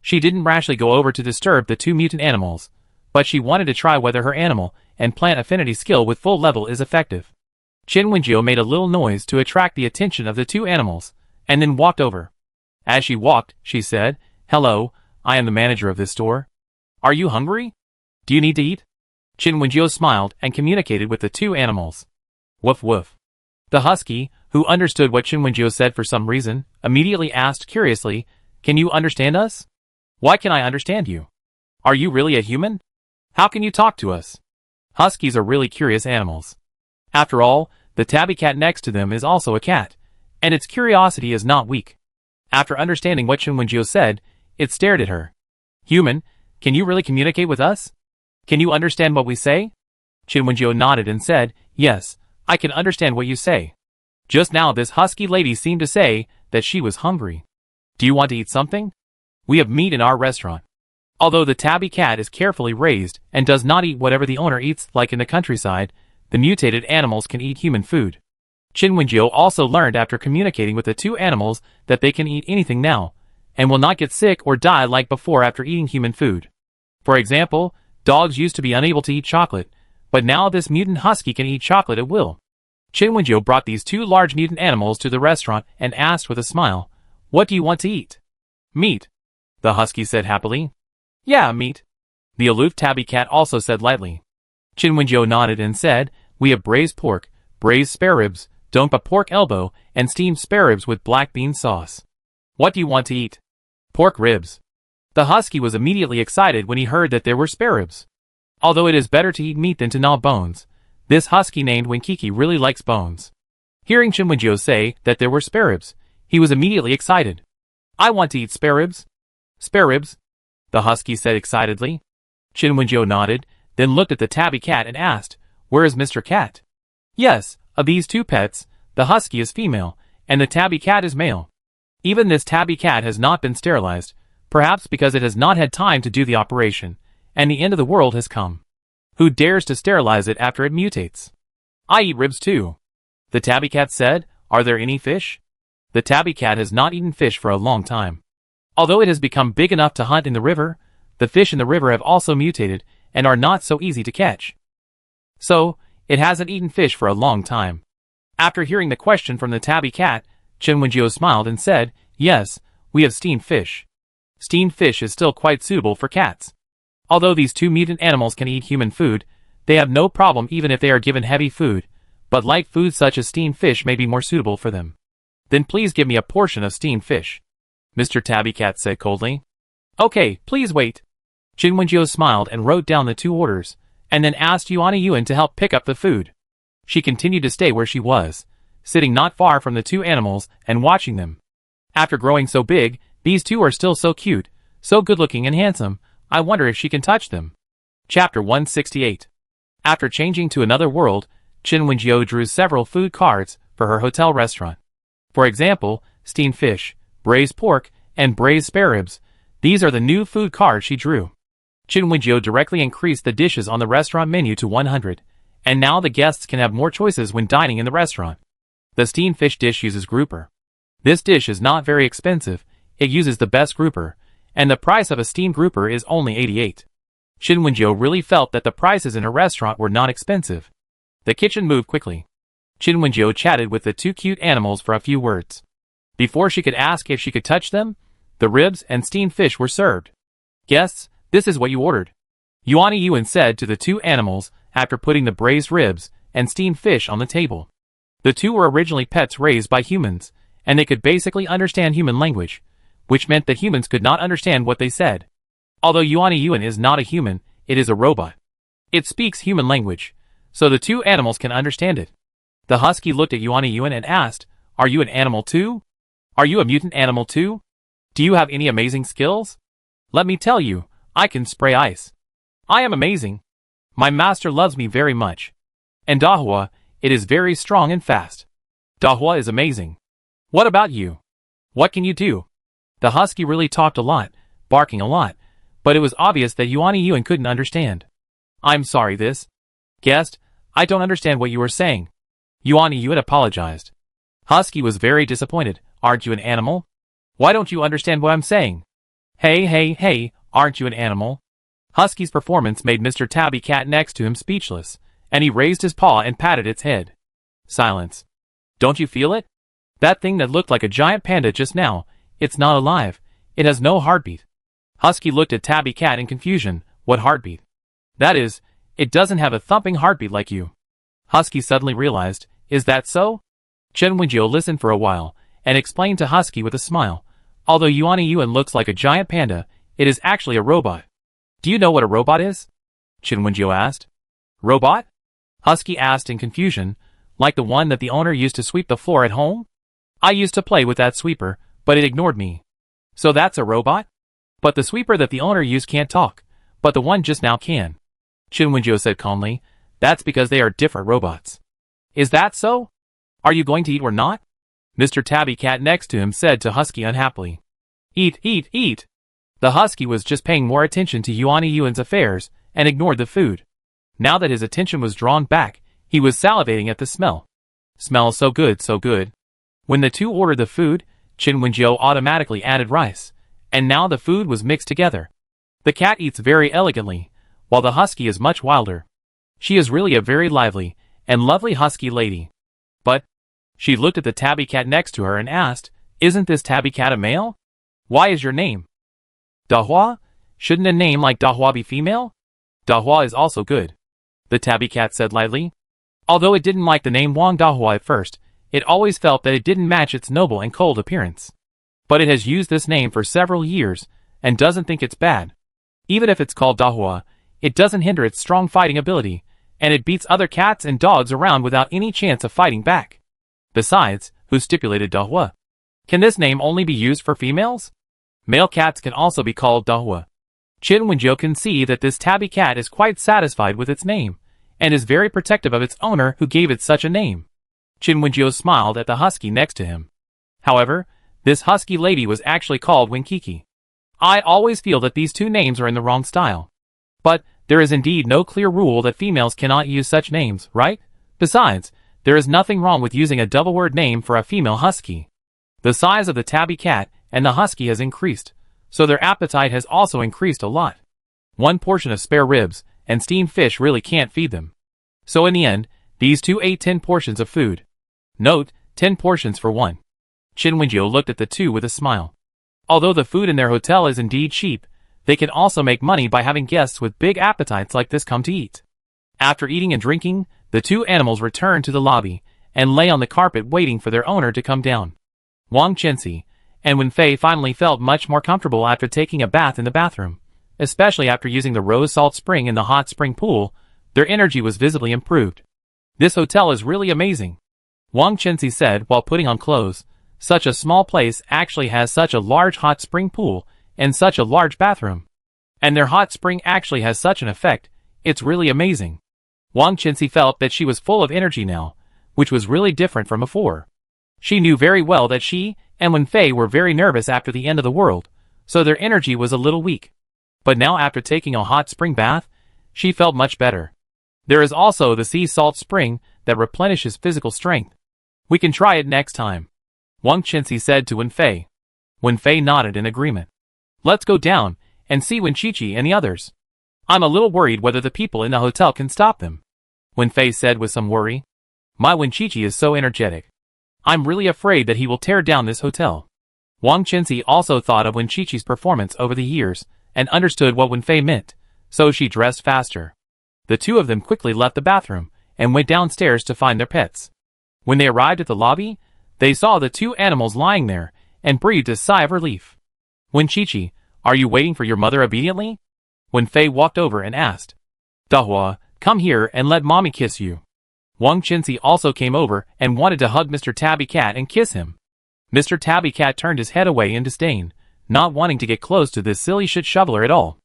She didn't rashly go over to disturb the 2 mutant animals, but she wanted to try whether her animal and plant affinity skill with full level is effective. Qin Wenjiu made a little noise to attract the attention of the 2 animals, and then walked over. As she walked, she said, Hello, I am the manager of this store. Are you hungry? Do you need to eat? Qin Wenjiu smiled and communicated with the 2 animals. Woof woof. The husky, who understood what Qin Wenjiu said for some reason, immediately asked curiously, Can you understand us? Why can I understand you? Are you really a human? How can you talk to us? Huskies are really curious animals. After all, the tabby cat next to them is also a cat, and its curiosity is not weak. After understanding what Qin Wenjiu said, it stared at her. Human, can you really communicate with us? Can you understand what we say? Chin Wenjio nodded and said, yes, I can understand what you say. Just now this husky lady seemed to say that she was hungry. Do you want to eat something? We have meat in our restaurant. Although the tabby cat is carefully raised and does not eat whatever the owner eats like in the countryside, the mutated animals can eat human food. Chin Wenjio also learned after communicating with the two animals that they can eat anything now, and will not get sick or die like before after eating human food. For example, dogs used to be unable to eat chocolate, but now this mutant husky can eat chocolate at will. Chin Wenjio brought these two large mutant animals to the restaurant and asked with a smile, what do you want to eat? Meat, the husky said happily. Yeah, meat. The aloof tabby cat also said lightly. Chin Wenjio nodded and said, we have braised pork, braised spare ribs, dompa pork elbow, and steamed spare ribs with black bean sauce. What do you want to eat? Pork ribs. The husky was immediately excited when he heard that there were spare ribs. Although it is better to eat meat than to gnaw bones, this husky named Winkiki really likes bones. Hearing Chin Wenjio say that there were spare ribs, he was immediately excited. I want to eat spare ribs. Spare ribs? The husky said excitedly. Chin Wenjio nodded, then looked at the tabby cat and asked, where is Mr. Cat? Yes, of these two pets, the husky is female, and the tabby cat is male. Even this tabby cat has not been sterilized, perhaps because it has not had time to do the operation, and the end of the world has come. Who dares to sterilize it after it mutates? I eat ribs too. The tabby cat said, are there any fish? The tabby cat has not eaten fish for a long time. Although it has become big enough to hunt in the river, the fish in the river have also mutated and are not so easy to catch. So, it hasn't eaten fish for a long time. After hearing the question from the tabby cat, Chin Wenjio smiled and said, yes, we have steamed fish. Steamed fish is still quite suitable for cats. Although these two mutant animals can eat human food, they have no problem even if they are given heavy food, but light food such as steamed fish may be more suitable for them. Then please give me a portion of steamed fish, Mr. Tabby Cat said coldly. Okay, please wait. Chin Wenjio smiled and wrote down the two orders, and then asked Yuan to help pick up the food. She continued to stay where she was, sitting not far from the two animals and watching them. After growing so big, these two are still so cute, so good-looking and handsome, I wonder if she can touch them. Chapter 168. After changing to another world, Chin Wenjio drew several food cards for her hotel restaurant. For example, steamed fish, braised pork, and braised spare ribs. These are the new food cards she drew. Chin Wenjio directly increased the dishes on the restaurant menu to 100, and now the guests can have more choices when dining in the restaurant. The steamed fish dish uses grouper. This dish is not very expensive, it uses the best grouper, and the price of a steamed grouper is only 88. Chin Wenjio really felt that the prices in her restaurant were not expensive. The kitchen moved quickly. Chin Wenjio chatted with the two cute animals for a few words. Before she could ask if she could touch them, the ribs and steamed fish were served. Guests, this is what you ordered, Yuan said to the two animals after putting the braised ribs and steamed fish on the table. The two were originally pets raised by humans, and they could basically understand human language, which meant that humans could not understand what they said. Although Yuan is not a human, it is a robot. It speaks human language, so the two animals can understand it. The husky looked at Yuan and asked, are you an animal too? Are you a mutant animal too? Do you have any amazing skills? Let me tell you, I can spray ice. I am amazing. My master loves me very much. And Dahua, it is very strong and fast. Dahua is amazing. What about you? What can you do? The husky really talked a lot, barking a lot, but it was obvious that Yuan couldn't understand. I'm sorry this. Guest, I don't understand what you were saying. Yuan apologized. Husky was very disappointed. Aren't you an animal? Why don't you understand what I'm saying? Hey, aren't you an animal? Husky's performance made Mr. Tabby Cat next to him speechless, and he raised his paw and patted its head. Silence. Don't you feel it? That thing that looked like a giant panda just now, it's not alive. It has no heartbeat. Husky looked at Tabby Cat in confusion. What heartbeat? That is, it doesn't have a thumping heartbeat like you. Husky suddenly realized, is that so? Chin Wenjio listened for a while, and explained to Husky with a smile. Although Yuan looks like a giant panda, it is actually a robot. Do you know what a robot is? Chin Wenjio asked. Robot? Husky asked in confusion, like the one that the owner used to sweep the floor at home? I used to play with that sweeper, but it ignored me. So that's a robot? But the sweeper that the owner used can't talk, but the one just now can. Qin Wenjiu said calmly. That's because they are different robots. Is that so? Are you going to eat or not? Mr. Tabby Cat next to him said to Husky unhappily. Eat, eat, eat. The Husky was just paying more attention to Yuan's affairs and ignored the food. Now that his attention was drawn back, he was salivating at the smell. Smells so good, so good. When the two ordered the food, Qin Wenjiu automatically added rice, and now the food was mixed together. The cat eats very elegantly, while the Husky is much wilder. She is really a very lively and lovely Husky lady. But she looked at the Tabby Cat next to her and asked, Isn't this Tabby Cat a male? Why is your name Dahua? Shouldn't a name like Dahua be female? Dahua is also good, the Tabby Cat said lightly. Although it didn't like the name Wang Dahua at first, it always felt that it didn't match its noble and cold appearance. But it has used this name for several years and doesn't think it's bad. Even if it's called Dahua, it doesn't hinder its strong fighting ability, and it beats other cats and dogs around without any chance of fighting back. Besides, who stipulated Dahua? Can this name only be used for females? Male cats can also be called Dahua. Qin Wenjiu can see that this Tabby Cat is quite satisfied with its name, and is very protective of its owner who gave it such a name. Qin Wenjiu smiled at the Husky next to him. However, this Husky lady was actually called Winkiki. I always feel that these two names are in the wrong style. But there is indeed no clear rule that females cannot use such names, right? Besides, there is nothing wrong with using a double-word name for a female Husky. The size of the Tabby Cat and the Husky has increased, so their appetite has also increased a lot. One portion of spare ribs and steamed fish really can't feed them. So in the end, these two ate 10 portions of food. Note, 10 portions for one. Qin Wenjiu looked at the two with a smile. Although the food in their hotel is indeed cheap, they can also make money by having guests with big appetites like this come to eat. After eating and drinking, the two animals returned to the lobby and lay on the carpet waiting for their owner to come down. Wang Chenxi and Wenfei finally felt much more comfortable after taking a bath in the bathroom, especially after using the rose salt spring in the hot spring pool. Their energy was visibly improved. This hotel is really amazing, Wang Chenxi said while putting on clothes. Such a small place actually has such a large hot spring pool and such a large bathroom. And their hot spring actually has such an effect, it's really amazing. Wang Chenxi felt that she was full of energy now, which was really different from before. She knew very well that she and Wenfei were very nervous after the end of the world, so their energy was a little weak. But now after taking a hot spring bath, she felt much better. There is also the sea salt spring that replenishes physical strength. We can try it next time, Wang Chenxi said to Wenfei. Wenfei nodded in agreement. Let's go down and see Wenqiqi and the others. I'm a little worried whether the people in the hotel can stop them, Wenfei said with some worry. My Wenqiqi is so energetic. I'm really afraid that he will tear down this hotel. Wang Chenxi also thought of Wenqiqi's performance over the years and understood what Wenfei meant, so she dressed faster. The two of them quickly left the bathroom and went downstairs to find their pets. When they arrived at the lobby, they saw the two animals lying there and breathed a sigh of relief. Wenqiqi, are you waiting for your mother obediently? Wenfei walked over and asked. Dahua, come here and let mommy kiss you. Wang Chenxi also came over and wanted to hug Mr. Tabby Cat and kiss him. Mr. Tabby Cat turned his head away in disdain, not wanting to get close to this silly shit shoveler at all.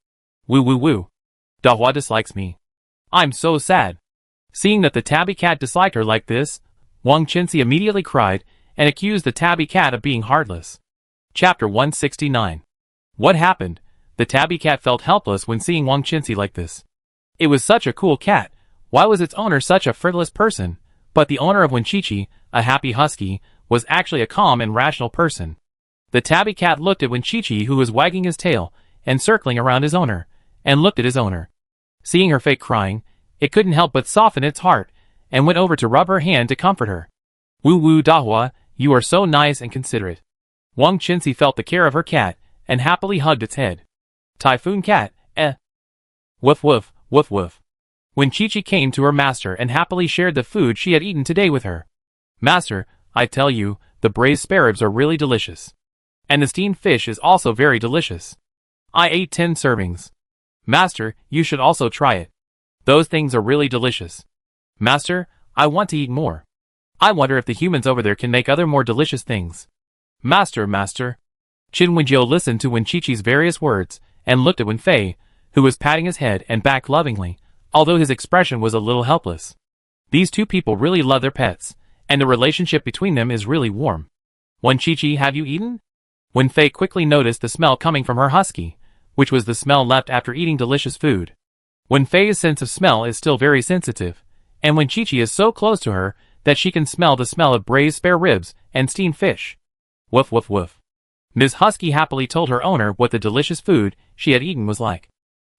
Woo woo woo. Dahua dislikes me. I'm so sad. Seeing that the Tabby Cat disliked her like this, Wang Chenxi immediately cried and accused the Tabby Cat of being heartless. Chapter 169. What happened? The Tabby Cat felt helpless when seeing Wang Chenxi like this. It was such a cool cat. Why was its owner such a frivolous person? But the owner of Wenqiqi, a happy Husky, was actually a calm and rational person. The Tabby Cat looked at Wenqiqi, who was wagging his tail and circling around his owner, and looked at his owner. Seeing her fake crying, it couldn't help but soften its heart, and went over to rub her hand to comfort her. Woo woo Dahua, you are so nice and considerate. Wang Chenxi felt the care of her cat, and happily hugged its head. Typhoon Cat, eh. Woof woof, woof woof. Wenqiqi came to her master and happily shared the food she had eaten today with her. Master, I tell you, the braised sparrows are really delicious. And the steamed fish is also very delicious. I ate 10 servings. Master, you should also try it. Those things are really delicious. Master, I want to eat more. I wonder if the humans over there can make other more delicious things. Master, master. Qin Wenjiu listened to Wenqiqi's various words and looked at Wenfei, who was patting his head and back lovingly, although his expression was a little helpless. These two people really love their pets, and the relationship between them is really warm. Wen Qiqi, have you eaten? Wen Fei quickly noticed the smell coming from her husky, which was the smell left after eating delicious food. Wen Fei's sense of smell is still very sensitive, and Wen Qiqi is so close to her that she can smell the smell of braised spare ribs and steamed fish. Woof woof woof. Ms. Husky happily told her owner what the delicious food she had eaten was like.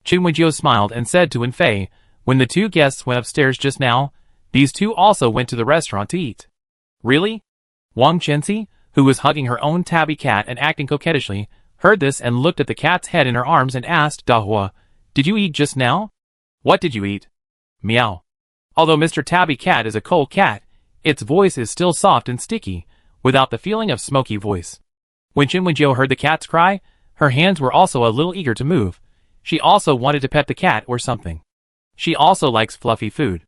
Qin Wenjiu smiled and said to Wen Fei, when the two guests went upstairs just now, these two also went to the restaurant to eat. Really? Wang Chenxi, who was hugging her own tabby cat and acting coquettishly, heard this and looked at the cat's head in her arms and asked Dahua, did you eat just now? What did you eat? Meow. Although Mr. Tabby Cat is a cold cat, its voice is still soft and sticky, without the feeling of smoky voice. When Qin Wenjiu heard the cat's cry, her hands were also a little eager to move. She also wanted to pet the cat or something. She also likes fluffy food.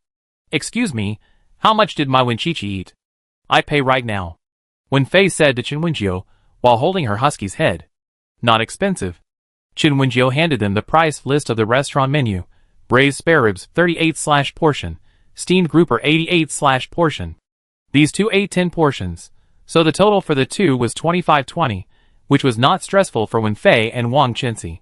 Excuse me, how much did my Wen Qiqi eat? I pay right now. Wen Fei said to Qin Wenjiu, while holding her husky's head. Not expensive. Qin Wenjiu handed them the price list of the restaurant menu. Braised spare ribs 38/portion, steamed grouper 88/portion. These two ate 10 portions, so the total for the two was 25/20, which was not stressful for Wen Fei and Wang Chenxi.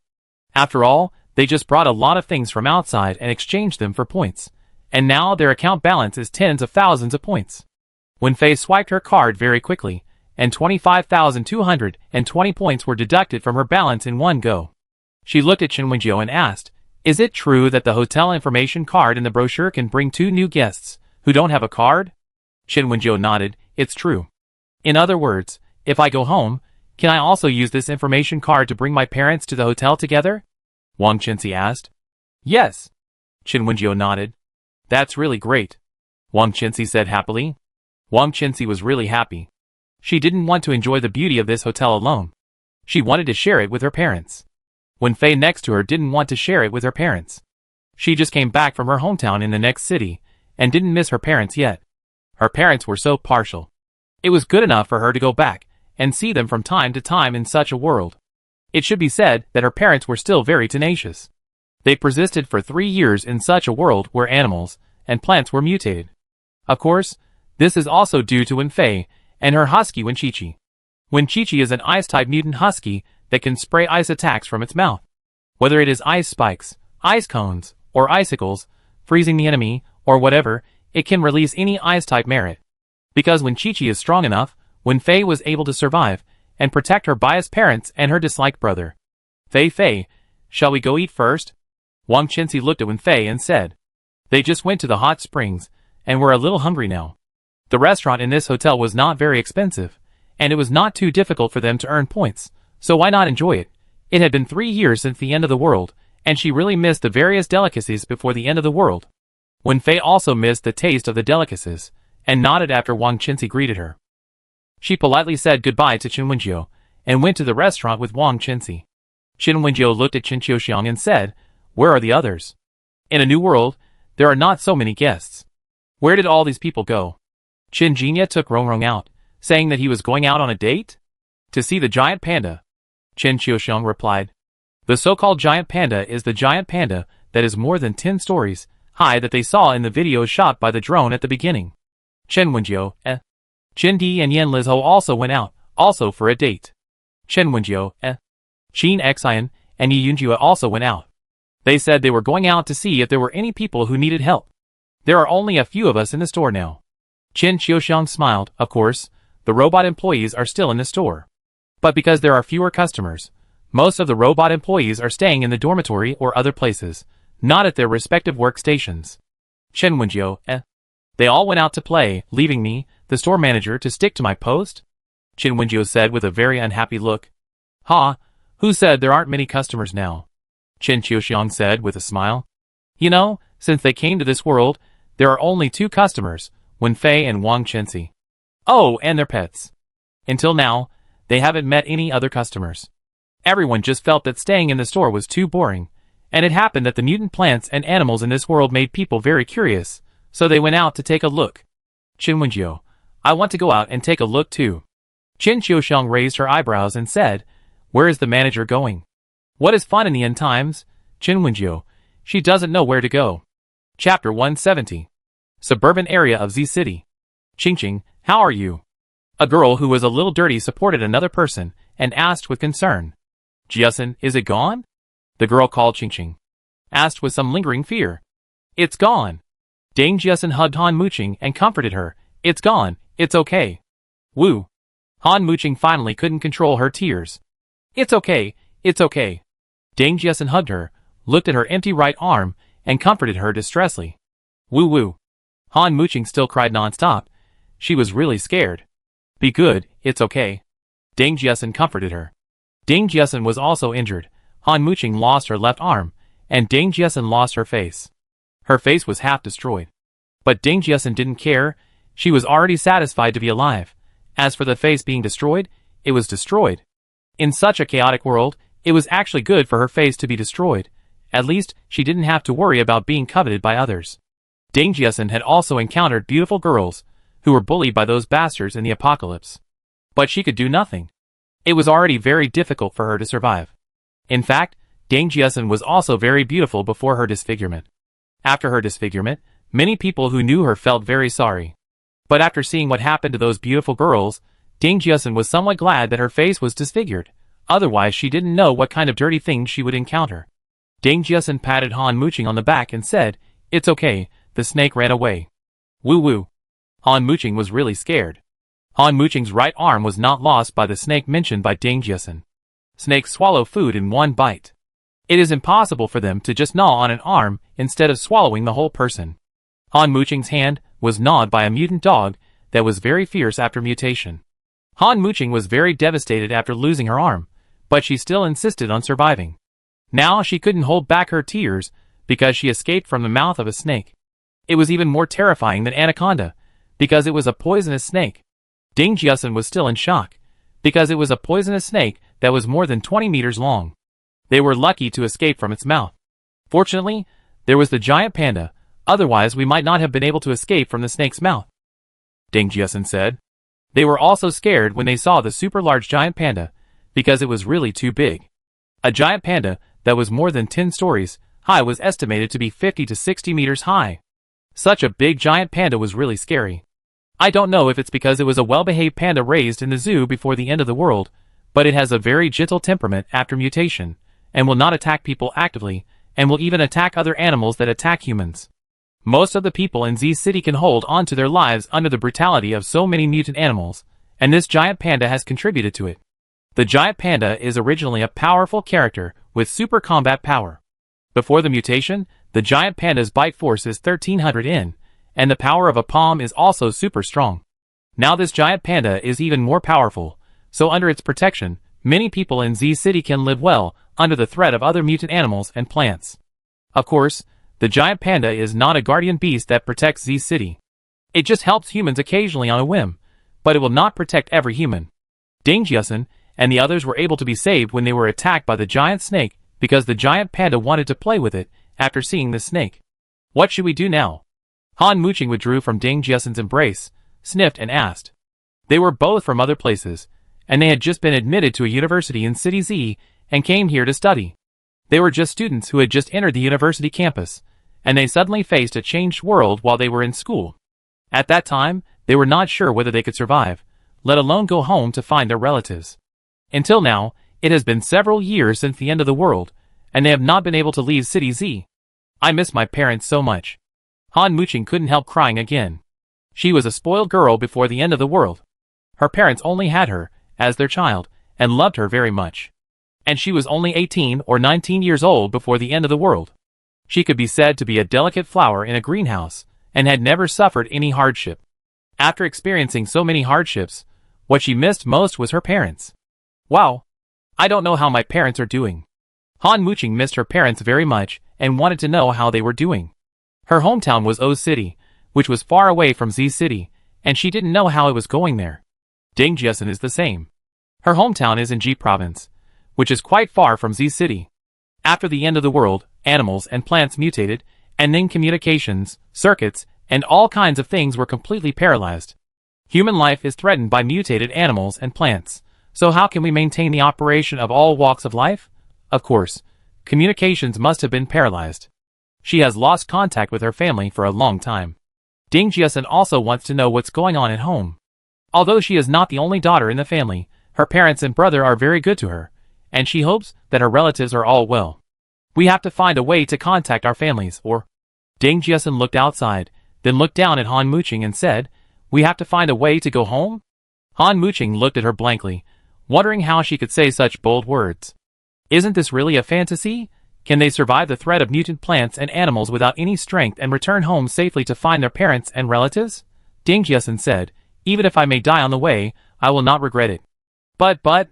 After all, they just brought a lot of things from outside and exchanged them for points, and now their account balance is tens of thousands of points. Wen Fei swiped her card very quickly, and 25,220 points were deducted from her balance in one go. She looked at Qin Wenjiu and asked, is it true that the hotel information card in the brochure can bring two new guests who don't have a card? Qin Wenjiu nodded, it's true. In other words, if I go home, can I also use this information card to bring my parents to the hotel together? Wang Chenxi asked. Yes. Qin Wenjiu nodded. That's really great. Wang Chenxi said happily. Wang Chenxi was really happy. She didn't want to enjoy the beauty of this hotel alone. She wanted to share it with her parents. Wen Fei next to her didn't want to share it with her parents. She just came back from her hometown in the next city, and didn't miss her parents yet. Her parents were so partial. It was good enough for her to go back and see them from time to time in such a world. It should be said that her parents were still very tenacious. They persisted for 3 years in such a world where animals and plants were mutated. Of course, this is also due to Wen Fei and her husky Wen Qiqi. Wen Qiqi is an ice-type mutant husky that can spray ice attacks from its mouth. Whether it is ice spikes, ice cones, or icicles, freezing the enemy, or whatever, it can release any ice-type merit. Because Wen Qiqi is strong enough, Wen Fei was able to survive and protect her biased parents and her disliked brother. Fei, shall we go eat first? Wang Chenxi looked at Wen Fei and said. They just went to the hot springs and were a little hungry now. The restaurant in this hotel was not very expensive, and it was not too difficult for them to earn points, so why not enjoy it? It had been 3 years since the end of the world, and she really missed the various delicacies before the end of the world. Wen Fei also missed the taste of the delicacies, and nodded after Wang Chenxi greeted her. She politely said goodbye to Qin Wenjiu, and went to the restaurant with Wang Chenxi. Qin Wenjiu looked at Qin Qiuxiang and said, where are the others? In a new world, there are not so many guests. Where did all these people go? Qin Jinya took Rongrong out, saying that he was going out on a date? To see the giant panda. Qin Qiuxiang replied. The so-called giant panda is the giant panda that is more than 10 stories high that they saw in the video shot by the drone at the beginning. Qin Wenjiu, Qin Di and Yan Lizhou also went out, also for a date. Qin Wenjiu, Qin Xian and Yi Yunjue also went out. They said they were going out to see if there were any people who needed help. There are only a few of us in the store now. Qin Qiuxiang smiled, of course, the robot employees are still in the store. But because there are fewer customers, most of the robot employees are staying in the dormitory or other places, not at their respective workstations. Qin Wenjiu, They all went out to play, leaving me, the store manager, to stick to my post? Qin Wenjiu said with a very unhappy look. Ha, who said there aren't many customers now? Qin Qiuxiang said with a smile. You know, since they came to this world, there are only 2 customers, Wen Fei and Wang Chenxi. Oh, and their pets. Until now, they haven't met any other customers. Everyone just felt that staying in the store was too boring, and it happened that the mutant plants and animals in this world made people very curious, so they went out to take a look. Qin Wenjiu, I want to go out and take a look too. Qin Qiuxiang raised her eyebrows and said, where is the manager going? What is fun in the end times? Qin Wenjiu, she doesn't know where to go. Chapter 170. Suburban area of Z City. Ching, how are you? A girl who was a little dirty supported another person and asked with concern. Jiasun, is it gone? The girl called Ching asked with some lingering fear. It's gone. Dame Jiasun hugged Han Muqing and comforted her. It's gone, it's okay. Woo. Han Muqing finally couldn't control her tears. It's okay, it's okay. Dame Jiasun hugged her, looked at her empty right arm, and comforted her distressfully. Woo. Han Muqing still cried non-stop. She was really scared. Be good, it's okay. Dame Jiasun comforted her. Dame Jiasun was also injured. Han Muqing lost her left arm, and Dame Jiasun lost her face. Her face was half destroyed. But Dame Jiasun didn't care. She was already satisfied to be alive. As for the face being destroyed, it was destroyed. In such a chaotic world, it was actually good for her face to be destroyed. At least, she didn't have to worry about being coveted by others. Dame Jiasun had also encountered beautiful girls, who were bullied by those bastards in the apocalypse. But she could do nothing. It was already very difficult for her to survive. In fact, Dame Jiasun was also very beautiful before her disfigurement. After her disfigurement, many people who knew her felt very sorry. But after seeing what happened to those beautiful girls, Dame Jiasun was somewhat glad that her face was disfigured. Otherwise she didn't know what kind of dirty things she would encounter. Dame Jiasun patted Han Muqing on the back and said, It's okay, the snake ran away. Woo. Han Muqing was really scared. Han Muqing's right arm was not lost by the snake mentioned by Dame Jiasun. Snakes swallow food in one bite. It is impossible for them to just gnaw on an arm instead of swallowing the whole person. Han Muqing's hand was gnawed by a mutant dog that was very fierce after mutation. Han Muqing was very devastated after losing her arm, but she still insisted on surviving. Now she couldn't hold back her tears because she escaped from the mouth of a snake. It was even more terrifying than Anaconda, because it was a poisonous snake. Dame Jiasun was still in shock, because it was a poisonous snake that was more than 20 meters long. They were lucky to escape from its mouth. Fortunately, there was the giant panda, otherwise we might not have been able to escape from the snake's mouth. Dame Jiasun said. They were also scared when they saw the super large giant panda, because it was really too big. A giant panda that was more than 10 stories high was estimated to be 50 to 60 meters high. Such a big giant panda was really scary. I don't know if it's because it was a well-behaved panda raised in the zoo before the end of the world, but it has a very gentle temperament after mutation, and will not attack people actively, and will even attack other animals that attack humans. Most of the people in Z City can hold on to their lives under the brutality of so many mutant animals, and this giant panda has contributed to it. The giant panda is originally a powerful character with super combat power. Before the mutation, the giant panda's bite force is 1300 N, and the power of a palm is also super strong. Now this giant panda is even more powerful, so under its protection, many people in Z City can live well under the threat of other mutant animals and plants. Of course, the giant panda is not a guardian beast that protects Z City. It just helps humans occasionally on a whim, but it will not protect every human. Dame Jiasun and the others were able to be saved when they were attacked by the giant snake because the giant panda wanted to play with it after seeing the snake. What should we do now? Han Muqing withdrew from Dame Jiasun's embrace, sniffed and asked. They were both from other places, and they had just been admitted to a university in City Z and came here to study. They were just students who had just entered the university campus, and they suddenly faced a changed world while they were in school. At that time, they were not sure whether they could survive, let alone go home to find their relatives. Until now, it has been several years since the end of the world, and they have not been able to leave City Z. I miss my parents so much. Han Muqing couldn't help crying again. She was a spoiled girl before the end of the world. Her parents only had her as their child and loved her very much. And she was only 18 or 19 years old before the end of the world. She could be said to be a delicate flower in a greenhouse and had never suffered any hardship. After experiencing so many hardships, what she missed most was her parents. Wow. I don't know how my parents are doing. Han Muqing missed her parents very much and wanted to know how they were doing. Her hometown was O City, which was far away from Z City, and she didn't know how it was going there. Dame Jiasun is the same. Her hometown is in G Province, which is quite far from Z City. After the end of the world, animals and plants mutated, and then communications, circuits, and all kinds of things were completely paralyzed. Human life is threatened by mutated animals and plants. So how can we maintain the operation of all walks of life? Of course, communications must have been paralyzed. She has lost contact with her family for a long time. Ding Jiasen also wants to know what's going on at home. Although she is not the only daughter in the family, her parents and brother are very good to her, and she hopes that her relatives are all well. We have to find a way to contact our families, or... Ding Jiasen looked outside, then looked down at Han Muqing and said, "We have to find a way to go home?" Han Muqing looked at her blankly, wondering how she could say such bold words. Isn't this really a fantasy? Can they survive the threat of mutant plants and animals without any strength and return home safely to find their parents and relatives? Ding Jiasen said, "Even if I may die on the way, I will not regret it." But...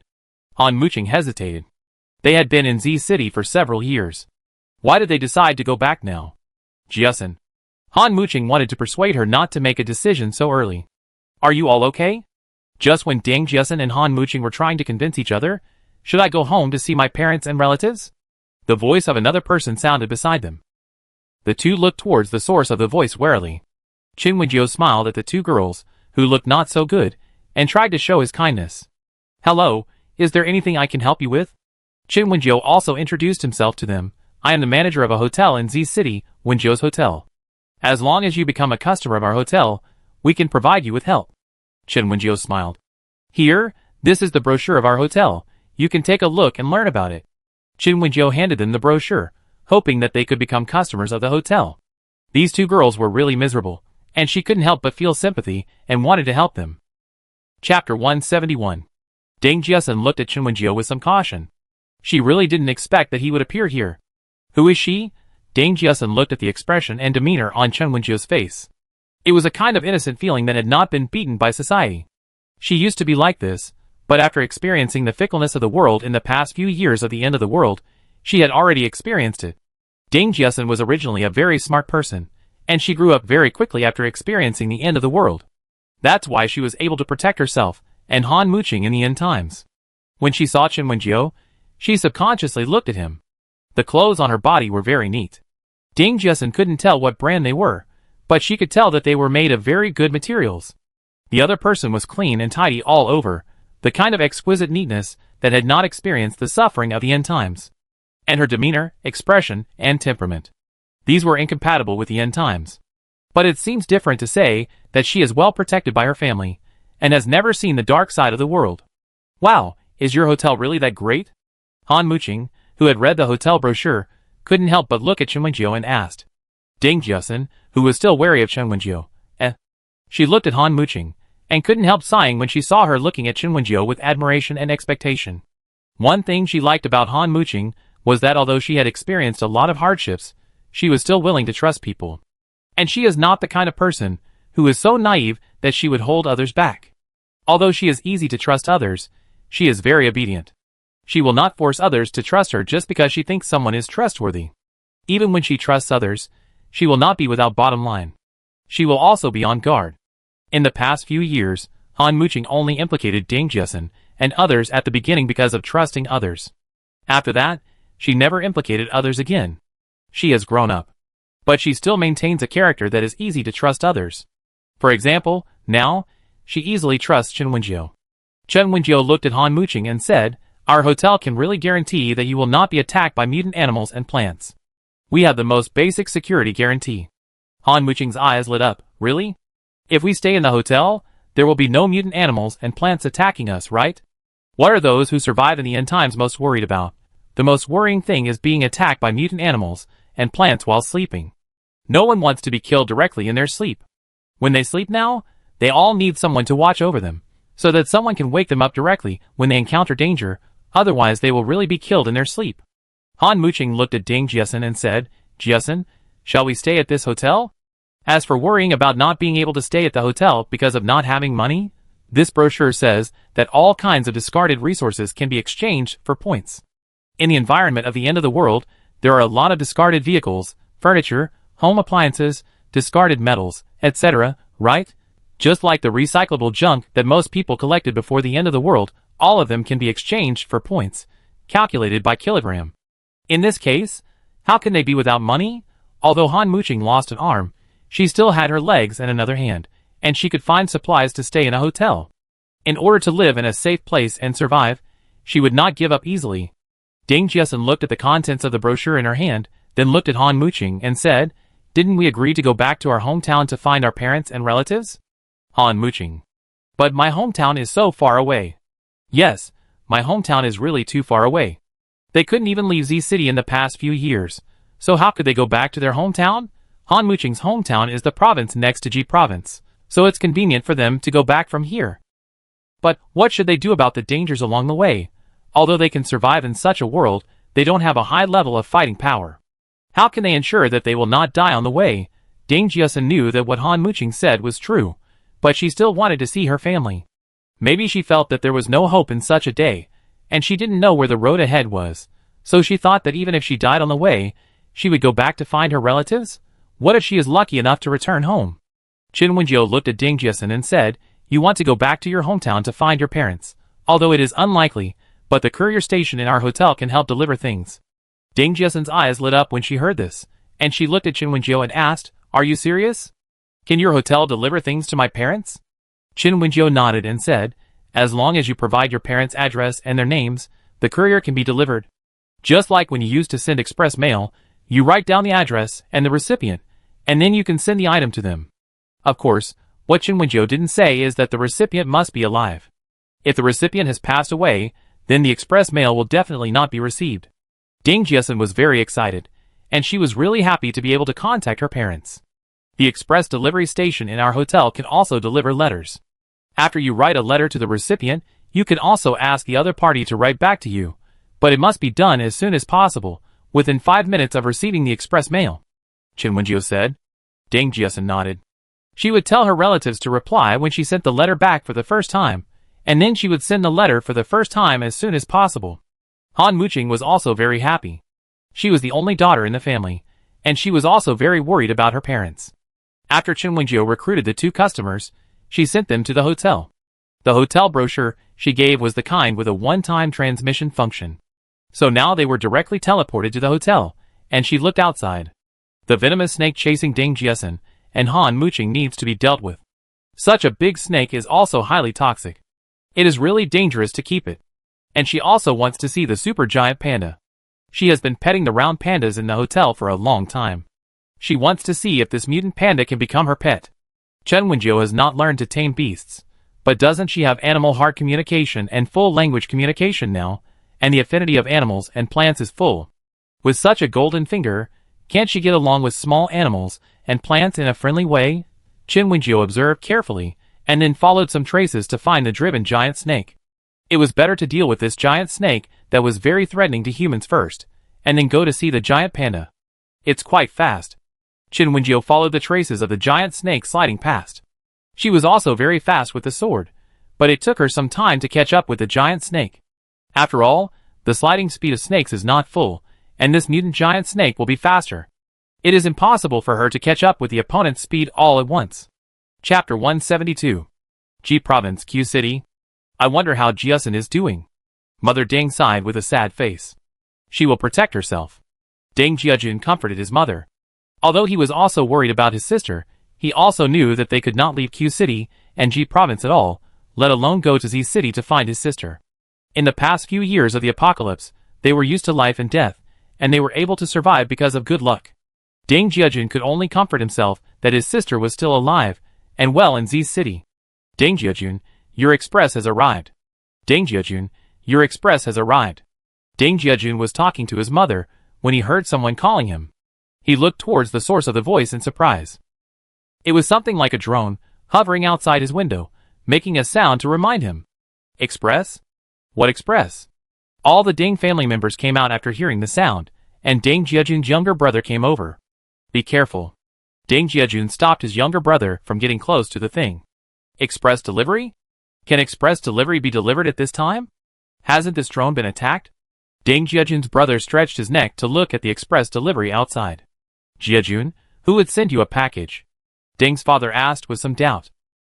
Han Muqing hesitated. They had been in Z City for several years. Why did they decide to go back now? Jiasen. Han Muqing wanted to persuade her not to make a decision so early. Are you all okay? Just when Ding Jiasen and Han Muqing were trying to convince each other, should I go home to see my parents and relatives? The voice of another person sounded beside them. The two looked towards the source of the voice warily. Qin Wenjiu smiled at the two girls, who looked not so good, and tried to show his kindness. Hello, is there anything I can help you with? Qin Wenjiu also introduced himself to them. I am the manager of a hotel in Z City, Wenjiu's Hotel. As long as you become a customer of our hotel, we can provide you with help. Qin Wenjiu smiled. Here, this is the brochure of our hotel. You can take a look and learn about it. Qin Wenjiu handed them the brochure, hoping that they could become customers of the hotel. These two girls were really miserable, and she couldn't help but feel sympathy and wanted to help them. Chapter 171. Ding Jiasen looked at Qin Wenjiu with some caution. She really didn't expect that he would appear here. Who is she? Ding Jiasen looked at the expression and demeanor on Qin Wenjiu's face. It was a kind of innocent feeling that had not been beaten by society. She used to be like this, but after experiencing the fickleness of the world in the past few years of the end of the world, she had already experienced it. Ding Jiasen was originally a very smart person, and she grew up very quickly after experiencing the end of the world. That's why she was able to protect herself and Han Muqing in the end times. When she saw Qin Wenjiu, she subconsciously looked at him. The clothes on her body were very neat. Ding Jiasen couldn't tell what brand they were, but she could tell that they were made of very good materials. The other person was clean and tidy all over, the kind of exquisite neatness that had not experienced the suffering of the end times. And her demeanor, expression, and temperament. These were incompatible with the end times. But it seems different to say that she is well protected by her family, and has never seen the dark side of the world. Wow, is your hotel really that great? Han Muqing, who had read the hotel brochure, couldn't help but look at Qin Wenjiu and asked. Ding Jiasen, who was still wary of Qin Wenjiu. She looked at Han Muqing, and couldn't help sighing when she saw her looking at Qin Wenjiu with admiration and expectation. One thing she liked about Han Muqing was that although she had experienced a lot of hardships, she was still willing to trust people. And she is not the kind of person who is so naive that she would hold others back. Although she is easy to trust others, she is very obedient. She will not force others to trust her just because she thinks someone is trustworthy. Even when she trusts others, she will not be without bottom line. She will also be on guard. In the past few years, Han Muqing only implicated Ding Jiasen and others at the beginning because of trusting others. After that, she never implicated others again. She has grown up. But she still maintains a character that is easy to trust others. For example, now, she easily trusts Qin Wenjiu. Qin Wenjiu looked at Han Muqing and said, Our hotel can really guarantee that you will not be attacked by mutant animals and plants. We have the most basic security guarantee. Han Muqing's eyes lit up. Really? If we stay in the hotel, there will be no mutant animals and plants attacking us, right? What are those who survive in the end times most worried about? The most worrying thing is being attacked by mutant animals and plants while sleeping. No one wants to be killed directly in their sleep. When they sleep now, they all need someone to watch over them, so that someone can wake them up directly when they encounter danger, otherwise they will really be killed in their sleep. Han Muqing looked at Ding Jiasen and said, Jiasen, shall we stay at this hotel? As for worrying about not being able to stay at the hotel because of not having money, this brochure says that all kinds of discarded resources can be exchanged for points. In the environment of the end of the world, there are a lot of discarded vehicles, furniture, home appliances, discarded metals, etc., right? Just like the recyclable junk that most people collected before the end of the world, all of them can be exchanged for points, calculated by kilogram. In this case, how can they be without money? Although Han Muqing lost an arm, she still had her legs and another hand, and she could find supplies to stay in a hotel. In order to live in a safe place and survive, she would not give up easily. Ding Jiasen looked at the contents of the brochure in her hand, then looked at Han Muqing and said, "Didn't we agree to go back to our hometown to find our parents and relatives?" Han Muqing. "But my hometown is so far away." "Yes, my hometown is really too far away. They couldn't even leave Z City in the past few years, so how could they go back to their hometown? Han Muqing's hometown is the province next to G province, so it's convenient for them to go back from here. But what should they do about the dangers along the way? Although they can survive in such a world, they don't have a high level of fighting power. How can they ensure that they will not die on the way?" Ding Jiasun knew that what Han Muqing said was true, but she still wanted to see her family. Maybe she felt that there was no hope in such a day, and she didn't know where the road ahead was, so she thought that even if she died on the way, she would go back to find her relatives? What if she is lucky enough to return home? Qin Wenjiu looked at Ding Jiasun and said, "You want to go back to your hometown to find your parents, although it is unlikely, but the courier station in our hotel can help deliver things." Ding Jiasun's eyes lit up when she heard this, and she looked at Qin Wenjiu and asked, "Are you serious? Can your hotel deliver things to my parents?" Qin Wenjiu nodded and said, "As long as you provide your parents' address and their names, the courier can be delivered. Just like when you used to send express mail, you write down the address and the recipient, and then you can send the item to them." Of course, what Qin Wenjiu didn't say is that the recipient must be alive. If the recipient has passed away, then the express mail will definitely not be received. Ding Jiasun was very excited, and she was really happy to be able to contact her parents. The express delivery station in our hotel can also deliver letters. After you write a letter to the recipient, you can also ask the other party to write back to you, but it must be done as soon as possible, within 5 minutes of receiving the express mail, Qin Wenjiu said. Ding Jiasun nodded. She would tell her relatives to reply when she sent the letter back for the first time, and then she would send the letter for the first time as soon as possible. Han Muqing was also very happy. She was the only daughter in the family, and she was also very worried about her parents. After Qin Wenjiu recruited the 2 customers, she sent them to the hotel. The hotel brochure she gave was the kind with a one-time transmission function. So now they were directly teleported to the hotel, and she looked outside. The venomous snake chasing Ding Jiasun and Han Muqing needs to be dealt with. Such a big snake is also highly toxic. It is really dangerous to keep it. And she also wants to see the super giant panda. She has been petting the round pandas in the hotel for a long time. She wants to see if this mutant panda can become her pet. Qin Wenjiu has not learned to tame beasts, but doesn't she have animal heart communication and full language communication now, and the affinity of animals and plants is full. With such a golden finger, can't she get along with small animals and plants in a friendly way? Qin Wenjiu observed carefully, and then followed some traces to find the driven giant snake. It was better to deal with this giant snake that was very threatening to humans first, and then go to see the giant panda. It's quite fast. Qin Wenjiu followed the traces of the giant snake sliding past. She was also very fast with the sword, but it took her some time to catch up with the giant snake. After all, the sliding speed of snakes is not full, and this mutant giant snake will be faster. It is impossible for her to catch up with the opponent's speed all at once. Chapter 172. G Province, Q City. I wonder how Jiasun is doing. Mother Ding sighed with a sad face. She will protect herself. Ding Jiajun comforted his mother. Although he was also worried about his sister, he also knew that they could not leave Q City and G Province at all, let alone go to Z City to find his sister. In the past few years of the apocalypse, they were used to life and death, and they were able to survive because of good luck. Ding Jiajun could only comfort himself that his sister was still alive and well in Z City. Ding Jiajun, your express has arrived. Ding Jiajun, your express has arrived. Ding Jiajun was talking to his mother when he heard someone calling him. He looked towards the source of the voice in surprise. It was something like a drone, hovering outside his window, making a sound to remind him. Express? What express? All the Ding family members came out after hearing the sound, and Ding Jiajun's younger brother came over. Be careful. Ding Jiajun stopped his younger brother from getting close to the thing. Express delivery? Can express delivery be delivered at this time? Hasn't this drone been attacked? Ding Jiajun's brother stretched his neck to look at the express delivery outside. Jiajun, who would send you a package? Ding's father asked with some doubt.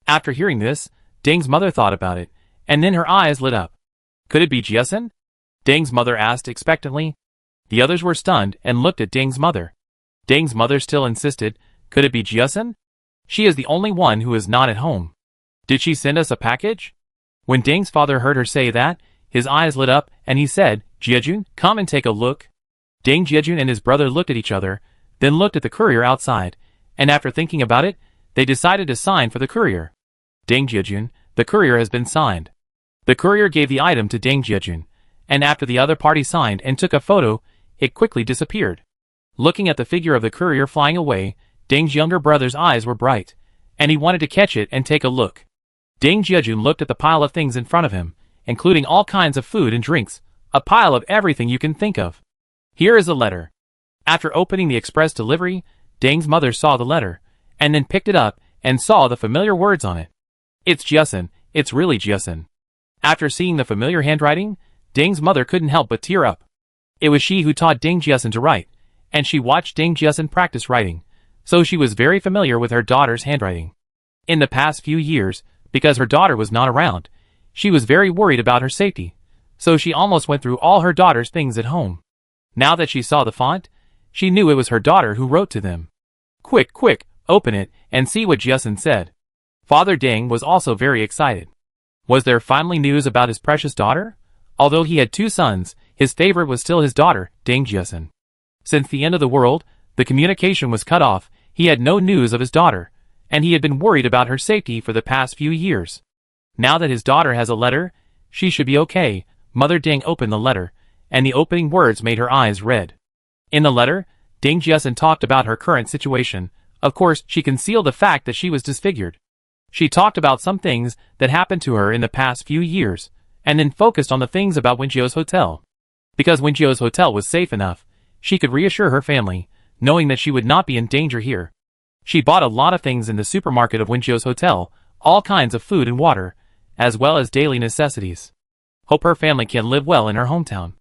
After hearing this, Ding's mother thought about it, and then her eyes lit up. Could it be Jiasun? Ding's mother asked expectantly. The others were stunned and looked at Ding's mother. Ding's mother still insisted, could it be Jiasun? She is the only one who is not at home. Did she send us a package? When Ding's father heard her say that, his eyes lit up and he said, Jiajun, come and take a look. Deng Jiejun and his brother looked at each other, then looked at the courier outside, and after thinking about it, they decided to sign for the courier. Deng Jiejun, the courier has been signed. The courier gave the item to Deng Jiejun, and after the other party signed and took a photo, it quickly disappeared. Looking at the figure of the courier flying away, Deng's younger brother's eyes were bright, and he wanted to catch it and take a look. Deng Jiejun looked at the pile of things in front of him, including all kinds of food and drinks, a pile of everything you can think of. Here is a letter. After opening the express delivery, Deng's mother saw the letter, and then picked it up and saw the familiar words on it. It's Jiasun, it's really Jiasun. After seeing the familiar handwriting, Deng's mother couldn't help but tear up. It was she who taught Deng Jiasun to write, and she watched Deng Jiasun practice writing, so she was very familiar with her daughter's handwriting. In the past few years, because her daughter was not around, she was very worried about her safety, so she almost went through all her daughter's things at home. Now that she saw the font, she knew it was her daughter who wrote to them. Quick, quick, open it and see what Jiasun said. Father Deng was also very excited. Was there finally news about his precious daughter? Although he had two sons, his favorite was still his daughter, Deng Jiasun. Since the end of the world, the communication was cut off, he had no news of his daughter, and he had been worried about her safety for the past few years. Now that his daughter has a letter, she should be okay. Mother Deng opened the letter, and the opening words made her eyes red. In the letter, Deng Jiasun talked about her current situation. Of course, she concealed the fact that she was disfigured. She talked about some things that happened to her in the past few years, and then focused on the things about Wenjio's hotel. Because Wenjio's hotel was safe enough, she could reassure her family, knowing that she would not be in danger here. She bought a lot of things in the supermarket of Wenjio's hotel, all kinds of food and water, as well as daily necessities. Hope her family can live well in her hometown.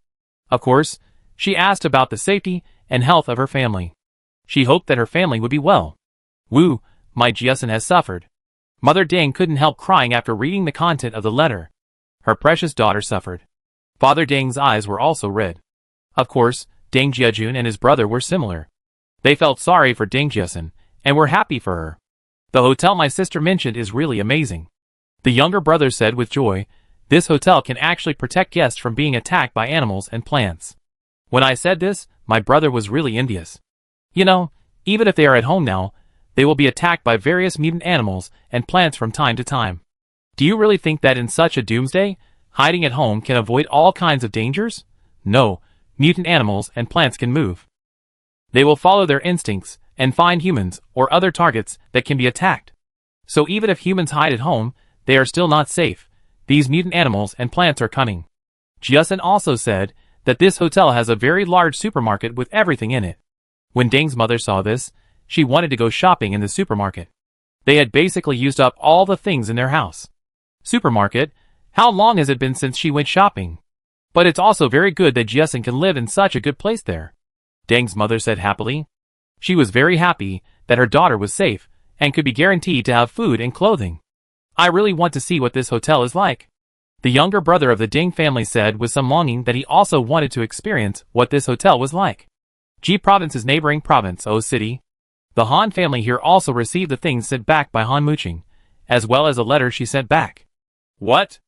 Of course, she asked about the safety and health of her family. She hoped that her family would be well. Woo, my Jiasun has suffered. Mother Deng couldn't help crying after reading the content of the letter. Her precious daughter suffered. Father Deng's eyes were also red. Of course, Deng Jiejun and his brother were similar. They felt sorry for Deng Jiasun, and were happy for her. The hotel my sister mentioned is really amazing. The younger brother said with joy, this hotel can actually protect guests from being attacked by animals and plants. When I said this, my brother was really envious. You know, even if they are at home now, they will be attacked by various mutant animals and plants from time to time. Do you really think that in such a doomsday, hiding at home can avoid all kinds of dangers? No, mutant animals and plants can move. They will follow their instincts and find humans or other targets that can be attacked. So even if humans hide at home, they are still not safe. These mutant animals and plants are cunning. Jiasun also said that this hotel has a very large supermarket with everything in it. When Deng's mother saw this, she wanted to go shopping in the supermarket. They had basically used up all the things in their house. Supermarket? How long has it been since she went shopping? But it's also very good that Jiasun can live in such a good place there. Deng's mother said happily. She was very happy that her daughter was safe and could be guaranteed to have food and clothing. I really want to see what this hotel is like. The younger brother of the Deng family said with some longing that he also wanted to experience what this hotel was like. Ji Province's neighboring province, O City. The Han family here also received the things sent back by Han Muqing, as well as a letter she sent back. What?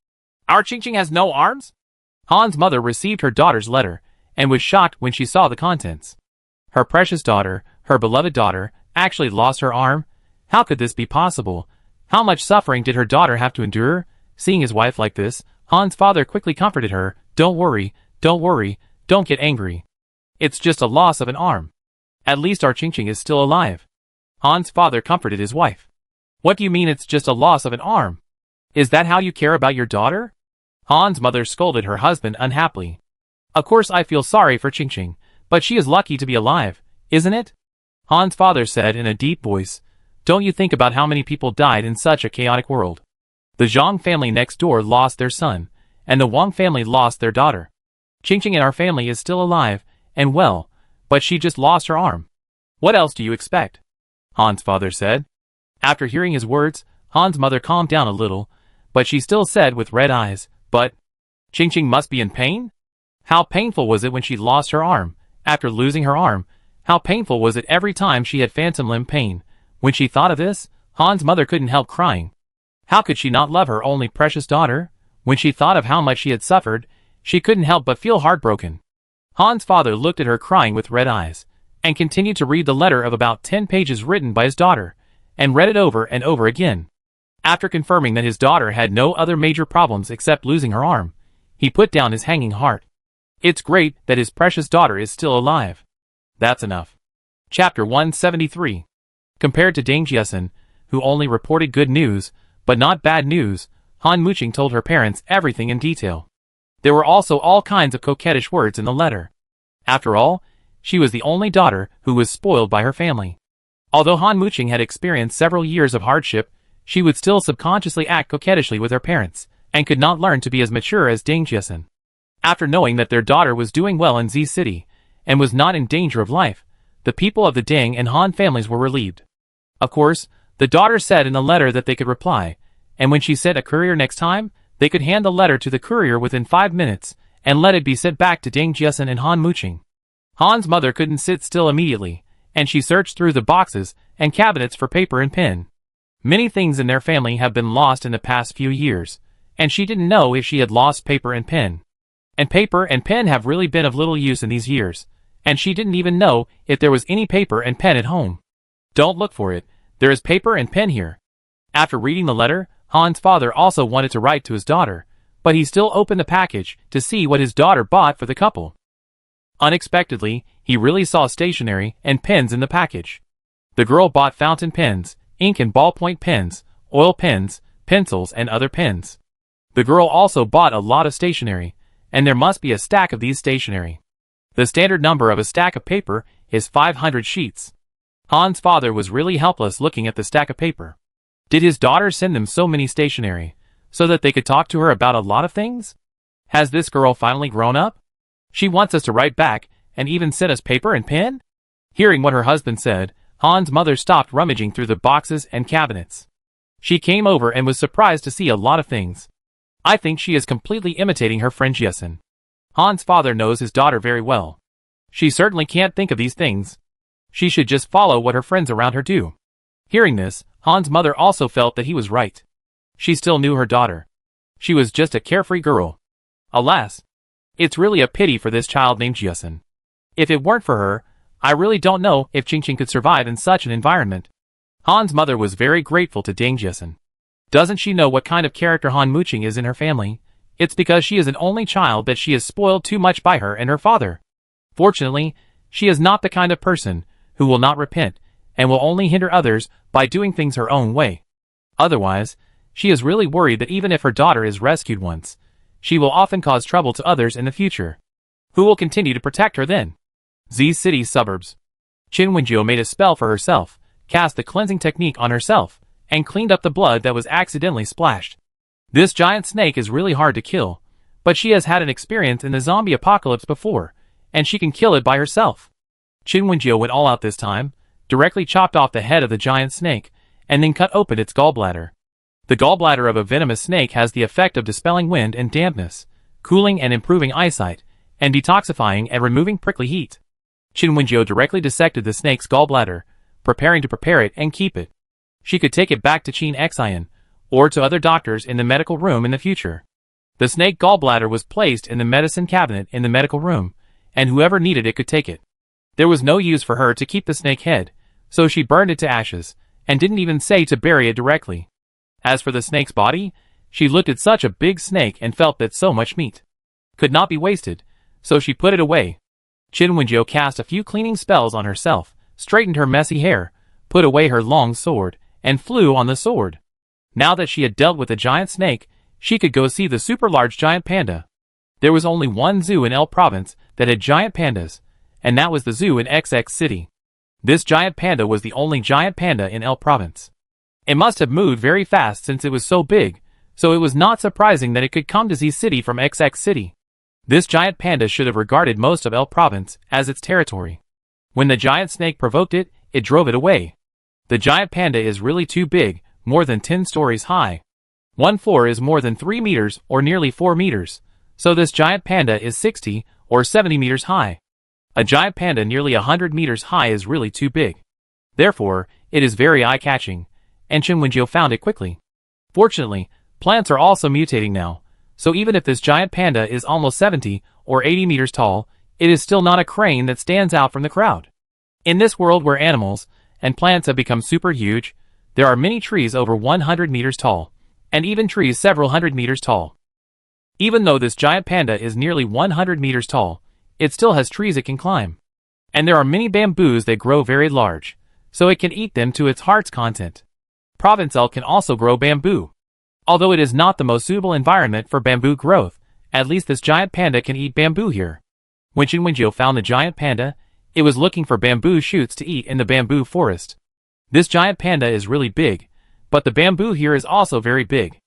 Our Qingqing has no arms? Han's mother received her daughter's letter, and was shocked when she saw the contents. Her precious daughter, her beloved daughter, actually lost her arm? How could this be possible? How much suffering did her daughter have to endure? Seeing his wife like this, Han's father quickly comforted her. Don't worry, don't get angry. It's just a loss of an arm. At least our Qingqing is still alive. Han's father comforted his wife. What do you mean it's just a loss of an arm? Is that how you care about your daughter? Han's mother scolded her husband unhappily. Of course I feel sorry for Qingqing, but she is lucky to be alive, isn't it? Han's father said in a deep voice. Don't you think about how many people died in such a chaotic world? The Zhang family next door lost their son, and the Wang family lost their daughter. Qingqing in our family is still alive and well, but she just lost her arm. What else do you expect? Han's father said. After hearing his words, Han's mother calmed down a little, but she still said with red eyes, but Qingqing must be in pain? How painful was it when she lost her arm? After losing her arm, how painful was it every time she had phantom limb pain? When she thought of this, Han's mother couldn't help crying. How could she not love her only precious daughter? When she thought of how much she had suffered, she couldn't help but feel heartbroken. Han's father looked at her crying with red eyes, and continued to read the letter of about 10 pages written by his daughter, and read it over and over again. After confirming that his daughter had no other major problems except losing her arm, he put down his hanging heart. It's great that his precious daughter is still alive. That's enough. Chapter 173. Compared to Dame Jiasen, who only reported good news, but not bad news, Han Muqing told her parents everything in detail. There were also all kinds of coquettish words in the letter. After all, she was the only daughter who was spoiled by her family. Although Han Muqing had experienced several years of hardship, she would still subconsciously act coquettishly with her parents, and could not learn to be as mature as Dame Jiasen. After knowing that their daughter was doing well in Z City, and was not in danger of life, the people of the Ding and Han families were relieved. Of course, the daughter said in the letter that they could reply, and when she sent a courier next time, they could hand the letter to the courier within 5 minutes, and let it be sent back to Dame Jiasen and Han Muqing. Han's mother couldn't sit still immediately, and she searched through the boxes and cabinets for paper and pen. Many things in their family have been lost in the past few years, and she didn't know if she had lost paper and pen. And paper and pen have really been of little use in these years, and she didn't even know if there was any paper and pen at home. Don't look for it, there is paper and pen here. After reading the letter, Han's father also wanted to write to his daughter, but he still opened the package to see what his daughter bought for the couple. Unexpectedly, he really saw stationery and pens in the package. The girl bought fountain pens, ink and ballpoint pens, oil pens, pencils and other pens. The girl also bought a lot of stationery, and there must be a stack of these stationery. The standard number of a stack of paper is 500 sheets. Han's father was really helpless looking at the stack of paper. Did his daughter send them so many stationery, so that they could talk to her about a lot of things? Has this girl finally grown up? She wants us to write back, and even send us paper and pen? Hearing what her husband said, Han's mother stopped rummaging through the boxes and cabinets. She came over and was surprised to see a lot of things. I think she is completely imitating her friend Jiasen. Han's father knows his daughter very well. She certainly can't think of these things. She should just follow what her friends around her do. Hearing this, Han's mother also felt that he was right. She still knew her daughter. She was just a carefree girl. Alas, it's really a pity for this child named Jiasen. If it weren't for her, I really don't know if Qingqing could survive in such an environment. Han's mother was very grateful to Dame Jiasen. Doesn't she know what kind of character Han Muqing is in her family? It's because she is an only child that she is spoiled too much by her and her father. Fortunately, she is not the kind of person who will not repent, and will only hinder others by doing things her own way. Otherwise, she is really worried that even if her daughter is rescued once, she will often cause trouble to others in the future. Who will continue to protect her then? Z City suburbs. Qin Wenjiu made a spell for herself, cast the cleansing technique on herself, and cleaned up the blood that was accidentally splashed. This giant snake is really hard to kill, but she has had an experience in the zombie apocalypse before, and she can kill it by herself. Qin Wenjiu went all out this time, directly chopped off the head of the giant snake, and then cut open its gallbladder. The gallbladder of a venomous snake has the effect of dispelling wind and dampness, cooling and improving eyesight, and detoxifying and removing prickly heat. Qin Wenjiu directly dissected the snake's gallbladder, preparing to prepare it and keep it. She could take it back to Qin Xian, or to other doctors in the medical room in the future. The snake gallbladder was placed in the medicine cabinet in the medical room, and whoever needed it could take it. There was no use for her to keep the snake head, so she burned it to ashes, and didn't even say to bury it directly. As for the snake's body, she looked at such a big snake and felt that so much meat could not be wasted, so she put it away. Qin Wenjiu cast a few cleaning spells on herself, straightened her messy hair, put away her long sword, and flew on the sword. Now that she had dealt with the giant snake, she could go see the super large giant panda. There was only one zoo in L province that had giant pandas, and that was the zoo in XX City. This giant panda was the only giant panda in L province. It must have moved very fast since it was so big, so it was not surprising that it could come to Z City from XX City. This giant panda should have regarded most of L province as its territory. When the giant snake provoked it, it drove it away. The giant panda is really too big, more than 10 stories high. One floor is more than 3 meters or nearly 4 meters, so this giant panda is 60 or 70 meters high. A giant panda nearly 100 meters high is really too big. Therefore, it is very eye-catching, and Qin Wenjiu found it quickly. Fortunately, plants are also mutating now, so even if this giant panda is almost 70 or 80 meters tall, it is still not a crane that stands out from the crowd. In this world where animals and plants have become super huge, there are many trees over 100 meters tall, and even trees several hundred meters tall. Even though this giant panda is nearly 100 meters tall, it still has trees it can climb. And there are many bamboos that grow very large, so it can eat them to its heart's content. Provençal can also grow bamboo. Although it is not the most suitable environment for bamboo growth, at least this giant panda can eat bamboo here. When Chen Wenjiu found the giant panda, it was looking for bamboo shoots to eat in the bamboo forest. This giant panda is really big, but the bamboo here is also very big.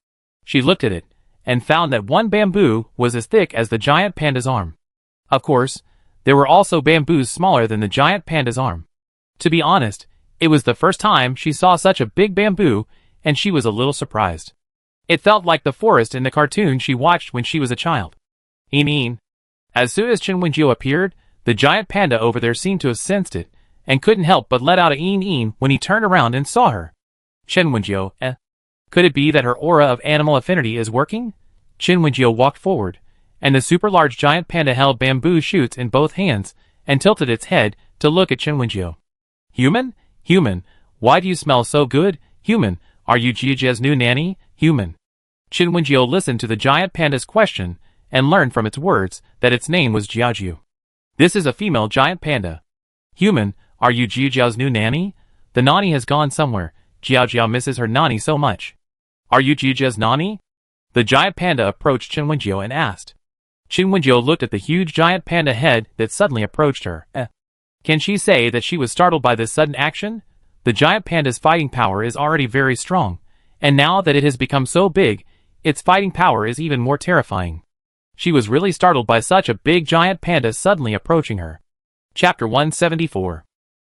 She looked at it, and found that one bamboo was as thick as the giant panda's arm. Of course, there were also bamboos smaller than the giant panda's arm. To be honest, it was the first time she saw such a big bamboo, and she was a little surprised. It felt like the forest in the cartoon she watched when she was a child. Een. As soon as Chen Wenjiu appeared, the giant panda over there seemed to have sensed it, and couldn't help but let out a een when he turned around and saw her. Chen Wenjiu, Could it be that her aura of animal affinity is working? Chen Wenjiu walked forward, and the super large giant panda held bamboo shoots in both hands, and tilted its head to look at Chen Wenjiu. Human? Human, why do you smell so good? Human, are you Jiajia's new nanny? Human. Chen Wenjiu listened to the giant panda's question, and learned from its words that its name was Jiajiu. This is a female giant panda. Human, are you Jiajia's new nanny? The nanny has gone somewhere. Jiajia misses her nanny so much. Are you Jiajia's nanny? The giant panda approached Chen Wenjiu and asked. Chen Wenjiu looked at the huge giant panda head that suddenly approached her. Can she say that she was startled by this sudden action? The giant panda's fighting power is already very strong, and now that it has become so big, its fighting power is even more terrifying. She was really startled by such a big giant panda suddenly approaching her. Chapter 174.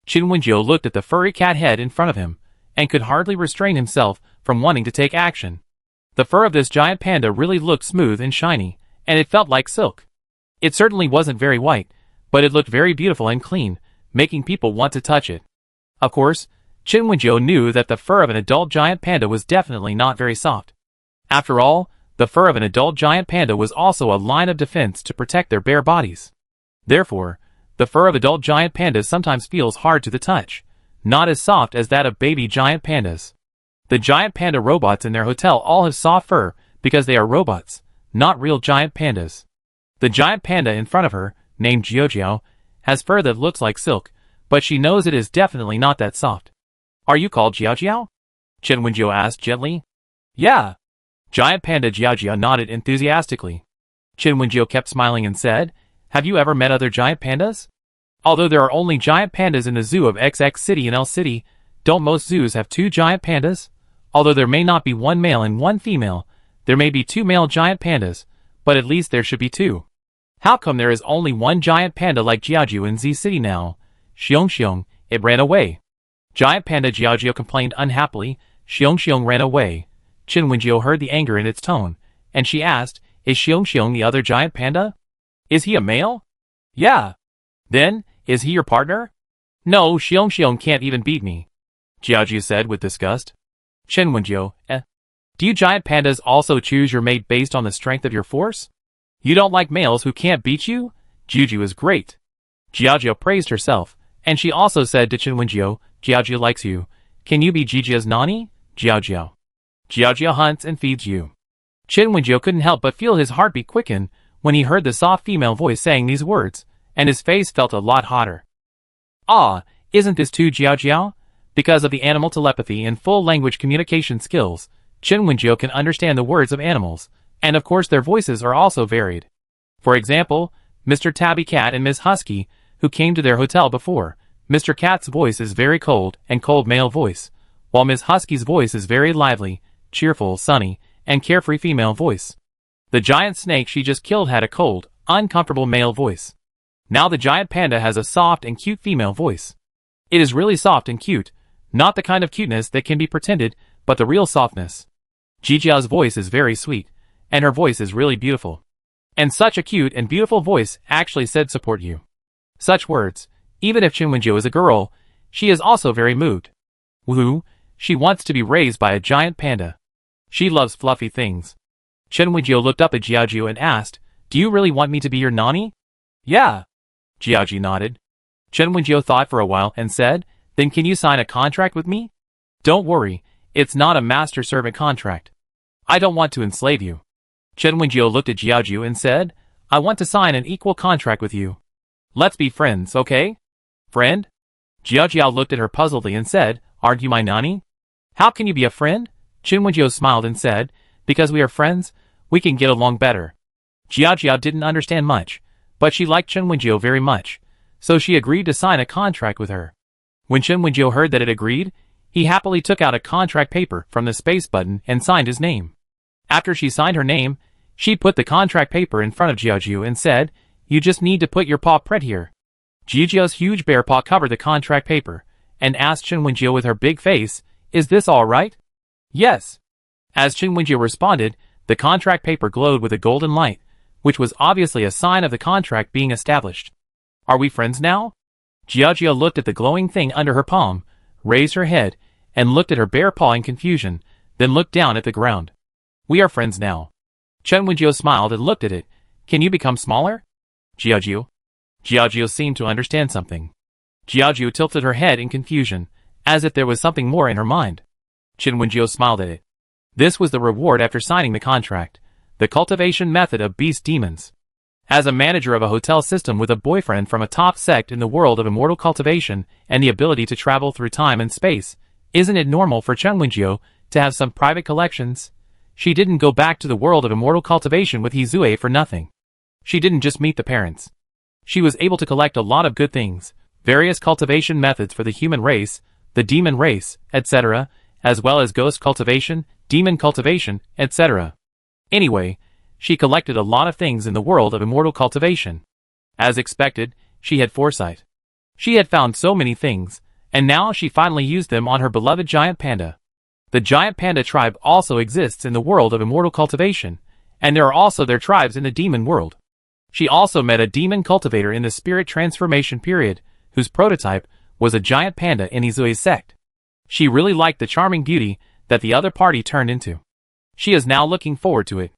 Chen Wenjiu looked at the furry cat head in front of him, and could hardly restrain himself from wanting to take action. The fur of this giant panda really looked smooth and shiny, and it felt like silk. It certainly wasn't very white, but it looked very beautiful and clean, making people want to touch it. Of course, Chen Wenjiu knew that the fur of an adult giant panda was definitely not very soft. After all, the fur of an adult giant panda was also a line of defense to protect their bare bodies. Therefore, the fur of adult giant pandas sometimes feels hard to the touch, not as soft as that of baby giant pandas. The giant panda robots in their hotel all have soft fur because they are robots, not real giant pandas. The giant panda in front of her, named Jiajiao, has fur that looks like silk, but she knows it is definitely not that soft. Are you called Jiajiao? Chen Wenjiu asked gently. Yeah. Giant panda Jiajiao nodded enthusiastically. Chen Wenjiu kept smiling and said, Have you ever met other giant pandas? Although there are only giant pandas in the zoo of XX City and L City, don't most zoos have two giant pandas? Although there may not be one male and one female, there may be two male giant pandas, but at least there should be two. How come there is only one giant panda like Jiajiu in Z City now? Xiong, it ran away. Giant panda Jiajiu complained unhappily. Xiong ran away. Chen Wenjiu heard the anger in its tone, and she asked, Is Xiong the other giant panda? Is he a male? Yeah. Then, is he your partner? No, Xiong can't even beat me, Jiajiu said with disgust. Chen Wenjiu, Do you giant pandas also choose your mate based on the strength of your force? You don't like males who can't beat you? Jiajiu is great. Jiajiu praised herself, and she also said to Chen Wenjiu, Jiajiu likes you. Can you be Jijia's nanny? Jiajiu. Jiajiu hunts and feeds you. Chen Wenjiu couldn't help but feel his heartbeat quicken when he heard the soft female voice saying these words, and his face felt a lot hotter. Ah, isn't this too Jiajiu? Because of the animal telepathy and full language communication skills, Chen Wenjiu can understand the words of animals, and of course their voices are also varied. For example, Mr. Tabby Cat and Miss Husky, who came to their hotel before, Mr. Cat's voice is very cold and cold male voice, while Miss Husky's voice is very lively, cheerful, sunny, and carefree female voice. The giant snake she just killed had a cold, uncomfortable male voice. Now the giant panda has a soft and cute female voice. It is really soft and cute, not the kind of cuteness that can be pretended, but the real softness. Jijia's voice is very sweet, and her voice is really beautiful. And such a cute and beautiful voice actually said support you. Such words, even if Chen Wenjiu is a girl, she is also very moved. Woohoo, she wants to be raised by a giant panda. She loves fluffy things. Chen Wenjiu looked up at Jiajiu and asked, Do you really want me to be your nanny? Yeah. Jiaoji nodded. Chen Wenjiu thought for a while and said, then can you sign a contract with me? Don't worry, it's not a master-servant contract. I don't want to enslave you. Chen Wenjiu looked at Jiaoji and said, I want to sign an equal contract with you. Let's be friends, okay? Friend? Jiaoji looked at her puzzledly and said, aren't you my nanny? How can you be a friend? Chen Wenjiu smiled and said, because we are friends, we can get along better. Jiaoji didn't understand much, but she liked Chen Wenjiu very much, so she agreed to sign a contract with her. When Chen Wenjiu heard that it agreed, he happily took out a contract paper from the space button and signed his name. After she signed her name, she put the contract paper in front of Jiaoji and said, you just need to put your paw print here. Jiaoji's huge bear paw covered the contract paper, and asked Chen Wenjiu with her big face, is this all right? Yes. As Chen Wenjiu responded, the contract paper glowed with a golden light, which was obviously a sign of the contract being established. Are we friends now? Jiaoji looked at the glowing thing under her palm, raised her head, and looked at her bare paw in confusion, then looked down at the ground. We are friends now. Chen Wenjiu smiled and looked at it. Can you become smaller? Jiaoji seemed to understand something. Jiaoji tilted her head in confusion, as if there was something more in her mind. Chen Wenjiu smiled at it. This was the reward after signing the contract, the cultivation method of beast demons. As a manager of a hotel system with a boyfriend from a top sect in the world of immortal cultivation and the ability to travel through time and space, isn't it normal for Chen Wenjiu to have some private collections? She didn't go back to the world of immortal cultivation with Hizue for nothing. She didn't just meet the parents. She was able to collect a lot of good things, various cultivation methods for the human race, the demon race, etc., as well as ghost cultivation, demon cultivation, etc. Anyway, she collected a lot of things in the world of immortal cultivation. As expected, she had foresight. She had found so many things, and now she finally used them on her beloved giant panda. The giant panda tribe also exists in the world of immortal cultivation, and there are also their tribes in the demon world. She also met a demon cultivator in the spirit transformation period, whose prototype was a giant panda in Izui's sect. She really liked the charming beauty that the other party turned into. She is now looking forward to it.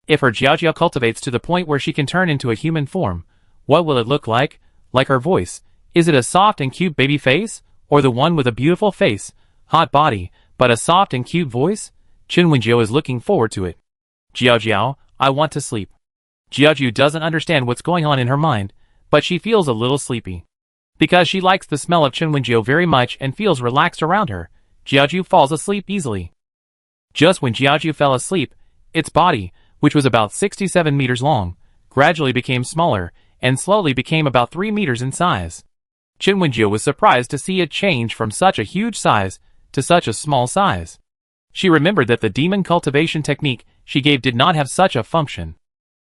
If her Jiaojiao cultivates to the point where she can turn into a human form, what will it look like? Like her voice, is it a soft and cute baby face, or the one with a beautiful face, hot body, but a soft and cute voice? Chen Wenjiu is looking forward to it. Jiaojiao, I want to sleep. Jiaojiu doesn't understand what's going on in her mind, but she feels a little sleepy. Because she likes the smell of Chen Wenjiu very much and feels relaxed around her, Jiaojiu falls asleep easily. Just when Jiaojiu fell asleep, its body, which was about 67 meters long, gradually became smaller, and slowly became about 3 meters in size. Chen Wenjiu was surprised to see it change from such a huge size to such a small size. She remembered that the demon cultivation technique she gave did not have such a function.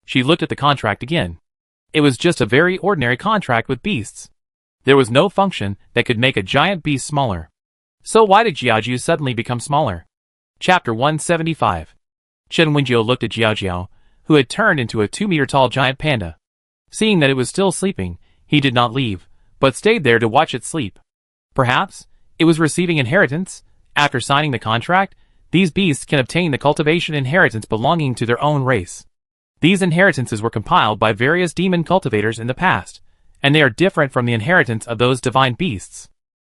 She looked at the contract again. It was just a very ordinary contract with beasts. There was no function that could make a giant beast smaller. So why did Jiaojiu suddenly become smaller? Chapter 175. Chen Wenjiu looked at Jiaojiao, who had turned into a 2-meter-tall giant panda. Seeing that it was still sleeping, he did not leave, but stayed there to watch it sleep. Perhaps it was receiving inheritance. After signing the contract, these beasts can obtain the cultivation inheritance belonging to their own race. These inheritances were compiled by various demon cultivators in the past, and they are different from the inheritance of those divine beasts.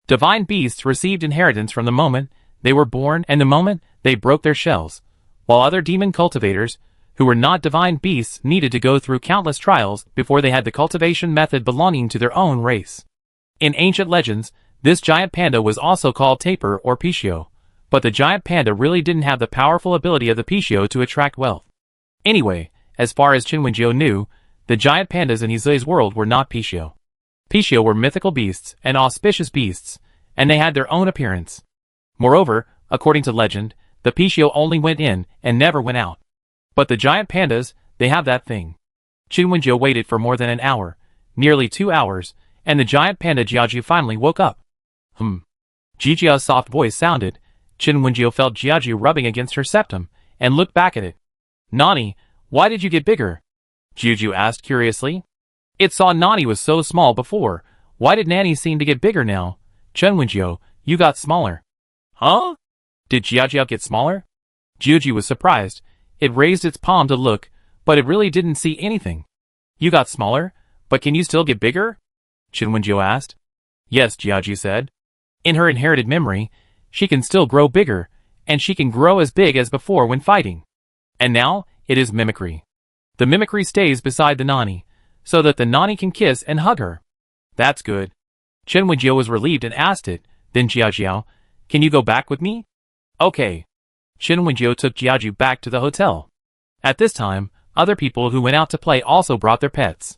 Divine beasts received inheritance from the moment they were born and the moment they broke their shells, while other demon cultivators, who were not divine beasts, needed to go through countless trials before they had the cultivation method belonging to their own race. In ancient legends, this giant panda was also called Tapir or Pishio, but the giant panda really didn't have the powerful ability of the Pishio to attract wealth. Anyway, as far as Chen Wenjiu knew, the giant pandas in Izui's world were not Pishio. Pishio were mythical beasts and auspicious beasts, and they had their own appearance. Moreover, according to legend, the Pishio only went in and never went out. But the giant pandas, they have that thing. Chen Wenjiu waited for more than an hour, nearly 2 hours, and the giant panda Jiaojiu finally woke up. Jijia's soft voice sounded. Chen Wenjiu felt Jiaojiu rubbing against her septum, and looked back at it. Nani, why did you get bigger? Jiaojiu asked curiously. It saw Nani was so small before. Why did Nani seem to get bigger now? Chen Wenjiu, you got smaller. Huh? Did Jiaojiu get smaller? Jiaojiu was surprised. It raised its palm to look, but it really didn't see anything. You got smaller, but can you still get bigger? Chen Wenjiu asked. Yes, Jiaji said. In her inherited memory, she can still grow bigger, and she can grow as big as before when fighting. And now, it is mimicry. The mimicry stays beside the Nani, so that the Nani can kiss and hug her. That's good. Chen Wenjiu was relieved and asked it, then Jiajiao, can you go back with me? Okay. Chen Wenjiu took Jiajiu back to the hotel. At this time, other people who went out to play also brought their pets.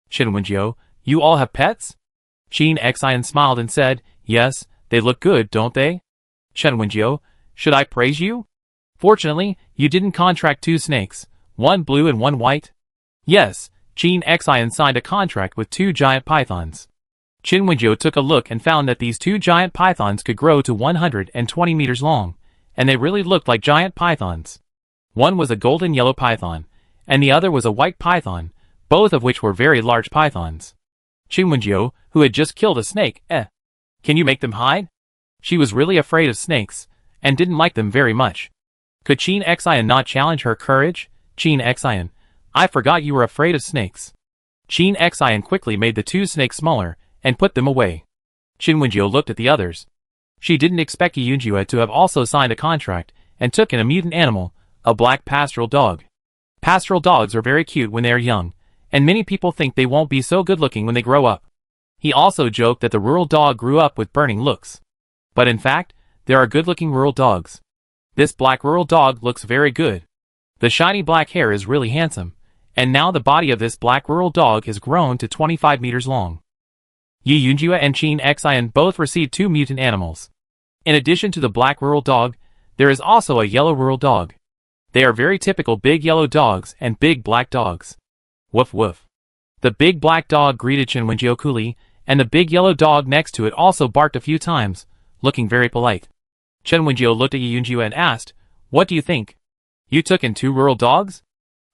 Chen Wenjiu, you all have pets? Qin Xian smiled and said, yes, they look good, don't they? Chen Wenjiu, should I praise you? Fortunately, you didn't contract 2 snakes, one blue and one white. Yes, Qin Xian signed a contract with 2 giant pythons. Chen Wenjiu took a look and found that these 2 giant pythons could grow to 120 meters long, and they really looked like giant pythons. One was a golden yellow python, and the other was a white python, both of which were very large pythons. Chen Wenjiu, who had just killed a snake, can you make them hide? She was really afraid of snakes, and didn't like them very much. Could Qin Xian not challenge her courage? Qin Xian, I forgot you were afraid of snakes. Qin Xian quickly made the 2 snakes smaller, and put them away. Chen Wenjiu looked at the others. She didn't expect Yi Yunjue to have also signed a contract, and took in a mutant animal, a black pastoral dog. Pastoral dogs are very cute when they are young, and many people think they won't be so good looking when they grow up. He also joked that the rural dog grew up with burning looks. But in fact, there are good-looking rural dogs. This black rural dog looks very good. The shiny black hair is really handsome, and now the body of this black rural dog has grown to 25 meters long. Yi Yunjue and Qin Xian both received 2 mutant animals. In addition to the black rural dog, there is also a yellow rural dog. They are very typical big yellow dogs and big black dogs. Woof woof. The big black dog greeted Chen Wenjiu coolly, and the big yellow dog next to it also barked a few times, looking very polite. Chen Wenjiu looked at Yi Yunjue and asked, what do you think? You took in 2 rural dogs?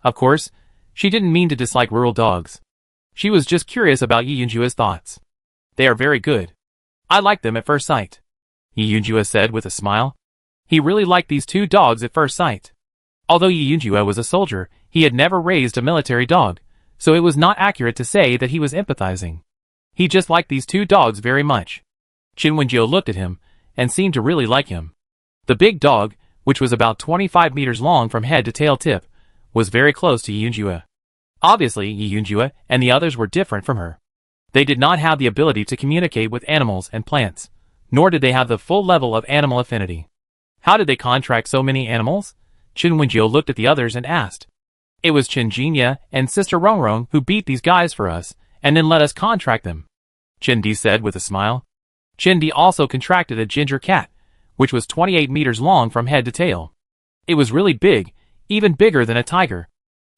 Of course, she didn't mean to dislike rural dogs. She was just curious about Yi Yunjue's thoughts. They are very good. I liked them at first sight. Yi Yunjue said with a smile. He really liked these 2 dogs at first sight. Although Yi Yunjue was a soldier, he had never raised a military dog, so it was not accurate to say that he was empathizing. He just liked these 2 dogs very much. Chen Wenjiu looked at him, and seemed to really like him. The big dog, which was about 25 meters long from head to tail tip, was very close to Yi Yunjue. Obviously, Yi Yunjue and the others were different from her. They did not have the ability to communicate with animals and plants, nor did they have the full level of animal affinity. How did they contract so many animals? Chen Wenjiu looked at the others and asked. It was Chen Jinya and Sister Rongrong who beat these guys for us, and then let us contract them. Chen Di said with a smile. Chen Di also contracted a ginger cat, which was 28 meters long from head to tail. It was really big, even bigger than a tiger.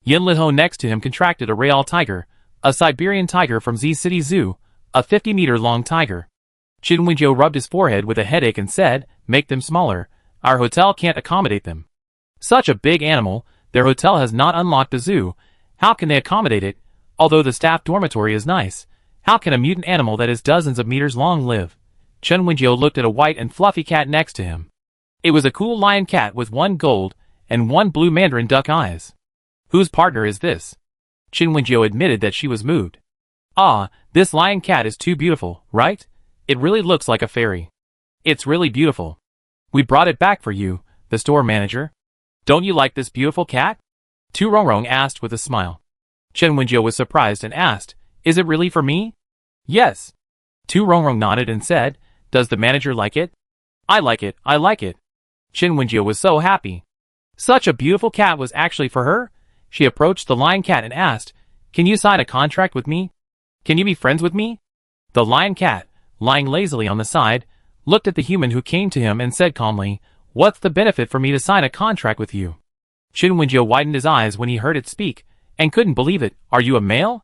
Yin Liho next to him contracted a Real tiger, a Siberian tiger from Z City Zoo, a 50-meter-long tiger. Chen Wenjiu rubbed his forehead with a headache and said, make them smaller, our hotel can't accommodate them. Such a big animal, their hotel has not unlocked the zoo, how can they accommodate it? Although the staff dormitory is nice, how can a mutant animal that is dozens of meters long live? Chen Wenjiu looked at a white and fluffy cat next to him. It was a cool lion cat with 1 gold and 1 blue mandarin duck eyes. Whose partner is this? Chen Wenjiu admitted that she was moved. Ah, this lion cat is too beautiful, right? It really looks like a fairy. It's really beautiful. We brought it back for you, the store manager. Don't you like this beautiful cat? Tu Rongrong asked with a smile. Chen Wenjiu was surprised and asked, is it really for me? Yes. Tu Rongrong nodded and said, does the manager like it? I like it, I like it. Chen Wenjiu was so happy. Such a beautiful cat was actually for her? She approached the lion cat and asked, can you sign a contract with me? Can you be friends with me? The lion cat, lying lazily on the side, looked at the human who came to him and said calmly, what's the benefit for me to sign a contract with you? Chen Wenjiu widened his eyes when he heard it speak, and couldn't believe it. Are you a male?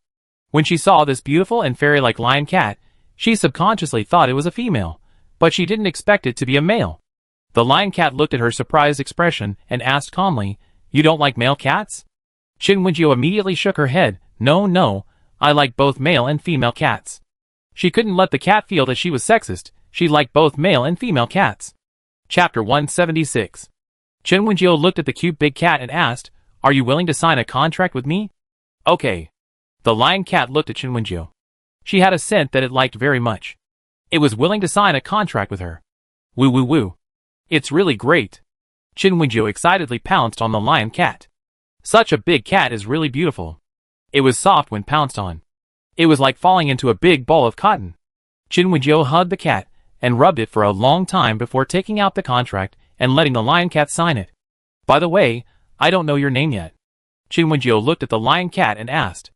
When she saw this beautiful and fairy-like lion cat, she subconsciously thought it was a female, but she didn't expect it to be a male. The lion cat looked at her surprised expression and asked calmly, you don't like male cats? Chen Wenjiu immediately shook her head, no, I like both male and female cats. She couldn't let the cat feel that she was sexist, she liked both male and female cats. Chapter 176. Chen Wenjiu looked at the cute big cat and asked, are you willing to sign a contract with me? Okay. The lion cat looked at Chen Wenjiu. She had a scent that it liked very much. It was willing to sign a contract with her. Woo woo woo. It's really great. Chin Wenjiu excitedly pounced on the lion cat. Such a big cat is really beautiful. It was soft when pounced on. It was like falling into a big ball of cotton. Chin Wenjiu hugged the cat and rubbed it for a long time before taking out the contract and letting the lion cat sign it. By the way, I don't know your name yet. Chin Wenjiu looked at the lion cat and asked.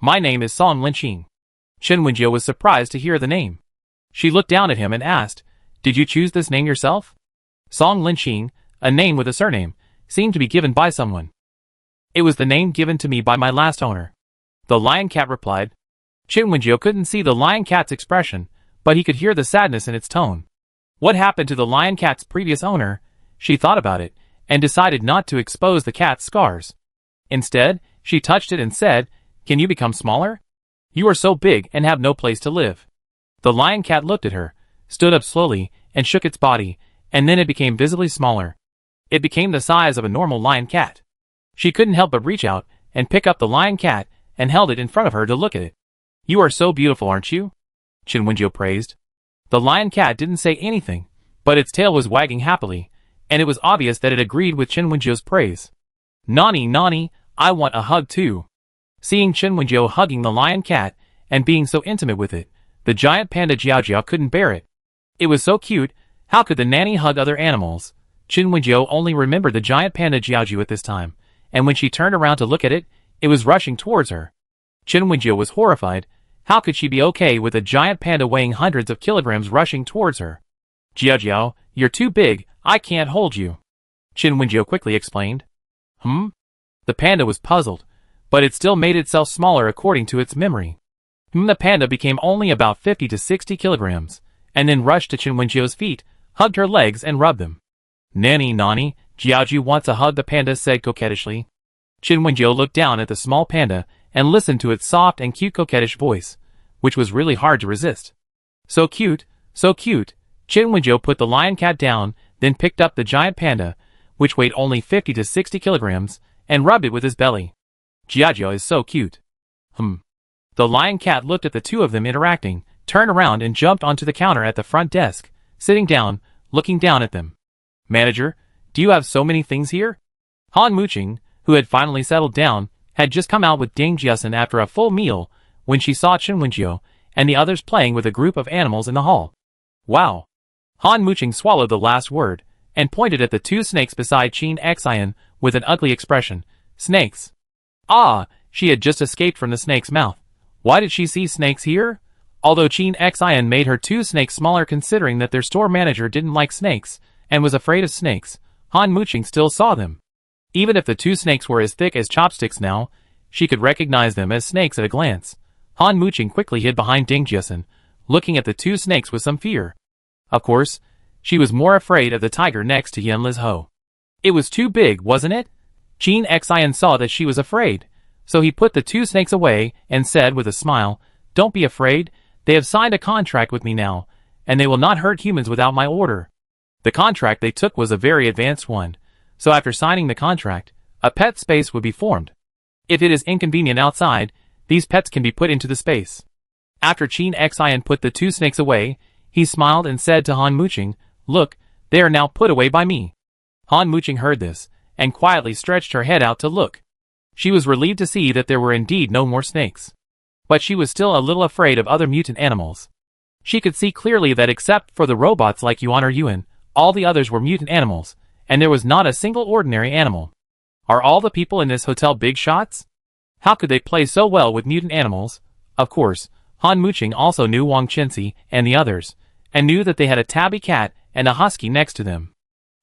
My name is Song Linqing. Chin Wenjiu was surprised to hear the name. She looked down at him and asked, Did you choose this name yourself? Song Linqing, a name with a surname, seemed to be given by someone. It was the name given to me by my last owner. The lion cat replied. Chin Wenjiu couldn't see the lion cat's expression, but he could hear the sadness in its tone. What happened to the lion cat's previous owner? She thought about it, and decided not to expose the cat's scars. Instead, she touched it and said, Can you become smaller? You are so big and have no place to live. The lion cat looked at her, stood up slowly, and shook its body, and then it became visibly smaller. It became the size of a normal lion cat. She couldn't help but reach out and pick up the lion cat and held it in front of her to look at it. You are so beautiful, aren't you? Chin Wenjiu praised. The lion cat didn't say anything, but its tail was wagging happily, and it was obvious that it agreed with Chin Wenjiu's praise. Nani, I want a hug too. Seeing Chin Wenjiu hugging the lion cat and being so intimate with it, the giant panda Jiao couldn't bear it. It was so cute. How could the nanny hug other animals? Chin Wenjiu only remembered the giant panda Jiao at this time, and when she turned around to look at it, it was rushing towards her. Chin Wenjiu was horrified. How could she be okay with a giant panda weighing hundreds of kilograms rushing towards her? Jiao, you're too big, I can't hold you. Chin Wenjiu quickly explained. The panda was puzzled, but it still made itself smaller according to its memory. The panda became only about 50 to 60 kilograms, and then rushed to Chin Wenjiu's feet, hugged her legs and rubbed them. Nani, Jiao wants a hug, the panda said coquettishly. Chin Wenjiu looked down at the small panda and listened to its soft and cute coquettish voice, which was really hard to resist. So cute, so cute. Chin Wenjiu put the lion cat down, then picked up the giant panda, which weighed only 50 to 60 kilograms, and rubbed it with his belly. Jiao is so cute. The lion cat looked at the two of them interacting, turned around and jumped onto the counter at the front desk, sitting down, looking down at them. Manager, do you have so many things here? Han Muqing, who had finally settled down, had just come out with Ding Jiasen after a full meal when she saw Chin Wenjiu and the others playing with a group of animals in the hall. Wow! Han Muqing swallowed the last word and pointed at the two snakes beside Qin Xian with an ugly expression. Snakes! Ah! She had just escaped from the snake's mouth. Why did she see snakes here? Although Qin Xian made her two snakes smaller considering that their store manager didn't like snakes and was afraid of snakes, Han Muqing still saw them. Even if the two snakes were as thick as chopsticks now, she could recognize them as snakes at a glance. Han Muqing quickly hid behind Ding Jiasen, looking at the two snakes with some fear. Of course, she was more afraid of the tiger next to Yan Liz Ho. It was too big, wasn't it? Qin Xian saw that she was afraid, so he put the two snakes away and said with a smile, Don't be afraid, they have signed a contract with me now, and they will not hurt humans without my order. The contract they took was a very advanced one, so after signing the contract, a pet space would be formed. If it is inconvenient outside, these pets can be put into the space. After Qin Xian put the two snakes away, he smiled and said to Han Muqing, Look, they are now put away by me. Han Muqing heard this, and quietly stretched her head out to look. She was relieved to see that there were indeed no more snakes. But she was still a little afraid of other mutant animals. She could see clearly that except for the robots like Yuan or Yuan, all the others were mutant animals, and there was not a single ordinary animal. Are all the people in this hotel big shots? How could they play so well with mutant animals? Of course, Han Muqing also knew Wang Chenxi and the others, and knew that they had a tabby cat and a husky next to them.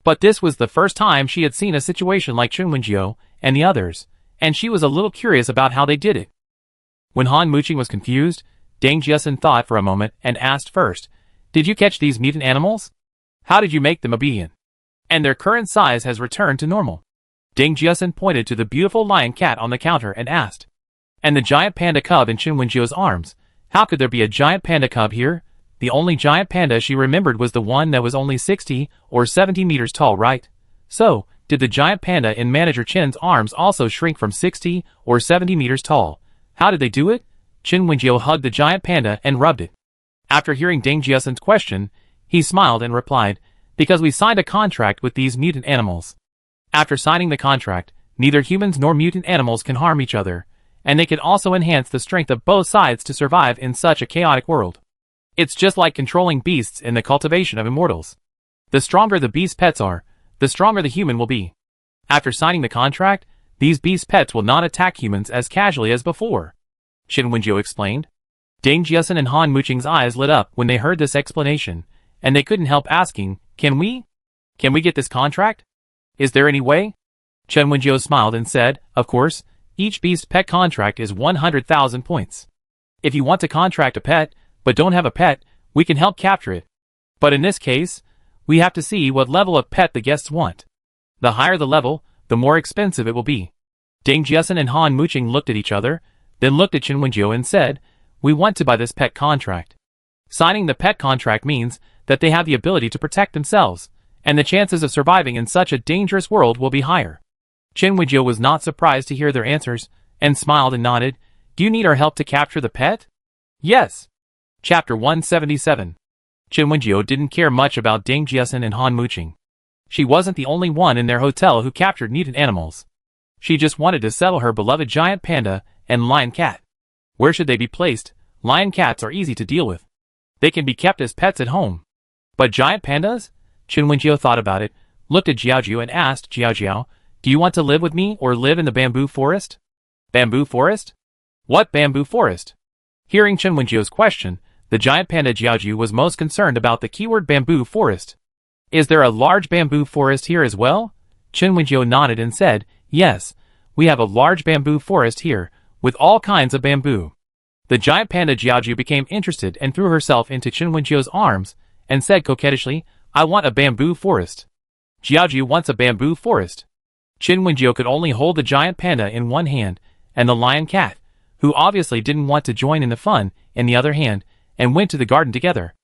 But this was the first time she had seen a situation like Chin Wenjiu and the others, and she was a little curious about how they did it. When Han Muqing was confused, Ding Jiasen thought for a moment and asked first, Did you catch these mutant animals? How did you make them obedient? And their current size has returned to normal. Ding Jiasen pointed to the beautiful lion cat on the counter and asked. And the giant panda cub in Chin Wenjiu's arms. How could there be a giant panda cub here? The only giant panda she remembered was the one that was only 60 or 70 meters tall, right? So, did the giant panda in Manager Chen's arms also shrink from 60 or 70 meters tall? How did they do it? Chen Wenjiu hugged the giant panda and rubbed it. After hearing Ding Jiasen's question, he smiled and replied, because we signed a contract with these mutant animals. After signing the contract, neither humans nor mutant animals can harm each other, and they can also enhance the strength of both sides to survive in such a chaotic world. It's just like controlling beasts in the cultivation of immortals. The stronger the beast pets are, the stronger the human will be. After signing the contract, these beast pets will not attack humans as casually as before, Chen Wenjiu explained. Ding Jiasen and Han Muqing's eyes lit up when they heard this explanation, and they couldn't help asking, Can we get this contract? Is there any way? Chen Wenjiu smiled and said, of course, each beast pet contract is 100,000 points. If you want to contract a pet, but don't have a pet, we can help capture it. But in this case, we have to see what level of pet the guests want. The higher the level, the more expensive it will be. Ding Jiasen and Han Muqing looked at each other, then looked at Chen Wenjiu and said, we want to buy this pet contract. Signing the pet contract means that they have the ability to protect themselves, and the chances of surviving in such a dangerous world will be higher. Chen Wenjiu was not surprised to hear their answers, and smiled and nodded. Do you need our help to capture the pet? Yes. Chapter 177. Chen Wenjiu didn't care much about Ding Jiasen and Han Muqing. She wasn't the only one in their hotel who captured mutant animals. She just wanted to settle her beloved giant panda and lion cat. Where should they be placed? Lion cats are easy to deal with. They can be kept as pets at home. But giant pandas? Chen Wenjiu thought about it, looked at Jiaojiu and asked Jiaojiu, do you want to live with me or live in the bamboo forest? Bamboo forest? What bamboo forest? Hearing Chen Wenjiu's question, the giant panda Jiaojiu was most concerned about the keyword bamboo forest. Is there a large bamboo forest here as well? Chen Wenjiu nodded and said, yes, we have a large bamboo forest here, with all kinds of bamboo. The giant panda Jiaojiu became interested and threw herself into Chen Wenjiu's arms, and said coquettishly, I want a bamboo forest. Jiaojiu wants a bamboo forest. Chen Wenjiu could only hold the giant panda in one hand, and the lion cat, who obviously didn't want to join in the fun, in the other hand, and went to the garden together.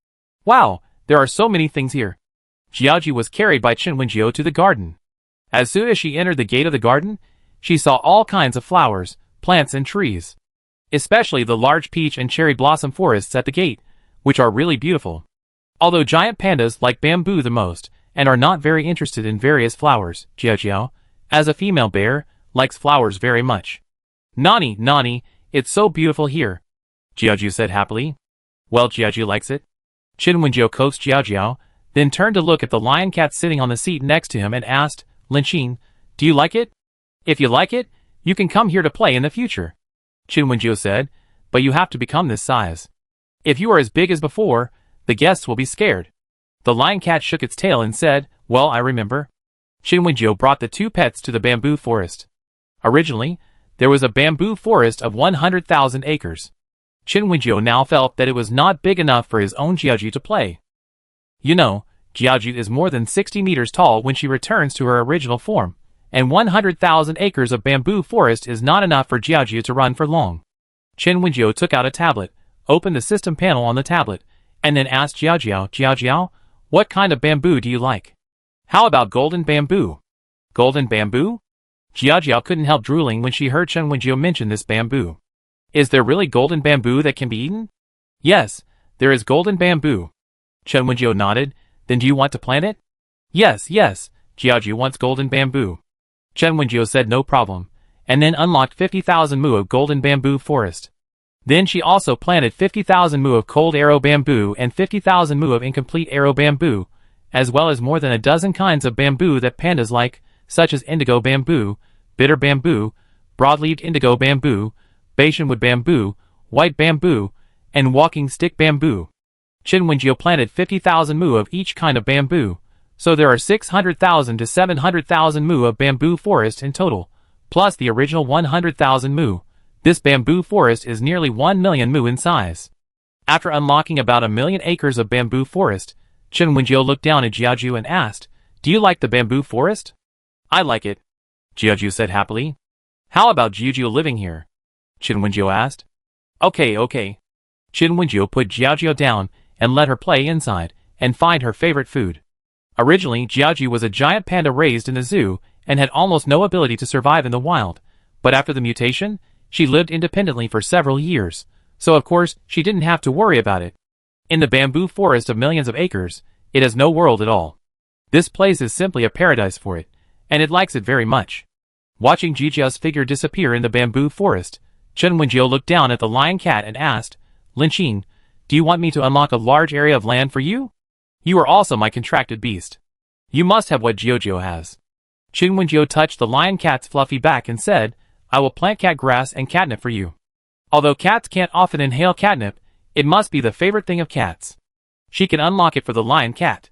Wow, there are so many things here. Jiaojiu was carried by Chen Wenjiu to the garden. As soon as she entered the gate of the garden, she saw all kinds of flowers, plants and trees. Especially the large peach and cherry blossom forests at the gate, which are really beautiful. Although giant pandas like bamboo the most, and are not very interested in various flowers, Jiaojiu, as a female bear, likes flowers very much. Nani, Nani, it's so beautiful here, Jiaojiu said happily. Well, Jiaojiu likes it. Chen Wenjiu coaxed Jiaojiu, then turned to look at the lion cat sitting on the seat next to him and asked, Linqing, do you like it? If you like it, you can come here to play in the future, Chen Wenjiu said, but you have to become this size. If you are as big as before, the guests will be scared. The lion cat shook its tail and said, well, I remember. Chen Wenjiu brought the two pets to the bamboo forest. Originally, there was a bamboo forest of 100,000 acres. Chen Wenjiu now felt that it was not big enough for his own Jiaojiu to play. You know, Jiaojiu is more than 60 meters tall when she returns to her original form, and 100,000 acres of bamboo forest is not enough for Jiaojiu to run for long. Chen Wenjiu took out a tablet, opened the system panel on the tablet, and then asked Jiaojiu, Jiaojiu, what kind of bamboo do you like? How about golden bamboo? Golden bamboo? Jiaojiu couldn't help drooling when she heard Chen Wenjiu mention this bamboo. Is there really golden bamboo that can be eaten? Yes, there is golden bamboo. Chen Wenjiu nodded. Then do you want to plant it? Yes, Jiaojiu wants golden bamboo. Chen Wenjiu said no problem, and then unlocked 50,000 mu of golden bamboo forest. Then she also planted 50,000 mu of cold arrow bamboo and 50,000 mu of incomplete arrow bamboo, as well as more than a dozen kinds of bamboo that pandas like, such as indigo bamboo, bitter bamboo, broad-leaved indigo bamboo, Baishanwood bamboo, white bamboo, and walking stick bamboo. Chen Wenjiu planted 50,000 mu of each kind of bamboo, so there are 600,000 to 700,000 mu of bamboo forest in total, plus the original 100,000 mu. This bamboo forest is nearly 1 million mu in size. After unlocking about 1 million acres of bamboo forest, Chen Wenjiu looked down at Jiaojiu and asked, do you like the bamboo forest? I like it, Jiaojiu said happily. How about Jiaojiu living here? Chen Wenjiu asked. Okay. Chen Wenjiu put Jiaojiu down and let her play inside and find her favorite food. Originally, Jiaojiu was a giant panda raised in the zoo and had almost no ability to survive in the wild, but after the mutation, she lived independently for several years, so of course she didn't have to worry about it. In the bamboo forest of millions of acres, it has no world at all. This place is simply a paradise for it, and it likes it very much. Watching Jijia's figure disappear in the bamboo forest, Chen Wenjiu looked down at the lion cat and asked, Linqing, do you want me to unlock a large area of land for you? You are also my contracted beast. You must have what Jiujiu has. Chen Wenjiu touched the lion cat's fluffy back and said, I will plant cat grass and catnip for you. Although cats can't often inhale catnip, it must be the favorite thing of cats. She can unlock it for the lion cat.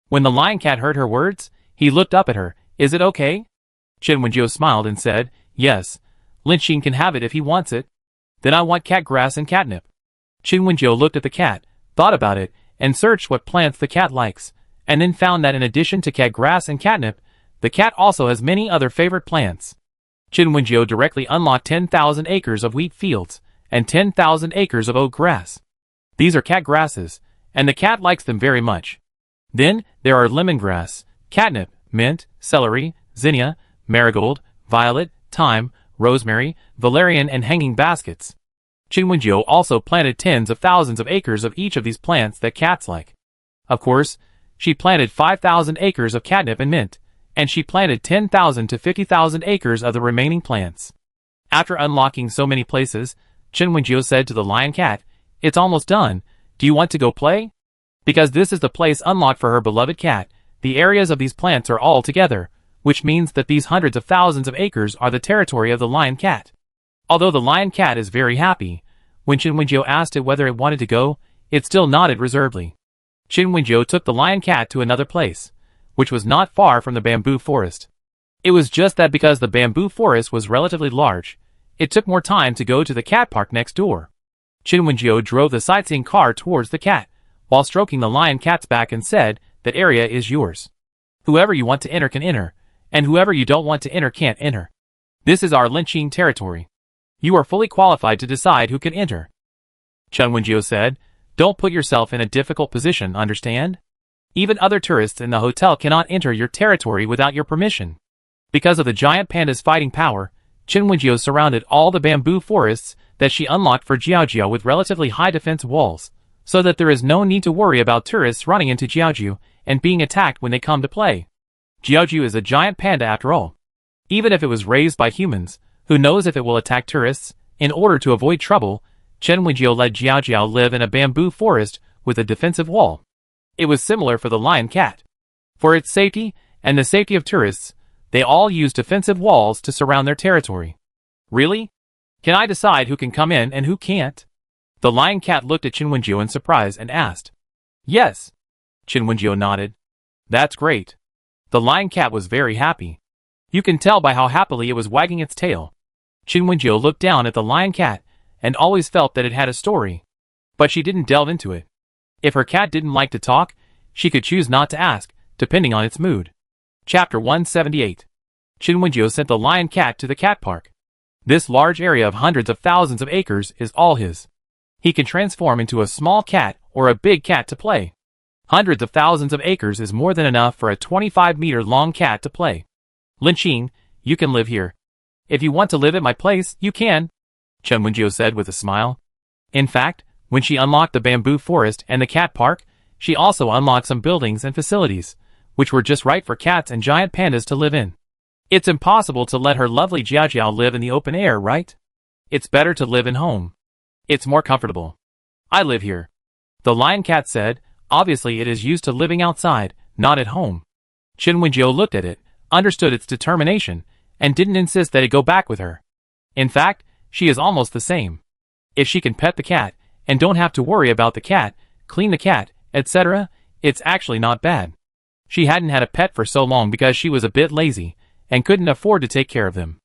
When the lion cat heard her words, he looked up at her. Is it okay? Chen Wenjiu smiled and said, yes, Linqing can have it if he wants it. Then I want cat grass and catnip. Chen Wenjiu looked at the cat, thought about it, and searched what plants the cat likes, and then found that in addition to cat grass and catnip, the cat also has many other favorite plants. Chen Wenjiu directly unlocked 10,000 acres of wheat fields, and 10,000 acres of oat grass. These are cat grasses, and the cat likes them very much. Then, there are lemongrass, catnip, mint, celery, zinnia, marigold, violet, thyme, rosemary, valerian and hanging baskets. Chen Wenjiu also planted tens of thousands of acres of each of these plants that cats like. Of course, she planted 5,000 acres of catnip and mint, and she planted 10,000 to 50,000 acres of the remaining plants. After unlocking so many places, Chen Wenjiu said to the lion cat, it's almost done, do you want to go play? Because this is the place unlocked for her beloved cat, the areas of these plants are all together, which means that these hundreds of thousands of acres are the territory of the lion cat. Although the lion cat is very happy, when Chen Wenjiu asked it whether it wanted to go, it still nodded reservedly. Chen Wenjiu took the lion cat to another place, which was not far from the bamboo forest. It was just that because the bamboo forest was relatively large, it took more time to go to the cat park next door. Chen Wenjiu drove the sightseeing car towards the cat, while stroking the lion cat's back and said, that area is yours. Whoever you want to enter can enter, and whoever you don't want to enter can't enter. This is our Linqing territory. You are fully qualified to decide who can enter. Chen Wenjiu said, don't put yourself in a difficult position, understand? Even other tourists in the hotel cannot enter your territory without your permission. Because of the giant panda's fighting power, Chen Wenjiu surrounded all the bamboo forests that she unlocked for Jiaojiao with relatively high defense walls, so that there is no need to worry about tourists running into Jiaojiao and being attacked when they come to play. Jiaojiao is a giant panda after all. Even if it was raised by humans, who knows if it will attack tourists? In order to avoid trouble, Chen Wenjiu let Jiaojiao live in a bamboo forest with a defensive wall. It was similar for the lion cat. For its safety, and the safety of tourists, they all use defensive walls to surround their territory. Really? Can I decide who can come in and who can't? The lion cat looked at Chen Wenjiu in surprise and asked. Yes. Chen Wenjiu nodded. That's great. The lion cat was very happy. You can tell by how happily it was wagging its tail. Chen Wenjiu looked down at the lion cat and always felt that it had a story. But she didn't delve into it. If her cat didn't like to talk, she could choose not to ask, depending on its mood. Chapter 178. Chen Wenjiu sent the lion cat to the cat park. This large area of hundreds of thousands of acres is all his. He can transform into a small cat or a big cat to play. Hundreds of thousands of acres is more than enough for a 25-meter-long cat to play. Linqing, you can live here. If you want to live at my place, you can, Chen Wenjiu said with a smile. In fact, when she unlocked the bamboo forest and the cat park, she also unlocked some buildings and facilities, which were just right for cats and giant pandas to live in. It's impossible to let her lovely Jiaojiao live in the open air, right? It's better to live in home. It's more comfortable. I live here. The lion cat said, obviously it is used to living outside, not at home. Chen Wenjiu looked at it, understood its determination, and didn't insist that it go back with her. In fact, she is almost the same. If she can pet the cat, and don't have to worry about the cat, clean the cat, etc., it's actually not bad. She hadn't had a pet for so long because she was a bit lazy, and couldn't afford to take care of them.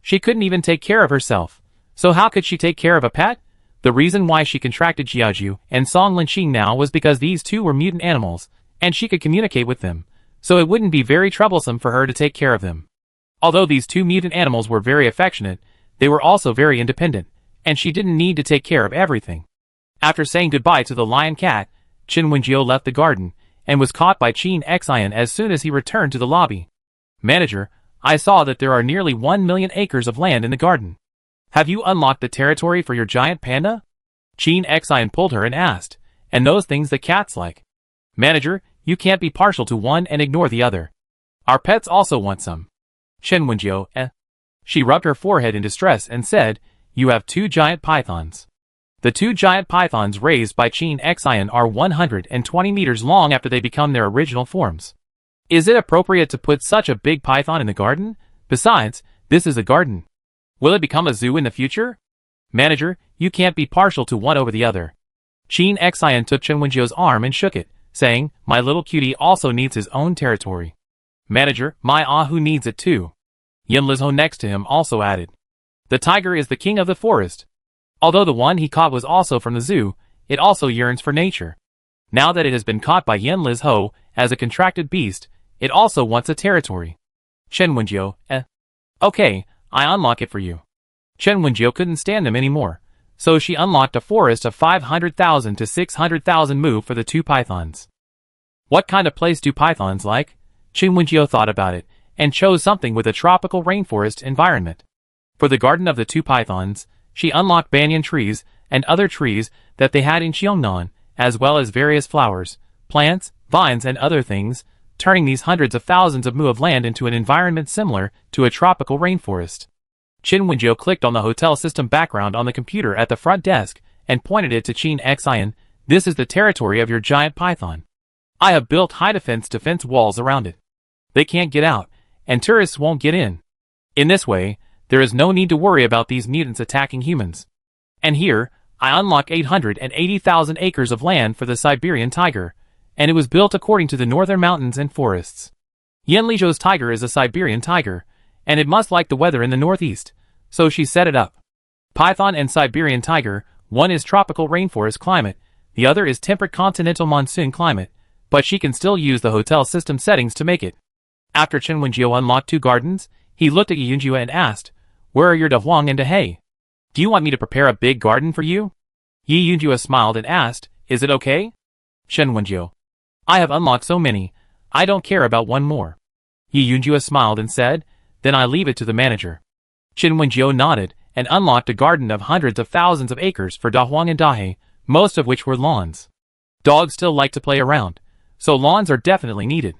She couldn't even take care of herself, so how could she take care of a pet? The reason why she contracted Jiaojiao and Song Linqing now was because these two were mutant animals, and she could communicate with them, so it wouldn't be very troublesome for her to take care of them. Although these two mutant animals were very affectionate, they were also very independent, and she didn't need to take care of everything. After saying goodbye to the lion cat, Chen Wenjiu left the garden, and was caught by Qin Xian as soon as he returned to the lobby. Manager, I saw that there are nearly 1 million acres of land in the garden. Have you unlocked the territory for your giant panda? Qin Xian pulled her and asked, and those things that cats like? Manager, you can't be partial to one and ignore the other. Our pets also want some. Chen Wenjiu, She rubbed her forehead in distress and said, you have 2 giant pythons. The 2 giant pythons raised by Qin Xian are 120 meters long after they become their original forms. Is it appropriate to put such a big python in the garden? Besides, this is a garden. Will it become a zoo in the future? Manager, you can't be partial to one over the other. Qin Xian took Chen Wenjiu's arm and shook it, saying, my little cutie also needs his own territory. Manager, my Ahu needs it too. Yin Lizho next to him also added. The tiger is the king of the forest. Although the one he caught was also from the zoo, it also yearns for nature. Now that it has been caught by Yin Lizho as a contracted beast, it also wants a territory. Chen Wenjiu, Okay, I unlock it for you. Chen Wenjiu couldn't stand them anymore, so she unlocked a forest of 500,000 to 600,000 mu for the 2 pythons. What kind of place do pythons like? Chen Wenjiu thought about it, and chose something with a tropical rainforest environment. For the garden of the 2 pythons, she unlocked banyan trees and other trees that they had in Xiongnan, as well as various flowers, plants, vines and other things, turning these hundreds of thousands of mu of land into an environment similar to a tropical rainforest. Chen Wenjiu clicked on the hotel system background on the computer at the front desk and pointed it to Qin Xian. This is the territory of your giant python. I have built high defense walls around it. They can't get out, and tourists won't get in. In this way, there is no need to worry about these mutants attacking humans. And here, I unlock 880,000 acres of land for the Siberian tiger, and it was built according to the northern mountains and forests. Yin Lizhou's tiger is a Siberian tiger, and it must like the weather in the northeast, so she set it up. Python and Siberian tiger, one is tropical rainforest climate, the other is temperate continental monsoon climate, but she can still use the hotel system settings to make it. After Chen Wenjiu unlocked 2 gardens, he looked at Yi Yunjue and asked, where are your Da Huang and Da He? Do you want me to prepare a big garden for you? Yi Yunjue smiled and asked, is it okay? Chen Wenjiu, I have unlocked so many, I don't care about one more. Yi Yunjue smiled and said, then I leave it to the manager. Chen Wenjiu nodded and unlocked a garden of hundreds of thousands of acres for Da Huang and Da He, most of which were lawns. Dogs still like to play around, so lawns are definitely needed.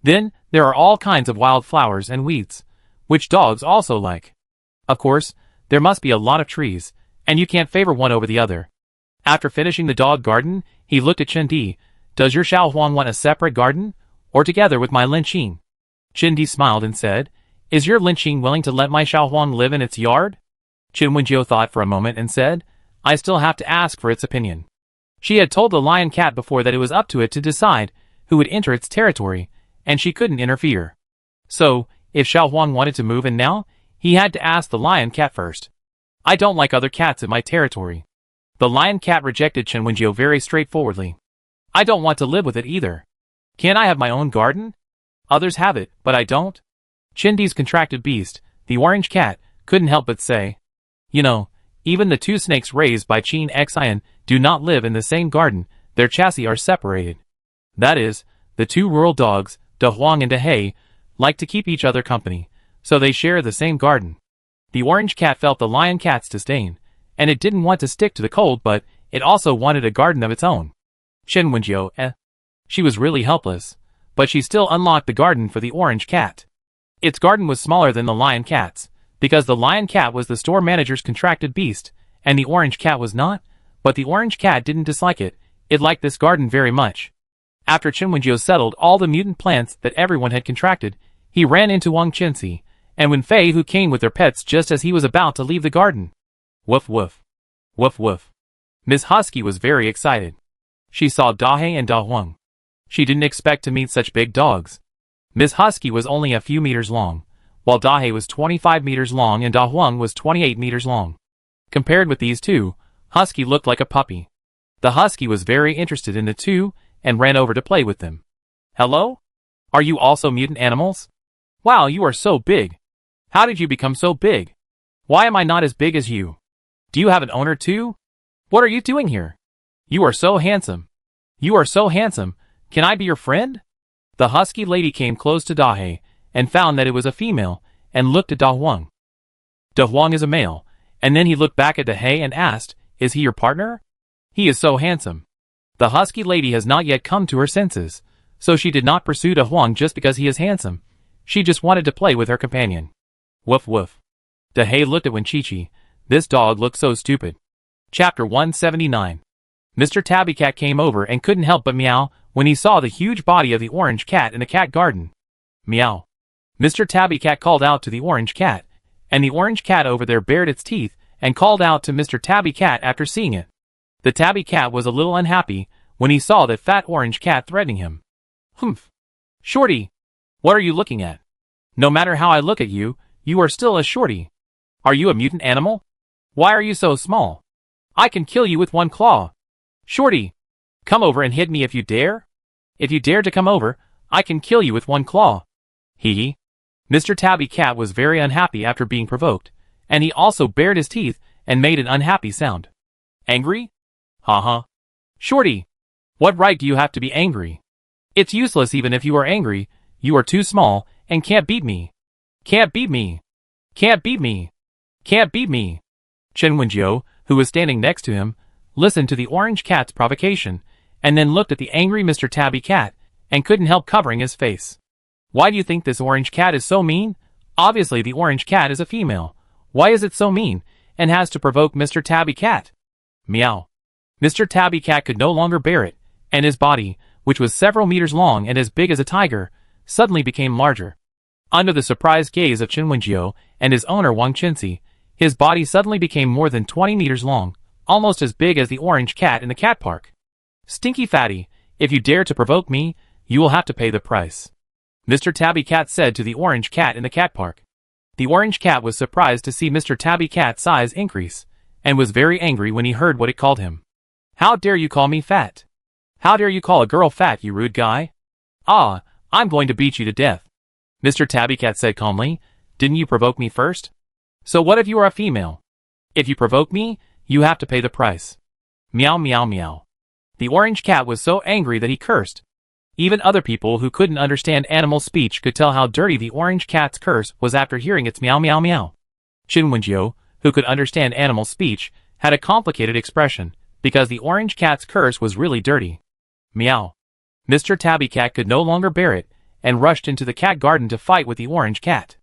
Then, there are all kinds of wild flowers and weeds, which dogs also like. Of course, there must be a lot of trees, and you can't favor one over the other. After finishing the dog garden, he looked at Chen Di. Does your Xiao Huang want a separate garden, or together with my Lin Qing? Chen Di smiled and said, is your Lin Qing willing to let my Xiao Huang live in its yard? Chen Wenjiu thought for a moment and said, I still have to ask for its opinion. She had told the lion cat before that it was up to it to decide who would enter its territory, and she couldn't interfere. So, if Xiao Huang wanted to move in now, he had to ask the lion cat first. I don't like other cats in my territory. The lion cat rejected Chen Wenjiu very straightforwardly. I don't want to live with it either. Can't I have my own garden? Others have it, but I don't. Chen Di's contracted beast, the orange cat, couldn't help but say, you know, even the 2 snakes raised by Qin Xian do not live in the same garden, their chassis are separated. That is, the 2 rural dogs, Da Huang and Da He, like to keep each other company, so they share the same garden. The orange cat felt the lion cat's disdain, and it didn't want to stick to the cold, but it also wanted a garden of its own. Chen Wenjiu, She was really helpless, but she still unlocked the garden for the orange cat. Its garden was smaller than the lion cat's, because the lion cat was the store manager's contracted beast, and the orange cat was not, but the orange cat didn't dislike it, it liked this garden very much. After Chen Wenjiu settled all the mutant plants that everyone had contracted, he ran into Wang Chenxi, and Wen Fei who came with their pets just as he was about to leave the garden. Woof woof. Woof woof. Miss Husky was very excited. She saw Da He and Da Huang. She didn't expect to meet such big dogs. Miss Husky was only a few meters long, while Da He was 25 meters long and Da Huang was 28 meters long. Compared with these two, Husky looked like a puppy. The Husky was very interested in the two and ran over to play with them. Hello? Are you also mutant animals? Wow, you are so big. How did you become so big? Why am I not as big as you? Do you have an owner too? What are you doing here? You are so handsome. You are so handsome. Can I be your friend? The Husky lady came close to Da He and found that it was a female and looked at Da Huang. Da Huang is a male, and then he looked back at Da He and asked, is he your partner? He is so handsome. The husky lady has not yet come to her senses, so she did not pursue Da Huang just because he is handsome. She just wanted to play with her companion. Woof woof. Da He looked at Wen Qiqi. This dog looked so stupid. Chapter 179. Mr. Tabby Cat came over and couldn't help but meow when he saw the huge body of the orange cat in the cat garden. Meow. Mr. Tabby Cat called out to the orange cat, and the orange cat over there bared its teeth and called out to Mr. Tabby Cat after seeing it. The tabby cat was a little unhappy when he saw that fat orange cat threatening him. Humph. Shorty. What are you looking at? No matter how I look at you, you are still a shorty. Are you a mutant animal? Why are you so small? I can kill you with one claw. Shorty. Come over and hit me if you dare. If you dare to come over, I can kill you with one claw. Hee hee. Mr. Tabby Cat was very unhappy after being provoked, and he also bared his teeth and made an unhappy sound. Angry? Ha. Shorty. What right do you have to be angry? It's useless even if you are angry, you are too small, and can't beat me. Can't beat me. Can't beat me. Can't beat me. Chen Wenjiu, who was standing next to him, listened to the orange cat's provocation, and then looked at the angry Mr. Tabby Cat, and couldn't help covering his face. Why do you think this orange cat is so mean? Obviously the orange cat is a female. Why is it so mean, and has to provoke Mr. Tabby Cat? Meow. Mr. Tabby Cat could no longer bear it, and his body, which was several meters long and as big as a tiger, suddenly became larger. Under the surprised gaze of Chen Wenjiu and his owner Wang Qinci, his body suddenly became more than 20 meters long, almost as big as the orange cat in the cat park. Stinky fatty, if you dare to provoke me, you will have to pay the price. Mr. Tabby Cat said to the orange cat in the cat park. The orange cat was surprised to see Mr. Tabby Cat's size increase, and was very angry when he heard what it called him. How dare you call me fat? How dare you call a girl fat, you rude guy? Ah, I'm going to beat you to death. Mr. Tabby Cat said calmly, didn't you provoke me first? So what if you are a female? If you provoke me, you have to pay the price. Meow meow meow. The orange cat was so angry that he cursed. Even other people who couldn't understand animal speech could tell how dirty the orange cat's curse was after hearing its meow meow meow. Chen Wenjiu, who could understand animal speech, had a complicated expression, because the orange cat's curse was really dirty. Meow. Mr. Tabby Cat could no longer bear it, and rushed into the cat garden to fight with the orange cat.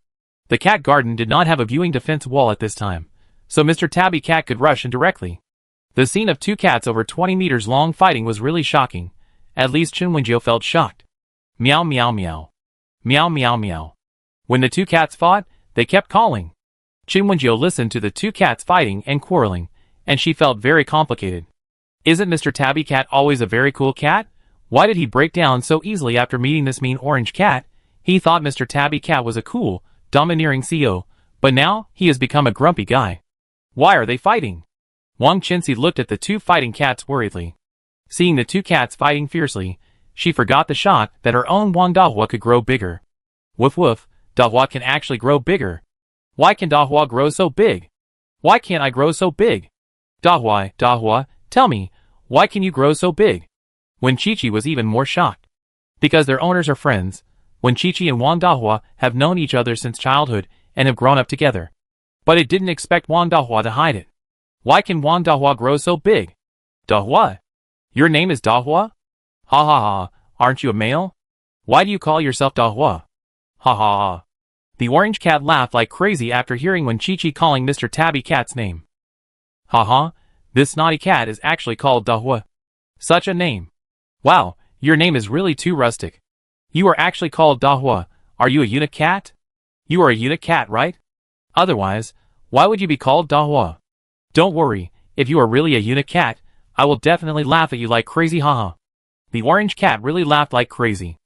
The cat garden did not have a viewing defense wall at this time, so Mr. Tabby Cat could rush in directly. The scene of two cats over 20 meters long fighting was really shocking. At least Chen Wenjiu felt shocked. Meow meow meow. Meow meow meow. When the two cats fought, they kept calling. Chen Wenjiu listened to the two cats fighting and quarreling, and she felt very complicated. Isn't Mr. Tabby Cat always a very cool cat? Why did he break down so easily after meeting this mean orange cat? He thought Mr. Tabby Cat was a cool, domineering CEO, but now he has become a grumpy guy. Why are they fighting? Wang Qinci looked at the two fighting cats worriedly. Seeing the two cats fighting fiercely, she forgot the shock that her own Wang Dahua could grow bigger. Woof woof, Dahua can actually grow bigger. Why can Dahua grow so big? Why can't I grow so big? Dahua, tell me, why can you grow so big? Wen Qiqi was even more shocked. Because their owners are friends, Wen Qiqi and Wang Dahua have known each other since childhood and have grown up together. But it didn't expect Wang Dahua to hide it. Why can Wang Dahua grow so big? Dahua? Your name is Dahua? Ha ha ha, aren't you a male? Why do you call yourself Dahua? Ha ha ha. The orange cat laughed like crazy after hearing Wen Qiqi calling Mr. Tabby Cat's name. Ha ha, this naughty cat is actually called Dahua. Such a name. Wow, your name is really too rustic. You are actually called Dahua. Are you a eunuch cat? You are a eunuch cat, right? Otherwise, why would you be called Dahua? Don't worry, if you are really a eunuch cat, I will definitely laugh at you like crazy, haha. The orange cat really laughed like crazy.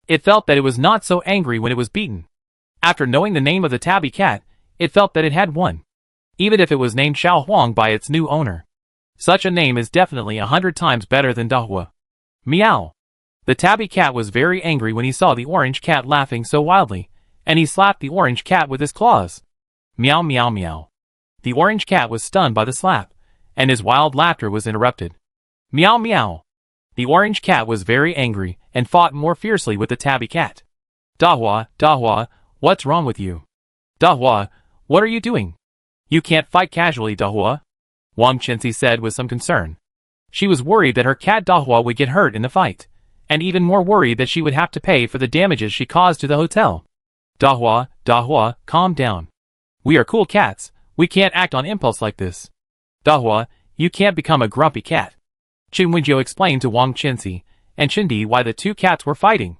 It felt that it was not so angry when it was beaten. After knowing the name of the tabby cat, it felt that it had won. Even if it was named Xiao Huang by its new owner. Such a name is definitely 100 times better than Dahua. Meow. The tabby cat was very angry when he saw the orange cat laughing so wildly, and he slapped the orange cat with his claws. Meow meow meow. The orange cat was stunned by the slap, and his wild laughter was interrupted. Meow meow. The orange cat was very angry and fought more fiercely with the tabby cat. Dahua, what's wrong with you? Dahua, what are you doing? You can't fight casually, Dahua. Wang Qinci said with some concern. She was worried that her cat Dahua would get hurt in the fight, and even more worried that she would have to pay for the damages she caused to the hotel. Dahua, Dahua, calm down. We are cool cats, we can't act on impulse like this. Dahua, you can't become a grumpy cat. Qin Wenjiu explained to Wang Qinzi and Qindi why the two cats were fighting.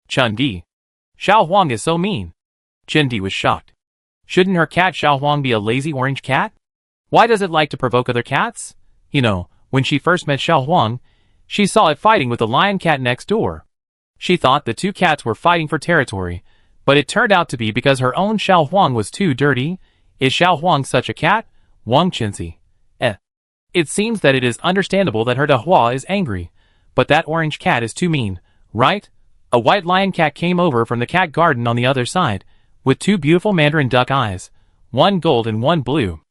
Chundi. Xiao Huang is so mean. Qindi was shocked. Shouldn't her cat Xiao Huang be a lazy orange cat? Why does it like to provoke other cats? You know, when she first met Xiao Huang, she saw it fighting with the lion cat next door. She thought the two cats were fighting for territory, but it turned out to be because her own Xiao Huang was too dirty. Is Xiao Huang such a cat? Wang Qinzi. It seems that it is understandable that her Dahua is angry, but that orange cat is too mean, right? A white lion cat came over from the cat garden on the other side, with two beautiful mandarin duck eyes, one gold and one blue.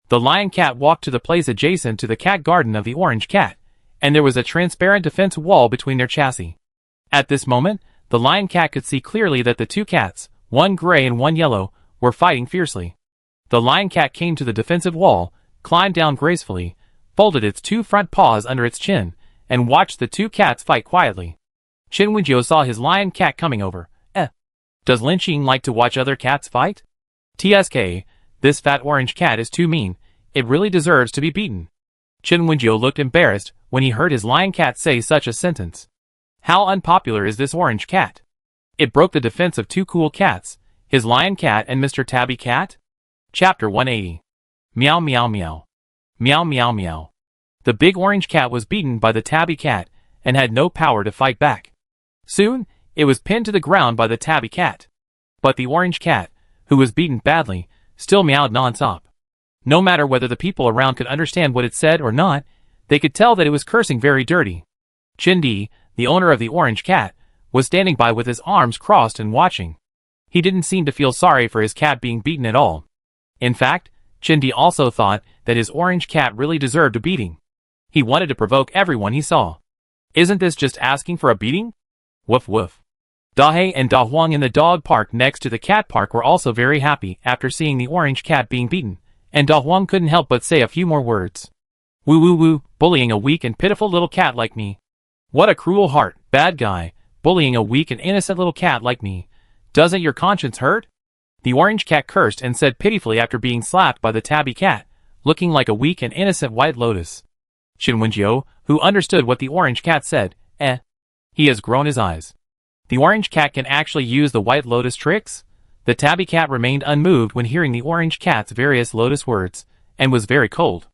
The lion cat walked to the place adjacent to the cat garden of the orange cat, and there was a transparent defense wall between their chassis. At this moment, the lion cat could see clearly that the two cats, one gray and one yellow, were fighting fiercely. The lion cat came to the defensive wall, climbed down gracefully, folded its two front paws under its chin, and watched the two cats fight quietly. Qin Wenjiu saw his lion cat coming over. Does Lin Qing like to watch other cats fight? TSK, this fat orange cat is too mean, it really deserves to be beaten. Qin Wenjiu looked embarrassed when he heard his lion cat say such a sentence. How unpopular is this orange cat? It broke the defense of two cool cats, his lion cat and Mr. Tabby Cat? Chapter 180. Meow meow meow. Meow meow meow. The big orange cat was beaten by the tabby cat, and had no power to fight back. Soon, it was pinned to the ground by the tabby cat. But the orange cat, who was beaten badly, still meowed non-stop. No matter whether the people around could understand what it said or not, they could tell that it was cursing very dirty. Qindi, the owner of the orange cat, was standing by with his arms crossed and watching. He didn't seem to feel sorry for his cat being beaten at all. In fact, Qindi also thought that his orange cat really deserved a beating. He wanted to provoke everyone he saw. Isn't this just asking for a beating? Woof woof. Dahe and Da Huang in the dog park next to the cat park were also very happy after seeing the orange cat being beaten, and Da Huang couldn't help but say a few more words. Woo woo woo, bullying a weak and pitiful little cat like me. What a cruel heart, bad guy, bullying a weak and innocent little cat like me. Doesn't your conscience hurt? The orange cat cursed and said pitifully after being slapped by the tabby cat, looking like a weak and innocent white lotus. Qin Wenjiu, who understood what the orange cat said, he has grown his eyes. The orange cat can actually use the white lotus tricks? The tabby cat remained unmoved when hearing the orange cat's various lotus words, and was very cold.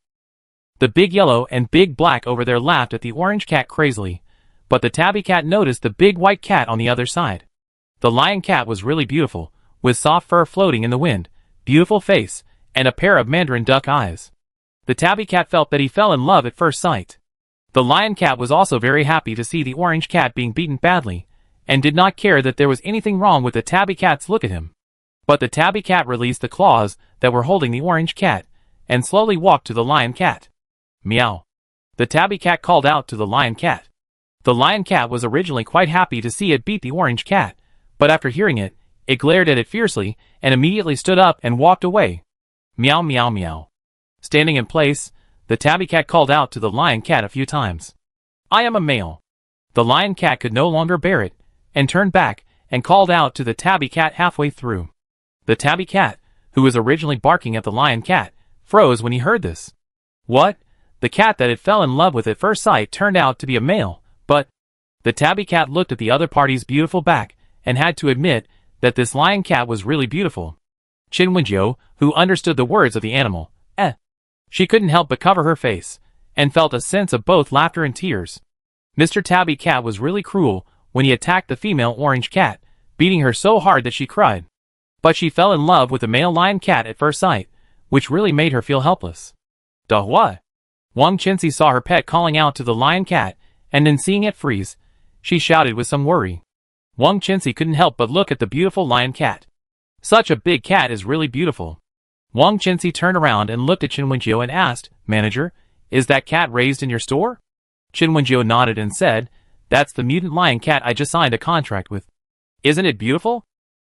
The big yellow and big black over there laughed at the orange cat crazily, but the tabby cat noticed the big white cat on the other side. The lion cat was really beautiful, with soft fur floating in the wind, beautiful face, and a pair of mandarin duck eyes. The tabby cat felt that he fell in love at first sight. The lion cat was also very happy to see the orange cat being beaten badly, and did not care that there was anything wrong with the tabby cat's look at him. But the tabby cat released the claws that were holding the orange cat, and slowly walked to the lion cat. Meow. The tabby cat called out to the lion cat. The lion cat was originally quite happy to see it beat the orange cat, but after hearing it, it glared at it fiercely, and immediately stood up and walked away. Meow meow meow. Standing in place, the tabby cat called out to the lion cat a few times. I am a male. The lion cat could no longer bear it, and turned back, and called out to the tabby cat halfway through. The tabby cat, who was originally barking at the lion cat, froze when he heard this. What? The cat that it fell in love with at first sight turned out to be a male, but... The tabby cat looked at the other party's beautiful back, and had to admit that this lion cat was really beautiful. Qin Wenjiu, who understood the words of the animal, she couldn't help but cover her face, and felt a sense of both laughter and tears. Mr. Tabby Cat was really cruel when he attacked the female orange cat, beating her so hard that she cried. But she fell in love with the male lion cat at first sight, which really made her feel helpless. Duh what? Wang Qinzi saw her pet calling out to the lion cat, and then seeing it freeze, she shouted with some worry. Wang Qinzi couldn't help but look at the beautiful lion cat. Such a big cat is really beautiful. Wang Qinzi turned around and looked at Qin Wenjiu and asked, Manager, is that cat raised in your store? Qin Wenjiu nodded and said, That's the mutant lion cat I just signed a contract with. Isn't it beautiful?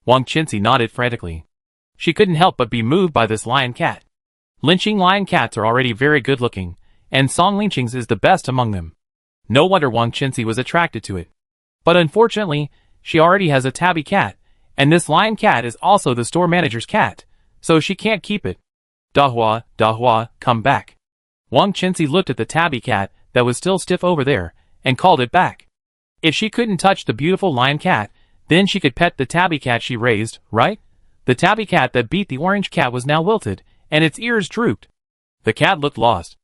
Wang Qinzi nodded frantically. She couldn't help but be moved by this lion cat. Lynching lion cats are already very good looking, and Song Lingqing's is the best among them. No wonder Wang Qinzi was attracted to it. But unfortunately, she already has a tabby cat, and this lion cat is also the store manager's cat, so she can't keep it. Dahua, come back. Wang Qinzi looked at the tabby cat that was still stiff over there, and called it back. If she couldn't touch the beautiful lion cat, then she could pet the tabby cat she raised, right? The tabby cat that beat the orange cat was now wilted, and its ears drooped. The cat looked lost.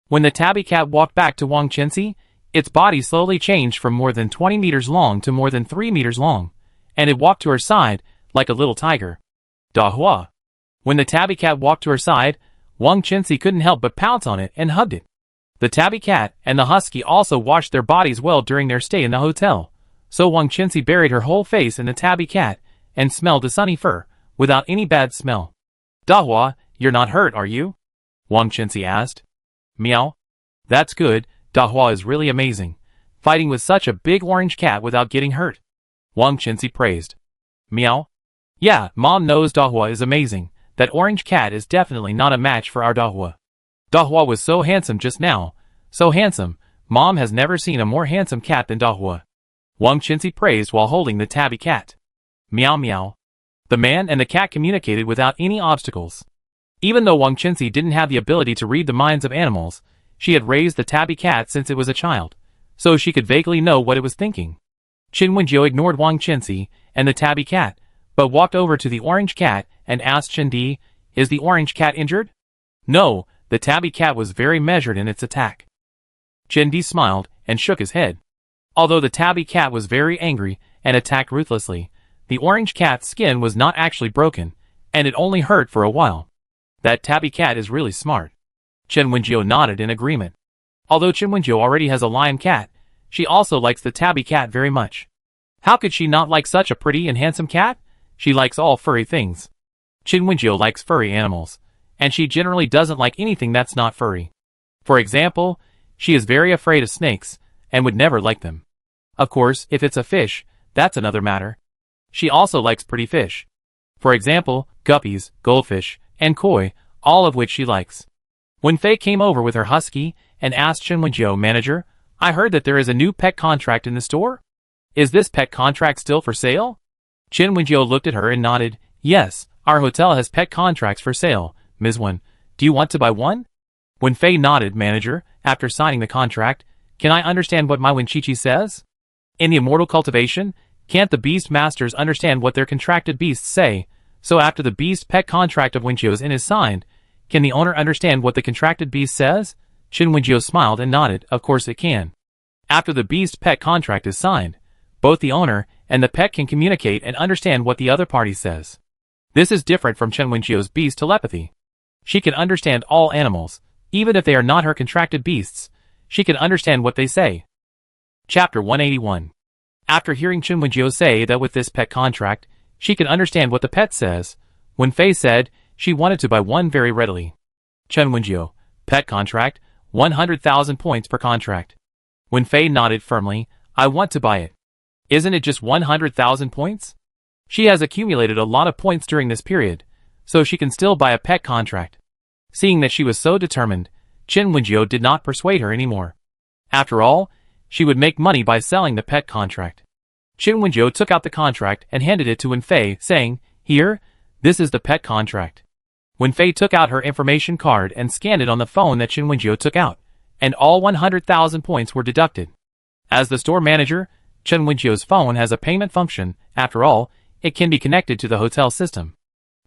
When the tabby cat walked back to Wang Qinzi, its body slowly changed from more than 20 meters long to more than 3 meters long, and it walked to her side like a little tiger. Dahua. When the tabby cat walked to her side, Wang Qinzi couldn't help but pounce on it and hugged it. The tabby cat and the husky also washed their bodies well during their stay in the hotel, so Wang Qinzi buried her whole face in the tabby cat and smelled the sunny fur, without any bad smell. Dahua, you're not hurt, are you? Wang Qinzi asked. Meow. That's good, Dahua is really amazing, fighting with such a big orange cat without getting hurt. Wang Qinzi praised. Meow. Yeah, Mom knows Dahua is amazing. That orange cat is definitely not a match for our Dahua. Dahua was so handsome just now, so handsome, Mom has never seen a more handsome cat than Dahua. Wang Qinzi praised while holding the tabby cat. Meow meow. The man and the cat communicated without any obstacles. Even though Wang Qinzi didn't have the ability to read the minds of animals, she had raised the tabby cat since it was a child, so she could vaguely know what it was thinking. Qin Wenjiu ignored Wang Qinzi and the tabby cat, but walked over to the orange cat and asked Chen Di, "Is the orange cat injured?" No, the tabby cat was very measured in its attack. Chen Di smiled and shook his head. Although the tabby cat was very angry and attacked ruthlessly, the orange cat's skin was not actually broken, and it only hurt for a while. That tabby cat is really smart. Chen Wenjiu nodded in agreement. Although Chen Wenjiu already has a lion cat, she also likes the tabby cat very much. How could she not like such a pretty and handsome cat? She likes all furry things. Chen Wenjiu likes furry animals, and she generally doesn't like anything that's not furry. For example, she is very afraid of snakes, and would never like them. Of course, if it's a fish, that's another matter. She also likes pretty fish. For example, guppies, goldfish, and koi, all of which she likes. When Fei came over with her husky and asked Chen Wenjiu, "Manager, I heard that there is a new pet contract in the store? Is this pet contract still for sale?" Chen Wenjiu looked at her and nodded. "Yes, our hotel has pet contracts for sale, Ms. Wen. Do you want to buy one?" When Fei nodded, "Manager, after signing the contract, can I understand what my Wenqiqi says? In the immortal cultivation, can't the beast masters understand what their contracted beasts say? So after the beast pet contract of Wenqiu's is signed, can the owner understand what the contracted beast says?" Chen Wenjiu smiled and nodded. "Of course it can. After the beast pet contract is signed, both the owner and the pet can communicate and understand what the other party says. This is different from Chen Wenqiu's beast telepathy. She can understand all animals, even if they are not her contracted beasts. She can understand what they say." Chapter 181. After hearing Chen Wenjiu say that with this pet contract, she can understand what the pet says, when Fei said she wanted to buy one very readily. Chen Wenjiu, pet contract, 100,000 points per contract. When Fei nodded firmly, "I want to buy it." Isn't it just 100,000 points? She has accumulated a lot of points during this period, so she can still buy a pet contract. Seeing that she was so determined, Chen Wenjiu did not persuade her anymore. After all, she would make money by selling the pet contract. Chen Wenjiu took out the contract and handed it to Wen Fei, saying, "Here, this is the pet contract." Wen Fei took out her information card and scanned it on the phone that Chen Wenjiu took out, and all 100,000 points were deducted. As the store manager, Chen Wenjiu's phone has a payment function. After all, it can be connected to the hotel system.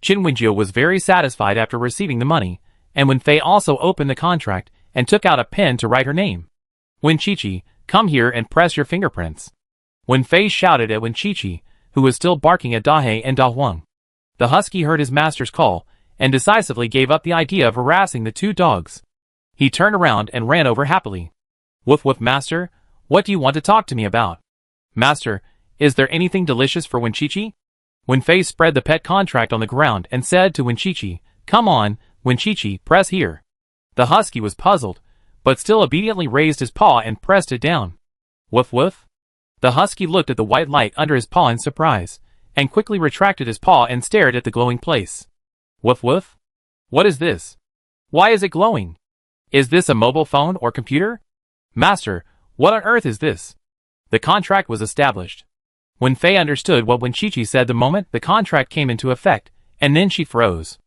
Chen Wenjiu was very satisfied after receiving the money, and Wen Fei also opened the contract and took out a pen to write her name. "Wenqiqi, come here and press your fingerprints." Wen Fei shouted at Wenqiqi, who was still barking at Dahe and Dahuang. The husky heard his master's call, and decisively gave up the idea of harassing the two dogs. He turned around and ran over happily. "Woof woof, master, what do you want to talk to me about?" "Master, is there anything delicious for Wenqiqi?" Wen Fei spread the pet contract on the ground and said to Wenqiqi, "Come on, Wenqiqi, press here." The husky was puzzled, but still obediently raised his paw and pressed it down. "Woof woof." The husky looked at the white light under his paw in surprise, and quickly retracted his paw and stared at the glowing place. "Woof woof? What is this? Why is it glowing? Is this a mobile phone or computer? Master, what on earth is this? The contract was established. When Fei understood what Wen Qiqi said the moment the contract came into effect, and then she froze.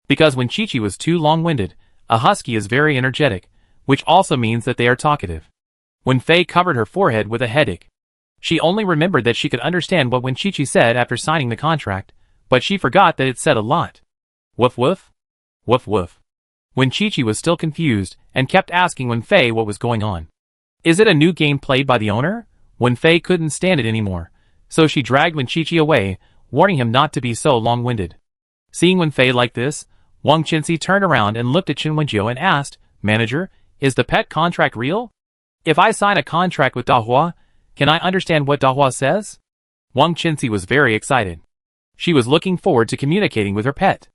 Because Wen Qiqi was too long-winded, a husky is very energetic, which also means that they are talkative. When Fei covered her forehead with a headache, she only remembered that she could understand what Wen Qiqi said after signing the contract, but she forgot that it said a lot. Woof woof? Woof woof. Wen Qiqi was still confused, and kept asking Wen Fei what was going on. Is it a new game played by the owner? Wen Fei couldn't stand it anymore, so she dragged Wen Qiqi away, warning him not to be so long-winded. Seeing Wen Fei like this, Wang Qinzi turned around and looked at Chen Wenjiu and asked, Manager, is the pet contract real? If I sign a contract with Dahua, can I understand what Dahua says? Wang Qinzi was very excited. She was looking forward to communicating with her pet.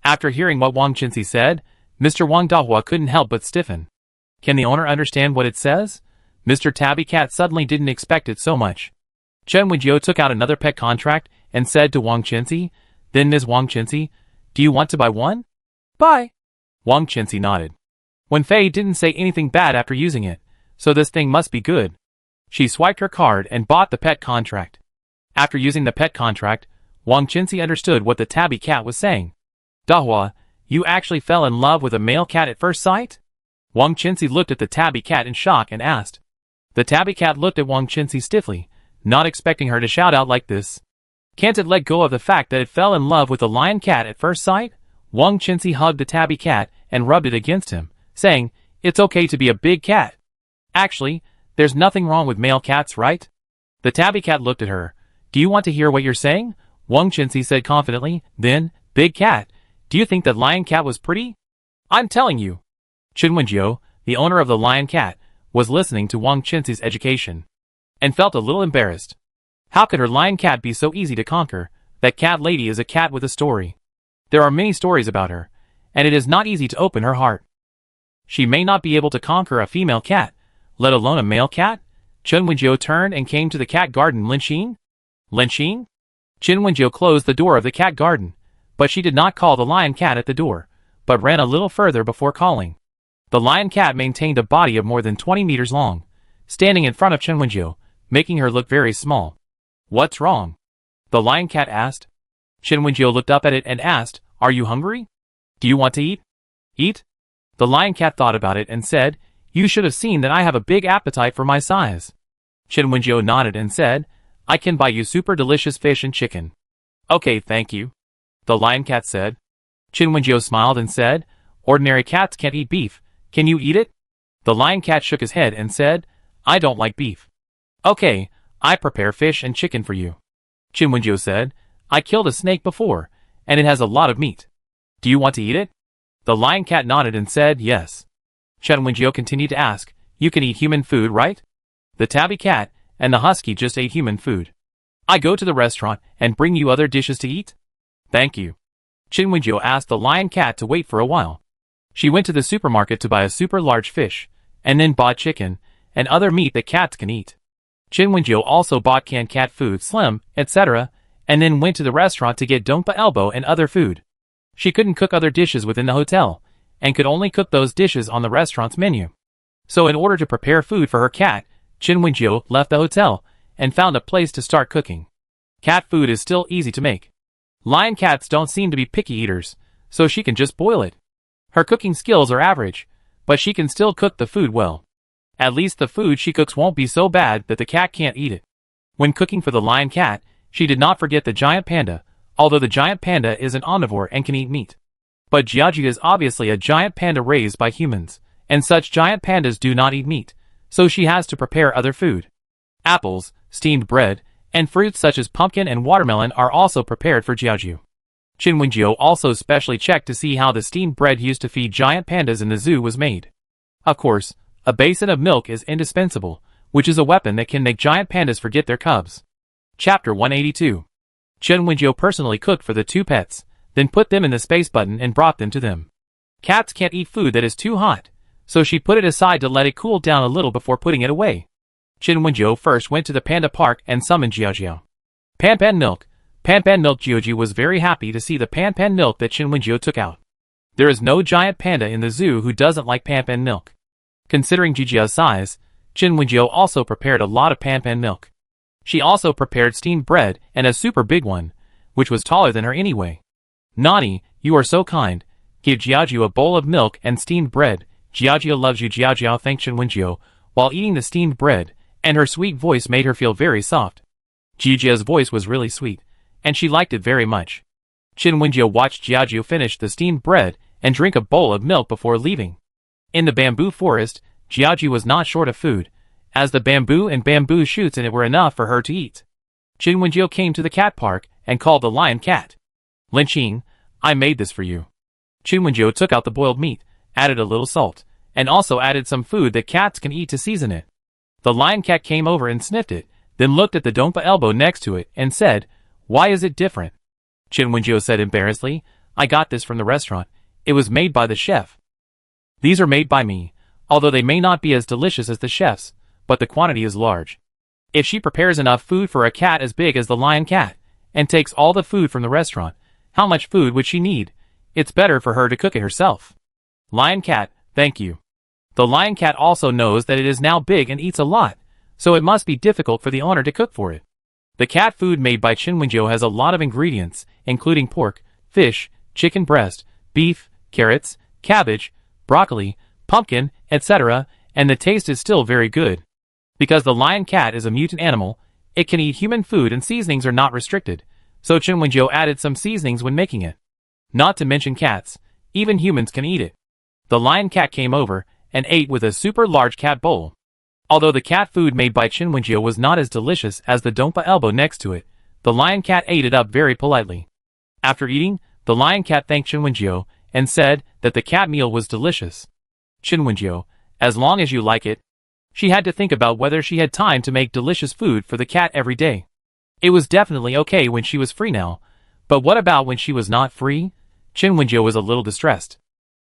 After hearing what Wang Qinzi said, Mr. Wang Dahua couldn't help but stiffen. Can the owner understand what it says? Mr. Tabby Cat suddenly didn't expect it so much. Chen Wenjiu took out another pet contract and said to Wang Qinzi, Then Ms. Wang Qinzi, do you want to buy one? Buy. Wang Qinzi nodded. Wen Fei didn't say anything bad after using it, so this thing must be good. She swiped her card and bought the pet contract. After using the pet contract, Wang Qinzi understood what the tabby cat was saying. Dahua, you actually fell in love with a male cat at first sight? Wang Qinzi looked at the tabby cat in shock and asked. The tabby cat looked at Wang Qinzi stiffly, not expecting her to shout out like this. Can't it let go of the fact that it fell in love with the lion cat at first sight? Wang Qinzi hugged the tabby cat and rubbed it against him, saying, It's okay to be a big cat. Actually, there's nothing wrong with male cats, right? The tabby cat looked at her. Do you want to hear what you're saying? Wang Qinzi said confidently. Then, big cat, do you think that lion cat was pretty? I'm telling you. Chen Wenjiu, the owner of the lion cat, was listening to Wang Qinzi's education, and felt a little embarrassed. How could her lion cat be so easy to conquer? That cat lady is a cat with a story. There are many stories about her, and it is not easy to open her heart. She may not be able to conquer a female cat, let alone a male cat? Chen Wenjiu turned and came to the cat garden. Linxin? Linxin? Chen Wenjiu closed the door of the cat garden, but she did not call the lion cat at the door, but ran a little further before calling. The lion cat maintained a body of more than 20 meters long, standing in front of Chen Wenjiu, making her look very small. What's wrong? The lion cat asked. Chen Wenjiu looked up at it and asked, Are you hungry? Do you want to eat? Eat? The lion cat thought about it and said, You should have seen that I have a big appetite for my size. Chen Wenjiu nodded and said, I can buy you super delicious fish and chicken. Okay, thank you. The lion cat said. Chen Wenjiu smiled and said, Ordinary cats can't eat beef. Can you eat it? The lion cat shook his head and said, I don't like beef. Okay, I prepare fish and chicken for you. Chen Wenjiu said, I killed a snake before, and it has a lot of meat. Do you want to eat it? The lion cat nodded and said, Yes. Chen Wenjiu continued to ask, You can eat human food, right? The tabby cat and the husky just ate human food. I go to the restaurant and bring you other dishes to eat? Thank you. Chen Wenjiu asked the lion cat to wait for a while. She went to the supermarket to buy a super large fish, and then bought chicken and other meat that cats can eat. Chen Wenjiu also bought canned cat food, slim, etc., and then went to the restaurant to get dompa elbow and other food. She couldn't cook other dishes within the hotel, and could only cook those dishes on the restaurant's menu. So in order to prepare food for her cat, Chen Wenjiu left the hotel and found a place to start cooking. Cat food is still easy to make. Lion cats don't seem to be picky eaters, so she can just boil it. Her cooking skills are average, but she can still cook the food well. At least the food she cooks won't be so bad that the cat can't eat it. When cooking for the lion cat, she did not forget the giant panda, although the giant panda is an omnivore and can eat meat. But Jiaji is obviously a giant panda raised by humans, and such giant pandas do not eat meat, so she has to prepare other food. Apples, steamed bread, and fruits such as pumpkin and watermelon are also prepared for Jiaji. Chen Wenjiu also specially checked to see how the steamed bread used to feed giant pandas in the zoo was made. Of course, a basin of milk is indispensable, which is a weapon that can make giant pandas forget their cubs. Chapter 182. Chen Wenjiu personally cooked for the two pets, then put them in the space button and brought them to them. Cats can't eat food that is too hot, so she put it aside to let it cool down a little before putting it away. Chen Wenjiu first went to the panda park and summoned Jiajiao. Pan milk. Pan milk. Jiaji was very happy to see the pan milk that Chen Wenjiu took out. There is no giant panda in the zoo who doesn't like pampan milk. Considering Jijia's size, Qin Wenjiu also prepared a lot of pampan milk. She also prepared steamed bread and a super big one, which was taller than her anyway. Nani, you are so kind. Give Jiajiu a bowl of milk and steamed bread. Jiajiu loves you. Jiajiu thanked Qin Wenjiu while eating the steamed bread, and her sweet voice made her feel very soft. Jijia's voice was really sweet, and she liked it very much. Qin Wenjiu watched Jiajiu finish the steamed bread and drink a bowl of milk before leaving. In the bamboo forest, Jiajiu was not short of food, as the bamboo and bamboo shoots in it were enough for her to eat. Qin Wenjiu came to the cat park and called the lion cat. Lin Qing, I made this for you. Qin Wenjiu took out the boiled meat, added a little salt, and also added some food that cats can eat to season it. The lion cat came over and sniffed it, then looked at the Dongpa elbow next to it and said, Why is it different? Qin Wenjiu said embarrassedly, I got this from the restaurant. It was made by the chef. These are made by me, although they may not be as delicious as the chef's, but the quantity is large. If she prepares enough food for a cat as big as the lion cat, and takes all the food from the restaurant, how much food would she need? It's better for her to cook it herself. Lion cat, thank you. The lion cat also knows that it is now big and eats a lot, so it must be difficult for the owner to cook for it. The cat food made by Qin Wenjiu has a lot of ingredients, including pork, fish, chicken breast, beef, carrots, cabbage, broccoli, pumpkin, etc., and the taste is still very good. Because the lion cat is a mutant animal, it can eat human food and seasonings are not restricted, so Qin Wenjiu added some seasonings when making it. Not to mention cats, even humans can eat it. The lion cat came over and ate with a super large cat bowl. Although the cat food made by Qin Wenjiu was not as delicious as the Dongpa elbow next to it, the lion cat ate it up very politely. After eating, the lion cat thanked Qin Wenjiu and said that the cat meal was delicious. Qin Wenjiu, as long as you like it. She had to think about whether she had time to make delicious food for the cat every day. It was definitely okay when she was free now, but what about when she was not free? Qin Wenjiu was a little distressed.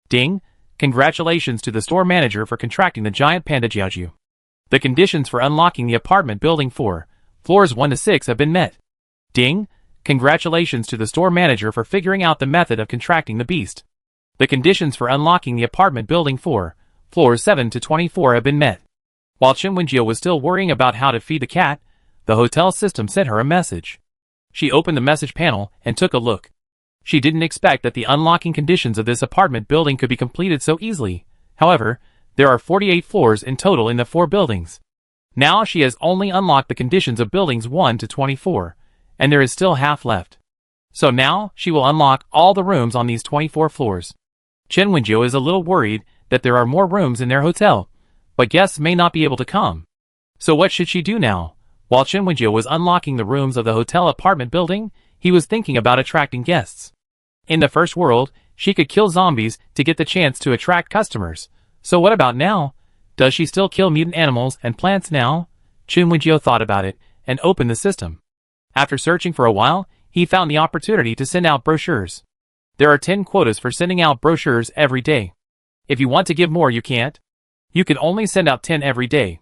Ding! Congratulations to the store manager for contracting the giant panda Jiajiu. The conditions for unlocking the apartment building 4, floors 1 to 6 have been met. Ding! Congratulations to the store manager for figuring out the method of contracting the beast. The conditions for unlocking the apartment building 4, floors 7 to 24 have been met. While Qin Wenjiu was still worrying about how to feed the cat, the hotel system sent her a message. She opened the message panel and took a look. She didn't expect that the unlocking conditions of this apartment building could be completed so easily. However, there are 48 floors in total in the 4 buildings. Now she has only unlocked the conditions of buildings 1 to 24, and there is still half left. So now she will unlock all the rooms on these 24 floors. Qin Wenjiu is a little worried that there are more rooms in their hotel, but guests may not be able to come. So what should she do now? While Qin Wenjiu was unlocking the rooms of the hotel apartment building, he was thinking about attracting guests. In the first world, she could kill zombies to get the chance to attract customers. So what about now? Does she still kill mutant animals and plants now? Qin Wenjiu thought about it and opened the system. After searching for a while, he found the opportunity to send out brochures. There are 10 quotas for sending out brochures every day. If you want to give more, you can't. You can only send out 10 every day.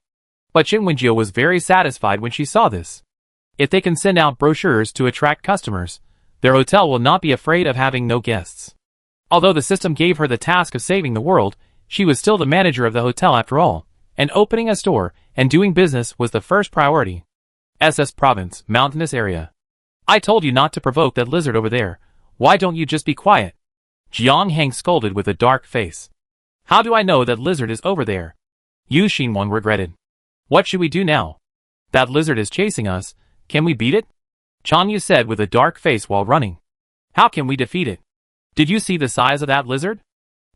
But Qin Wenjiu was very satisfied when she saw this. If they can send out brochures to attract customers, their hotel will not be afraid of having no guests. Although the system gave her the task of saving the world, she was still the manager of the hotel after all, and opening a store and doing business was the first priority. SS Province, mountainous area. I told you not to provoke that lizard over there. Why don't you just be quiet? Jiang Hang scolded with a dark face. How do I know that lizard is over there? Yu Xinwang regretted. What should we do now? That lizard is chasing us. Can we beat it? Chang Yu said with a dark face while running. How can we defeat it? Did you see the size of that lizard?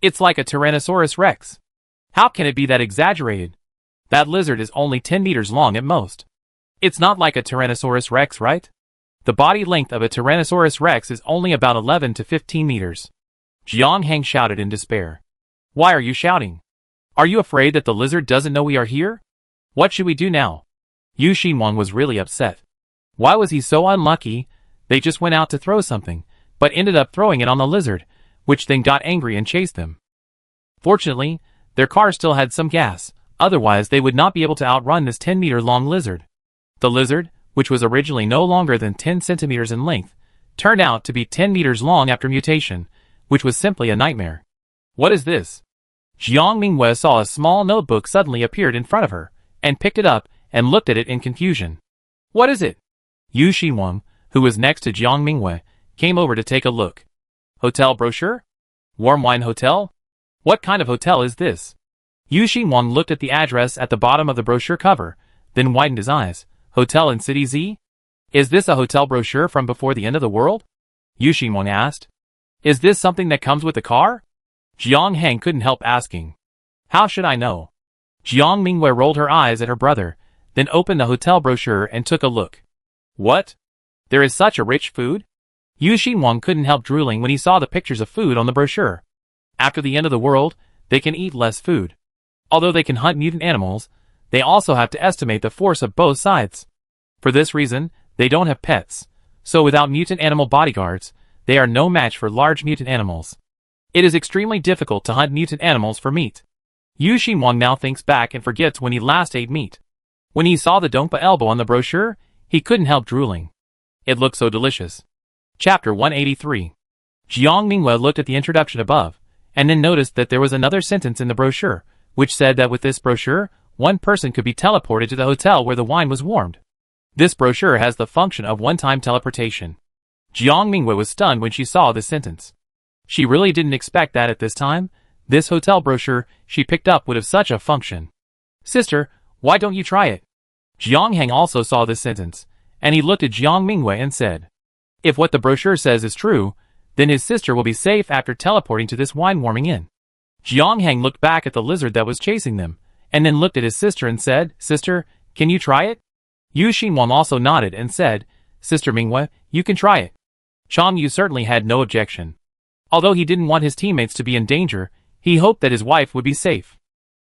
It's like a Tyrannosaurus Rex. How can it be that exaggerated? That lizard is only 10 meters long at most. It's not like a Tyrannosaurus Rex, right? The body length of a Tyrannosaurus Rex is only about 11 to 15 meters. Jiang Hang shouted in despair. Why are you shouting? Are you afraid that the lizard doesn't know we are here? What should we do now? Yu Xinwang was really upset. Why was he so unlucky? They just went out to throw something, but ended up throwing it on the lizard, which then got angry and chased them. Fortunately, their car still had some gas, otherwise they would not be able to outrun this 10-meter-long lizard. The lizard, which was originally no longer than 10 centimeters in length, turned out to be 10 meters long after mutation, which was simply a nightmare. What is this? Jiang Mingwei saw a small notebook suddenly appeared in front of her, and picked it up, and looked at it in confusion. What is it? Yu Xinwang, who was next to Jiang Mingwei, came over to take a look. Hotel brochure? Warm wine hotel? What kind of hotel is this? Yu Xinwang looked at the address at the bottom of the brochure cover, then widened his eyes. Hotel in City Z? Is this a hotel brochure from before the end of the world? Yu Xinwang asked. Is this something that comes with the car? Jiang Hang couldn't help asking. How should I know? Jiang Mingwei rolled her eyes at her brother, then opened the hotel brochure and took a look. What? There is such a rich food? Yu Xinwang couldn't help drooling when he saw the pictures of food on the brochure. After the end of the world, they can eat less food. Although they can hunt mutant animals, they also have to estimate the force of both sides. For this reason, they don't have pets. So without mutant animal bodyguards, they are no match for large mutant animals. It is extremely difficult to hunt mutant animals for meat. Yu Xinwang now thinks back and forgets when he last ate meat. When he saw the Dongpa elbow on the brochure, he couldn't help drooling. It looked so delicious. Chapter 183. Jiang Mingwei looked at the introduction above, and then noticed that there was another sentence in the brochure, which said that with this brochure, one person could be teleported to the hotel where the wine was warmed. This brochure has the function of one-time teleportation. Jiang Mingwei was stunned when she saw this sentence. She really didn't expect that at this time. This hotel brochure she picked up would have such a function. Sister, why don't you try it? Jiang Hang also saw this sentence, and he looked at Jiang Mingwei and said, if what the brochure says is true, then his sister will be safe after teleporting to this wine warming inn. Jiang Hang looked back at the lizard that was chasing them, and then looked at his sister and said, Sister, can you try it? Yu Xinwang also nodded and said, Sister Mingwei, you can try it. Chang Yu certainly had no objection. Although he didn't want his teammates to be in danger, he hoped that his wife would be safe.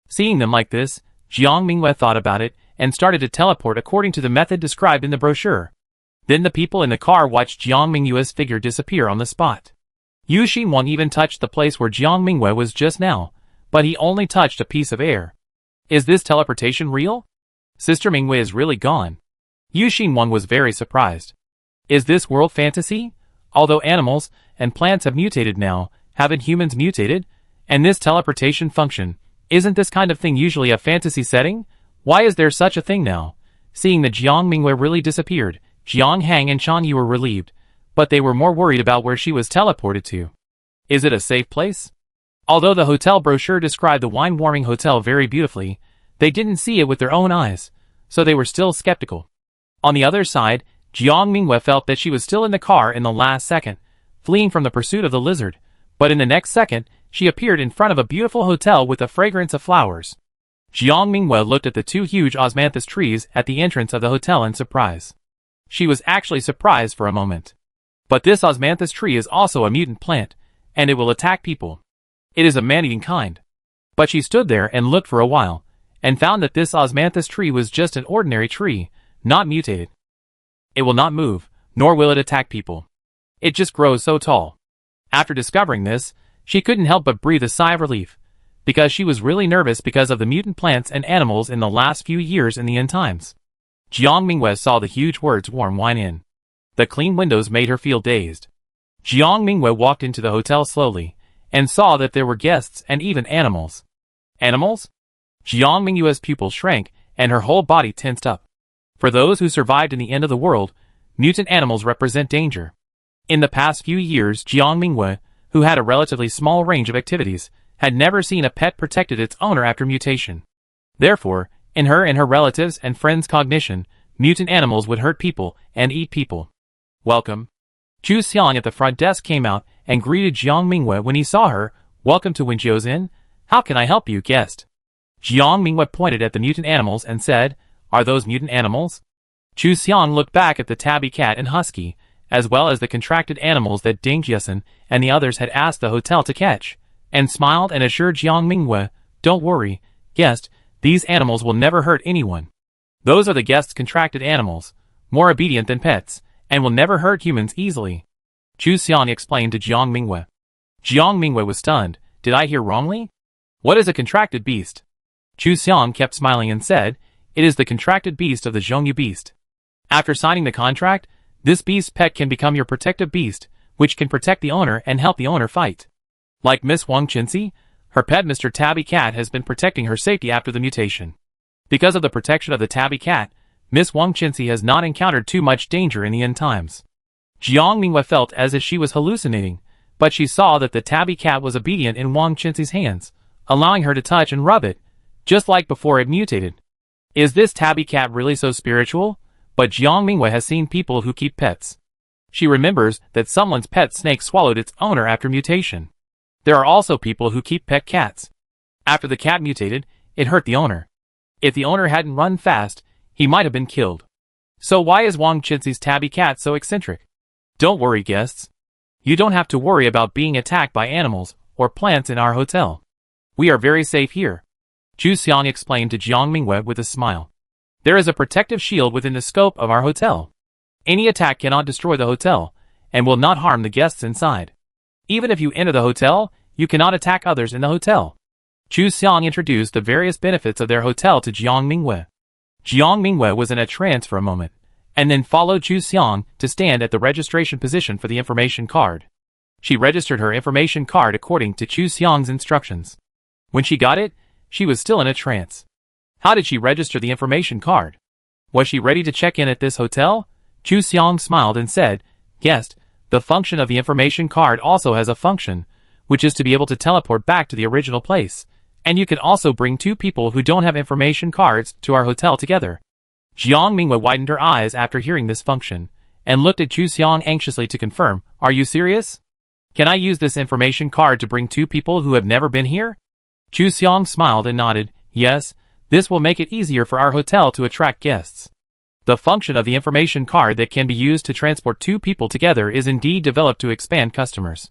Seeing them like this, Jiang Mingwei thought about it, and started to teleport according to the method described in the brochure. Then the people in the car watched Jiang Mingwei's figure disappear on the spot. Yu Xinwang even touched the place where Jiang Mingwei was just now, but he only touched a piece of air. Is this teleportation real? Sister Mingwei is really gone. Yu Xinwang was very surprised. Is this world fantasy? Although animals and plants have mutated now, haven't humans mutated? And this teleportation function, isn't this kind of thing usually a fantasy setting? Why is there such a thing now? Seeing that Jiang Mingwei really disappeared, Jiang Hang and Chang Yu were relieved, but they were more worried about where she was teleported to. Is it a safe place? Although the hotel brochure described the wine-warming hotel very beautifully, they didn't see it with their own eyes, so they were still skeptical. On the other side, Jiang Mingwei felt that she was still in the car in the last second, fleeing from the pursuit of the lizard, but in the next second, she appeared in front of a beautiful hotel with the fragrance of flowers. Jiang Mingwei looked at the two huge osmanthus trees at the entrance of the hotel in surprise. She was actually surprised for a moment. But this osmanthus tree is also a mutant plant, and it will attack people. It is a man-eating kind. But she stood there and looked for a while, and found that this osmanthus tree was just an ordinary tree, not mutated. It will not move, nor will it attack people. It just grows so tall. After discovering this, she couldn't help but breathe a sigh of relief, because she was really nervous because of the mutant plants and animals in the last few years in the end times. Jiang Mingwei saw the huge words warm wine inn. The clean windows made her feel dazed. Jiang Mingwei walked into the hotel slowly, and saw that there were guests and even animals. Animals? Jiang Mingwei's pupils shrank, and her whole body tensed up. For those who survived in the end of the world, mutant animals represent danger. In the past few years, Jiang Mingwei, who had a relatively small range of activities, had never seen a pet protected its owner after mutation. Therefore, in her and her relatives and friends' cognition, mutant animals would hurt people and eat people. Welcome. Chu Xiang at the front desk came out and greeted Jiang Mingwei when he saw her. Welcome to Wenjiu's Inn. How can I help you, guest? Jiang Mingwei pointed at the mutant animals and said, Are those mutant animals? Chu Xiang looked back at the tabby cat and husky, as well as the contracted animals that Ding Jiasen and the others had asked the hotel to catch, and smiled and assured Jiang Mingwei, Don't worry, guest, these animals will never hurt anyone. Those are the guest's contracted animals, more obedient than pets, and will never hurt humans easily. Chu Xiang explained to Jiang Mingwei. Jiang Mingwei was stunned. Did I hear wrongly? What is a contracted beast? Chu Xiang kept smiling and said, It is the contracted beast of the Zhongyu beast. After signing the contract, this beast's pet can become your protective beast, which can protect the owner and help the owner fight. Like Miss Wang Qinzi, her pet Mr. Tabby Cat has been protecting her safety after the mutation. Because of the protection of the Tabby Cat, Miss Wang Qinzi has not encountered too much danger in the end times. Jiang Minghua felt as if she was hallucinating, but she saw that the Tabby Cat was obedient in Wang Qinzi's hands, allowing her to touch and rub it, just like before it mutated. Is this Tabby Cat really so spiritual? But Jiang Minghua has seen people who keep pets. She remembers that someone's pet snake swallowed its owner after mutation. There are also people who keep pet cats. After the cat mutated, it hurt the owner. If the owner hadn't run fast, he might have been killed. So why is Wang Qinzi's Tabby Cat so eccentric? Don't worry, guests. You don't have to worry about being attacked by animals or plants in our hotel. We are very safe here, Zhu Xiang explained to Jiang Minghua with a smile. There is a protective shield within the scope of our hotel. Any attack cannot destroy the hotel, and will not harm the guests inside. Even if you enter the hotel, you cannot attack others in the hotel. Zhu Xiang introduced the various benefits of their hotel to Jiang Minghua. Jiang Minghua was in a trance for a moment, and then followed Zhu Xiang to stand at the registration position for the information card. She registered her information card according to Zhu Xiang's instructions. When she got it, she was still in a trance. How did she register the information card? Was she ready to check in at this hotel? Zhu Xiang smiled and said, "Guest, the function of the information card also has a function, which is to be able to teleport back to the original place, and you can also bring two people who don't have information cards to our hotel together." Jiang Minghua widened her eyes after hearing this function, and looked at Zhu Xiang anxiously to confirm, "Are you serious? Can I use this information card to bring two people who have never been here?" Zhu Xiang smiled and nodded, "Yes, this will make it easier for our hotel to attract guests." The function of the information card that can be used to transport two people together is indeed developed to expand customers.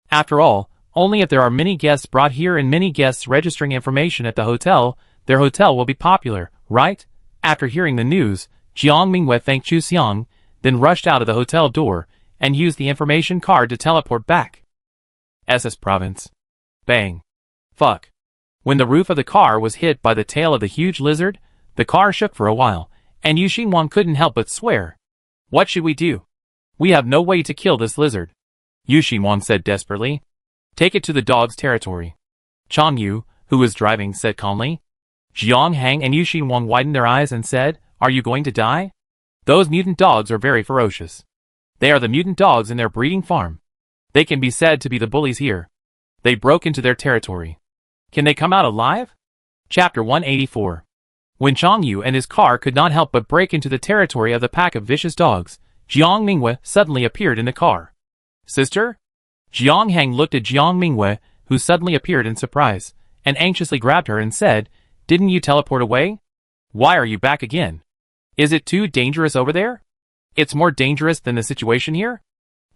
After all, only if there are many guests brought here and many guests registering information at the hotel, their hotel will be popular, right? After hearing the news, Jiang Minghua thanked Zhu Xiang, then rushed out of the hotel door, and used the information card to teleport back. SS Province. Bang. Fuck. When the roof of the car was hit by the tail of the huge lizard, the car shook for a while, and Yu Xinwang couldn't help but swear. "What should we do? We have no way to kill this lizard," Yu Xinwang said desperately. "Take it to the dog's territory." Chang Yu, who was driving, said calmly. Jiang Hang and Yu Xinwang widened their eyes and said, "Are you going to die? Those mutant dogs are very ferocious. They are the mutant dogs in their breeding farm. They can be said to be the bullies here. They broke into their territory. Can they come out alive?" Chapter 184. When Chang Yu and his car could not help but break into the territory of the pack of vicious dogs, Jiang Minghua suddenly appeared in the car. "Sister?" Jiang Hang looked at Jiang Minghua, who suddenly appeared in surprise, and anxiously grabbed her and said, "Didn't you teleport away? Why are you back again? Is it too dangerous over there? It's more dangerous than the situation here?"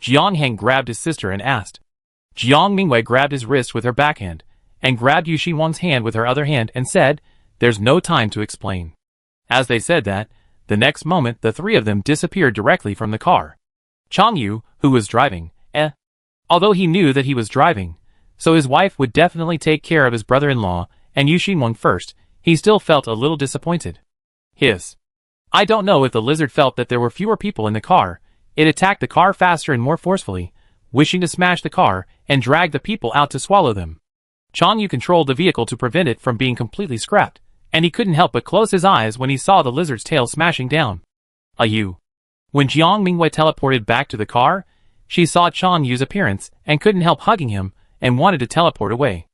Jiang Hang grabbed his sister and asked. Jiang Minghua grabbed his wrist with her backhand, and grabbed Yu Xinwang's hand with her other hand and said, "There's no time to explain." As they said that, the next moment the three of them disappeared directly from the car. Chang Yu, who was driving, although he knew that he was driving, so his wife would definitely take care of his brother-in-law and Yu Xinwang first, he still felt a little disappointed. I don't know if the lizard felt that there were fewer people in the car. It attacked the car faster and more forcefully, wishing to smash the car and drag the people out to swallow them. Chang Yu controlled the vehicle to prevent it from being completely scrapped, and he couldn't help but close his eyes when he saw the lizard's tail smashing down. When Jiang Minghua teleported back to the car, she saw Chang Yu's appearance and couldn't help hugging him and wanted to teleport away.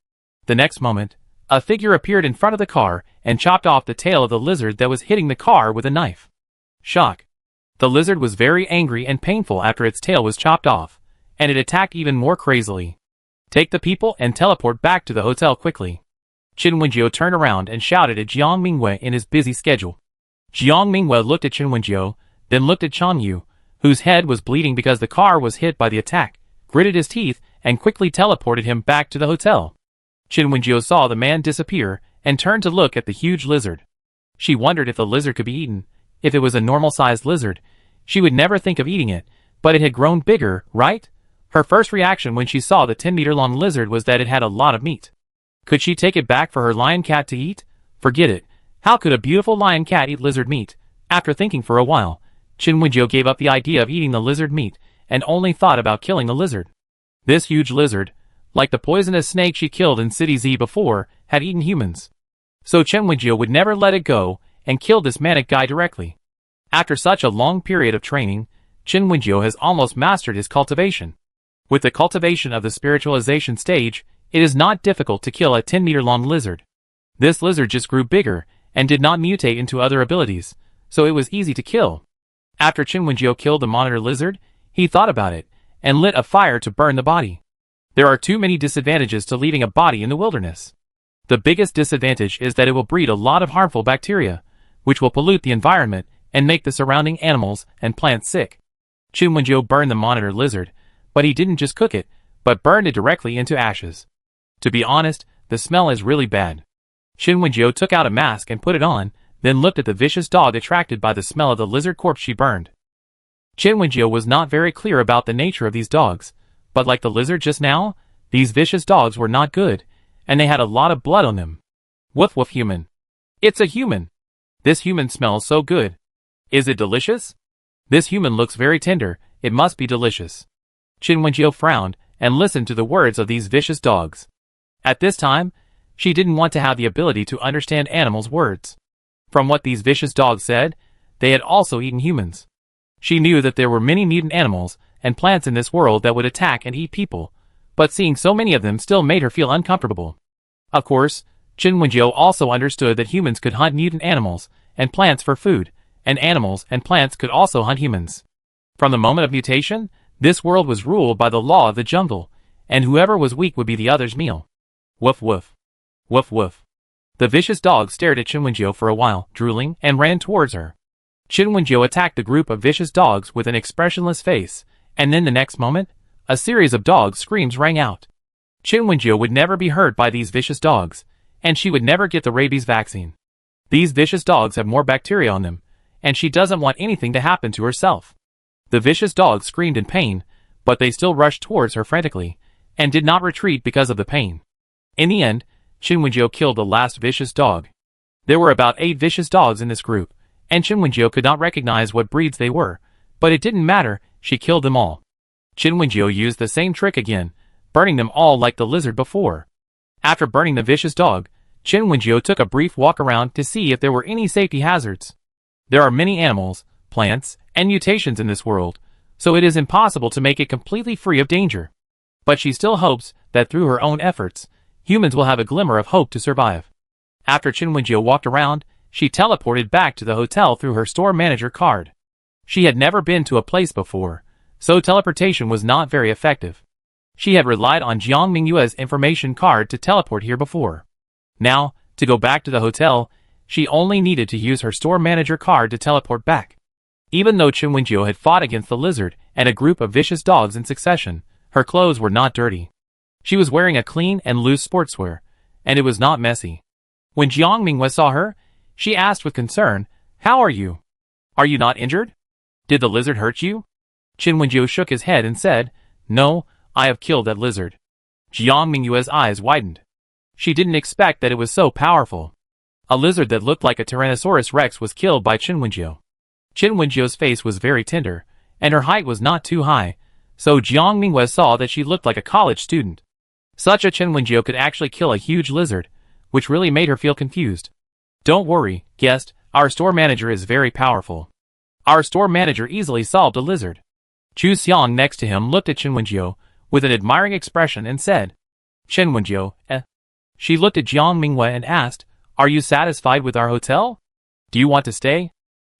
The next moment, a figure appeared in front of the car and chopped off the tail of the lizard that was hitting the car with a knife. Shock. The lizard was very angry and painful after its tail was chopped off, and it attacked even more crazily. "Take the people and teleport back to the hotel quickly." Qin Wenjiu turned around and shouted at Jiang Minghua in his busy schedule. Jiang Minghua looked at Qin Wenjiu, then looked at Chang Yu, whose head was bleeding because the car was hit by the attack, gritted his teeth, and quickly teleported him back to the hotel. Qin Wenjiu saw the man disappear and turned to look at the huge lizard. She wondered if the lizard could be eaten. If it was a normal-sized lizard, she would never think of eating it, but it had grown bigger, right? Her first reaction when she saw the 10-meter-long lizard was that it had a lot of meat. Could she take it back for her lion cat to eat? Forget it. How could a beautiful lion cat eat lizard meat? After thinking for a while, Qin Wenjiu gave up the idea of eating the lizard meat and only thought about killing the lizard. This huge lizard, Like the poisonous snake she killed in City Z before, had eaten humans. So Chen Wenjiu would never let it go, and killed this manic guy directly. After such a long period of training, Chen Wenjiu has almost mastered his cultivation. With the cultivation of the spiritualization stage, it is not difficult to kill a 10-meter-long lizard. This lizard just grew bigger, and did not mutate into other abilities, so it was easy to kill. After Chen Wenjiu killed the monitor lizard, he thought about it, and lit a fire to burn the body. There are too many disadvantages to leaving a body in the wilderness. The biggest disadvantage is that it will breed a lot of harmful bacteria, which will pollute the environment and make the surrounding animals and plants sick. Chen Wenjiu burned the monitor lizard, but he didn't just cook it, but burned it directly into ashes. To be honest, the smell is really bad. Chen Wenjiu took out a mask and put it on, then looked at the vicious dog attracted by the smell of the lizard corpse she burned. Chen Wenjiu was not very clear about the nature of these dogs, but like the lizard just now, these vicious dogs were not good, and they had a lot of blood on them. Woof woof human. It's a human. This human smells so good. Is it delicious? This human looks very tender, it must be delicious. Chen Wenjiu frowned and listened to the words of these vicious dogs. At this time, she didn't want to have the ability to understand animals' words. From what these vicious dogs said, they had also eaten humans. She knew that there were many mutant animals and plants in this world that would attack and eat people, but seeing so many of them still made her feel uncomfortable. Of course, Chen Wenjiu also understood that humans could hunt mutant animals and plants for food, and animals and plants could also hunt humans. From the moment of mutation, this world was ruled by the law of the jungle, and whoever was weak would be the other's meal. Woof woof. Woof woof. The vicious dog stared at Chen Wenjiu for a while, drooling, and ran towards her. Chen Wenjiu attacked the group of vicious dogs with an expressionless face, and then the next moment, a series of dog screams rang out. Chen Wenjiu would never be hurt by these vicious dogs, and she would never get the rabies vaccine. These vicious dogs have more bacteria on them, and she doesn't want anything to happen to herself. The vicious dogs screamed in pain, but they still rushed towards her frantically, and did not retreat because of the pain. In the end, Chen Wenjiu killed the last vicious dog. There were about 8 vicious dogs in this group, and Chen Wenjiu could not recognize what breeds they were, but it didn't matter, she killed them all. Chen Wenjiu used the same trick again, burning them all like the lizard before. After burning the vicious dog, Chen Wenjiu took a brief walk around to see if there were any safety hazards. There are many animals, plants, and mutations in this world, so it is impossible to make it completely free of danger. But she still hopes that through her own efforts, humans will have a glimmer of hope to survive. After Chen Wenjiu walked around, she teleported back to the hotel through her store manager card. She had never been to a place before, so teleportation was not very effective. She had relied on Jiang Mingyue's information card to teleport here before. Now, to go back to the hotel, she only needed to use her store manager card to teleport back. Even though Chen Wenjiu had fought against the lizard and a group of vicious dogs in succession, her clothes were not dirty. She was wearing a clean and loose sportswear, and it was not messy. When Jiang Mingyue saw her, she asked with concern, "How are you? Are you not injured? Did the lizard hurt you?" Chen Wenjiu shook his head and said, "No, I have killed that lizard." Jiang Mingyue's eyes widened. She didn't expect that it was so powerful. A lizard that looked like a Tyrannosaurus Rex was killed by Chen Wenjiu. Chen Wenjiu's face was very tender, and her height was not too high, so Jiang Mingyue saw that she looked like a college student. Such a Chen Wenjiu could actually kill a huge lizard, which really made her feel confused. "Don't worry, guest, our store manager is very powerful. Our store manager easily solved a lizard." Chu Xiang next to him looked at Chen Wenjiu with an admiring expression and said, "Chen Wenjiu, eh?" She looked at Jiang Mingyue and asked, "Are you satisfied with our hotel? Do you want to stay?"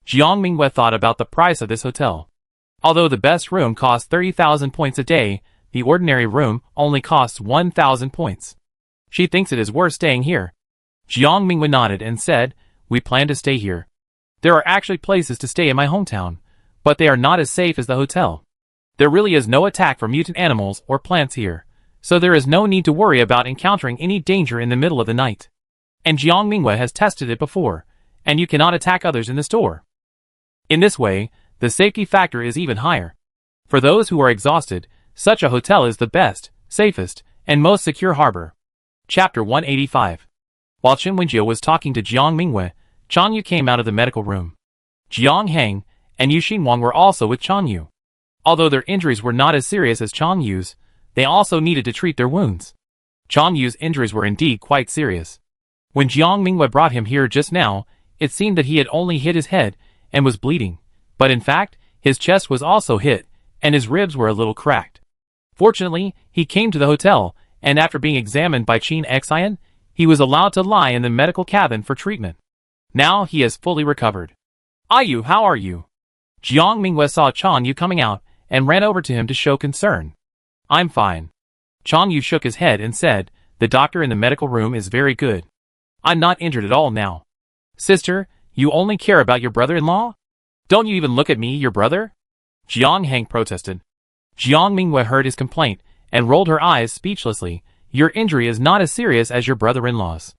Jiang Mingyue thought about the price of this hotel. Although the best room costs 30,000 points a day, the ordinary room only costs 1,000 points. She thinks it is worth staying here. Jiang Mingyue nodded and said, "We plan to stay here. There are actually places to stay in my hometown, but they are not as safe as the hotel. There really is no attack from mutant animals or plants here, so there is no need to worry about encountering any danger in the middle of the night. And Jiang Mingyue has tested it before, and you cannot attack others in the store. In this way, the safety factor is even higher. For those who are exhausted, such a hotel is the best, safest, and most secure harbor." Chapter 185. While Chen Wenjiu was talking to Jiang Mingyue, Chang Yu came out of the medical room. Jiang Heng and Yu Xinwang were also with Chang Yu. Although their injuries were not as serious as Chang Yu's, They also needed to treat their wounds. Chong Yu's injuries were indeed quite serious. When Jiang Mingwei brought him here just now, it seemed that he had only hit his head and was bleeding, but in fact, his chest was also hit, and his ribs were a little cracked. Fortunately, he came to the hotel, and after being examined by Qin Xian, he was allowed to lie in the medical cabin for treatment. Now he has fully recovered. "Ayu, how are you?" Jiang Mingwei saw Chong Yu coming out and ran over to him to show concern. "I'm fine." Chong Yu shook his head and said, "The doctor in the medical room is very good. I'm not injured at all now." "Sister, you only care about your brother-in-law? Don't you even look at me, your brother?" Jiang Hang protested. Jiang Mingwei heard his complaint and rolled her eyes speechlessly. "Your injury is not as serious as your brother-in-law's."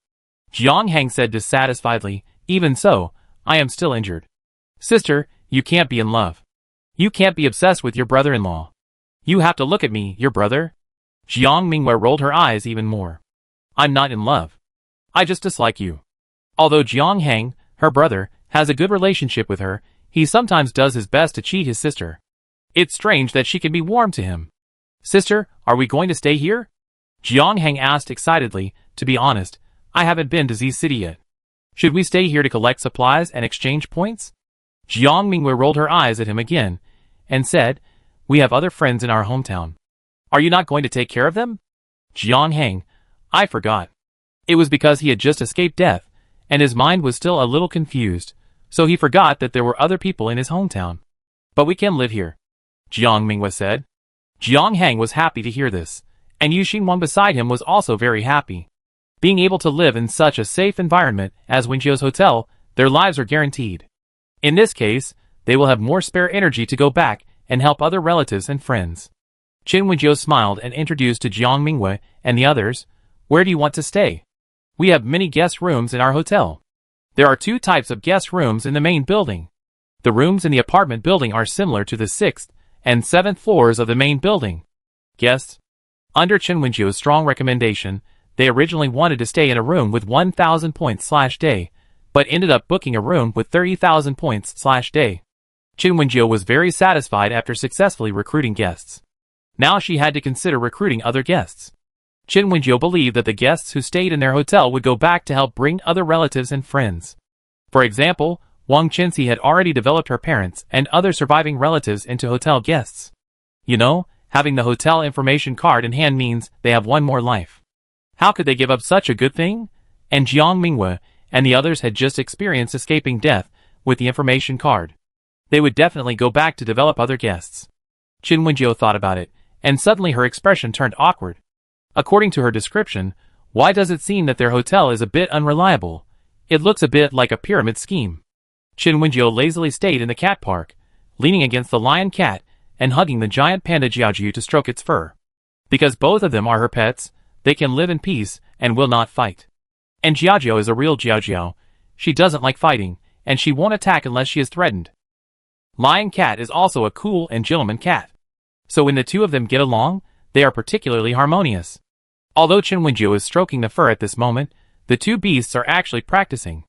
Jiang Hang said dissatisfiedly, "Even so, I am still injured." "Sister, you can't be in love. You can't be obsessed with your brother-in-law. You have to look at me, your brother." Jiang Mingwei rolled her eyes even more. "I'm not in love. I just dislike you." Although Jiang Hang, her brother, has a good relationship with her, he sometimes does his best to cheat his sister. It's strange that she can be warm to him. "Sister, are we going to stay here?" Jiang Hang asked excitedly. "To be honest, I haven't been to Z City yet. Should we stay here to collect supplies and exchange points?" Jiang Mingwei rolled her eyes at him again and said, "We have other friends in our hometown. Are you not going to take care of them?" Jiang Hang, "I forgot." It was because he had just escaped death, and his mind was still a little confused, so he forgot that there were other people in his hometown. "But we can live here," Jiang Mingwei said. Jiang Hang was happy to hear this, and Yu Xinguang beside him was also very happy. Being able to live in such a safe environment as Wenjiu's hotel, their lives are guaranteed. In this case, they will have more spare energy to go back and help other relatives and friends. Qin Wenjiu smiled and introduced to Jiang Mingwei and the others, "Where do you want to stay? We have many guest rooms in our hotel. There are 2 types of guest rooms in the main building. The rooms in the apartment building are similar to the 6th and 7th floors of the main building. Guests?" Under Qin Wenjiu's strong recommendation, they originally wanted to stay in a room with 1,000 points/day, but ended up booking a room with 30,000 points/day. Qin Wenjiu was very satisfied after successfully recruiting guests. Now she had to consider recruiting other guests. Qin Wenjiu believed that the guests who stayed in their hotel would go back to help bring other relatives and friends. For example, Wang Qinxi had already developed her parents and other surviving relatives into hotel guests. You know, having the hotel information card in hand means they have one more life. How could they give up such a good thing? And Jiang Mingwei and the others had just experienced escaping death with the information card. They would definitely go back to develop other guests. Qin Wenjiu thought about it, and suddenly her expression turned awkward. According to her description, why does it seem that their hotel is a bit unreliable? It looks a bit like a pyramid scheme. Qin Wenjiu lazily stayed in the cat park, leaning against the lion cat and hugging the giant panda Jiaojiu to stroke its fur. Because both of them are her pets, they can live in peace and will not fight. And Jiaojiu is a real Jiaojiu. She doesn't like fighting, and she won't attack unless she is threatened. Lion cat is also a cool and gentleman cat. So when the two of them get along, they are particularly harmonious. Although Qin Wenjiu is stroking the fur at this moment, the two beasts are actually practicing.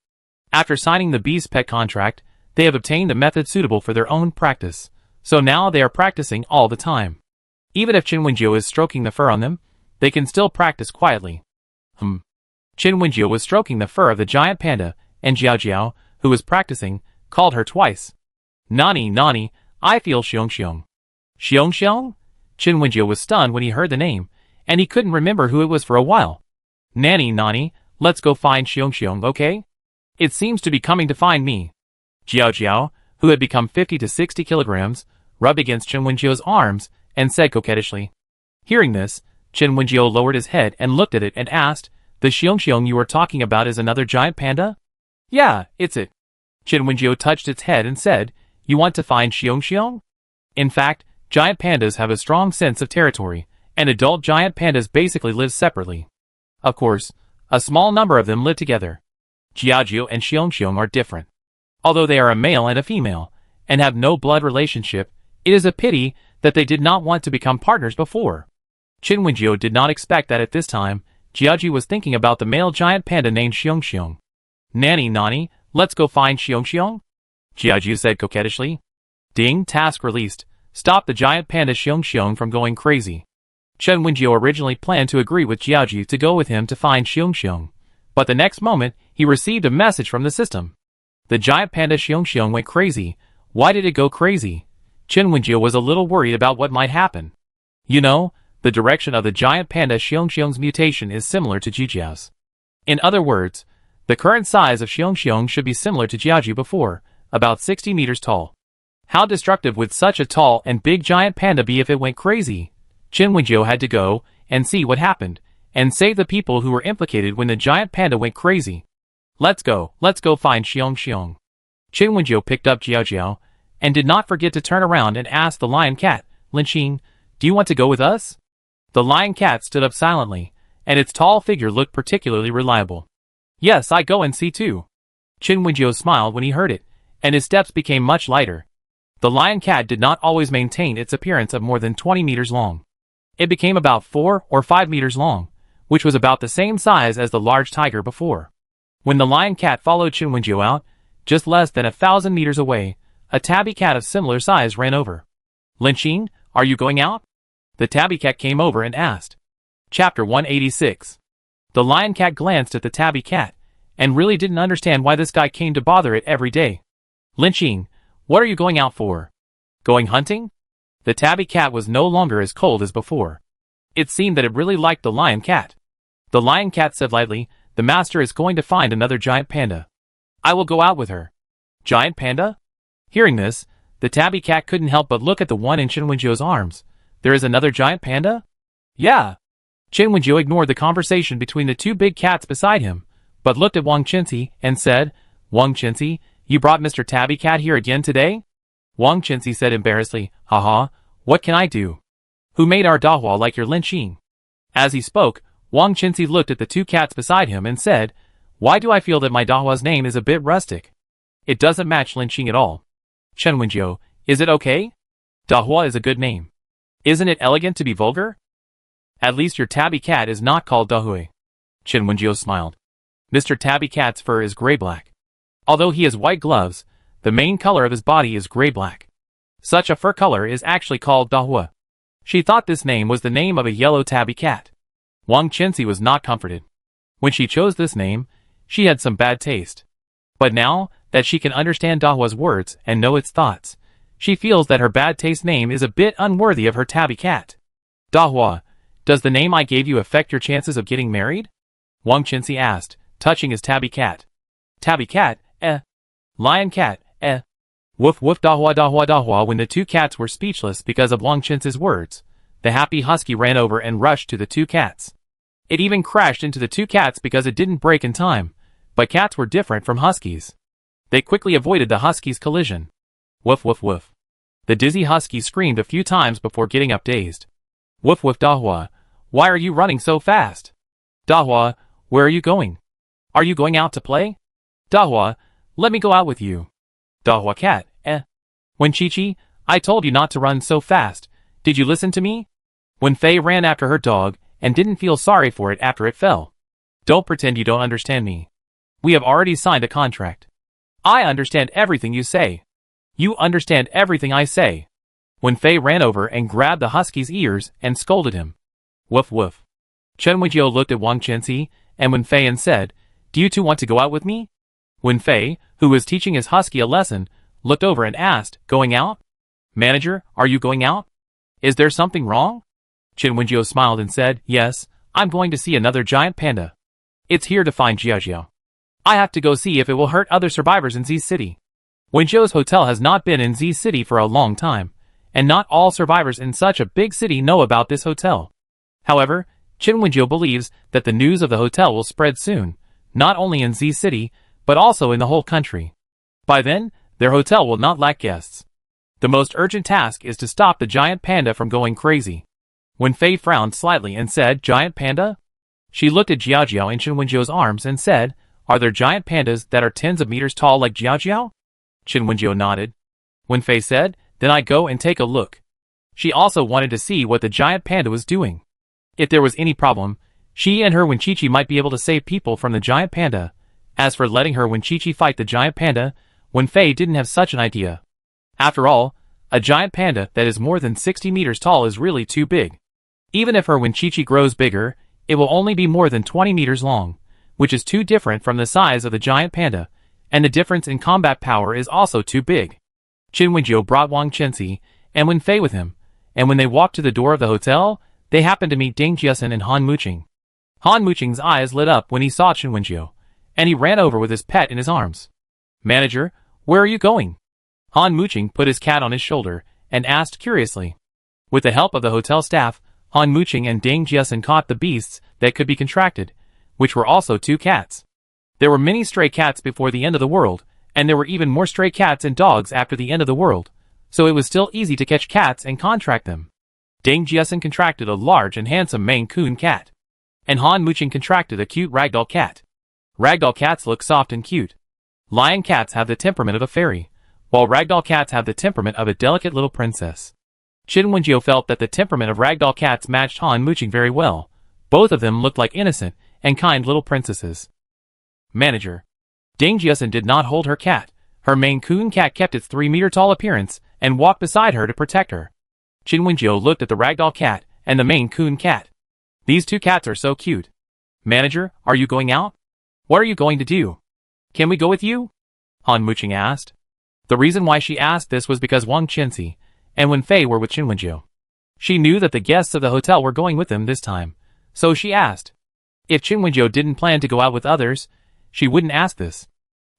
After signing the beast pet contract, they have obtained a method suitable for their own practice, so now they are practicing all the time. Even if Qin Wenjiu is stroking the fur on them, they can still practice quietly. Qin Wenjiu was stroking the fur of the giant panda, and Jiaojiao, who was practicing, called her twice. "Nani, Nani, I feel Xiong Xiong." "Xiong Xiong?" Qin Wenjiu was stunned when he heard the name, and he couldn't remember who it was for a while. "Nani, Nani, let's go find Xiong Xiong, okay? It seems to be coming to find me." Jiaojiao, who had become 50 to 60 kilograms, rubbed against Qin Wenjiu's arms and said coquettishly. Hearing this, Qin Wenjiu lowered his head and looked at it and asked, "The Xiong Xiong you were talking about is another giant panda?" "Yeah, it's it." Qin Wenjiu touched its head and said, "You want to find Xiong Xiong?" In fact, giant pandas have a strong sense of territory, and adult giant pandas basically live separately. Of course, a small number of them live together. Jiaojiu and Xiong Xiong are different. Although they are a male and a female, and have no blood relationship, it is a pity that they did not want to become partners before. Qin Wenjiu did not expect that at this time, Jiaoji was thinking about the male giant panda named Xiong Xiong. "Nani, Nani, let's go find Xiong Xiong?" Jiaoji said coquettishly. Ding, task released. Stop the giant panda Xiong Xiong from going crazy. Chen Wenjiu originally planned to agree with Jiaoji to go with him to find Xiongxiong, but the next moment, he received a message from the system. The giant panda Xiongxiong went crazy. Why did it go crazy? Chen Wenjiu was a little worried about what might happen. You know, the direction of the giant panda Xiongxiong's mutation is similar to Jijiao's. In other words, the current size of Xiongxiong should be similar to Jiaoji before, about 60 meters tall. How destructive would such a tall and big giant panda be if it went crazy? Chen Wenjiu had to go and see what happened, and save the people who were implicated when the giant panda went crazy. Let's go find Xiongxiong. Chen Wenjiu picked up Jiaojiao, and did not forget to turn around and ask the lion cat, Linqing, do you want to go with us? The lion cat stood up silently, and its tall figure looked particularly reliable. Yes, I go and see too. Chen Wenjiu smiled when he heard it, and his steps became much lighter. The lion cat did not always maintain its appearance of more than 20 meters long. It became about 4 or 5 meters long, which was about the same size as the large tiger before. When the lion cat followed Chen Wenjiu out, just less than 1,000 meters away, a tabby cat of similar size ran over. Linqing, are you going out? The tabby cat came over and asked. Chapter 186. The lion cat glanced at the tabby cat, and really didn't understand why this guy came to bother it every day. Linqing, what are you going out for? Going hunting? The tabby cat was no longer as cold as before. It seemed that it really liked the lion cat. The lion cat said lightly, the master is going to find another giant panda. I will go out with her. Giant panda? Hearing this, the tabby cat couldn't help but look at the one in Chen Wenjiu's arms. There is another giant panda? Yeah. Chen Wenjiu ignored the conversation between the two big cats beside him, but looked at Wang Qinzi and said, Wang Qinzi, you brought Mr. Tabby Cat here again today? Wang Qinzi said embarrassedly, haha, what can I do? Who made our Dahua like your Linqing? As he spoke, Wang Qinzi looked at the two cats beside him and said, why do I feel that my Dahua's name is a bit rustic? It doesn't match Linqing at all. Chen Wenjiu, is it okay? Dahua is a good name. Isn't it elegant to be vulgar? At least your tabby cat is not called Dahui. Chen Wenjiu smiled. Mr. Tabby Cat's fur is gray-black. Although he has white gloves, the main color of his body is gray-black. Such a fur color is actually called Dahua. She thought this name was the name of a yellow tabby cat. Wang Qinzi was not comforted. When she chose this name, she had some bad taste. But now that she can understand Dahua's words and know its thoughts, she feels that her bad taste name is a bit unworthy of her tabby cat. Dahua, does the name I gave you affect your chances of getting married? Wang Qinzi asked, touching his tabby cat. Tabby cat, eh. Lion cat, eh. Woof woof Dahua Dahua Dahua. When the two cats were speechless because of Wang Qinzi's words, the happy husky ran over and rushed to the two cats. It even crashed into the two cats because it didn't break in time, but cats were different from huskies. They quickly avoided the huskies' collision. Woof woof woof. The dizzy husky screamed a few times before getting up dazed. Woof woof Dahua, why are you running so fast? Dahua, where are you going? Are you going out to play? Dahua, let me go out with you. Dahua cat, eh. When Chi-Chi, I told you not to run so fast. Did you listen to me? When Fei ran after her dog, and didn't feel sorry for it after it fell. Don't pretend you don't understand me. We have already signed a contract. I understand everything you say. You understand everything I say. When Fei ran over and grabbed the husky's ears and scolded him. Woof woof. Chen Wenjiu looked at Wang Qinzi and Wen Fei and said, do you two want to go out with me? Wen Fei, who was teaching his husky a lesson, looked over and asked, going out? Manager, are you going out? Is there something wrong? Chen Wenjiu smiled and said, yes, I'm going to see another giant panda. It's here to find Jiaojiao. I have to go see if it will hurt other survivors in Z City. Wenjiu's hotel has not been in Z City for a long time, and not all survivors in such a big city know about this hotel. However, Chen Wenjiu believes that the news of the hotel will spread soon, not only in Z City, but also in the whole country. By then, their hotel will not lack guests. The most urgent task is to stop the giant panda from going crazy. When Fei frowned slightly and said, giant panda? She looked at Jiaojiao in Chen Wenjiu's arms and said, are there giant pandas that are tens of meters tall like Jiaojiao? Chen Wenjiu nodded. When Fei said, then I go and take a look. She also wanted to see what the giant panda was doing. If there was any problem, she and her Wen Chi-Chi might be able to save people from the giant panda. As for letting her Wen Chi-Chi fight the giant panda, Wen Fei didn't have such an idea. After all, a giant panda that is more than 60 meters tall is really too big. Even if her Winchichi grows bigger, it will only be more than 20 meters long, which is too different from the size of the giant panda, and the difference in combat power is also too big. Qin Wenjiu brought Wang Chenxi and Wen Fei with him, and when they walked to the door of the hotel, they happened to meet Ding Jiasen and Han Muqing. Han Muqing's eyes lit up when he saw Qin Wenjiu, and he ran over with his pet in his arms. "Manager, where are you going?" Han Muqing put his cat on his shoulder and asked curiously. With the help of the hotel staff, Han Muqing and Ding Jiasen caught the beasts that could be contracted, which were also 2 cats. There were many stray cats before the end of the world, and there were even more stray cats and dogs after the end of the world, so it was still easy to catch cats and contract them. Ding Jiasen contracted a large and handsome Maine Coon cat, and Han Muqing contracted a cute ragdoll cat. Ragdoll cats look soft and cute. Lion cats have the temperament of a fairy, while ragdoll cats have the temperament of a delicate little princess. Qin Wenjiu felt that the temperament of ragdoll cats matched Han Muqing very well. Both of them looked like innocent and kind little princesses. Manager. Ding Jiasen did not hold her cat. Her Maine Coon cat kept its 3-meter-tall appearance and walked beside her to protect her. Qin Wenjiu looked at the ragdoll cat and the Maine Coon cat. These 2 cats are so cute. Manager, are you going out? What are you going to do? Can we go with you? Han Muqing asked. The reason why she asked this was because Wang Chenxi and Wen Fei were with Qin Wenjiu. She knew that the guests of the hotel were going with them this time, so she asked. If Qin Wenjiu didn't plan to go out with others, she wouldn't ask this.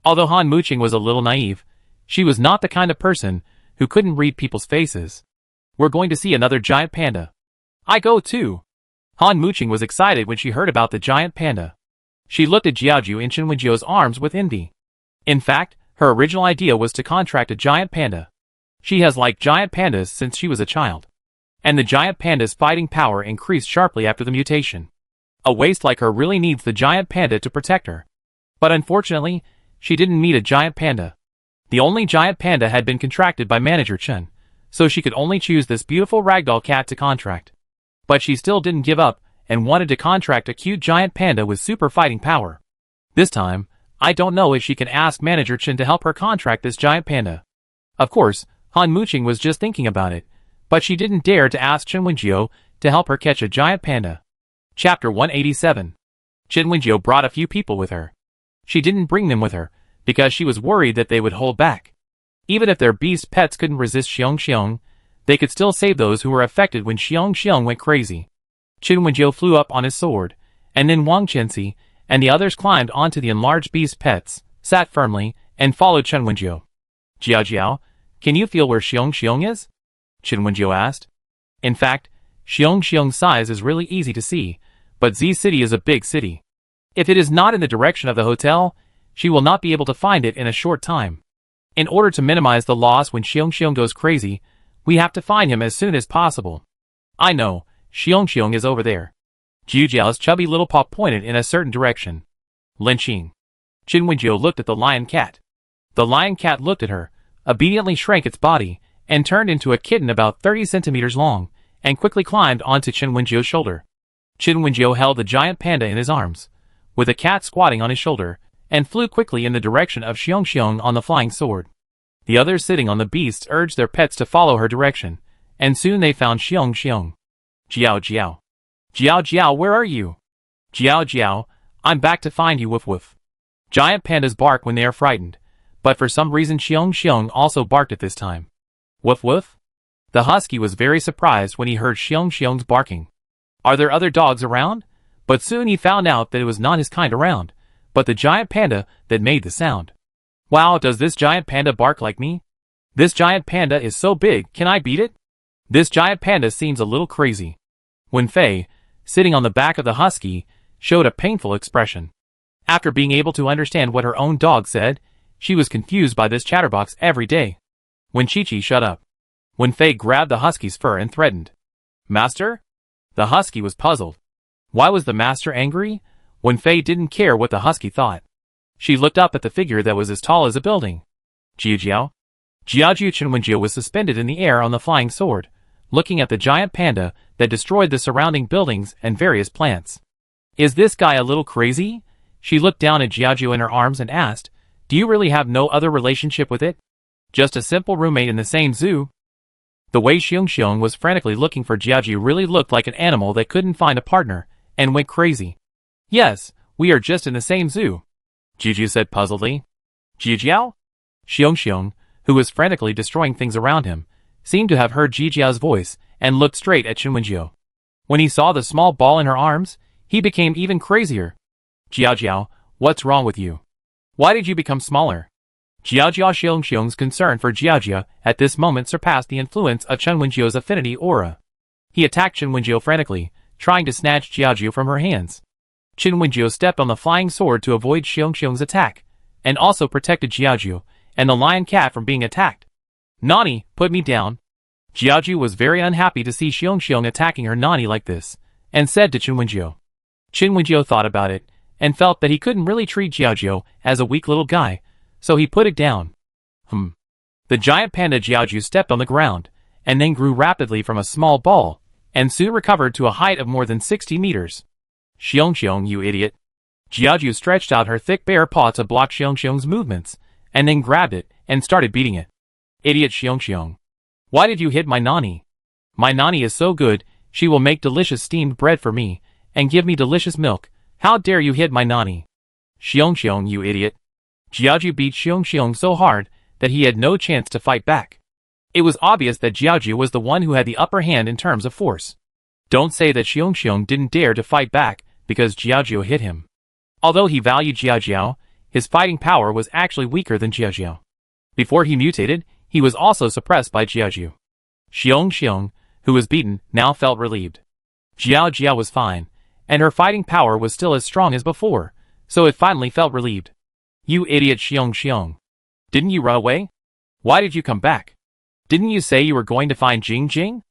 Although Han Muqing was a little naive, she was not the kind of person who couldn't read people's faces. We're going to see another giant panda. I go too. Han Muqing was excited when she heard about the giant panda. She looked at Jiaoju in Qin Wenjiu's arms with envy. In fact, her original idea was to contract a giant panda. She has liked giant pandas since she was a child. And the giant panda's fighting power increased sharply after the mutation. A waste like her really needs the giant panda to protect her. But unfortunately, she didn't meet a giant panda. The only giant panda had been contracted by Manager Chen, so she could only choose this beautiful ragdoll cat to contract. But she still didn't give up and wanted to contract a cute giant panda with super fighting power. This time, I don't know if she can ask Manager Chen to help her contract this giant panda. Of course, Han Muqing was just thinking about it, but she didn't dare to ask Qin Wenjiu to help her catch a giant panda. Chapter 187. Qin Wenjiu brought a few people with her. She didn't bring them with her, because she was worried that they would hold back. Even if their beast pets couldn't resist Xiong Xiong, they could still save those who were affected when Xiong Xiong went crazy. Qin Wenjiu flew up on his sword, and then Wang Chenxi and the others climbed onto the enlarged beast pets, sat firmly, and followed Qin Wenjiu. Jiao Jiao, can you feel where Xiong Xiong is? Qin Wenjiu asked. In fact, Xiong Xiong's size is really easy to see, but Z City is a big city. If it is not in the direction of the hotel, she will not be able to find it in a short time. In order to minimize the loss when Xiong Xiong goes crazy, we have to find him as soon as possible. I know, Xiong Xiong is over there. Jiu Jiao's chubby little paw pointed in a certain direction. Lynching. Qin Wenjiu looked at the lion cat. The lion cat looked at her, obediently shrank its body, and turned into a kitten about 30 centimeters long, and quickly climbed onto Qin Wenjiu's shoulder. Qin Wenjiu held the giant panda in his arms, with the cat squatting on his shoulder, and flew quickly in the direction of Xiong Xiong on the flying sword. The others sitting on the beasts urged their pets to follow her direction, and soon they found Xiong Xiong. Jiao Jiao. Jiao Jiao, where are you? Jiao Jiao, I'm back to find you, woof woof. Giant pandas bark when they are frightened, but for some reason Xiong Xiong also barked at this time. Woof woof? The husky was very surprised when he heard Xiong Xiong's barking. Are there other dogs around? But soon he found out that it was not his kind around, but the giant panda that made the sound. Wow, does this giant panda bark like me? This giant panda is so big, can I beat it? This giant panda seems a little crazy. Wen Fei, sitting on the back of the husky, showed a painful expression. After being able to understand what her own dog said, she was confused by this chatterbox every day. When Chi-Chi shut up, Wen Fei grabbed the husky's fur and threatened. Master? The husky was puzzled. Why was the master angry? Wen Fei didn't care what the husky thought. She looked up at the figure that was as tall as a building. Jiu Jiao? Jiaoju Qin Wenjiu was suspended in the air on the flying sword, looking at the giant panda that destroyed the surrounding buildings and various plants. Is this guy a little crazy? She looked down at Jiaoju in her arms and asked, do you really have no other relationship with it? Just a simple roommate in the same zoo? The way Xiong was frantically looking for Jiajiu really looked like an animal that couldn't find a partner, and went crazy. Yes, we are just in the same zoo, Jiajiu said puzzledly. Jiajiao? Xiong, who was frantically destroying things around him, seemed to have heard Jiajiao's voice, and looked straight at Qinwenjiu. When he saw the small ball in her arms, he became even crazier. Jiajiao, what's wrong with you? Why did you become smaller? Jiajiao Xiong's concern for Jiajia at this moment surpassed the influence of Qinwenjiu's affinity aura. He attacked Qinwenjiu frantically, trying to snatch Jiajiu from her hands. Qinwenjiu stepped on the flying sword to avoid Xiong's attack, and also protected Jiajiu and the lion cat from being attacked. Nani, put me down. Jiajiu was very unhappy to see Xiong attacking her Nani like this, and said to Qinwenjiu. Qinwenjiu thought about it, and felt that he couldn't really treat Jiajiu as a weak little guy, so he put it down. The giant panda Jiajiu stepped on the ground, and then grew rapidly from a small ball, and soon recovered to a height of more than 60 meters. Xiong, you idiot. Jiajiu stretched out her thick bare paw to block Xiong's movements, and then grabbed it, and started beating it. Idiot Xiong. Why did you hit my Nani? My Nani is so good, she will make delicious steamed bread for me, and give me delicious milk. How dare you hit my Nani? Xiong, you idiot. Jiajiu beat Xiong so hard that he had no chance to fight back. It was obvious that Jiajiu was the one who had the upper hand in terms of force. Don't say that Xiong didn't dare to fight back because Jiajiu hit him. Although he valued Jiajiao, his fighting power was actually weaker than Jiajiao. Before he mutated, he was also suppressed by Jiajiu. Xiong, who was beaten, now felt relieved. Jiao was fine, and her fighting power was still as strong as before, so it finally felt relieved. You idiot Xiong. Didn't you run away? Why did you come back? Didn't you say you were going to find Jing?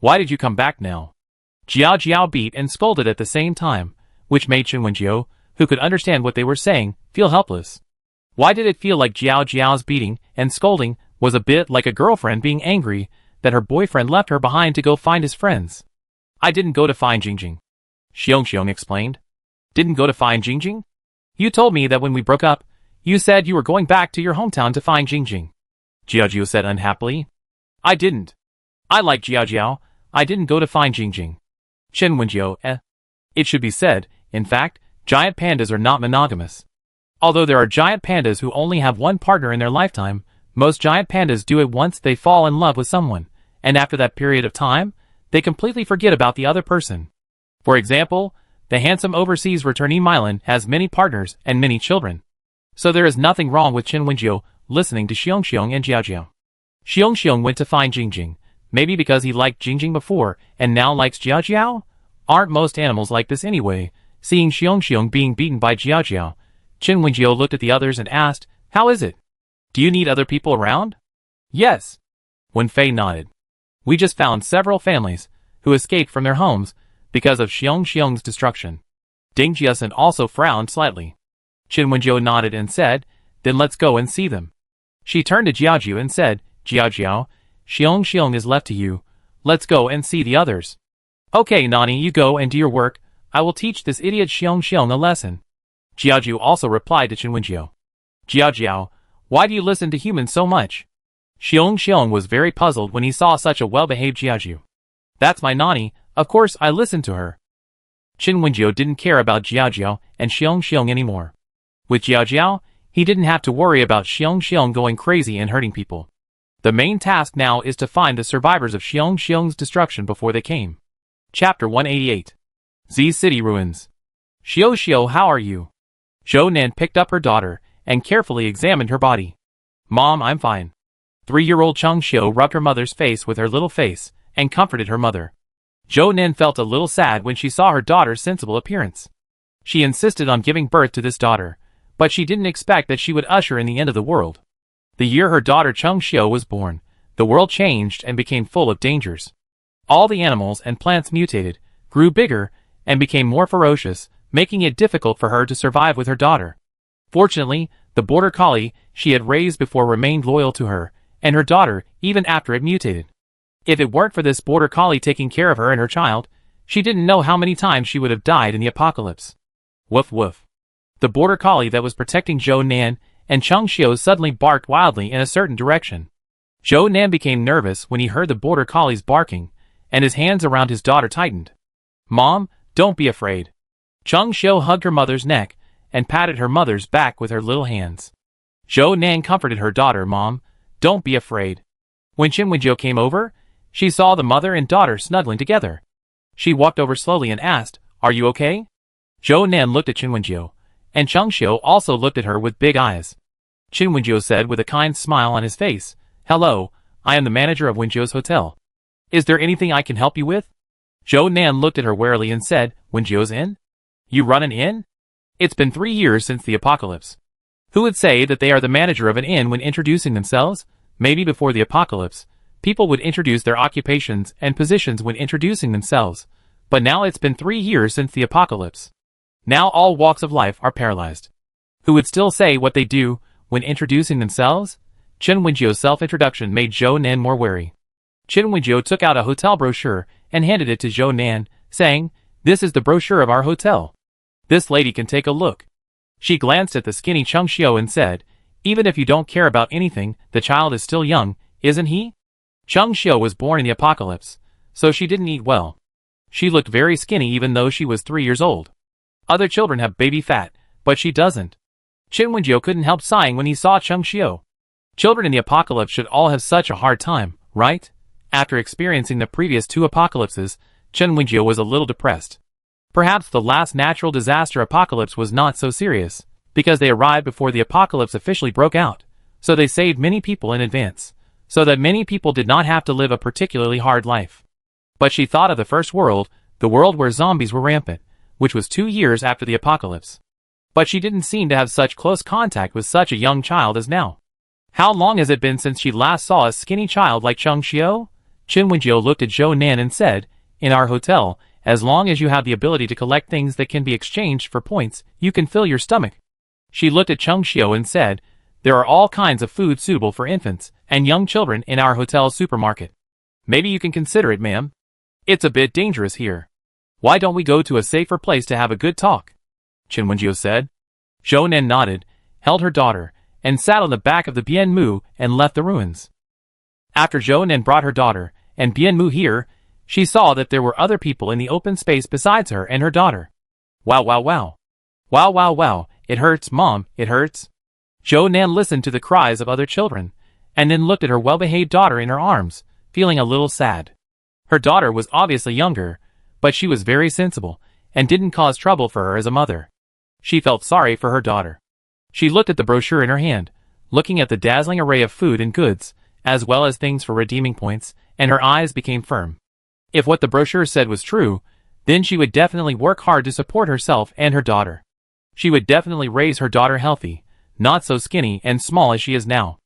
Why did you come back now? Jiao beat and scolded at the same time, which made Qinwenjiu, who could understand what they were saying, feel helpless. Why did it feel like Jiao's beating and scolding was a bit like a girlfriend being angry that her boyfriend left her behind to go find his friends? I didn't go to find Jing. Xiong explained. Didn't go to find Jing? You told me that when we broke up, you said you were going back to your hometown to find Jing. Jiajiu said unhappily. I didn't. I like Jiajiao. I didn't go to find Jing. Qinwenjiu, It should be said, in fact, giant pandas are not monogamous. Although there are giant pandas who only have one partner in their lifetime, most giant pandas do it once they fall in love with someone, and after that period of time, they completely forget about the other person. For example, the handsome overseas returnee Milan has many partners and many children. So there is nothing wrong with Qinwenjiu listening to Xiong and Jiajiao. Xiong went to find Jing, maybe because he liked Jing before and now likes Jiajiao? Aren't most animals like this anyway? Seeing Xiong being beaten by Jiajiao, Qinwenjiu looked at the others and asked, How is it? Do you need other people around? Yes. Wen Fei nodded. We just found several families who escaped from their homes because of Xiong's destruction. Ding Jiasen also frowned slightly. Qinwenjiu nodded and said, Then let's go and see them. She turned to Jiajiu and said, Jiajiao, Xiong is left to you. Let's go and see the others. Okay, Nani, you go and do your work. I will teach this idiot Xiong a lesson. Jiajiu also replied to Qinwenjiu. Jiajiao, why do you listen to humans so much? Xiong was very puzzled when he saw such a well-behaved Jiajiu. That's my Nani, of course I listen to her. Qinwenjiu didn't care about Jiajiao and Xiong anymore. With Jiajiao, he didn't have to worry about Xiong going crazy and hurting people. The main task now is to find the survivors of Xiong's destruction before they came. Chapter 188. Z City Ruins. Xiao, how are you? Zhou Nan picked up her daughter and carefully examined her body. Mom, I'm fine. 3-year-old Cheng Xiao rubbed her mother's face with her little face and comforted her mother. Zhou Nan felt a little sad when she saw her daughter's sensible appearance. She insisted on giving birth to this daughter, but she didn't expect that she would usher in the end of the world. The year her daughter Cheng Xiao was born, the world changed and became full of dangers. All the animals and plants mutated, grew bigger, and became more ferocious, making it difficult for her to survive with her daughter. Fortunately, the border collie she had raised before remained loyal to her, and her daughter, even after it mutated. If it weren't for this border collie taking care of her and her child, she didn't know how many times she would have died in the apocalypse. Woof woof. The border collie that was protecting Zhou Nan and Cheng Xiao suddenly barked wildly in a certain direction. Zhou Nan became nervous when he heard the border collies barking, and his hands around his daughter tightened. Mom, don't be afraid. Cheng Xiu hugged her mother's neck and patted her mother's back with her little hands. Zhou Nan comforted her daughter. Mom, don't be afraid. When Qin Wenjiu came over, she saw the mother and daughter snuggling together. She walked over slowly and asked, Are you okay? Zhou Nan looked at Qin Wenjiu, and Cheng Xiu also looked at her with big eyes. Qin Wenjiu said with a kind smile on his face, Hello, I am the manager of Wenjiu's hotel. Is there anything I can help you with? Zhou Nan looked at her warily and said, Wenjiu's inn? You run an inn? It's been 3 years since the apocalypse. Who would say that they are the manager of an inn when introducing themselves? Maybe before the apocalypse, people would introduce their occupations and positions when introducing themselves, but now it's been 3 years since the apocalypse. Now all walks of life are paralyzed. Who would still say what they do when introducing themselves? Qin Wenjiu's self-introduction made Zhou Nan more wary. Qin Wenjiu took out a hotel brochure and handed it to Zhou Nan, saying, This is the brochure of our hotel. This lady can take a look. She glanced at the skinny Cheng Xiu and said, Even if you don't care about anything, the child is still young, isn't he? Cheng Xiu was born in the apocalypse, so she didn't eat well. She looked very skinny even though she was 3 years old. Other children have baby fat, but she doesn't. Qin Wenjiu couldn't help sighing when he saw Cheng Xiu. Children in the apocalypse should all have such a hard time, right? After experiencing the previous 2 apocalypses, Qin Wenjiu was a little depressed. Perhaps the last natural disaster apocalypse was not so serious, because they arrived before the apocalypse officially broke out, so they saved many people in advance, so that many people did not have to live a particularly hard life. But she thought of the first world, the world where zombies were rampant, which was 2 years after the apocalypse. But she didn't seem to have such close contact with such a young child as now. How long has it been since she last saw a skinny child like Cheng Xiu? Qin Wenjiu looked at Zhou Nan and said, In our hotel, as long as you have the ability to collect things that can be exchanged for points, you can fill your stomach. She looked at Cheng Xiu and said, There are all kinds of food suitable for infants and young children in our hotel's supermarket. Maybe you can consider it, ma'am. It's a bit dangerous here. Why don't we go to a safer place to have a good talk? Qin Wenjiu said. Zhou Nan nodded, held her daughter, and sat on the back of the Bien Mu and left the ruins. After Zhou Nan brought her daughter and Bien Mu here, she saw that there were other people in the open space besides her and her daughter. Wow, wow, wow. Wow, wow, wow, it hurts, Mom, it hurts. Zhou Nan listened to the cries of other children, and then looked at her well-behaved daughter in her arms, feeling a little sad. Her daughter was obviously younger, but she was very sensible, and didn't cause trouble for her as a mother. She felt sorry for her daughter. She looked at the brochure in her hand, looking at the dazzling array of food and goods, as well as things for redeeming points, and her eyes became firm. If what the brochure said was true, then she would definitely work hard to support herself and her daughter. She would definitely raise her daughter healthy, not so skinny and small as she is now.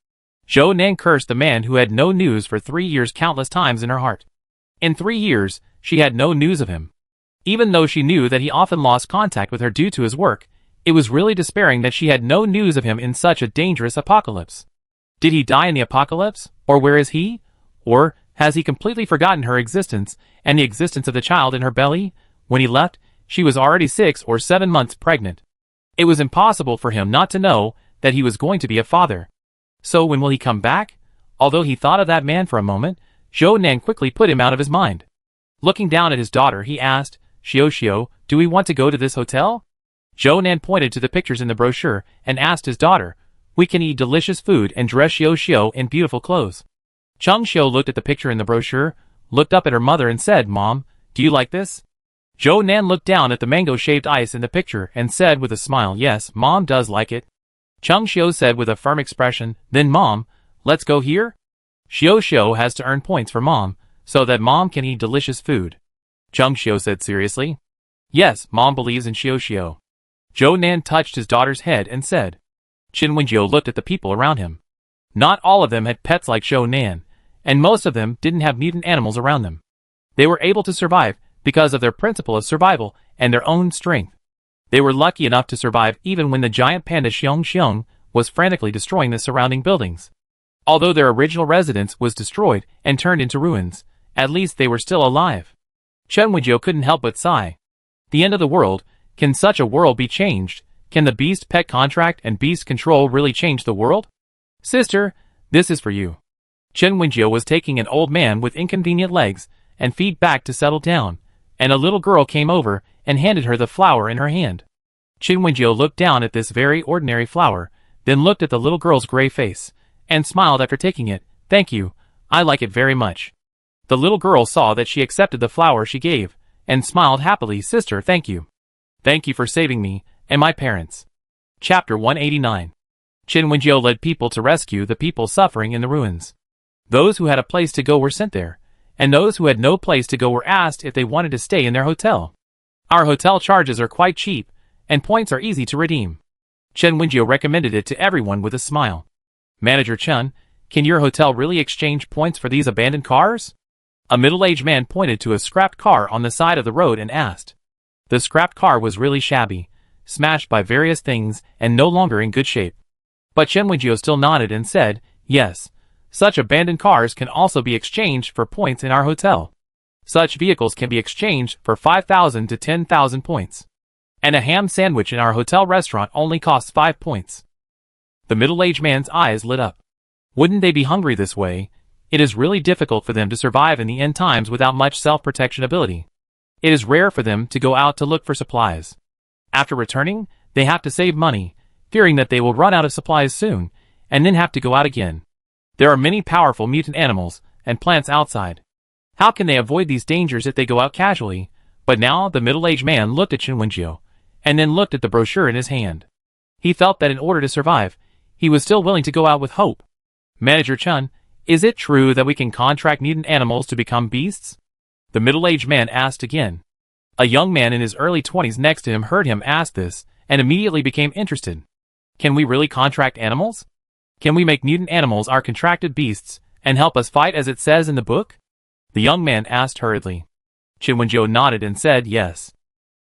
Zhou Nan cursed the man who had no news for 3 years countless times in her heart. In 3 years, she had no news of him. Even though she knew that he often lost contact with her due to his work, it was really despairing that she had no news of him in such a dangerous apocalypse. Did he die in the apocalypse? Or where is he? Or has he completely forgotten her existence and the existence of the child in her belly? When he left, she was already 6 or 7 months pregnant. It was impossible for him not to know that he was going to be a father. So when will he come back? Although he thought of that man for a moment, Zhou Nan quickly put him out of his mind. Looking down at his daughter, he asked, Xiu Xiu, do we want to go to this hotel? Zhou Nan pointed to the pictures in the brochure and asked his daughter, We can eat delicious food and dress Xiu Xiu in beautiful clothes. Cheng Xiu looked at the picture in the brochure, looked up at her mother and said, Mom, do you like this? Zhou Nan looked down at the mango-shaped ice in the picture and said with a smile, Yes, Mom does like it. Cheng Xiu said with a firm expression, Then Mom, let's go here? Xiu Xiu has to earn points for Mom, so that Mom can eat delicious food. Cheng Xiu said seriously. Yes, Mom believes in Xiu Xiu. Zhou Nan touched his daughter's head and said. Qin Wenjiu looked at the people around him. Not all of them had pets like Zhou Nan, and most of them didn't have mutant animals around them. They were able to survive because of their principle of survival and their own strength. They were lucky enough to survive even when the giant panda Xiong Xiong was frantically destroying the surrounding buildings. Although their original residence was destroyed and turned into ruins, at least they were still alive. Qin Wenjiu couldn't help but sigh. The end of the world. Can such a world be changed? Can the beast pet contract and beast control really change the world? Sister, this is for you. Chen Wenjiu was taking an old man with inconvenient legs and feet back to settle down, and a little girl came over and handed her the flower in her hand. Chen Wenjiu looked down at this very ordinary flower, then looked at the little girl's gray face, and smiled after taking it. "Thank you, I like it very much." The little girl saw that she accepted the flower she gave, and smiled happily. "Sister, thank you. Thank you for saving me, and my parents." Chapter 189. Chen Wenjiu led people to rescue the people suffering in the ruins. Those who had a place to go were sent there, and those who had no place to go were asked if they wanted to stay in their hotel. "Our hotel charges are quite cheap, and points are easy to redeem." Chen Wenjiu recommended it to everyone with a smile. "Manager Chen, can your hotel really exchange points for these abandoned cars?" A middle-aged man pointed to a scrapped car on the side of the road and asked. The scrapped car was really shabby, smashed by various things, and no longer in good shape. But Chen Wenjiu still nodded and said, "Yes, such abandoned cars can also be exchanged for points in our hotel. Such vehicles can be exchanged for 5,000 to 10,000 points. And a ham sandwich in our hotel restaurant only costs 5 points." The middle-aged man's eyes lit up. Wouldn't they be hungry this way? It is really difficult for them to survive in the end times without much self-protection ability. It is rare for them to go out to look for supplies. After returning, they have to save money, fearing that they will run out of supplies soon, and then have to go out again. There are many powerful mutant animals and plants outside. How can they avoid these dangers if they go out casually? But now the middle-aged man looked at Chen Wenjiu, and then looked at the brochure in his hand. He felt that in order to survive, he was still willing to go out with hope. "Manager Chen, is it true that we can contract mutant animals to become beasts?" The middle-aged man asked again. A young man in his early 20s next to him heard him ask this, and immediately became interested. "Can we really contract animals? Can we make mutant animals our contracted beasts, and help us fight as it says in the book?" The young man asked hurriedly. Chen Wenjiu nodded and said yes.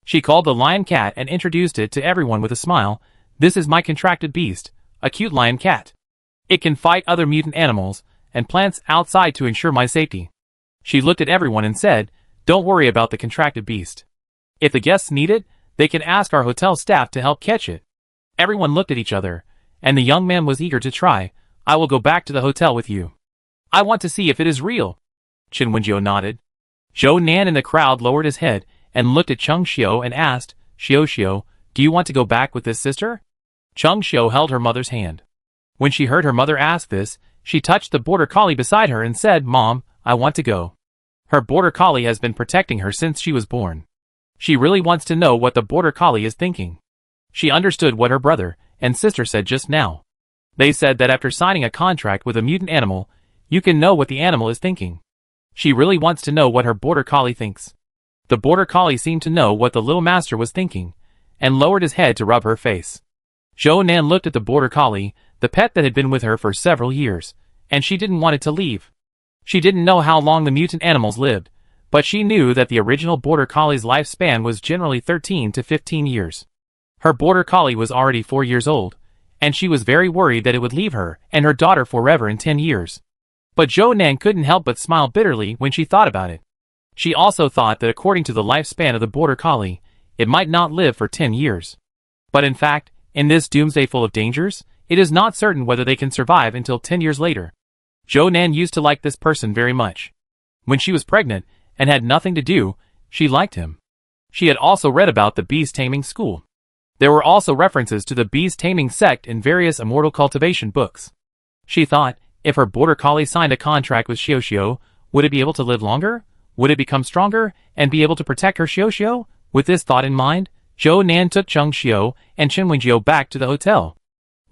She called the lion cat and introduced it to everyone with a smile. "This is my contracted beast, a cute lion cat. It can fight other mutant animals and plants outside to ensure my safety." She looked at everyone and said, "Don't worry about the contracted beast. If the guests need it, they can ask our hotel staff to help catch it." Everyone looked at each other, and the young man was eager to try. "I will go back to the hotel with you. I want to see if it is real." Chen Wenjiu nodded. Zhou Nan in the crowd lowered his head and looked at Cheng Xiu and asked, "Xiu, do you want to go back with this sister?" Cheng Xiu held her mother's hand. When she heard her mother ask this, she touched the border collie beside her and said, "Mom, I want to go." Her border collie has been protecting her since she was born. She really wants to know what the border collie is thinking. She understood what her brother and sister said just now. They said that after signing a contract with a mutant animal, you can know what the animal is thinking. She really wants to know what her border collie thinks. The border collie seemed to know what the little master was thinking, and lowered his head to rub her face. Zhou Nan looked at the border collie, the pet that had been with her for several years, and she didn't want it to leave. She didn't know how long the mutant animals lived, but she knew that the original border collie's lifespan was generally 13 to 15 years. Her border collie was already 4 years old, and she was very worried that it would leave her and her daughter forever in 10 years. But Zhou Nan couldn't help but smile bitterly when she thought about it. She also thought that according to the lifespan of the border collie, it might not live for 10 years. But in fact, in this doomsday full of dangers, it is not certain whether they can survive until 10 years later. Zhou Nan used to like this person very much. When she was pregnant and had nothing to do, she liked him. She had also read about the beast taming school. There were also references to the beast taming sect in various immortal cultivation books. She thought, if her border collie signed a contract with Xiu, would it be able to live longer? Would it become stronger and be able to protect her Xiu? With this thought in mind, Zhou Nan took Cheng Xiu and Chen Wenjiu back to the hotel.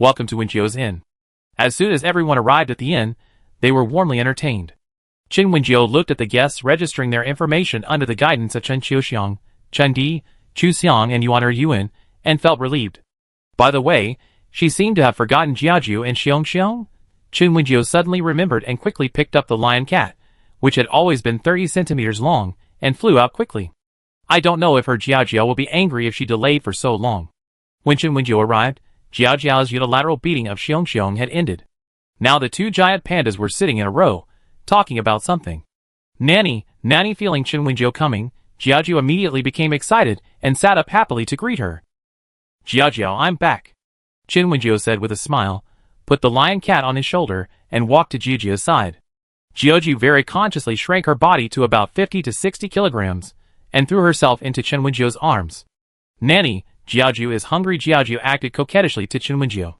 Welcome to Wenjiu's inn. As soon as everyone arrived at the inn, they were warmly entertained. Chen Wenjiu looked at the guests registering their information under the guidance of Chen Qiuxiang, Chen Di, Chu Xiang and Yuan Yuan, and felt relieved. By the way, she seemed to have forgotten Jiajiu and Xiong. Chen Wenjiu suddenly remembered and quickly picked up the lion cat, which had always been 30 centimeters long, and flew out quickly. I don't know if her Jiajiao will be angry if she delayed for so long. When Chen Wenjiu arrived, Jiajiao's unilateral beating of Xiong had ended. Now the two giant pandas were sitting in a row, talking about something. Nanny feeling Chen Wenjiu coming, Jiajiao immediately became excited and sat up happily to greet her. Jiajiao, I'm back. Chen Wenjiu said with a smile, put the lion cat on his shoulder, and walked to Jiajia's side. Jiaoju very consciously shrank her body to about 50 to 60 kilograms, and threw herself into Chen Wenjiu's arms. Nanny, Jiaoju is hungry. Jiaoju acted coquettishly to Chen Wenjiu.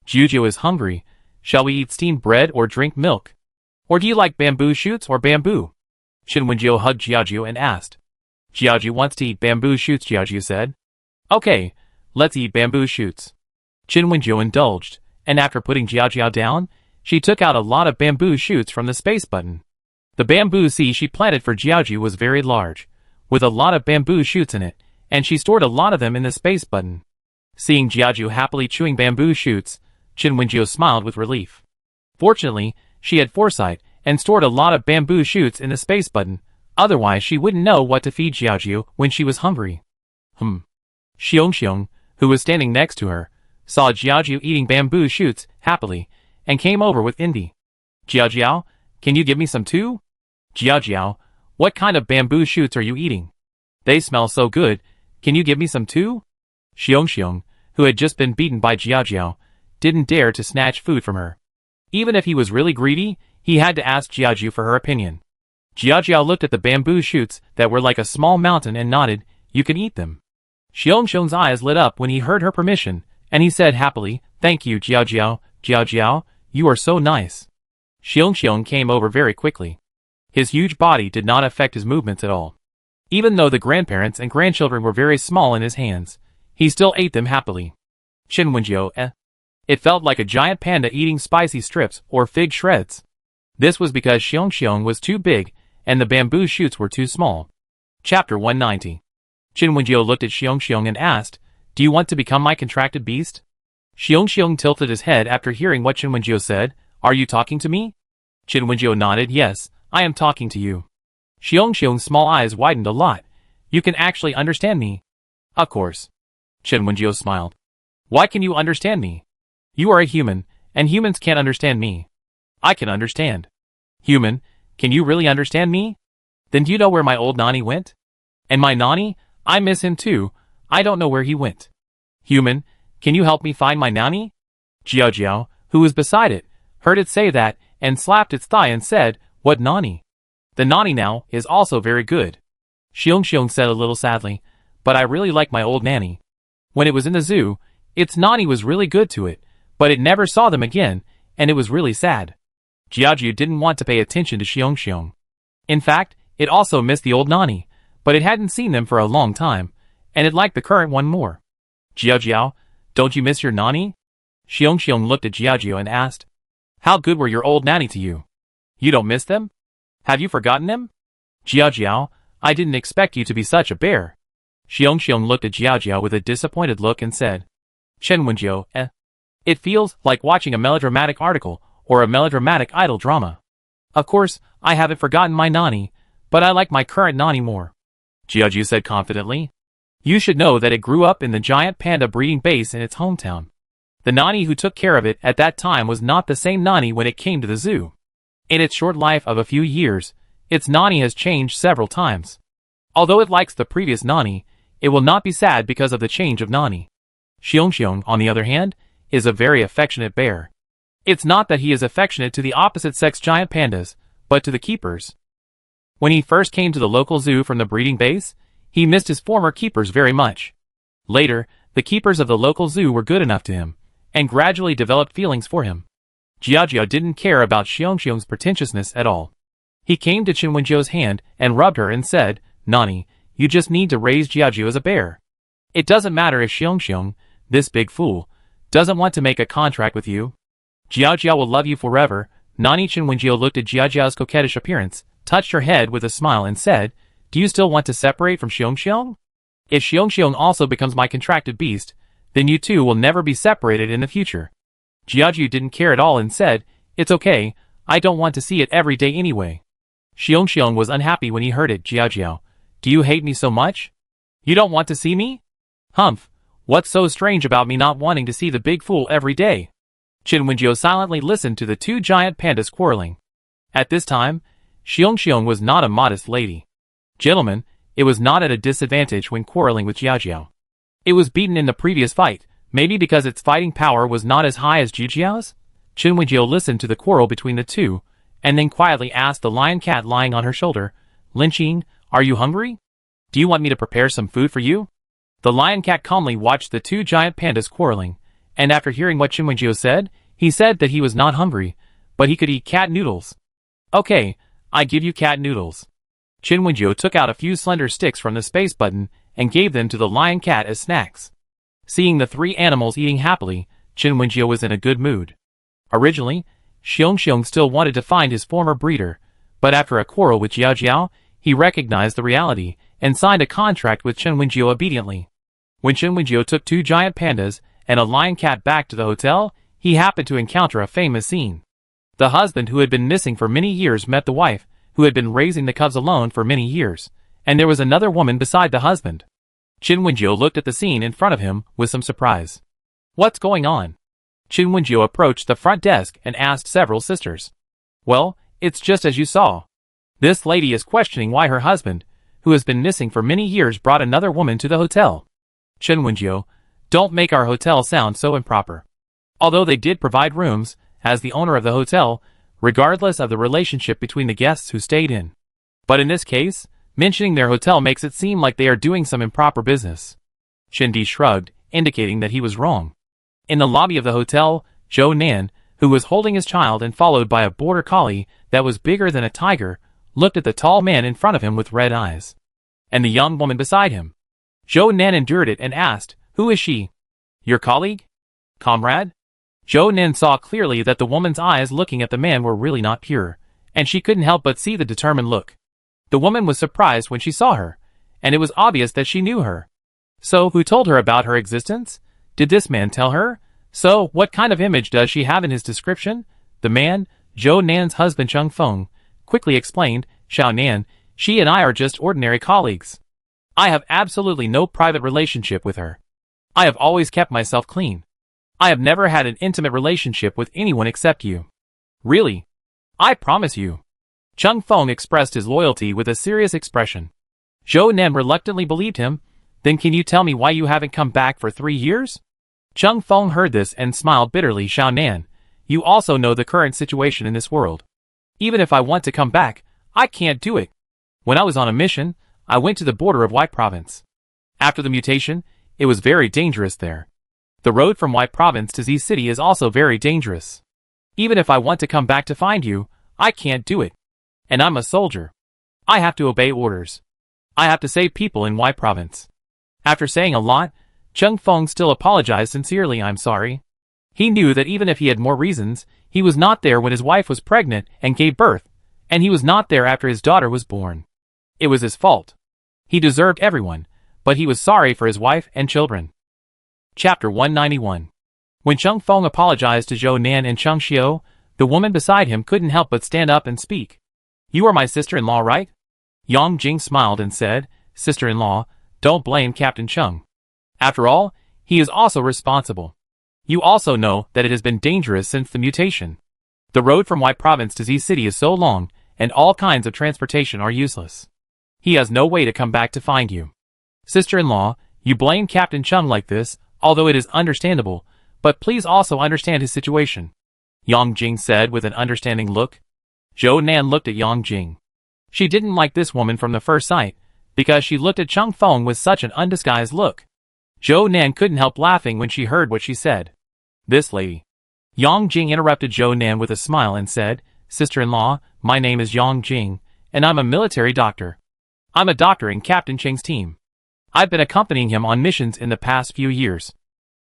Jiaoju is hungry. Shall we eat steamed bread or drink milk? Or do you like bamboo shoots or bamboo? Chen Wenjiu hugged Jiaoju and asked. Jiaoju wants to eat bamboo shoots, Jiaoju said. Okay, let's eat bamboo shoots. Chen Wenjiu indulged, and after putting Jiaoju down, she took out a lot of bamboo shoots from the space button. The bamboo seed she planted for Jiaoju was very large, with a lot of bamboo shoots in it, and she stored a lot of them in the space button. Seeing Jiaoju happily chewing bamboo shoots, Chen Wenjiu smiled with relief. Fortunately, she had foresight and stored a lot of bamboo shoots in the space button, otherwise she wouldn't know what to feed Jiaoju when she was hungry. Xiong, who was standing next to her, saw Jiaoju eating bamboo shoots happily, and came over with envy. Jiaojiao, can you give me some too? Jiaojiao, what kind of bamboo shoots are you eating? They smell so good, can you give me some too? Xiong, who had just been beaten by Jiaojiao, didn't dare to snatch food from her. Even if he was really greedy, he had to ask Jiaoju for her opinion. Jiaojiao looked at the bamboo shoots that were like a small mountain and nodded, you can eat them. Xiong's eyes lit up when he heard her permission, and he said happily, thank you, Jiaojiao, Jiaojiao, you are so nice. Xiong came over very quickly. His huge body did not affect his movements at all. Even though the grandparents and grandchildren were very small in his hands, he still ate them happily. Chen Wenjiu, It felt like a giant panda eating spicy strips or fig shreds. This was because Xiong was too big, and the bamboo shoots were too small. Chapter 190. Chen Wenjiu looked at Xiong and asked, do you want to become my contracted beast? Xiong tilted his head after hearing what Chen Wenjiu said, are you talking to me? Chen Wenjiu nodded, yes, I am talking to you. Xiong's small eyes widened a lot. You can actually understand me. Of course. Chen Wenjiu smiled. Why can you understand me? You are a human, and humans can't understand me. I can understand. Human, can you really understand me? Then do you know where my old Nani went? And my Nani? I miss him too. I don't know where he went. Human, can you help me find my Nani? Jiaojiao, who was beside it, heard it say that, and slapped its thigh and said, what Nani? The Nani now is also very good. Xiong said a little sadly, but I really like my old Nanny. When it was in the zoo, its Nani was really good to it, but it never saw them again, and it was really sad. Jiaoju didn't want to pay attention to Xiong. In fact, it also missed the old Nani, but it hadn't seen them for a long time, and it liked the current one more. Jiaojiao, don't you miss your Nani? Xiong looked at Jiaojiao and asked, how good were your old Nanny to you? You don't miss them? Have you forgotten them? Jiaojiao, I didn't expect you to be such a bear. Xiong looked at Jiaojiao with a disappointed look and said, Chen Wenjiu, It feels like watching a melodramatic article or a melodramatic idol drama. Of course, I haven't forgotten my Nani, but I like my current Nani more. Jiaojiao said confidently. You should know that it grew up in the giant panda breeding base in its hometown. The Nani who took care of it at that time was not the same Nani when it came to the zoo. In its short life of a few years, its Nani has changed several times. Although it likes the previous Nani, it will not be sad because of the change of Nani. Xiong, on the other hand, is a very affectionate bear. It's not that he is affectionate to the opposite-sex giant pandas, but to the keepers. When he first came to the local zoo from the breeding base, he missed his former keepers very much. Later, the keepers of the local zoo were good enough to him, and gradually developed feelings for him. Jiaojiao didn't care about Xiong's pretentiousness at all. He came to Chen Wenjiu's hand and rubbed her and said, Nani, you just need to raise Jiaojiao as a bear. It doesn't matter if Xiong, this big fool, doesn't want to make a contract with you. Jiaojiao will love you forever. Nani. Chen Wenjiu looked at Jiaojiao's coquettish appearance, touched her head with a smile and said, do you still want to separate from Xiong? If Xiong also becomes my contracted beast, then you two will never be separated in the future. Jiaojiao didn't care at all and said, it's okay, I don't want to see it every day anyway. Xiong was unhappy when he heard it. Jiaojiao, do you hate me so much? You don't want to see me? Humph, what's so strange about me not wanting to see the big fool every day? Chen Wenjiu silently listened to the two giant pandas quarreling. At this time, Xiong was not a modest lady. Gentlemen, it was not at a disadvantage when quarreling with Jiaojiao. It was beaten in the previous fight, maybe because its fighting power was not as high as Jiaojiao's? Chen Wenjiu listened to the quarrel between the two, and then quietly asked the lion cat lying on her shoulder, Lin Qing, are you hungry? Do you want me to prepare some food for you? The lion cat calmly watched the two giant pandas quarreling, and after hearing what Qin Wenjiu said, he said that he was not hungry, but he could eat cat noodles. Okay, I give you cat noodles. Qin Wenjiu took out a few slender sticks from the space button and gave them to the lion cat as snacks. Seeing the three animals eating happily, Qin Wenjiu was in a good mood. Originally, Xiong Xiong still wanted to find his former breeder, but after a quarrel with Jiao Jiao, he recognized the reality and signed a contract with Qin Wenjiu obediently. When Qin Wenjiu took two giant pandas and a lion cat back to the hotel, he happened to encounter a famous scene. The husband who had been missing for many years met the wife, who had been raising the cubs alone for many years, and there was another woman beside the husband. Qin Wenjiu looked at the scene in front of him with some surprise. What's going on? Qin Wenjiu approached the front desk and asked several sisters. Well, it's just as you saw. This lady is questioning why her husband, who has been missing for many years, brought another woman to the hotel. Qin Wenjiu, don't make our hotel sound so improper. Although they did provide rooms, as the owner of the hotel, regardless of the relationship between the guests who stayed in. But in this case, mentioning their hotel makes it seem like they are doing some improper business. Qin Di shrugged, indicating that he was wrong. In the lobby of the hotel, Zhou Nan, who was holding his child and followed by a border collie that was bigger than a tiger, looked at the tall man in front of him with red eyes. And the young woman beside him. Zhou Nan endured it and asked, who is she? Your colleague? Comrade? Zhou Nan saw clearly that the woman's eyes looking at the man were really not pure, and she couldn't help but see the determined look. The woman was surprised when she saw her, and it was obvious that she knew her. So, who told her about her existence? Did this man tell her? So, what kind of image does she have in his description? The man, Zhou Nan's husband Cheng Feng, quickly explained, Xiao Nan, she and I are just ordinary colleagues. I have absolutely no private relationship with her. I have always kept myself clean. I have never had an intimate relationship with anyone except you. Really? I promise you. Cheng Feng expressed his loyalty with a serious expression. Zhou Nan reluctantly believed him. Then can you tell me why you haven't come back for 3 years? Cheng Feng heard this and smiled bitterly. Xiao Nan, you also know the current situation in this world. Even if I want to come back, I can't do it. When I was on a mission, I went to the border of White Province. After the mutation, it was very dangerous there. The road from White Province to Z City is also very dangerous. Even if I want to come back to find you, I can't do it. And I'm a soldier. I have to obey orders. I have to save people in White Province. After saying a lot, Cheng Feng still apologized sincerely. I'm sorry. He knew that even if he had more reasons, he was not there when his wife was pregnant and gave birth, and he was not there after his daughter was born. It was his fault. He deserved everyone, but he was sorry for his wife and children. Chapter 191. When Cheng Feng apologized to Zhou Nan and Cheng Xiu, the woman beside him couldn't help but stand up and speak. You are my sister-in-law, right? Yang Jing smiled and said, Sister-in-law, don't blame Captain Cheng. After all, he is also responsible. You also know that it has been dangerous since the mutation. The road from White Province to Z City is so long, and all kinds of transportation are useless. He has no way to come back to find you. Sister-in-law, you blame Captain Cheng like this, although it is understandable, but please also understand his situation. Yang Jing said with an understanding look. Zhou Nan looked at Yang Jing. She didn't like this woman from the first sight, because she looked at Cheng Feng with such an undisguised look. Zhou Nan couldn't help laughing when she heard what she said. This lady. Yang Jing interrupted Zhou Nan with a smile and said, Sister-in-law, my name is Yang Jing, and I'm a military doctor. I'm a doctor in Captain Cheng's team. I've been accompanying him on missions in the past few years.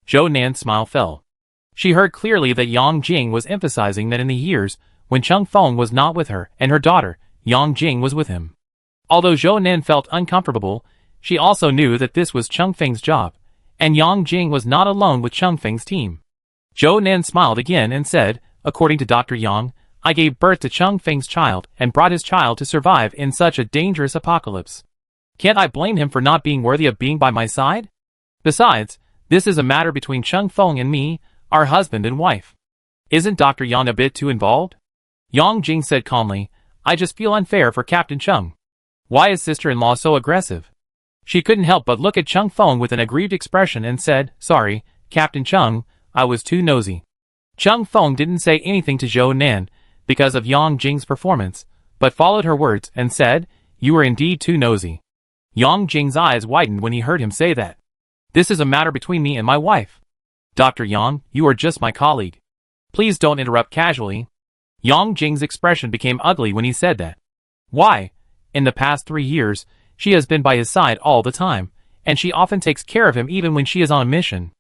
Zhou Nan's smile fell. She heard clearly that Yang Jing was emphasizing that in the years when Cheng Feng was not with her and her daughter, Yang Jing was with him. Although Zhou Nan felt uncomfortable, she also knew that this was Cheng Feng's job, and Yang Jing was not alone with Cheng Feng's team. Zhou Nan smiled again and said, according to Dr. Yang, I gave birth to Cheng Feng's child and brought his child to survive in such a dangerous apocalypse. Can't I blame him for not being worthy of being by my side? Besides, this is a matter between Cheng Feng and me, our husband and wife. Isn't Dr. Yang a bit too involved? Yang Jing said calmly, I just feel unfair for Captain Cheng. Why is sister-in-law so aggressive? She couldn't help but look at Cheng Feng with an aggrieved expression and said, Sorry, Captain Cheng, I was too nosy. Cheng Feng didn't say anything to Zhou Nan, because of Yang Jing's performance, but followed her words and said, "You are indeed too nosy." Yang Jing's eyes widened when he heard him say that. "This is a matter between me and my wife. Dr. Yang, you are just my colleague. Please don't interrupt casually." Yang Jing's expression became ugly when he said that. Why? In the past 3 years, she has been by his side all the time, and she often takes care of him even when she is on a mission.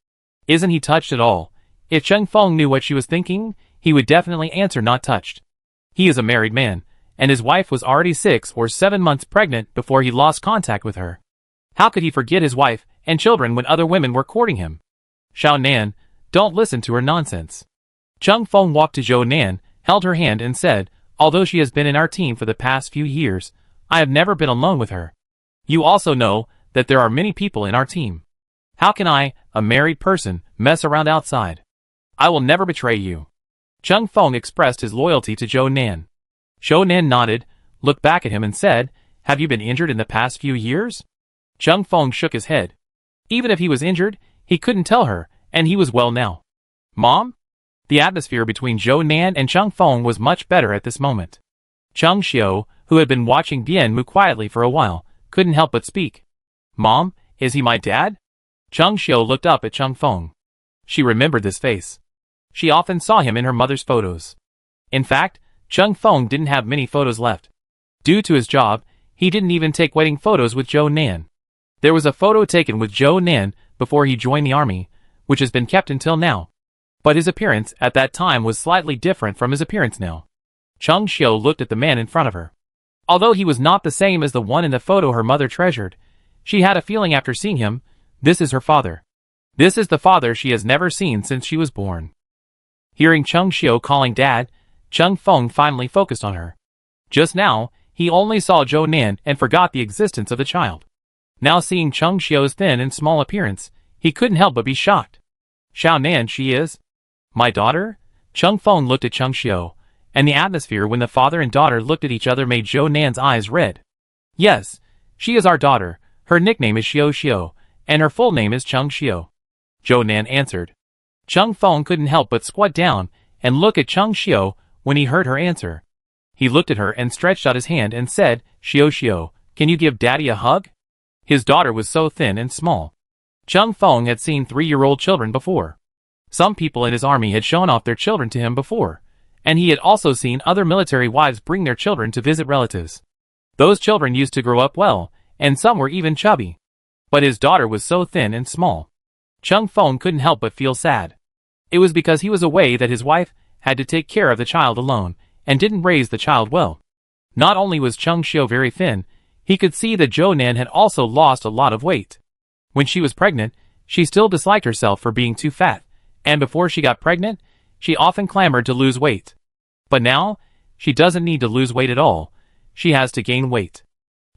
Isn't he touched at all? If Cheng Feng knew what she was thinking, he would definitely answer not touched. He is a married man, and his wife was already 6 or 7 months pregnant before he lost contact with her. How could he forget his wife and children when other women were courting him? Xiao Nan, don't listen to her nonsense. Cheng Feng walked to Zhou Nan, held her hand and said, "Although she has been in our team for the past few years, I have never been alone with her. You also know that there are many people in our team. How can I, a married person, mess around outside? I will never betray you." Cheng Feng expressed his loyalty to Zhou Nan. Zhou Nan nodded, looked back at him and said, "Have you been injured in the past few years?" Cheng Feng shook his head. Even if he was injured, he couldn't tell her, and he was well now. "Mom?" The atmosphere between Zhou Nan and Cheng Feng was much better at this moment. Cheng Xiu, who had been watching Bian Mu quietly for a while, couldn't help but speak. "Mom, is he my dad?" Cheng Xiu looked up at Cheng Feng. She remembered this face. She often saw him in her mother's photos. In fact, Cheng Feng didn't have many photos left. Due to his job, he didn't even take wedding photos with Zhou Nan. There was a photo taken with Zhou Nan before he joined the army, which has been kept until now. But his appearance at that time was slightly different from his appearance now. Cheng Xiu looked at the man in front of her. Although he was not the same as the one in the photo her mother treasured, she had a feeling after seeing him, this is her father. This is the father she has never seen since she was born. Hearing Cheng Xiu calling Dad, Cheng Feng finally focused on her. Just now, he only saw Zhou Nan and forgot the existence of the child. Now seeing Cheng Xiu's thin and small appearance, he couldn't help but be shocked. "Xiao Nan, she is my daughter?" Cheng Feng looked at Cheng Xiu, and the atmosphere when the father and daughter looked at each other made Zhou Nan's eyes red. "Yes, she is our daughter. Her nickname is Xiu Xiu, and her full name is Cheng Xiu," Zhou Nan answered. Cheng Feng couldn't help but squat down and look at Cheng Xiu when he heard her answer. He looked at her and stretched out his hand and said, "Xiu Xiu, can you give Daddy a hug?" His daughter was so thin and small. Cheng Feng had seen 3-year-old children before. Some people in his army had shown off their children to him before, and he had also seen other military wives bring their children to visit relatives. Those children used to grow up well, and some were even chubby. But his daughter was so thin and small. Cheng Feng couldn't help but feel sad. It was because he was away that his wife had to take care of the child alone, and didn't raise the child well. Not only was Cheng Xiu very thin, he could see that Zhou Nan had also lost a lot of weight. When she was pregnant, she still disliked herself for being too fat, and before she got pregnant, she often clamored to lose weight. But now, she doesn't need to lose weight at all. She has to gain weight.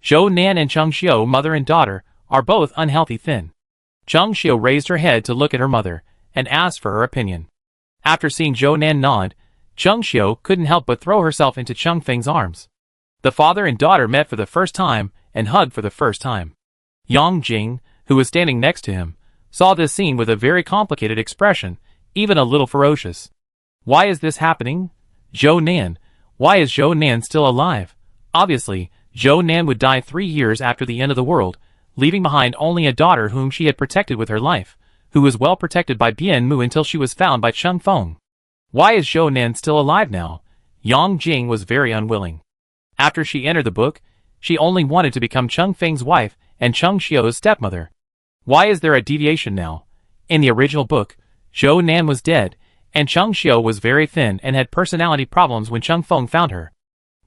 Zhou Nan and Cheng Xiu, mother and daughter, are both unhealthy thin. Cheng Xiu raised her head to look at her mother, and asked for her opinion. After seeing Zhou Nan nod, Cheng Xiu couldn't help but throw herself into Cheng Feng's arms. The father and daughter met for the first time, and hugged for the first time. Yang Jing, who was standing next to him, saw this scene with a very complicated expression, even a little ferocious. Why is this happening? Zhou Nan. Why is Zhou Nan still alive? Obviously, Zhou Nan would die 3 years after the end of the world, leaving behind only a daughter whom she had protected with her life, who was well protected by Bian Mu until she was found by Cheng Feng. Why is Zhou Nan still alive now? Yang Jing was very unwilling. After she entered the book, she only wanted to become Cheng Feng's wife and Cheng Xiu's stepmother. Why is there a deviation now? In the original book, Zhou Nan was dead, and Cheng Xiu was very thin and had personality problems when Cheng Feng found her.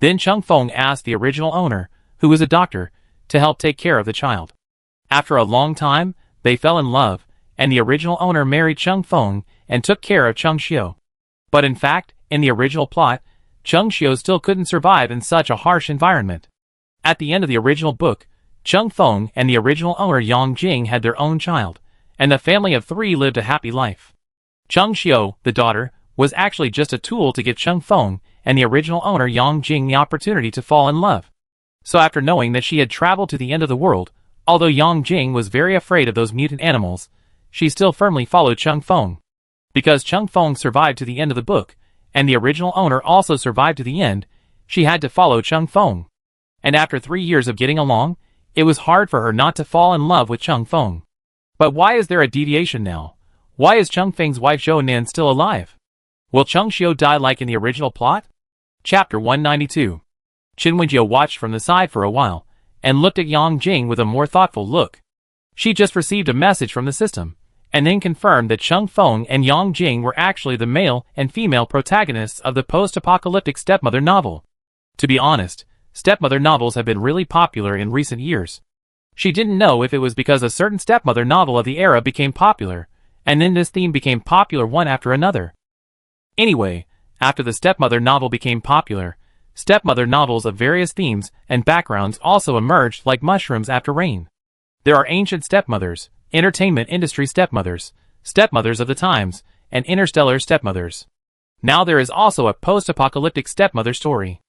Then Cheng Feng asked the original owner, who was a doctor, to help take care of the child. After a long time, they fell in love, and the original owner married Cheng Feng and took care of Cheng Xiu. But in fact, in the original plot, Cheng Xiu still couldn't survive in such a harsh environment. At the end of the original book, Cheng Feng and the original owner Yang Jing had their own child, and the family of 3 lived a happy life. Cheng Xiu, the daughter, was actually just a tool to give Cheng Feng and the original owner Yang Jing the opportunity to fall in love. So after knowing that she had traveled to the end of the world, although Yang Jing was very afraid of those mutant animals, she still firmly followed Cheng Feng. Because Cheng Feng survived to the end of the book, and the original owner also survived to the end, she had to follow Chung Feng. And after 3 years of getting along, it was hard for her not to fall in love with Chung Feng. But why is there a deviation now? Why is Chung Feng's wife Zhou Nan still alive? Will Chung Xiu die like in the original plot? Chapter 192. Qin Wenjiu watched from the side for a while, and looked at Yang Jing with a more thoughtful look. She just received a message from the system, and then confirmed that Chung Feng and Yang Jing were actually the male and female protagonists of the post-apocalyptic stepmother novel. To be honest, stepmother novels have been really popular in recent years. She didn't know if it was because a certain stepmother novel of the era became popular, and then this theme became popular one after another. Anyway, after the stepmother novel became popular, stepmother novels of various themes and backgrounds also emerged like mushrooms after rain. There are ancient stepmothers, entertainment industry stepmothers, stepmothers of the times, and interstellar stepmothers. Now there is also a post-apocalyptic stepmother story.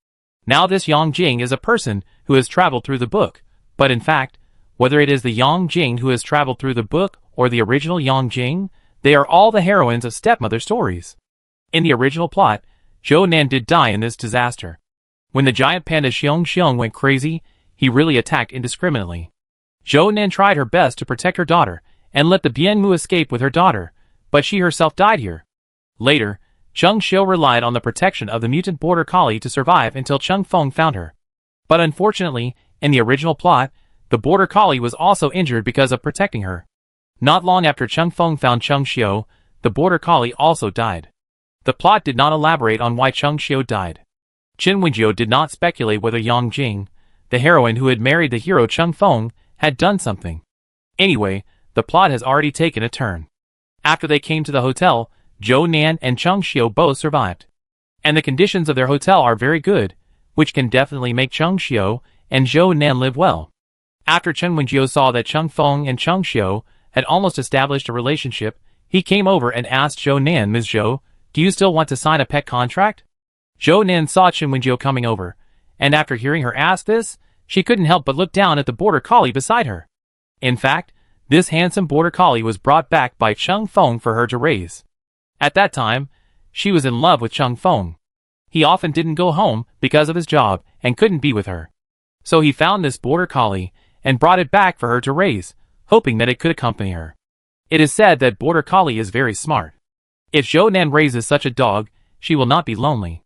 Now this Yang Jing is a person who has traveled through the book, but in fact, whether it is the Yang Jing who has traveled through the book or the original Yang Jing, they are all the heroines of stepmother stories. In the original plot, Zhou Nan did die in this disaster. When the giant panda Xiong Xiong went crazy, he really attacked indiscriminately. Zhou Nan tried her best to protect her daughter and let the Bianmu escape with her daughter, but she herself died here. Later, Chung Xiu relied on the protection of the mutant border collie to survive until Chung Feng found her. But unfortunately, in the original plot, the border collie was also injured because of protecting her. Not long after Chung Feng found Chung Xiu, the border collie also died. The plot did not elaborate on why Chung Xiu died. Qin Wenjiu did not speculate whether Yang Jing, the heroine who had married the hero Chung Feng, had done something. Anyway, the plot has already taken a turn. After they came to the hotel, Zhou Nan and Chung Xiu both survived. And the conditions of their hotel are very good, which can definitely make Chung Xiu and Zhou Nan live well. After Qin Wenjiu saw that Chung Feng and Chung Xiu had almost established a relationship, he came over and asked Zhou Nan, "Ms. Zhou, do you still want to sign a pet contract?" Zhou Nan saw Qin Wenjiu coming over, and after hearing her ask this, she couldn't help but look down at the border collie beside her. In fact, this handsome border collie was brought back by Chung Feng for her to raise. At that time, she was in love with Chung Feng. He often didn't go home because of his job and couldn't be with her. So he found this border collie and brought it back for her to raise, hoping that it could accompany her. It is said that border collie is very smart. If Zhou Nan raises such a dog, she will not be lonely.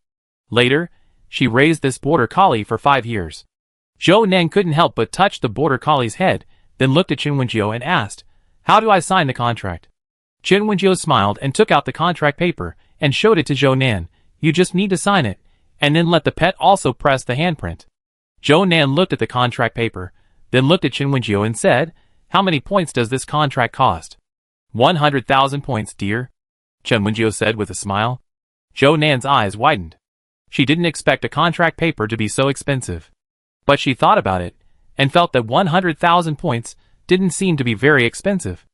Later, she raised this border collie for 5 years. Zhou Nan couldn't help but touch the border collie's head, then looked at Qin Wenjiu and asked, "How do I sign the contract?" Qin Wenjiu smiled and took out the contract paper and showed it to Zhou Nan. "You just need to sign it, and then let the pet also press the handprint." Zhou Nan looked at the contract paper, then looked at Qin Wenjiu and said, "How many points does this contract cost?" 100,000 points, dear," Qin Wenjiu said with a smile. Zhou Nan's eyes widened. She didn't expect a contract paper to be so expensive. But she thought about it, and felt that 100,000 points didn't seem to be very expensive.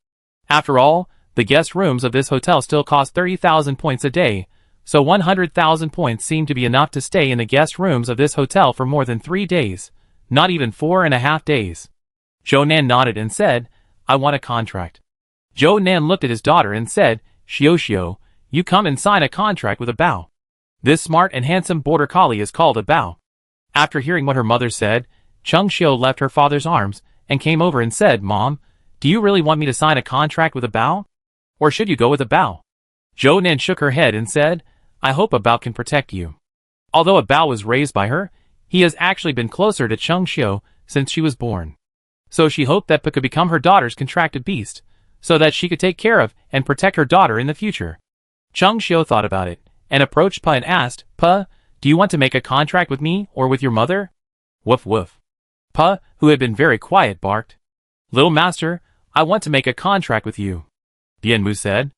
After all, the guest rooms of this hotel still cost 30,000 points a day, so 100,000 points seemed to be enough to stay in the guest rooms of this hotel for more than 3 days, not even 4.5 days. Zhou Nan nodded and said, "I want a contract." Zhou Nan looked at his daughter and said, "Xiu Xiu, you come and sign a contract with a bow." This smart and handsome border collie is called a bow. After hearing what her mother said, Chung Xiu left her father's arms and came over and said, "Mom, do you really want me to sign a contract with a bow? Or should you go with a bow?" Zhou Nan shook her head and said, "I hope a bow can protect you." Although a bow was raised by her, he has actually been closer to Chung Xiu since she was born. So she hoped that Pa could become her daughter's contracted beast, so that she could take care of and protect her daughter in the future. Chung Xiu thought about it, and approached Pa and asked, "Pa, do you want to make a contract with me or with your mother?" Woof woof. Pa, who had been very quiet, barked. "Little master, I want to make a contract with you," Bianmu said.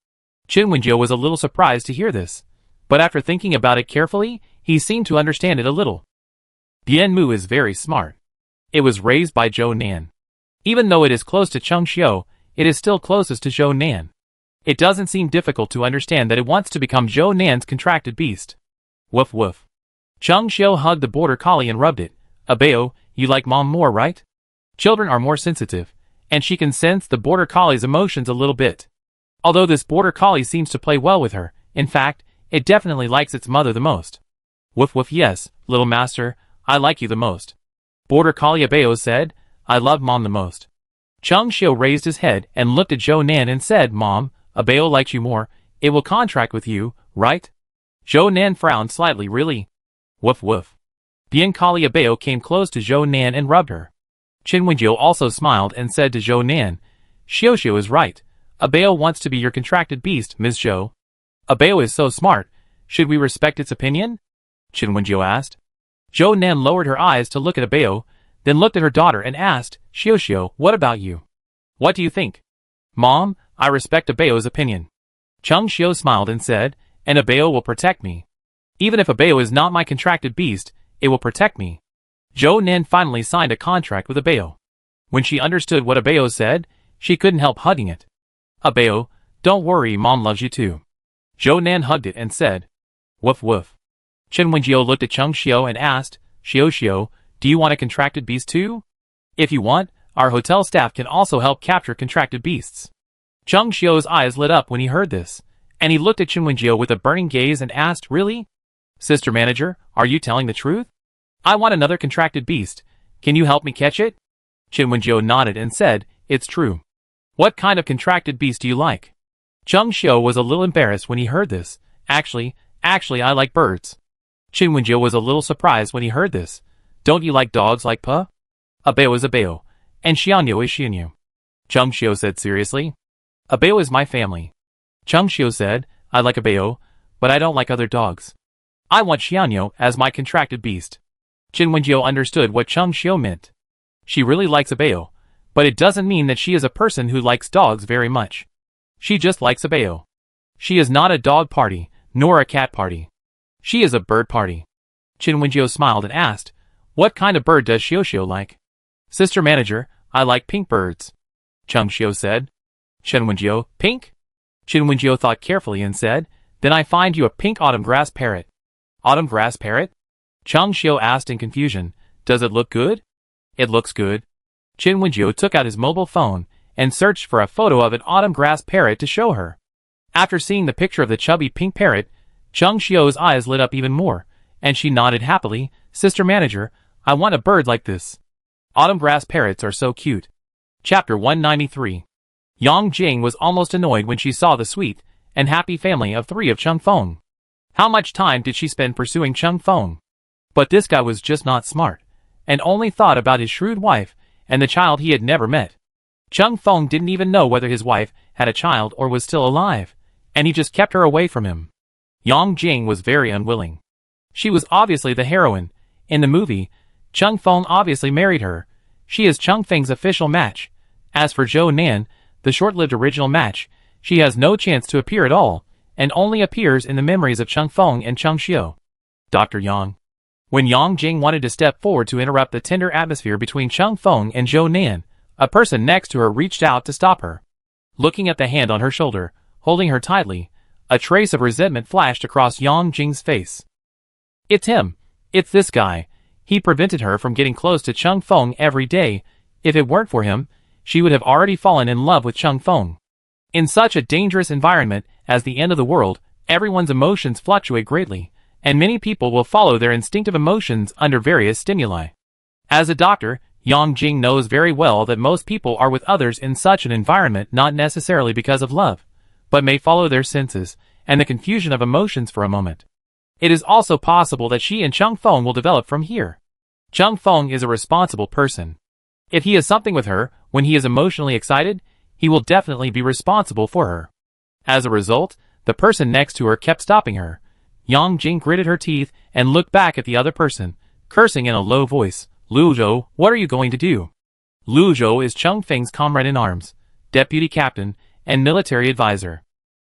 Qin Wenjiu was a little surprised to hear this, but after thinking about it carefully, he seemed to understand it a little. Bianmu is very smart. It was raised by Zhou Nan. Even though it is close to Chung Xiu, it is still closest to Zhou Nan. It doesn't seem difficult to understand that it wants to become Zhou Nan's contracted beast. Woof woof. Chung Xiu hugged the border collie and rubbed it. "Abeo, you like mom more, right?" Children are more sensitive, and she can sense the border collie's emotions a little bit. Although this border collie seems to play well with her, in fact, It definitely likes its mother the most. Woof woof, yes, little master, I like you the most. Border Collie Abeo said, I love Mom the most. Chung Xiu raised his head and looked at Zhou Nan and said, Mom, Abeo likes you more, it will contract with you, right? Zhou Nan frowned slightly, really? Woof woof. Bien Collie Abeo came close to Zhou Nan and rubbed her. Qin Wenjiu also smiled and said to Zhou Nan, Xiu is right. Abeo wants to be your contracted beast, Ms. Zhou. Abeo is so smart, should we respect its opinion? Qin Wenjiu asked. Zhou Nan lowered her eyes to look at Abeo, then looked at her daughter and asked, Xiu, what about you? What do you think? Mom, I respect Abeo's opinion. Chung Xiu smiled and said, and Abeo will protect me. Even if Abeo is not my contracted beast, it will protect me. Zhou Nan finally signed a contract with Abeo. When she understood what Abeo said, she couldn't help hugging it. Abeo, don't worry, Mom loves you too. Zhou Nan hugged it and said, Woof woof. Qin Wenjiu looked at Chung Xiu and asked, Xiu, do you want a contracted beast too? If you want, our hotel staff can also help capture contracted beasts. Chung Xiu's eyes lit up when he heard this, and he looked at Qin Wenjiu with a burning gaze and asked, Really? Sister Manager, are you telling the truth? I want another contracted beast. Can you help me catch it? Qin Wenjiu nodded and said, It's true. What kind of contracted beast do you like? Chung Xiu was a little embarrassed when he heard this. Actually, I like birds. Qin Wenjiu was a little surprised when he heard this. Don't you like dogs like Pa? Abeo is Abeo, and Xianyu is Xianyu. Chung Xiu said seriously. Abeo is my family. Chung Xiu said, I like Abeo, but I don't like other dogs. I want Xianyu as my contracted beast. Qin Wenjiu understood what Chung Xiu meant. She really likes Abeo, but it doesn't mean that she is a person who likes dogs very much. She just likes Abeo. She is not a dog party, nor a cat party. She is a bird party. Qin Wenjiu smiled and asked, What kind of bird does Xiu like? Sister Manager, I like pink birds. Chung Xiu said. Qin Wenjiu, pink? Qin Wenjiu thought carefully and said, Then I find you a pink autumn grass parrot. Autumn grass parrot? Chung Xiu asked in confusion, Does it look good? It looks good. Qin Wenjiu took out his mobile phone and searched for a photo of an autumn grass parrot to show her. After seeing the picture of the chubby pink parrot, Chung Xiu's eyes lit up even more, and she nodded happily, Sister Manager, I want a bird like this. Autumn grass parrots are so cute. Chapter 193. Yang Jing was almost annoyed when she saw the sweet and happy family of 3 of Chung Feng. How much time did she spend pursuing Chung Feng? But this guy was just not smart, and only thought about his shrewd wife and the child he had never met. Chung Feng didn't even know whether his wife had a child or was still alive, and he just kept her away from him. Yang Jing was very unwilling. She was obviously the heroine. In the movie, Chung Feng obviously married her. She is Chung Feng's official match. As for Zhou Nan, the short-lived original match, she has no chance to appear at all, and only appears in the memories of Chung Feng and Chung Xiu. Dr. Yang. When Yang Jing wanted to step forward to interrupt the tender atmosphere between Chung Feng and Zhou Nan, a person next to her reached out to stop her. Looking at the hand on her shoulder, holding her tightly, a trace of resentment flashed across Yang Jing's face. It's him. It's this guy. He prevented her from getting close to Chung Feng every day. If it weren't for him, she would have already fallen in love with Chung Feng. In such a dangerous environment as the end of the world, everyone's emotions fluctuate greatly, and many people will follow their instinctive emotions under various stimuli. As a doctor, Yang Jing knows very well that most people are with others in such an environment not necessarily because of love, but may follow their senses and the confusion of emotions for a moment. It is also possible that she and Chung Feng will develop from here. Chung Feng is a responsible person. If he has something with her, when he is emotionally excited, he will definitely be responsible for her. As a result, the person next to her kept stopping her. Yang Jing gritted her teeth and looked back at the other person, cursing in a low voice. Lu Zhou, what are you going to do? Lu Zhou is Chung Feng's comrade-in-arms, deputy captain, and military advisor.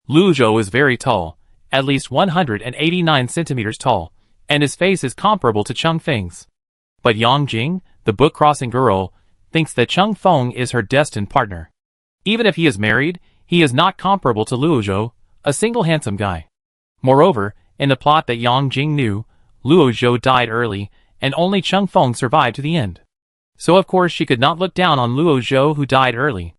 Lu Zhou is very tall, at least 189 centimeters tall, and his face is comparable to Chung Feng's. But Yang Jing, the book-crossing girl, thinks that Chung Feng is her destined partner. Even if he is married, he is not comparable to Lu Zhou, a single handsome guy. Moreover, in the plot that Yang Jing knew, Lu Zhou died early, and only Chung Feng survived to the end. So of course she could not look down on Lu Zhou who died early.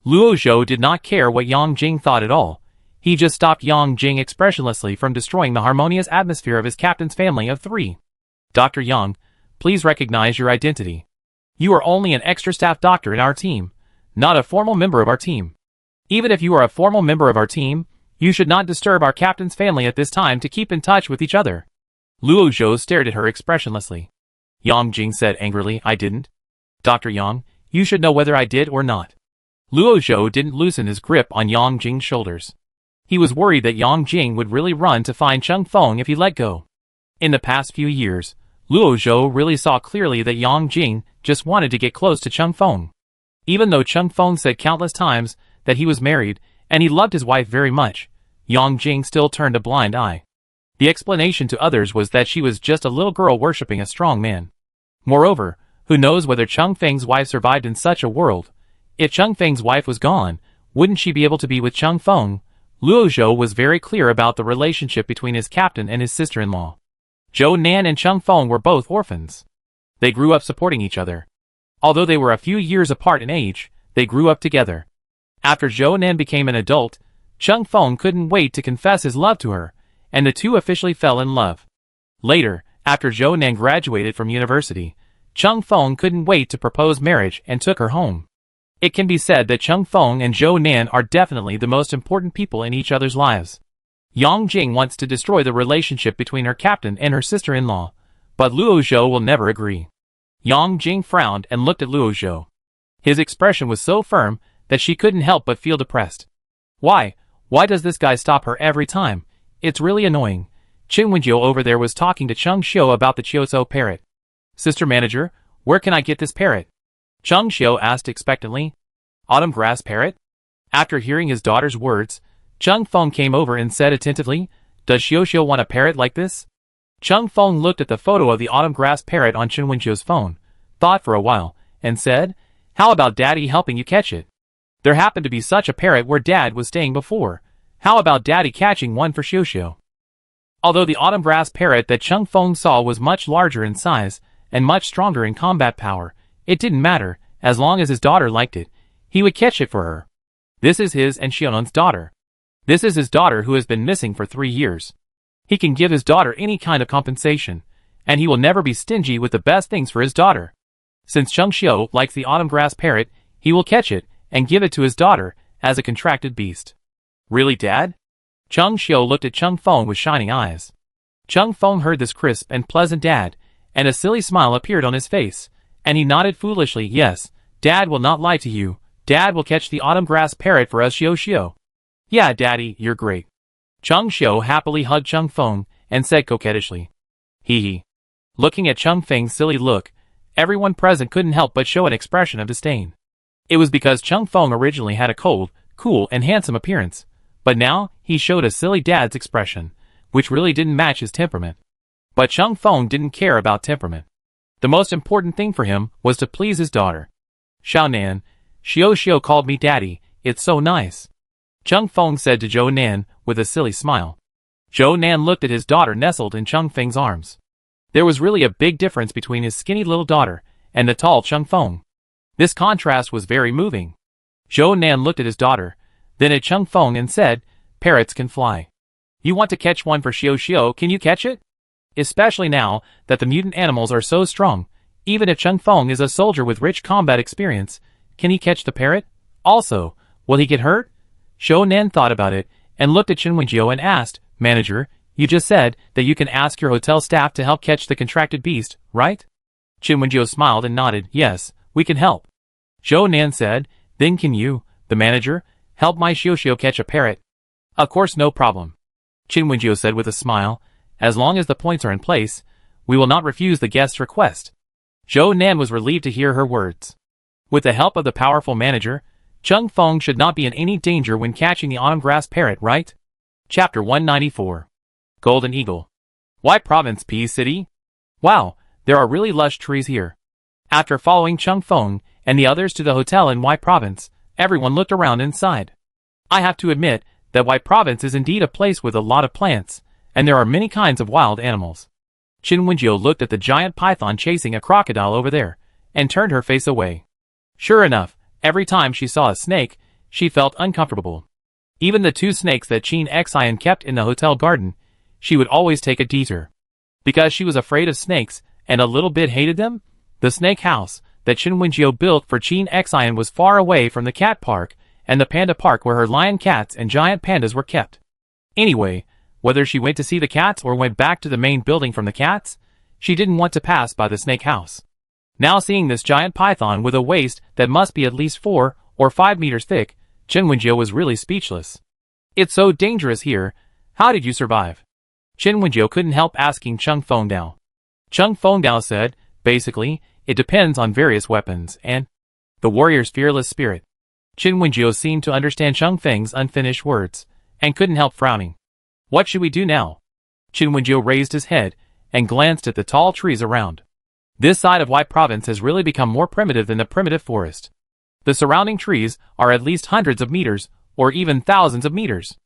Lu Zhou did not care what Yang Jing thought at all. He just stopped Yang Jing expressionlessly from destroying the harmonious atmosphere of his captain's family of 3. Dr. Yang, please recognize your identity. You are only an extra staff doctor in our team, not a formal member of our team. Even if you are a formal member of our team, you should not disturb our captain's family at this time to keep in touch with each other. Luo Zhou stared at her expressionlessly. Yang Jing said angrily, I didn't. Dr. Yang, you should know whether I did or not. Luo Zhou didn't loosen his grip on Yang Jing's shoulders. He was worried that Yang Jing would really run to find Cheng Feng if he let go. In the past few years, Luo Zhou really saw clearly that Yang Jing just wanted to get close to Cheng Feng. Even though Cheng Feng said countless times that he was married and he loved his wife very much, Yang Jing still turned a blind eye. The explanation to others was that she was just a little girl worshipping a strong man. Moreover, who knows whether Cheng Feng's wife survived in such a world? If Cheng Feng's wife was gone, wouldn't she be able to be with Cheng Feng? Luo Zhou was very clear about the relationship between his captain and his sister-in-law. Zhou Nan and Cheng Feng were both orphans. They grew up supporting each other. Although they were a few years apart in age, they grew up together. After Zhou Nan became an adult, Cheng Feng couldn't wait to confess his love to her, and the two officially fell in love. Later, after Zhou Nan graduated from university, Cheng Feng couldn't wait to propose marriage and took her home. It can be said that Cheng Feng and Zhou Nan are definitely the most important people in each other's lives. Yang Jing wants to destroy the relationship between her captain and her sister-in-law, but Luo Zhou will never agree. Yang Jing frowned and looked at Luo Zhou. His expression was so firm that she couldn't help but feel depressed. Why does this guy stop her every time? It's really annoying. Qin Wenjiu over there was talking to Cheng Xiu about the Chiozhou parrot. Sister manager, where can I get this parrot? Cheng Xiu asked expectantly. Autumn grass parrot? After hearing his daughter's words, Cheng Feng came over and said attentively, does Xiu want a parrot like this? Cheng Feng looked at the photo of the autumn grass parrot on Qin Wenjiu's phone, thought for a while, and said, how about Daddy helping you catch it? There happened to be such a parrot where Dad was staying before. How about Daddy catching one for Xiu? Although the autumn grass parrot that Cheng Feng saw was much larger in size and much stronger in combat power, it didn't matter, as long as his daughter liked it, he would catch it for her. This is his and Xiaonun's daughter. This is his daughter who has been missing for 3 years. He can give his daughter any kind of compensation, and he will never be stingy with the best things for his daughter. Since Cheng Xiu likes the autumn grass parrot, he will catch it and give it to his daughter as a contracted beast. Really, Dad? Cheng Xiu looked at Cheng Feng with shining eyes. Cheng Feng heard this crisp and pleasant dad, and a silly smile appeared on his face, and he nodded foolishly, yes, Dad will not lie to you. Dad will catch the autumn grass parrot for us Xiu. Yeah, Daddy, you're great. Cheng Xiu happily hugged Cheng Feng and said coquettishly. Hee hee. Looking at Cheng Feng's silly look, everyone present couldn't help but show an expression of disdain. It was because Cheng Feng originally had a cold, cool and handsome appearance, but now he showed a silly dad's expression, which really didn't match his temperament. But Cheng Feng didn't care about temperament. The most important thing for him was to please his daughter. Xiaonan, Xiu called me Daddy, it's so nice. Cheng Feng said to Zhou Nan with a silly smile. Zhou Nan looked at his daughter nestled in Cheng Feng's arms. There was really a big difference between his skinny little daughter and the tall Cheng Feng. This contrast was very moving. Zhou Nan looked at his daughter, then at Cheng Feng and said, parrots can fly. You want to catch one for Xiu, can you catch it? Especially now that the mutant animals are so strong, even if Cheng Feng is a soldier with rich combat experience, can he catch the parrot? Also, will he get hurt? Zhou Nan thought about it, and looked at Qin Wenjiu and asked, Manager, you just said that you can ask your hotel staff to help catch the contracted beast, right? Qin Wenjiu smiled and nodded, yes, we can help. Zhou Nan said, then can you, the manager, help my Xiu catch a parrot? Of course, no problem. Qin Wenjiu said with a smile, as long as the points are in place, we will not refuse the guest's request. Zhou Nan was relieved to hear her words. With the help of the powerful manager, Cheng Feng should not be in any danger when catching the autumn grass parrot, right? Chapter 194. Golden Eagle. Why Province P City? Wow, there are really lush trees here. After following Cheng Feng and the others to the hotel in Y Province, everyone looked around inside. I have to admit that Y Province is indeed a place with a lot of plants, and there are many kinds of wild animals. Qin Wenjiu looked at the giant python chasing a crocodile over there, and turned her face away. Sure enough, every time she saw a snake, she felt uncomfortable. Even the 2 snakes that Qin Xian kept in the hotel garden, she would always take a detour. Because she was afraid of snakes and a little bit hated them, the snake house that Chen Wenjiu built for Qin Xian was far away from the cat park and the panda park where her lion cats and giant pandas were kept. Anyway, whether she went to see the cats or went back to the main building from the cats, she didn't want to pass by the snake house. Now seeing this giant python with a waist that must be at least 4 or 5 meters thick, Chen Wenjiu was really speechless. It's so dangerous here, how did you survive? Chen Wenjiu couldn't help asking Cheng Fengdao. Cheng Fengdao said, basically, it depends on various weapons and the warrior's fearless spirit. Chen Wenjiu seemed to understand Cheng Feng's unfinished words, and couldn't help frowning. What should we do now? Chen Wenjiu raised his head and glanced at the tall trees around. This side of Wei province has really become more primitive than the primitive forest. The surrounding trees are at least hundreds of meters, or even thousands of meters.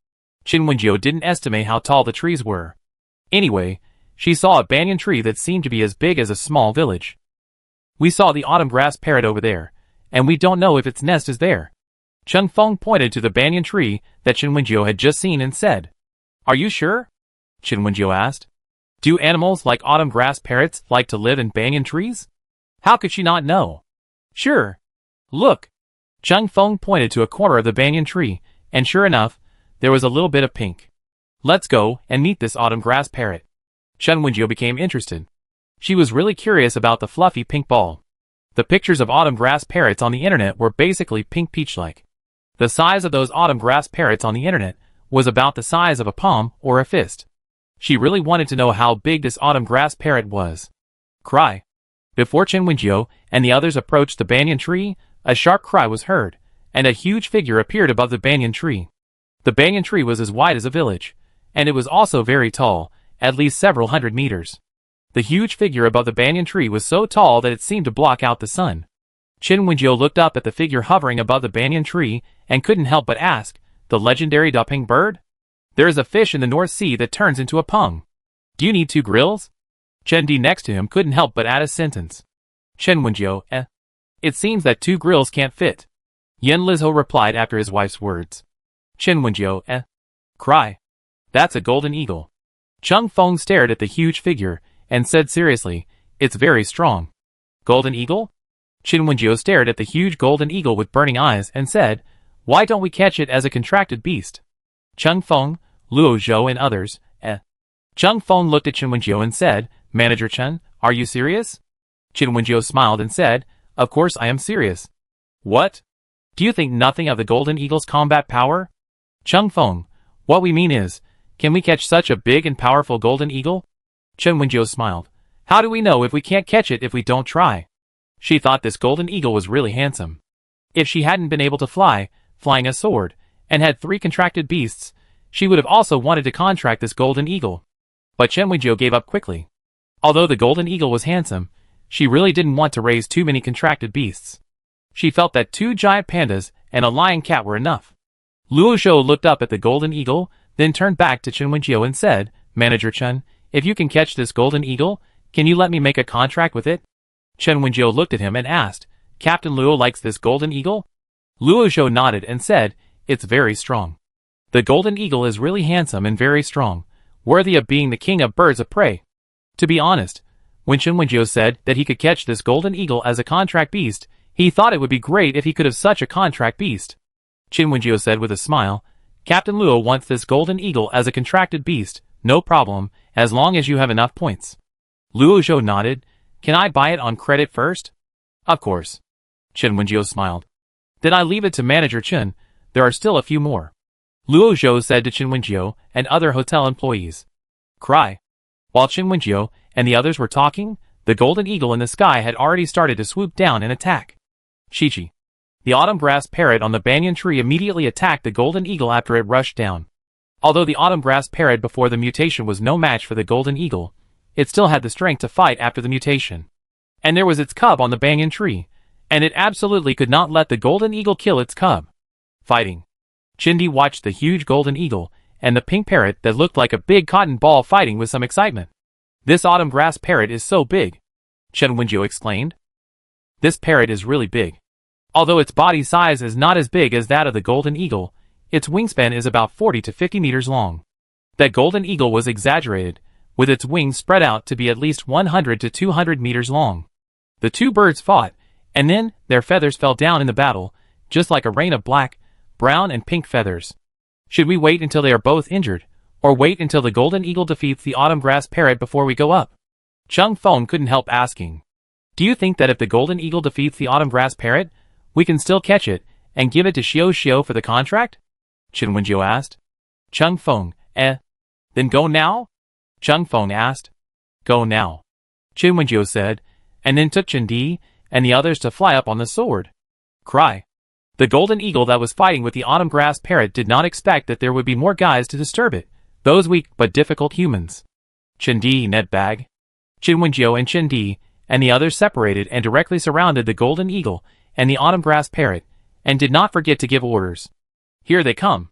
Chen Wenjiu didn't estimate how tall the trees were. Anyway, she saw a banyan tree that seemed to be as big as a small village. We saw the autumn grass parrot over there, and we don't know if its nest is there. Cheng Feng pointed to the banyan tree that Chen Wenjiu had just seen and said, "Are you sure?" Chen Wenjiu asked. Do animals like autumn grass parrots like to live in banyan trees? How could she not know? Sure. Look. Cheng Feng pointed to a corner of the banyan tree, and sure enough, there was a little bit of pink. Let's go and meet this autumn grass parrot. Chen Wenjiu became interested. She was really curious about the fluffy pink ball. The pictures of autumn grass parrots on the internet were basically pink peach-like. The size of those autumn grass parrots on the internet was about the size of a palm or a fist. She really wanted to know how big this autumn grass parrot was. Cry. Before Chen Wenjiu and the others approached the banyan tree, a sharp cry was heard, and a huge figure appeared above the banyan tree. The banyan tree was as wide as a village, and it was also very tall, at least several hundred meters. The huge figure above the banyan tree was so tall that it seemed to block out the sun. Chen Wenjiu looked up at the figure hovering above the banyan tree and couldn't help but ask, the legendary Daping bird? There is a fish in the North Sea that turns into a pung. Do you need 2 grills? Chen Di next to him couldn't help but add a sentence. Chen Wenjiu, It seems that 2 grills can't fit. Yen Lizho replied after his wife's words. Chen Wenjiu, Cry. That's a golden eagle. Cheng Feng stared at the huge figure and said seriously, it's very strong. Golden eagle? Chen Wenjiu stared at the huge golden eagle with burning eyes and said, why don't we catch it as a contracted beast? Cheng Feng, Luo Zhou and others, Cheng Feng looked at Chen Wenjiu and said, Manager Chen, are you serious? Chen Wenjiu smiled and said, of course I am serious. What? Do you think nothing of the golden eagle's combat power? Cheng Feng, what we mean is, can we catch such a big and powerful golden eagle? Chen Wenjiu smiled. How do we know if we can't catch it if we don't try? She thought this golden eagle was really handsome. If she hadn't been able to fly, flying a sword, and had 3 contracted beasts, she would have also wanted to contract this golden eagle. But Chen Wenjiu gave up quickly. Although the golden eagle was handsome, she really didn't want to raise too many contracted beasts. She felt that 2 giant pandas and a lion cat were enough. Luo Zhou looked up at the golden eagle, then turned back to Chen Wenjiu and said, Manager Chen, if you can catch this golden eagle, can you let me make a contract with it? Chen Wenjiu looked at him and asked, Captain Luo likes this golden eagle? Luo Zhou nodded and said, it's very strong. The golden eagle is really handsome and very strong, worthy of being the king of birds of prey. To be honest, when Chen Wenjiu said that he could catch this golden eagle as a contract beast, he thought it would be great if he could have such a contract beast. Chen Wenjiu said with a smile, Captain Luo wants this golden eagle as a contracted beast, no problem, as long as you have enough points. Luo Zhou nodded, can I buy it on credit first? Of course. Chen Wenjiu smiled. Then I leave it to Manager Chen, there are still a few more. Luo Zhou said to Chen Wenjiu and other hotel employees. Cry. While Chen Wenjiu and the others were talking, the golden eagle in the sky had already started to swoop down and attack. Chi-Chi. The autumn grass parrot on the banyan tree immediately attacked the golden eagle after it rushed down. Although the autumn grass parrot before the mutation was no match for the golden eagle, it still had the strength to fight after the mutation. And there was its cub on the banyan tree, and it absolutely could not let the golden eagle kill its cub. Fighting. Chindi watched the huge golden eagle and the pink parrot that looked like a big cotton ball fighting with some excitement. This autumn grass parrot is so big, Chen Wenjiu exclaimed. This parrot is really big. Although its body size is not as big as that of the golden eagle, Its wingspan is about 40 to 50 meters long. That golden eagle was exaggerated, with its wings spread out to be at least 100 to 200 meters long. The two birds fought, and then their feathers fell down in the battle, just like a rain of black, brown and pink feathers. Should we wait until they are both injured, or wait until the golden eagle defeats the autumn grass parrot before we go up? Chung Feng couldn't help asking. Do you think that if the golden eagle defeats the autumn grass parrot, we can still catch it, and give it to Xiao Xiao for the contract? Chen Wenjiu asked. Chung Feng, then go now? Chung Feng asked. Go now, Chen Wenjiu said, and then took Chen Di and the others to fly up on the sword. Cry. The golden eagle that was fighting with the autumn grass parrot did not expect that there would be more guys to disturb it, those weak but difficult humans. Chen Di net bag. Chen Wenjiu and Chen Di and the others separated and directly surrounded the golden eagle and the autumn grass parrot, and did not forget to give orders. Here they come.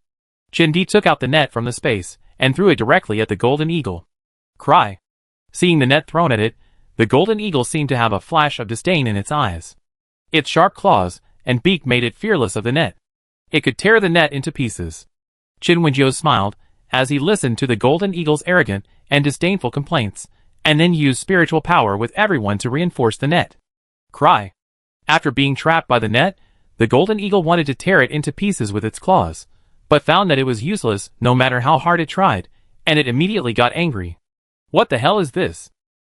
Chen Di took out the net from the space and threw it directly at the golden eagle. Cry. Seeing the net thrown at it, the golden eagle seemed to have a flash of disdain in its eyes. Its sharp claws and beak made it fearless of the net. It could tear the net into pieces. Chen Wenjiu smiled as he listened to the golden eagle's arrogant and disdainful complaints, and then used spiritual power with everyone to reinforce the net. Cry. After being trapped by the net, the golden eagle wanted to tear it into pieces with its claws, but found that it was useless no matter how hard it tried, and it immediately got angry. What the hell is this?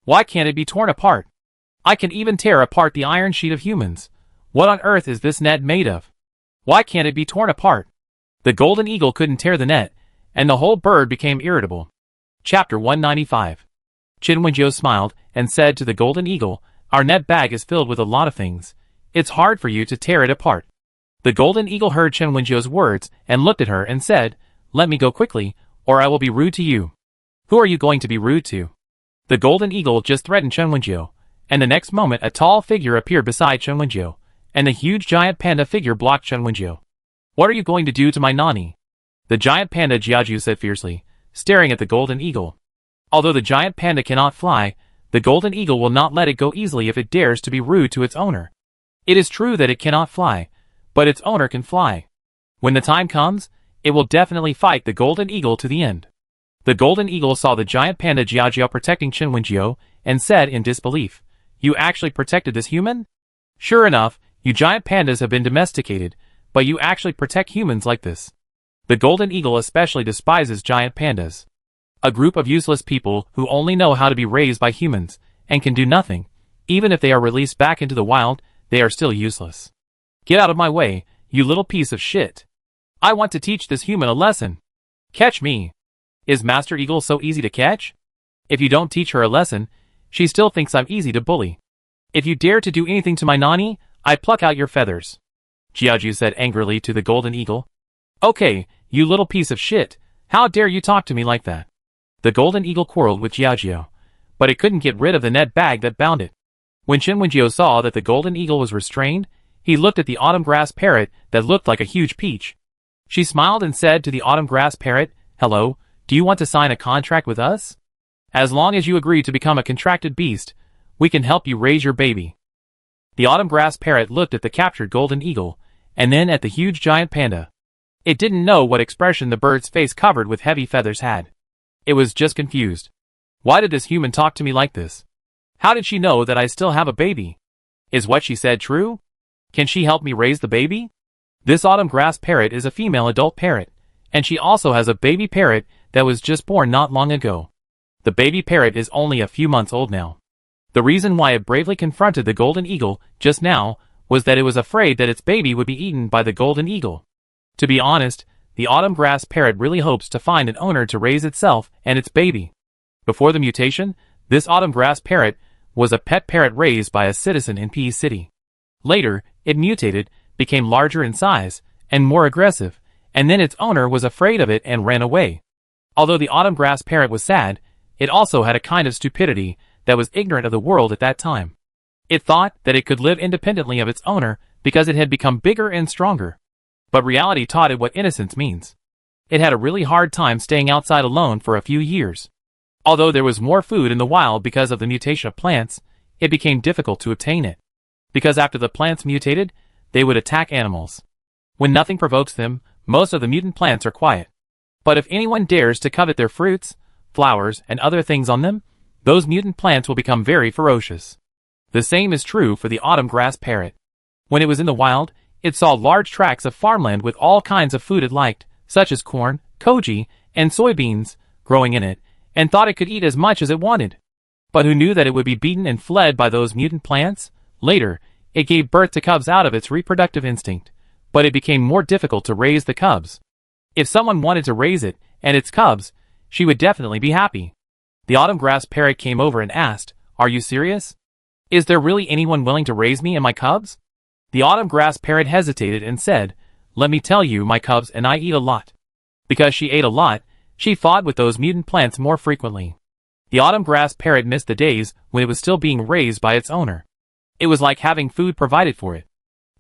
Why can't it be torn apart? I can even tear apart the iron sheet of humans. What on earth is this net made of? Why can't it be torn apart? The golden eagle couldn't tear the net, and the whole bird became irritable. Chapter 195. Chen Wenjiu smiled and said to the golden eagle, our net bag is filled with a lot of things. It's hard for you to tear it apart. The golden eagle heard Chen Wenjiu's words and looked at her and said, let me go quickly, or I will be rude to you. Who are you going to be rude to? The golden eagle just threatened Chen Wenjiu, and the next moment a tall figure appeared beside Chen Wenjiu, and the huge giant panda figure blocked Chen Wenjiu. What are you going to do to my Nani? The giant panda Jiaju said fiercely, staring at the golden eagle. Although the giant panda cannot fly, the golden eagle will not let it go easily if it dares to be rude to its owner. It is true that it cannot fly, but its owner can fly. When the time comes, it will definitely fight the golden eagle to the end. The golden eagle saw the giant panda Jiajiao protecting Chen Wenjiu, and said in disbelief, you actually protected this human? Sure enough, you giant pandas have been domesticated, but you actually protect humans like this. The golden eagle especially despises giant pandas. A group of useless people who only know how to be raised by humans, and can do nothing. Even if they are released back into the wild, they are still useless. Get out of my way, you little piece of shit. I want to teach this human a lesson. Catch me. Is Master Eagle so easy to catch? If you don't teach her a lesson, she still thinks I'm easy to bully. If you dare to do anything to my Nani, I pluck out your feathers. Jiaju said angrily to the golden eagle. Okay, you little piece of shit, how dare you talk to me like that? The golden eagle quarreled with Jiajiao, but it couldn't get rid of the net bag that bound it. When Chen Wenjiu saw that the golden eagle was restrained, he looked at the autumn grass parrot that looked like a huge peach. She smiled and said to the autumn grass parrot, hello, do you want to sign a contract with us? As long as you agree to become a contracted beast, we can help you raise your baby. The autumn grass parrot looked at the captured golden eagle, and then at the huge giant panda. It didn't know what expression the bird's face covered with heavy feathers had. It was just confused. Why did this human talk to me like this? How did she know that I still have a baby? Is what she said true? Can she help me raise the baby? This autumn grass parrot is a female adult parrot, and she also has a baby parrot that was just born not long ago. The baby parrot is only a few months old now. The reason why it bravely confronted the golden eagle just now was that it was afraid that its baby would be eaten by the golden eagle. To be honest, the autumn grass parrot really hopes to find an owner to raise itself and its baby. Before the mutation, this autumn grass parrot was a pet parrot raised by a citizen in P City. Later, it mutated, became larger in size, and more aggressive, and then its owner was afraid of it and ran away. Although the autumn grass parrot was sad, it also had a kind of stupidity that was ignorant of the world at that time. It thought that it could live independently of its owner because it had become bigger and stronger. But reality taught it what innocence means. It had a really hard time staying outside alone for a few years. Although there was more food in the wild because of the mutation of plants, it became difficult to obtain it. Because after the plants mutated, they would attack animals. When nothing provokes them, Most of the mutant plants are quiet. But if anyone dares to covet their fruits, flowers, and other things on them, those mutant plants will become very ferocious. The same is true for the autumn grass parrot. When it was in the wild, it saw large tracts of farmland with all kinds of food it liked, such as corn, koji, and soybeans, growing in it, and thought it could eat as much as it wanted. But who knew that it would be beaten and fled by those mutant plants? Later, it gave birth to cubs out of its reproductive instinct, but it became more difficult to raise the cubs. If someone wanted to raise it, and its cubs, she would definitely be happy. The autumn grass parrot came over and asked, "Are you serious? Is there really anyone willing to raise me and my cubs?" The autumn grass parrot hesitated and said, "Let me tell you, my cubs and I eat a lot." Because she ate a lot, she fought with those mutant plants more frequently. The autumn grass parrot missed the days when it was still being raised by its owner. It was like having food provided for it.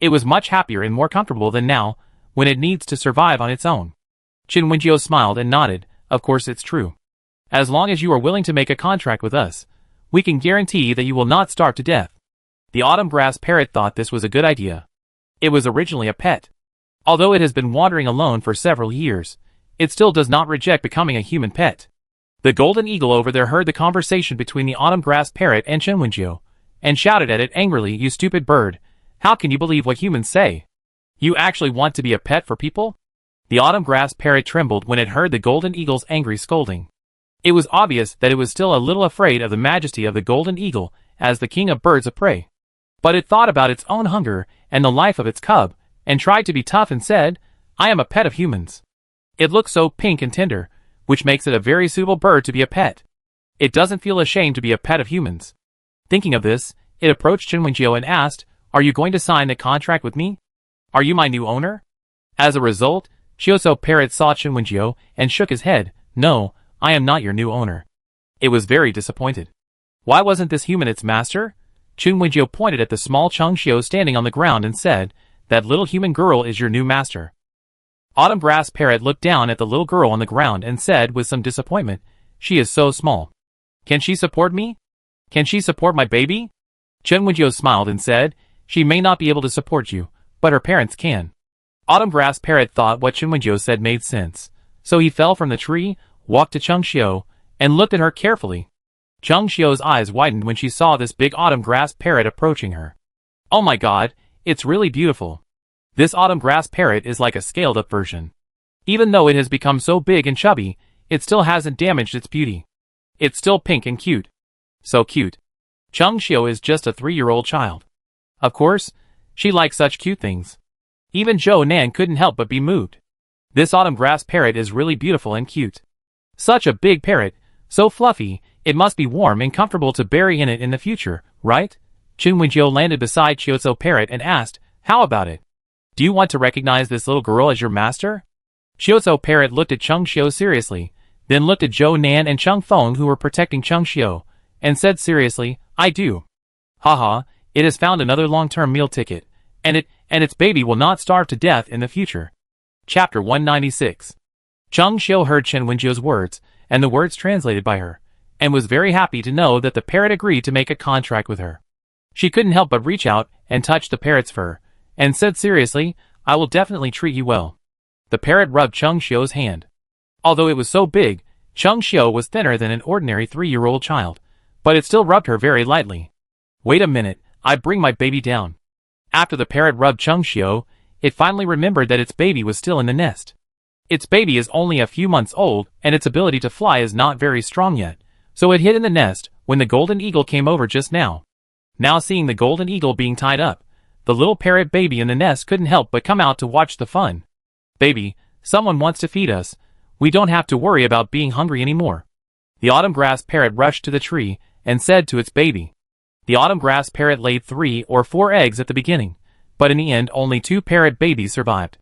It was much happier and more comfortable than now, when it needs to survive on its own. Chinwenjio smiled and nodded. "Of course it's true. As long as you are willing to make a contract with us, we can guarantee that you will not starve to death." The autumn grass parrot thought this was a good idea. It was originally a pet. Although it has been wandering alone for several years, it still does not reject becoming a human pet. The golden eagle over there heard the conversation between the autumn grass parrot and Chinwenjio, and shouted at it angrily, "You stupid bird, how can you believe what humans say? You actually want to be a pet for people?" The autumn grass parrot trembled when it heard the golden eagle's angry scolding. It was obvious that it was still a little afraid of the majesty of the golden eagle as the king of birds of prey. But it thought about its own hunger and the life of its cub, and tried to be tough and said, "I am a pet of humans. It looks so pink and tender, which makes it a very suitable bird to be a pet. It doesn't feel ashamed to be a pet of humans." Thinking of this, it approached Chinwenjio and asked, "Are you going to sign the contract with me? Are you my new owner?" As a result, Chiyoso Parrot saw Chinwenjio and shook his head. "No, I am not your new owner." It was very disappointed. Why wasn't this human its master? Chinwenjio pointed at the small Chungshio standing on the ground and said, "That little human girl is your new master." Autumn grass parrot looked down at the little girl on the ground and said with some disappointment, "She is so small. Can she support me? Can she support my baby?" Chinwenjio smiled and said, "She may not be able to support you, but her parents can." Autumn grass parrot thought what Chinwenjio said made sense, so he fell from the tree, walked to Chungshio, and looked at her carefully. Chungshio's eyes widened when she saw this big autumn grass parrot approaching her. "Oh my god, it's really beautiful. This autumn grass parrot is like a scaled-up version. Even though it has become so big and chubby, it still hasn't damaged its beauty. It's still pink and cute. So cute." Chungshio is just a 3-year-old child. Of course, she likes such cute things. Even Zhou Nan couldn't help but be moved. This autumn grass parrot is really beautiful and cute. Such a big parrot, so fluffy, it must be warm and comfortable to bury in it in the future, right? Chinwenjio landed beside Chiyoso Parrot and asked, "How about it? Do you want to recognize this little girl as your master?" Chiyoso Parrot looked at Chungshio seriously, then looked at Zhou Nan and Chung Feng who were protecting Chungshio, and said seriously, "I do. Haha, it has found another long-term meal ticket, and its baby will not starve to death in the future." Chapter 196. Chungshio heard Chinwenjio's words, and the words translated by her, and was very happy to know that the parrot agreed to make a contract with her. She couldn't help but reach out and touch the parrot's fur, and said seriously, "I will definitely treat you well." The parrot rubbed Chungshio's hand. Although it was so big, Chungshio was thinner than an ordinary 3-year-old child, but it still rubbed her very lightly. "Wait a minute, I bring my baby down." After the parrot rubbed Chungshio, it finally remembered that its baby was still in the nest. Its baby is only a few months old, and its ability to fly is not very strong yet, so it hid in the nest when the golden eagle came over just now. Now seeing the golden eagle being tied up, the little parrot baby in the nest couldn't help but come out to watch the fun. "Baby, someone wants to feed us. We don't have to worry about being hungry anymore." The autumn grass parrot rushed to the tree and said to its baby. The autumn grass parrot laid 3 or 4 eggs at the beginning, but in the end only 2 parrot babies survived.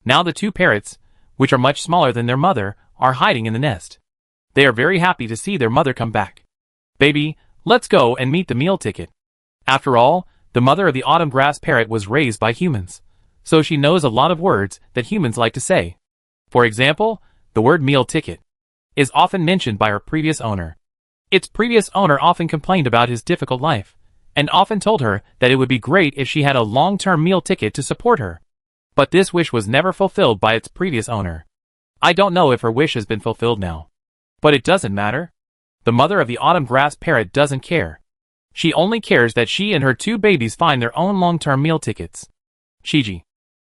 Now the 2 parrots, which are much smaller than their mother, are hiding in the nest. They are very happy to see their mother come back. "Baby, let's go and meet the meal ticket." After all, the mother of the autumn grass parrot was raised by humans, so she knows a lot of words that humans like to say. For example, the word meal ticket is often mentioned by her previous owner. Its previous owner often complained about his difficult life, and often told her that it would be great if she had a long-term meal ticket to support her. But this wish was never fulfilled by its previous owner. I don't know if her wish has been fulfilled now. But it doesn't matter. The mother of the autumn grass parrot doesn't care. She only cares that she and her 2 babies find their own long-term meal tickets. Chiji.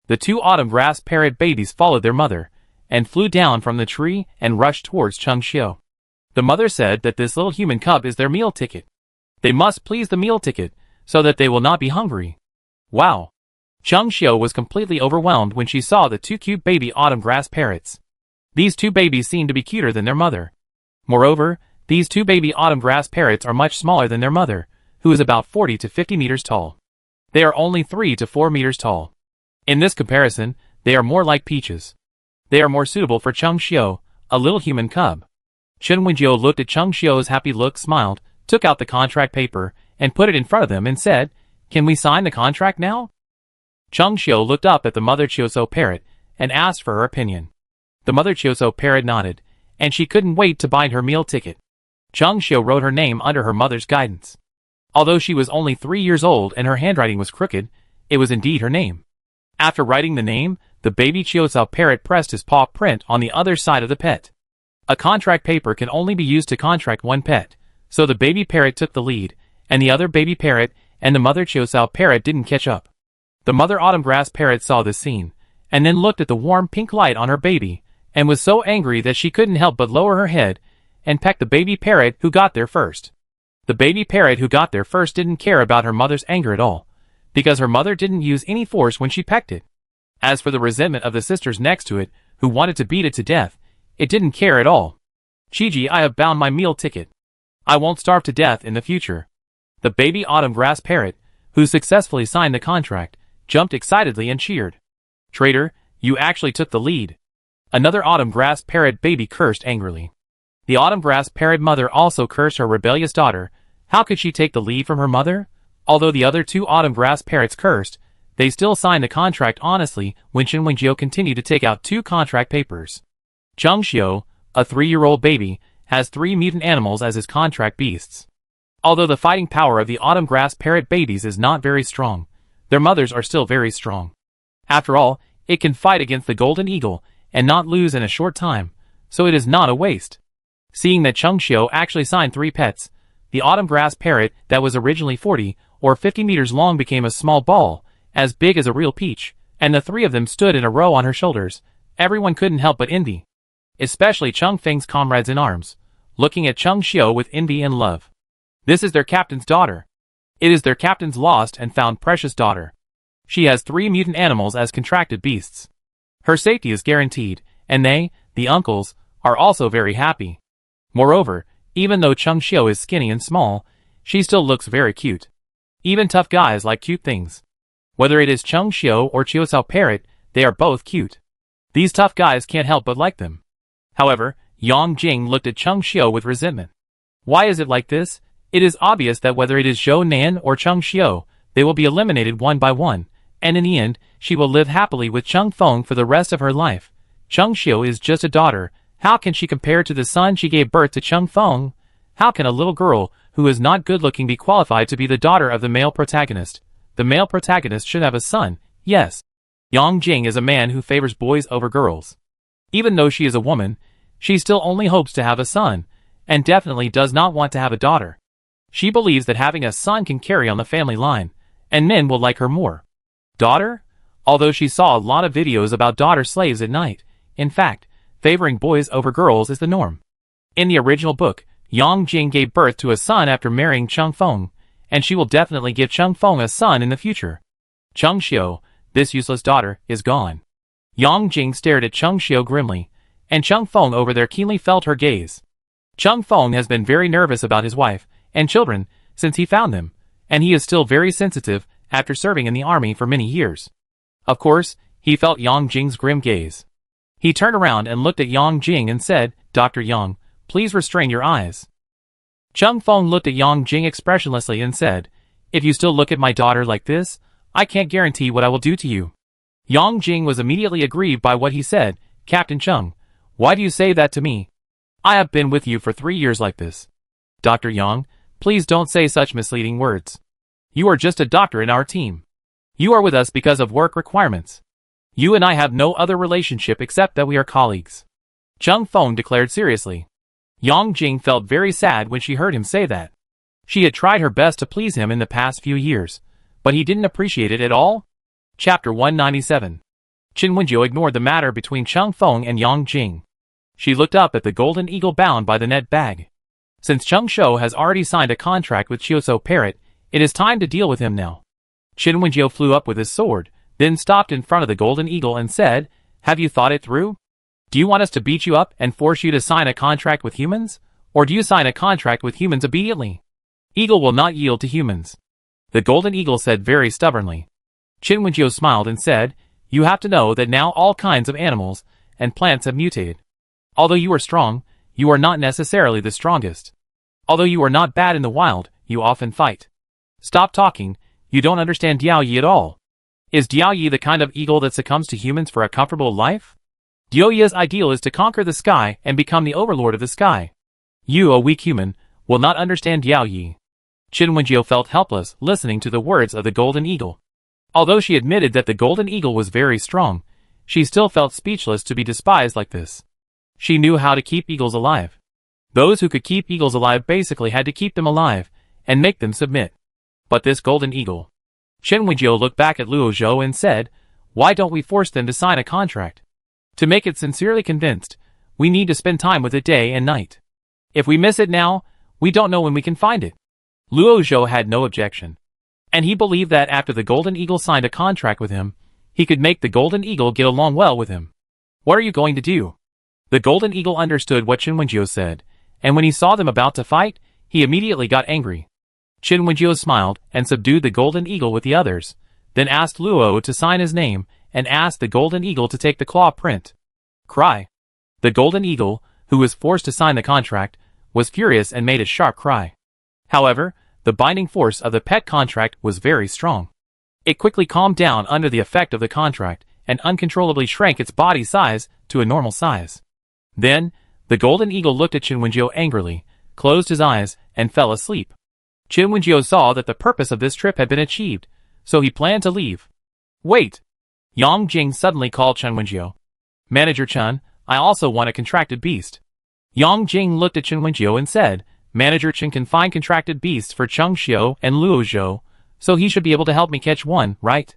The 2 autumn grass parrot babies followed their mother, and flew down from the tree and rushed towards Chung Xiu. The mother said that this little human cub is their meal ticket. They must please the meal ticket, so that they will not be hungry. Wow! Chung Xiu was completely overwhelmed when she saw the 2 cute baby autumn grass parrots. These 2 babies seemed to be cuter than their mother. Moreover, these 2 baby autumn grass parrots are much smaller than their mother, who is about 40 to 50 meters tall. They are only 3 to 4 meters tall. In this comparison, they are more like peaches. They are more suitable for Chung Xiu, a little human cub. Chen Wenjiu looked at Chung Xiu's happy look, smiled, took out the contract paper, and put it in front of them and said, "Can we sign the contract now?" Chung Xiu looked up at the mother Chiuso parrot and asked for her opinion. The mother Chiuso parrot nodded, and she couldn't wait to buy her meal ticket. Chung Xiu wrote her name under her mother's guidance. Although she was only 3 years old and her handwriting was crooked, it was indeed her name. After writing the name, the baby Chiuso parrot pressed his paw print on the other side of the pet. A contract paper can only be used to contract one pet, so the baby parrot took the lead, and the other baby parrot and the mother Chiuso parrot didn't catch up. The mother autumn grass parrot saw this scene, and then looked at the warm pink light on her baby, and was so angry that she couldn't help but lower her head and peck the baby parrot who got there first. The baby parrot who got there first didn't care about her mother's anger at all, because her mother didn't use any force when she pecked it. As for the resentment of the sisters next to it, who wanted to beat it to death, it didn't care at all. "Chiji, I have bound my meal ticket. I won't starve to death in the future." The baby autumn grass parrot, who successfully signed the contract, jumped excitedly and cheered. "Traitor, you actually took the lead." Another autumn grass parrot baby cursed angrily. The autumn grass parrot mother also cursed her rebellious daughter. How could she take the lead from her mother? Although the other 2 autumn grass parrots cursed, they still signed the contract honestly when Chen Wenjiu continued to take out 2 contract papers. Chung Xiu, a 3-year-old baby, has 3 mutant animals as his contract beasts. Although the fighting power of the autumn grass parrot babies is not very strong, their mothers are still very strong. After all, it can fight against the golden eagle and not lose in a short time, so it is not a waste. Seeing that Chung Xiu actually signed 3 pets, the autumn grass parrot that was originally 40 or 50 meters long became a small ball, as big as a real peach, and the 3 of them stood in a row on her shoulders. Everyone couldn't help but envy. Especially Chung Feng's comrades in arms, looking at Chung Xiu with envy and love. This is their captain's daughter. It is their captain's lost and found precious daughter. She has 3 mutant animals as contracted beasts. Her safety is guaranteed, and they, the uncles, are also very happy. Moreover, even though Chung Xiu is skinny and small, she still looks very cute. Even tough guys like cute things. Whether it is Chung Xiu or Chiuso parrot, they are both cute. These tough guys can't help but like them. However, Yang Jing looked at Chung Xiu with resentment. Why is it like this? It is obvious that whether it is Zhou Nan or Chung Xiu, they will be eliminated one by one, and in the end, she will live happily with Chung Feng for the rest of her life. Chung Xiu is just a daughter. How can she compare to the son she gave birth to Chung Feng? How can a little girl, who is not good-looking, be qualified to be the daughter of the male protagonist? The male protagonist should have a son, yes. Yang Jing is a man who favors boys over girls. Even though she is a woman, she still only hopes to have a son, and definitely does not want to have a daughter. She believes that having a son can carry on the family line, and men will like her more. Daughter? Although she saw a lot of videos about daughter slaves at night, in fact, favoring boys over girls is the norm. In the original book, Yang Jing gave birth to a son after marrying Chung Feng, and she will definitely give Chung Feng a son in the future. Chung Xiu, this useless daughter, is gone. Yang Jing stared at Chung Xiu grimly, and Chung Feng over there keenly felt her gaze. Chung Feng has been very nervous about his wife and children since he found them, and he is still very sensitive after serving in the army for many years. Of course, he felt Yang Jing's grim gaze. He turned around and looked at Yang Jing and said, "Dr. Yang, please restrain your eyes." Chung Feng looked at Yang Jing expressionlessly and said, "If you still look at my daughter like this, I can't guarantee what I will do to you." Yang Jing was immediately aggrieved by what he said. "Captain Chung, why do you say that to me? I have been with you for 3 years like this." "Dr. Yang, please don't say such misleading words. You are just a doctor in our team. You are with us because of work requirements. You and I have no other relationship except that we are colleagues. Chung Feng declared seriously. Yang Jing felt very sad when she heard him say that. She had tried her best to please him in the past few years, but he didn't appreciate it at all. Chapter 197. Chen Wenjiu ignored the matter between Chung Feng and Yang Jing. She looked up at the golden eagle bound by the net bag. Since Chung Shou has already signed a contract with Chiuso Parrot, it is time to deal with him now. Chen Wenjiu flew up with his sword, then stopped in front of the golden eagle and said, "Have you thought it through? Do you want us to beat you up and force you to sign a contract with humans? Or do you sign a contract with humans immediately?" "Eagle will not yield to humans," the golden eagle said very stubbornly. Chen Wenjiu smiled and said, "You have to know that now all kinds of animals and plants have mutated. Although you are strong, you are not necessarily the strongest. Although you are not bad in the wild, you often fight. Stop talking, you don't understand Diao Yi at all. Is Diao Yi the kind of eagle that succumbs to humans for a comfortable life? Diao Yi's ideal is to conquer the sky and become the overlord of the sky. You, a weak human, will not understand Diao Yi." Chen Wenjiu felt helpless listening to the words of the golden eagle. Although she admitted that the golden eagle was very strong, she still felt speechless to be despised like this. She knew how to keep eagles alive. Those who could keep eagles alive basically had to keep them alive and make them submit. But this golden eagle. Chen Wenjiu looked back at Luo Zhou and said, "Why don't we force them to sign a contract? To make it sincerely convinced, we need to spend time with it day and night. If we miss it now, we don't know when we can find it." Luo Zhou had no objection. And he believed that after the golden eagle signed a contract with him, he could make the golden eagle get along well with him. "What are you going to do?" The golden eagle understood what Chen Wenjiu said, and when he saw them about to fight, he immediately got angry. Chen Wenjiu smiled and subdued the golden eagle with the others, then asked Luo to sign his name and asked the golden eagle to take the claw print. Cry. The golden eagle, who was forced to sign the contract, was furious and made a sharp cry. However, the binding force of the pet contract was very strong. It quickly calmed down under the effect of the contract and uncontrollably shrank its body size to a normal size. Then, the golden eagle looked at Chen Wenjiu angrily, closed his eyes, and fell asleep. Chen Wenjiu saw that the purpose of this trip had been achieved, so he planned to leave. "Wait!" Yang Jing suddenly called Chen Wenjiu. "Manager Chen, I also want a contracted beast." Yang Jing looked at Chen Wenjiu and said, "Manager Chen can find contracted beasts for Chung Xiu and Luo Zhou, so he should be able to help me catch one, right?"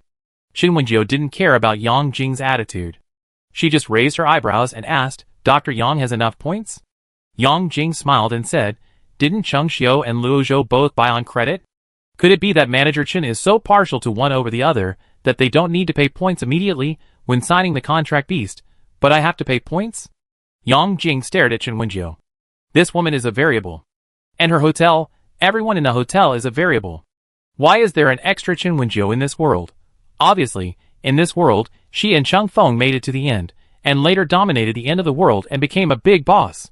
Chen Wenjiu didn't care about Yang Jing's attitude. She just raised her eyebrows and asked, "Dr. Yang has enough points?" Yang Jing smiled and said, "Didn't Chung Xiu and Luo Zhou both buy on credit? Could it be that Manager Chen is so partial to one over the other that they don't need to pay points immediately when signing the contract beast, but I have to pay points?" Yang Jing stared at Chen Wenjiu. This woman is a variable. And her hotel, everyone in the hotel is a variable. Why is there an extra Chen Wenjiu in this world? Obviously, in this world, she and Chung Feng made it to the end, and later dominated the end of the world and became a big boss.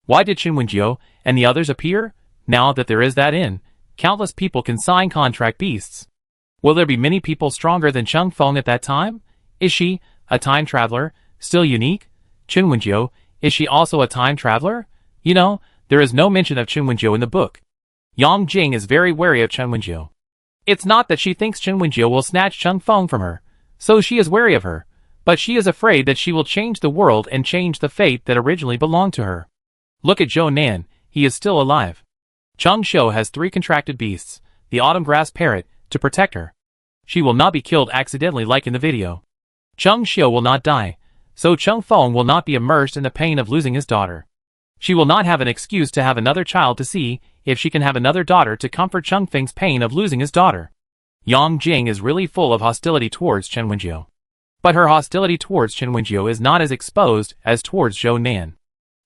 Why did Chen Wenjiu and the others appear? Now that there is that in, countless people can sign contract beasts. Will there be many people stronger than Chung Feng at that time? Is she, a time traveler, still unique? Chen Wenjiu, is she also a time traveler? You know, there is no mention of Chen Wenjiu in the book. Yang Jing is very wary of Chen Wenjiu. It's not that she thinks Chen Wenjiu will snatch Chung Feng from her, so she is wary of her, but she is afraid that she will change the world and change the fate that originally belonged to her. Look at Zhou Nan, he is still alive. Chung Xiu has 3 contracted beasts, the autumn grass parrot, to protect her. She will not be killed accidentally like in the video. Chung Xiu will not die, so Chung Feng will not be immersed in the pain of losing his daughter. She will not have an excuse to have another child to see if she can have another daughter to comfort Chung Feng's pain of losing his daughter. Yang Jing is really full of hostility towards Chen Wenjiu. But her hostility towards Chen Wenjiu is not as exposed as towards Zhou Nan.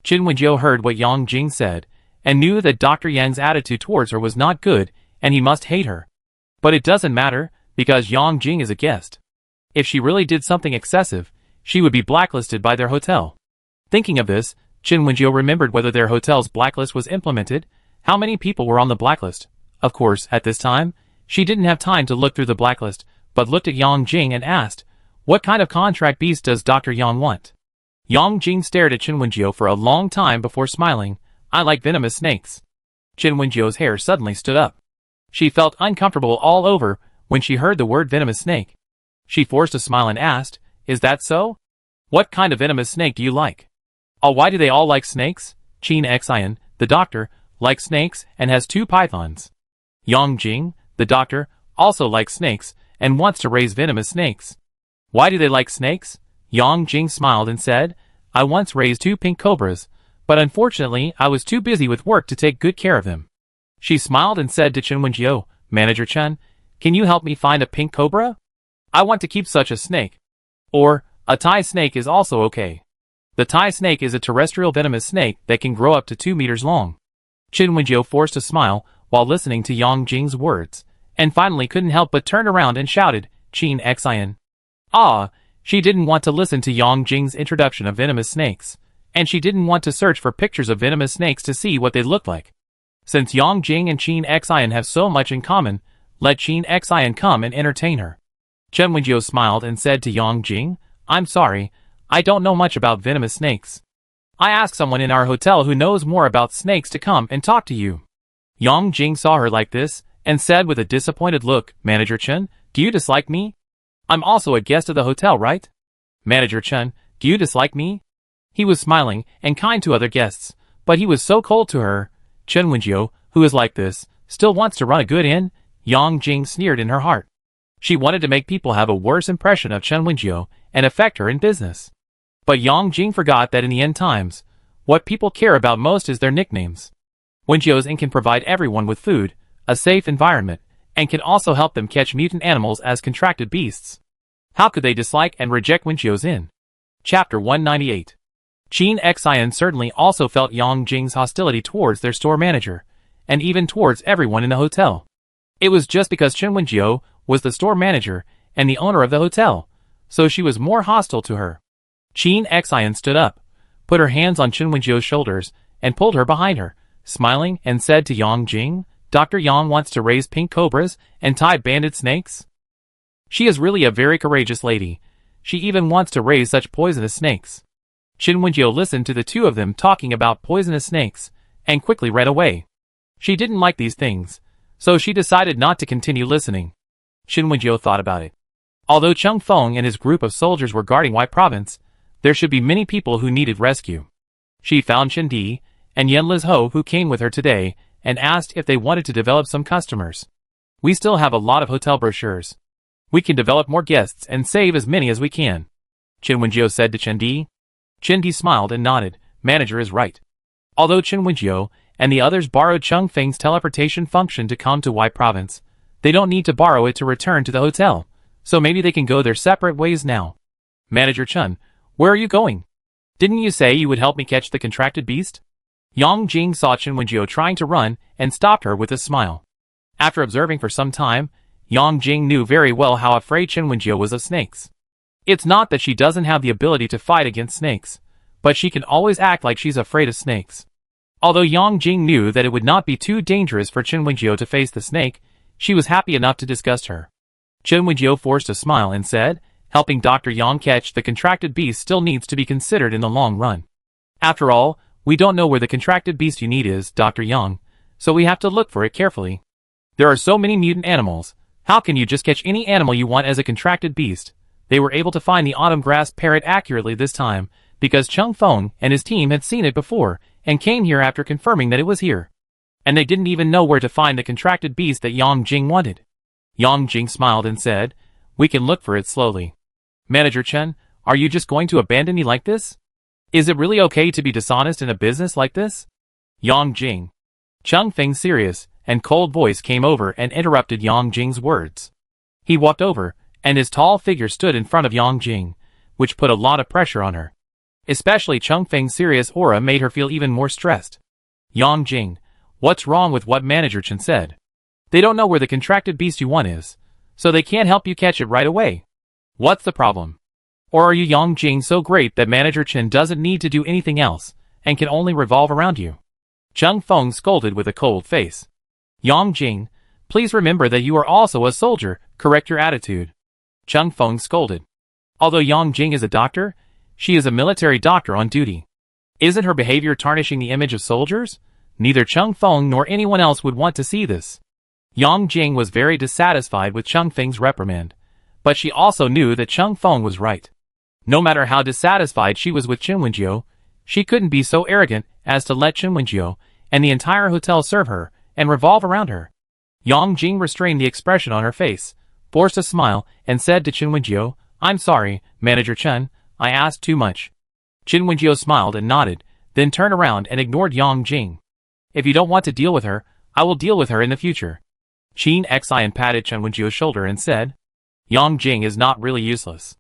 Chen Wenjiu heard what Yang Jing said, and knew that Dr. Yang's attitude towards her was not good, and he must hate her. But it doesn't matter, because Yang Jing is a guest. If she really did something excessive, she would be blacklisted by their hotel. Thinking of this, Chen Wenjiu remembered whether their hotel's blacklist was implemented, how many people were on the blacklist. Of course, at this time, she didn't have time to look through the blacklist, but looked at Yang Jing and asked, "What kind of contract beast does Dr. Yang want?" Yang Jing stared at Chen Wenjiu for a long time before smiling. "I like venomous snakes." Chen Wenjiu's hair suddenly stood up. She felt uncomfortable all over when she heard the word venomous snake. She forced a smile and asked, is that so? What kind of venomous snake do you like? Oh, why do they all like snakes? Qin Xian, the doctor, likes snakes and has 2 pythons. Yang Jing, the doctor, also likes snakes and wants to raise venomous snakes. Why do they like snakes? Yang Jing smiled and said, I once raised 2 pink cobras, but unfortunately I was too busy with work to take good care of them. She smiled and said to Chen Wenjiu, Manager Chen, can you help me find a pink cobra? I want to keep such a snake. Or, a Thai snake is also okay. The Thai snake is a terrestrial venomous snake that can grow up to 2 meters long. Chen Wenjiu forced a smile while listening to Yang Jing's words, and finally couldn't help but turn around and shouted, Qin Xian. Ah, she didn't want to listen to Yang Jing's introduction of venomous snakes, and she didn't want to search for pictures of venomous snakes to see what they looked like. Since Yang Jing and Qin Xian have so much in common, let Qin Xian come and entertain her. Chen Wenjiu smiled and said to Yang Jing, I'm sorry, I don't know much about venomous snakes. I asked someone in our hotel who knows more about snakes to come and talk to you. Yang Jing saw her like this, and said with a disappointed look, Manager Chen, do you dislike me? I'm also a guest of the hotel, right? Manager Chen, do you dislike me? He was smiling and kind to other guests, but he was so cold to her. Chen Wenjiu, who is like this, still wants to run a good inn? Yang Jing sneered in her heart. She wanted to make people have a worse impression of Chen Wenjiu and affect her in business. But Yang Jing forgot that in the end times, what people care about most is their nicknames. Wenjiu's Inn can provide everyone with food, a safe environment, and can also help them catch mutant animals as contracted beasts. How could they dislike and reject Wenjiu's Inn? Chapter 198. Qin Xian certainly also felt Yang Jing's hostility towards their store manager, and even towards everyone in the hotel. It was just because Chen Wenjiu was the store manager and the owner of the hotel, so she was more hostile to her. Qin Xian stood up, put her hands on Chen Wenjiu's shoulders, and pulled her behind her, smiling and said to Yang Jing, Dr. Yang wants to raise pink cobras and tie banded snakes? She is really a very courageous lady. She even wants to raise such poisonous snakes. Chen Wenjiu listened to the 2 of them talking about poisonous snakes, and quickly read away. She didn't like these things, so she decided not to continue listening. Chen Wenjiu thought about it. Although Cheng Feng and his group of soldiers were guarding White Province, there should be many people who needed rescue. She found Chen Di and Yan Lizhou who came with her today and asked if they wanted to develop some customers. We still have a lot of hotel brochures. We can develop more guests and save as many as we can, Chen Wenjiu said to Chen Di. Chen Di smiled and nodded. Manager is right. Although Chen Wenjiu and the others borrowed Cheng Feng's teleportation function to come to White Province, they don't need to borrow it to return to the hotel, so maybe they can go their separate ways now. Manager Chen, where are you going? Didn't you say you would help me catch the contracted beast? Yang Jing saw Chen Wenjiu trying to run and stopped her with a smile. After observing for some time, Yang Jing knew very well how afraid Chen Wenjiu was of snakes. It's not that she doesn't have the ability to fight against snakes, but she can always act like she's afraid of snakes. Although Yang Jing knew that it would not be too dangerous for Chen Wenjiu to face the snake, she was happy enough to disgust her. Chen Wenjiu forced a smile and said, helping Dr. Yang catch the contracted beast still needs to be considered in the long run. After all, we don't know where the contracted beast you need is, Dr. Yang, so we have to look for it carefully. There are so many mutant animals. How can you just catch any animal you want as a contracted beast? They were able to find the autumn grass parrot accurately this time, because Cheng Feng and his team had seen it before, and came here after confirming that it was here. And they didn't even know where to find the contracted beast that Yang Jing wanted. Yang Jing smiled and said, we can look for it slowly. Manager Chen, are you just going to abandon me like this? Is it really okay to be dishonest in a business like this? Yang Jing. Cheng Feng's serious and cold voice came over and interrupted Yang Jing's words. He walked over, and his tall figure stood in front of Yang Jing, which put a lot of pressure on her. Especially Cheng Feng's serious aura made her feel even more stressed. Yang Jing, what's wrong with what Manager Chen said? They don't know where the contracted beast you want is, so they can't help you catch it right away. What's the problem? Or are you Yang Jing so great that Manager Chen doesn't need to do anything else, and can only revolve around you? Cheng Feng scolded with a cold face. Yang Jing, please remember that you are also a soldier, correct your attitude. Cheng Feng scolded. Although Yang Jing is a doctor, she is a military doctor on duty. Isn't her behavior tarnishing the image of soldiers? Neither Cheng Feng nor anyone else would want to see this. Yang Jing was very dissatisfied with Cheng Feng's reprimand, but she also knew that Cheng Feng was right. No matter how dissatisfied she was with Chinwenjio, she couldn't be so arrogant as to let Chinwenjio and the entire hotel serve her and revolve around her. Yang Jing restrained the expression on her face, forced a smile, and said to Chinwenjio, "I'm sorry, Manager Chen, I asked too much." Chinwenjio smiled and nodded, then turned around and ignored Yang Jing. "If you don't want to deal with her, I will deal with her in the future." Qin Xian patted Chinwenjio's shoulder and said, "Yang Jing is not really useless.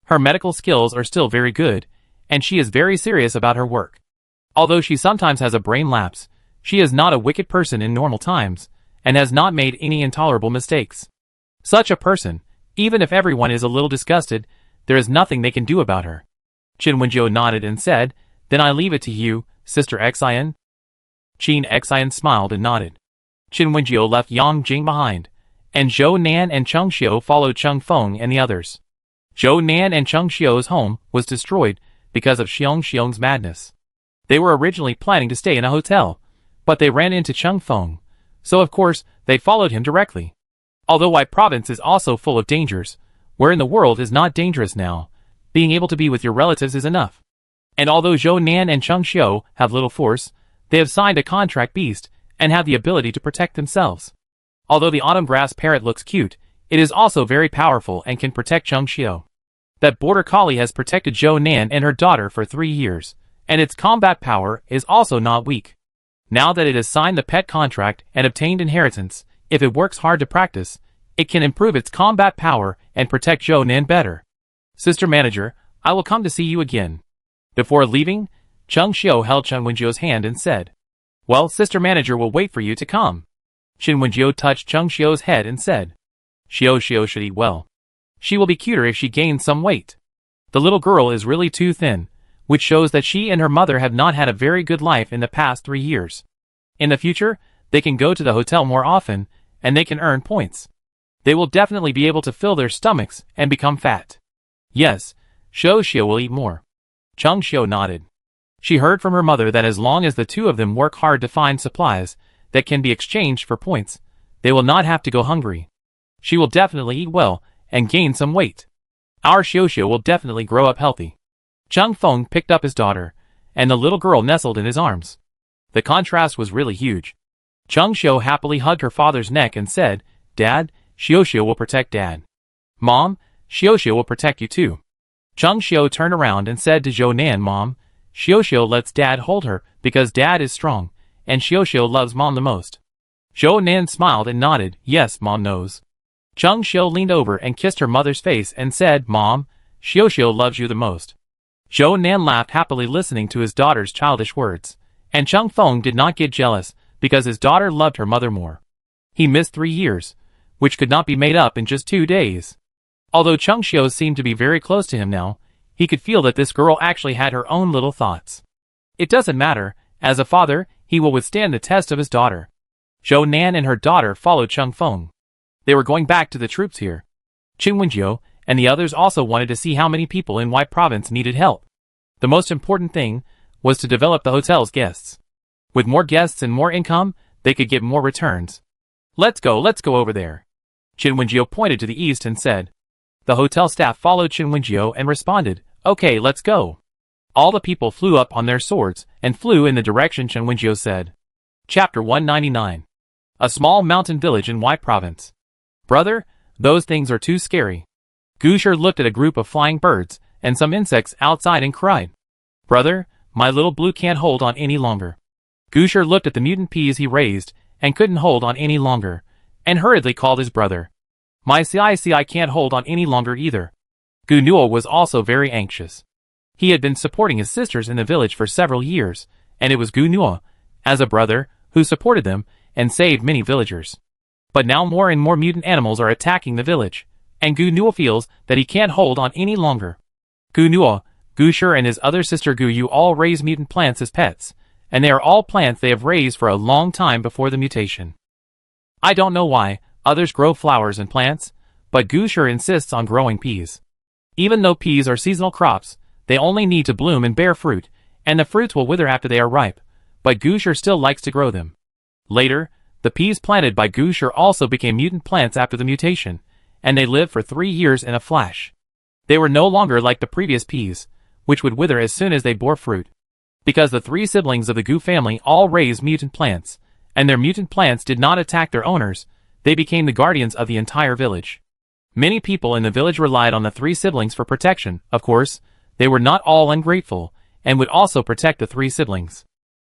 Her medical skills are still very good, and she is very serious about her work. Although she sometimes has a brain lapse, she is not a wicked person in normal times, and has not made any intolerable mistakes. Such a person, even if everyone is a little disgusted, there is nothing they can do about her." Chinwenjio nodded and said, "Then I leave it to you, Sister Xian." Qin Xian smiled and nodded. Chinwenjio left Yang Jing behind, and Zhou Nan and Cheng Xiu followed Cheng Feng and the others. Zhou Nan and Cheng Xiu's home was destroyed because of Xiong Xiong's madness. They were originally planning to stay in a hotel, but they ran into Cheng Feng, so of course they followed him directly. Although White Province is also full of dangers, where in the world is not dangerous now, being able to be with your relatives is enough. And although Zhou Nan and Cheng Xiu have little force, they have signed a contract beast and have the ability to protect themselves. Although the autumn grass parrot looks cute, it is also very powerful and can protect Cheng Xiu. That border collie has protected Zhou Nan and her daughter for 3 years, and its combat power is also not weak. Now that it has signed the pet contract and obtained inheritance, if it works hard to practice, it can improve its combat power and protect Zhou Nan better. Sister Manager, I will come to see you again. Before leaving, Cheng Xiu held Chinwenjio's hand and said, "Well, Sister Manager will wait for you to come." Chinwenjio touched Cheng Xiu's head and said, "Xiu should eat well. She will be cuter if she gains some weight. The little girl is really too thin, which shows that she and her mother have not had a very good life in the past 3 years. In the future, they can go to the hotel more often, and they can earn points. They will definitely be able to fill their stomachs and become fat." Yes, Xiu will eat more. Cheng Xiu nodded. She heard from her mother that as long as the two of them work hard to find supplies that can be exchanged for points, they will not have to go hungry. She will definitely eat well and gain some weight. Our Xiu will definitely grow up healthy. Cheng Feng picked up his daughter, and the little girl nestled in his arms. The contrast was really huge. Cheng Xiu happily hugged her father's neck and said, "Dad, Xiu will protect Dad. Mom, Xiu will protect you too." Cheng Xiu turned around and said to Zhou Nan, "Mom, Xiu lets Dad hold her because Dad is strong, and Xiu loves Mom the most." Zhou Nan smiled and nodded, "Yes, Mom knows." Cheng Xiu leaned over and kissed her mother's face and said, "Mom, Xiu loves you the most." Zhou Nan laughed happily listening to his daughter's childish words, and Cheng Feng did not get jealous because his daughter loved her mother more. He missed 3 years, which could not be made up in just 2 days. Although Cheng Xiu seemed to be very close to him now, he could feel that this girl actually had her own little thoughts. It doesn't matter, as a father, he will withstand the test of his daughter. Zhou Nan and her daughter followed Cheng Feng. They were going back to the troops here. Chinwenjio and the others also wanted to see how many people in White Province needed help. The most important thing was to develop the hotel's guests. With more guests and more income, they could get more returns. Let's go over there." Chinwenjio pointed to the east and said. The hotel staff followed Chinwenjio and responded, "Okay, let's go." All the people flew up on their swords and flew in the direction Chinwenjio said. Chapter 199. A small mountain village in White Province. "Brother, those things are too scary." Gusher looked at a group of flying birds and some insects outside and cried, "Brother, my little blue can't hold on any longer." Gusher looked at the mutant peas he raised and couldn't hold on any longer, and hurriedly called his brother. "My CI can't hold on any longer either." Gu Nuo was also very anxious. He had been supporting his sisters in the village for several years, and it was Gu Nuo, as a brother, who supported them and saved many villagers. But now more and more mutant animals are attacking the village, and Gu Nuo feels that he can't hold on any longer. Gu Nuo, Gusher and his other sister Gu Yu all raise mutant plants as pets, and they are all plants they have raised for a long time before the mutation. I don't know why, others grow flowers and plants, but Gusher insists on growing peas. Even though peas are seasonal crops, they only need to bloom and bear fruit, and the fruits will wither after they are ripe, but Gusher still likes to grow them. Later, the peas planted by Gusher also became mutant plants after the mutation, and they lived for 3 years in a flash. They were no longer like the previous peas, which would wither as soon as they bore fruit. Because the 3 siblings of the Goo family all raised mutant plants, and their mutant plants did not attack their owners, they became the guardians of the entire village. Many people in the village relied on the 3 siblings for protection. Of course, they were not all ungrateful, and would also protect the 3 siblings.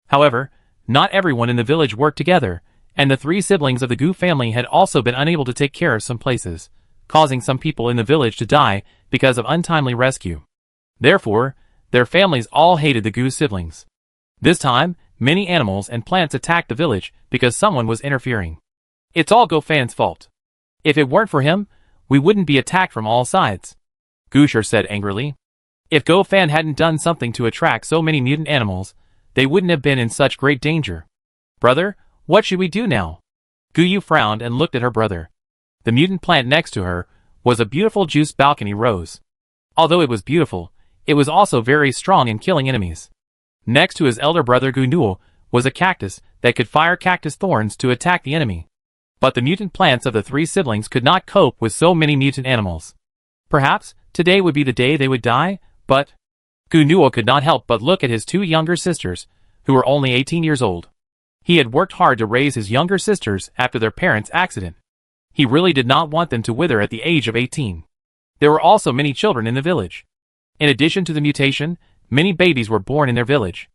However, not everyone in the village worked together, and the 3 siblings of the Goo family had also been unable to take care of some places, causing some people in the village to die because of untimely rescue. Therefore, their families all hated the Goo siblings. This time, many animals and plants attacked the village because someone was interfering. It's all Gofan's fault. If it weren't for him, we wouldn't be attacked from all sides, Gusher said angrily. If Gofan hadn't done something to attract so many mutant animals, they wouldn't have been in such great danger. Brother, what should we do now? Guyu frowned and looked at her brother. The mutant plant next to her was a beautiful juice balcony rose. Although it was beautiful, it was also very strong in killing enemies. Next to his elder brother Gunuo was a cactus that could fire cactus thorns to attack the enemy. But the mutant plants of the 3 siblings could not cope with so many mutant animals. Perhaps today would be the day they would die, but Gunuo could not help but look at his 2 younger sisters, who were only 18 years old. He had worked hard to raise his younger sisters after their parents' accident. He really did not want them to wither at the age of 18. There were also many children in the village. In addition to the mutation, many babies were born in their village.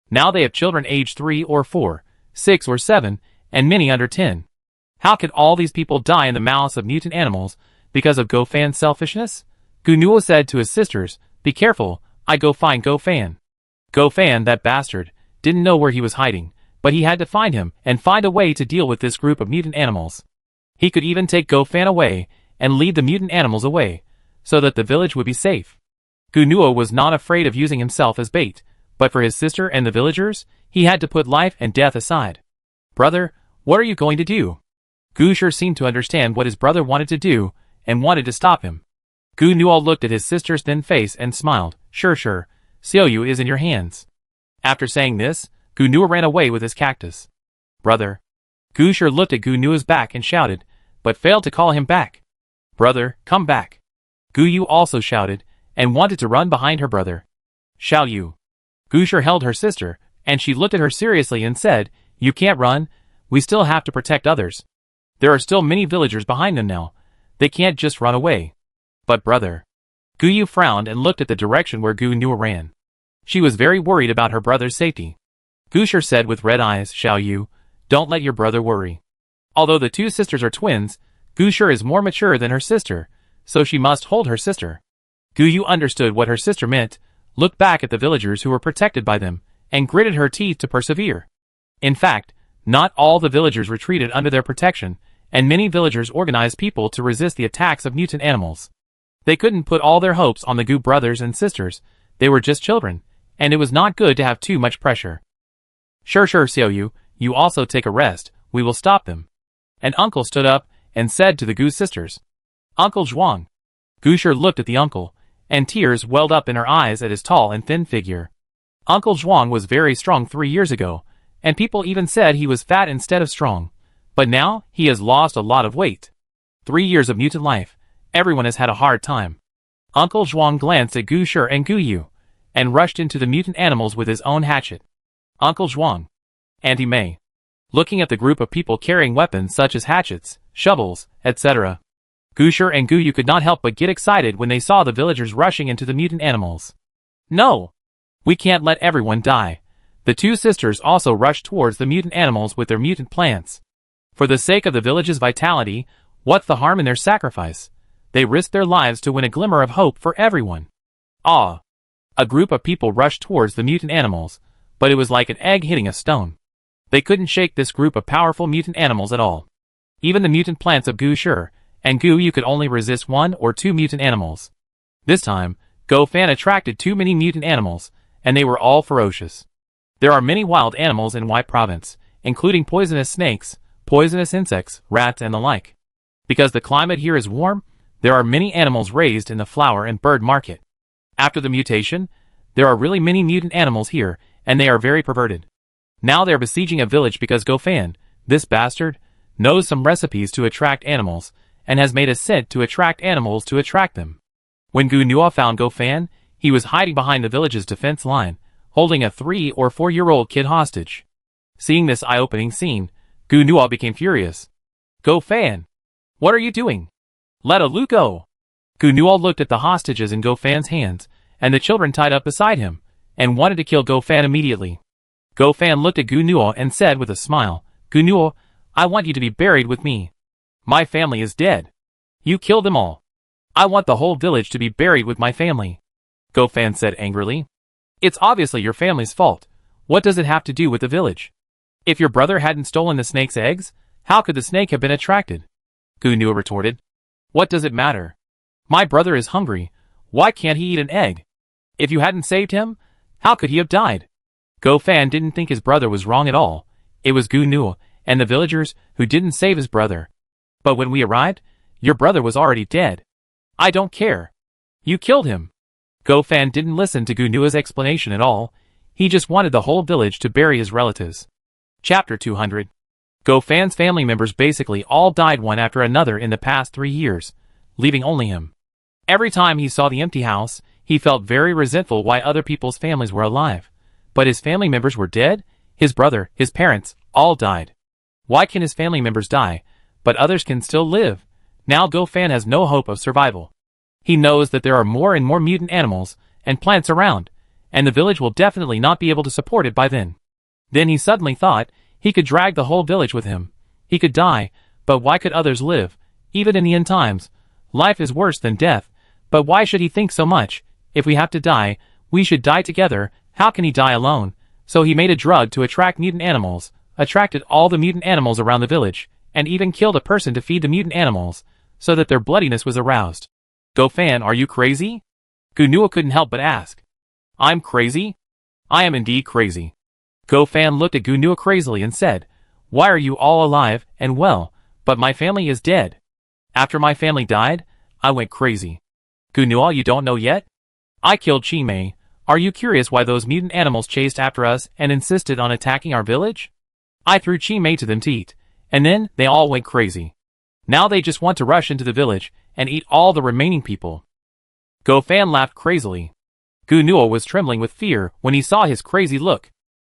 Now they have children aged 3 or 4, 6 or 7, and many under 10. How could all these people die in the mouths of mutant animals because of Gofan's selfishness? Gunuo said to his sisters, "Be careful, I go find Gofan." Gofan, that bastard, didn't know where he was hiding, but he had to find him and find a way to deal with this group of mutant animals. He could even take Gofan away and lead the mutant animals away, so that the village would be safe. Gunuo was not afraid of using himself as bait, but for his sister and the villagers, he had to put life and death aside. "Brother, what are you going to do?" Gusher seemed to understand what his brother wanted to do, and wanted to stop him. Gunuo looked at his sister's thin face and smiled. Sure, Xiaoyu is in your hands." After saying this, Gunuo ran away with his cactus. "Brother." Gusher looked at Gunuo's back and shouted, but failed to call him back. "Brother, come back." Guyu also shouted, and wanted to run behind her brother. "Xiaoyu." Gusher held her sister, and she looked at her seriously and said, "You can't run, we still have to protect others. There are still many villagers behind them now, they can't just run away." "But brother." Guyu frowned and looked at the direction where Gunuo ran. She was very worried about her brother's safety. Gusher said with red eyes, "Xiaoyu, don't let your brother worry. Although the 2 sisters are twins, Gusher is more mature than her sister, so she must hold her sister." Guyu understood what her sister meant, looked back at the villagers who were protected by them, and gritted her teeth to persevere. In fact, not all the villagers retreated under their protection, and many villagers organized people to resist the attacks of mutant animals. They couldn't put all their hopes on the Goo brothers and sisters, they were just children, and it was not good to have too much pressure. Sure, Xiaoyu, you also take a rest, we will stop them." An uncle stood up and said to the Goo sisters, "Uncle Zhuang." Gusher looked at the uncle, and tears welled up in her eyes at his tall and thin figure. Uncle Zhuang was very strong 3 years ago, and people even said he was fat instead of strong. But now, he has lost a lot of weight. 3 years of mutant life, everyone has had a hard time. Uncle Zhuang glanced at Gusher and Guyu, and rushed into the mutant animals with his own hatchet. Uncle Zhuang. Auntie Mei. Looking at the group of people carrying weapons such as hatchets, shovels, etc. Gusher and Guyu could not help but get excited when they saw the villagers rushing into the mutant animals. "No! We can't let everyone die." The 2 sisters also rushed towards the mutant animals with their mutant plants. For the sake of the village's vitality, what's the harm in their sacrifice? They risked their lives to win a glimmer of hope for everyone. Ah! A group of people rushed towards the mutant animals, but it was like an egg hitting a stone. They couldn't shake this group of powerful mutant animals at all. Even the mutant plants of Gusher and Guyu could only resist 1 or 2 mutant animals. This time, Gofan attracted too many mutant animals, and they were all ferocious. There are many wild animals in White Province, including poisonous snakes, poisonous insects, rats and the like. Because the climate here is warm, there are many animals raised in the flower and bird market. After the mutation, there are really many mutant animals here, and they are very perverted. Now they're besieging a village because Gofan, this bastard, knows some recipes to attract animals, and has made a scent to attract animals to attract them. When Gu Nuo found Go Fan, he was hiding behind the village's defense line, holding a 3 or 4-year-old kid hostage. Seeing this eye-opening scene, Gu Nuo became furious. Go Fan! What are you doing? Let Lu go! Gu Nuo looked at the hostages in Go Fan's hands, and the children tied up beside him, and wanted to kill Go Fan immediately. Go Fan looked at Gu Nuo and said with a smile, Gu Nuo, I want you to be buried with me. My family is dead. You killed them all. I want the whole village to be buried with my family. Go Fan said angrily. It's obviously your family's fault. What does it have to do with the village? If your brother hadn't stolen the snake's eggs, how could the snake have been attracted? Gu Nuo retorted. What does it matter? My brother is hungry. Why can't he eat an egg? If you hadn't saved him, how could he have died? Go Fan didn't think his brother was wrong at all. It was Gu Nuo and the villagers who didn't save his brother. But when we arrived, your brother was already dead. I don't care. You killed him. Go Fan didn't listen to Gu Nuo's explanation at all. He just wanted the whole village to bury his relatives. Chapter 200. Go Fan's family members basically all died one after another in the past 3 years, leaving only him. Every time he saw the empty house, he felt very resentful why other people's families were alive. But his family members were dead? His brother, his parents, all died. Why can his family members die, but others can still live? Now Go Fan has no hope of survival. He knows that there are more and more mutant animals and plants around, and the village will definitely not be able to support it by then. Then he suddenly thought he could drag the whole village with him. He could die, but why could others live? Even in the end times, life is worse than death, but why should he think so much? If we have to die, we should die together. How can he die alone? So he made a drug to attract mutant animals, attracted all the mutant animals around the village, and even killed a person to feed the mutant animals, so that their bloodiness was aroused. Go Fan, are you crazy? Gu Nuo couldn't help but ask. I'm crazy? I am indeed crazy. Go Fan looked at Gu Nuo crazily and said, Why are you all alive and well, but my family is dead? After my family died, I went crazy. Gu Nuo, you don't know yet? I killed Qimei. Are you curious why those mutant animals chased after us and insisted on attacking our village? I threw Qimei to them to eat, and then they all went crazy. Now they just want to rush into the village and eat all the remaining people. Go Fan laughed crazily. Gu Nuo was trembling with fear when he saw his crazy look.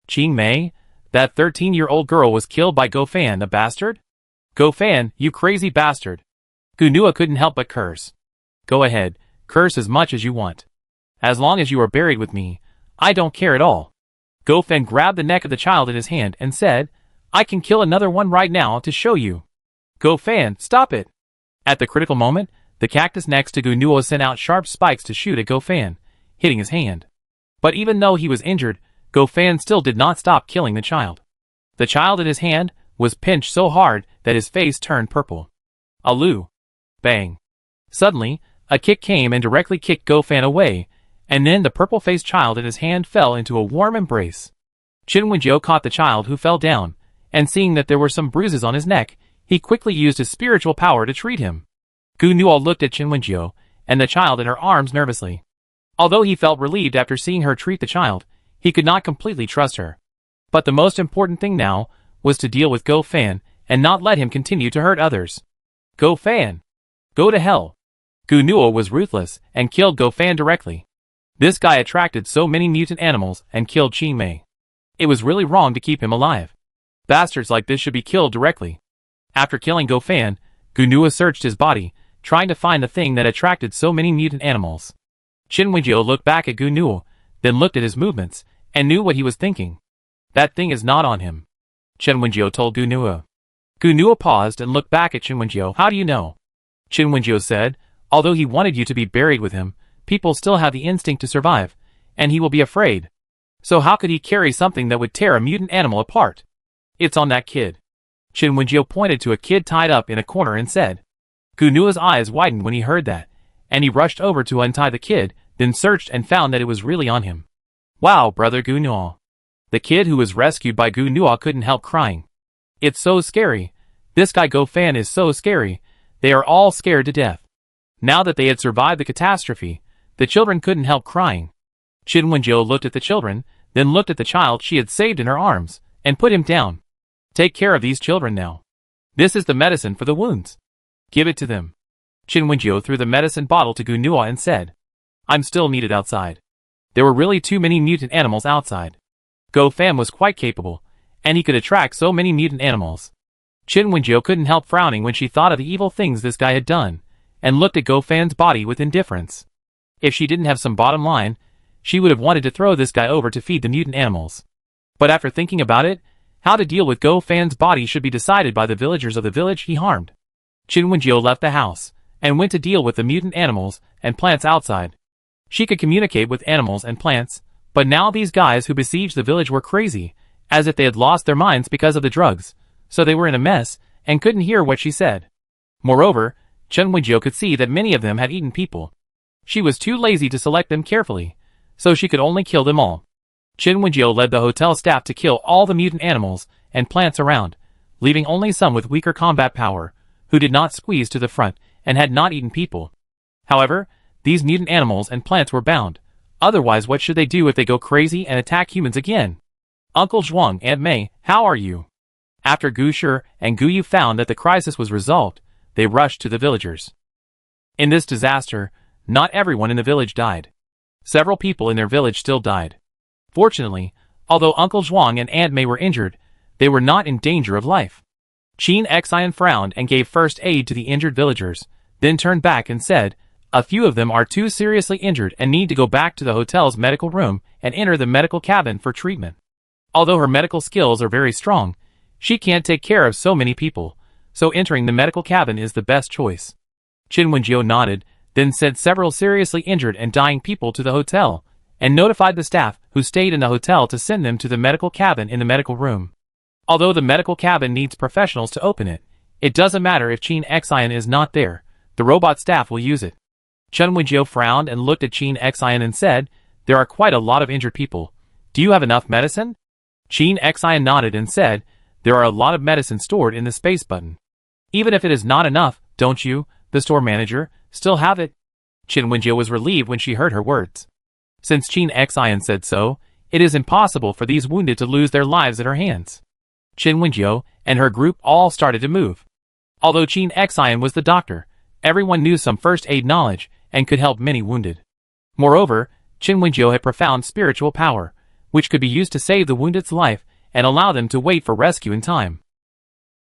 Qimei, that 13-year-old girl was killed by Go Fan, the bastard? Go Fan, you crazy bastard. Gu Nuo couldn't help but curse. Go ahead, curse as much as you want. As long as you are buried with me, I don't care at all. Go Fan grabbed the neck of the child in his hand and said, I can kill another one right now to show you. Go Fan, stop it. At the critical moment, the cactus next to Gu Nuo sent out sharp spikes to shoot at Go Fan, hitting his hand. But even though he was injured, Go Fan still did not stop killing the child. The child in his hand was pinched so hard that his face turned purple. Alu. Bang. Suddenly, a kick came and directly kicked Go Fan away, and then the purple-faced child in his hand fell into a warm embrace. Qin Wenjiu caught the child who fell down, and seeing that there were some bruises on his neck, he quickly used his spiritual power to treat him. Gu Nuo looked at Qin Wenjiu and the child in her arms nervously. Although he felt relieved after seeing her treat the child, he could not completely trust her. But the most important thing now was to deal with Go Fan and not let him continue to hurt others. Go Fan! Go to hell! Gu Nuo was ruthless and killed Go Fan directly. This guy attracted so many mutant animals and killed Qimei. It was really wrong to keep him alive. Bastards like this should be killed directly. After killing Go Fan, Gu Nuo searched his body, trying to find the thing that attracted so many mutant animals. Qin Wenjiu looked back at Gu Nuo, then looked at his movements, and knew what he was thinking. That thing is not on him. Qin Wenjiu told Gu Nuo. Gu Nuo paused and looked back at Qin Wenjiu. How do you know? Qin Wenjiu said, although he wanted you to be buried with him, people still have the instinct to survive, and he will be afraid. So how could he carry something that would tear a mutant animal apart? It's on that kid. Qin Wenjiu pointed to a kid tied up in a corner and said. Gu Nuo's eyes widened when he heard that, and he rushed over to untie the kid, then searched and found that it was really on him. Wow, brother Gu Nuo. The kid who was rescued by Gu Nuo couldn't help crying. It's so scary. This guy Go Fan is so scary. They are all scared to death. Now that they had survived the catastrophe, the children couldn't help crying. Qin Wenjiu looked at the children, then looked at the child she had saved in her arms, and put him down. Take care of these children now. This is the medicine for the wounds. Give it to them. Chin Wenjiu threw the medicine bottle to Gu Nua and said, I'm still needed outside. There were really too many mutant animals outside. Go Fan was quite capable, and he could attract so many mutant animals. Chin Wenjiu couldn't help frowning when she thought of the evil things this guy had done, and looked at Go Fan's body with indifference. If she didn't have some bottom line, she would have wanted to throw this guy over to feed the mutant animals. But after thinking about it, how to deal with Go Fan's body should be decided by the villagers of the village he harmed. Chin Wenjiu left the house, and went to deal with the mutant animals and plants outside. She could communicate with animals and plants, but now these guys who besieged the village were crazy, as if they had lost their minds because of the drugs, so they were in a mess, and couldn't hear what she said. Moreover, Chin Wenjiu could see that many of them had eaten people. She was too lazy to select them carefully, so she could only kill them all. Chin Wenjiu led the hotel staff to kill all the mutant animals and plants around, leaving only some with weaker combat power, who did not squeeze to the front and had not eaten people. However, these mutant animals and plants were bound, otherwise what should they do if they go crazy and attack humans again? Uncle Zhuang, Aunt Mei, how are you? After Gu Shi and Gu Yu found that the crisis was resolved, they rushed to the villagers. In this disaster, not everyone in the village died. Several people in their village still died. Fortunately, although Uncle Zhuang and Aunt Mei were injured, they were not in danger of life. Qin Xian frowned and gave first aid to the injured villagers, then turned back and said, a few of them are too seriously injured and need to go back to the hotel's medical room and enter the medical cabin for treatment. Although her medical skills are very strong, she can't take care of so many people, so entering the medical cabin is the best choice. Chin Wenjiu nodded, then sent several seriously injured and dying people to the hotel, and notified the staff who stayed in the hotel to send them to the medical cabin in the medical room. Although the medical cabin needs professionals to open it, it doesn't matter if Qin Xian is not there, the robot staff will use it. Chin Wenjiu frowned and looked at Qin Xian and said, there are quite a lot of injured people. Do you have enough medicine? Qin Xian nodded and said, there are a lot of medicine stored in the space button. Even if it is not enough, don't you, the store manager, still have it? Chin Wenjiu was relieved when she heard her words. Since Qin Xian said so, it is impossible for these wounded to lose their lives at her hands. Chin Wenjiu and her group all started to move. Although Qin Xian was the doctor, everyone knew some first aid knowledge and could help many wounded. Moreover, Qin Wenjiu had profound spiritual power, which could be used to save the wounded's life and allow them to wait for rescue in time.